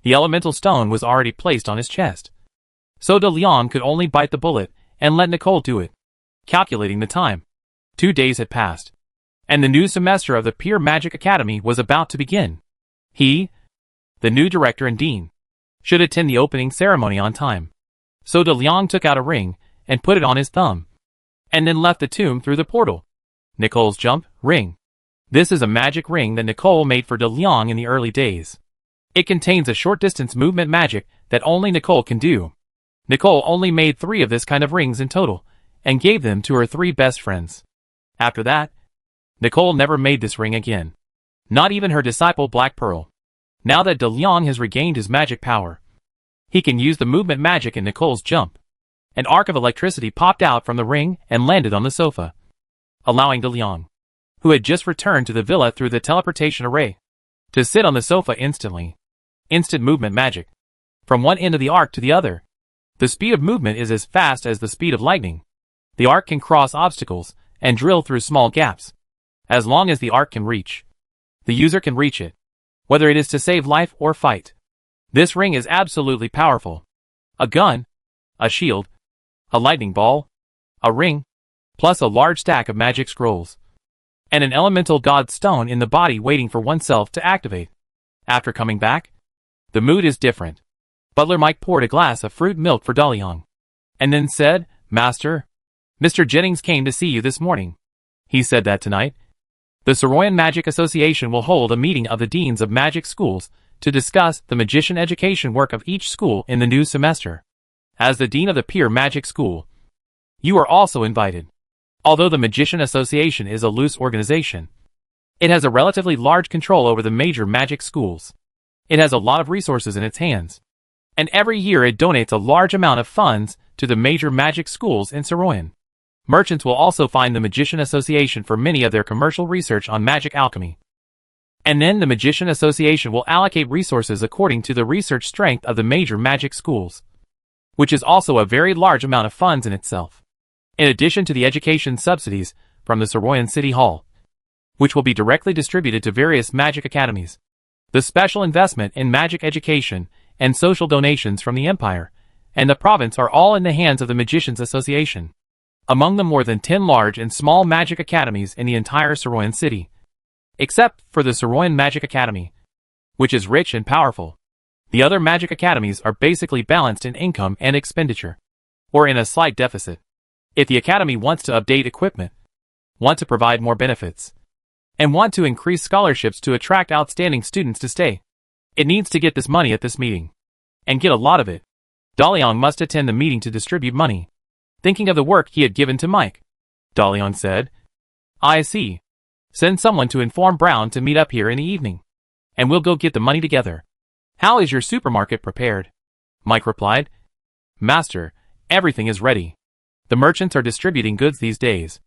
Speaker 1: the elemental stone was already placed on his chest, so DeLeon could only bite the bullet and let Nicole do it. Calculating the time, 2 days had passed, and the new semester of the Pure Magic Academy was about to begin. He, the new director and dean, should attend the opening ceremony on time. So DeLeon took out a ring and put it on his thumb, and then left the tomb through the portal. Nicole's jump ring. This is a magic ring that Nicole made for DeLeon in the early days. It contains a short distance movement magic that only Nicole can do. Nicole only made 3 of this kind of rings in total, and gave them to her 3 best friends. After that, Nicole never made this ring again. Not even her disciple Black Pearl. Now that DeLeon has regained his magic power, he can use the movement magic in Nicole's jump. An arc of electricity popped out from the ring and landed on the sofa, allowing DeLeon, who had just returned to the villa through the teleportation array, to sit on the sofa instantly. Instant movement magic. From one end of the arc to the other. The speed of movement is as fast as the speed of lightning. The arc can cross obstacles and drill through small gaps. As long as the arc can reach, the user can reach it, whether it is to save life or fight. This ring is absolutely powerful. A gun, a shield, a lightning ball, a ring, plus a large stack of magic scrolls, and an elemental god stone in the body waiting for oneself to activate. After coming back, the mood is different. Butler Mike poured a glass of fruit milk for DeLeon, and then said, "Master, Mr. Jennings came to see you this morning. He said that tonight, the Soroyan Magic Association will hold a meeting of the deans of magic schools to discuss the magician education work of each school in the new semester. As the dean of the Pure Magic School, you are also invited. Although the Magician Association is a loose organization, it has a relatively large control over the major magic schools. It has a lot of resources in its hands, and every year it donates a large amount of funds to the major magic schools in Soroyan. Merchants will also find the Magician Association for many of their commercial research on magic alchemy. And then the Magician Association will allocate resources according to the research strength of the major magic schools, which is also a very large amount of funds in itself. In addition to the education subsidies from the Soroyan City Hall, which will be directly distributed to various magic academies, the special investment in magic education and social donations from the Empire and the province are all in the hands of the Magicians Association. Among the more than 10 large and small magic academies in the entire Soroyan city, except for the Soroyan Magic Academy, which is rich and powerful. The other magic academies are basically balanced in income and expenditure, or in a slight deficit. If the academy wants to update equipment, want to provide more benefits, and want to increase scholarships to attract outstanding students to stay, it needs to get this money at this meeting, and get a lot of it. DeLeon must attend the meeting to distribute money. Thinking of the work he had given to Mike, DeLeon said, "I see. Send someone to inform Brown to meet up here in the evening, and we'll go get the money together." "How is your supermarket prepared?" Mike replied. "Master, everything is ready. The merchants are distributing goods these days,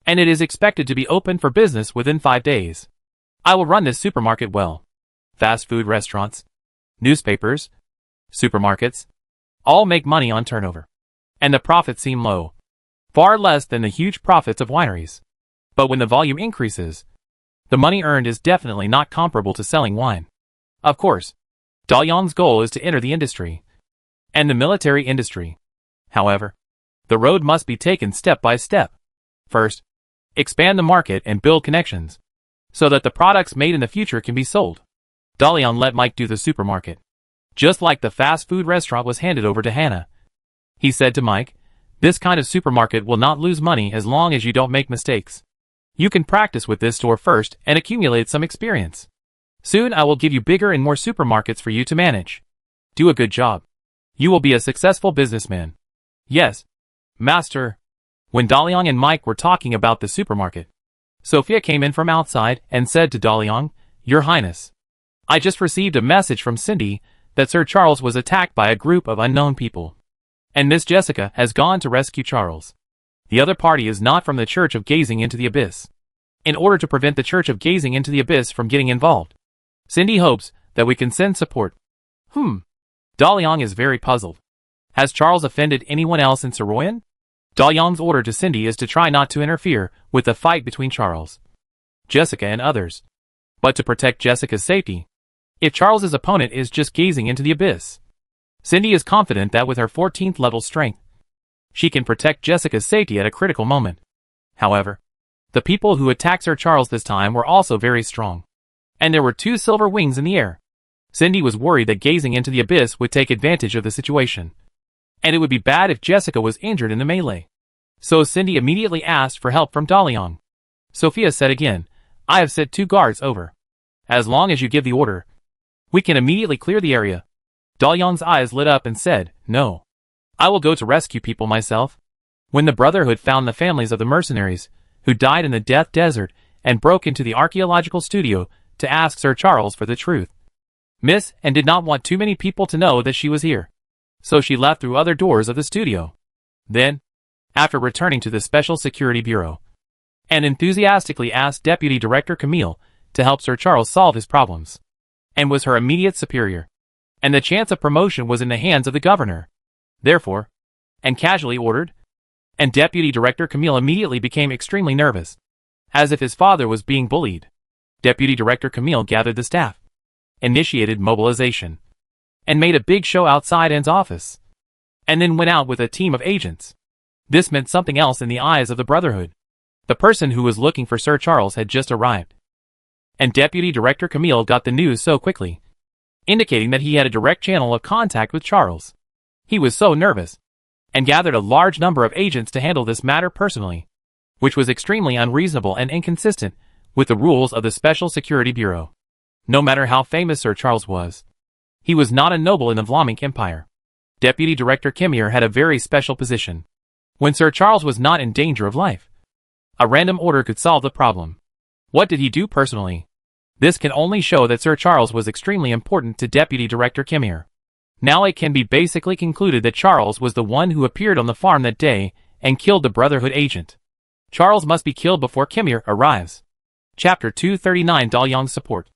Speaker 1: and it is expected to be open for business within 5 days. I will run this supermarket well. Fast food restaurants, newspapers, supermarkets, all make money on turnover, and the profits seem low, far less than the huge profits of wineries. But when the volume increases, the money earned is definitely not comparable to selling wine. Of course, DeLeon's goal is to enter the industry, and the military industry. However, the road must be taken step by step. First, expand the market and build connections, so that the products made in the future can be sold. DeLeon let Mike do the supermarket, just like the fast food restaurant was handed over to Hannah. He said to Mike, "This kind of supermarket will not lose money as long as you don't make mistakes. You can practice with this store first and accumulate some experience. Soon I will give you bigger and more supermarkets for you to manage. Do a good job. You will be a successful businessman." "Yes, Master." When DeLeon and Mike were talking about the supermarket, Sophia came in from outside and said to DeLeon, "Your Highness, I just received a message from Cindy that Sir Charles was attacked by a group of unknown people, and Miss Jessica has gone to rescue Charles. The other party is not from the Church of Gazing into the Abyss. In order to prevent the Church of Gazing into the Abyss from getting involved, Cindy hopes that we can send support. Daliang is very puzzled. Has Charles offended anyone else in Saroyan? Daliang's order to Cindy is to try not to interfere with the fight between Charles, Jessica and others, but to protect Jessica's safety. If Charles's opponent is just gazing into the abyss, Cindy is confident that with her 14th level strength, she can protect Jessica's safety at a critical moment. However, the people who attacked Sir Charles this time were also very strong, and there were 2 silver wings in the air. Cindy was worried that gazing into the abyss would take advantage of the situation, and it would be bad if Jessica was injured in the melee. So Cindy immediately asked for help from Daliang. Sophia said again, I have set 2 guards over. As long as you give the order, we can immediately clear the area. Daliang's eyes lit up and said, No. I will go to rescue people myself. When the Brotherhood found the families of the mercenaries who died in the Death Desert and broke into the archaeological studio to ask Sir Charles for the truth, Miss and did not want too many people to know that she was here. So she left through other doors of the studio. Then, after returning to the Special Security Bureau, and enthusiastically asked Deputy Director Camille to help Sir Charles solve his problems, and was her immediate superior, and the chance of promotion was in the hands of the governor. Therefore, and casually ordered, and Deputy Director Camille immediately became extremely nervous, as if his father was being bullied. Deputy Director Camille gathered the staff, initiated mobilization, and made a big show outside Anne's office, and then went out with a team of agents. This meant something else in the eyes of the Brotherhood. The person who was looking for Sir Charles had just arrived, and Deputy Director Camille got the news so quickly, indicating that he had a direct channel of contact with Charles. He was so nervous, and gathered a large number of agents to handle this matter personally, which was extremely unreasonable and inconsistent with the rules of the Special Security Bureau. No matter how famous Sir Charles was, he was not a noble in the Vlaminck Empire. Deputy Director Kimir had a very special position. When Sir Charles was not in danger of life, a random order could solve the problem. What did he do personally? This can only show that Sir Charles was extremely important to Deputy Director Kimir. Now it can be basically concluded that Charles was the one who appeared on the farm that day and killed the Brotherhood agent. Charles must be killed before Kimir arrives. Chapter 239 Daliang's support.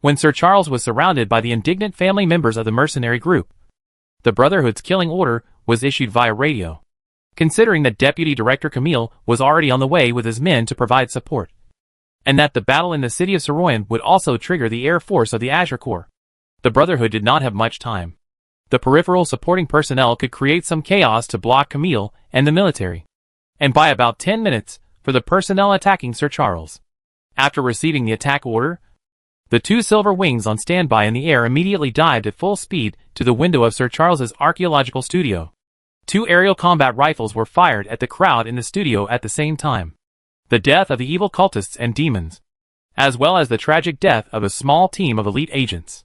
Speaker 1: When Sir Charles was surrounded by the indignant family members of the mercenary group, the Brotherhood's killing order was issued via radio. Considering that Deputy Director Camille was already on the way with his men to provide support, and that the battle in the city of Saroyan would also trigger the air force of the Azure Corps, the Brotherhood did not have much time. The peripheral supporting personnel could create some chaos to block Camille and the military, and by about 10 minutes for the personnel attacking Sir Charles. After receiving the attack order, the 2 silver wings on standby in the air immediately dived at full speed to the window of Sir Charles's archaeological studio. 2 aerial combat rifles were fired at the crowd in the studio at the same time. The death of the evil cultists and demons, as well as the tragic death of a small team of elite agents,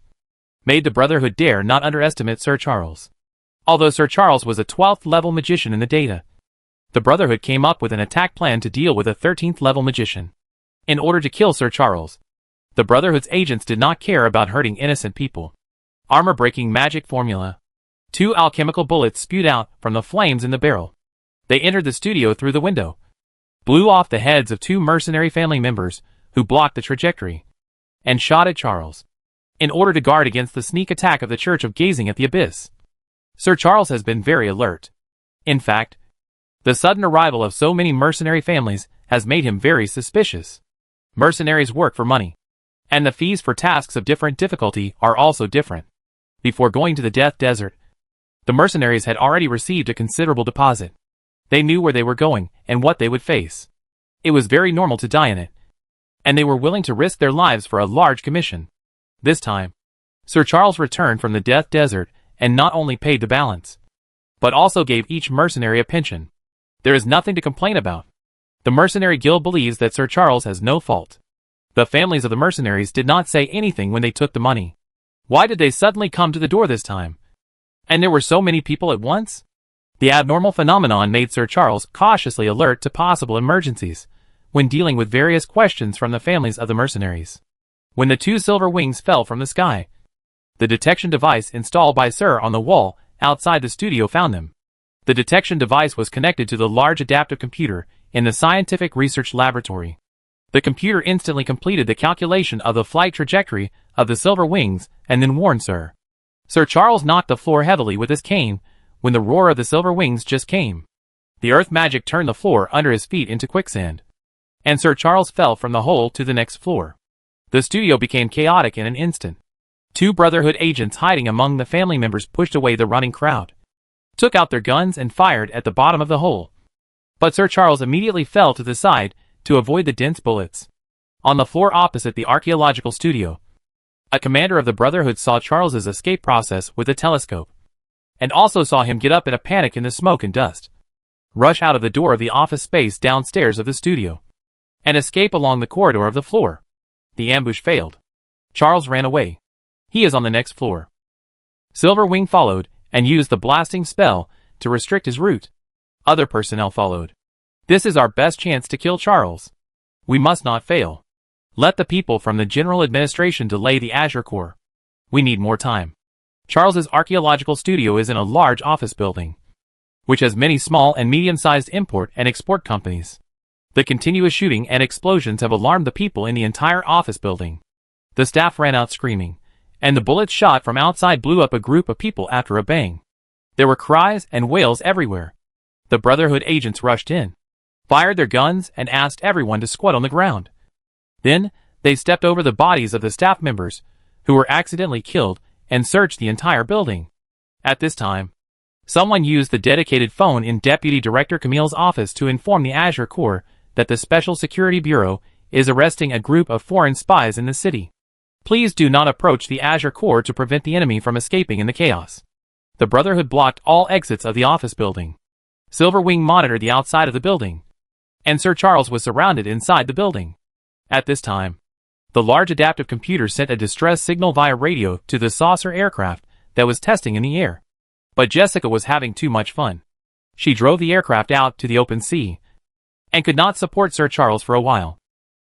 Speaker 1: made the Brotherhood dare not underestimate Sir Charles. Although Sir Charles was a 12th level magician in the data, the Brotherhood came up with an attack plan to deal with a 13th level magician. In order to kill Sir Charles, the Brotherhood's agents did not care about hurting innocent people. Armor-breaking magic formula. 2 alchemical bullets spewed out from the flames in the barrel. They entered the studio through the window, blew off the heads of 2 mercenary family members who blocked the trajectory, and shot at Charles, in order to guard against the sneak attack of the Church of Gazing at the Abyss. Sir Charles has been very alert. In fact, the sudden arrival of so many mercenary families has made him very suspicious. Mercenaries work for money, and the fees for tasks of different difficulty are also different. Before going to the Death Desert, the mercenaries had already received a considerable deposit. They knew where they were going and what they would face. It was very normal to die in it, and they were willing to risk their lives for a large commission. This time, Sir Charles returned from the Death Desert and not only paid the balance, but also gave each mercenary a pension. There is nothing to complain about. The Mercenary Guild believes that Sir Charles has no fault. The families of the mercenaries did not say anything when they took the money. Why did they suddenly come to the door this time? And there were so many people at once? The abnormal phenomenon made Sir Charles cautiously alert to possible emergencies when dealing with various questions from the families of the mercenaries. When the 2 silver wings fell from the sky, the detection device installed by Sir on the wall outside the studio found them. The The detection device was connected to the large adaptive computer in the scientific research laboratory. The computer instantly completed the calculation of the flight trajectory of the Silver Wings and then warned Sir Charles knocked the floor heavily with his cane when the roar of the Silver Wings just came. The earth magic turned the floor under his feet into quicksand, and Sir Charles fell from the hole to the next floor. The studio became chaotic in an instant. Two Brotherhood agents hiding among the family members pushed away the running crowd, took out their guns and fired at the bottom of the hole. But Sir Charles immediately fell to the side to avoid the dense bullets. On the floor opposite the archaeological studio, a commander of the Brotherhood saw Charles's escape process with a telescope, and also saw him get up in a panic in the smoke and dust, rush out of the door of the office space downstairs of the studio, and escape along the corridor of the floor. The ambush failed. Charles ran away. He is on the next floor. Silver Wing followed and used the blasting spell to restrict his route. Other personnel followed. This is our best chance to kill Charles. We must not fail. Let the people from the General Administration delay the Azure Core. We need more time. Charles's archaeological studio is in a large office building, which has many small and medium-sized import and export companies. The continuous shooting and explosions have alarmed the people in the entire office building. The staff ran out screaming, and the bullets shot from outside blew up a group of people after a bang. There were cries and wails everywhere. The Brotherhood agents rushed in, fired their guns, and asked everyone to squat on the ground. Then, they stepped over the bodies of the staff members who were accidentally killed and searched the entire building. At this time, someone used the dedicated phone in Deputy Director Camille's office to inform the Azure Corps that the Special Security Bureau is arresting a group of foreign spies in the city. Please do not approach the Azure Corps to prevent the enemy from escaping in the chaos. The Brotherhood blocked all exits of the office building. Silver Wing monitored the outside of the building, and Sir Charles was surrounded inside the building. At this time, the large adaptive computer sent a distress signal via radio to the saucer aircraft that was testing in the air. But Jessica was having too much fun. She drove the aircraft out to the open sea and could not support Sir Charles for a while.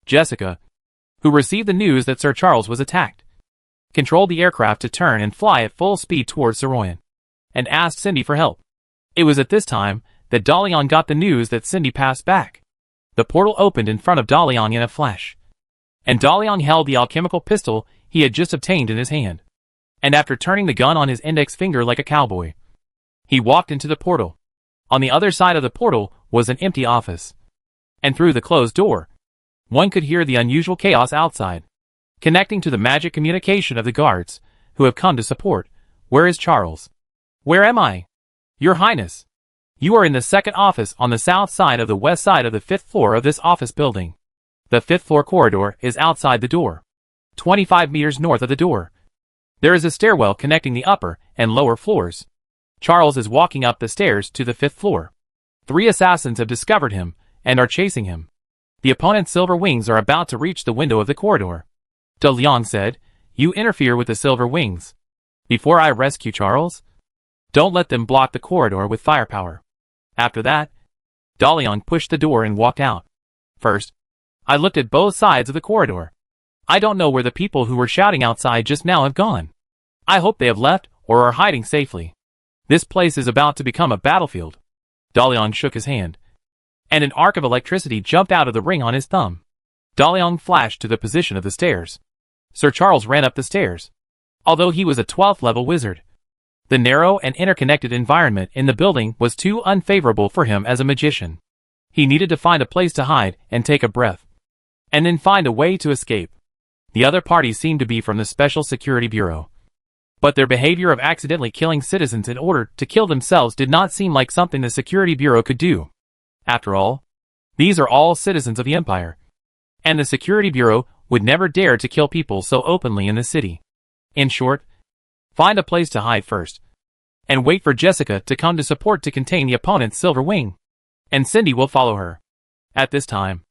Speaker 1: Jessica, who received the news that Sir Charles was attacked, controlled the aircraft to turn and fly at full speed towards Saroyan, and asked Cindy for help. It was at this time that Dalian got the news that Cindy passed back. The portal opened in front of Dalian in a flash, and Dalian held the alchemical pistol he had just obtained in his hand. And after turning the gun on his index finger like a cowboy, he walked into the portal. On the other side of the portal was an empty office, and through the closed door, one could hear the unusual chaos outside, connecting to the magic communication of the guards, who have come to support. Where is Charles? Where am I? Your Highness. You are in the second office on the south side of the west side of the 5th floor of this office building. The 5th floor corridor is outside the door, 25 meters north of the door. There is a stairwell connecting the upper and lower floors. Charles is walking up the stairs to the 5th floor. 3 assassins have discovered him and are chasing him. The opponent's Silver Wings are about to reach the window of the corridor. Dalian said, "You interfere with the Silver Wings. Before I rescue Charles, don't let them block the corridor with firepower." After that, Dalian pushed the door and walked out. First, I looked at both sides of the corridor. I don't know where the people who were shouting outside just now have gone. I hope they have left or are hiding safely. This place is about to become a battlefield. Dalian shook his hand, and an arc of electricity jumped out of the ring on his thumb. Dalian flashed to the position of the stairs. Sir Charles ran up the stairs. Although he was a 12th level wizard, the narrow and interconnected environment in the building was too unfavorable for him as a magician. He needed to find a place to hide and take a breath, and then find a way to escape. The other party seemed to be from the Special Security Bureau, but their behavior of accidentally killing citizens in order to kill themselves did not seem like something the Security Bureau could do. After all, these are all citizens of the Empire, and the Security Bureau would never dare to kill people so openly in the city. In short, find a place to hide first, and wait for Jessica to come to support to contain the opponent's Silver Wing, and Cindy will follow her. At this time,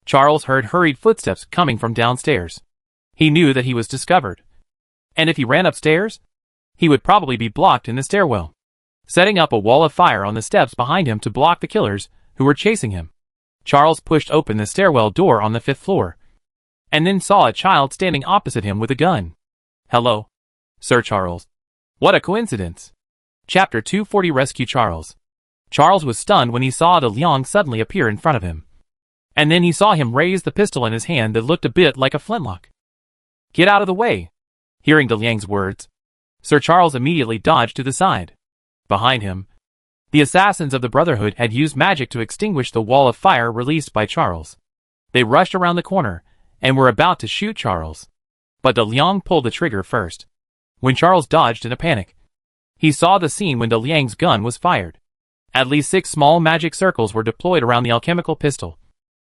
Speaker 1: Charles heard hurried footsteps coming from downstairs. He knew that he was discovered, and if he ran upstairs, he would probably be blocked in the stairwell, setting up a wall of fire on the steps behind him to block the killers who were chasing him. Charles pushed open the stairwell door on the 5th floor, and then saw a child standing opposite him with a gun. "Hello, Sir Charles." What a coincidence. Chapter 240 Rescue Charles. Charles was stunned when he saw De Liang suddenly appear in front of him. And then he saw him raise the pistol in his hand that looked a bit like a flintlock. "Get out of the way!" Hearing De Liang's words, Sir Charles immediately dodged to the side. Behind him, the assassins of the Brotherhood had used magic to extinguish the wall of fire released by Charles. They rushed around the corner and were about to shoot Charles. But De Liang pulled the trigger first. When Charles dodged in a panic, he saw the scene when De Liang's gun was fired. At least 6 small magic circles were deployed around the alchemical pistol,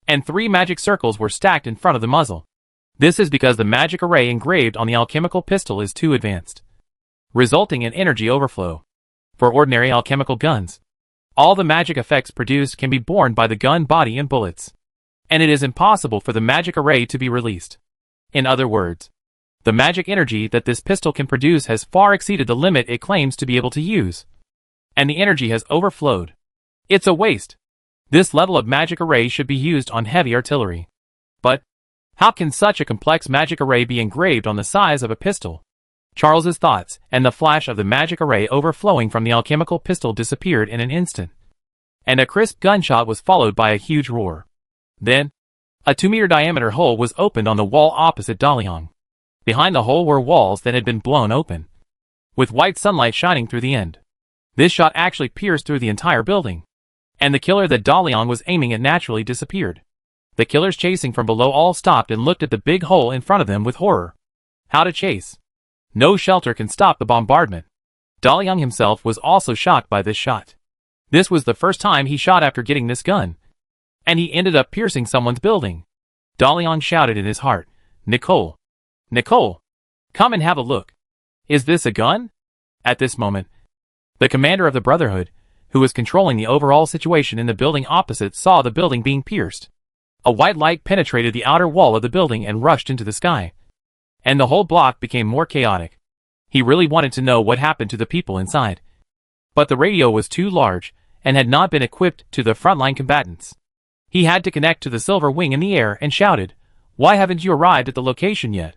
Speaker 1: and 3 magic circles were stacked in front of the muzzle. This is because the magic array engraved on the alchemical pistol is too advanced, resulting in energy overflow. For ordinary alchemical guns, all the magic effects produced can be borne by the gun body and bullets, and it is impossible for the magic array to be released. In other words, the magic energy that this pistol can produce has far exceeded the limit it claims to be able to use, and the energy has overflowed. It's a waste. This level of magic array should be used on heavy artillery. But how can such a complex magic array be engraved on the size of a pistol? Charles's thoughts and the flash of the magic array overflowing from the alchemical pistol disappeared in an instant, and a crisp gunshot was followed by a huge roar. Then, a 2-meter diameter hole was opened on the wall opposite De Liang. Behind the hole were walls that had been blown open, with white sunlight shining through the end. This shot actually pierced through the entire building, and the killer that De Liang was aiming at naturally disappeared. The killers chasing from below all stopped and looked at the big hole in front of them with horror. How to chase? No shelter can stop the bombardment. De Liang himself was also shocked by this shot. This was the first time he shot after getting this gun, and he ended up piercing someone's building. De Liang shouted in his heart, "Nicole! Nicole! Come and have a look. Is this a gun?" At this moment, the commander of the Brotherhood, who was controlling the overall situation in the building opposite, saw the building being pierced. A white light penetrated the outer wall of the building and rushed into the sky, and the whole block became more chaotic. He really wanted to know what happened to the people inside, but the radio was too large and had not been equipped to the frontline combatants. He had to connect to the silver wing in the air and shouted, "Why haven't you arrived at the location yet?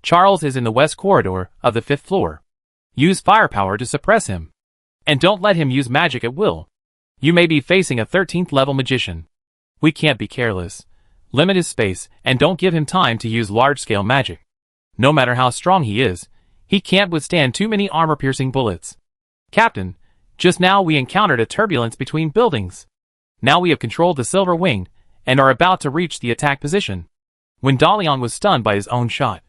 Speaker 1: Charles is in the west corridor of the 5th floor. Use firepower to suppress him. And don't let him use magic at will. You may be facing a 13th level magician. We can't be careless. Limit his space and don't give him time to use large-scale magic. No matter how strong he is, he can't withstand too many armor-piercing bullets. Captain, just now we encountered a turbulence between buildings. Now we have controlled the silver wing and are about to reach the attack position." When De Liang was stunned by his own shot,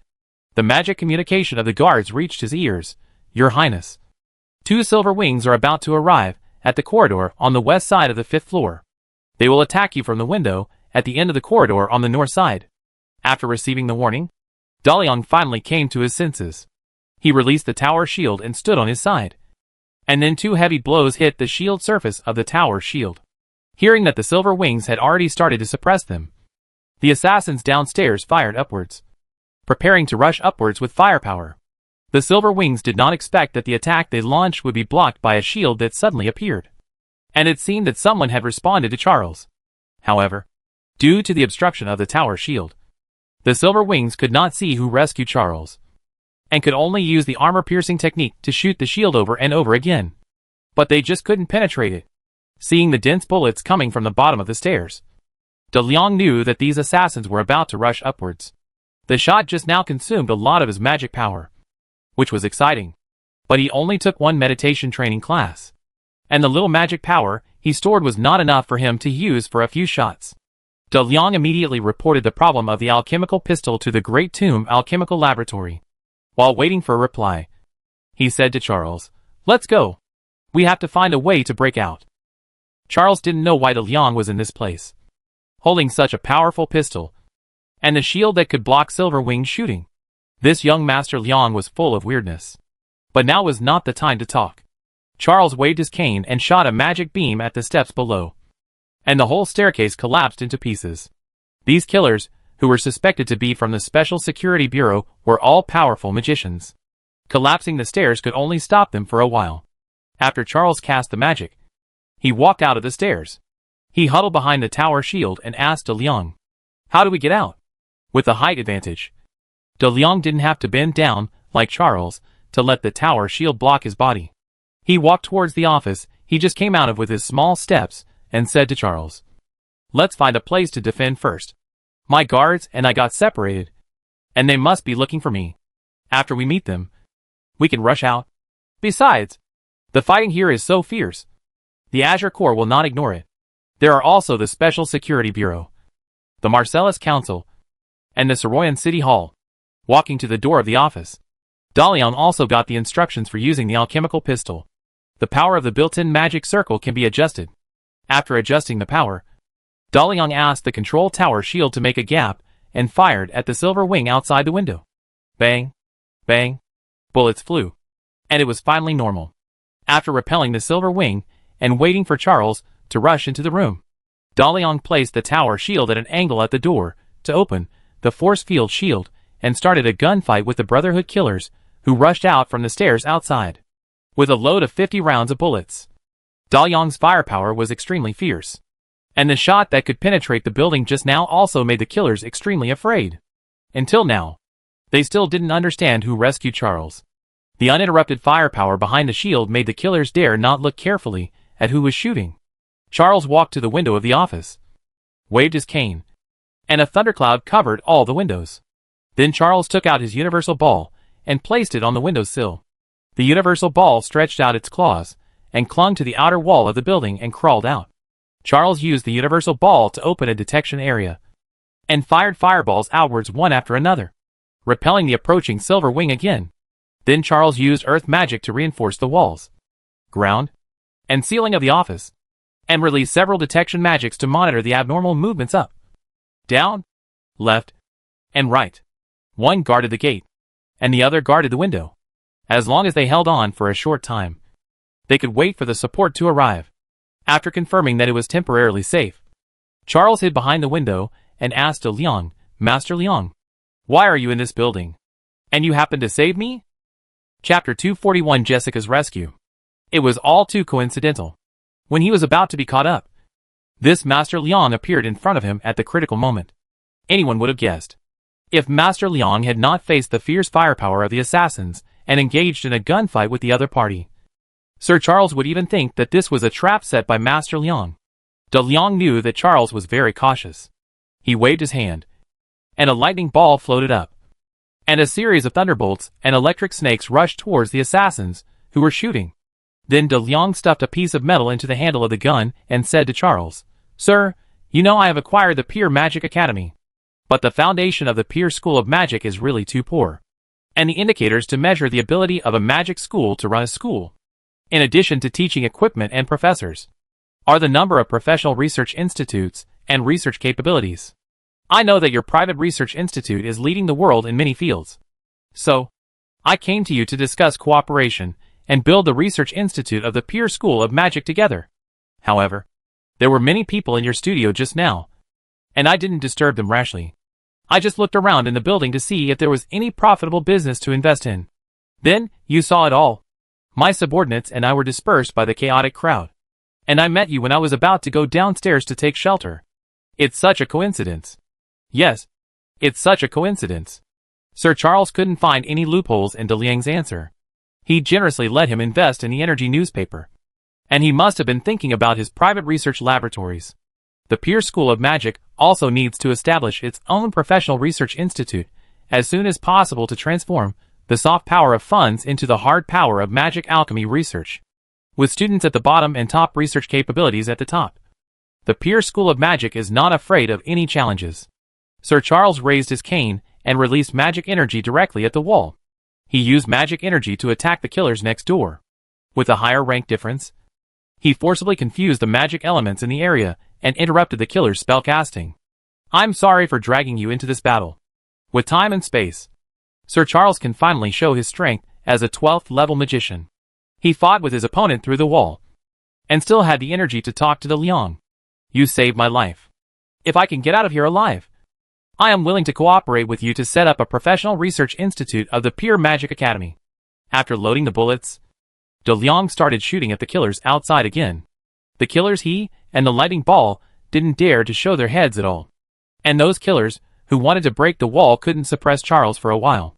Speaker 1: the magic communication of the guards reached his ears. "Your Highness, 2 silver wings are about to arrive at the corridor on the west side of the 5th floor. They will attack you from the window at the end of the corridor on the north side." After receiving the warning, De Liang finally came to his senses. He released the tower shield and stood on his side. And then 2 heavy blows hit the shield surface of the tower shield. Hearing that the silver wings had already started to suppress them, the assassins downstairs fired upwards, preparing to rush upwards with firepower. The silver wings did not expect that the attack they launched would be blocked by a shield that suddenly appeared, and it seemed that someone had responded to Charles. However, due to the obstruction of the tower shield, the silver wings could not see who rescued Charles, and could only use the armor-piercing technique to shoot the shield over and over again. But they just couldn't penetrate it. Seeing the dense bullets coming from the bottom of the stairs, De Liang knew that these assassins were about to rush upwards. The shot just now consumed a lot of his magic power, which was exciting. But he only took 1 meditation training class, and the little magic power he stored was not enough for him to use for a few shots. De Liang immediately reported the problem of the alchemical pistol to the Great Tomb Alchemical Laboratory. While waiting for a reply, he said to Charles, "Let's go. We have to find a way to break out." Charles didn't know why De Liang was in this place, holding such a powerful pistol, and the shield that could block Silver Wing's shooting. This young Master Liang was full of weirdness. But now was not the time to talk. Charles waved his cane and shot a magic beam at the steps below, and the whole staircase collapsed into pieces. These killers, who were suspected to be from the Special Security Bureau, were all powerful magicians. Collapsing the stairs could only stop them for a while. After Charles cast the magic, he walked out of the stairs. He huddled behind the tower shield and asked De Liang, "How do we get out?" With the height advantage, De Liang didn't have to bend down, like Charles, to let the tower shield block his body. He walked towards the office, he just came out of with his small steps and said to Charles, "Let's find a place to defend first. My guards and I got separated, and they must be looking for me. After we meet them, we can rush out. Besides, the fighting here is so fierce. The Azure Corps will not ignore it. There are also the Special Security Bureau, the Marcellus Council, and the Soroyan City Hall." Walking to the door of the office, Daliang also got the instructions for using the alchemical pistol. The power of the built-in magic circle can be adjusted. After adjusting the power, Daliang asked the control tower shield to make a gap and fired at the silver wing outside the window. Bang! Bang! Bullets flew, and it was finally normal. After repelling the silver wing and waiting for Charles to rush into the room, Daliang placed the tower shield at an angle at the door to open the force field shield and started a gunfight with the Brotherhood killers who rushed out from the stairs outside. With a load of 50 rounds of bullets, Daliang's firepower was extremely fierce, and the shot that could penetrate the building just now also made the killers extremely afraid. Until now, they still didn't understand who rescued Charles. The uninterrupted firepower behind the shield made the killers dare not look carefully at who was shooting. Charles walked to the window of the office, waved his cane, and a thundercloud covered all the windows. Then Charles took out his universal ball and placed it on the windowsill. The universal ball stretched out its claws and clung to the outer wall of the building and crawled out. Charles used the universal ball to open a detection area and fired fireballs outwards one after another, repelling the approaching silver wing again. Then Charles used earth magic to reinforce the walls, ground, and ceiling of the office, and released several detection magics to monitor the abnormal movements up, down, left, and right. One guarded the gate, and the other guarded the window. As long as they held on for a short time, they could wait for the support to arrive. After confirming that it was temporarily safe, Charles hid behind the window and asked Liang, "Master Liang, why are you in this building? And you happened to save me?" Chapter 241, Jessica's Rescue. It was all too coincidental. When he was about to be caught up, this Master Liang appeared in front of him at the critical moment. Anyone would have guessed. If Master Liang had not faced the fierce firepower of the assassins and engaged in a gunfight with the other party, Sir Charles would even think that this was a trap set by Master Liang. De Liang knew that Charles was very cautious. He waved his hand, and a lightning ball floated up, and a series of thunderbolts and electric snakes rushed towards the assassins who were shooting. Then De Liang stuffed a piece of metal into the handle of the gun and said to Charles, "Sir, you know I have acquired the Pure Magic Academy. But the foundation of the Pure School of Magic is really too poor, and the indicators to measure the ability of a magic school to run a school, in addition to teaching equipment and professors, are the number of professional research institutes and research capabilities. I know that your private research institute is leading the world in many fields. So, I came to you to discuss cooperation and build the research institute of the Pure School of Magic together. However, there were many people in your studio just now, and I didn't disturb them rashly. I just looked around in the building to see if there was any profitable business to invest in. Then, you saw it all. My subordinates and I were dispersed by the chaotic crowd, and I met you when I was about to go downstairs to take shelter. It's such a coincidence." "Yes, it's such a coincidence." Sir Charles couldn't find any loopholes in De Liang's answer. He generously let him invest in the energy newspaper, and he must have been thinking about his private research laboratories. The Pure School of Magic also needs to establish its own professional research institute as soon as possible to transform the soft power of funds into the hard power of magic alchemy research, with students at the bottom and top research capabilities at the top. The Pure School of Magic is not afraid of any challenges. Sir Charles raised his cane and released magic energy directly at the wall. He used magic energy to attack the killers next door. With a higher rank difference, he forcibly confused the magic elements in the area and interrupted the killer's spellcasting. "I'm sorry for dragging you into this battle. With time and space, Sir Charles can finally show his strength as a 12th level magician." He fought with his opponent through the wall, and still had the energy to talk to De Liang. "You saved my life. If I can get out of here alive, I am willing to cooperate with you to set up a professional research institute of the Pure Magic Academy." After loading the bullets, De Liang started shooting at the killers outside again. The killers he and the lightning ball didn't dare to show their heads at all, and those killers who wanted to break the wall couldn't suppress Charles for a while.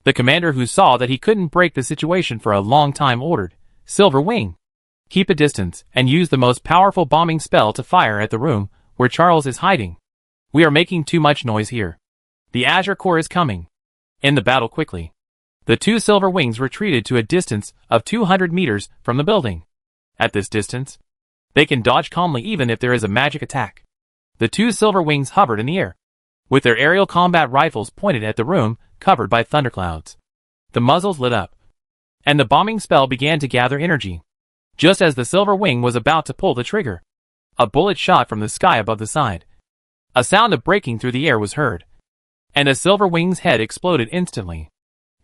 Speaker 1: The commander, who saw that he couldn't break the situation for a long time, ordered, "Silver Wing, Keep a distance and use the most powerful bombing spell to fire at the room where Charles is hiding. We are making too much noise here. The Azure Corps is coming. End the battle quickly. The two Silver Wings retreated to a distance of 200 meters from the building. At this distance, they can dodge calmly even if there is a magic attack. The two Silver Wings hovered in the air, with their aerial combat rifles pointed at the room covered by thunderclouds. The muzzles lit up, and the bombing spell began to gather energy. Just as the Silver Wing was about to pull the trigger, a bullet shot from the sky above the side. A sound of breaking through the air was heard, and a Silver Wing's head exploded instantly.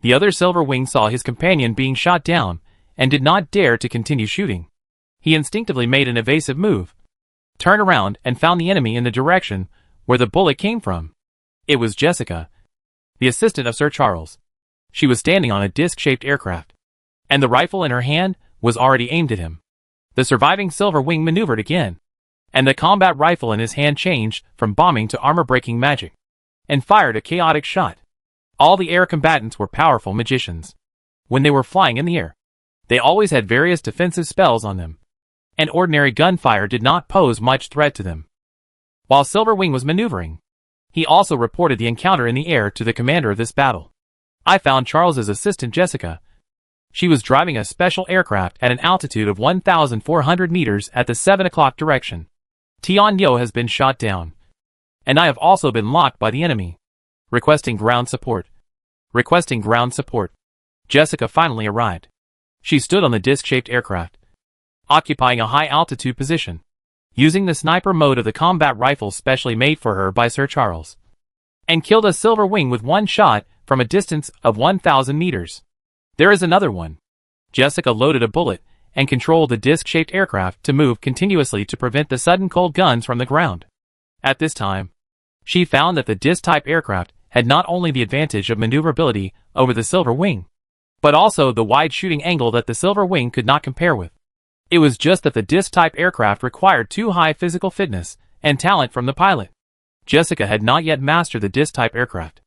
Speaker 1: The other Silver Wing saw his companion being shot down and did not dare to continue shooting. He instinctively made an evasive move, turned around and found the enemy in the direction where the bullet came from. It was Jessica, the assistant of Sir Charles. She was standing on a disc-shaped aircraft, and the rifle in her hand was already aimed at him. The surviving Silver Wing maneuvered again, and the combat rifle in his hand changed from bombing to armor-breaking magic, and fired a chaotic shot. All the air combatants were powerful magicians. When they were flying in the air, they always had various defensive spells on them, and ordinary gunfire did not pose much threat to them. While Silver Wing was maneuvering, he also reported the encounter in the air to the commander of this battle. I found Charles's assistant Jessica. She was driving a special aircraft at an altitude of 1,400 meters at the 7 o'clock direction. Tian Yo has been shot down, and I have also been locked by the enemy. Requesting ground support. Requesting ground support. Jessica finally arrived. She stood on the disc-shaped aircraft, occupying a high-altitude position, using the sniper mode of the combat rifle specially made for her by Sir Charles, and killed a Silver Wing with one shot from a distance of 1,000 meters. There is another one. Jessica loaded a bullet and controlled the disc-shaped aircraft to move continuously to prevent the sudden cold guns from the ground. At this time, she found that the disc-type aircraft had not only the advantage of maneuverability over the Silver Wing, but also the wide shooting angle that the Silver Wing could not compare with. It was just that the disc-type aircraft required too high physical fitness and talent from the pilot. Jessica had not yet mastered the disc-type aircraft.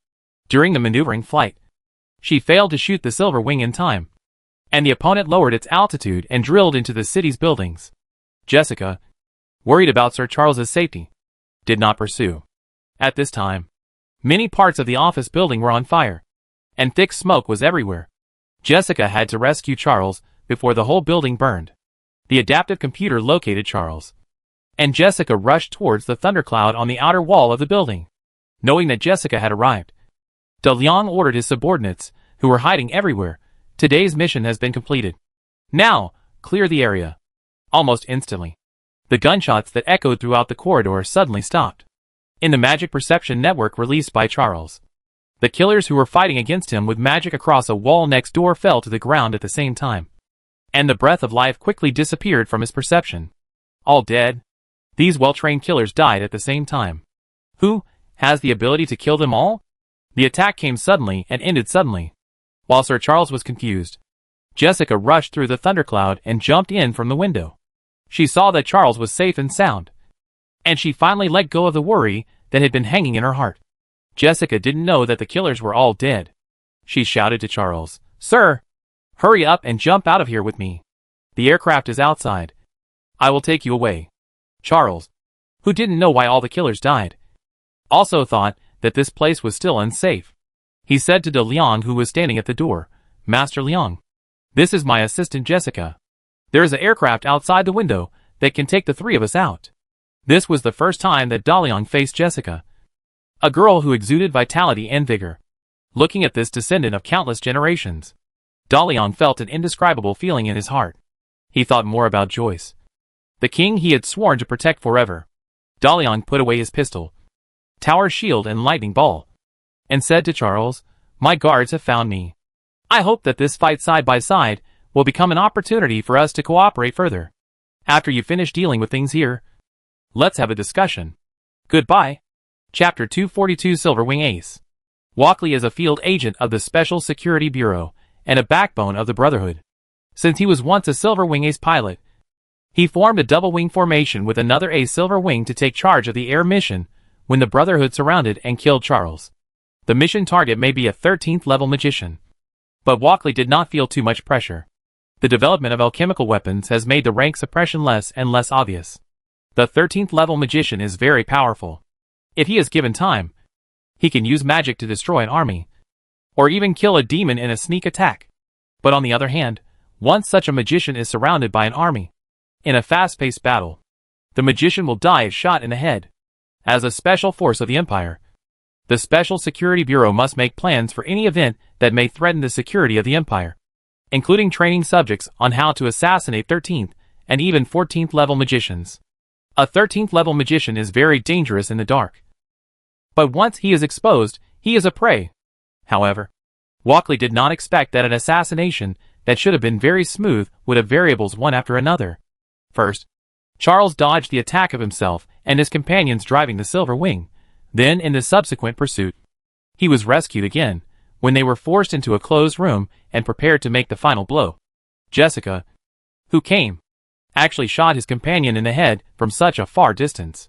Speaker 1: During the maneuvering flight, she failed to shoot the Silver Wing in time, and the opponent lowered its altitude and drilled into the city's buildings. Jessica, worried about Sir Charles's safety, did not pursue. At this time, many parts of the office building were on fire, and thick smoke was everywhere. Jessica had to rescue Charles before the whole building burned. The adaptive computer located Charles, and Jessica rushed towards the thundercloud on the outer wall of the building. Knowing that Jessica had arrived, De Liang ordered his subordinates, who were hiding everywhere, "Today's mission has been completed. Now, clear the area." Almost instantly, the gunshots that echoed throughout the corridor suddenly stopped. In the magic perception network released by Charles, the killers who were fighting against him with magic across a wall next door fell to the ground at the same time, and the breath of life quickly disappeared from his perception. All dead. These well-trained killers died at the same time. Who has the ability to kill them all? The attack came suddenly and ended suddenly. While Sir Charles was confused, Jessica rushed through the thundercloud and jumped in from the window. She saw that Charles was safe and sound, and she finally let go of the worry that had been hanging in her heart. Jessica didn't know that the killers were all dead. She shouted to Charles, "Sir, hurry up and jump out of here with me. The aircraft is outside. I will take you away." Charles, who didn't know why all the killers died, also thought that this place was still unsafe. He said to De Liang, who was standing at the door, "Master Liang, this is my assistant Jessica. There is an aircraft outside the window that can take the three of us out." This was the first time that De Liang faced Jessica, a girl who exuded vitality and vigor. Looking at this descendant of countless generations, De Liang felt an indescribable feeling in his heart. He thought more about Joyce, the king he had sworn to protect forever. De Liang put away his pistol, tower shield and lightning ball, and said to Charles, "My guards have found me. I hope that this fight side by side will become an opportunity for us to cooperate further. After you finish dealing with things here, let's have a discussion. Goodbye." Chapter 242 Silverwing Ace. Walkley is a field agent of the Special Security Bureau and a backbone of the Brotherhood. Since he was once a Silverwing Ace pilot, he formed a double-wing formation with another Ace Silverwing to take charge of the air mission when the Brotherhood surrounded and killed Charles. The mission target may be a 13th level magician, but Walkley did not feel too much pressure. The development of alchemical weapons has made the rank suppression less and less obvious. The 13th level magician is very powerful. If he is given time, he can use magic to destroy an army, or even kill a demon in a sneak attack. But on the other hand, once such a magician is surrounded by an army, in a fast-paced battle, the magician will die if shot in the head. As a special force of the Empire, the Special Security Bureau must make plans for any event that may threaten the security of the Empire, including training subjects on how to assassinate 13th and even 14th level magicians. A 13th level magician is very dangerous in the dark. But once he is exposed, he is a prey. However, Walkley did not expect that an assassination that should have been very smooth would have variables one after another. First, Charles dodged the attack of himself and his companions driving the Silver Wing. Then, in the subsequent pursuit, he was rescued again, when they were forced into a closed room and prepared to make the final blow. Jessica, who came, actually shot his companion in the head from such a far distance.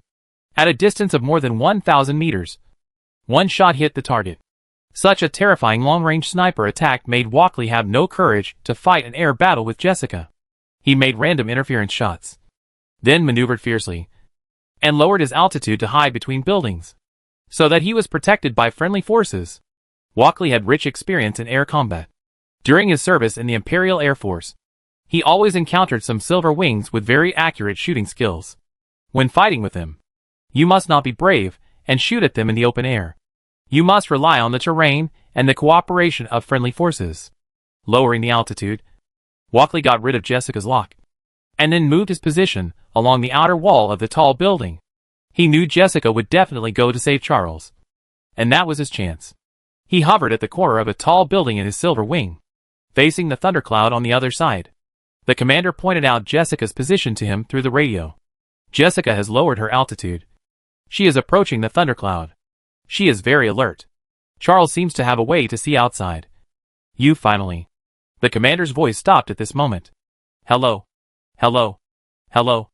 Speaker 1: At a distance of more than 1,000 meters, one shot hit the target. Such a terrifying long-range sniper attack made Walkley have no courage to fight an air battle with Jessica. He made random interference shots, then maneuvered fiercely, and lowered his altitude to hide between buildings, so that he was protected by friendly forces. Walkley had rich experience in air combat. During his service in the Imperial Air Force, he always encountered some Silver Wings with very accurate shooting skills. When fighting with them, you must not be brave and shoot at them in the open air. You must rely on the terrain and the cooperation of friendly forces. Lowering the altitude, Walkley got rid of Jessica's lock, and then moved his position along the outer wall of the tall building. He knew Jessica would definitely go to save Charles, and that was his chance. He hovered at the corner of a tall building in his Silver Wing, facing the thundercloud on the other side. The commander pointed out Jessica's position to him through the radio. Jessica has lowered her altitude. She is approaching the thundercloud. She is very alert. Charles seems to have a way to see outside. You finally. The commander's voice stopped at this moment. Hello. Hello. Hello.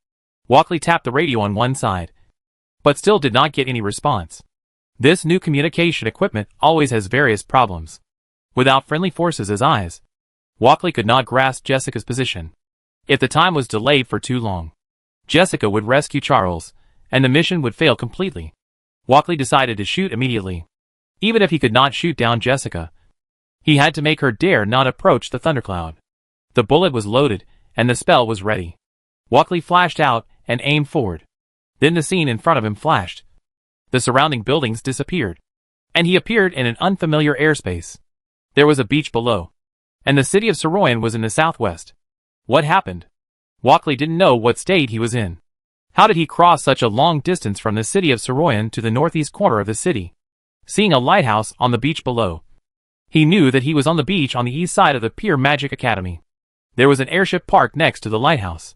Speaker 1: Walkley tapped the radio on one side, but still did not get any response. This new communication equipment always has various problems. Without friendly forces as eyes, Walkley could not grasp Jessica's position. If the time was delayed for too long, Jessica would rescue Charles, and the mission would fail completely. Walkley decided to shoot immediately. Even if he could not shoot down Jessica, he had to make her dare not approach the thundercloud. The bullet was loaded, and the spell was ready. Walkley flashed out and aimed forward. Then the scene in front of him flashed. The surrounding buildings disappeared, and he appeared in an unfamiliar airspace. There was a beach below, and the city of Soroyan was in the southwest. What happened? Walkley didn't know what state he was in. How did he cross such a long distance from the city of Soroyan to the northeast corner of the city? Seeing a lighthouse on the beach below, he knew that he was on the beach on the east side of the Pure Magic Academy. There was an airship parked next to the lighthouse,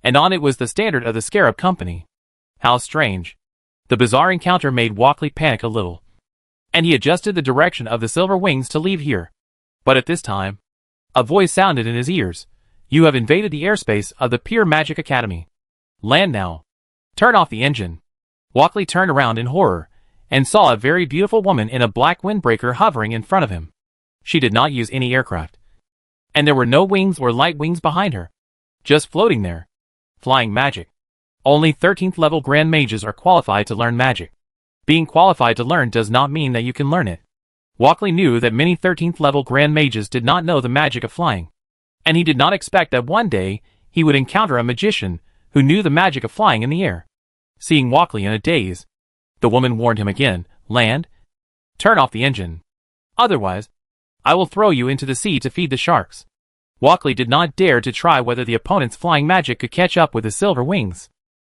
Speaker 1: and on it was the standard of the Scarab Company. How strange. The bizarre encounter made Walkley panic a little, and he adjusted the direction of the Silver Wings to leave here. But at this time, a voice sounded in his ears. You have invaded the airspace of the Pure Magic Academy. Land now. Turn off the engine. Walkley turned around in horror, and saw a very beautiful woman in a black windbreaker hovering in front of him. She did not use any aircraft, and there were no wings or light wings behind her. Just floating there. Flying magic. Only 13th level Grand Mages are qualified to learn magic. Being qualified to learn does not mean that you can learn it. Walkley knew that many 13th level Grand Mages did not know the magic of flying, and he did not expect that one day he would encounter a magician who knew the magic of flying in the air. Seeing Walkley in a daze, the woman warned him again, Land. Turn off the engine. Otherwise, I will throw you into the sea to feed the sharks. Walkley did not dare to try whether the opponent's flying magic could catch up with his Silver Wings.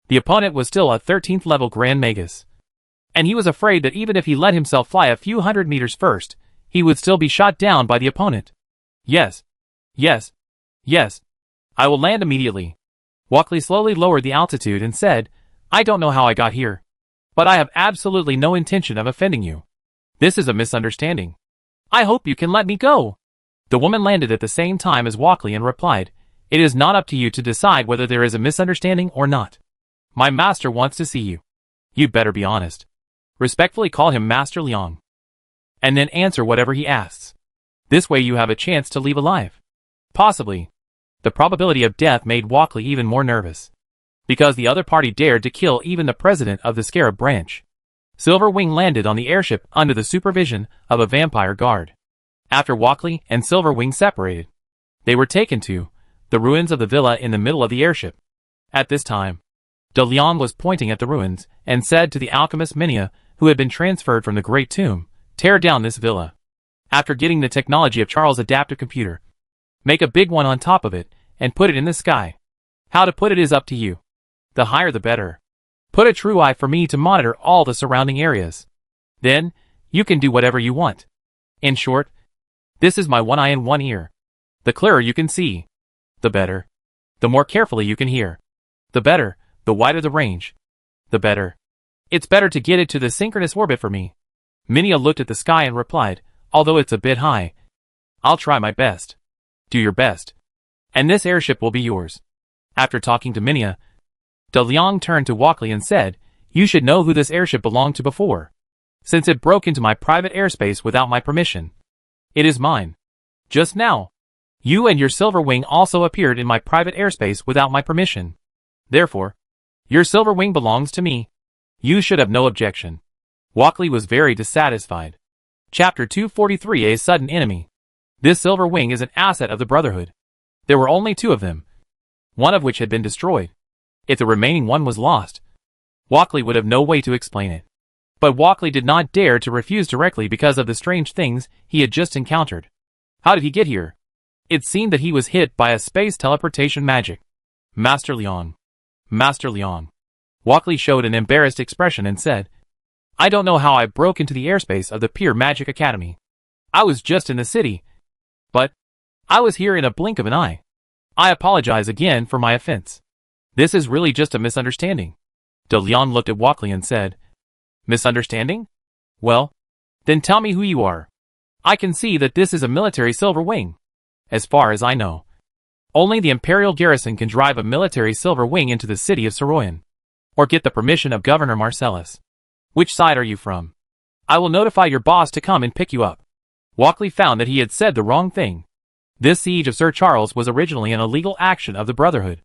Speaker 1: The opponent was still a 13th level Grand Magus, and he was afraid that even if he let himself fly a few hundred meters first, he would still be shot down by the opponent. Yes. Yes. Yes. I will land immediately. Walkley slowly lowered the altitude and said, I don't know how I got here, but I have absolutely no intention of offending you. This is a misunderstanding. I hope you can let me go. The woman landed at the same time as Walkley and replied, It is not up to you to decide whether there is a misunderstanding or not. My master wants to see you. You'd better be honest. Respectfully call him Master Liang, and then answer whatever he asks. This way you have a chance to leave alive. Possibly. The probability of death made Walkley even more nervous, because the other party dared to kill even the president of the Scarab branch. Silverwing landed on the airship under the supervision of a vampire guard. After Walkley and Silverwing separated, they were taken to the ruins of the villa in the middle of the airship. At this time, De Leon was pointing at the ruins and said to the alchemist Minia, who had been transferred from the Great Tomb, "Tear down this villa. After getting the technology of Charles' adaptive computer, make a big one on top of it and put it in the sky. How to put it is up to you. The higher the better. Put a true eye for me to monitor all the surrounding areas. Then, you can do whatever you want. In short, this is my one eye and one ear. The clearer you can see, the better. The more carefully you can hear, the better. The wider the range, the better. It's better to get it to the synchronous orbit for me." Minia looked at the sky and replied, "Although it's a bit high, I'll try my best." "Do your best, and this airship will be yours." After talking to Minia, De Leon turned to Walkley and said, "You should know who this airship belonged to before, since it broke into my private airspace without my permission. It is mine. Just now, you and your Silverwing also appeared in my private airspace without my permission. Therefore, your Silverwing belongs to me. You should have no objection." Walkley was very dissatisfied. Chapter 243: A Sudden Enemy. This Silverwing is an asset of the Brotherhood. There were only 2 of them, one of which had been destroyed. If the remaining one was lost, Walkley would have no way to explain it. But Walkley did not dare to refuse directly because of the strange things he had just encountered. How did he get here? It seemed that he was hit by a space teleportation magic. "Master Leon. Master Leon." Walkley showed an embarrassed expression and said, "I don't know how I broke into the airspace of the Pure Magic Academy. I was just in the city, but I was here in a blink of an eye. I apologize again for my offense. This is really just a misunderstanding." De Leon looked at Walkley and said, "Misunderstanding? Well, then tell me who you are. I can see that this is a military Silverwing. As far as I know, only the Imperial garrison can drive a military Silverwing into the city of Soroyan, or get the permission of Governor Marcellus. Which side are you from? I will notify your boss to come and pick you up." Walkley found that he had said the wrong thing. This siege of Sir Charles was originally an illegal action of the Brotherhood.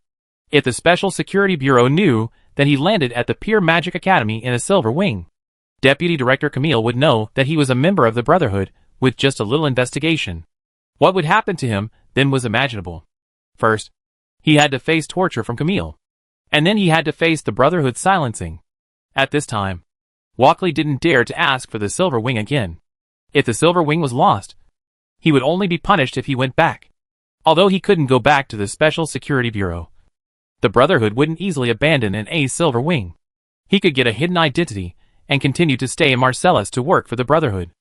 Speaker 1: If the Special Security Bureau knew that he landed at the Pure Magic Academy in a Silverwing, Deputy Director Camille would know that he was a member of the Brotherhood with just a little investigation. What would happen to him then was imaginable. First, he had to face torture from Camille, and then he had to face the Brotherhood silencing. At this time, Walkley didn't dare to ask for the Silverwing again. If the Silverwing was lost, he would only be punished if he went back. Although he couldn't go back to the Special Security Bureau, the Brotherhood wouldn't easily abandon an Silverwing. He could get a hidden identity and continue to stay in Marcellus to work for the Brotherhood.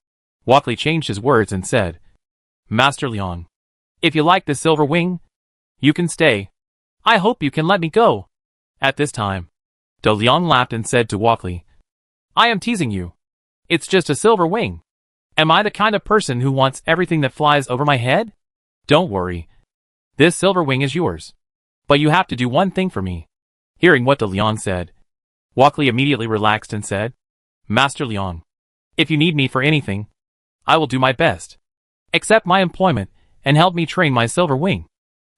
Speaker 1: Walkley changed his words and said, "Master Leon, if you like the Silverwing, you can stay. I hope you can let me go." At this time, De Leon laughed and said to Walkley, "I am teasing you. It's just a Silverwing. Am I the kind of person who wants everything that flies over my head? Don't worry. This Silverwing is yours. But you have to do one thing for me." Hearing what De Leon said, Walkley immediately relaxed and said, "Master Leon, if you need me for anything, I will do my best. Accept my employment and help me train my Silverwing."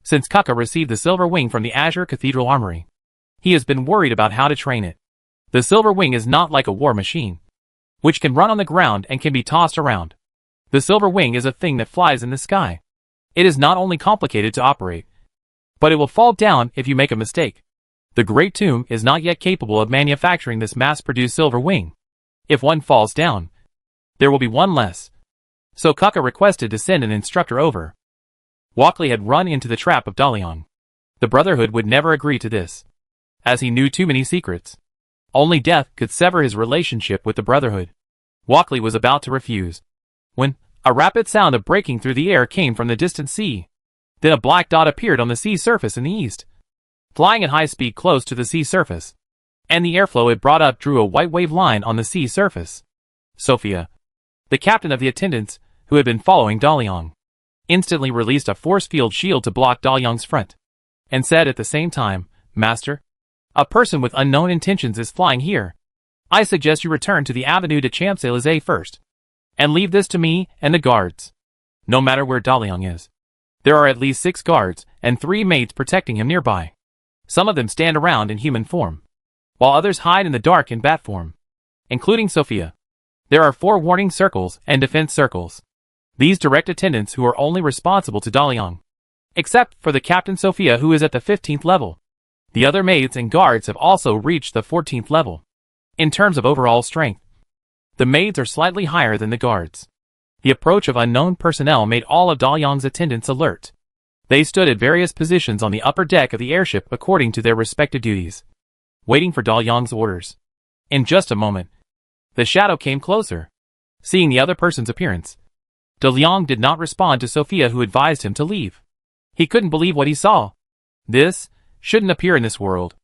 Speaker 1: Since Kuka received the Silverwing from the Azure Cathedral Armory, he has been worried about how to train it. The Silverwing is not like a war machine, which can run on the ground and can be tossed around. The Silverwing is a thing that flies in the sky. It is not only complicated to operate, but it will fall down if you make a mistake. The Great Tomb is not yet capable of manufacturing this mass-produced Silverwing. If one falls down, there will be one less. So Kuka requested to send an instructor over. Walkley had run into the trap of De Leon. The Brotherhood would never agree to this, as he knew too many secrets. Only death could sever his relationship with the Brotherhood. Walkley was about to refuse, when a rapid sound of breaking through the air came from the distant sea. Then a black dot appeared on the sea surface in the east, flying at high speed close to the sea surface, and the airflow it brought up drew a white wave line on the sea surface. Sophia, the captain of the attendants, who had been following De Leon, instantly released a force field shield to block De Leon's front, and said at the same time, "Master, a person with unknown intentions is flying here. I suggest you return to the Avenue de Champs-Élysées first, and leave this to me and the guards. No matter where De Leon is, There are at least 6 guards and 3 maids protecting him nearby. Some of them stand around in human form, while others hide in the dark in bat form, including Sophia. There are 4 warning circles and defense circles. These direct attendants who are only responsible to Daliang, except for the Captain Sophia, who is at the 15th level. The other maids and guards have also reached the 14th level. In terms of overall strength, the maids are slightly higher than the guards. The approach of unknown personnel made all of Daliang's attendants alert. They stood at various positions on the upper deck of the airship according to their respective duties, waiting for Daliang's orders. In just a moment, the shadow came closer. Seeing the other person's appearance, Daliang did not respond to Sophia, who advised him to leave. He couldn't believe what he saw. This shouldn't appear in this world.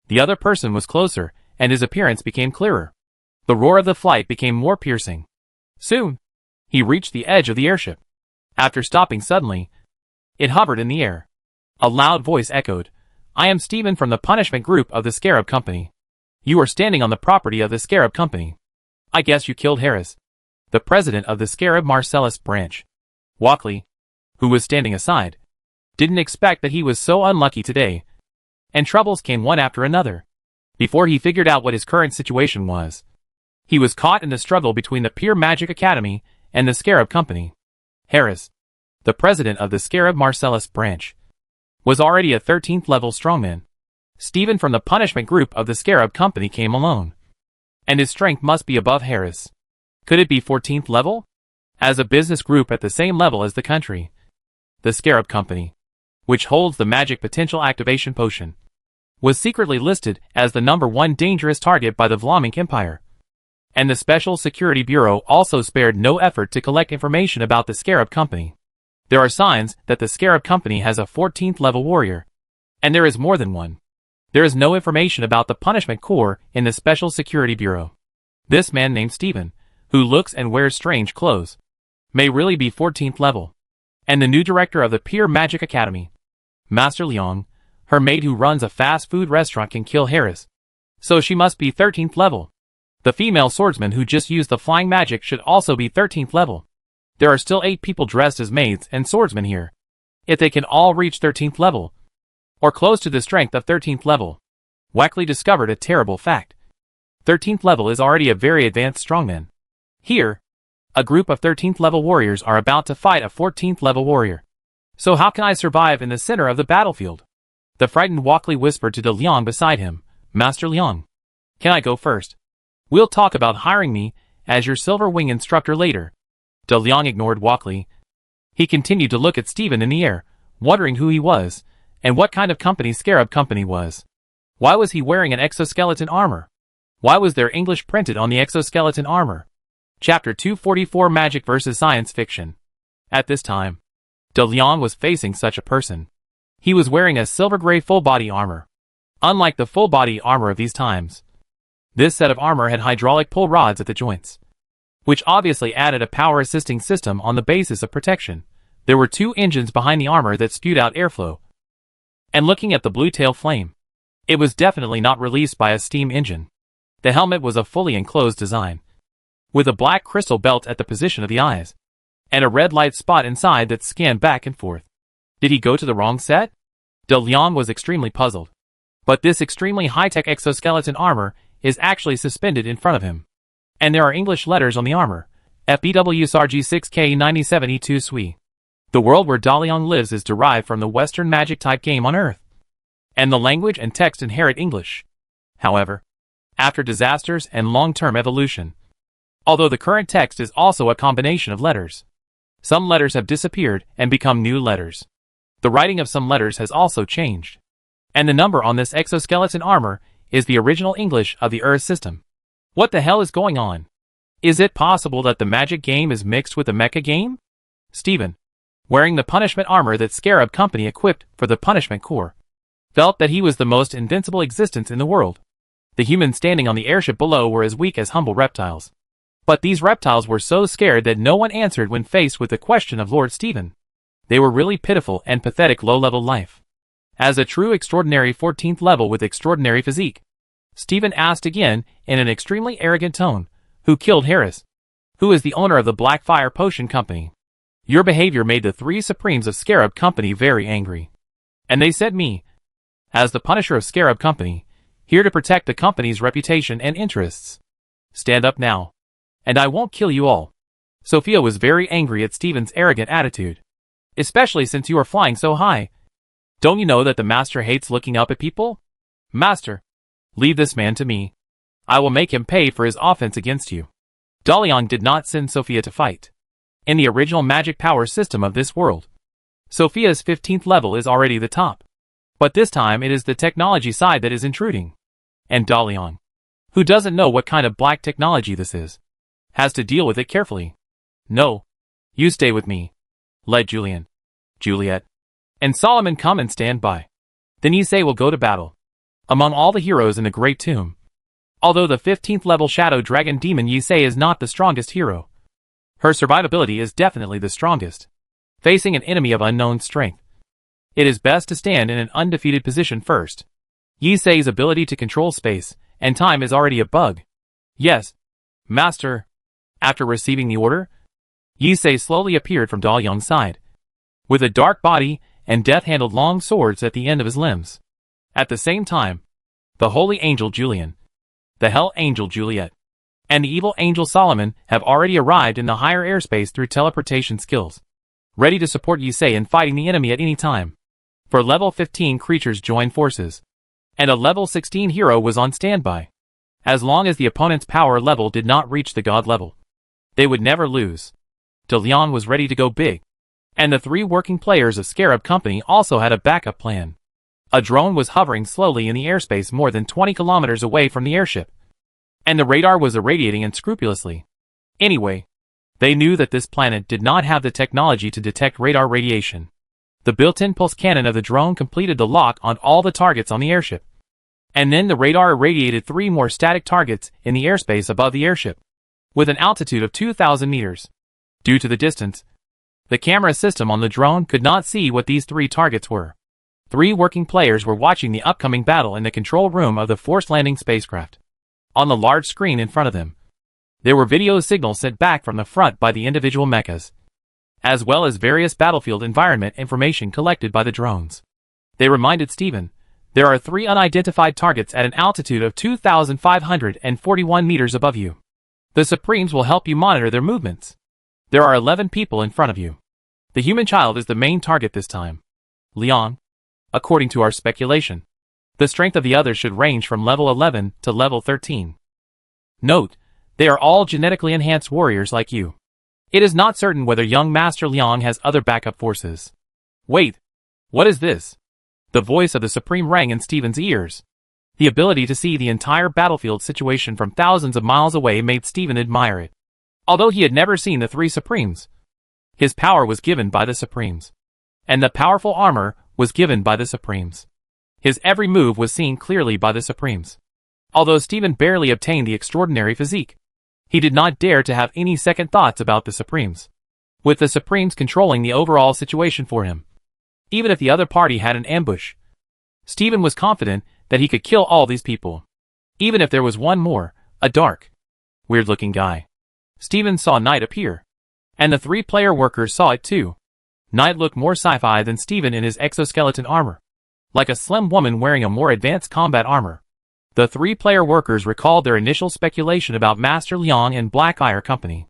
Speaker 1: The other person was closer, and his appearance became clearer. The roar of the flight became more piercing. Soon, he reached the edge of the airship. After stopping suddenly, it hovered in the air. A loud voice echoed, "I am Stephen from the punishment group of the Scarab Company. You are standing on the property of the Scarab Company. I guess you killed Harris, the president of the Scarab Marcellus branch." Walkley, who was standing aside, didn't expect that he was so unlucky today, and troubles came one after another. Before he figured out what his current situation was, he was caught in the struggle between the Pure Magic Academy and the Scarab Company. Harris, the president of the Scarab Marcellus branch, was already a 13th level strongman. Stephen from the punishment group of the Scarab Company came alone, and his strength must be above Harris. Could it be 14th level? As a business group at the same level as the country, the Scarab Company, which holds the magic potential activation potion, was secretly listed as the #1 dangerous target by the Vlamink Empire. And the Special Security Bureau also spared no effort to collect information about the Scarab Company. There are signs that the Scarab Company has a 14th level warrior, and there is more than one. There is no information about the Punishment Corps in the Special Security Bureau. This man named Stephen, who looks and wears strange clothes, may really be 14th level. And the new director of the Pure Magic Academy, Master Liang, her maid who runs a fast food restaurant, can kill Harris, so she must be 13th level. The female swordsman who just used the flying magic should also be 13th level. There are still 8 people dressed as maids and swordsmen here. If they can all reach 13th level, or close to the strength of 13th level, Walkley discovered a terrible fact. 13th level is already a very advanced strongman. Here, a group of 13th level warriors are about to fight a 14th level warrior. So how can I survive in the center of the battlefield? The frightened Walkley whispered to De Liang beside him, "Master Liang, can I go first? We'll talk about hiring me as your Silver Wing instructor later." De Liang ignored Walkley. He continued to look at Stephen in the air, wondering who he was, and what kind of company Scarab Company was. Why was he wearing an exoskeleton armor? Why was there English printed on the exoskeleton armor? Chapter 244, Magic vs. Science Fiction. At this time, De Liang was facing such a person. He was wearing a silver-gray full-body armor. Unlike the full-body armor of these times, this set of armor had hydraulic pull rods at the joints, which obviously added a power-assisting system on the basis of protection. There were 2 engines behind the armor that spewed out airflow. And looking at the blue tail flame, it was definitely not released by a steam engine. The helmet was a fully enclosed design, with a black crystal belt at the position of the eyes, and a red light spot inside that scanned back and forth. Did he go to the wrong set? De Liang was extremely puzzled. But this extremely high-tech exoskeleton armor is actually suspended in front of him. And there are English letters on the armor. FBW SARG 6K97E2 SWI. The world where Daliang lives is derived from the Western magic-type game on Earth, and the language and text inherit English. However, after disasters and long-term evolution, although the current text is also a combination of letters, some letters have disappeared and become new letters. The writing of some letters has also changed, and the number on this exoskeleton armor is the original English of the Earth system. What the hell is going on? Is it possible that the magic game is mixed with the mecha game? Stephen, wearing the punishment armor that Scarab Company equipped for the Punishment Corps, felt that he was the most invincible existence in the world. The humans standing on the airship below were as weak as humble reptiles. But these reptiles were so scared that no one answered when faced with the question of Lord Stephen. They were really pitiful and pathetic low-level life. As a true extraordinary 14th level with extraordinary physique, Stephen asked again in an extremely arrogant tone, "Who killed Harris? Who is the owner of the Black Fire Potion Company?" Your behavior made the three Supremes of Scarab Company very angry. And they sent me, as the Punisher of Scarab Company, here to protect the company's reputation and interests. Stand up now, and I won't kill you all. Sophia was very angry at Steven's arrogant attitude. Especially since you are flying so high. Don't you know that the Master hates looking up at people? Master, leave this man to me. I will make him pay for his offense against you. Dalian did not send Sophia to fight. In the original magic power system of this world, Sophia's 15th level is already the top. But this time it is the technology side that is intruding. And Dalian, who doesn't know what kind of black technology this is, has to deal with it carefully. No. You stay with me. Let Julian, Juliet, and Solomon come and stand by. Then Issei will go to battle. Among all the heroes in the Great Tomb. Although the 15th level Shadow Dragon Demon Issei is not the strongest hero, her survivability is definitely the strongest. Facing an enemy of unknown strength, it is best to stand in an undefeated position first. Issei's ability to control space and time is already a bug. Yes, Master. After receiving the order, Issei slowly appeared from Dalian's side, with a dark body and death-handled long swords at the end of his limbs. At the same time, the Holy Angel Julian, the Hell Angel Juliet, and the Evil Angel Solomon have already arrived in the higher airspace through teleportation skills, ready to support Issei in fighting the enemy at any time. For level 15 creatures joined forces, and a level 16 hero was on standby. As long as the opponent's power level did not reach the god level, they would never lose. Dalian was ready to go big, and the three working players of Scarab Company also had a backup plan. A drone was hovering slowly in the airspace more than 20 kilometers away from the airship, and the radar was irradiating unscrupulously. Anyway, they knew that this planet did not have the technology to detect radar radiation. The built-in pulse cannon of the drone completed the lock on all the targets on the airship, and then the radar irradiated 3 more static targets in the airspace above the airship, with an altitude of 2,000 meters. Due to the distance, the camera system on the drone could not see what these 3 targets were. 3 working players were watching the upcoming battle in the control room of the forced landing spacecraft. On the large screen in front of them, there were video signals sent back from the front by the individual mechas, as well as various battlefield environment information collected by the drones. They reminded Steven, there are 3 unidentified targets at an altitude of 2,541 meters above you. The Supremes will help you monitor their movements. There are 11 people in front of you. The human child is the main target this time. Leon, according to our speculation, the strength of the others should range from level 11 to level 13. Note, they are all genetically enhanced warriors like you. It is not certain whether young Master Liang has other backup forces. Wait, what is this? The voice of the Supreme rang in Steven's ears. The ability to see the entire battlefield situation from thousands of miles away made Steven admire it. Although he had never seen the 3 Supremes, his power was given by the Supremes, and the powerful armor was given by the Supremes. His every move was seen clearly by the Supremes. Although Steven barely obtained the extraordinary physique, he did not dare to have any second thoughts about the Supremes, with the Supremes controlling the overall situation for him. Even if the other party had an ambush, Steven was confident that he could kill all these people. Even if there was one more, a dark, weird-looking guy. Steven saw Knight appear, and the 3-player workers saw it too. Knight looked more sci-fi than Steven in his exoskeleton armor, like a slim woman wearing a more advanced combat armor. The 3-player workers recalled their initial speculation about Master Liang and Blackfire Company.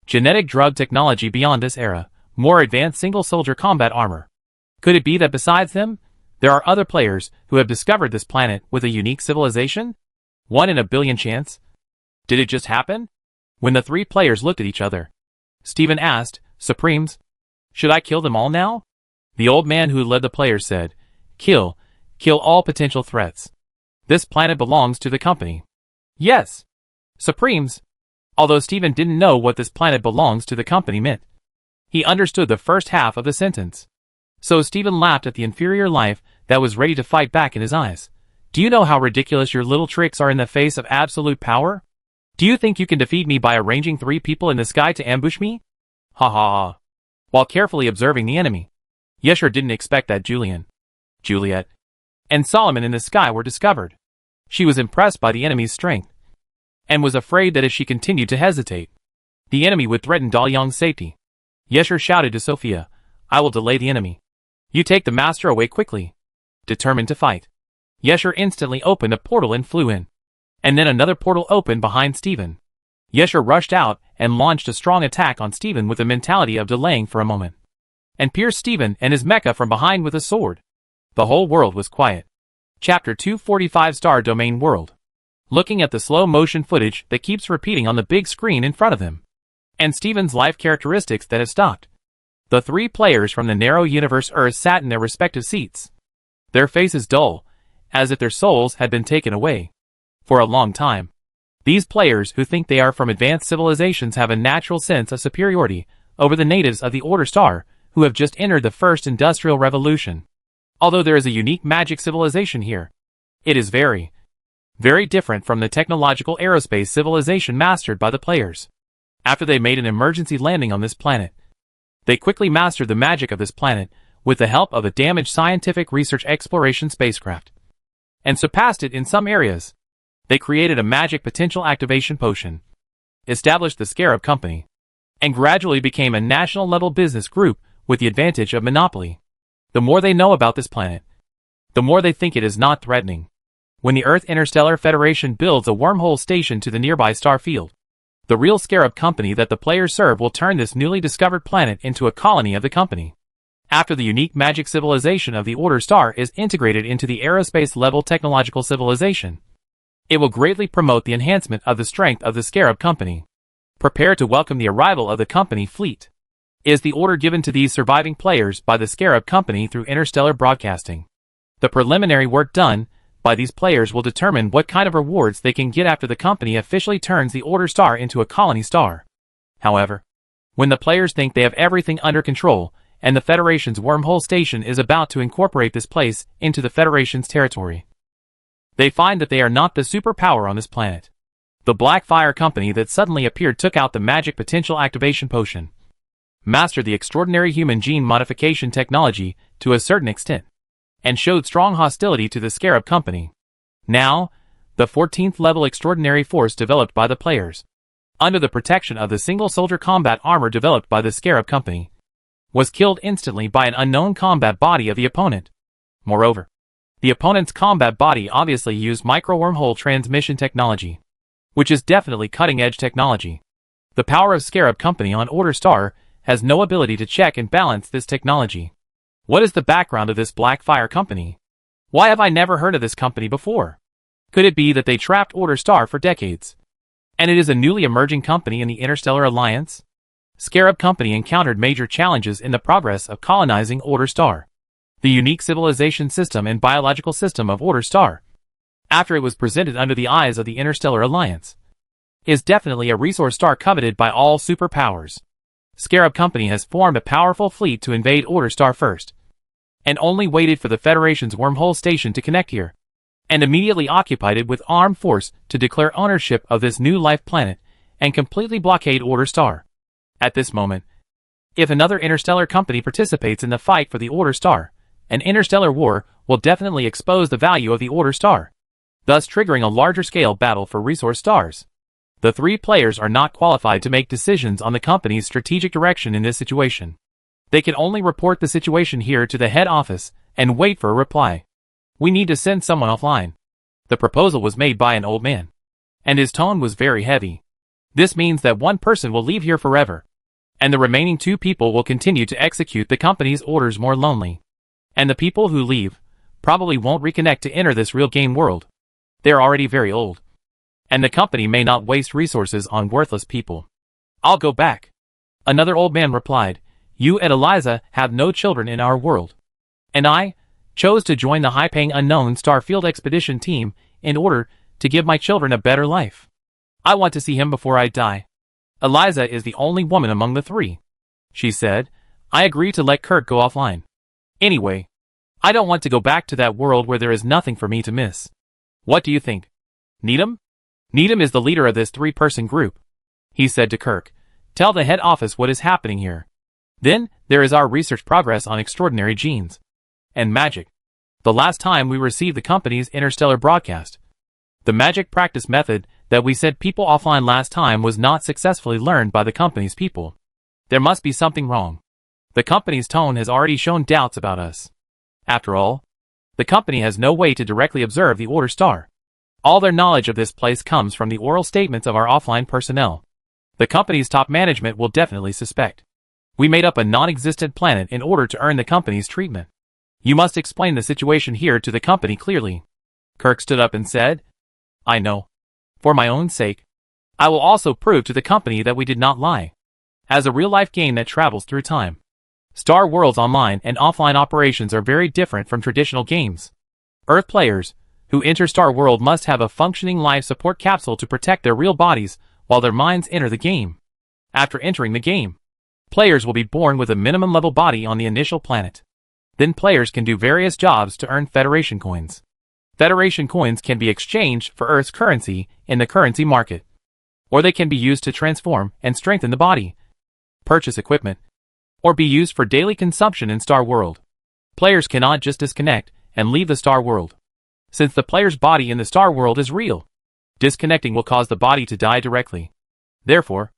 Speaker 1: Genetic drug technology beyond this era, more advanced single-soldier combat armor. Could it be that besides them, there are other players who have discovered this planet with a unique civilization? 1 in a billion chance? Did it just happen? When the 3 players looked at each other, Steven asked, Supremes, should I kill them all now? The old man who led the players said, Kill all potential threats. This planet belongs to the company. Yes, Supremes. Although Steven didn't know what this planet belongs to the company meant, he understood the first half of the sentence. So Steven laughed at the inferior life that was ready to fight back in his eyes. Do you know how ridiculous your little tricks are in the face of absolute power? Do you think you can defeat me by arranging 3 people in the sky to ambush me? Ha ha ha. While carefully observing the enemy, Yeshur didn't expect that Julian, Juliet, and Solomon in the sky were discovered. She was impressed by the enemy's strength, and was afraid that if she continued to hesitate, the enemy would threaten Daliang's safety. Yesher shouted to Sophia. I will delay the enemy. You take the master away quickly. Determined to fight. Yesher instantly opened a portal and flew in. And then another portal opened behind Stephen. Yesher rushed out and launched a strong attack on Stephen with the mentality of delaying for a moment. And pierced Stephen and his mecha from behind with a sword. The whole world was quiet. Chapter 245 Star Domain World. Looking at the slow motion footage that keeps repeating on the big screen in front of them. And Stephen's life characteristics that have stopped. The three players from the narrow universe Earth sat in their respective seats. Their faces dull, as if their souls had been taken away. For a long time. These players who think they are from advanced civilizations have a natural sense of superiority over the natives of the Order Star, who have just entered the first industrial revolution. Although there is a unique magic civilization here, it is very, very different from the technological aerospace civilization mastered by the players. After they made an emergency landing on this planet, they quickly mastered the magic of this planet with the help of a damaged scientific research exploration spacecraft, and surpassed it in some areas. They created a magic potential activation potion, established the Scarab Company, and gradually became a national-level business group with the advantage of monopoly. The more they know about this planet, the more they think it is not threatening. When the Earth Interstellar Federation builds a wormhole station to the nearby star field, the real Scarab Company that the players serve will turn this newly discovered planet into a colony of the company. After the unique magic civilization of the Order Star is integrated into the aerospace-level technological civilization, it will greatly promote the enhancement of the strength of the Scarab Company. Prepare to welcome the arrival of the company fleet, is the order given to these surviving players by the Scarab Company through interstellar broadcasting. The preliminary work done by these players will determine what kind of rewards they can get after the company officially turns the Order Star into a colony star. However, when the players think they have everything under control, and the Federation's wormhole station is about to incorporate this place into the Federation's territory, they find that they are not the superpower on this planet. The Black Fire Company that suddenly appeared took out the magic potential activation potion, mastered the extraordinary human gene modification technology to a certain extent, and showed strong hostility to the Scarab Company. Now, the 14th level extraordinary force developed by the players, under the protection of the single soldier combat armor developed by the Scarab Company, was killed instantly by an unknown combat body of the opponent. Moreover, the opponent's combat body obviously used micro-wormhole transmission technology, which is definitely cutting-edge technology. The power of Scarab Company on Order Star has no ability to check and balance this technology. What is the background of this Black Fire Company? Why have I never heard of this company before? Could it be that they trapped Order Star for decades, and it is a newly emerging company in the Interstellar Alliance? Scarab Company encountered major challenges in the progress of colonizing Order Star. The unique civilization system and biological system of Order Star, after it was presented under the eyes of the Interstellar Alliance, is definitely a resource star coveted by all superpowers. Scarab Company has formed a powerful fleet to invade Order Star first, and only waited for the Federation's wormhole station to connect here, and immediately occupied it with armed force to declare ownership of this new life planet and completely blockade Order Star. At this moment, if another interstellar company participates in the fight for the Order Star, an interstellar war will definitely expose the value of the Order Star, thus triggering a larger-scale battle for resource stars. The three players are not qualified to make decisions on the company's strategic direction in this situation. They can only report the situation here to the head office and wait for a reply. We need to send someone offline. The proposal was made by an old man, and his tone was very heavy. This means that one person will leave here forever, and the remaining two people will continue to execute the company's orders more lonely. And the people who leave probably won't reconnect to enter this real game world. They're already very old, and the company may not waste resources on worthless people. I'll go back. Another old man replied, You and Eliza have no children in our world, and I chose to join the high-paying unknown Starfield expedition team in order to give my children a better life. I want to see him before I die. Eliza is the only woman among the three. She said, I agree to let Kurt go offline. Anyway, I don't want to go back to that world where there is nothing for me to miss. What do you think? Needham? Needham is the leader of this three-person group. He said to Kirk, Tell the head office what is happening here. Then, there is our research progress on extraordinary genes and magic. The last time we received the company's interstellar broadcast, the magic practice method that we sent people offline last time was not successfully learned by the company's people. There must be something wrong. The company's tone has already shown doubts about us. After all, the company has no way to directly observe the Order Star. All their knowledge of this place comes from the oral statements of our offline personnel. The company's top management will definitely suspect. We made up a non-existent planet in order to earn the company's treatment. You must explain the situation here to the company clearly. Kirk stood up and said, I know. For my own sake, I will also prove to the company that we did not lie. As a real-life game that travels through time, Star World's online and offline operations are very different from traditional games. Earth players who enter Star World must have a functioning life support capsule to protect their real bodies while their minds enter the game. After entering the game, players will be born with a minimum level body on the initial planet. Then players can do various jobs to earn Federation coins. Federation coins can be exchanged for Earth's currency in the currency market, or they can be used to transform and strengthen the body, purchase equipment, or be used for daily consumption in Star World. Players cannot just disconnect and leave the Star World, since the player's body in the Star World is real. Disconnecting will cause the body to die directly. Therefore,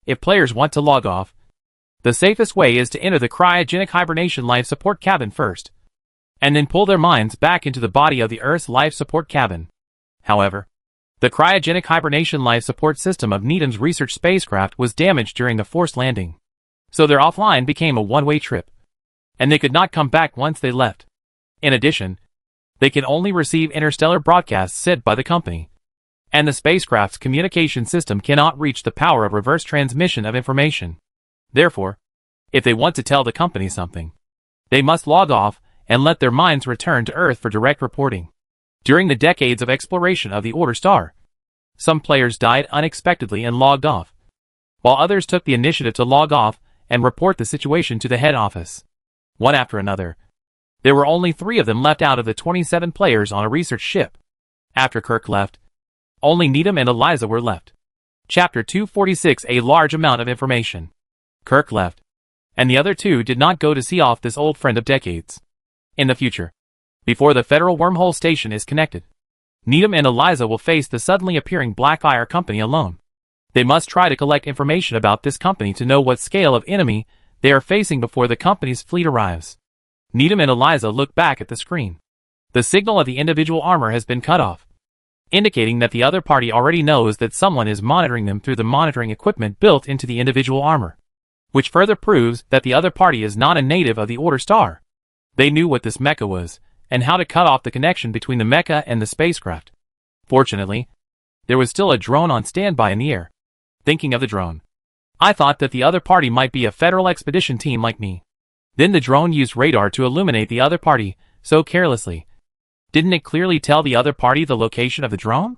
Speaker 1: if players want to log off, the safest way is to enter the cryogenic hibernation life support cabin first, and then pull their minds back into the body of the Earth's life support cabin. However, the cryogenic hibernation life support system of Needham's research spacecraft was damaged during the forced landing, so their offline became a one-way trip, and they could not come back once they left. In addition, they can only receive interstellar broadcasts sent by the company, and the spacecraft's communication system cannot reach the power of reverse transmission of information. Therefore, if they want to tell the company something, they must log off and let their minds return to Earth for direct reporting. During the decades of exploration of the Order Star, some players died unexpectedly and logged off, while others took the initiative to log off and report the situation to the head office. One after another, there were only 3 of them left out of the 27 players on a research ship. After Kirk left, only Needham and Eliza were left. Chapter 246. A large amount of information. Kirk left, and the other 2 did not go to see off this old friend of decades. In the future, before the Federal Wormhole Station is connected, Needham and Eliza will face the suddenly appearing Blackfire Company alone. They must try to collect information about this company to know what scale of enemy they are facing before the company's fleet arrives. Needham and Eliza look back at the screen. The signal of the individual armor has been cut off, indicating that the other party already knows that someone is monitoring them through the monitoring equipment built into the individual armor, which further proves that the other party is not a native of the Order Star. They knew what this mecha was, and how to cut off the connection between the mecha and the spacecraft. Fortunately, there was still a drone on standby in the air. Thinking of the drone, I thought that the other party might be a Federal expedition team like me. Then the drone used radar to illuminate the other party, so carelessly. Didn't it clearly tell the other party the location of the drone?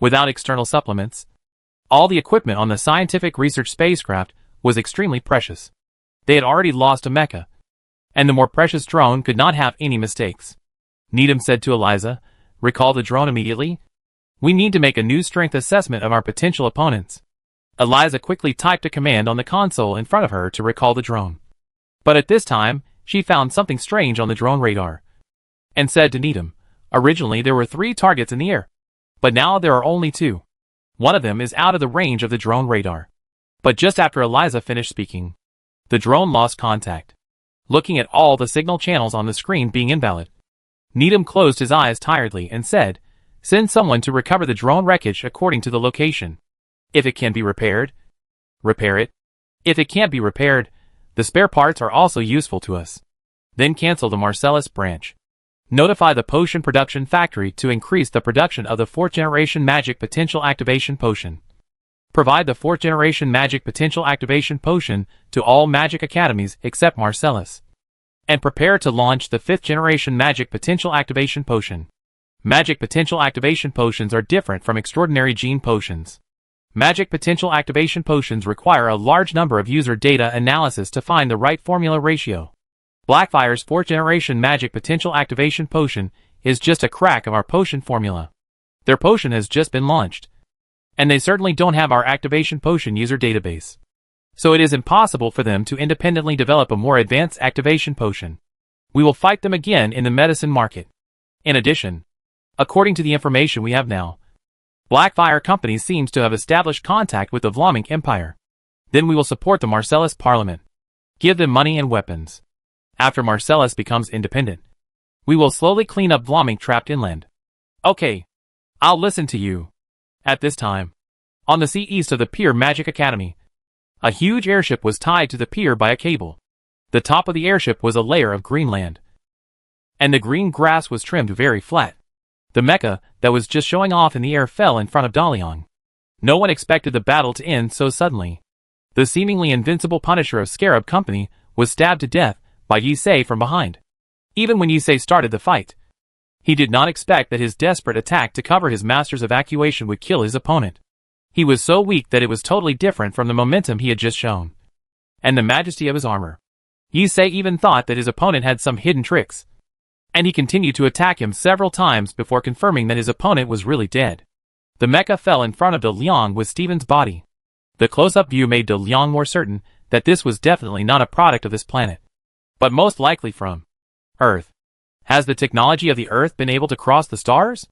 Speaker 1: Without external supplements, all the equipment on the scientific research spacecraft was extremely precious. They had already lost a mecha, and the more precious drone could not have any mistakes. Needham said to Eliza, "Recall the drone immediately. We need to make a new strength assessment of our potential opponents." Eliza quickly typed a command on the console in front of her to recall the drone. But at this time, she found something strange on the drone radar, and said to Needham, "Originally there were 3 targets in the air, but now there are only 2. One of them is out of the range of the drone radar." But just after Eliza finished speaking, the drone lost contact. Looking at all the signal channels on the screen being invalid, Needham closed his eyes tiredly and said, "Send someone to recover the drone wreckage according to the location. If it can be repaired, repair it. If it can't be repaired, the spare parts are also useful to us. Then cancel the Marcellus branch. Notify the potion production factory to increase the production of the 4th generation magic potential activation potion. Provide the 4th generation magic potential activation potion to all magic academies except Marcellus. And prepare to launch the 5th generation magic potential activation potion. Magic potential activation potions are different from extraordinary gene potions. Magic potential activation potions require a large number of user data analysis to find the right formula ratio. Blackfire's 4th generation magic potential activation potion is just a crack of our potion formula. Their potion has just been launched, and they certainly don't have our activation potion user database. So it is impossible for them to independently develop a more advanced activation potion. We will fight them again in the medicine market. In addition, according to the information we have now, Blackfire Company seems to have established contact with the Vlaming Empire. Then we will support the Marcellus Parliament. Give them money and weapons. After Marcellus becomes independent, we will slowly clean up Vlaming trapped inland. Okay. I'll listen to you. At this time, on the sea east of the Pier Magic Academy, a huge airship was tied to the pier by a cable. The top of the airship was a layer of green land, and the green grass was trimmed very flat. The mecha that was just showing off in the air fell in front of Daliang. No one expected the battle to end so suddenly. The seemingly invincible Punisher of Scarab Company was stabbed to death by Yisei from behind. Even when Yisei started the fight, he did not expect that his desperate attack to cover his master's evacuation would kill his opponent. He was so weak that it was totally different from the momentum he had just shown, and the majesty of his armor. Yisei even thought that his opponent had some hidden tricks, and he continued to attack him several times before confirming that his opponent was really dead. The mecha fell in front of De Liang with Steven's body. The close-up view made De Liang more certain that this was definitely not a product of this planet, but most likely from Earth. Has the technology of the Earth been able to cross the stars?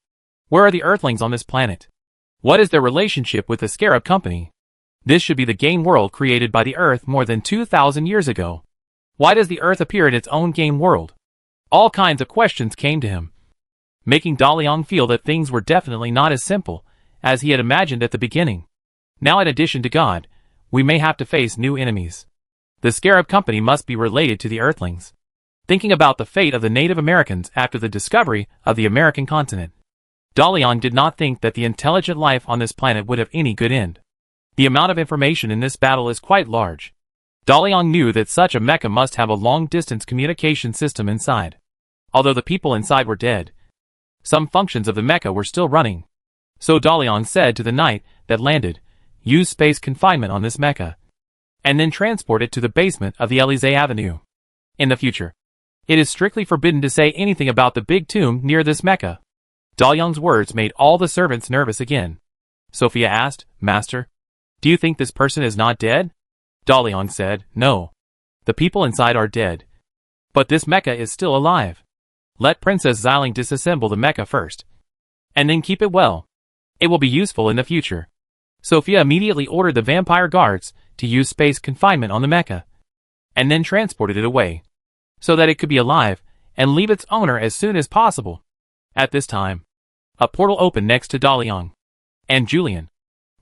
Speaker 1: Where are the Earthlings on this planet? What is their relationship with the Scarab Company? This should be the game world created by the Earth more than 2,000 years ago. Why does the Earth appear in its own game world? All kinds of questions came to him, making Daliang feel that things were definitely not as simple as he had imagined at the beginning. Now, in addition to God, we may have to face new enemies. The Scarab Company must be related to the Earthlings. Thinking about the fate of the Native Americans after the discovery of the American continent, Daliang did not think that the intelligent life on this planet would have any good end. The amount of information in this battle is quite large. Daliang knew that such a mecha must have a long-distance communication system inside. Although the people inside were dead, some functions of the mecha were still running. So Daliang said to the knight that landed, use space confinement on this mecha, and then transport it to the basement of the Élysée Avenue. In the future, it is strictly forbidden to say anything about the big tomb near this mecha. Daliang's words made all the servants nervous again. Sophia asked, Master, do you think this person is not dead? Daliang said, no. The people inside are dead, but this mecha is still alive. Let Princess Xiling disassemble the mecha first, and then keep it well. It will be useful in the future. Sophia immediately ordered the vampire guards to use space confinement on the mecha, and then transported it away, so that it could be alive and leave its owner as soon as possible. At this time, a portal opened next to Daliang, and Julian,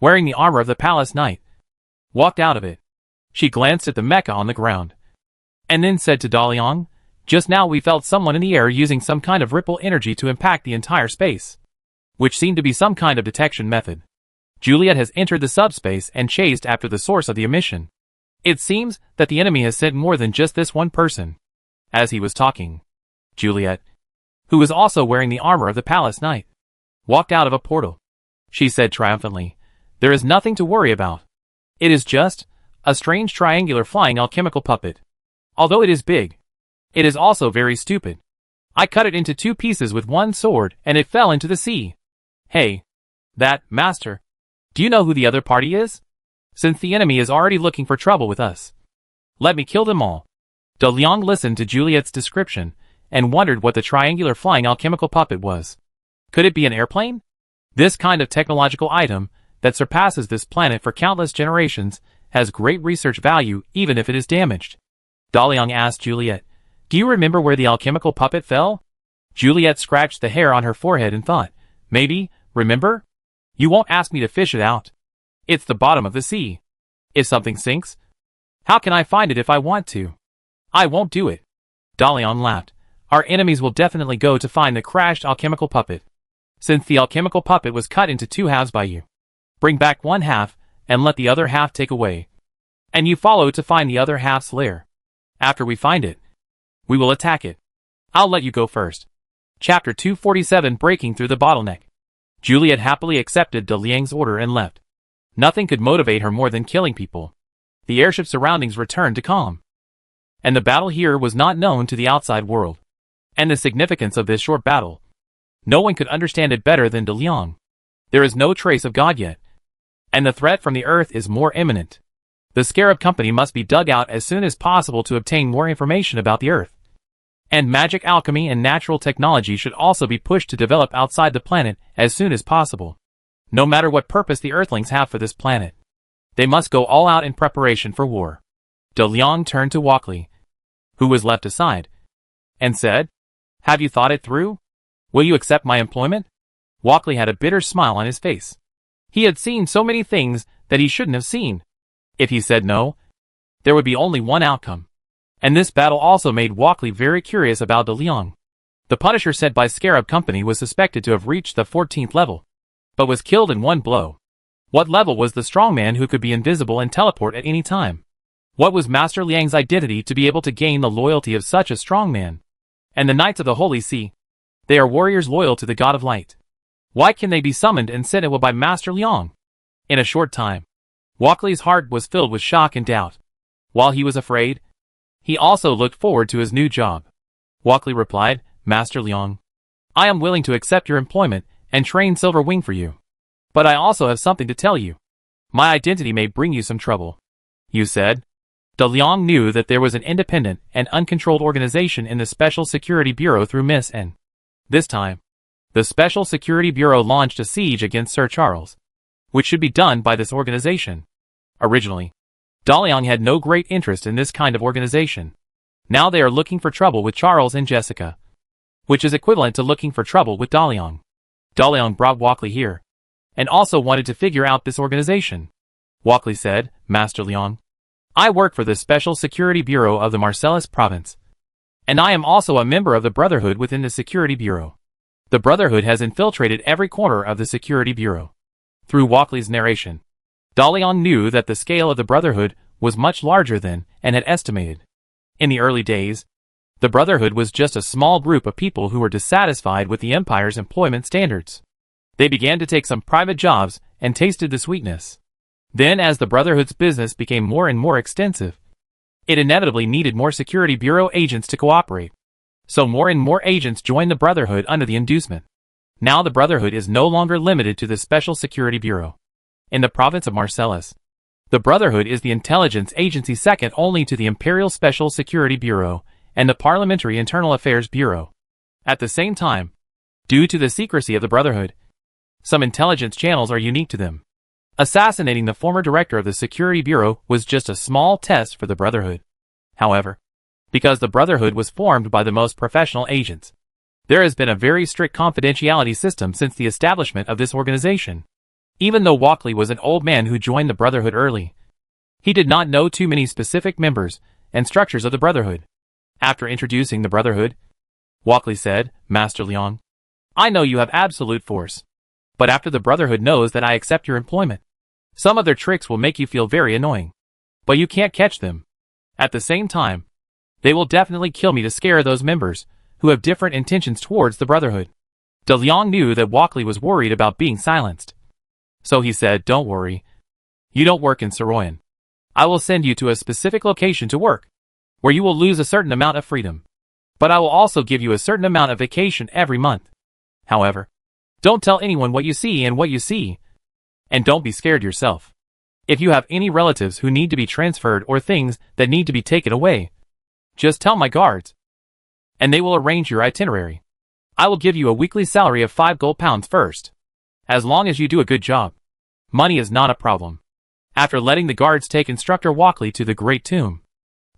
Speaker 1: wearing the armor of the palace knight, walked out of it. She glanced at the mecha on the ground, and then said to Daliang, just now we felt someone in the air using some kind of ripple energy to impact the entire space, which seemed to be some kind of detection method. Juliet has entered the subspace and chased after the source of the emission. It seems that the enemy has sent more than just this one person. As he was talking, Juliet, who was also wearing the armor of the palace knight, walked out of a portal. She said triumphantly, there is nothing to worry about. It is just a strange triangular flying alchemical puppet. Although it is big, it is also very stupid. I cut it into 2 pieces with one sword and it fell into the sea. Hey, that, Master, do you know who the other party is? Since the enemy is already looking for trouble with us, let me kill them all. De Liang listened to Juliet's description and wondered what the triangular flying alchemical puppet was. Could it be an airplane? This kind of technological item that surpasses this planet for countless generations has great research value even if it is damaged. Daliang asked Juliet, do you remember where the alchemical puppet fell? Juliet scratched the hair on her forehead and thought, maybe, remember? You won't ask me to fish it out. It's the bottom of the sea. If something sinks, how can I find it if I want to? I won't do it. Daliang laughed. Our enemies will definitely go to find the crashed alchemical puppet, since the alchemical puppet was cut into 2 halves by you. Bring back 1 half, and let the other half take away. And you follow to find the other half's lair. After we find it, we will attack it. I'll let you go first. Chapter 247, Breaking Through the Bottleneck. Juliet happily accepted De Liang's order and left. Nothing could motivate her more than killing people. The airship's surroundings returned to calm, and the battle here was not known to the outside world. And the significance of this short battle, no one could understand it better than De Liang. There is no trace of God yet, and the threat from the Earth is more imminent. The Scarab Company must be dug out as soon as possible to obtain more information about the Earth. And magic alchemy and natural technology should also be pushed to develop outside the planet as soon as possible, no matter what purpose the Earthlings have for this planet. They must go all out in preparation for war. De Liang turned to Walkley, who was left aside, and said, "Have you thought it through? Will you accept my employment?" Walkley had a bitter smile on his face. He had seen so many things that he shouldn't have seen. If he said no, there would be only one outcome. And this battle also made Walkley very curious about De Liang. The Punisher sent by Scarab Company was suspected to have reached the 14th level, but was killed in one blow. What level was the strongman who could be invisible and teleport at any time? What was Master Liang's identity to be able to gain the loyalty of such a strongman? And the Knights of the Holy See, they are warriors loyal to the God of Light. Why can they be summoned and sent away by Master Liang? In a short time, Walkley's heart was filled with shock and doubt. While he was afraid, he also looked forward to his new job. Walkley replied, "Master Liang, I am willing to accept your employment and train Silver Wing for you. But I also have something to tell you. My identity may bring you some trouble." "You said?" De Liang knew that there was an independent and uncontrolled organization in the Special Security Bureau through Miss N. This time, the Special Security Bureau launched a siege against Sir Charles, which should be done by this organization. Originally, De Liang had no great interest in this kind of organization. Now they are looking for trouble with Charles and Jessica, which is equivalent to looking for trouble with De Liang. De Liang brought Walkley here, and also wanted to figure out this organization. Walkley said, "Master Liang, I work for the Special Security Bureau of the Marcellus Province, and I am also a member of the Brotherhood within the Security Bureau. The Brotherhood has infiltrated every corner of the Security Bureau." Through Walkley's narration, De Liang knew that the scale of the Brotherhood was much larger than and had estimated. In the early days, the Brotherhood was just a small group of people who were dissatisfied with the Empire's employment standards. They began to take some private jobs and tasted the sweetness. Then as the Brotherhood's business became more and more extensive, it inevitably needed more Security Bureau agents to cooperate. So more and more agents joined the Brotherhood under the inducement. Now the Brotherhood is no longer limited to the Special Security Bureau. In the province of Marcellus, the Brotherhood is the intelligence agency second only to the Imperial Special Security Bureau and the Parliamentary Internal Affairs Bureau. At the same time, due to the secrecy of the Brotherhood, some intelligence channels are unique to them. Assassinating the former director of the Security Bureau was just a small test for the Brotherhood. However, because the Brotherhood was formed by the most professional agents, there has been a very strict confidentiality system since the establishment of this organization. Even though Walkley was an old man who joined the Brotherhood early, he did not know too many specific members and structures of the Brotherhood. After introducing the Brotherhood, Walkley said, "Master Liang, I know you have absolute force. But after the Brotherhood knows that I accept your employment, some of their tricks will make you feel very annoying. But you can't catch them. At the same time, they will definitely kill me to scare those members who have different intentions towards the Brotherhood." De Liang knew that Walkley was worried about being silenced. So he said, "Don't worry. You don't work in Soroyan. I will send you to a specific location to work, where you will lose a certain amount of freedom. But I will also give you a certain amount of vacation every month. However, don't tell anyone what you see and what you see. And don't be scared yourself. If you have any relatives who need to be transferred or things that need to be taken away, just tell my guards, and they will arrange your itinerary. I will give you a weekly salary of 5 gold pounds first. As long as you do a good job, money is not a problem." After letting the guards take Instructor Walkley to the Great Tomb,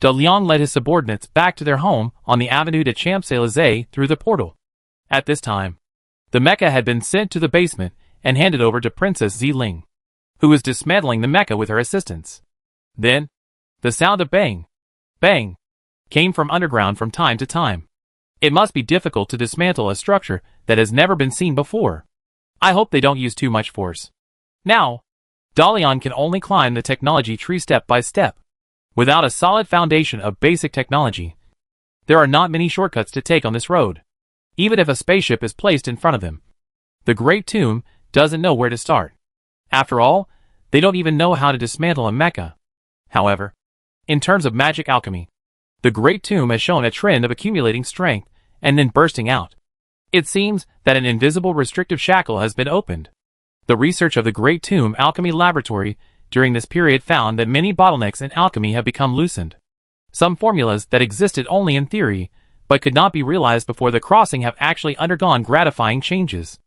Speaker 1: De Liang led his subordinates back to their home on the Avenue de Champs-Élysées through the portal. At this time, the mecha had been sent to the basement and handed over to Princess Ziling, who was dismantling the mecha with her assistants. Then, the sound of bang, bang, came from underground from time to time. It must be difficult to dismantle a structure that has never been seen before. I hope they don't use too much force. Now, De Liang can only climb the technology tree step by step. Without a solid foundation of basic technology, there are not many shortcuts to take on this road. Even if a spaceship is placed in front of him, the Great Tomb doesn't know where to start. After all, they don't even know how to dismantle a mecha. However, in terms of magic alchemy, the Great Tomb has shown a trend of accumulating strength and then bursting out. It seems that an invisible restrictive shackle has been opened. The research of the Great Tomb Alchemy Laboratory during this period found that many bottlenecks in alchemy have become loosened. Some formulas that existed only in theory, but could not be realized before the crossing have actually undergone gratifying changes.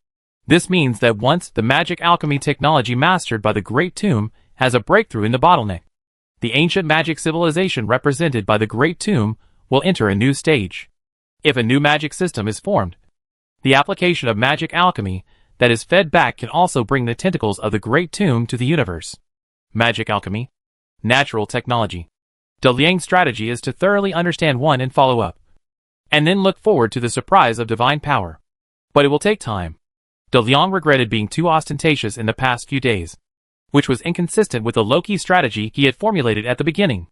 Speaker 1: This means that once the magic alchemy technology mastered by the Great Tomb has a breakthrough in the bottleneck. The ancient magic civilization represented by the Great Tomb will enter a new stage. If a new magic system is formed, the application of magic alchemy that is fed back can also bring the tentacles of the Great Tomb to the universe. Magic alchemy. Natural technology. De Liang's strategy is to thoroughly understand one and follow up, and then look forward to the surprise of divine power. But it will take time. De Liang regretted being too ostentatious in the past few days, which was inconsistent with the low-key strategy he had formulated at the beginning,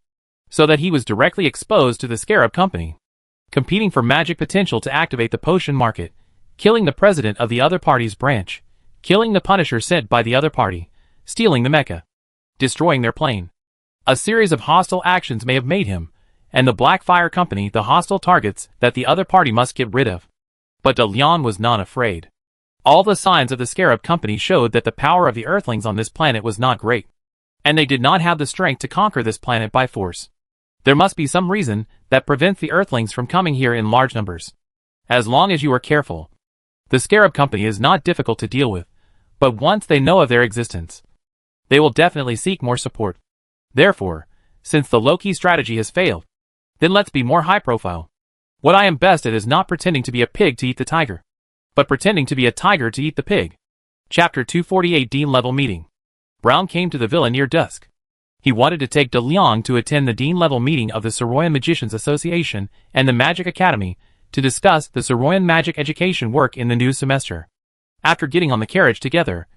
Speaker 1: so that he was directly exposed to the Scarab Company, competing for magic potential to activate the potion market, killing the president of the other party's branch, killing the Punisher sent by the other party, stealing the mecha, destroying their plane. A series of hostile actions may have made him, and the Blackfire Company, the hostile targets that the other party must get rid of. But De Liang was not afraid. All the signs of the Scarab Company showed that the power of the Earthlings on this planet was not great, and they did not have the strength to conquer this planet by force. There must be some reason that prevents the Earthlings from coming here in large numbers. As long as you are careful. The Scarab Company is not difficult to deal with, but once they know of their existence, they will definitely seek more support. Therefore, since the low-key strategy has failed, then let's be more high-profile. What I am best at is not pretending to be a pig to eat the tiger, but pretending to be a tiger to eat the pig. Chapter 248 Dean Level Meeting. Brown came to the villa near dusk. He wanted to take De Liang to attend the Dean Level meeting of the Soroyan Magicians Association and the Magic Academy to discuss the Soroyan magic education work in the new semester. After getting on the carriage together,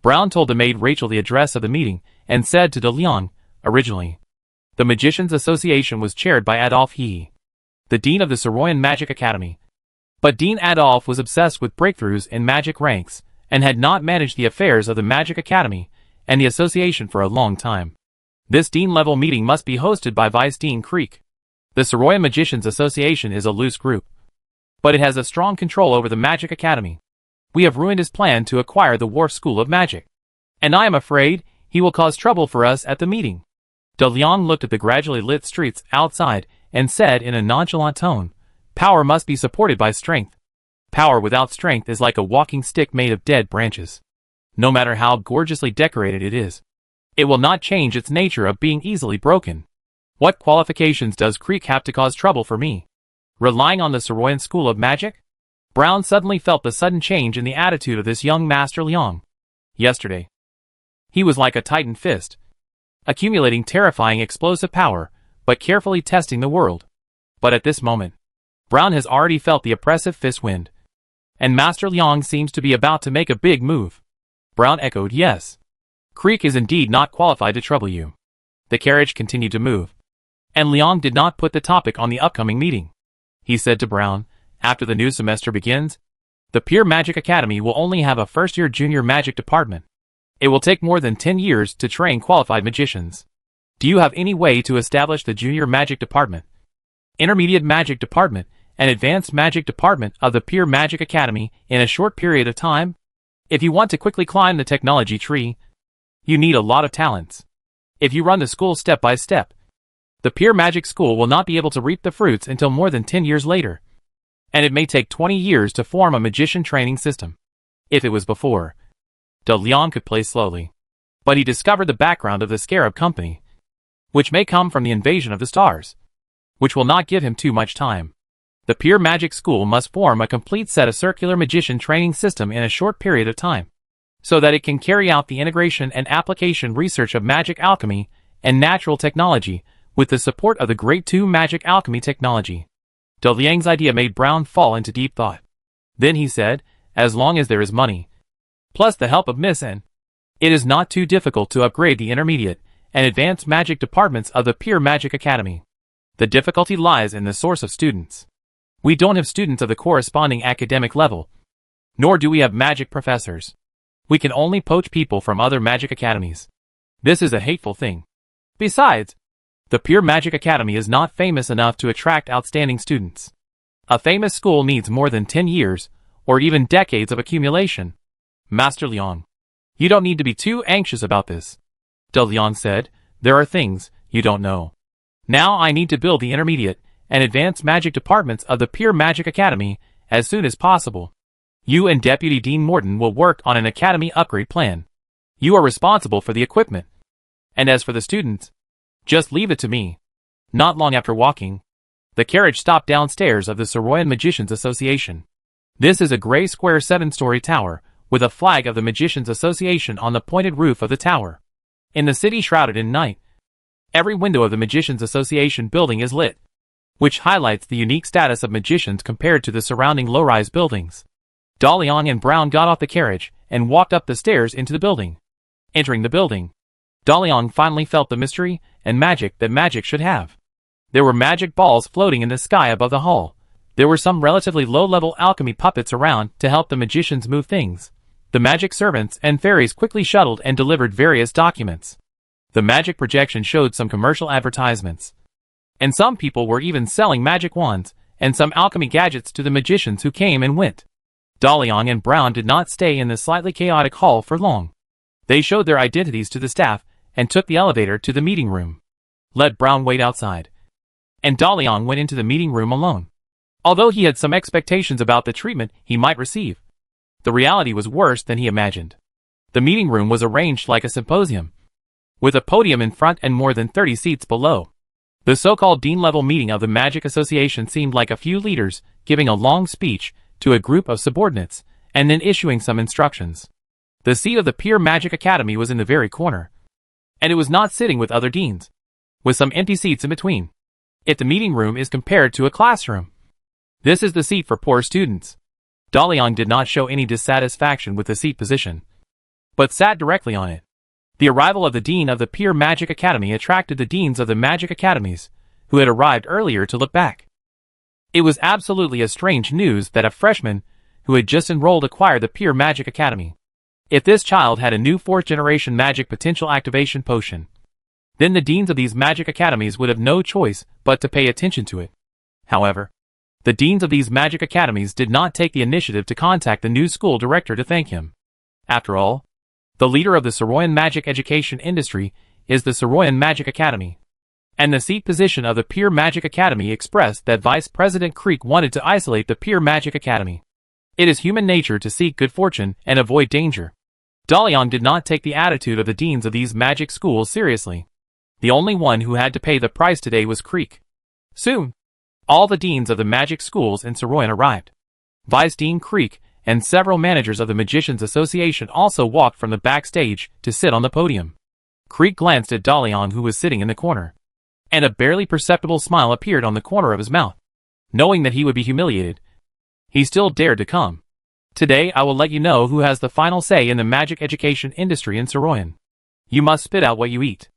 Speaker 1: Brown told the maid Rachel the address of the meeting and said to De Liang, originally, the Magicians Association was chaired by Adolphe He, the dean of the Soroyan Magic Academy. But Dean Adolphe was obsessed with breakthroughs in magic ranks and had not managed the affairs of the Magic Academy and the association for a long time. This dean-level meeting must be hosted by Vice Dean Creek. The Soroyan Magicians Association is a loose group, but it has a strong control over the Magic Academy. We have ruined his plan to acquire the Wharf School of Magic, and I am afraid he will cause trouble for us at the meeting. De Liang looked at the gradually lit streets outside and said in a nonchalant tone, power must be supported by strength. Power without strength is like a walking stick made of dead branches. No matter how gorgeously decorated it is, it will not change its nature of being easily broken. What qualifications does Creek have to cause trouble for me? Relying on the Soroyan School of Magic? Brown suddenly felt the sudden change in the attitude of this young Master Liang. Yesterday, he was like a titan fist, accumulating terrifying explosive power, but carefully testing the world. But at this moment, Brown has already felt the oppressive fist wind, and Master Liang seems to be about to make a big move. Brown echoed, yes. Creek is indeed not qualified to trouble you. The carriage continued to move, and Liang did not put the topic on the upcoming meeting. He said to Brown, after the new semester begins, the Pure Magic Academy will only have a first-year junior magic department. It will take more than 10 years to train qualified magicians. Do you have any way to establish the junior magic department, intermediate magic department, and advanced magic department of the Pure Magic Academy in a short period of time? If you want to quickly climb the technology tree, you need a lot of talents. If you run the school step by step, the Pure Magic School will not be able to reap the fruits until more than 10 years later. And it may take 20 years to form a magician training system. If it was before, De Liang could play slowly. But he discovered the background of the Scarab Company, which may come from the invasion of the stars, which will not give him too much time. The Pure Magic School must form a complete set of circular magician training system in a short period of time, so that it can carry out the integration and application research of magic alchemy and natural technology with the support of the Great Two Magic Alchemy Technology. De Liang's idea made Brown fall into deep thought. Then he said, as long as there is money, plus the help of Miss N, it is not too difficult to upgrade the intermediate and advanced magic departments of the Pure Magic Academy. The difficulty lies in the source of students. We don't have students of the corresponding academic level, nor do we have magic professors. We can only poach people from other magic academies. This is a hateful thing. Besides, the Pure Magic Academy is not famous enough to attract outstanding students. A famous school needs more than 10 years, or even decades of accumulation. Master Liang, you don't need to be too anxious about this. De Liang said, there are things you don't know. Now I need to build the intermediate and advanced magic departments of the Pure Magic Academy as soon as possible. You and Deputy Dean Morton will work on an academy upgrade plan. You are responsible for the equipment, And as for the students, just leave it to me. Not long after walking, the carriage stopped downstairs of the Soroyan Magicians Association. This is a gray square 7-story tower, with a flag of the Magicians Association on the pointed roof of the tower. In the city shrouded in night, every window of the Magicians Association building is lit, which highlights the unique status of magicians compared to the surrounding low-rise buildings. Daliang and Brown got off the carriage and walked up the stairs into the building. Entering the building, Daliang finally felt the mystery and magic that magic should have. There were magic balls floating in the sky above the hall. There were some relatively low-level alchemy puppets around to help the magicians move things. The magic servants and fairies quickly shuttled and delivered various documents. The magic projection showed some commercial advertisements. And some people were even selling magic wands and some alchemy gadgets to the magicians who came and went. Daliang and Brown did not stay in the slightly chaotic hall for long. They showed their identities to the staff and took the elevator to the meeting room. Let Brown wait outside, and Daliang went into the meeting room alone. Although he had some expectations about the treatment he might receive, the reality was worse than he imagined. The meeting room was arranged like a symposium, with a podium in front and more than 30 seats below. The so-called dean-level meeting of the Magic Association seemed like a few leaders giving a long speech to a group of subordinates, and then issuing some instructions. The seat of the Pure Magic Academy was in the very corner, and it was not sitting with other deans, with some empty seats in between. If the meeting room is compared to a classroom, this is the seat for poor students. Daliang did not show any dissatisfaction with the seat position, but sat directly on it. The arrival of the Dean of the Pure Magic Academy attracted the deans of the Magic Academies, who had arrived earlier to look back. It was absolutely a strange news that a freshman who had just enrolled acquired the Pure Magic Academy. If this child had a new 4th-generation magic potential activation potion, then the deans of these magic academies would have no choice but to pay attention to it. However, the deans of these magic academies did not take the initiative to contact the new school director to thank him. After all, the leader of the Soroyan magic education industry is the Soroyan Magic Academy, and the seat position of the Pure Magic Academy expressed that Vice President Creek wanted to isolate the Pure Magic Academy. It is human nature to seek good fortune and avoid danger. Daliang did not take the attitude of the deans of these magic schools seriously. The only one who had to pay the price today was Creek. Soon, all the deans of the magic schools in Soroyan arrived. Vice Dean Creek and several managers of the Magicians Association also walked from the backstage to sit on the podium. Creek glanced at Daliang, who was sitting in the corner, and a barely perceptible smile appeared on the corner of his mouth. Knowing that he would be humiliated, he still dared to come. Today I will let you know who has the final say in the magic education industry in Soroyan. You must spit out what you eat.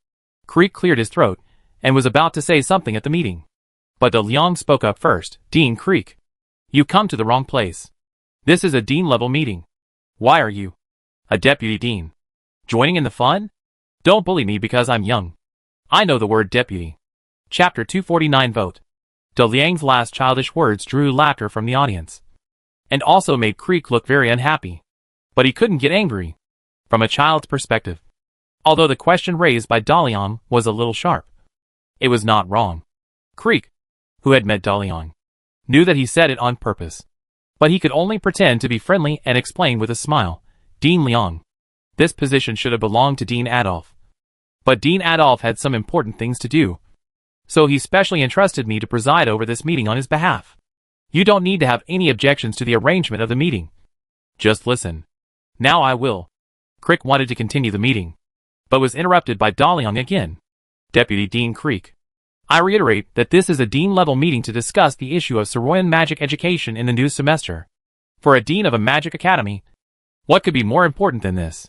Speaker 1: Creek cleared his throat and was about to say something at the meeting, but Daliang spoke up first. Dean Creek, you come to the wrong place. This is a dean-level meeting. Why are you, a deputy dean, joining in the fun? Don't bully me because I'm young. I know the word deputy. Chapter 249 Vote. Daliang's last childish words drew laughter from the audience, and also made Creek look very unhappy. But he couldn't get angry. From a child's perspective, although the question raised by Daliang was a little sharp, it was not wrong. Creek, who had met Daliang, knew that he said it on purpose, but he could only pretend to be friendly and explain with a smile. Dean Liang, this position should have belonged to Dean Adolf. But Dean Adolf had some important things to do, so he specially entrusted me to preside over this meeting on his behalf. You don't need to have any objections to the arrangement of the meeting. Just listen. Now I will. Creek wanted to continue the meeting, but was interrupted by Daliang again. Deputy Dean Creek, I reiterate that this is a dean-level meeting to discuss the issue of Soroyan magic education in the new semester. For a dean of a magic academy, what could be more important than this?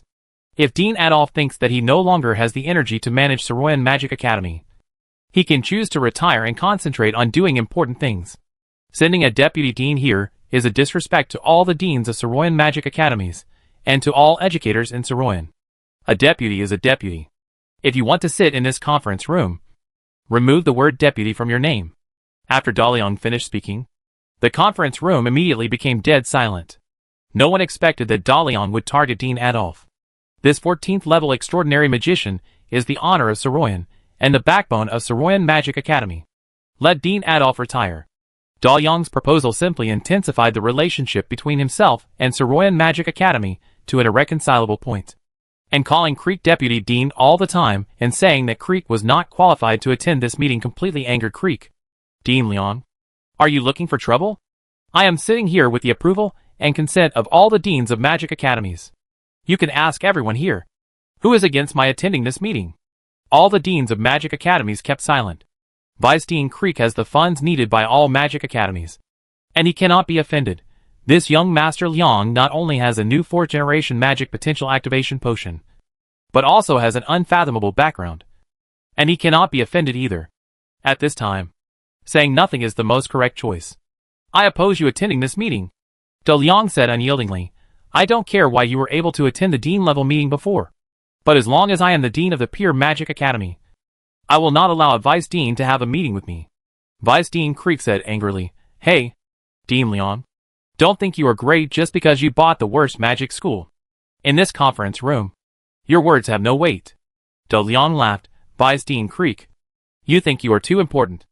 Speaker 1: If Dean Adolf thinks that he no longer has the energy to manage Soroyan Magic Academy, he can choose to retire and concentrate on doing important things. Sending a deputy dean here is a disrespect to all the deans of Soroyan Magic Academies, and to all educators in Soroyan. A deputy is a deputy. If you want to sit in this conference room, remove the word deputy from your name. After Daliang finished speaking, the conference room immediately became dead silent. No one expected that Daliang would target Dean Adolf. This 14th level extraordinary magician is the honor of Soroyan, and the backbone of Soroyan Magic Academy. Let Dean Adolf retire. Daliang's proposal simply intensified the relationship between himself and Soroyan Magic Academy to an irreconcilable point. and calling Creek Deputy Dean all the time and saying that Creek was not qualified to attend this meeting completely angered Creek. Dean Leon, are you looking for trouble? I am sitting here with the approval and consent of all the deans of magic academies. You can ask everyone here. Who is against my attending this meeting? All the deans of magic academies kept silent. Vice Dean Creek has the funds needed by all magic academies, and he cannot be offended. This young Master Liang not only has a new 4th generation magic potential activation potion, but also has an unfathomable background, and he cannot be offended either. At this time, saying nothing is the most correct choice. I oppose you attending this meeting. De Liang said unyieldingly. I don't care why you were able to attend the dean level meeting before, but as long as I am the dean of the Pure Magic Academy, I will not allow a vice dean to have a meeting with me. Vice Dean Creek said angrily. Hey, Dean Leon, don't think you are great just because you bought the worst magic school. In this conference room, your words have no weight. De Liang laughed. Vice Dean Creek, you think you are too important.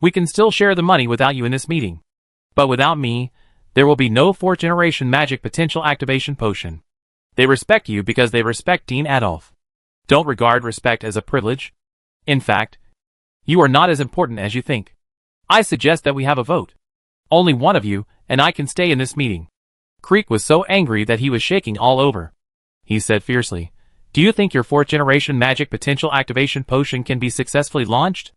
Speaker 1: We can still share the money without you in this meeting, but without me, there will be no 4th generation magic potential activation potion. They respect you because they respect Dean Adolf. Don't regard respect as a privilege. In fact, you are not as important as you think. I suggest that we have a vote. Only one of you, and I can stay in this meeting. Creek was so angry that he was shaking all over. He said fiercely, do you think your 4th generation magic potential activation potion can be successfully launched?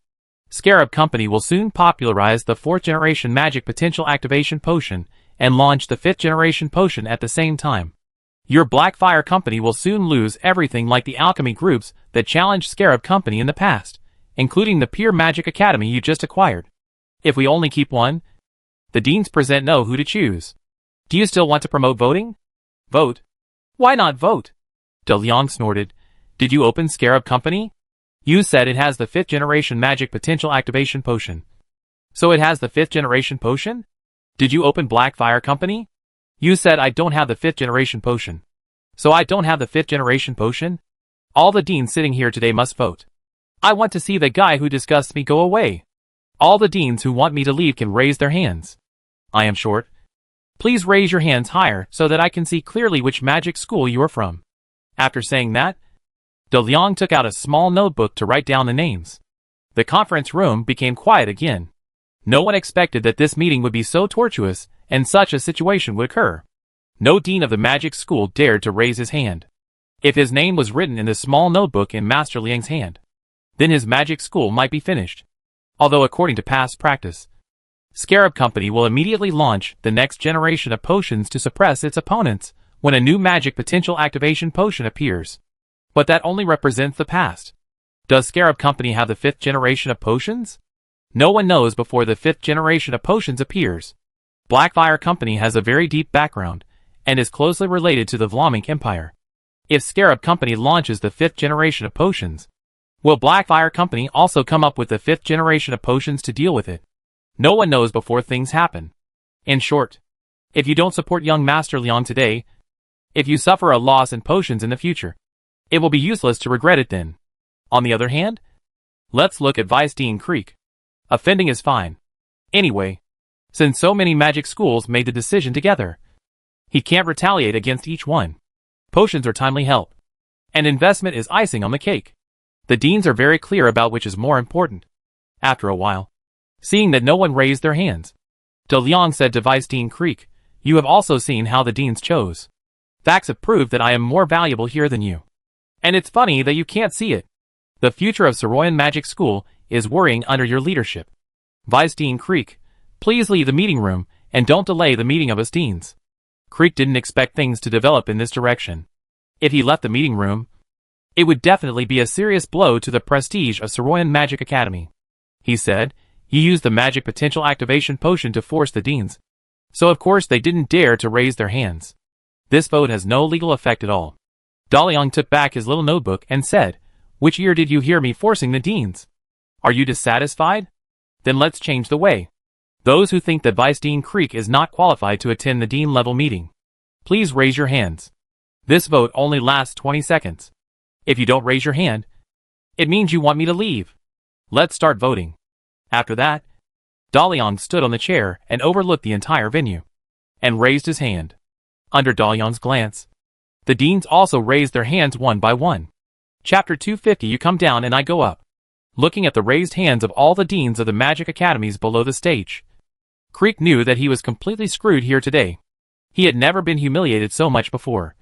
Speaker 1: Scarab Company will soon popularize the 4th generation magic potential activation potion and launch the 5th generation potion at the same time. Your Blackfire Company will soon lose everything like the alchemy groups that challenged Scarab Company in the past, including the Pure Magic Academy you just acquired. If we only keep one, the deans present know who to choose. Do you still want to promote voting? Vote? Why not vote? De Liang snorted. Did you open Scarab Company? You said it has the 5th generation magic potential activation potion. So it has the 5th generation potion? Did you open Blackfire Company? You said I don't have the 5th generation potion. So I don't have the 5th generation potion? All the deans sitting here today must vote. I want to see the guy who disgusts me go away. All the deans who want me to leave can raise their hands. I am short. Please raise your hands higher so that I can see clearly which magic school you are from. After saying that, De Liang took out a small notebook to write down the names. The conference room became quiet again. No one expected that this meeting would be so tortuous and such a situation would occur. No dean of the magic school dared to raise his hand. If his name was written in the small notebook in Master Liang's hand, then his magic school might be finished. Although according to past practice, Scarab Company will immediately launch the next generation of potions to suppress its opponents when a new magic potential activation potion appears. But that only represents the past. Does Scarab Company have the 5th generation of potions? No one knows before the 5th generation of potions appears. Blackfire Company has a very deep background and is closely related to the Vlamink Empire. If Scarab Company launches the 5th generation of potions, will Blackfire Company also come up with the 5th generation of potions to deal with it? No one knows before things happen. In short, if you don't support young Master Leon today, if you suffer a loss in potions in the future, it will be useless to regret it then. On the other hand, let's look at Vice Dean Creek. Offending is fine. Anyway, since so many magic schools made the decision together, he can't retaliate against each one. Potions are timely help, and investment is icing on the cake. The deans are very clear about which is more important. After a while, seeing that no one raised their hands, De Liang said to Vice Dean Creek, you have also seen how the deans chose. Facts have proved that I am more valuable here than you. And it's funny that you can't see it. The future of Saroyan Magic School is worrying under your leadership. Vice Dean Creek, please leave the meeting room and don't delay the meeting of us deans. Creek didn't expect things to develop in this direction. If he left the meeting room, it would definitely be a serious blow to the prestige of Saroyan Magic Academy. He said, he used the magic potential activation potion to force the deans, so of course they didn't dare to raise their hands. This vote has no legal effect at all. De Liang took back his little notebook and said, which ear did you hear me forcing the deans? Are you dissatisfied? Then let's change the way. Those who think that Vice Dean Creek is not qualified to attend the dean level meeting, please raise your hands. This vote only lasts 20 seconds. If you don't raise your hand, it means you want me to leave. Let's start voting. After that, De Liang stood on the chair and overlooked the entire venue, and raised his hand. Under De Liang's glance, The deans also raised their hands one by one. Chapter 250. You come down and I go up. Looking at the raised hands of all the deans of the magic academies below the stage, Creek knew that he was completely screwed here today. He had never been humiliated so much before.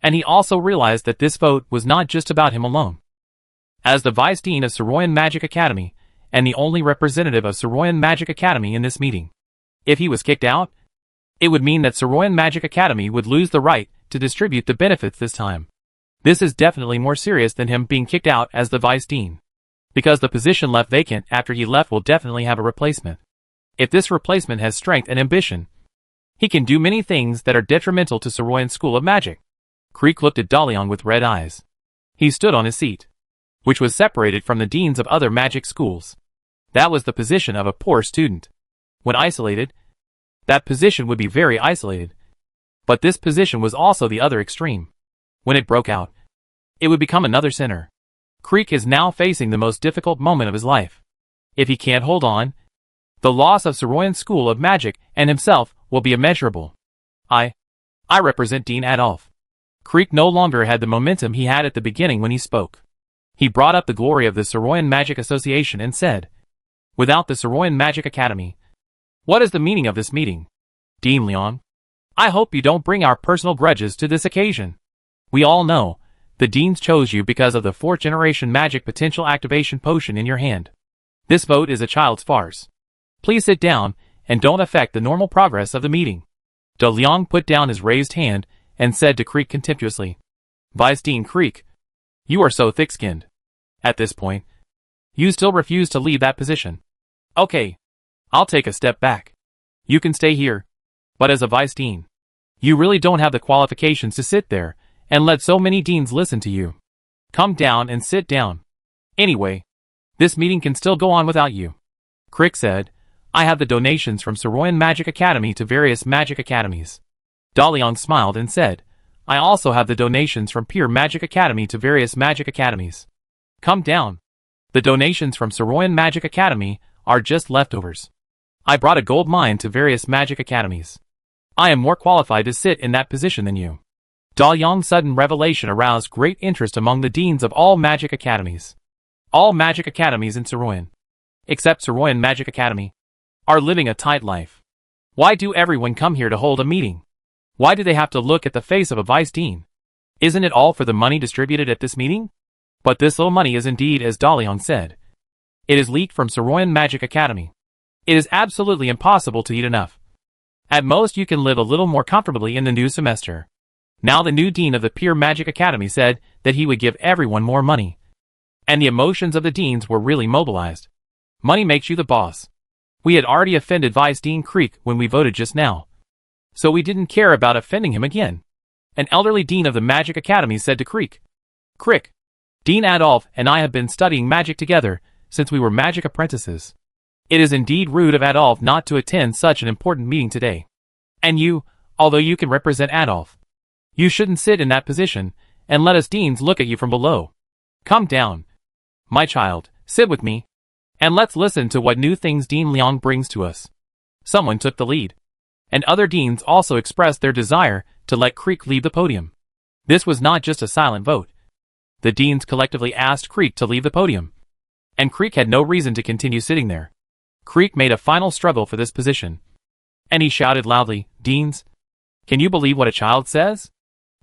Speaker 1: And he also realized that this vote was not just about him alone. As the Vice Dean of Saroyan Magic Academy, and the only representative of Saroyan Magic Academy in this meeting, if he was kicked out, it would mean that Saroyan Magic Academy would lose the right to distribute the benefits this time. This is definitely more serious than him being kicked out as the Vice Dean, because the position left vacant after he left will definitely have a replacement. If this replacement has strength and ambition, he can do many things that are detrimental to Saroyan School of Magic. Creek looked at Dalian with red eyes. He stood on his seat, which was separated from the deans of other magic schools. That was the position of a poor student. When isolated, that position would be very isolated. But this position was also the other extreme. When it broke out, it would become another center. Creek is now facing the most difficult moment of his life. If he can't hold on, the loss of Saroyan School of Magic and himself will be immeasurable. I represent Dean Adolf. Creek no longer had the momentum he had at the beginning when he spoke. He brought up the glory of the Saroyan Magic Association and said, "Without the Saroyan Magic Academy, what is the meaning of this meeting? Dean Leon, I hope you don't bring our personal grudges to this occasion. We all know, the deans chose you because of the 4th generation magic potential activation potion in your hand. This vote is a child's farce. Please sit down and don't affect the normal progress of the meeting." De Leon put down his raised hand and said to Creek contemptuously, "Vice Dean Creek, you are so thick-skinned. At this point, you still refuse to leave that position. Okay, I'll take a step back. You can stay here, but as a Vice Dean, you really don't have the qualifications to sit there and let so many deans listen to you. Come down and sit down. Anyway, this meeting can still go on without you." Crick said, "I have the donations from Saroyan Magic Academy to various magic academies." Dalian smiled and said, "I also have the donations from Pure Magic Academy to various magic academies. Come down. The donations from Saroyan Magic Academy are just leftovers. I brought a gold mine to various magic academies. I am more qualified to sit in that position than you." Dalian's sudden revelation aroused great interest among the deans of all magic academies. All magic academies in Saroyan, except Saroyan Magic Academy, are living a tight life. Why do everyone come here to hold a meeting? Why do they have to look at the face of a Vice Dean? Isn't it all for the money distributed at this meeting? But this little money is indeed as Dalian said. It is leaked from Saroyan Magic Academy. It is absolutely impossible to eat enough. At most you can live a little more comfortably in the new semester. Now the new dean of the Pure Magic Academy said that he would give everyone more money. And the emotions of the deans were really mobilized. Money makes you the boss. We had already offended Vice Dean Creek when we voted just now, so we didn't care about offending him again. An elderly dean of the Magic Academy said to Creek, "Crick, Dean Adolf and I have been studying magic together since we were magic apprentices. It is indeed rude of Adolf not to attend such an important meeting today. And you, although you can represent Adolf, you shouldn't sit in that position and let us deans look at you from below. Come down. My child, sit with me, and let's listen to what new things Dean Leon brings to us." Someone took the lead, and other deans also expressed their desire to let Creek leave the podium. This was not just a silent vote. The deans collectively asked Creek to leave the podium, and Creek had no reason to continue sitting there. Creek made a final struggle for this position, and he shouted loudly, "Deans, can you believe what a child says?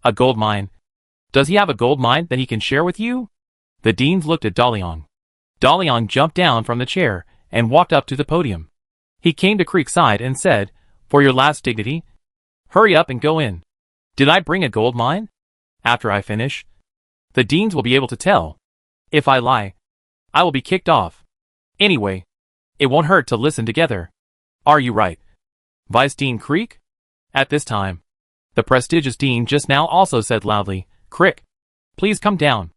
Speaker 1: A gold mine. Does he have a gold mine that he can share with you?" The deans looked at Dalian. Dalian jumped down from the chair and walked up to the podium. He came to Creek's side and said, "For your last dignity, hurry up and go in. Did I bring a gold mine? After I finish, the deans will be able to tell. If I lie, I will be kicked off. Anyway, it won't hurt to listen together. Are you right, Vice Dean Creek?" At this time, the prestigious dean just now also said loudly, "Crick, please come down.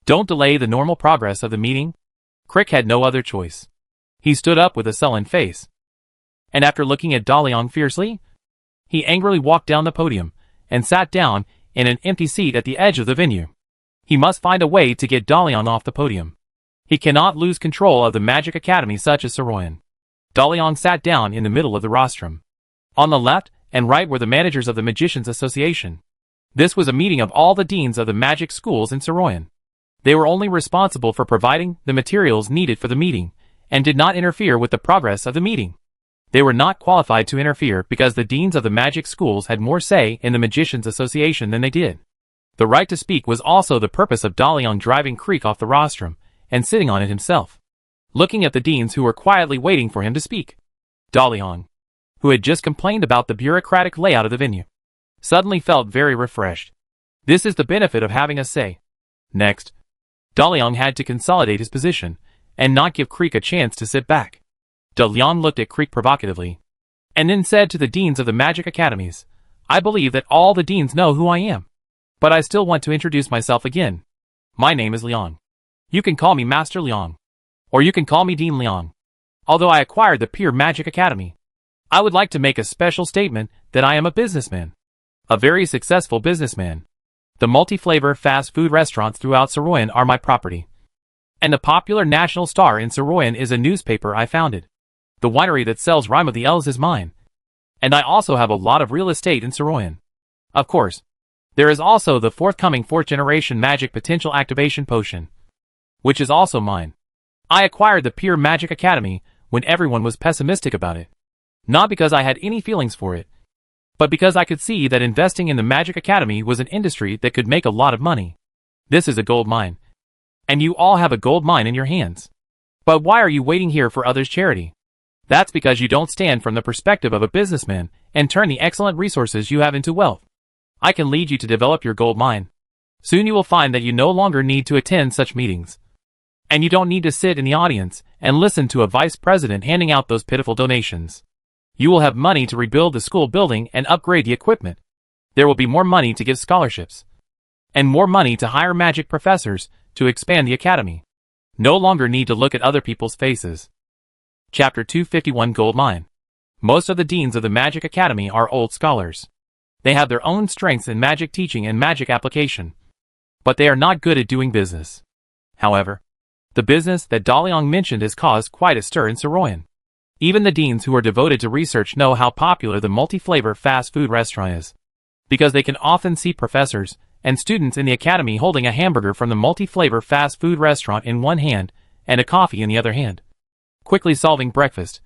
Speaker 1: Don't delay the normal progress of the meeting." Crick had no other choice. He stood up with a sullen face, and after looking at Dalian fiercely, he angrily walked down the podium and sat down in an empty seat at the edge of the venue. He must find a way to get Dalian off the podium. He cannot lose control of the Magic Academy such as Saroyan. Dalian sat down in the middle of the rostrum. On the left and right were the managers of the Magicians Association. This was a meeting of all the deans of the magic schools in Saroyan. They were only responsible for providing the materials needed for the meeting, and did not interfere with the progress of the meeting. They were not qualified to interfere because the deans of the magic schools had more say in the Magicians' Association than they did. The right to speak was also the purpose of Daliang driving Creek off the rostrum, and sitting on it himself, looking at the deans who were quietly waiting for him to speak. Daliang, who had just complained about the bureaucratic layout of the venue, suddenly felt very refreshed. This is the benefit of having a say. Next, Daliang had to consolidate his position, and not give Creek a chance to sit back. Daliang looked at Creek provocatively, and then said to the deans of the magic academies, "I believe that all the deans know who I am. But I still want to introduce myself again. My name is Liang. You can call me Master Liang. Or you can call me Dean Liang. Although I acquired the Pure Magic Academy, I would like to make a special statement that I am a businessman. A very successful businessman. The multi-flavor fast food restaurants throughout Saroyan are my property. And the popular National Star in Saroyan is a newspaper I founded. The winery that sells Rime of the Elves is mine. And I also have a lot of real estate in Saroyan. Of course, there is also the forthcoming 4th generation magic potential activation potion, which is also mine. I acquired the Pure Magic Academy when everyone was pessimistic about it. Not because I had any feelings for it, but because I could see that investing in the Magic Academy was an industry that could make a lot of money. This is a gold mine. And you all have a gold mine in your hands. But why are you waiting here for others' charity? That's because you don't stand from the perspective of a businessman and turn the excellent resources you have into wealth. I can lead you to develop your gold mine. Soon you will find that you no longer need to attend such meetings. And you don't need to sit in the audience and listen to a vice president handing out those pitiful donations. You will have money to rebuild the school building and upgrade the equipment. There will be more money to give scholarships. And more money to hire magic professors to expand the academy. No longer need to look at other people's faces. Chapter 251 Gold Mine. Most of the deans of the Magic Academy are old scholars. They have their own strengths in magic teaching and magic application. But they are not good at doing business. However, the business that Daliang mentioned has caused quite a stir in Saroyan. Even the deans who are devoted to research know how popular the multi-flavor fast food restaurant is, because they can often see professors and students in the academy holding a hamburger from the multi-flavor fast food restaurant in one hand and a coffee in the other hand, quickly solving breakfast,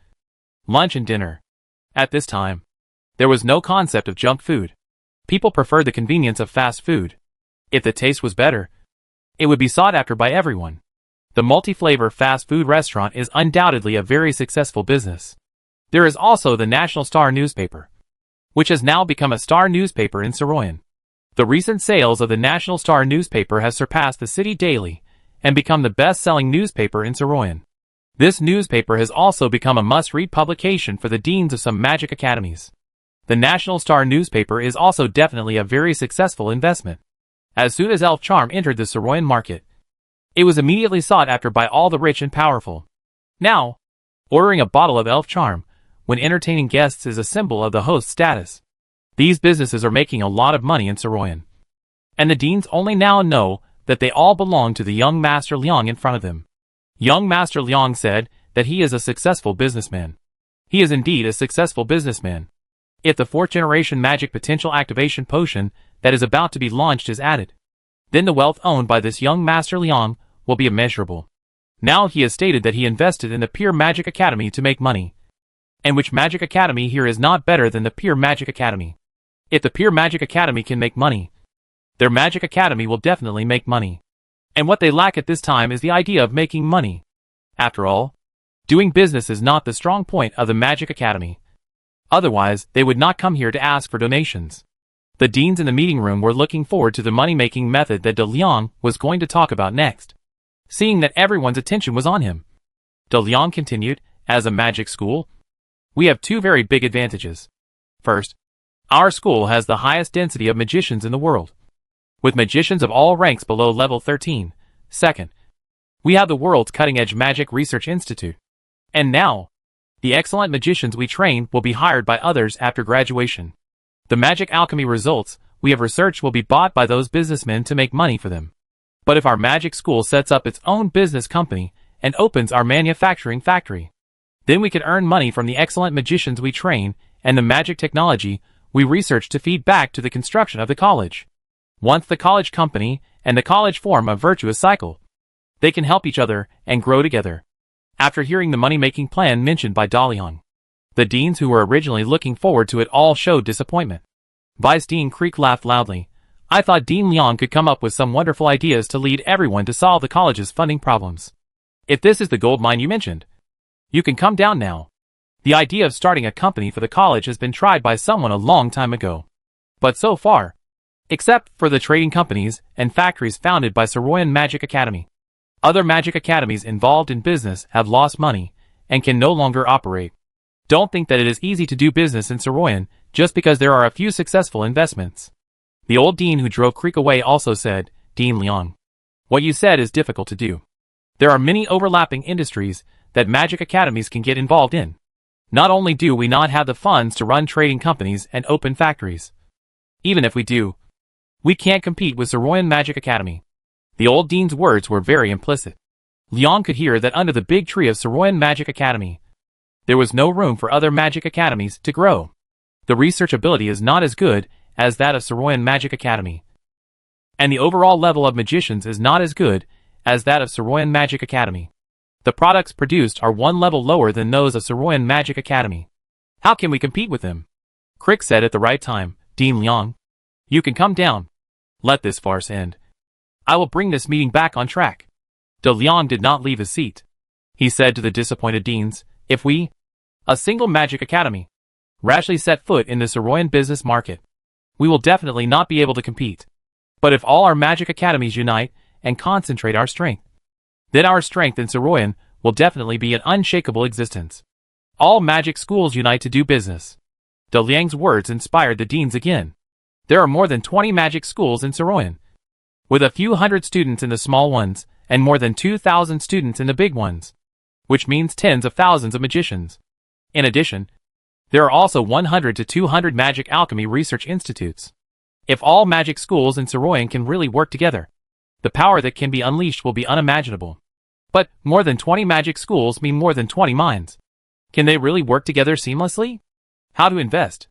Speaker 1: lunch and dinner. At this time, there was no concept of junk food. People preferred the convenience of fast food. If the taste was better, it would be sought after by everyone. The multi-flavor fast food restaurant is undoubtedly a very successful business. There is also the National Star newspaper, which has now become a star newspaper in Saroyan. The recent sales of the National Star newspaper has surpassed the City Daily and become the best-selling newspaper in Saroyan. This newspaper has also become a must-read publication for the deans of some magic academies. The National Star newspaper is also definitely a very successful investment. As soon as Elf Charm entered the Saroyan market, it was immediately sought after by all the rich and powerful. Now, ordering a bottle of Elf Charm when entertaining guests is a symbol of the host's status. These businesses are making a lot of money in Saroyan. And the deans only now know that they all belong to the young Master Liang in front of them. Young Master Liang said that he is a successful businessman. He is indeed a successful businessman. If the 4th generation magic potential activation potion that is about to be launched is added, then the wealth owned by this young Master Liang will be immeasurable. Now he has stated that he invested in the Pure Magic Academy to make money. And which magic academy here is not better than the Pure Magic Academy? If the Pure Magic Academy can make money, their Magic Academy will definitely make money. And what they lack at this time is the idea of making money. After all, doing business is not the strong point of the Magic Academy. Otherwise, they would not come here to ask for donations. The deans in the meeting room were looking forward to the money-making method that De Liang was going to talk about next. Seeing that everyone's attention was on him, De Liang continued, as a magic school, we have two very big advantages. First, our school has the highest density of magicians in the world, with magicians of all ranks below level 13. Second, we have the world's cutting-edge magic research institute. And now, the excellent magicians we train will be hired by others after graduation. The magic alchemy results we have researched will be bought by those businessmen to make money for them. But if our magic school sets up its own business company and opens our manufacturing factory, then we can earn money from the excellent magicians we train and the magic technology we research to feed back to the construction of the college. Once the college company and the college form a virtuous cycle, they can help each other and grow together. After hearing the money-making plan mentioned by DeLeon, the deans who were originally looking forward to it all showed disappointment. Vice Dean Creek laughed loudly. I thought Dean Leong could come up with some wonderful ideas to lead everyone to solve the college's funding problems. If this is the gold mine you mentioned, you can come down now. The idea of starting a company for the college has been tried by someone a long time ago. But so far, except for the trading companies and factories founded by Saroyan Magic Academy, other magic academies involved in business have lost money and can no longer operate. Don't think that it is easy to do business in Saroyan just because there are a few successful investments. The old dean who drove Creek away also said, Dean Leong, what you said is difficult to do. There are many overlapping industries that magic academies can get involved in. Not only do we not have the funds to run trading companies and open factories, even if we do, we can't compete with Saroyan Magic Academy. The old dean's words were very implicit. Leong could hear that under the big tree of Saroyan Magic Academy, there was no room for other magic academies to grow. The research ability is not as good as that of Saroyan Magic Academy, and the overall level of magicians is not as good as that of Saroyan Magic Academy. The products produced are one level lower than those of Saroyan Magic Academy. How can we compete with them? Crick said at the right time, Dean Leong, you can come down. Let this farce end. I will bring this meeting back on track. De Leon did not leave his seat. He said to the disappointed deans, if we, a single magic academy, rashly set foot in the Saroyan business market, we will definitely not be able to compete. But if all our magic academies unite and concentrate our strength, then our strength in Saroyan will definitely be an unshakable existence. All magic schools unite to do business. De Liang's words inspired the deans again. There are more than 20 magic schools in Saroyan, with a few hundred students in the small ones and more than 2,000 students in the big ones, which means tens of thousands of magicians. In addition, there are also 100 to 200 magic alchemy research institutes. If all magic schools in Saroyan can really work together, the power that can be unleashed will be unimaginable. But more than 20 magic schools mean more than 20 minds. Can they really work together seamlessly? How to invest?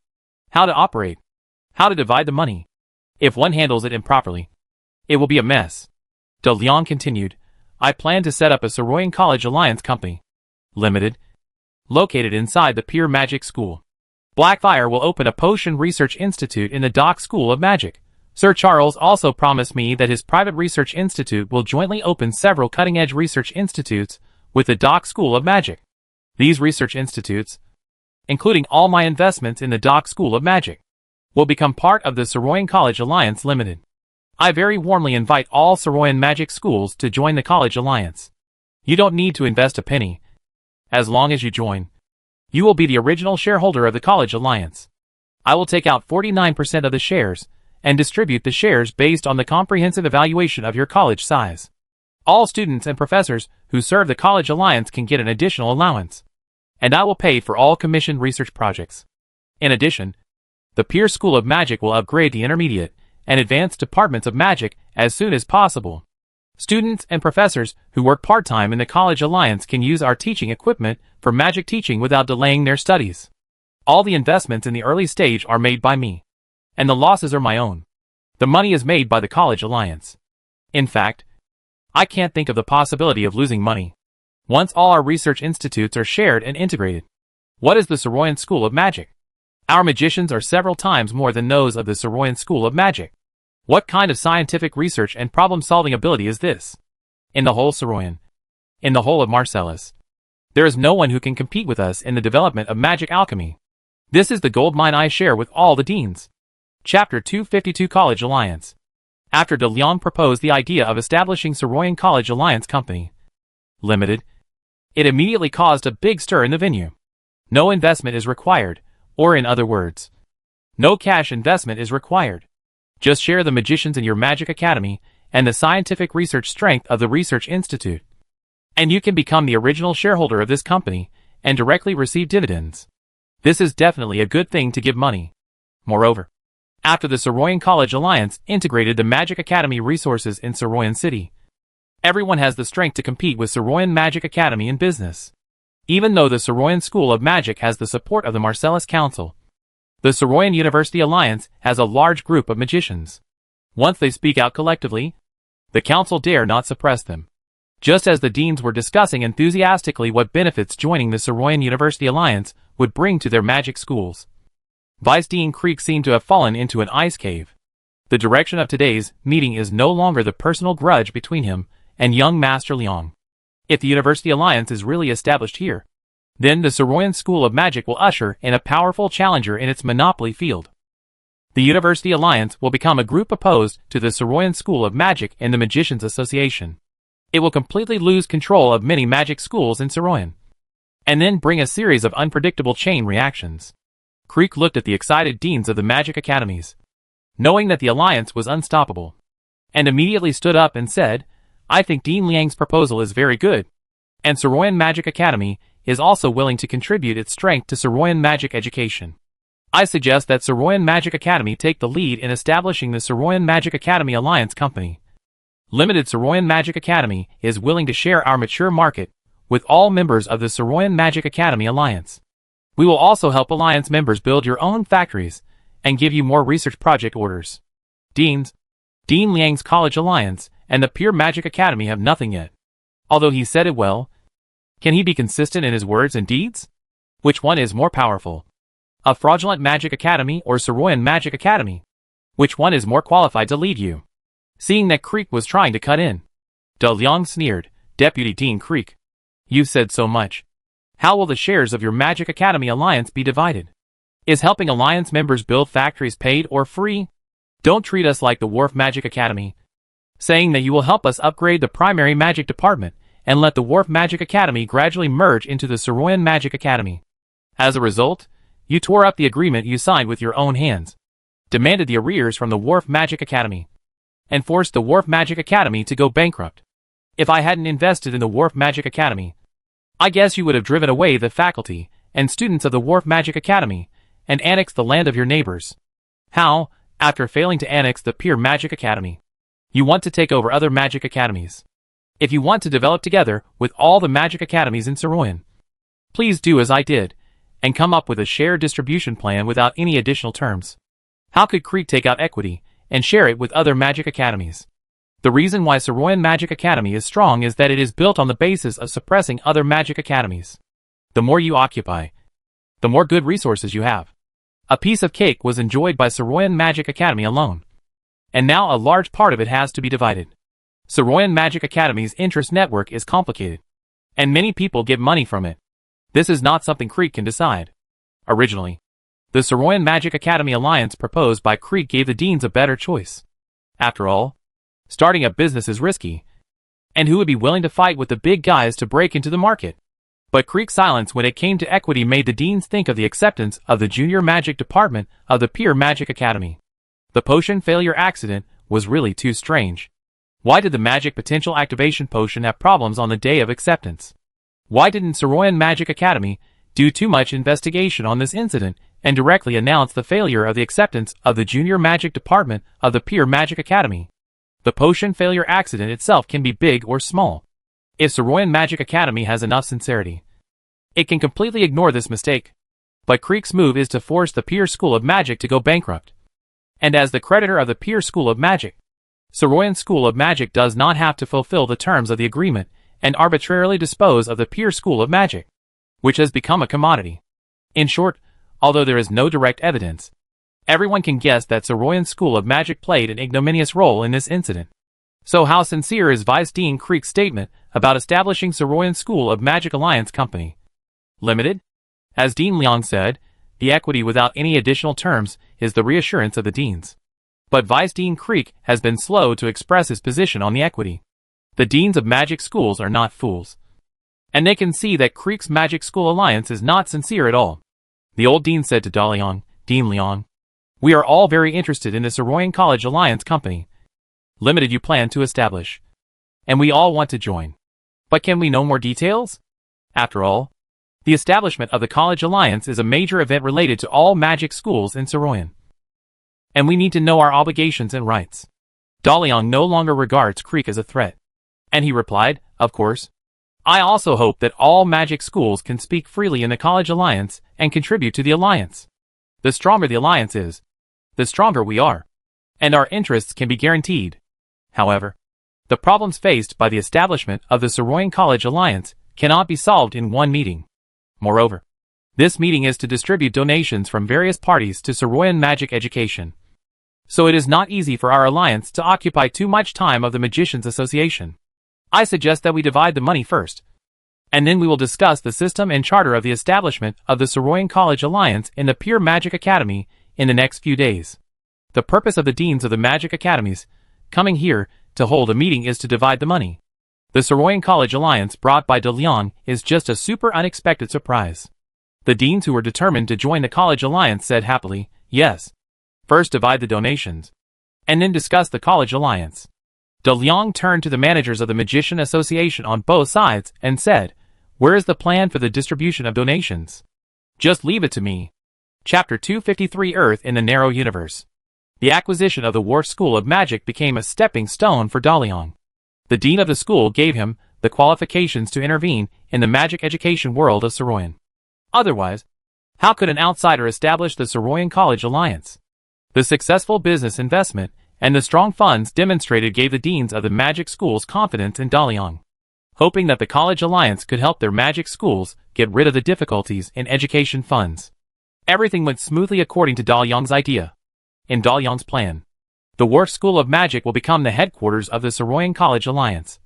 Speaker 1: How to operate? How to divide the money? If one handles it improperly, it will be a mess. De Leon continued, I plan to set up a Saroyan College Alliance Company, Limited, located inside the Pure Magic School. Blackfire will open a potion research institute in the Dock School of Magic. Sir Charles also promised me that his private research institute will jointly open several cutting-edge research institutes with the Dock School of Magic. These research institutes, including all my investments in the Dock School of Magic, will become part of the Saroyan College Alliance Limited. I very warmly invite all Saroyan Magic schools to join the College Alliance. You don't need to invest a penny. As long as you join, you will be the original shareholder of the College Alliance. I will take out 49% of the shares and distribute the shares based on the comprehensive evaluation of your college size. All students and professors who serve the College Alliance can get an additional allowance, and I will pay for all commissioned research projects. In addition, the Pure School of Magic will upgrade the intermediate and advanced departments of magic as soon as possible. Students and professors who work part-time in the College Alliance can use our teaching equipment for magic teaching without delaying their studies. All the investments in the early stage are made by me, and the losses are my own. The money is made by the College Alliance. In fact, I can't think of the possibility of losing money. Once all our research institutes are shared and integrated. What is the Saroyan School of Magic? Our magicians are several times more than those of the Saroyan School of Magic. What kind of scientific research and problem-solving ability is this? In the whole Saroyan, in the whole of Marcellus, there is no one who can compete with us in the development of magic alchemy. This is the gold mine I share with all the deans. Chapter 252 College Alliance. After De Leon proposed the idea of establishing Saroyan College Alliance Company, Limited, it immediately caused a big stir in the venue. No investment is required, or in other words, no cash investment is required. Just share the magicians in your magic academy and the scientific research strength of the research institute, and you can become the original shareholder of this company and directly receive dividends. This is definitely a good thing to give money. Moreover, after the Saroyan College Alliance integrated the Magic Academy resources in Saroyan City, everyone has the strength to compete with Saroyan Magic Academy in business. Even though the Saroyan School of Magic has the support of the Marcellus Council, the Saroyan University Alliance has a large group of magicians. Once they speak out collectively, the council dare not suppress them. Just as the deans were discussing enthusiastically what benefits joining the Saroyan University Alliance would bring to their magic schools, Vice Dean Creek seemed to have fallen into an ice cave. The direction of today's meeting is no longer the personal grudge between him and young Master Liang. If the University Alliance is really established here, then the Saroyan School of Magic will usher in a powerful challenger in its monopoly field. The University Alliance will become a group opposed to the Saroyan School of Magic and the Magicians Association. It will completely lose control of many magic schools in Saroyan, and then bring a series of unpredictable chain reactions. Creek looked at the excited deans of the magic academies, knowing that the alliance was unstoppable, and immediately stood up and said, "I think Dean Liang's proposal is very good, and Saroyan Magic Academy is also willing to contribute its strength to Saroyan magic education. I suggest that Saroyan Magic Academy take the lead in establishing the Saroyan Magic Academy Alliance Company. Limited Saroyan Magic Academy is willing to share our mature market with all members of the Saroyan Magic Academy Alliance. We will also help Alliance members build your own factories and give you more research project orders. Deans, Dean Liang's College Alliance and the Pure Magic Academy have nothing yet. Although he said it well, can he be consistent in his words and deeds? Which one is more powerful? A fraudulent Magic Academy or Saroyan Magic Academy? Which one is more qualified to lead you?" Seeing that Creek was trying to cut in, De Liang sneered, "Deputy Dean Creek, you said so much. How will the shares of your Magic Academy Alliance be divided? Is helping Alliance members build factories paid or free? Don't treat us like the Wharf Magic Academy, saying that you will help us upgrade the primary magic department and let the Wharf Magic Academy gradually merge into the Saroyan Magic Academy. As a result, you tore up the agreement you signed with your own hands, demanded the arrears from the Wharf Magic Academy, and forced the Wharf Magic Academy to go bankrupt. If I hadn't invested in the Wharf Magic Academy, I guess you would have driven away the faculty and students of the Wharf Magic Academy and annexed the land of your neighbors. How, after failing to annex the Pure Magic Academy, you want to take over other magic academies? If you want to develop together with all the magic academies in Saroyan, please do as I did, and come up with a shared distribution plan without any additional terms." How could Creek take out equity and share it with other magic academies? The reason why Saroyan Magic Academy is strong is that it is built on the basis of suppressing other magic academies. The more you occupy, the more good resources you have. A piece of cake was enjoyed by Saroyan Magic Academy alone, and now a large part of it has to be divided. Saroyan Magic Academy's interest network is complicated, and many people get money from it. This is not something Creek can decide. Originally, the Saroyan Magic Academy Alliance proposed by Creek gave the deans a better choice. After all, starting a business is risky, and who would be willing to fight with the big guys to break into the market? But Creek's silence when it came to equity made the deans think of the acceptance of the junior magic department of the Pure Magic Academy. The potion failure accident was really too strange. Why did the magic potential activation potion have problems on the day of acceptance? Why didn't Saroyan Magic Academy do too much investigation on this incident and directly announce the failure of the acceptance of the junior magic department of the Pure Magic Academy? The potion failure accident itself can be big or small. If Saroyan Magic Academy has enough sincerity, it can completely ignore this mistake. But Creek's move is to force the Pure School of Magic to go bankrupt. And as the creditor of the Pure School of Magic, Saroyan School of Magic does not have to fulfill the terms of the agreement and arbitrarily dispose of the Pure School of Magic, which has become a commodity. In short, although there is no direct evidence, everyone can guess that Saroyan School of Magic played an ignominious role in this incident. So how sincere is Vice Dean Creek's statement about establishing Saroyan School of Magic Alliance Company Limited? As Dean Liang said, the equity without any additional terms is the reassurance of the deans. But Vice Dean Creek has been slow to express his position on the equity. The deans of magic schools are not fools, and they can see that Creek's Magic School Alliance is not sincere at all. The old dean said to Dean Liang, "We are all very interested in the Saroyan College Alliance Company Limited you plan to establish, and we all want to join. But can we know more details? After all, the establishment of the College Alliance is a major event related to all magic schools in Saroyan, and we need to know our obligations and rights." De Liang no longer regards Creek as a threat, and he replied, "Of course. I also hope that all magic schools can speak freely in the College Alliance and contribute to the Alliance. The stronger the Alliance is, the stronger we are. and our interests can be guaranteed. However, the problems faced by the establishment of the Saroyan College Alliance cannot be solved in one meeting. Moreover, this meeting is to distribute donations from various parties to Saroyan magic education. So it is not easy for our alliance to occupy too much time of the Magicians Association. I suggest that we divide the money first, and then we will discuss the system and charter of the establishment of the Saroyan College Alliance in the Pure Magic Academy in the next few days. The purpose of the deans of the magic academies coming here to hold a meeting is to divide the money. The Saroyan College Alliance brought by De Leon is just a super unexpected surprise. The deans who were determined to join the college alliance said happily, yes. First divide the donations, and then discuss the college alliance. De Leon turned to the managers of the Magician Association on both sides and said, where is the plan for the distribution of donations? Just leave it to me. Chapter 253 Earth in the Narrow Universe. The acquisition of the Wharf School of Magic became a stepping stone for De Leon. The dean of the school gave him the qualifications to intervene in the magic education world of Saroyan. Otherwise, how could an outsider establish the Saroyan College Alliance? The successful business investment and the strong funds demonstrated gave the deans of the magic schools confidence in De Leon, hoping that the college alliance could help their magic schools get rid of the difficulties in education funds. Everything went smoothly according to De Leon's idea. In De Leon's plan, the Wharf School of Magic will become the headquarters of the Saroyan College Alliance.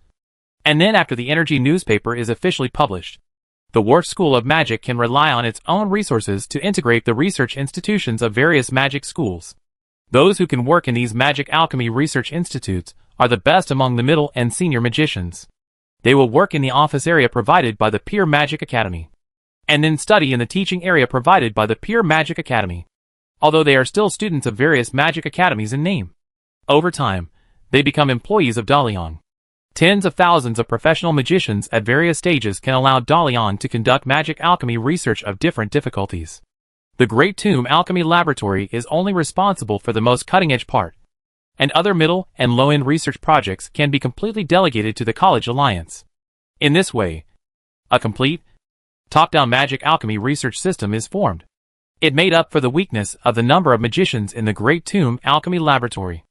Speaker 1: And then after the Energy newspaper is officially published, the Wharf School of Magic can rely on its own resources to integrate the research institutions of various magic schools. Those who can work in these magic alchemy research institutes are the best among the middle and senior magicians. They will work in the office area provided by the Pure Magic Academy, and then study in the teaching area provided by the Pure Magic Academy, although they are still students of various magic academies in name. Over time, they become employees of De Leon. Tens of thousands of professional magicians at various stages can allow De Leon to conduct magic alchemy research of different difficulties. The Great Tomb Alchemy Laboratory is only responsible for the most cutting-edge part, and other middle and low-end research projects can be completely delegated to the College Alliance. In this way, a complete, top-down magic alchemy research system is formed. It made up for the weakness of the number of magicians in the Great Tomb Alchemy Laboratory,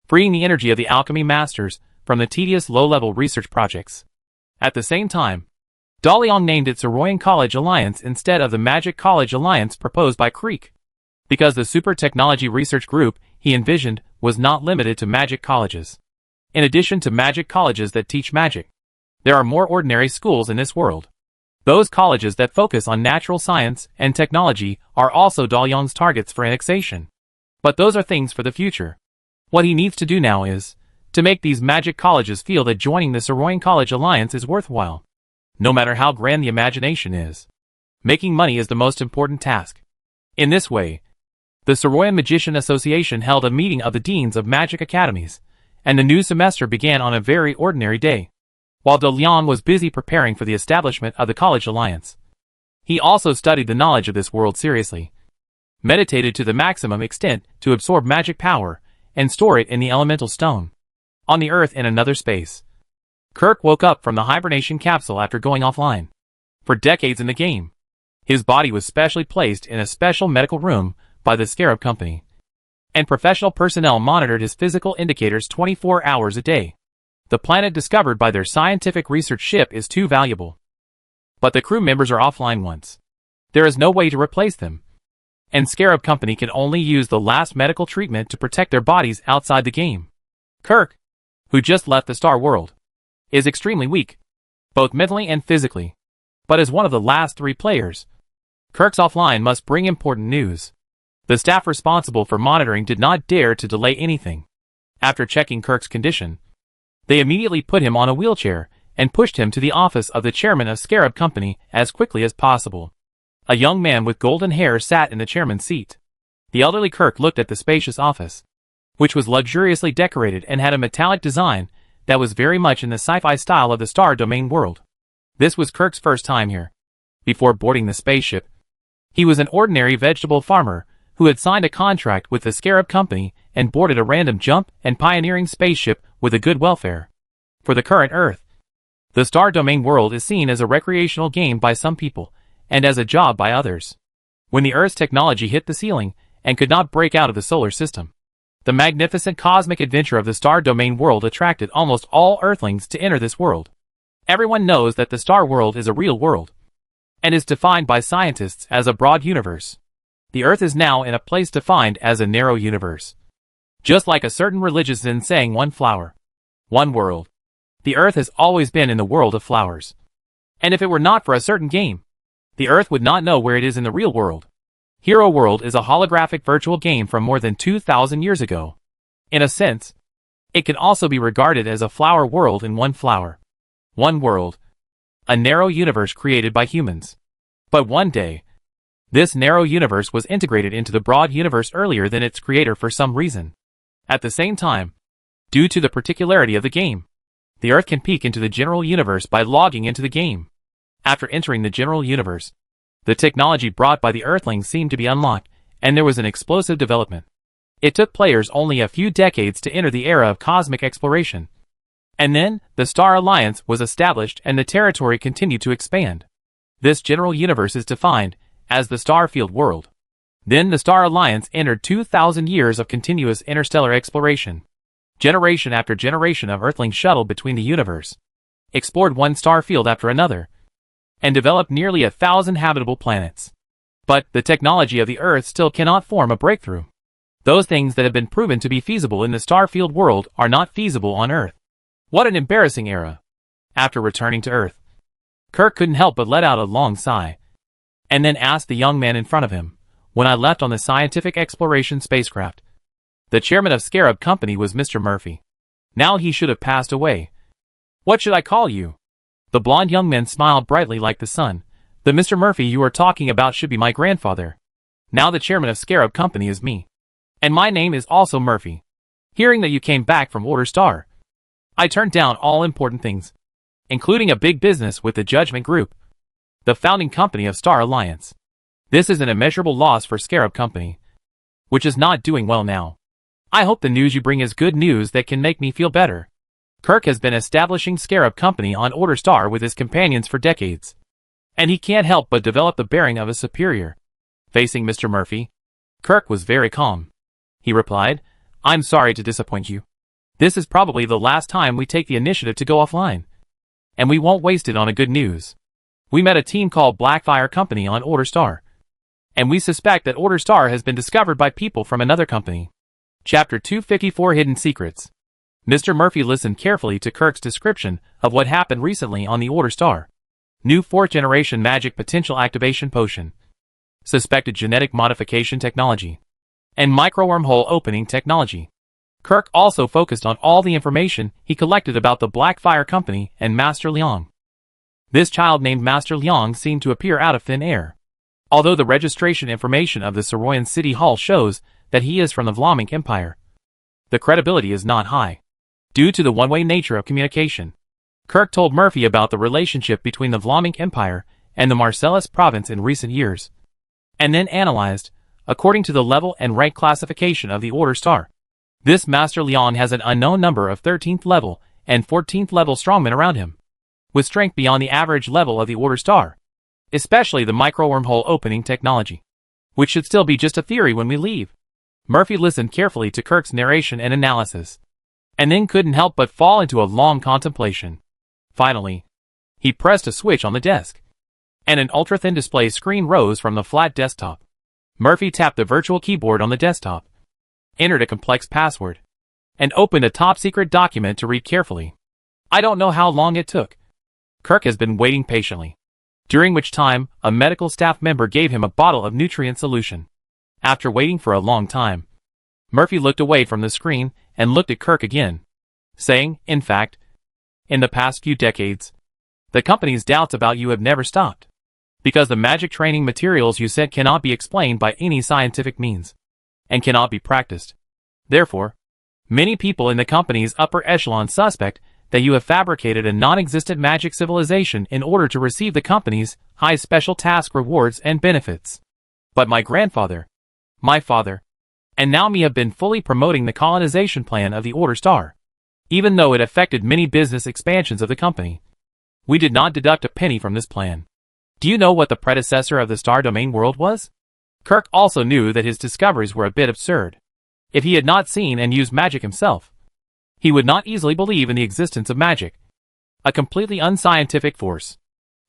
Speaker 1: freeing the energy of the alchemy masters from the tedious low-level research projects. At the same time, De Leon named it Saroyan College Alliance instead of the Magic College Alliance proposed by Creek, because the super technology research group he envisioned was not limited to magic colleges. In addition to magic colleges that teach magic, there are more ordinary schools in this world. Those colleges that focus on natural science and technology are also De Leon's targets for annexation. But those are things for the future. What he needs to do now is to make these magic colleges feel that joining the Saroyan College Alliance is worthwhile. No matter how grand the imagination is, making money is the most important task. In this way, the Saroyan Magician Association held a meeting of the deans of magic academies, and the new semester began on a very ordinary day. While De Leon was busy preparing for the establishment of the College Alliance, he also studied the knowledge of this world seriously, meditated to the maximum extent to absorb magic power and store it in the elemental stone. On the Earth in another space, Kirk woke up from the hibernation capsule after going offline for decades in the game. His body was specially placed in a special medical room by the Scarab Company, and professional personnel monitored his physical indicators 24 hours a day. The planet discovered by their scientific research ship is too valuable, but the crew members are offline once. There is no way to replace them, and Scarab Company can only use the last medical treatment to protect their bodies outside the game. Kirk, who just left the Star World, is extremely weak, both mentally and physically. But as one of the last 3 players, Kirk's offline must bring important news. The staff responsible for monitoring did not dare to delay anything. After checking Kirk's condition, they immediately put him on a wheelchair and pushed him to the office of the chairman of Scarab Company as quickly as possible. A young man with golden hair sat in the chairman's seat. The elderly Kirk looked at the spacious office, which was luxuriously decorated and had a metallic design that was very much in the sci-fi style of the Star Domain world. This was Kirk's first time here. Before boarding the spaceship, he was an ordinary vegetable farmer who had signed a contract with the Scarab Company and boarded a random jump and pioneering spaceship with a good welfare. For the current Earth, the Star Domain world is seen as a recreational game by some people, and as a job by others. When the Earth's technology hit the ceiling and could not break out of the solar system, The magnificent cosmic adventure of the star domain world attracted almost all Earthlings to enter this world. Everyone knows that the star world is a real world, and is defined by scientists as a broad universe. The Earth is now in a place defined as a narrow universe. Just like a certain religious Zen saying, one flower, one world. The Earth has always been in the world of flowers. And if it were not for a certain game, the Earth would not know where it is in the real world. Hero World is a holographic virtual game from more than 2,000 years ago. In a sense, it can also be regarded as a flower world in one flower, one world, a narrow universe created by humans. But one day, this narrow universe was integrated into the broad universe earlier than its creator for some reason. At the same time, due to the particularity of the game, the Earth can peek into the general universe by logging into the game. After entering the general universe, the technology brought by the Earthlings seemed to be unlocked, and there was an explosive development. It took players only a few decades to enter the era of cosmic exploration. And then, the Star Alliance was established and the territory continued to expand. This general universe is defined as the Starfield world. Then the Star Alliance entered 2,000 years of continuous interstellar exploration. Generation after generation of Earthlings shuttled between the universe, explored one star field after another, and developed nearly 1,000 habitable planets. But the technology of the Earth still cannot form a breakthrough. Those things that have been proven to be feasible in the Starfield world are not feasible on Earth. What an embarrassing era. After returning to Earth, Kirk couldn't help but let out a long sigh, and then asked the young man in front of him, when I left on the scientific exploration spacecraft. The chairman of Scarab Company was Mr. Murphy. Now he should have passed away. What should I call you? The blond young man smiled brightly like the sun. The Mr. Murphy you are talking about should be my grandfather. Now the chairman of Scarab Company is me. And my name is also Murphy. Hearing that you came back from Order Star, I turned down all important things, including a big business with the Judgment Group, the founding company of Star Alliance. This is an immeasurable loss for Scarab Company, which is not doing well now. I hope the news you bring is good news that can make me feel better. Kirk has been establishing Scarab Company on Order Star with his companions for decades, and he can't help but develop the bearing of a superior. Facing Mr. Murphy, Kirk was very calm. He replied, I'm sorry to disappoint you. This is probably the last time we take the initiative to go offline, and we won't waste it on a good news. We met a team called Blackfire Company on Order Star, and we suspect that Order Star has been discovered by people from another company. Chapter 254 Hidden Secrets. Mr. Murphy listened carefully to Kirk's description of what happened recently on the Order Star. New 4th generation magic potential activation potion, suspected genetic modification technology, and micro-wormhole opening technology. Kirk also focused on all the information he collected about the Blackfire Company and Master Liang. This child named Master Liang seemed to appear out of thin air. Although the registration information of the Saroyan City Hall shows that he is from the Vlamink Empire, the credibility is not high, due to the one-way nature of communication. Kirk told Murphy about the relationship between the Vlamink Empire and the Marcellus province in recent years, and then analyzed, according to the level and rank classification of the Order Star. This Master Liang has an unknown number of 13th level and 14th level strongmen around him, with strength beyond the average level of the Order Star, especially the micro-wormhole opening technology, which should still be just a theory when we leave. Murphy listened carefully to Kirk's narration and analysis, and then couldn't help but fall into a long contemplation. Finally, he pressed a switch on the desk, and an ultra-thin display screen rose from the flat desktop. Murphy tapped the virtual keyboard on the desktop, entered a complex password, and opened a top-secret document to read carefully. I don't know how long it took. Kirk has been waiting patiently, during which time a medical staff member gave him a bottle of nutrient solution. After waiting for a long time, Murphy looked away from the screen and looked at Kirk again, saying, in fact, in the past few decades, the company's doubts about you have never stopped, because the magic training materials you sent cannot be explained by any scientific means, and cannot be practiced. Therefore, many people in the company's upper echelon suspect that you have fabricated a non-existent magic civilization in order to receive the company's high special task rewards and benefits. But my grandfather, my father, and now me have been fully promoting the colonization plan of the Order Star, even though it affected many business expansions of the company. We did not deduct a penny from this plan. Do you know what the predecessor of the Star Domain world was? Kirk also knew that his discoveries were a bit absurd. If he had not seen and used magic himself, he would not easily believe in the existence of magic, a completely unscientific force.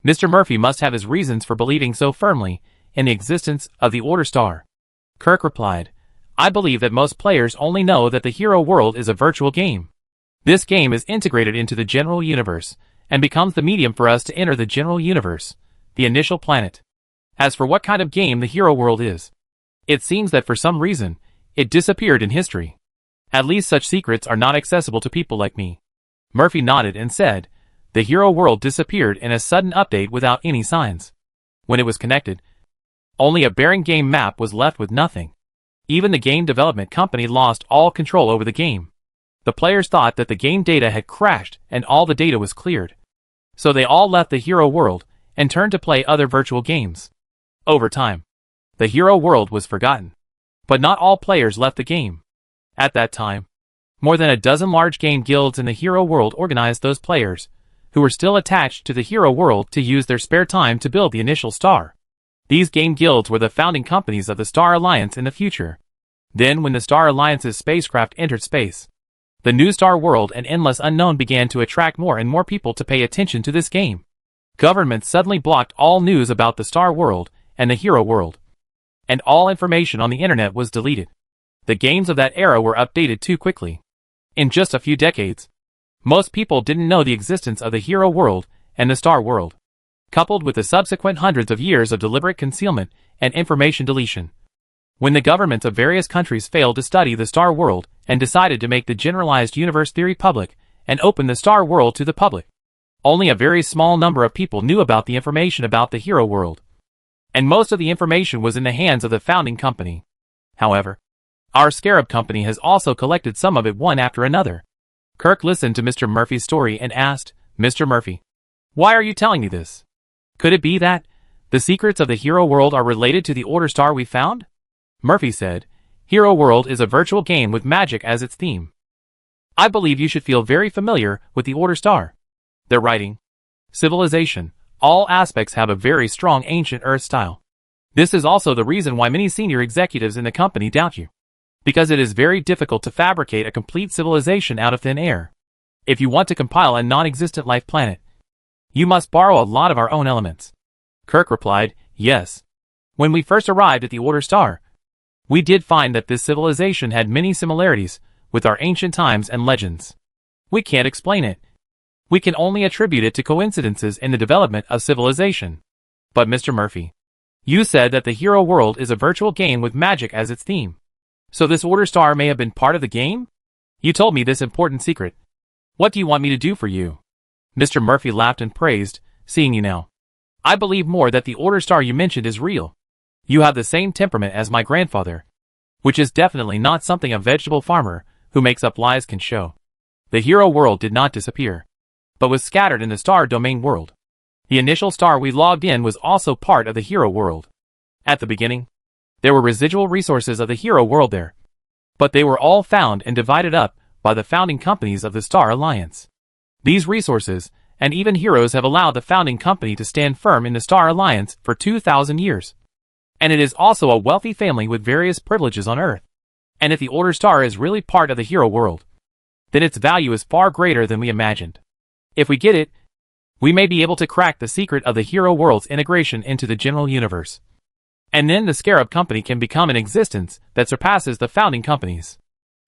Speaker 1: Mr. Murphy must have his reasons for believing so firmly in the existence of the Order Star. Kirk replied, I believe that most players only know that the hero world is a virtual game. This game is integrated into the general universe and becomes the medium for us to enter the general universe, the initial planet. As for what kind of game the hero world is, it seems that for some reason, it disappeared in history. At least such secrets are not accessible to people like me. Murphy nodded and said, the hero world disappeared in a sudden update without any signs. When it was connected, only a barren game map was left with nothing. Even the game development company lost all control over the game. The players thought that the game data had crashed and all the data was cleared. So they all left the hero world and turned to play other virtual games. Over time, the hero world was forgotten. But not all players left the game. At that time, more than a dozen large game guilds in the hero world organized those players who were still attached to the hero world to use their spare time to build the initial star. These game guilds were the founding companies of the Star Alliance in the future. Then when the Star Alliance's spacecraft entered space, the new star world and endless unknown began to attract more and more people to pay attention to this game. Governments suddenly blocked all news about the star world and the hero world, and all information on the internet was deleted. The games of that era were updated too quickly. In just a few decades, most people didn't know the existence of the hero world and the star world. Coupled with the subsequent hundreds of years of deliberate concealment and information deletion, when the governments of various countries failed to study the star world and decided to make the generalized universe theory public and open the star world to the public, only a very small number of people knew about the information about the hero world. And most of the information was in the hands of the founding company. However, our Scarab Company has also collected some of it one after another. Kirk listened to Mr. Murphy's story and asked, Mr. Murphy, why are you telling me this? Could it be that the secrets of the hero world are related to the Order Star we found? Murphy said, Hero World is a virtual game with magic as its theme. I believe you should feel very familiar with the Order Star. Their writing, civilization, all aspects have a very strong ancient Earth style. This is also the reason why many senior executives in the company doubt you. Because it is very difficult to fabricate a complete civilization out of thin air. If you want to compile a non-existent life planet, you must borrow a lot of our own elements. Kirk replied, yes. When we first arrived at the Order Star, we did find that this civilization had many similarities with our ancient times and legends. We can't explain it. We can only attribute it to coincidences in the development of civilization. But Mr. Murphy, you said that the hero world is a virtual game with magic as its theme. So this Order Star may have been part of the game? You told me this important secret. What do you want me to do for you? Mr. Murphy laughed and praised, seeing you now. I believe more that the Order Star you mentioned is real. You have the same temperament as my grandfather, which is definitely not something a vegetable farmer who makes up lies can show. The hero world did not disappear, but was scattered in the star domain world. The initial star we logged in was also part of the hero world. At the beginning, there were residual resources of the hero world there, but they were all found and divided up by the founding companies of the Star Alliance. These resources, and even heroes, have allowed the founding company to stand firm in the Star Alliance for 2,000 years. And it is also a wealthy family with various privileges on Earth. And if the Order Star is really part of the hero world, then its value is far greater than we imagined. If we get it, we may be able to crack the secret of the hero world's integration into the general universe. And then the Scarab Company can become an existence that surpasses the founding companies.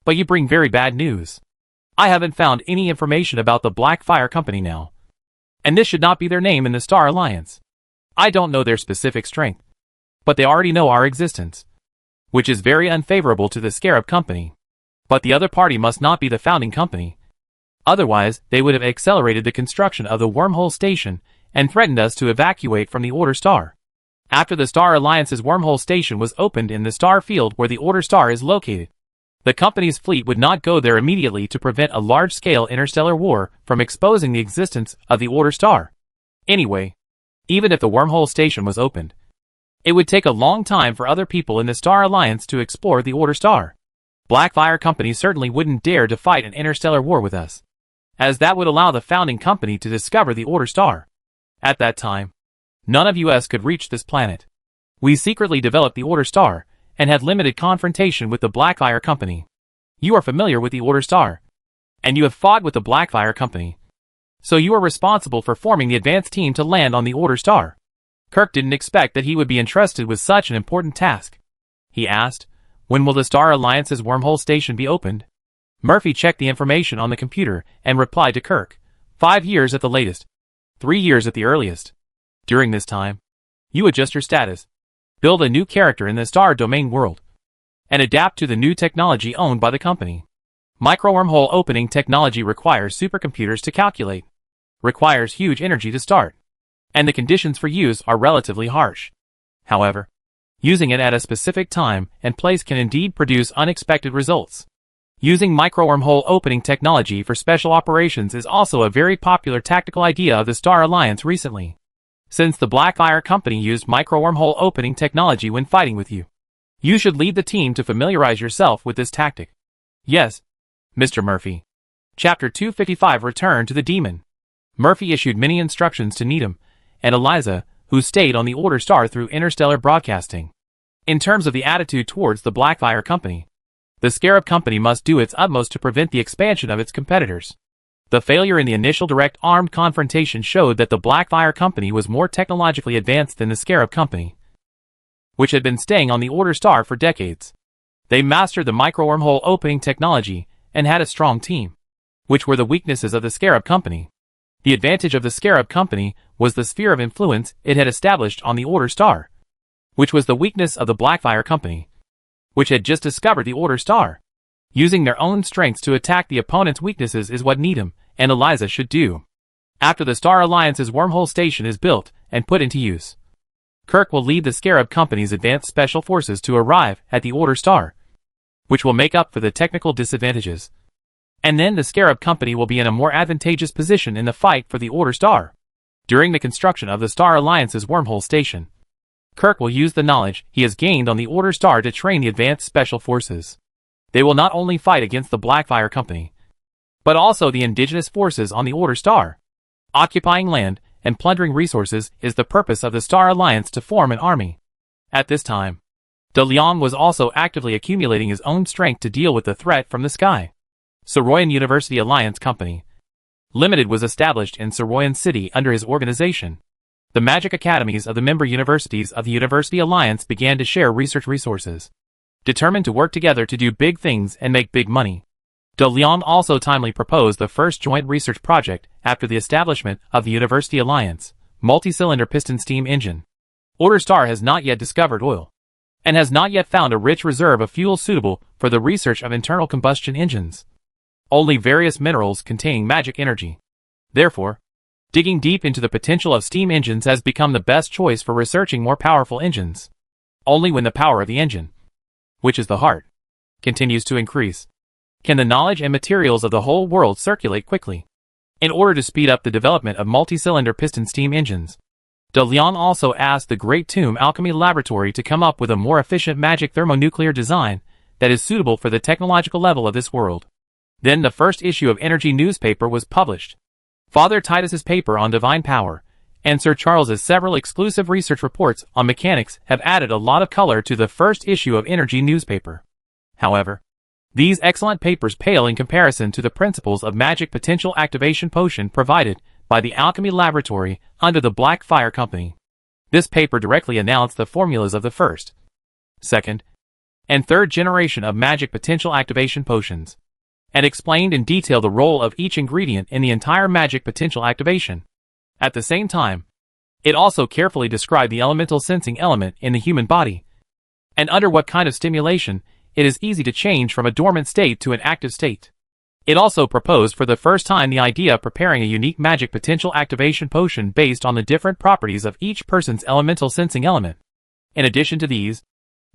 Speaker 1: But you bring very bad news. I haven't found any information about the Blackfire Company now. And this should not be their name in the Star Alliance. I don't know their specific strength, but they already know our existence, which is very unfavorable to the Scarab Company. But the other party must not be the founding company. Otherwise, they would have accelerated the construction of the wormhole station and threatened us to evacuate from the Order Star. After the Star Alliance's wormhole station was opened in the star field where the Order Star is located, the company's fleet would not go there immediately to prevent a large-scale interstellar war from exposing the existence of the Order Star. Anyway, even if the wormhole station was opened, it would take a long time for other people in the Star Alliance to explore the Order Star. Blackfire Company certainly wouldn't dare to fight an interstellar war with us, as that would allow the founding company to discover the Order Star. At that time, none of us could reach this planet. We secretly developed the Order Star, and had limited confrontation with the Blackfire Company. You are familiar with the Order Star, and you have fought with the Blackfire Company. So you are responsible for forming the advance team to land on the Order Star. Kirk didn't expect that he would be entrusted with such an important task. He asked, "When will the Star Alliance's wormhole station be opened?" Murphy checked the information on the computer and replied to Kirk, 5 years at the latest. 3 years at the earliest. During this time, you adjust your status, build a new character in the Star Domain world, and adapt to the new technology owned by the company. Micro-wormhole opening technology requires supercomputers to calculate, requires huge energy to start, and the conditions for use are relatively harsh. However, using it at a specific time and place can indeed produce unexpected results. Using micro-wormhole opening technology for special operations is also a very popular tactical idea of the Star Alliance recently, since the Blackfire Company used micro-wormhole opening technology when fighting with you. You should lead the team to familiarize yourself with this tactic. Yes, Mr. Murphy. Chapter 255 Return to the Demon. Murphy issued many instructions to Needham and Eliza, who stayed on the Order Star through interstellar broadcasting. In terms of the attitude towards the Blackfire Company, the Scarab Company must do its utmost to prevent the expansion of its competitors. The failure in the initial direct armed confrontation showed that the Blackfire Company was more technologically advanced than the Scarab Company, which had been staying on the Order Star for decades. They mastered the micro-wormhole opening technology and had a strong team, which were the weaknesses of the Scarab Company. The advantage of the Scarab Company was the sphere of influence it had established on the Order Star, which was the weakness of the Blackfire Company, which had just discovered the Order Star. Using their own strengths to attack the opponent's weaknesses is what Needham and Eliza should do. After the Star Alliance's wormhole station is built and put into use, Kirk will lead the Scarab Company's advanced special forces to arrive at the Order Star, which will make up for the technical disadvantages. And then the Scarab Company will be in a more advantageous position in the fight for the Order Star. During the construction of the Star Alliance's wormhole station, Kirk will use the knowledge he has gained on the Order Star to train the advanced special forces. They will not only fight against the Blackfire Company, but also the indigenous forces on the Order Star. Occupying land and plundering resources is the purpose of the Star Alliance to form an army. At this time, De Leon was also actively accumulating his own strength to deal with the threat from the sky. Soroyan University Alliance Company Limited was established in Soroyan City under his organization. The magic academies of the member universities of the University Alliance began to share research resources, determined to work together to do big things and make big money. De Leon also timely proposed the first joint research project after the establishment of the University Alliance, multi-cylinder piston steam engine. Order Star has not yet discovered oil, and has not yet found a rich reserve of fuel suitable for the research of internal combustion engines. Only various minerals containing magic energy. Therefore, digging deep into the potential of steam engines has become the best choice for researching more powerful engines. Only when the power of the engine, which is the heart, continues to increase, can the knowledge and materials of the whole world circulate quickly. In order to speed up the development of multi-cylinder piston steam engines, De Leon also asked the Great Tomb Alchemy Laboratory to come up with a more efficient magic thermonuclear design that is suitable for the technological level of this world. Then the first issue of Energy newspaper was published. Father Titus's paper on divine power, and Sir Charles's several exclusive research reports on mechanics have added a lot of color to the first issue of Energy newspaper. However, these excellent papers pale in comparison to the principles of magic potential activation potion provided by the Alchemy Laboratory under the Blackfire Company. This paper directly announced the formulas of the first, second, and third generation of magic potential activation potions, and explained in detail the role of each ingredient in the entire magic potential activation. At the same time, it also carefully described the elemental sensing element in the human body, and under what kind of stimulation it is easy to change from a dormant state to an active state. It also proposed for the first time the idea of preparing a unique magic potential activation potion based on the different properties of each person's elemental sensing element. In addition to these,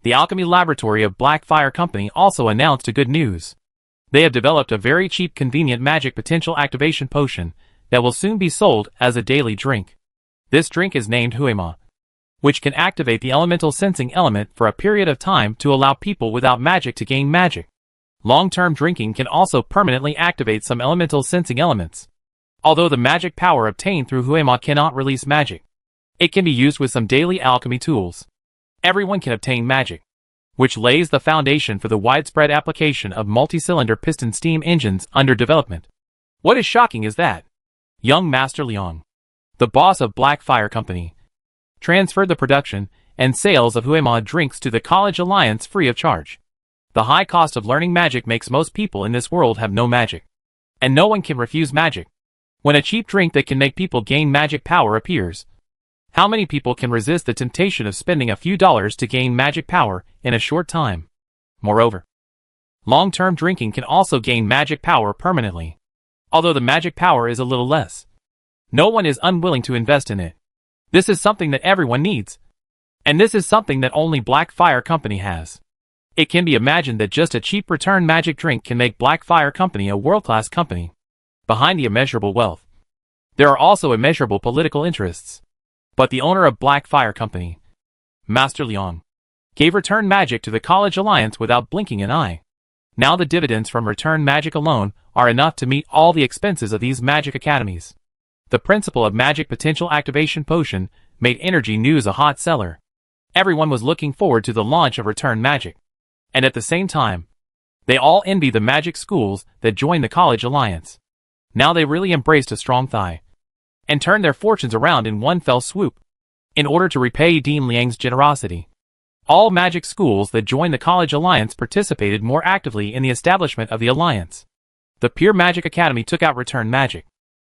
Speaker 1: the Alchemy Laboratory of Blackfire Company also announced a good news. They have developed a very cheap convenient magic potential activation potion that will soon be sold as a daily drink. This drink is named Huema, which can activate the elemental sensing element for a period of time to allow people without magic to gain magic. Long-term drinking can also permanently activate some elemental sensing elements. Although the magic power obtained through Huema cannot release magic, it can be used with some daily alchemy tools. Everyone can obtain magic, which lays the foundation for the widespread application of multi-cylinder piston steam engines under development. What is shocking is that young Master Liang, the boss of Black Fire Company, transferred the production and sales of Huema drinks to the College Alliance free of charge. The high cost of learning magic makes most people in this world have no magic. And no one can refuse magic. When a cheap drink that can make people gain magic power appears, how many people can resist the temptation of spending a few dollars to gain magic power in a short time? Moreover, long-term drinking can also gain magic power permanently, although the magic power is a little less. No one is unwilling to invest in it. This is something that everyone needs. And this is something that only Black Fire Company has. It can be imagined that just a cheap return magic drink can make Black Fire Company a world-class company. Behind the immeasurable wealth, there are also immeasurable political interests. But the owner of Black Fire Company, Master Liang, gave return magic to the College Alliance without blinking an eye. Now the dividends from return magic alone are enough to meet all the expenses of these magic academies. The principle of magic potential activation potion made energy news a hot seller. Everyone was looking forward to the launch of return magic. And at the same time, they all envy the magic schools that joined the College Alliance. Now they really embraced a strong thigh and turned their fortunes around in one fell swoop. In order to repay Dean Liang's generosity, all magic schools that joined the College Alliance participated more actively in the establishment of the Alliance. The Pure Magic Academy took out return magic,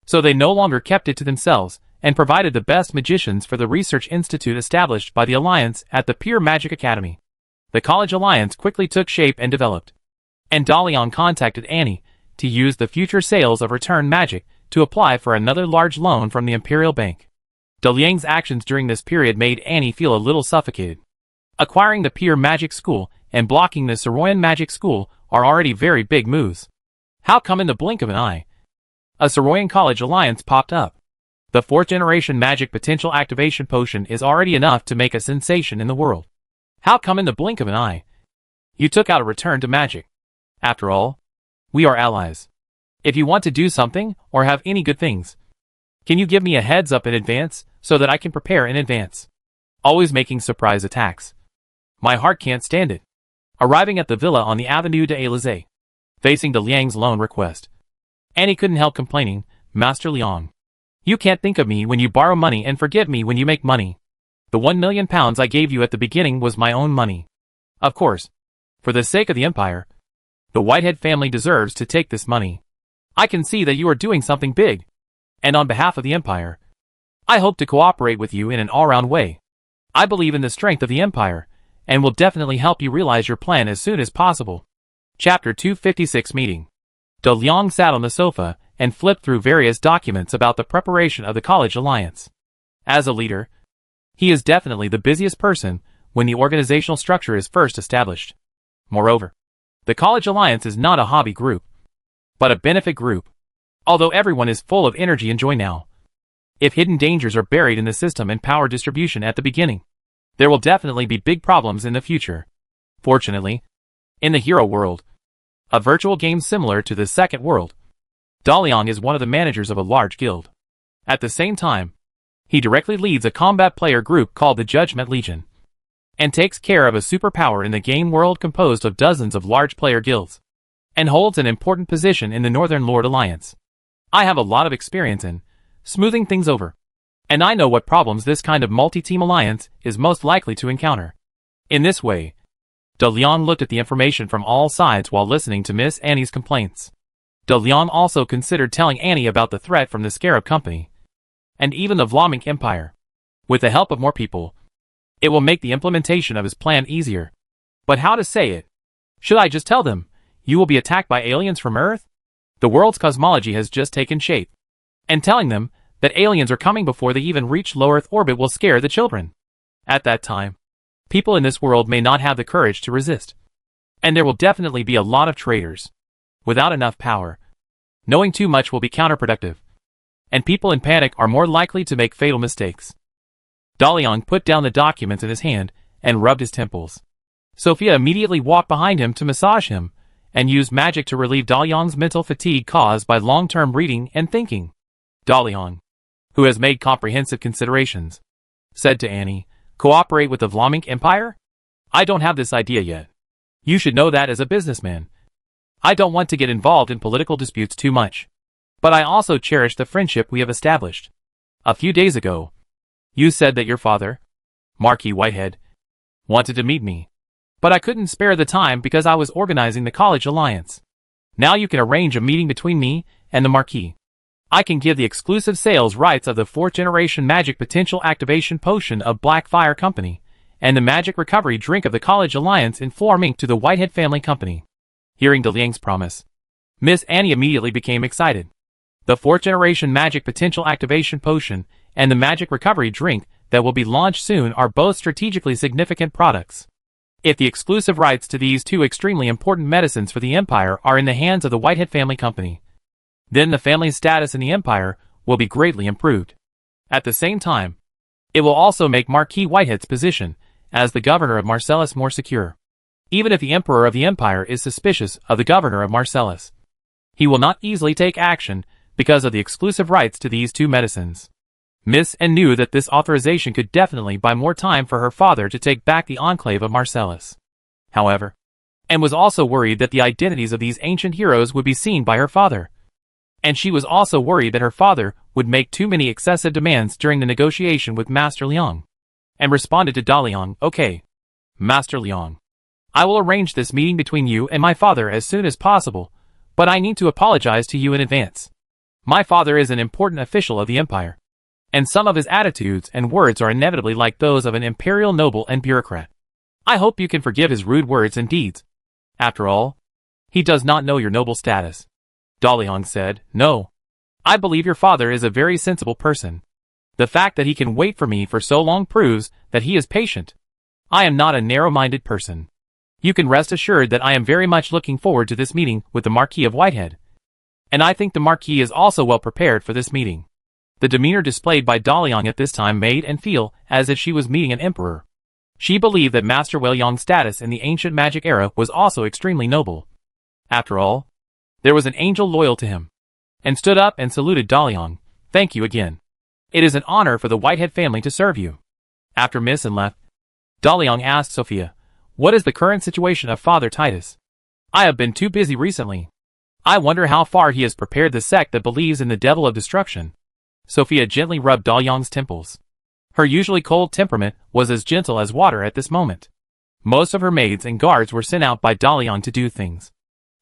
Speaker 1: so they no longer kept it to themselves and provided the best magicians for the research institute established by the Alliance at the Pure Magic Academy. The College Alliance quickly took shape and developed, and Dalian contacted Annie to use the future sales of return magic to apply for another large loan from the Imperial Bank. Daliang's actions during this period made Annie feel a little suffocated. Acquiring the Pure Magic School and blocking the Saroyan Magic School are already very big moves. How come in the blink of an eye, a Saroyan College Alliance popped up? The 4th generation magic potential activation potion is already enough to make a sensation in the world. How come in the blink of an eye, you took out a return to magic? After all, we are allies. If you want to do something or have any good things, can you give me a heads up in advance so that I can prepare in advance? Always making surprise attacks. My heart can't stand it. Arriving at the villa on the Avenue de Élysée, facing de Liang's loan request, Annie couldn't help complaining, Master Liang, you can't think of me when you borrow money and forget me when you make money. The 1 million pounds I gave you at the beginning was my own money. Of course, for the sake of the Empire, the Whitehead family deserves to take this money. I can see that you are doing something big, and on behalf of the Empire, I hope to cooperate with you in an all-round way. I believe in the strength of the Empire, and will definitely help you realize your plan as soon as possible. Chapter 256 Meeting. De Liang sat on the sofa and flipped through various documents about the preparation of the College Alliance. As a leader, he is definitely the busiest person when the organizational structure is first established. Moreover, the College Alliance is not a hobby group, but a benefit group. Although everyone is full of energy and joy now, if hidden dangers are buried in the system and power distribution at the beginning, there will definitely be big problems in the future. Fortunately, in the hero world, a virtual game similar to the second world, Dalian is one of the managers of a large guild. At the same time, he directly leads a combat player group called the Judgment Legion, and takes care of a superpower in the game world composed of dozens of large player guilds, and holds an important position in the Northern Lord Alliance. I have a lot of experience in smoothing things over, and I know what problems this kind of multi-team alliance is most likely to encounter. In this way, De Liang looked at the information from all sides while listening to Miss Annie's complaints. De Liang also considered telling Annie about the threat from the Scarab Company, and even the Vlaminck Empire. With the help of more people, it will make the implementation of his plan easier. But how to say it? Should I just tell them, you will be attacked by aliens from Earth? The world's cosmology has just taken shape. And telling them that aliens are coming before they even reach low Earth orbit will scare the children. At that time, people in this world may not have the courage to resist. And there will definitely be a lot of traitors. Without enough power, knowing too much will be counterproductive. And people in panic are more likely to make fatal mistakes. Dalian put down the documents in his hand and rubbed his temples. Sophia immediately walked behind him to massage him, and used magic to relieve Dalian's mental fatigue caused by long-term reading and thinking. Dalian, who has made comprehensive considerations, said to Annie, cooperate with the Vlaminck Empire? I don't have this idea yet. You should know that as a businessman. I don't want to get involved in political disputes too much. But I also cherish the friendship we have established. A few days ago, you said that your father, Marquis Whitehead, wanted to meet me. But I couldn't spare the time because I was organizing the college alliance. Now you can arrange a meeting between me and the Marquis. I can give the exclusive sales rights of the 4th generation magic potential activation potion of Blackfire Company, and the magic recovery drink of the college alliance in forming to the Whitehead family company. Hearing De Liang's promise, Miss Annie immediately became excited. The 4th generation magic potential activation potion and the magic recovery drink that will be launched soon are both strategically significant products. If the exclusive rights to these two extremely important medicines for the Empire are in the hands of the Whitehead family company, then the family's status in the Empire will be greatly improved. At the same time, it will also make Marquis Whitehead's position as the governor of Marcellus more secure. Even if the Emperor of the Empire is suspicious of the governor of Marcellus, he will not easily take action because of the exclusive rights to these two medicines. Miss Anne knew that this authorization could definitely buy more time for her father to take back the enclave of Marcellus. However, Anne was also worried that the identities of these ancient heroes would be seen by her father. And she was also worried that her father would make too many excessive demands during the negotiation with Master Liang. And responded to Da Liang, "Okay, Master Liang. I will arrange this meeting between you and my father as soon as possible, but I need to apologize to you in advance. My father is an important official of the Empire, and some of his attitudes and words are inevitably like those of an imperial noble and bureaucrat. I hope you can forgive his rude words and deeds. After all, he does not know your noble status." Da Liang said, "No. I believe your father is a very sensible person. The fact that he can wait for me for so long proves that he is patient. I am not a narrow-minded person. You can rest assured that I am very much looking forward to this meeting with the Marquis of Whitehead. And I think the Marquis is also well prepared for this meeting." The demeanor displayed by Da Liang at this time made Anne feel as if she was meeting an emperor. She believed that Master Wei Yang's status in the ancient magic era was also extremely noble. After all, there was an angel loyal to him. And stood up and saluted Da Liang. "Thank you again. It is an honor for the Whitehead family to serve you." After Miss Anne left, Da Liang asked Sophia, "What is the current situation of Father Titus? I have been too busy recently. I wonder how far he has prepared the sect that believes in the devil of destruction." Sophia gently rubbed Da Liang's temples. Her usually cold temperament was as gentle as water at this moment. Most of her maids and guards were sent out by Da Liang to do things,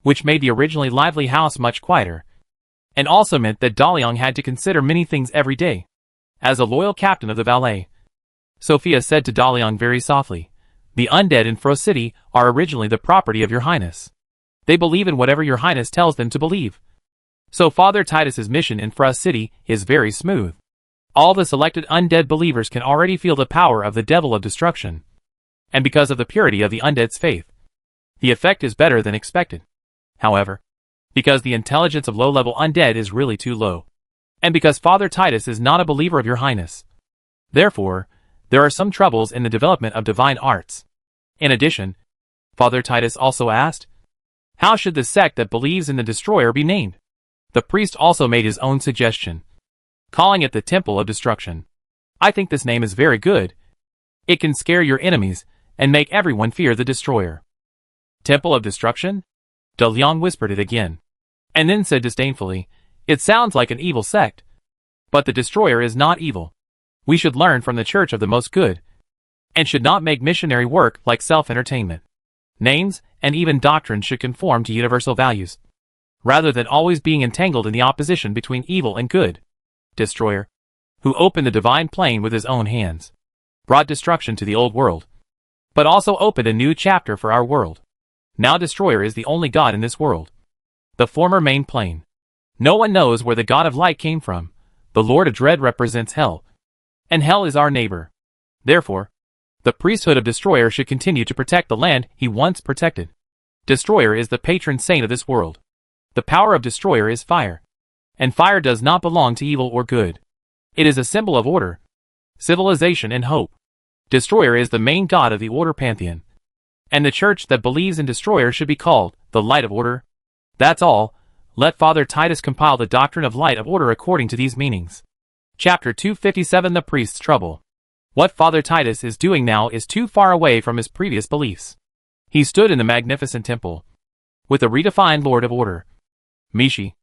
Speaker 1: which made the originally lively house much quieter, and also meant that Da Liang had to consider many things every day. As a loyal captain of the valet, Sophia said to Da Liang very softly, "The undead in Fro City are originally the property of your highness. They believe in whatever your highness tells them to believe. So Father Titus's mission in Fro City is very smooth. All the selected undead believers can already feel the power of the devil of destruction. And because of the purity of the undead's faith, the effect is better than expected. However, because the intelligence of low-level undead is really too low, and because Father Titus is not a believer of your highness, therefore, there are some troubles in the development of divine arts." In addition, Father Titus also asked, "How should the sect that believes in the Destroyer be named?" The priest also made his own suggestion, calling it the Temple of Destruction. "I think this name is very good. It can scare your enemies and make everyone fear the Destroyer." "Temple of Destruction?" De Liang whispered it again, and then said disdainfully, "It sounds like an evil sect. But the Destroyer is not evil. We should learn from the Church of the Most Good, and should not make missionary work like self-entertainment. Names and even doctrine should conform to universal values, rather than always being entangled in the opposition between evil and good. Destroyer, who opened the divine plane with his own hands, brought destruction to the old world, but also opened a new chapter for our world. Now Destroyer is the only god in this world. The former main plane. No one knows where the god of light came from. The Lord of Dread represents hell, and hell is our neighbor. Therefore, the priesthood of Destroyer should continue to protect the land he once protected. Destroyer is the patron saint of this world. The power of Destroyer is fire, and fire does not belong to evil or good. It is a symbol of order, civilization and hope. Destroyer is the main god of the Order Pantheon, and the church that believes in Destroyer should be called the Light of Order. That's all. Let Father Titus compile the doctrine of Light of Order according to these meanings. Chapter 257 The Priest's Trouble. What Father Titus is doing now is too far away from his previous beliefs. He stood in the magnificent temple, with the redefined Lord of Order, Mishi,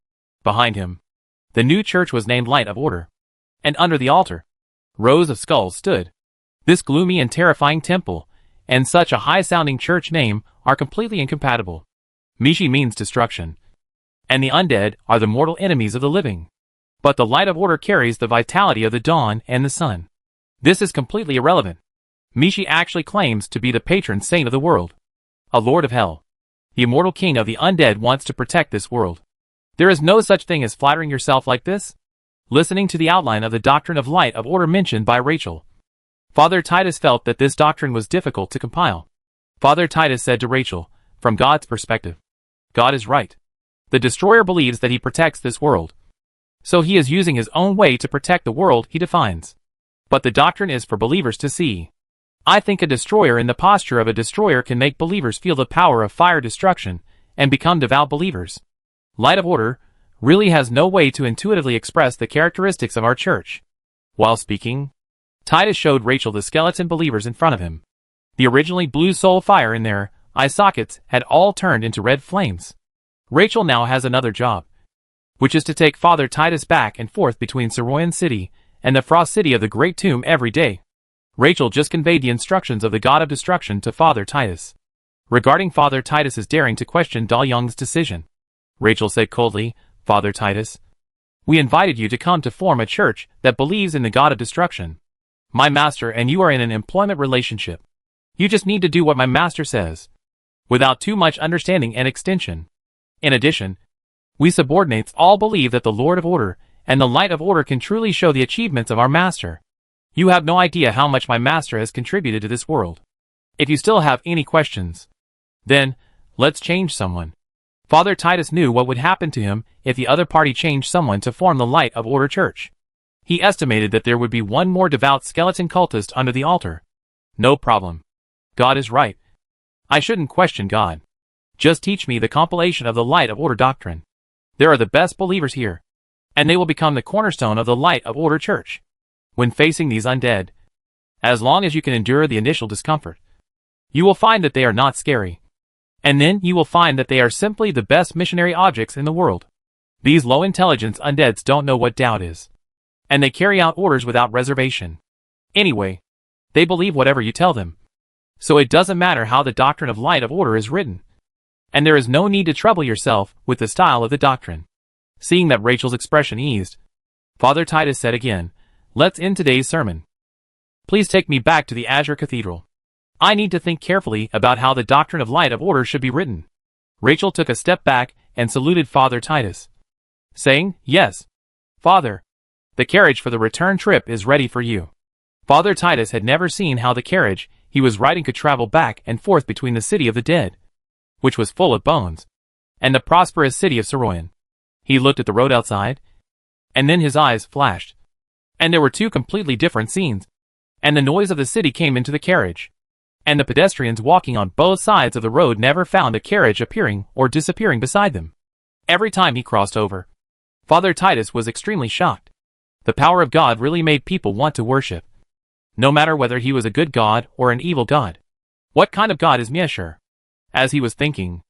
Speaker 1: behind him. The new church was named Light of Order, and under the altar, rows of skulls stood. This gloomy and terrifying temple, and such a high-sounding church name, are completely incompatible. Mishi means destruction, and the undead are the mortal enemies of the living. But the Light of Order carries the vitality of the dawn and the sun. This is completely irrelevant. Mishi actually claims to be the patron saint of the world, a lord of hell. The immortal king of the undead wants to protect this world. There is no such thing as flattering yourself like this. Listening to the outline of the doctrine of Light of Order mentioned by Rachel, Father Titus felt that this doctrine was difficult to compile. Father Titus said to Rachel, from God's perspective, God is right. The destroyer believes that he protects this world, so he is using his own way to protect the world he defines. But the doctrine is for believers to see. I think a destroyer in the posture of a destroyer can make believers feel the power of fire destruction and become devout believers. Light of Order really has no way to intuitively express the characteristics of our church. While speaking, Titus showed Rachel the skeleton believers in front of him. The originally blue soul fire in their eye sockets had all turned into red flames. Rachel now has another job, which is to take Father Titus back and forth between Saroyan City and the Frost City of the Great Tomb every day. Rachel just conveyed the instructions of the God of Destruction to Father Titus. Regarding Father Titus's daring to question Da Young's decision, Rachel said coldly, Father Titus, we invited you to come to form a church that believes in the God of Destruction. My master and you are in an employment relationship. You just need to do what my master says, without too much understanding and extension. In addition, we subordinates all believe that the Lord of Order and the Light of Order can truly show the achievements of our master. You have no idea how much my master has contributed to this world. If you still have any questions, then, let's change someone. Father Titus knew what would happen to him if the other party changed someone to form the Light of Order Church. He estimated that there would be one more devout skeleton cultist under the altar. No problem. God is right. I shouldn't question God. Just teach me the compilation of the Light of Order doctrine. There are the best believers here, and they will become the cornerstone of the Light of Order Church. When facing these undead, as long as you can endure the initial discomfort, you will find that they are not scary. And then you will find that they are simply the best missionary objects in the world. These low-intelligence undeads don't know what doubt is, and they carry out orders without reservation. Anyway, they believe whatever you tell them. So it doesn't matter how the doctrine of Light of Order is written. And there is no need to trouble yourself with the style of the doctrine. Seeing that Rachel's expression eased, Father Titus said again, let's end today's sermon. Please take me back to the Azure Cathedral. I need to think carefully about how the doctrine of Light of Order should be written. Rachel took a step back and saluted Father Titus, saying, yes, Father. The carriage for the return trip is ready for you. Father Titus had never seen how the carriage he was riding could travel back and forth between the city of the dead, which was full of bones, and the prosperous city of Saroyan. He looked at the road outside, and then his eyes flashed, and there were two completely different scenes, and the noise of the city came into the carriage, and the pedestrians walking on both sides of the road never found a carriage appearing or disappearing beside them. Every time he crossed over, Father Titus was extremely shocked. The power of God really made people want to worship, no matter whether he was a good God or an evil God. What kind of God is Mieshur? As he was thinking,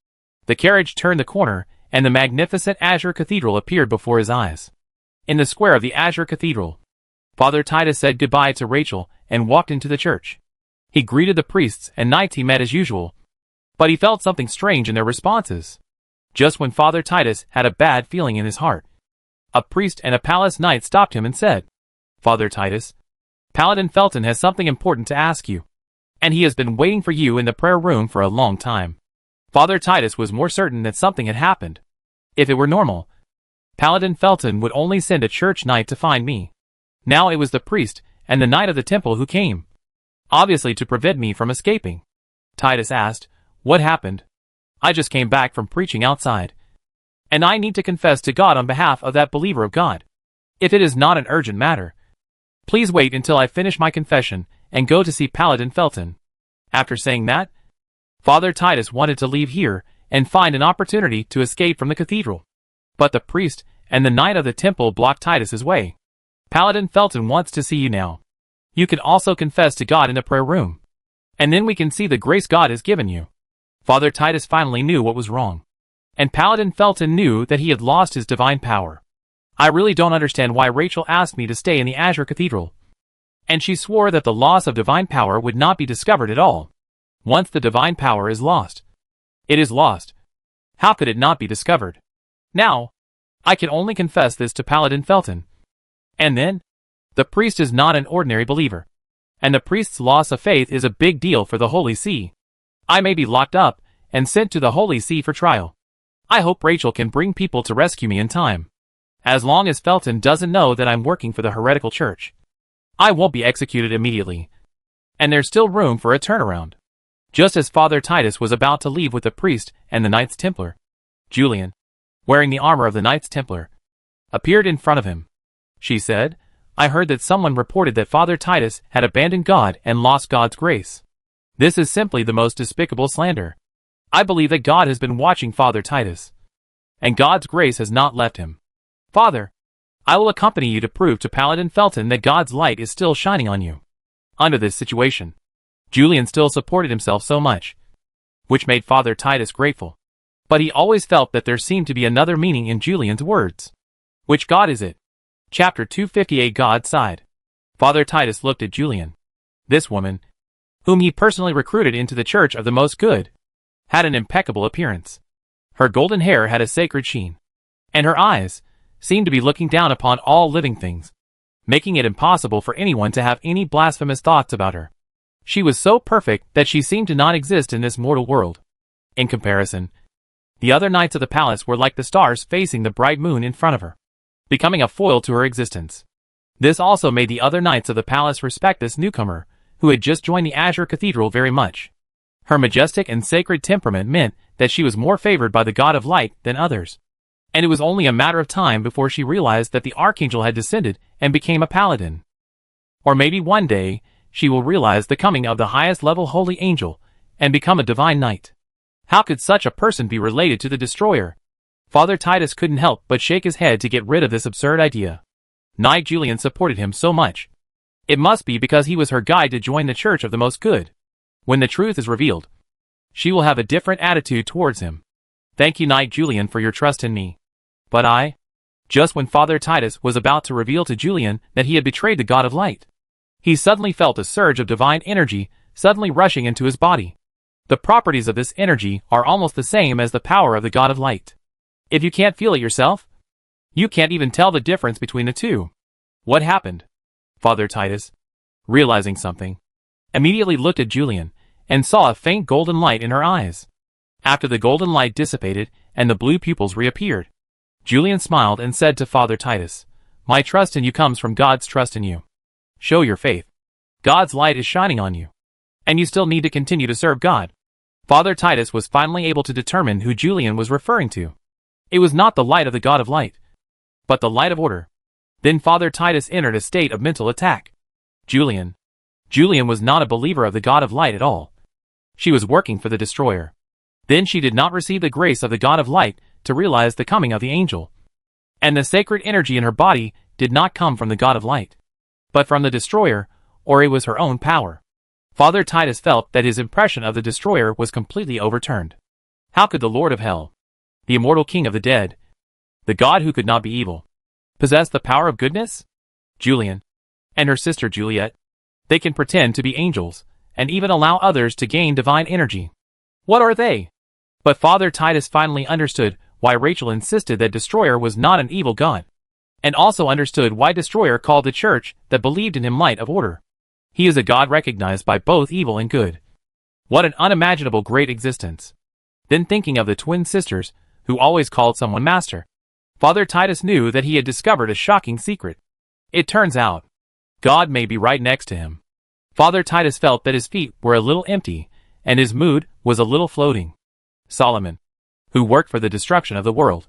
Speaker 1: the carriage turned the corner and the magnificent Azure Cathedral appeared before his eyes. In the square of the Azure Cathedral, Father Titus said goodbye to Rachel and walked into the church. He greeted the priests and knights he met as usual, but he felt something strange in their responses. Just when Father Titus had a bad feeling in his heart, a priest and a palace knight stopped him and said, Father Titus, Paladin Felton has something important to ask you, and he has been waiting for you in the prayer room for a long time. Father Titus was more certain that something had happened. If it were normal, Paladin Felton would only send a church knight to find me. Now it was the priest and the knight of the temple who came, obviously to prevent me from escaping. Titus asked, what happened? I just came back from preaching outside, and I need to confess to God on behalf of that believer of God. If it is not an urgent matter, please wait until I finish my confession and go to see Paladin Felton. After saying that, Father Titus wanted to leave here and find an opportunity to escape from the cathedral. But the priest and the knight of the temple blocked Titus's way. Paladin Felton wants to see you now. You can also confess to God in the prayer room. And then we can see the grace God has given you. Father Titus finally knew what was wrong. And Paladin Felton knew that he had lost his divine power. I really don't understand why Rachel asked me to stay in the Azure Cathedral. And she swore that the loss of divine power would not be discovered at all. Once the divine power is lost, it is lost. How could it not be discovered? Now, I can only confess this to Paladin Felton. And then? The priest is not an ordinary believer. And the priest's loss of faith is a big deal for the Holy See. I may be locked up and sent to the Holy See for trial. I hope Rachel can bring people to rescue me in time. As long as Felton doesn't know that I'm working for the heretical church, I won't be executed immediately. And there's still room for a turnaround. Just as Father Titus was about to leave with the priest and the Knights Templar, Julian, wearing the armor of the Knights Templar, appeared in front of him. She said, I heard that someone reported that Father Titus had abandoned God and lost God's grace. This is simply the most despicable slander. I believe that God has been watching Father Titus, and God's grace has not left him. Father, I will accompany you to prove to Paladin Felton that God's light is still shining on you. Under this situation, Julian still supported himself so much, which made Father Titus grateful. But he always felt that there seemed to be another meaning in Julian's words. Which God is it? Chapter 258 God sighed. Father Titus looked at Julian. This woman, whom he personally recruited into the Church of the Most Good, had an impeccable appearance. Her golden hair had a sacred sheen, and her eyes seemed to be looking down upon all living things, making it impossible for anyone to have any blasphemous thoughts about her. She was so perfect that she seemed to not exist in this mortal world. In comparison, the other knights of the palace were like the stars facing the bright moon in front of her, becoming a foil to her existence. This also made the other knights of the palace respect this newcomer, who had just joined the Azure Cathedral very much. Her majestic and sacred temperament meant that she was more favored by the God of Light than others. And it was only a matter of time before she realized that the Archangel had descended and became a paladin. Or maybe one day, she will realize the coming of the highest level holy angel and become a divine knight. How could such a person be related to the Destroyer? Father Titus couldn't help but shake his head to get rid of this absurd idea. Knight Julian supported him so much. It must be because he was her guide to join the Church of the Most Good. When the truth is revealed, she will have a different attitude towards him. Thank you, Knight Julian, for your trust in me. But just when Father Titus was about to reveal to Julian that he had betrayed the God of Light, he suddenly felt a surge of divine energy suddenly rushing into his body. The properties of this energy are almost the same as the power of the God of Light. If you can't feel it yourself, you can't even tell the difference between the two. What happened? Father Titus, realizing something, immediately looked at Julian and saw a faint golden light in her eyes. After the golden light dissipated and the blue pupils reappeared, Julian smiled and said to Father Titus, My trust in you comes from God's trust in you. Show your faith. God's light is shining on you, and you still need to continue to serve God. Father Titus was finally able to determine who Julian was referring to. It was not the light of the God of Light, but the light of order. Then Father Titus entered a state of mental attack. Julian was not a believer of the God of Light at all. She was working for the Destroyer. Then she did not receive the grace of the God of Light to realize the coming of the angel. And the sacred energy in her body did not come from the God of Light, but from the Destroyer, or it was her own power. Father Titus felt that his impression of the Destroyer was completely overturned. How could the Lord of Hell, the immortal King of the dead, the God who could not be evil, possess the power of goodness? Julian and her sister Juliet, they can pretend to be angels, and even allow others to gain divine energy. What are they? But Father Titus finally understood why Rachel insisted that Destroyer was not an evil God, and also understood why Destroyer called the church that believed in him light of order. He is a God recognized by both evil and good. What an unimaginable great existence. Then thinking of the twin sisters, who always called someone master, Father Titus knew that he had discovered a shocking secret. It turns out, God may be right next to him. Father Titus felt that his feet were a little empty, and his mood was a little floating. Solomon, who worked for the destruction of the world,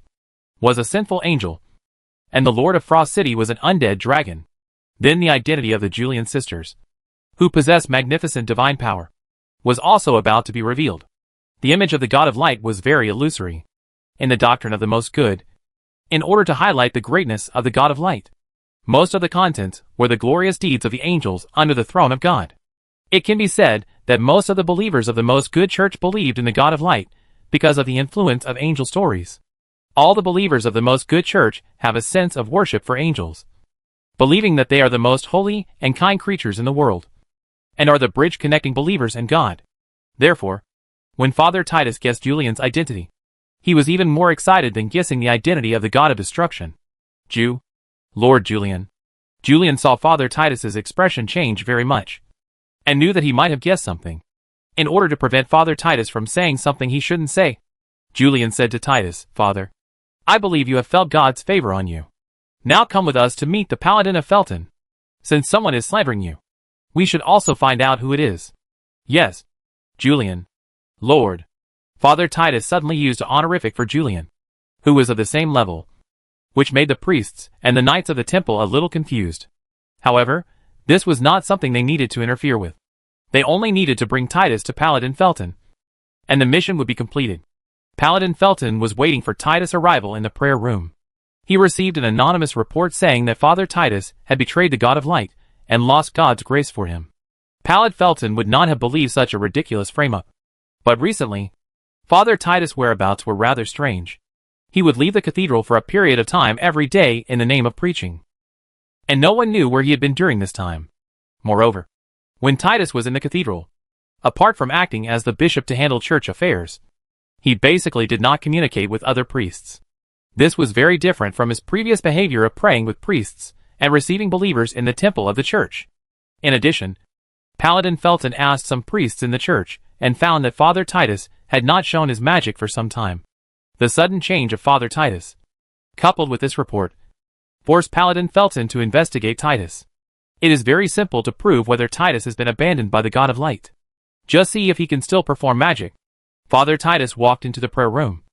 Speaker 1: was a sinful angel, and the Lord of Frost City was an undead dragon. Then the identity of the Julian sisters, who possessed magnificent divine power, was also about to be revealed. The image of the God of Light was very illusory. In the doctrine of the Most Good, in order to highlight the greatness of the God of Light, Most of the contents were the glorious deeds of the angels under the throne of God. It can be said that most of the believers of the most good church believed in the God of light because of the influence of angel stories. All the believers of the most good church have a sense of worship for angels, believing that they are the most holy and kind creatures in the world, and are the bridge connecting believers and God. Therefore, when Father Titus guessed Julian's identity, he was even more excited than guessing the identity of the God of destruction. Lord Julian. Julian saw Father Titus's expression change very much, and knew that he might have guessed something. In order to prevent Father Titus from saying something he shouldn't say, Julian said to Titus, "Father, I believe you have felt God's favor on you. Now come with us to meet the Paladin of Felton. Since someone is slandering you, we should also find out who it is." "Yes, Julian. Lord." Father Titus suddenly used an honorific for Julian, who was of the same level, which made the priests and the knights of the temple a little confused. However, this was not something they needed to interfere with. They only needed to bring Titus to Paladin Felton, and the mission would be completed. Paladin Felton was waiting for Titus' arrival in the prayer room. He received an anonymous report saying that Father Titus had betrayed the God of light and lost God's grace for him. Paladin Felton would not have believed such a ridiculous frame-up. But recently, Father Titus' whereabouts were rather strange. He would leave the cathedral for a period of time every day in the name of preaching, and no one knew where he had been during this time. Moreover, when Titus was in the cathedral, apart from acting as the bishop to handle church affairs, he basically did not communicate with other priests. This was very different from his previous behavior of praying with priests and receiving believers in the temple of the church. In addition, Paladin Felton asked some priests in the church and found that Father Titus had not shown his magic for some time. The sudden change of Father Titus, coupled with this report, forced Paladin Felton to investigate Titus. It is very simple to prove whether Titus has been abandoned by the God of light. Just see if he can still perform magic. Father Titus walked into the prayer room,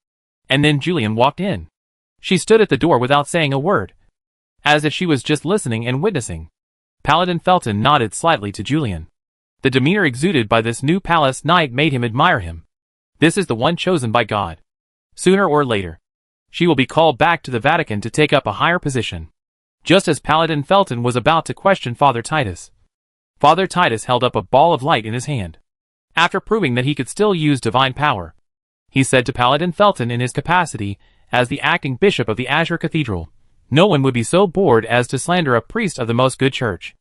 Speaker 1: and then Julian walked in. She stood at the door without saying a word, as if she was just listening and witnessing. Paladin Felton nodded slightly to Julian. The demeanor exuded by this new palace knight made him admire him. This is the one chosen by God. Sooner or later, she will be called back to the Vatican to take up a higher position. Just as Paladin Felton was about to question Father Titus, Father Titus held up a ball of light in his hand. After proving that he could still use divine power, he said to Paladin Felton in his capacity as the acting bishop of the Azure Cathedral, "No one would be so bored as to slander a priest of the most good church.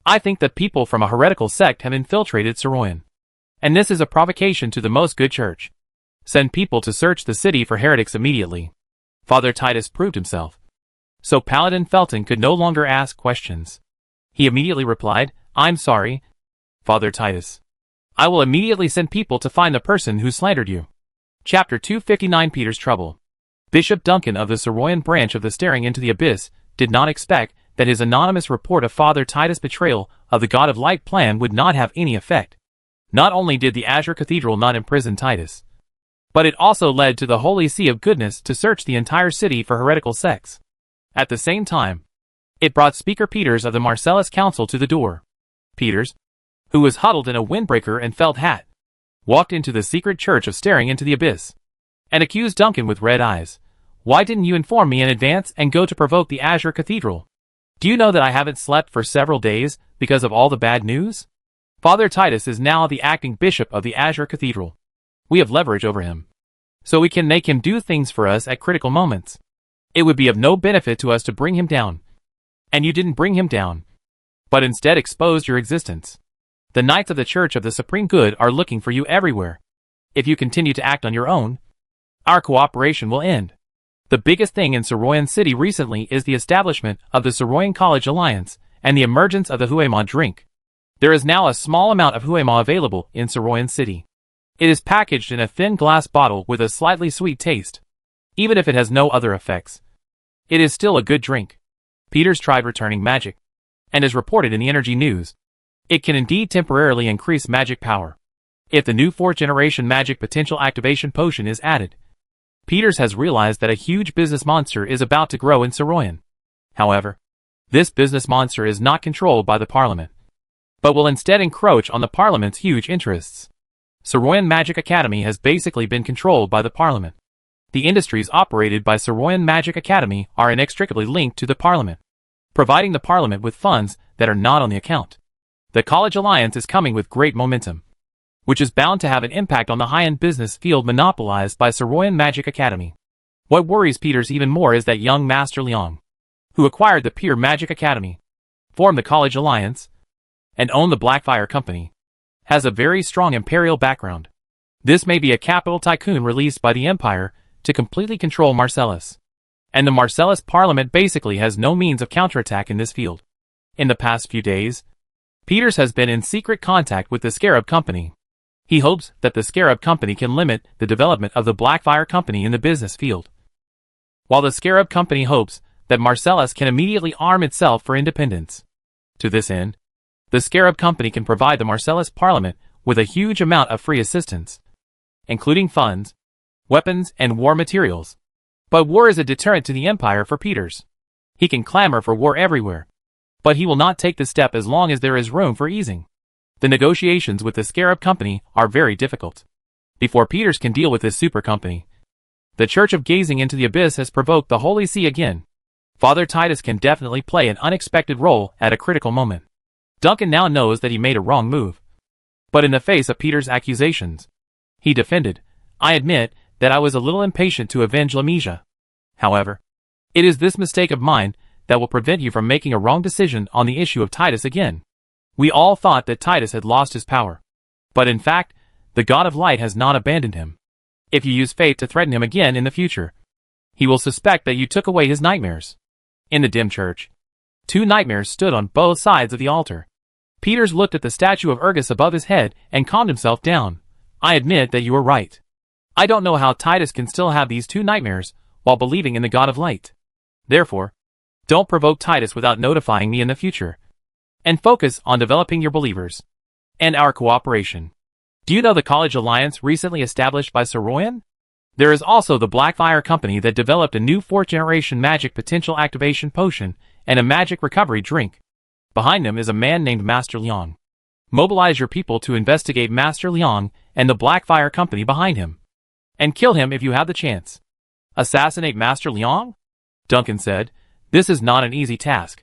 Speaker 1: I think that people from a heretical sect have infiltrated Soroyan, and this is a provocation to the most good church. Send people to search the city for heretics immediately." Father Titus proved himself, so Paladin Felton could no longer ask questions. He immediately replied, "I'm sorry, Father Titus. I will immediately send people to find the person who slandered you." Chapter 259 Peter's Trouble. Bishop Duncan of the Soroyan branch of the Staring into the Abyss did not expect that his anonymous report of Father Titus' betrayal of the God of Light plan would not have any effect. Not only did the Azure Cathedral not imprison Titus, but it also led to the Holy See of Goodness to search the entire city for heretical sects. At the same time, it brought Speaker Peters of the Marcellus Council to the door. Peters, who was huddled in a windbreaker and felt hat, walked into the secret church of Staring into the Abyss, and accused Duncan with red eyes. "Why didn't you inform me in advance and go to provoke the Azure Cathedral? Do you know that I haven't slept for several days because of all the bad news? Father Titus is now the acting bishop of the Azure Cathedral. We have leverage over him, so we can make him do things for us at critical moments. It would be of no benefit to us to bring him down. And you didn't bring him down, but instead exposed your existence. The Knights of the Church of the Supreme Good are looking for you everywhere. If you continue to act on your own, our cooperation will end. The biggest thing in Soroyan City recently is the establishment of the Soroyan College Alliance and the emergence of the Huema drink. There is now a small amount of Huema available in Soroyan City. It is packaged in a thin glass bottle with a slightly sweet taste. Even if it has no other effects, it is still a good drink. Peters tried returning magic, and as reported in the Energy News, it can indeed temporarily increase magic power if the new 4th generation magic potential activation potion is added. Peters has realized that a huge business monster is about to grow in Soroyan. However, this business monster is not controlled by the Parliament, but will instead encroach on the Parliament's huge interests. Soroyan Magic Academy has basically been controlled by the Parliament. The industries operated by Soroyan Magic Academy are inextricably linked to the Parliament. providing the Parliament with funds that are not on the account. The College Alliance is coming with great momentum, which is bound to have an impact on the high-end business field monopolized by Saroyan Magic Academy. What worries Peters even more is that young Master Liang, who acquired the Pure Magic Academy, formed the College Alliance, and owned the Blackfire Company, has a very strong imperial background. This may be a capital tycoon released by the Empire to completely control Marcellus. And the Marcellus Parliament basically has no means of counterattack in this field. In the past few days, Peters has been in secret contact with the Scarab Company. He hopes that the Scarab Company can limit the development of the Blackfire Company in the business field, while the Scarab Company hopes that Marcellus can immediately arm itself for independence. To this end, the Scarab Company can provide the Marcellus Parliament with a huge amount of free assistance, including funds, weapons, and war materials. But war is a deterrent to the Empire for Peters. He can clamor for war everywhere, but he will not take the step as long as there is room for easing. The negotiations with the Scarab Company are very difficult. Before Peters can deal with this super company, the Church of Gazing into the Abyss has provoked the Holy See again. Father Titus can definitely play an unexpected role at a critical moment. Duncan now knows that he made a wrong move. But in the face of Peters' accusations, he defended, "I admit that I was a little impatient to avenge Lamisia. However, it is this mistake of mine that will prevent you from making a wrong decision on the issue of Titus again. We all thought that Titus had lost his power. But in fact, the God of Light has not abandoned him. If you use fate to threaten him again in the future, he will suspect that you took away his nightmares." In the dim church, two nightmares stood on both sides of the altar. Peters looked at the statue of Urgus above his head and calmed himself down. "I admit that you are right. I don't know how Titus can still have these two nightmares while believing in the God of Light. Therefore, don't provoke Titus without notifying me in the future, and focus on developing your believers and our cooperation. Do you know the College Alliance recently established by Saroyan? There is also the Blackfire Company that developed a new 4th-generation magic potential activation potion and a magic recovery drink. Behind them is a man named Master Liang. Mobilize your people to investigate Master Liang and the Blackfire Company behind him, and kill him if you have the chance." "Assassinate Master Liang?" Duncan said. "This is not an easy task.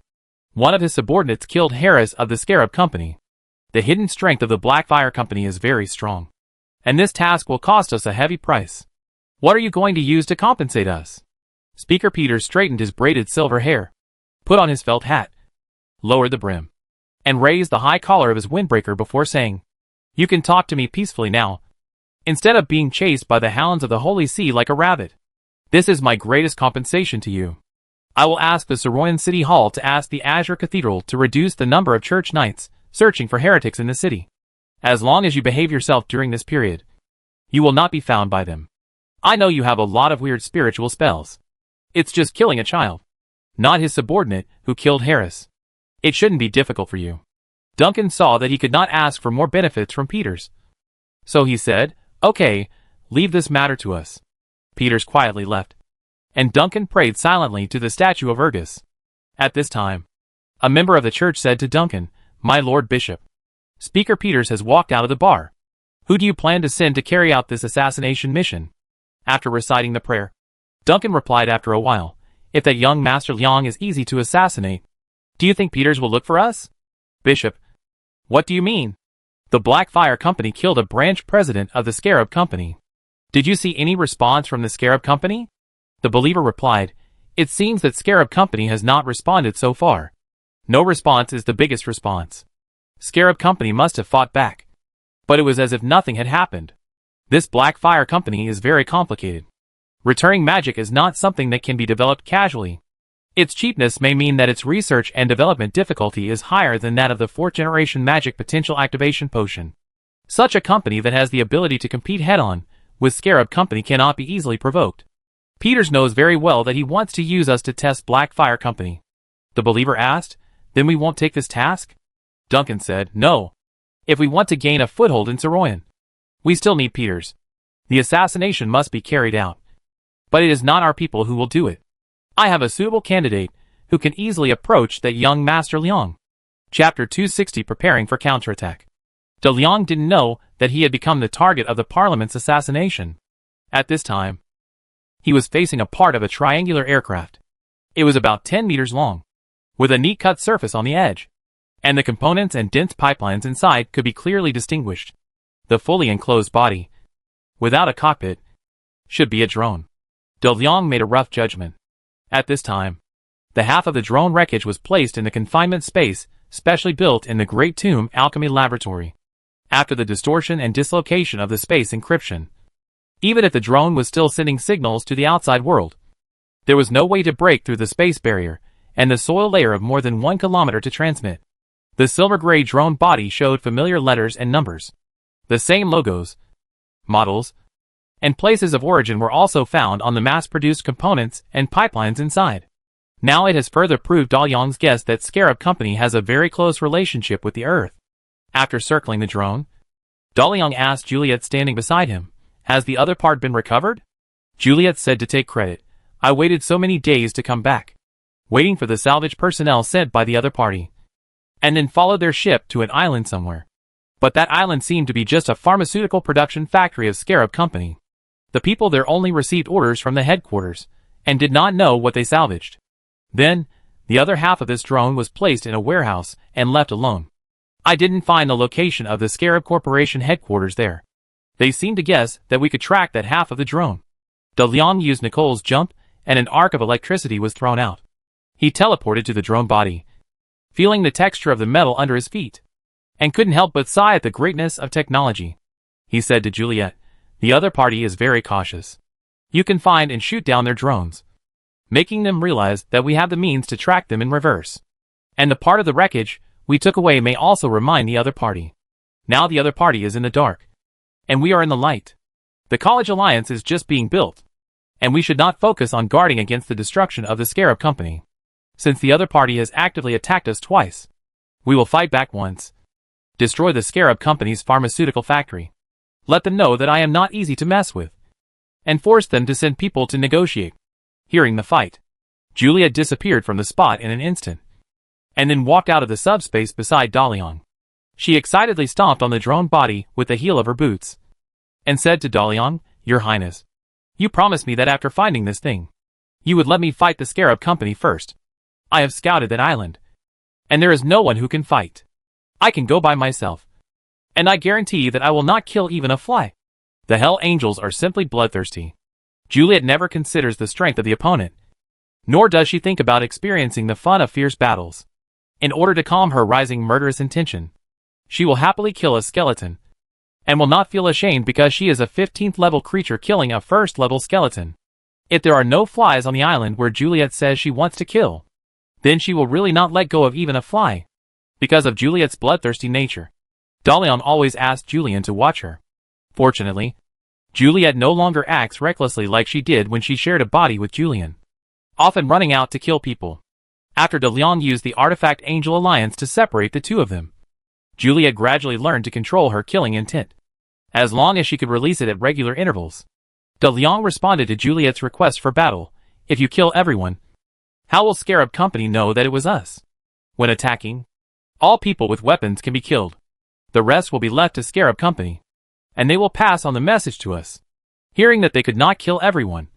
Speaker 1: One of his subordinates killed Harris of the Scarab Company. The hidden strength of the Blackfire Company is very strong, and this task will cost us a heavy price. What are you going to use to compensate us?" Speaker Peters straightened his braided silver hair, put on his felt hat, lowered the brim, and raised the high collar of his windbreaker before saying, "You can talk to me peacefully now, instead of being chased by the hounds of the Holy See like a rabbit. This is my greatest compensation to you. I will ask the Saroyan City Hall to ask the Azure Cathedral to reduce the number of church knights searching for heretics in the city. As long as you behave yourself during this period, you will not be found by them. I know you have a lot of weird spiritual spells. It's just killing a child, not his subordinate who killed Harris. It shouldn't be difficult for you." Duncan saw that he could not ask for more benefits from Peters, so he said, "Okay, leave this matter to us." Peters quietly left, and Duncan prayed silently to the statue of Urgus. At this time, a member of the church said to Duncan, "My Lord Bishop, Speaker Peters has walked out of the bar. Who do you plan to send to carry out this assassination mission?" After reciting the prayer, Duncan replied after a while, "If that young Master Liang is easy to assassinate, do you think Peters will look for us?" "Bishop, what do you mean? The Blackfire Company killed a branch president of the Scarab Company. Did you see any response from the Scarab Company?" The believer replied, "It seems that Scarab Company has not responded so far. No response is the biggest response. Scarab Company must have fought back, but it was as if nothing had happened. This Blackfire Company is very complicated. Returning magic is not something that can be developed casually. Its cheapness may mean that its research and development difficulty is higher than that of the 4th-generation magic potential activation potion. Such a company that has the ability to compete head-on with Scarab Company cannot be easily provoked. Peters knows very well that he wants to use us to test Blackfire Company." The believer asked, "Then we won't take this task?" Duncan said, "No. If we want to gain a foothold in Saroyan, we still need Peters. The assassination must be carried out. But it is not our people who will do it. I have a suitable candidate who can easily approach that young Master Liang." Chapter 260 Preparing for Counterattack. De Liang didn't know that he had become the target of the Parliament's assassination. At this time, he was facing a part of a triangular aircraft. It was about 10 meters long, with a neat cut surface on the edge. And the components and dense pipelines inside could be clearly distinguished. The fully enclosed body, without a cockpit, should be a drone. De Liang made a rough judgment. At this time, the half of the drone wreckage was placed in the confinement space specially built in the Great Tomb Alchemy Laboratory. After the distortion and dislocation of the space encryption, even if the drone was still sending signals to the outside world, there was no way to break through the space barrier and the soil layer of more than 1 kilometer to transmit. The silver-gray drone body showed familiar letters and numbers. The same logos, models, and places of origin were also found on the mass-produced components and pipelines inside. Now it has further proved De Liang's guess that Scarab Company has a very close relationship with the Earth. After circling the drone, De Liang asked Juliet standing beside him, "Has the other part been recovered?" Juliet said to take credit, "I waited so many days to come back, waiting for the salvage personnel sent by the other party, and then followed their ship to an island somewhere. But that island seemed to be just a pharmaceutical production factory of Scarab Company. The people there only received orders from the headquarters, and did not know what they salvaged. Then, the other half of this drone was placed in a warehouse and left alone. I didn't find the location of the Scarab Corporation headquarters there. They seemed to guess that we could track that half of the drone." De Liang used Nicole's jump, and an arc of electricity was thrown out. He teleported to the drone body, feeling the texture of the metal under his feet, and couldn't help but sigh at the greatness of technology. He said to Juliet, "The other party is very cautious. You can find and shoot down their drones, making them realize that we have the means to track them in reverse. And the part of the wreckage we took away may also remind the other party. Now the other party is in the dark, and we are in the light. The College Alliance is just being built, and we should not focus on guarding against the destruction of the Scarab Company. Since the other party has actively attacked us twice, we will fight back once. Destroy the Scarab Company's pharmaceutical factory. Let them know that I am not easy to mess with, and force them to send people to negotiate." Hearing the fight, Juliet disappeared from the spot in an instant, and then walked out of the subspace beside De Liang. She excitedly stomped on the drone body with the heel of her boots, and said to De Liang, "Your Highness, you promised me that after finding this thing, you would let me fight the Scarab Company first. I have scouted that island, and there is no one who can fight. I can go by myself, and I guarantee that I will not kill even a fly. The Hell Angels are simply bloodthirsty." Juliet never considers the strength of the opponent, nor does she think about experiencing the fun of fierce battles. In order to calm her rising murderous intention, she will happily kill a skeleton, and will not feel ashamed because she is a 15th level creature killing a 1st level skeleton. If there are no flies on the island where Juliet says she wants to kill, then she will really not let go of even a fly, because of Juliet's bloodthirsty nature. De Liang always asked Julian to watch her. Fortunately, Juliet no longer acts recklessly like she did when she shared a body with Julian, often running out to kill people. After De Liang used the Artifact Angel Alliance to separate the two of them, Juliet gradually learned to control her killing intent, as long as she could release it at regular intervals. De Liang responded to Juliet's request for battle. "If you kill everyone, how will Scarab Company know that it was us? When attacking, all people with weapons can be killed. The rest will be left to Scarab Company, and they will pass on the message to us." Hearing that they could not kill everyone,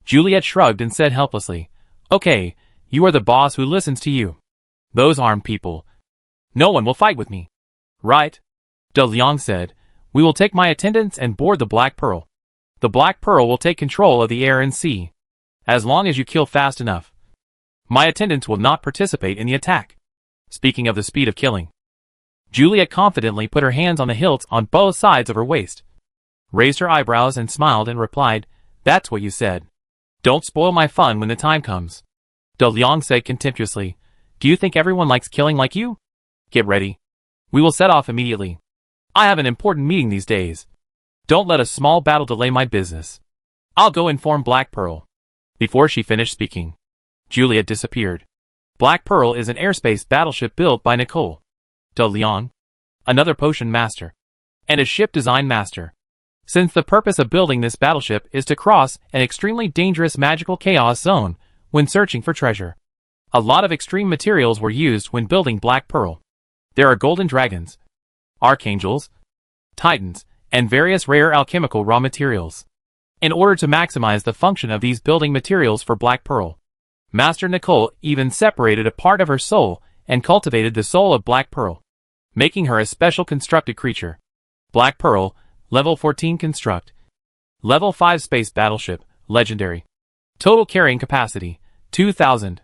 Speaker 1: Juliet shrugged and said helplessly, "Okay, you are the boss who listens to you. Those armed people, no one will fight with me." "Right," De Liang said, "we will take my attendants and board the Black Pearl. The Black Pearl will take control of the air and sea, as long as you kill fast enough. My attendants will not participate in the attack." Speaking of the speed of killing, Juliet confidently put her hands on the hilts on both sides of her waist, raised her eyebrows and smiled and replied, "That's what you said. Don't spoil my fun when the time comes." De Liang said contemptuously, "Do you think everyone likes killing like you? Get ready. We will set off immediately. I have an important meeting these days. Don't let a small battle delay my business. I'll go inform Black Pearl." Before she finished speaking, Juliet disappeared. Black Pearl is an airspace battleship built by Nicole, De Liang, another potion master, and a ship design master. Since the purpose of building this battleship is to cross an extremely dangerous magical chaos zone when searching for treasure, a lot of extreme materials were used when building Black Pearl. There are golden dragons, archangels, titans, and various rare alchemical raw materials. In order to maximize the function of these building materials for Black Pearl, Master Nicole even separated a part of her soul and cultivated the soul of Black Pearl, making her a special constructed creature. Black Pearl, Level 14 Construct. Level 5 Space Battleship, Legendary. Total carrying capacity, 2,000.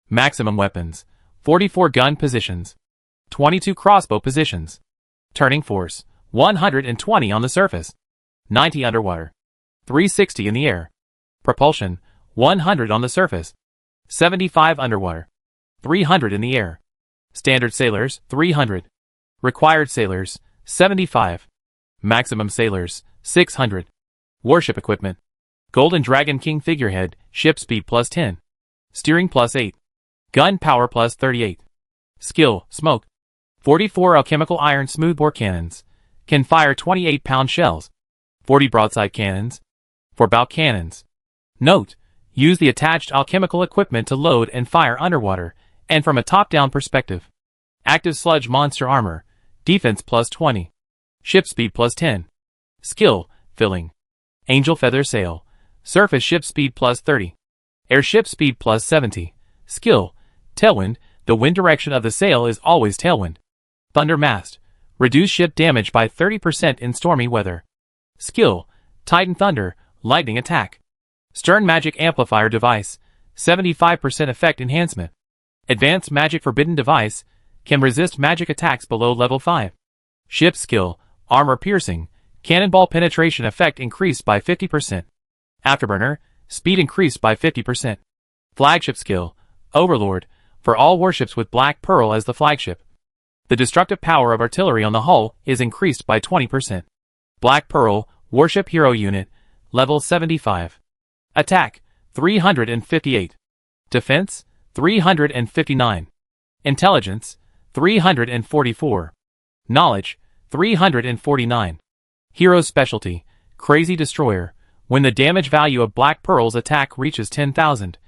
Speaker 1: Maximum weapons, 44 gun positions. 22 crossbow positions. Turning force, 120 on the surface. 90 underwater. 360 in the air. Propulsion, 100 on the surface. 75 underwater. 300 in the air. Standard sailors, 300. Required sailors, 75. Maximum sailors, 600. Warship equipment. Golden Dragon King figurehead, ship speed plus 10. Steering plus 8. Gun power plus 38. Skill, smoke. 44 alchemical iron smoothbore cannons. Can fire 28-pound shells. 40 broadside cannons. 4 bow cannons. Note: use the attached alchemical equipment to load and fire underwater, and from a top-down perspective. Active sludge monster armor. Defense plus 20. Ship speed plus 10. Skill, filling. Angel feather sail. Surface ship speed plus 30. Airship speed plus 70. Skill, tailwind. The wind direction of the sail is always tailwind. Thunder mast. Reduce ship damage by 30% in stormy weather. Skill, Titan thunder, lightning attack. Stern magic amplifier device. 75% effect enhancement. Advanced magic forbidden device. Can resist magic attacks below level 5. Ship skill, armor piercing. Cannonball penetration effect increased by 50%. Afterburner, speed increased by 50%. Flagship skill, Overlord, for all warships with Black Pearl as the flagship. The destructive power of artillery on the hull is increased by 20%. Black Pearl, warship hero unit, level 75. Attack, 358. Defense, 359. Intelligence, 344. Knowledge, 349. Hero specialty, Crazy Destroyer. When the damage value of Black Pearl's attack reaches 10,000,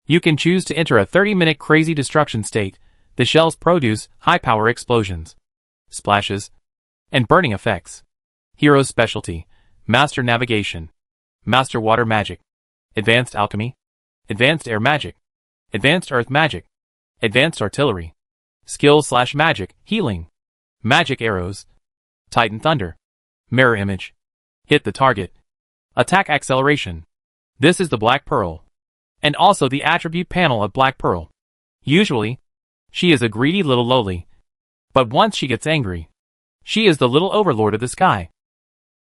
Speaker 1: you can choose to enter a 30-minute crazy destruction state. The shells produce high-power explosions, splashes, and burning effects. Hero's specialty, Master Navigation, Master Water Magic, Advanced Alchemy, Advanced Air Magic, Advanced Earth Magic, Advanced Artillery, Skill/Magic, Healing, Magic Arrows, Titan Thunder, Mirror Image, Hit the Target, Attack Acceleration. This is the Black Pearl, and also the attribute panel of Black Pearl. Usually, she is a greedy little lowly, but once she gets angry, she is the little overlord of the sky.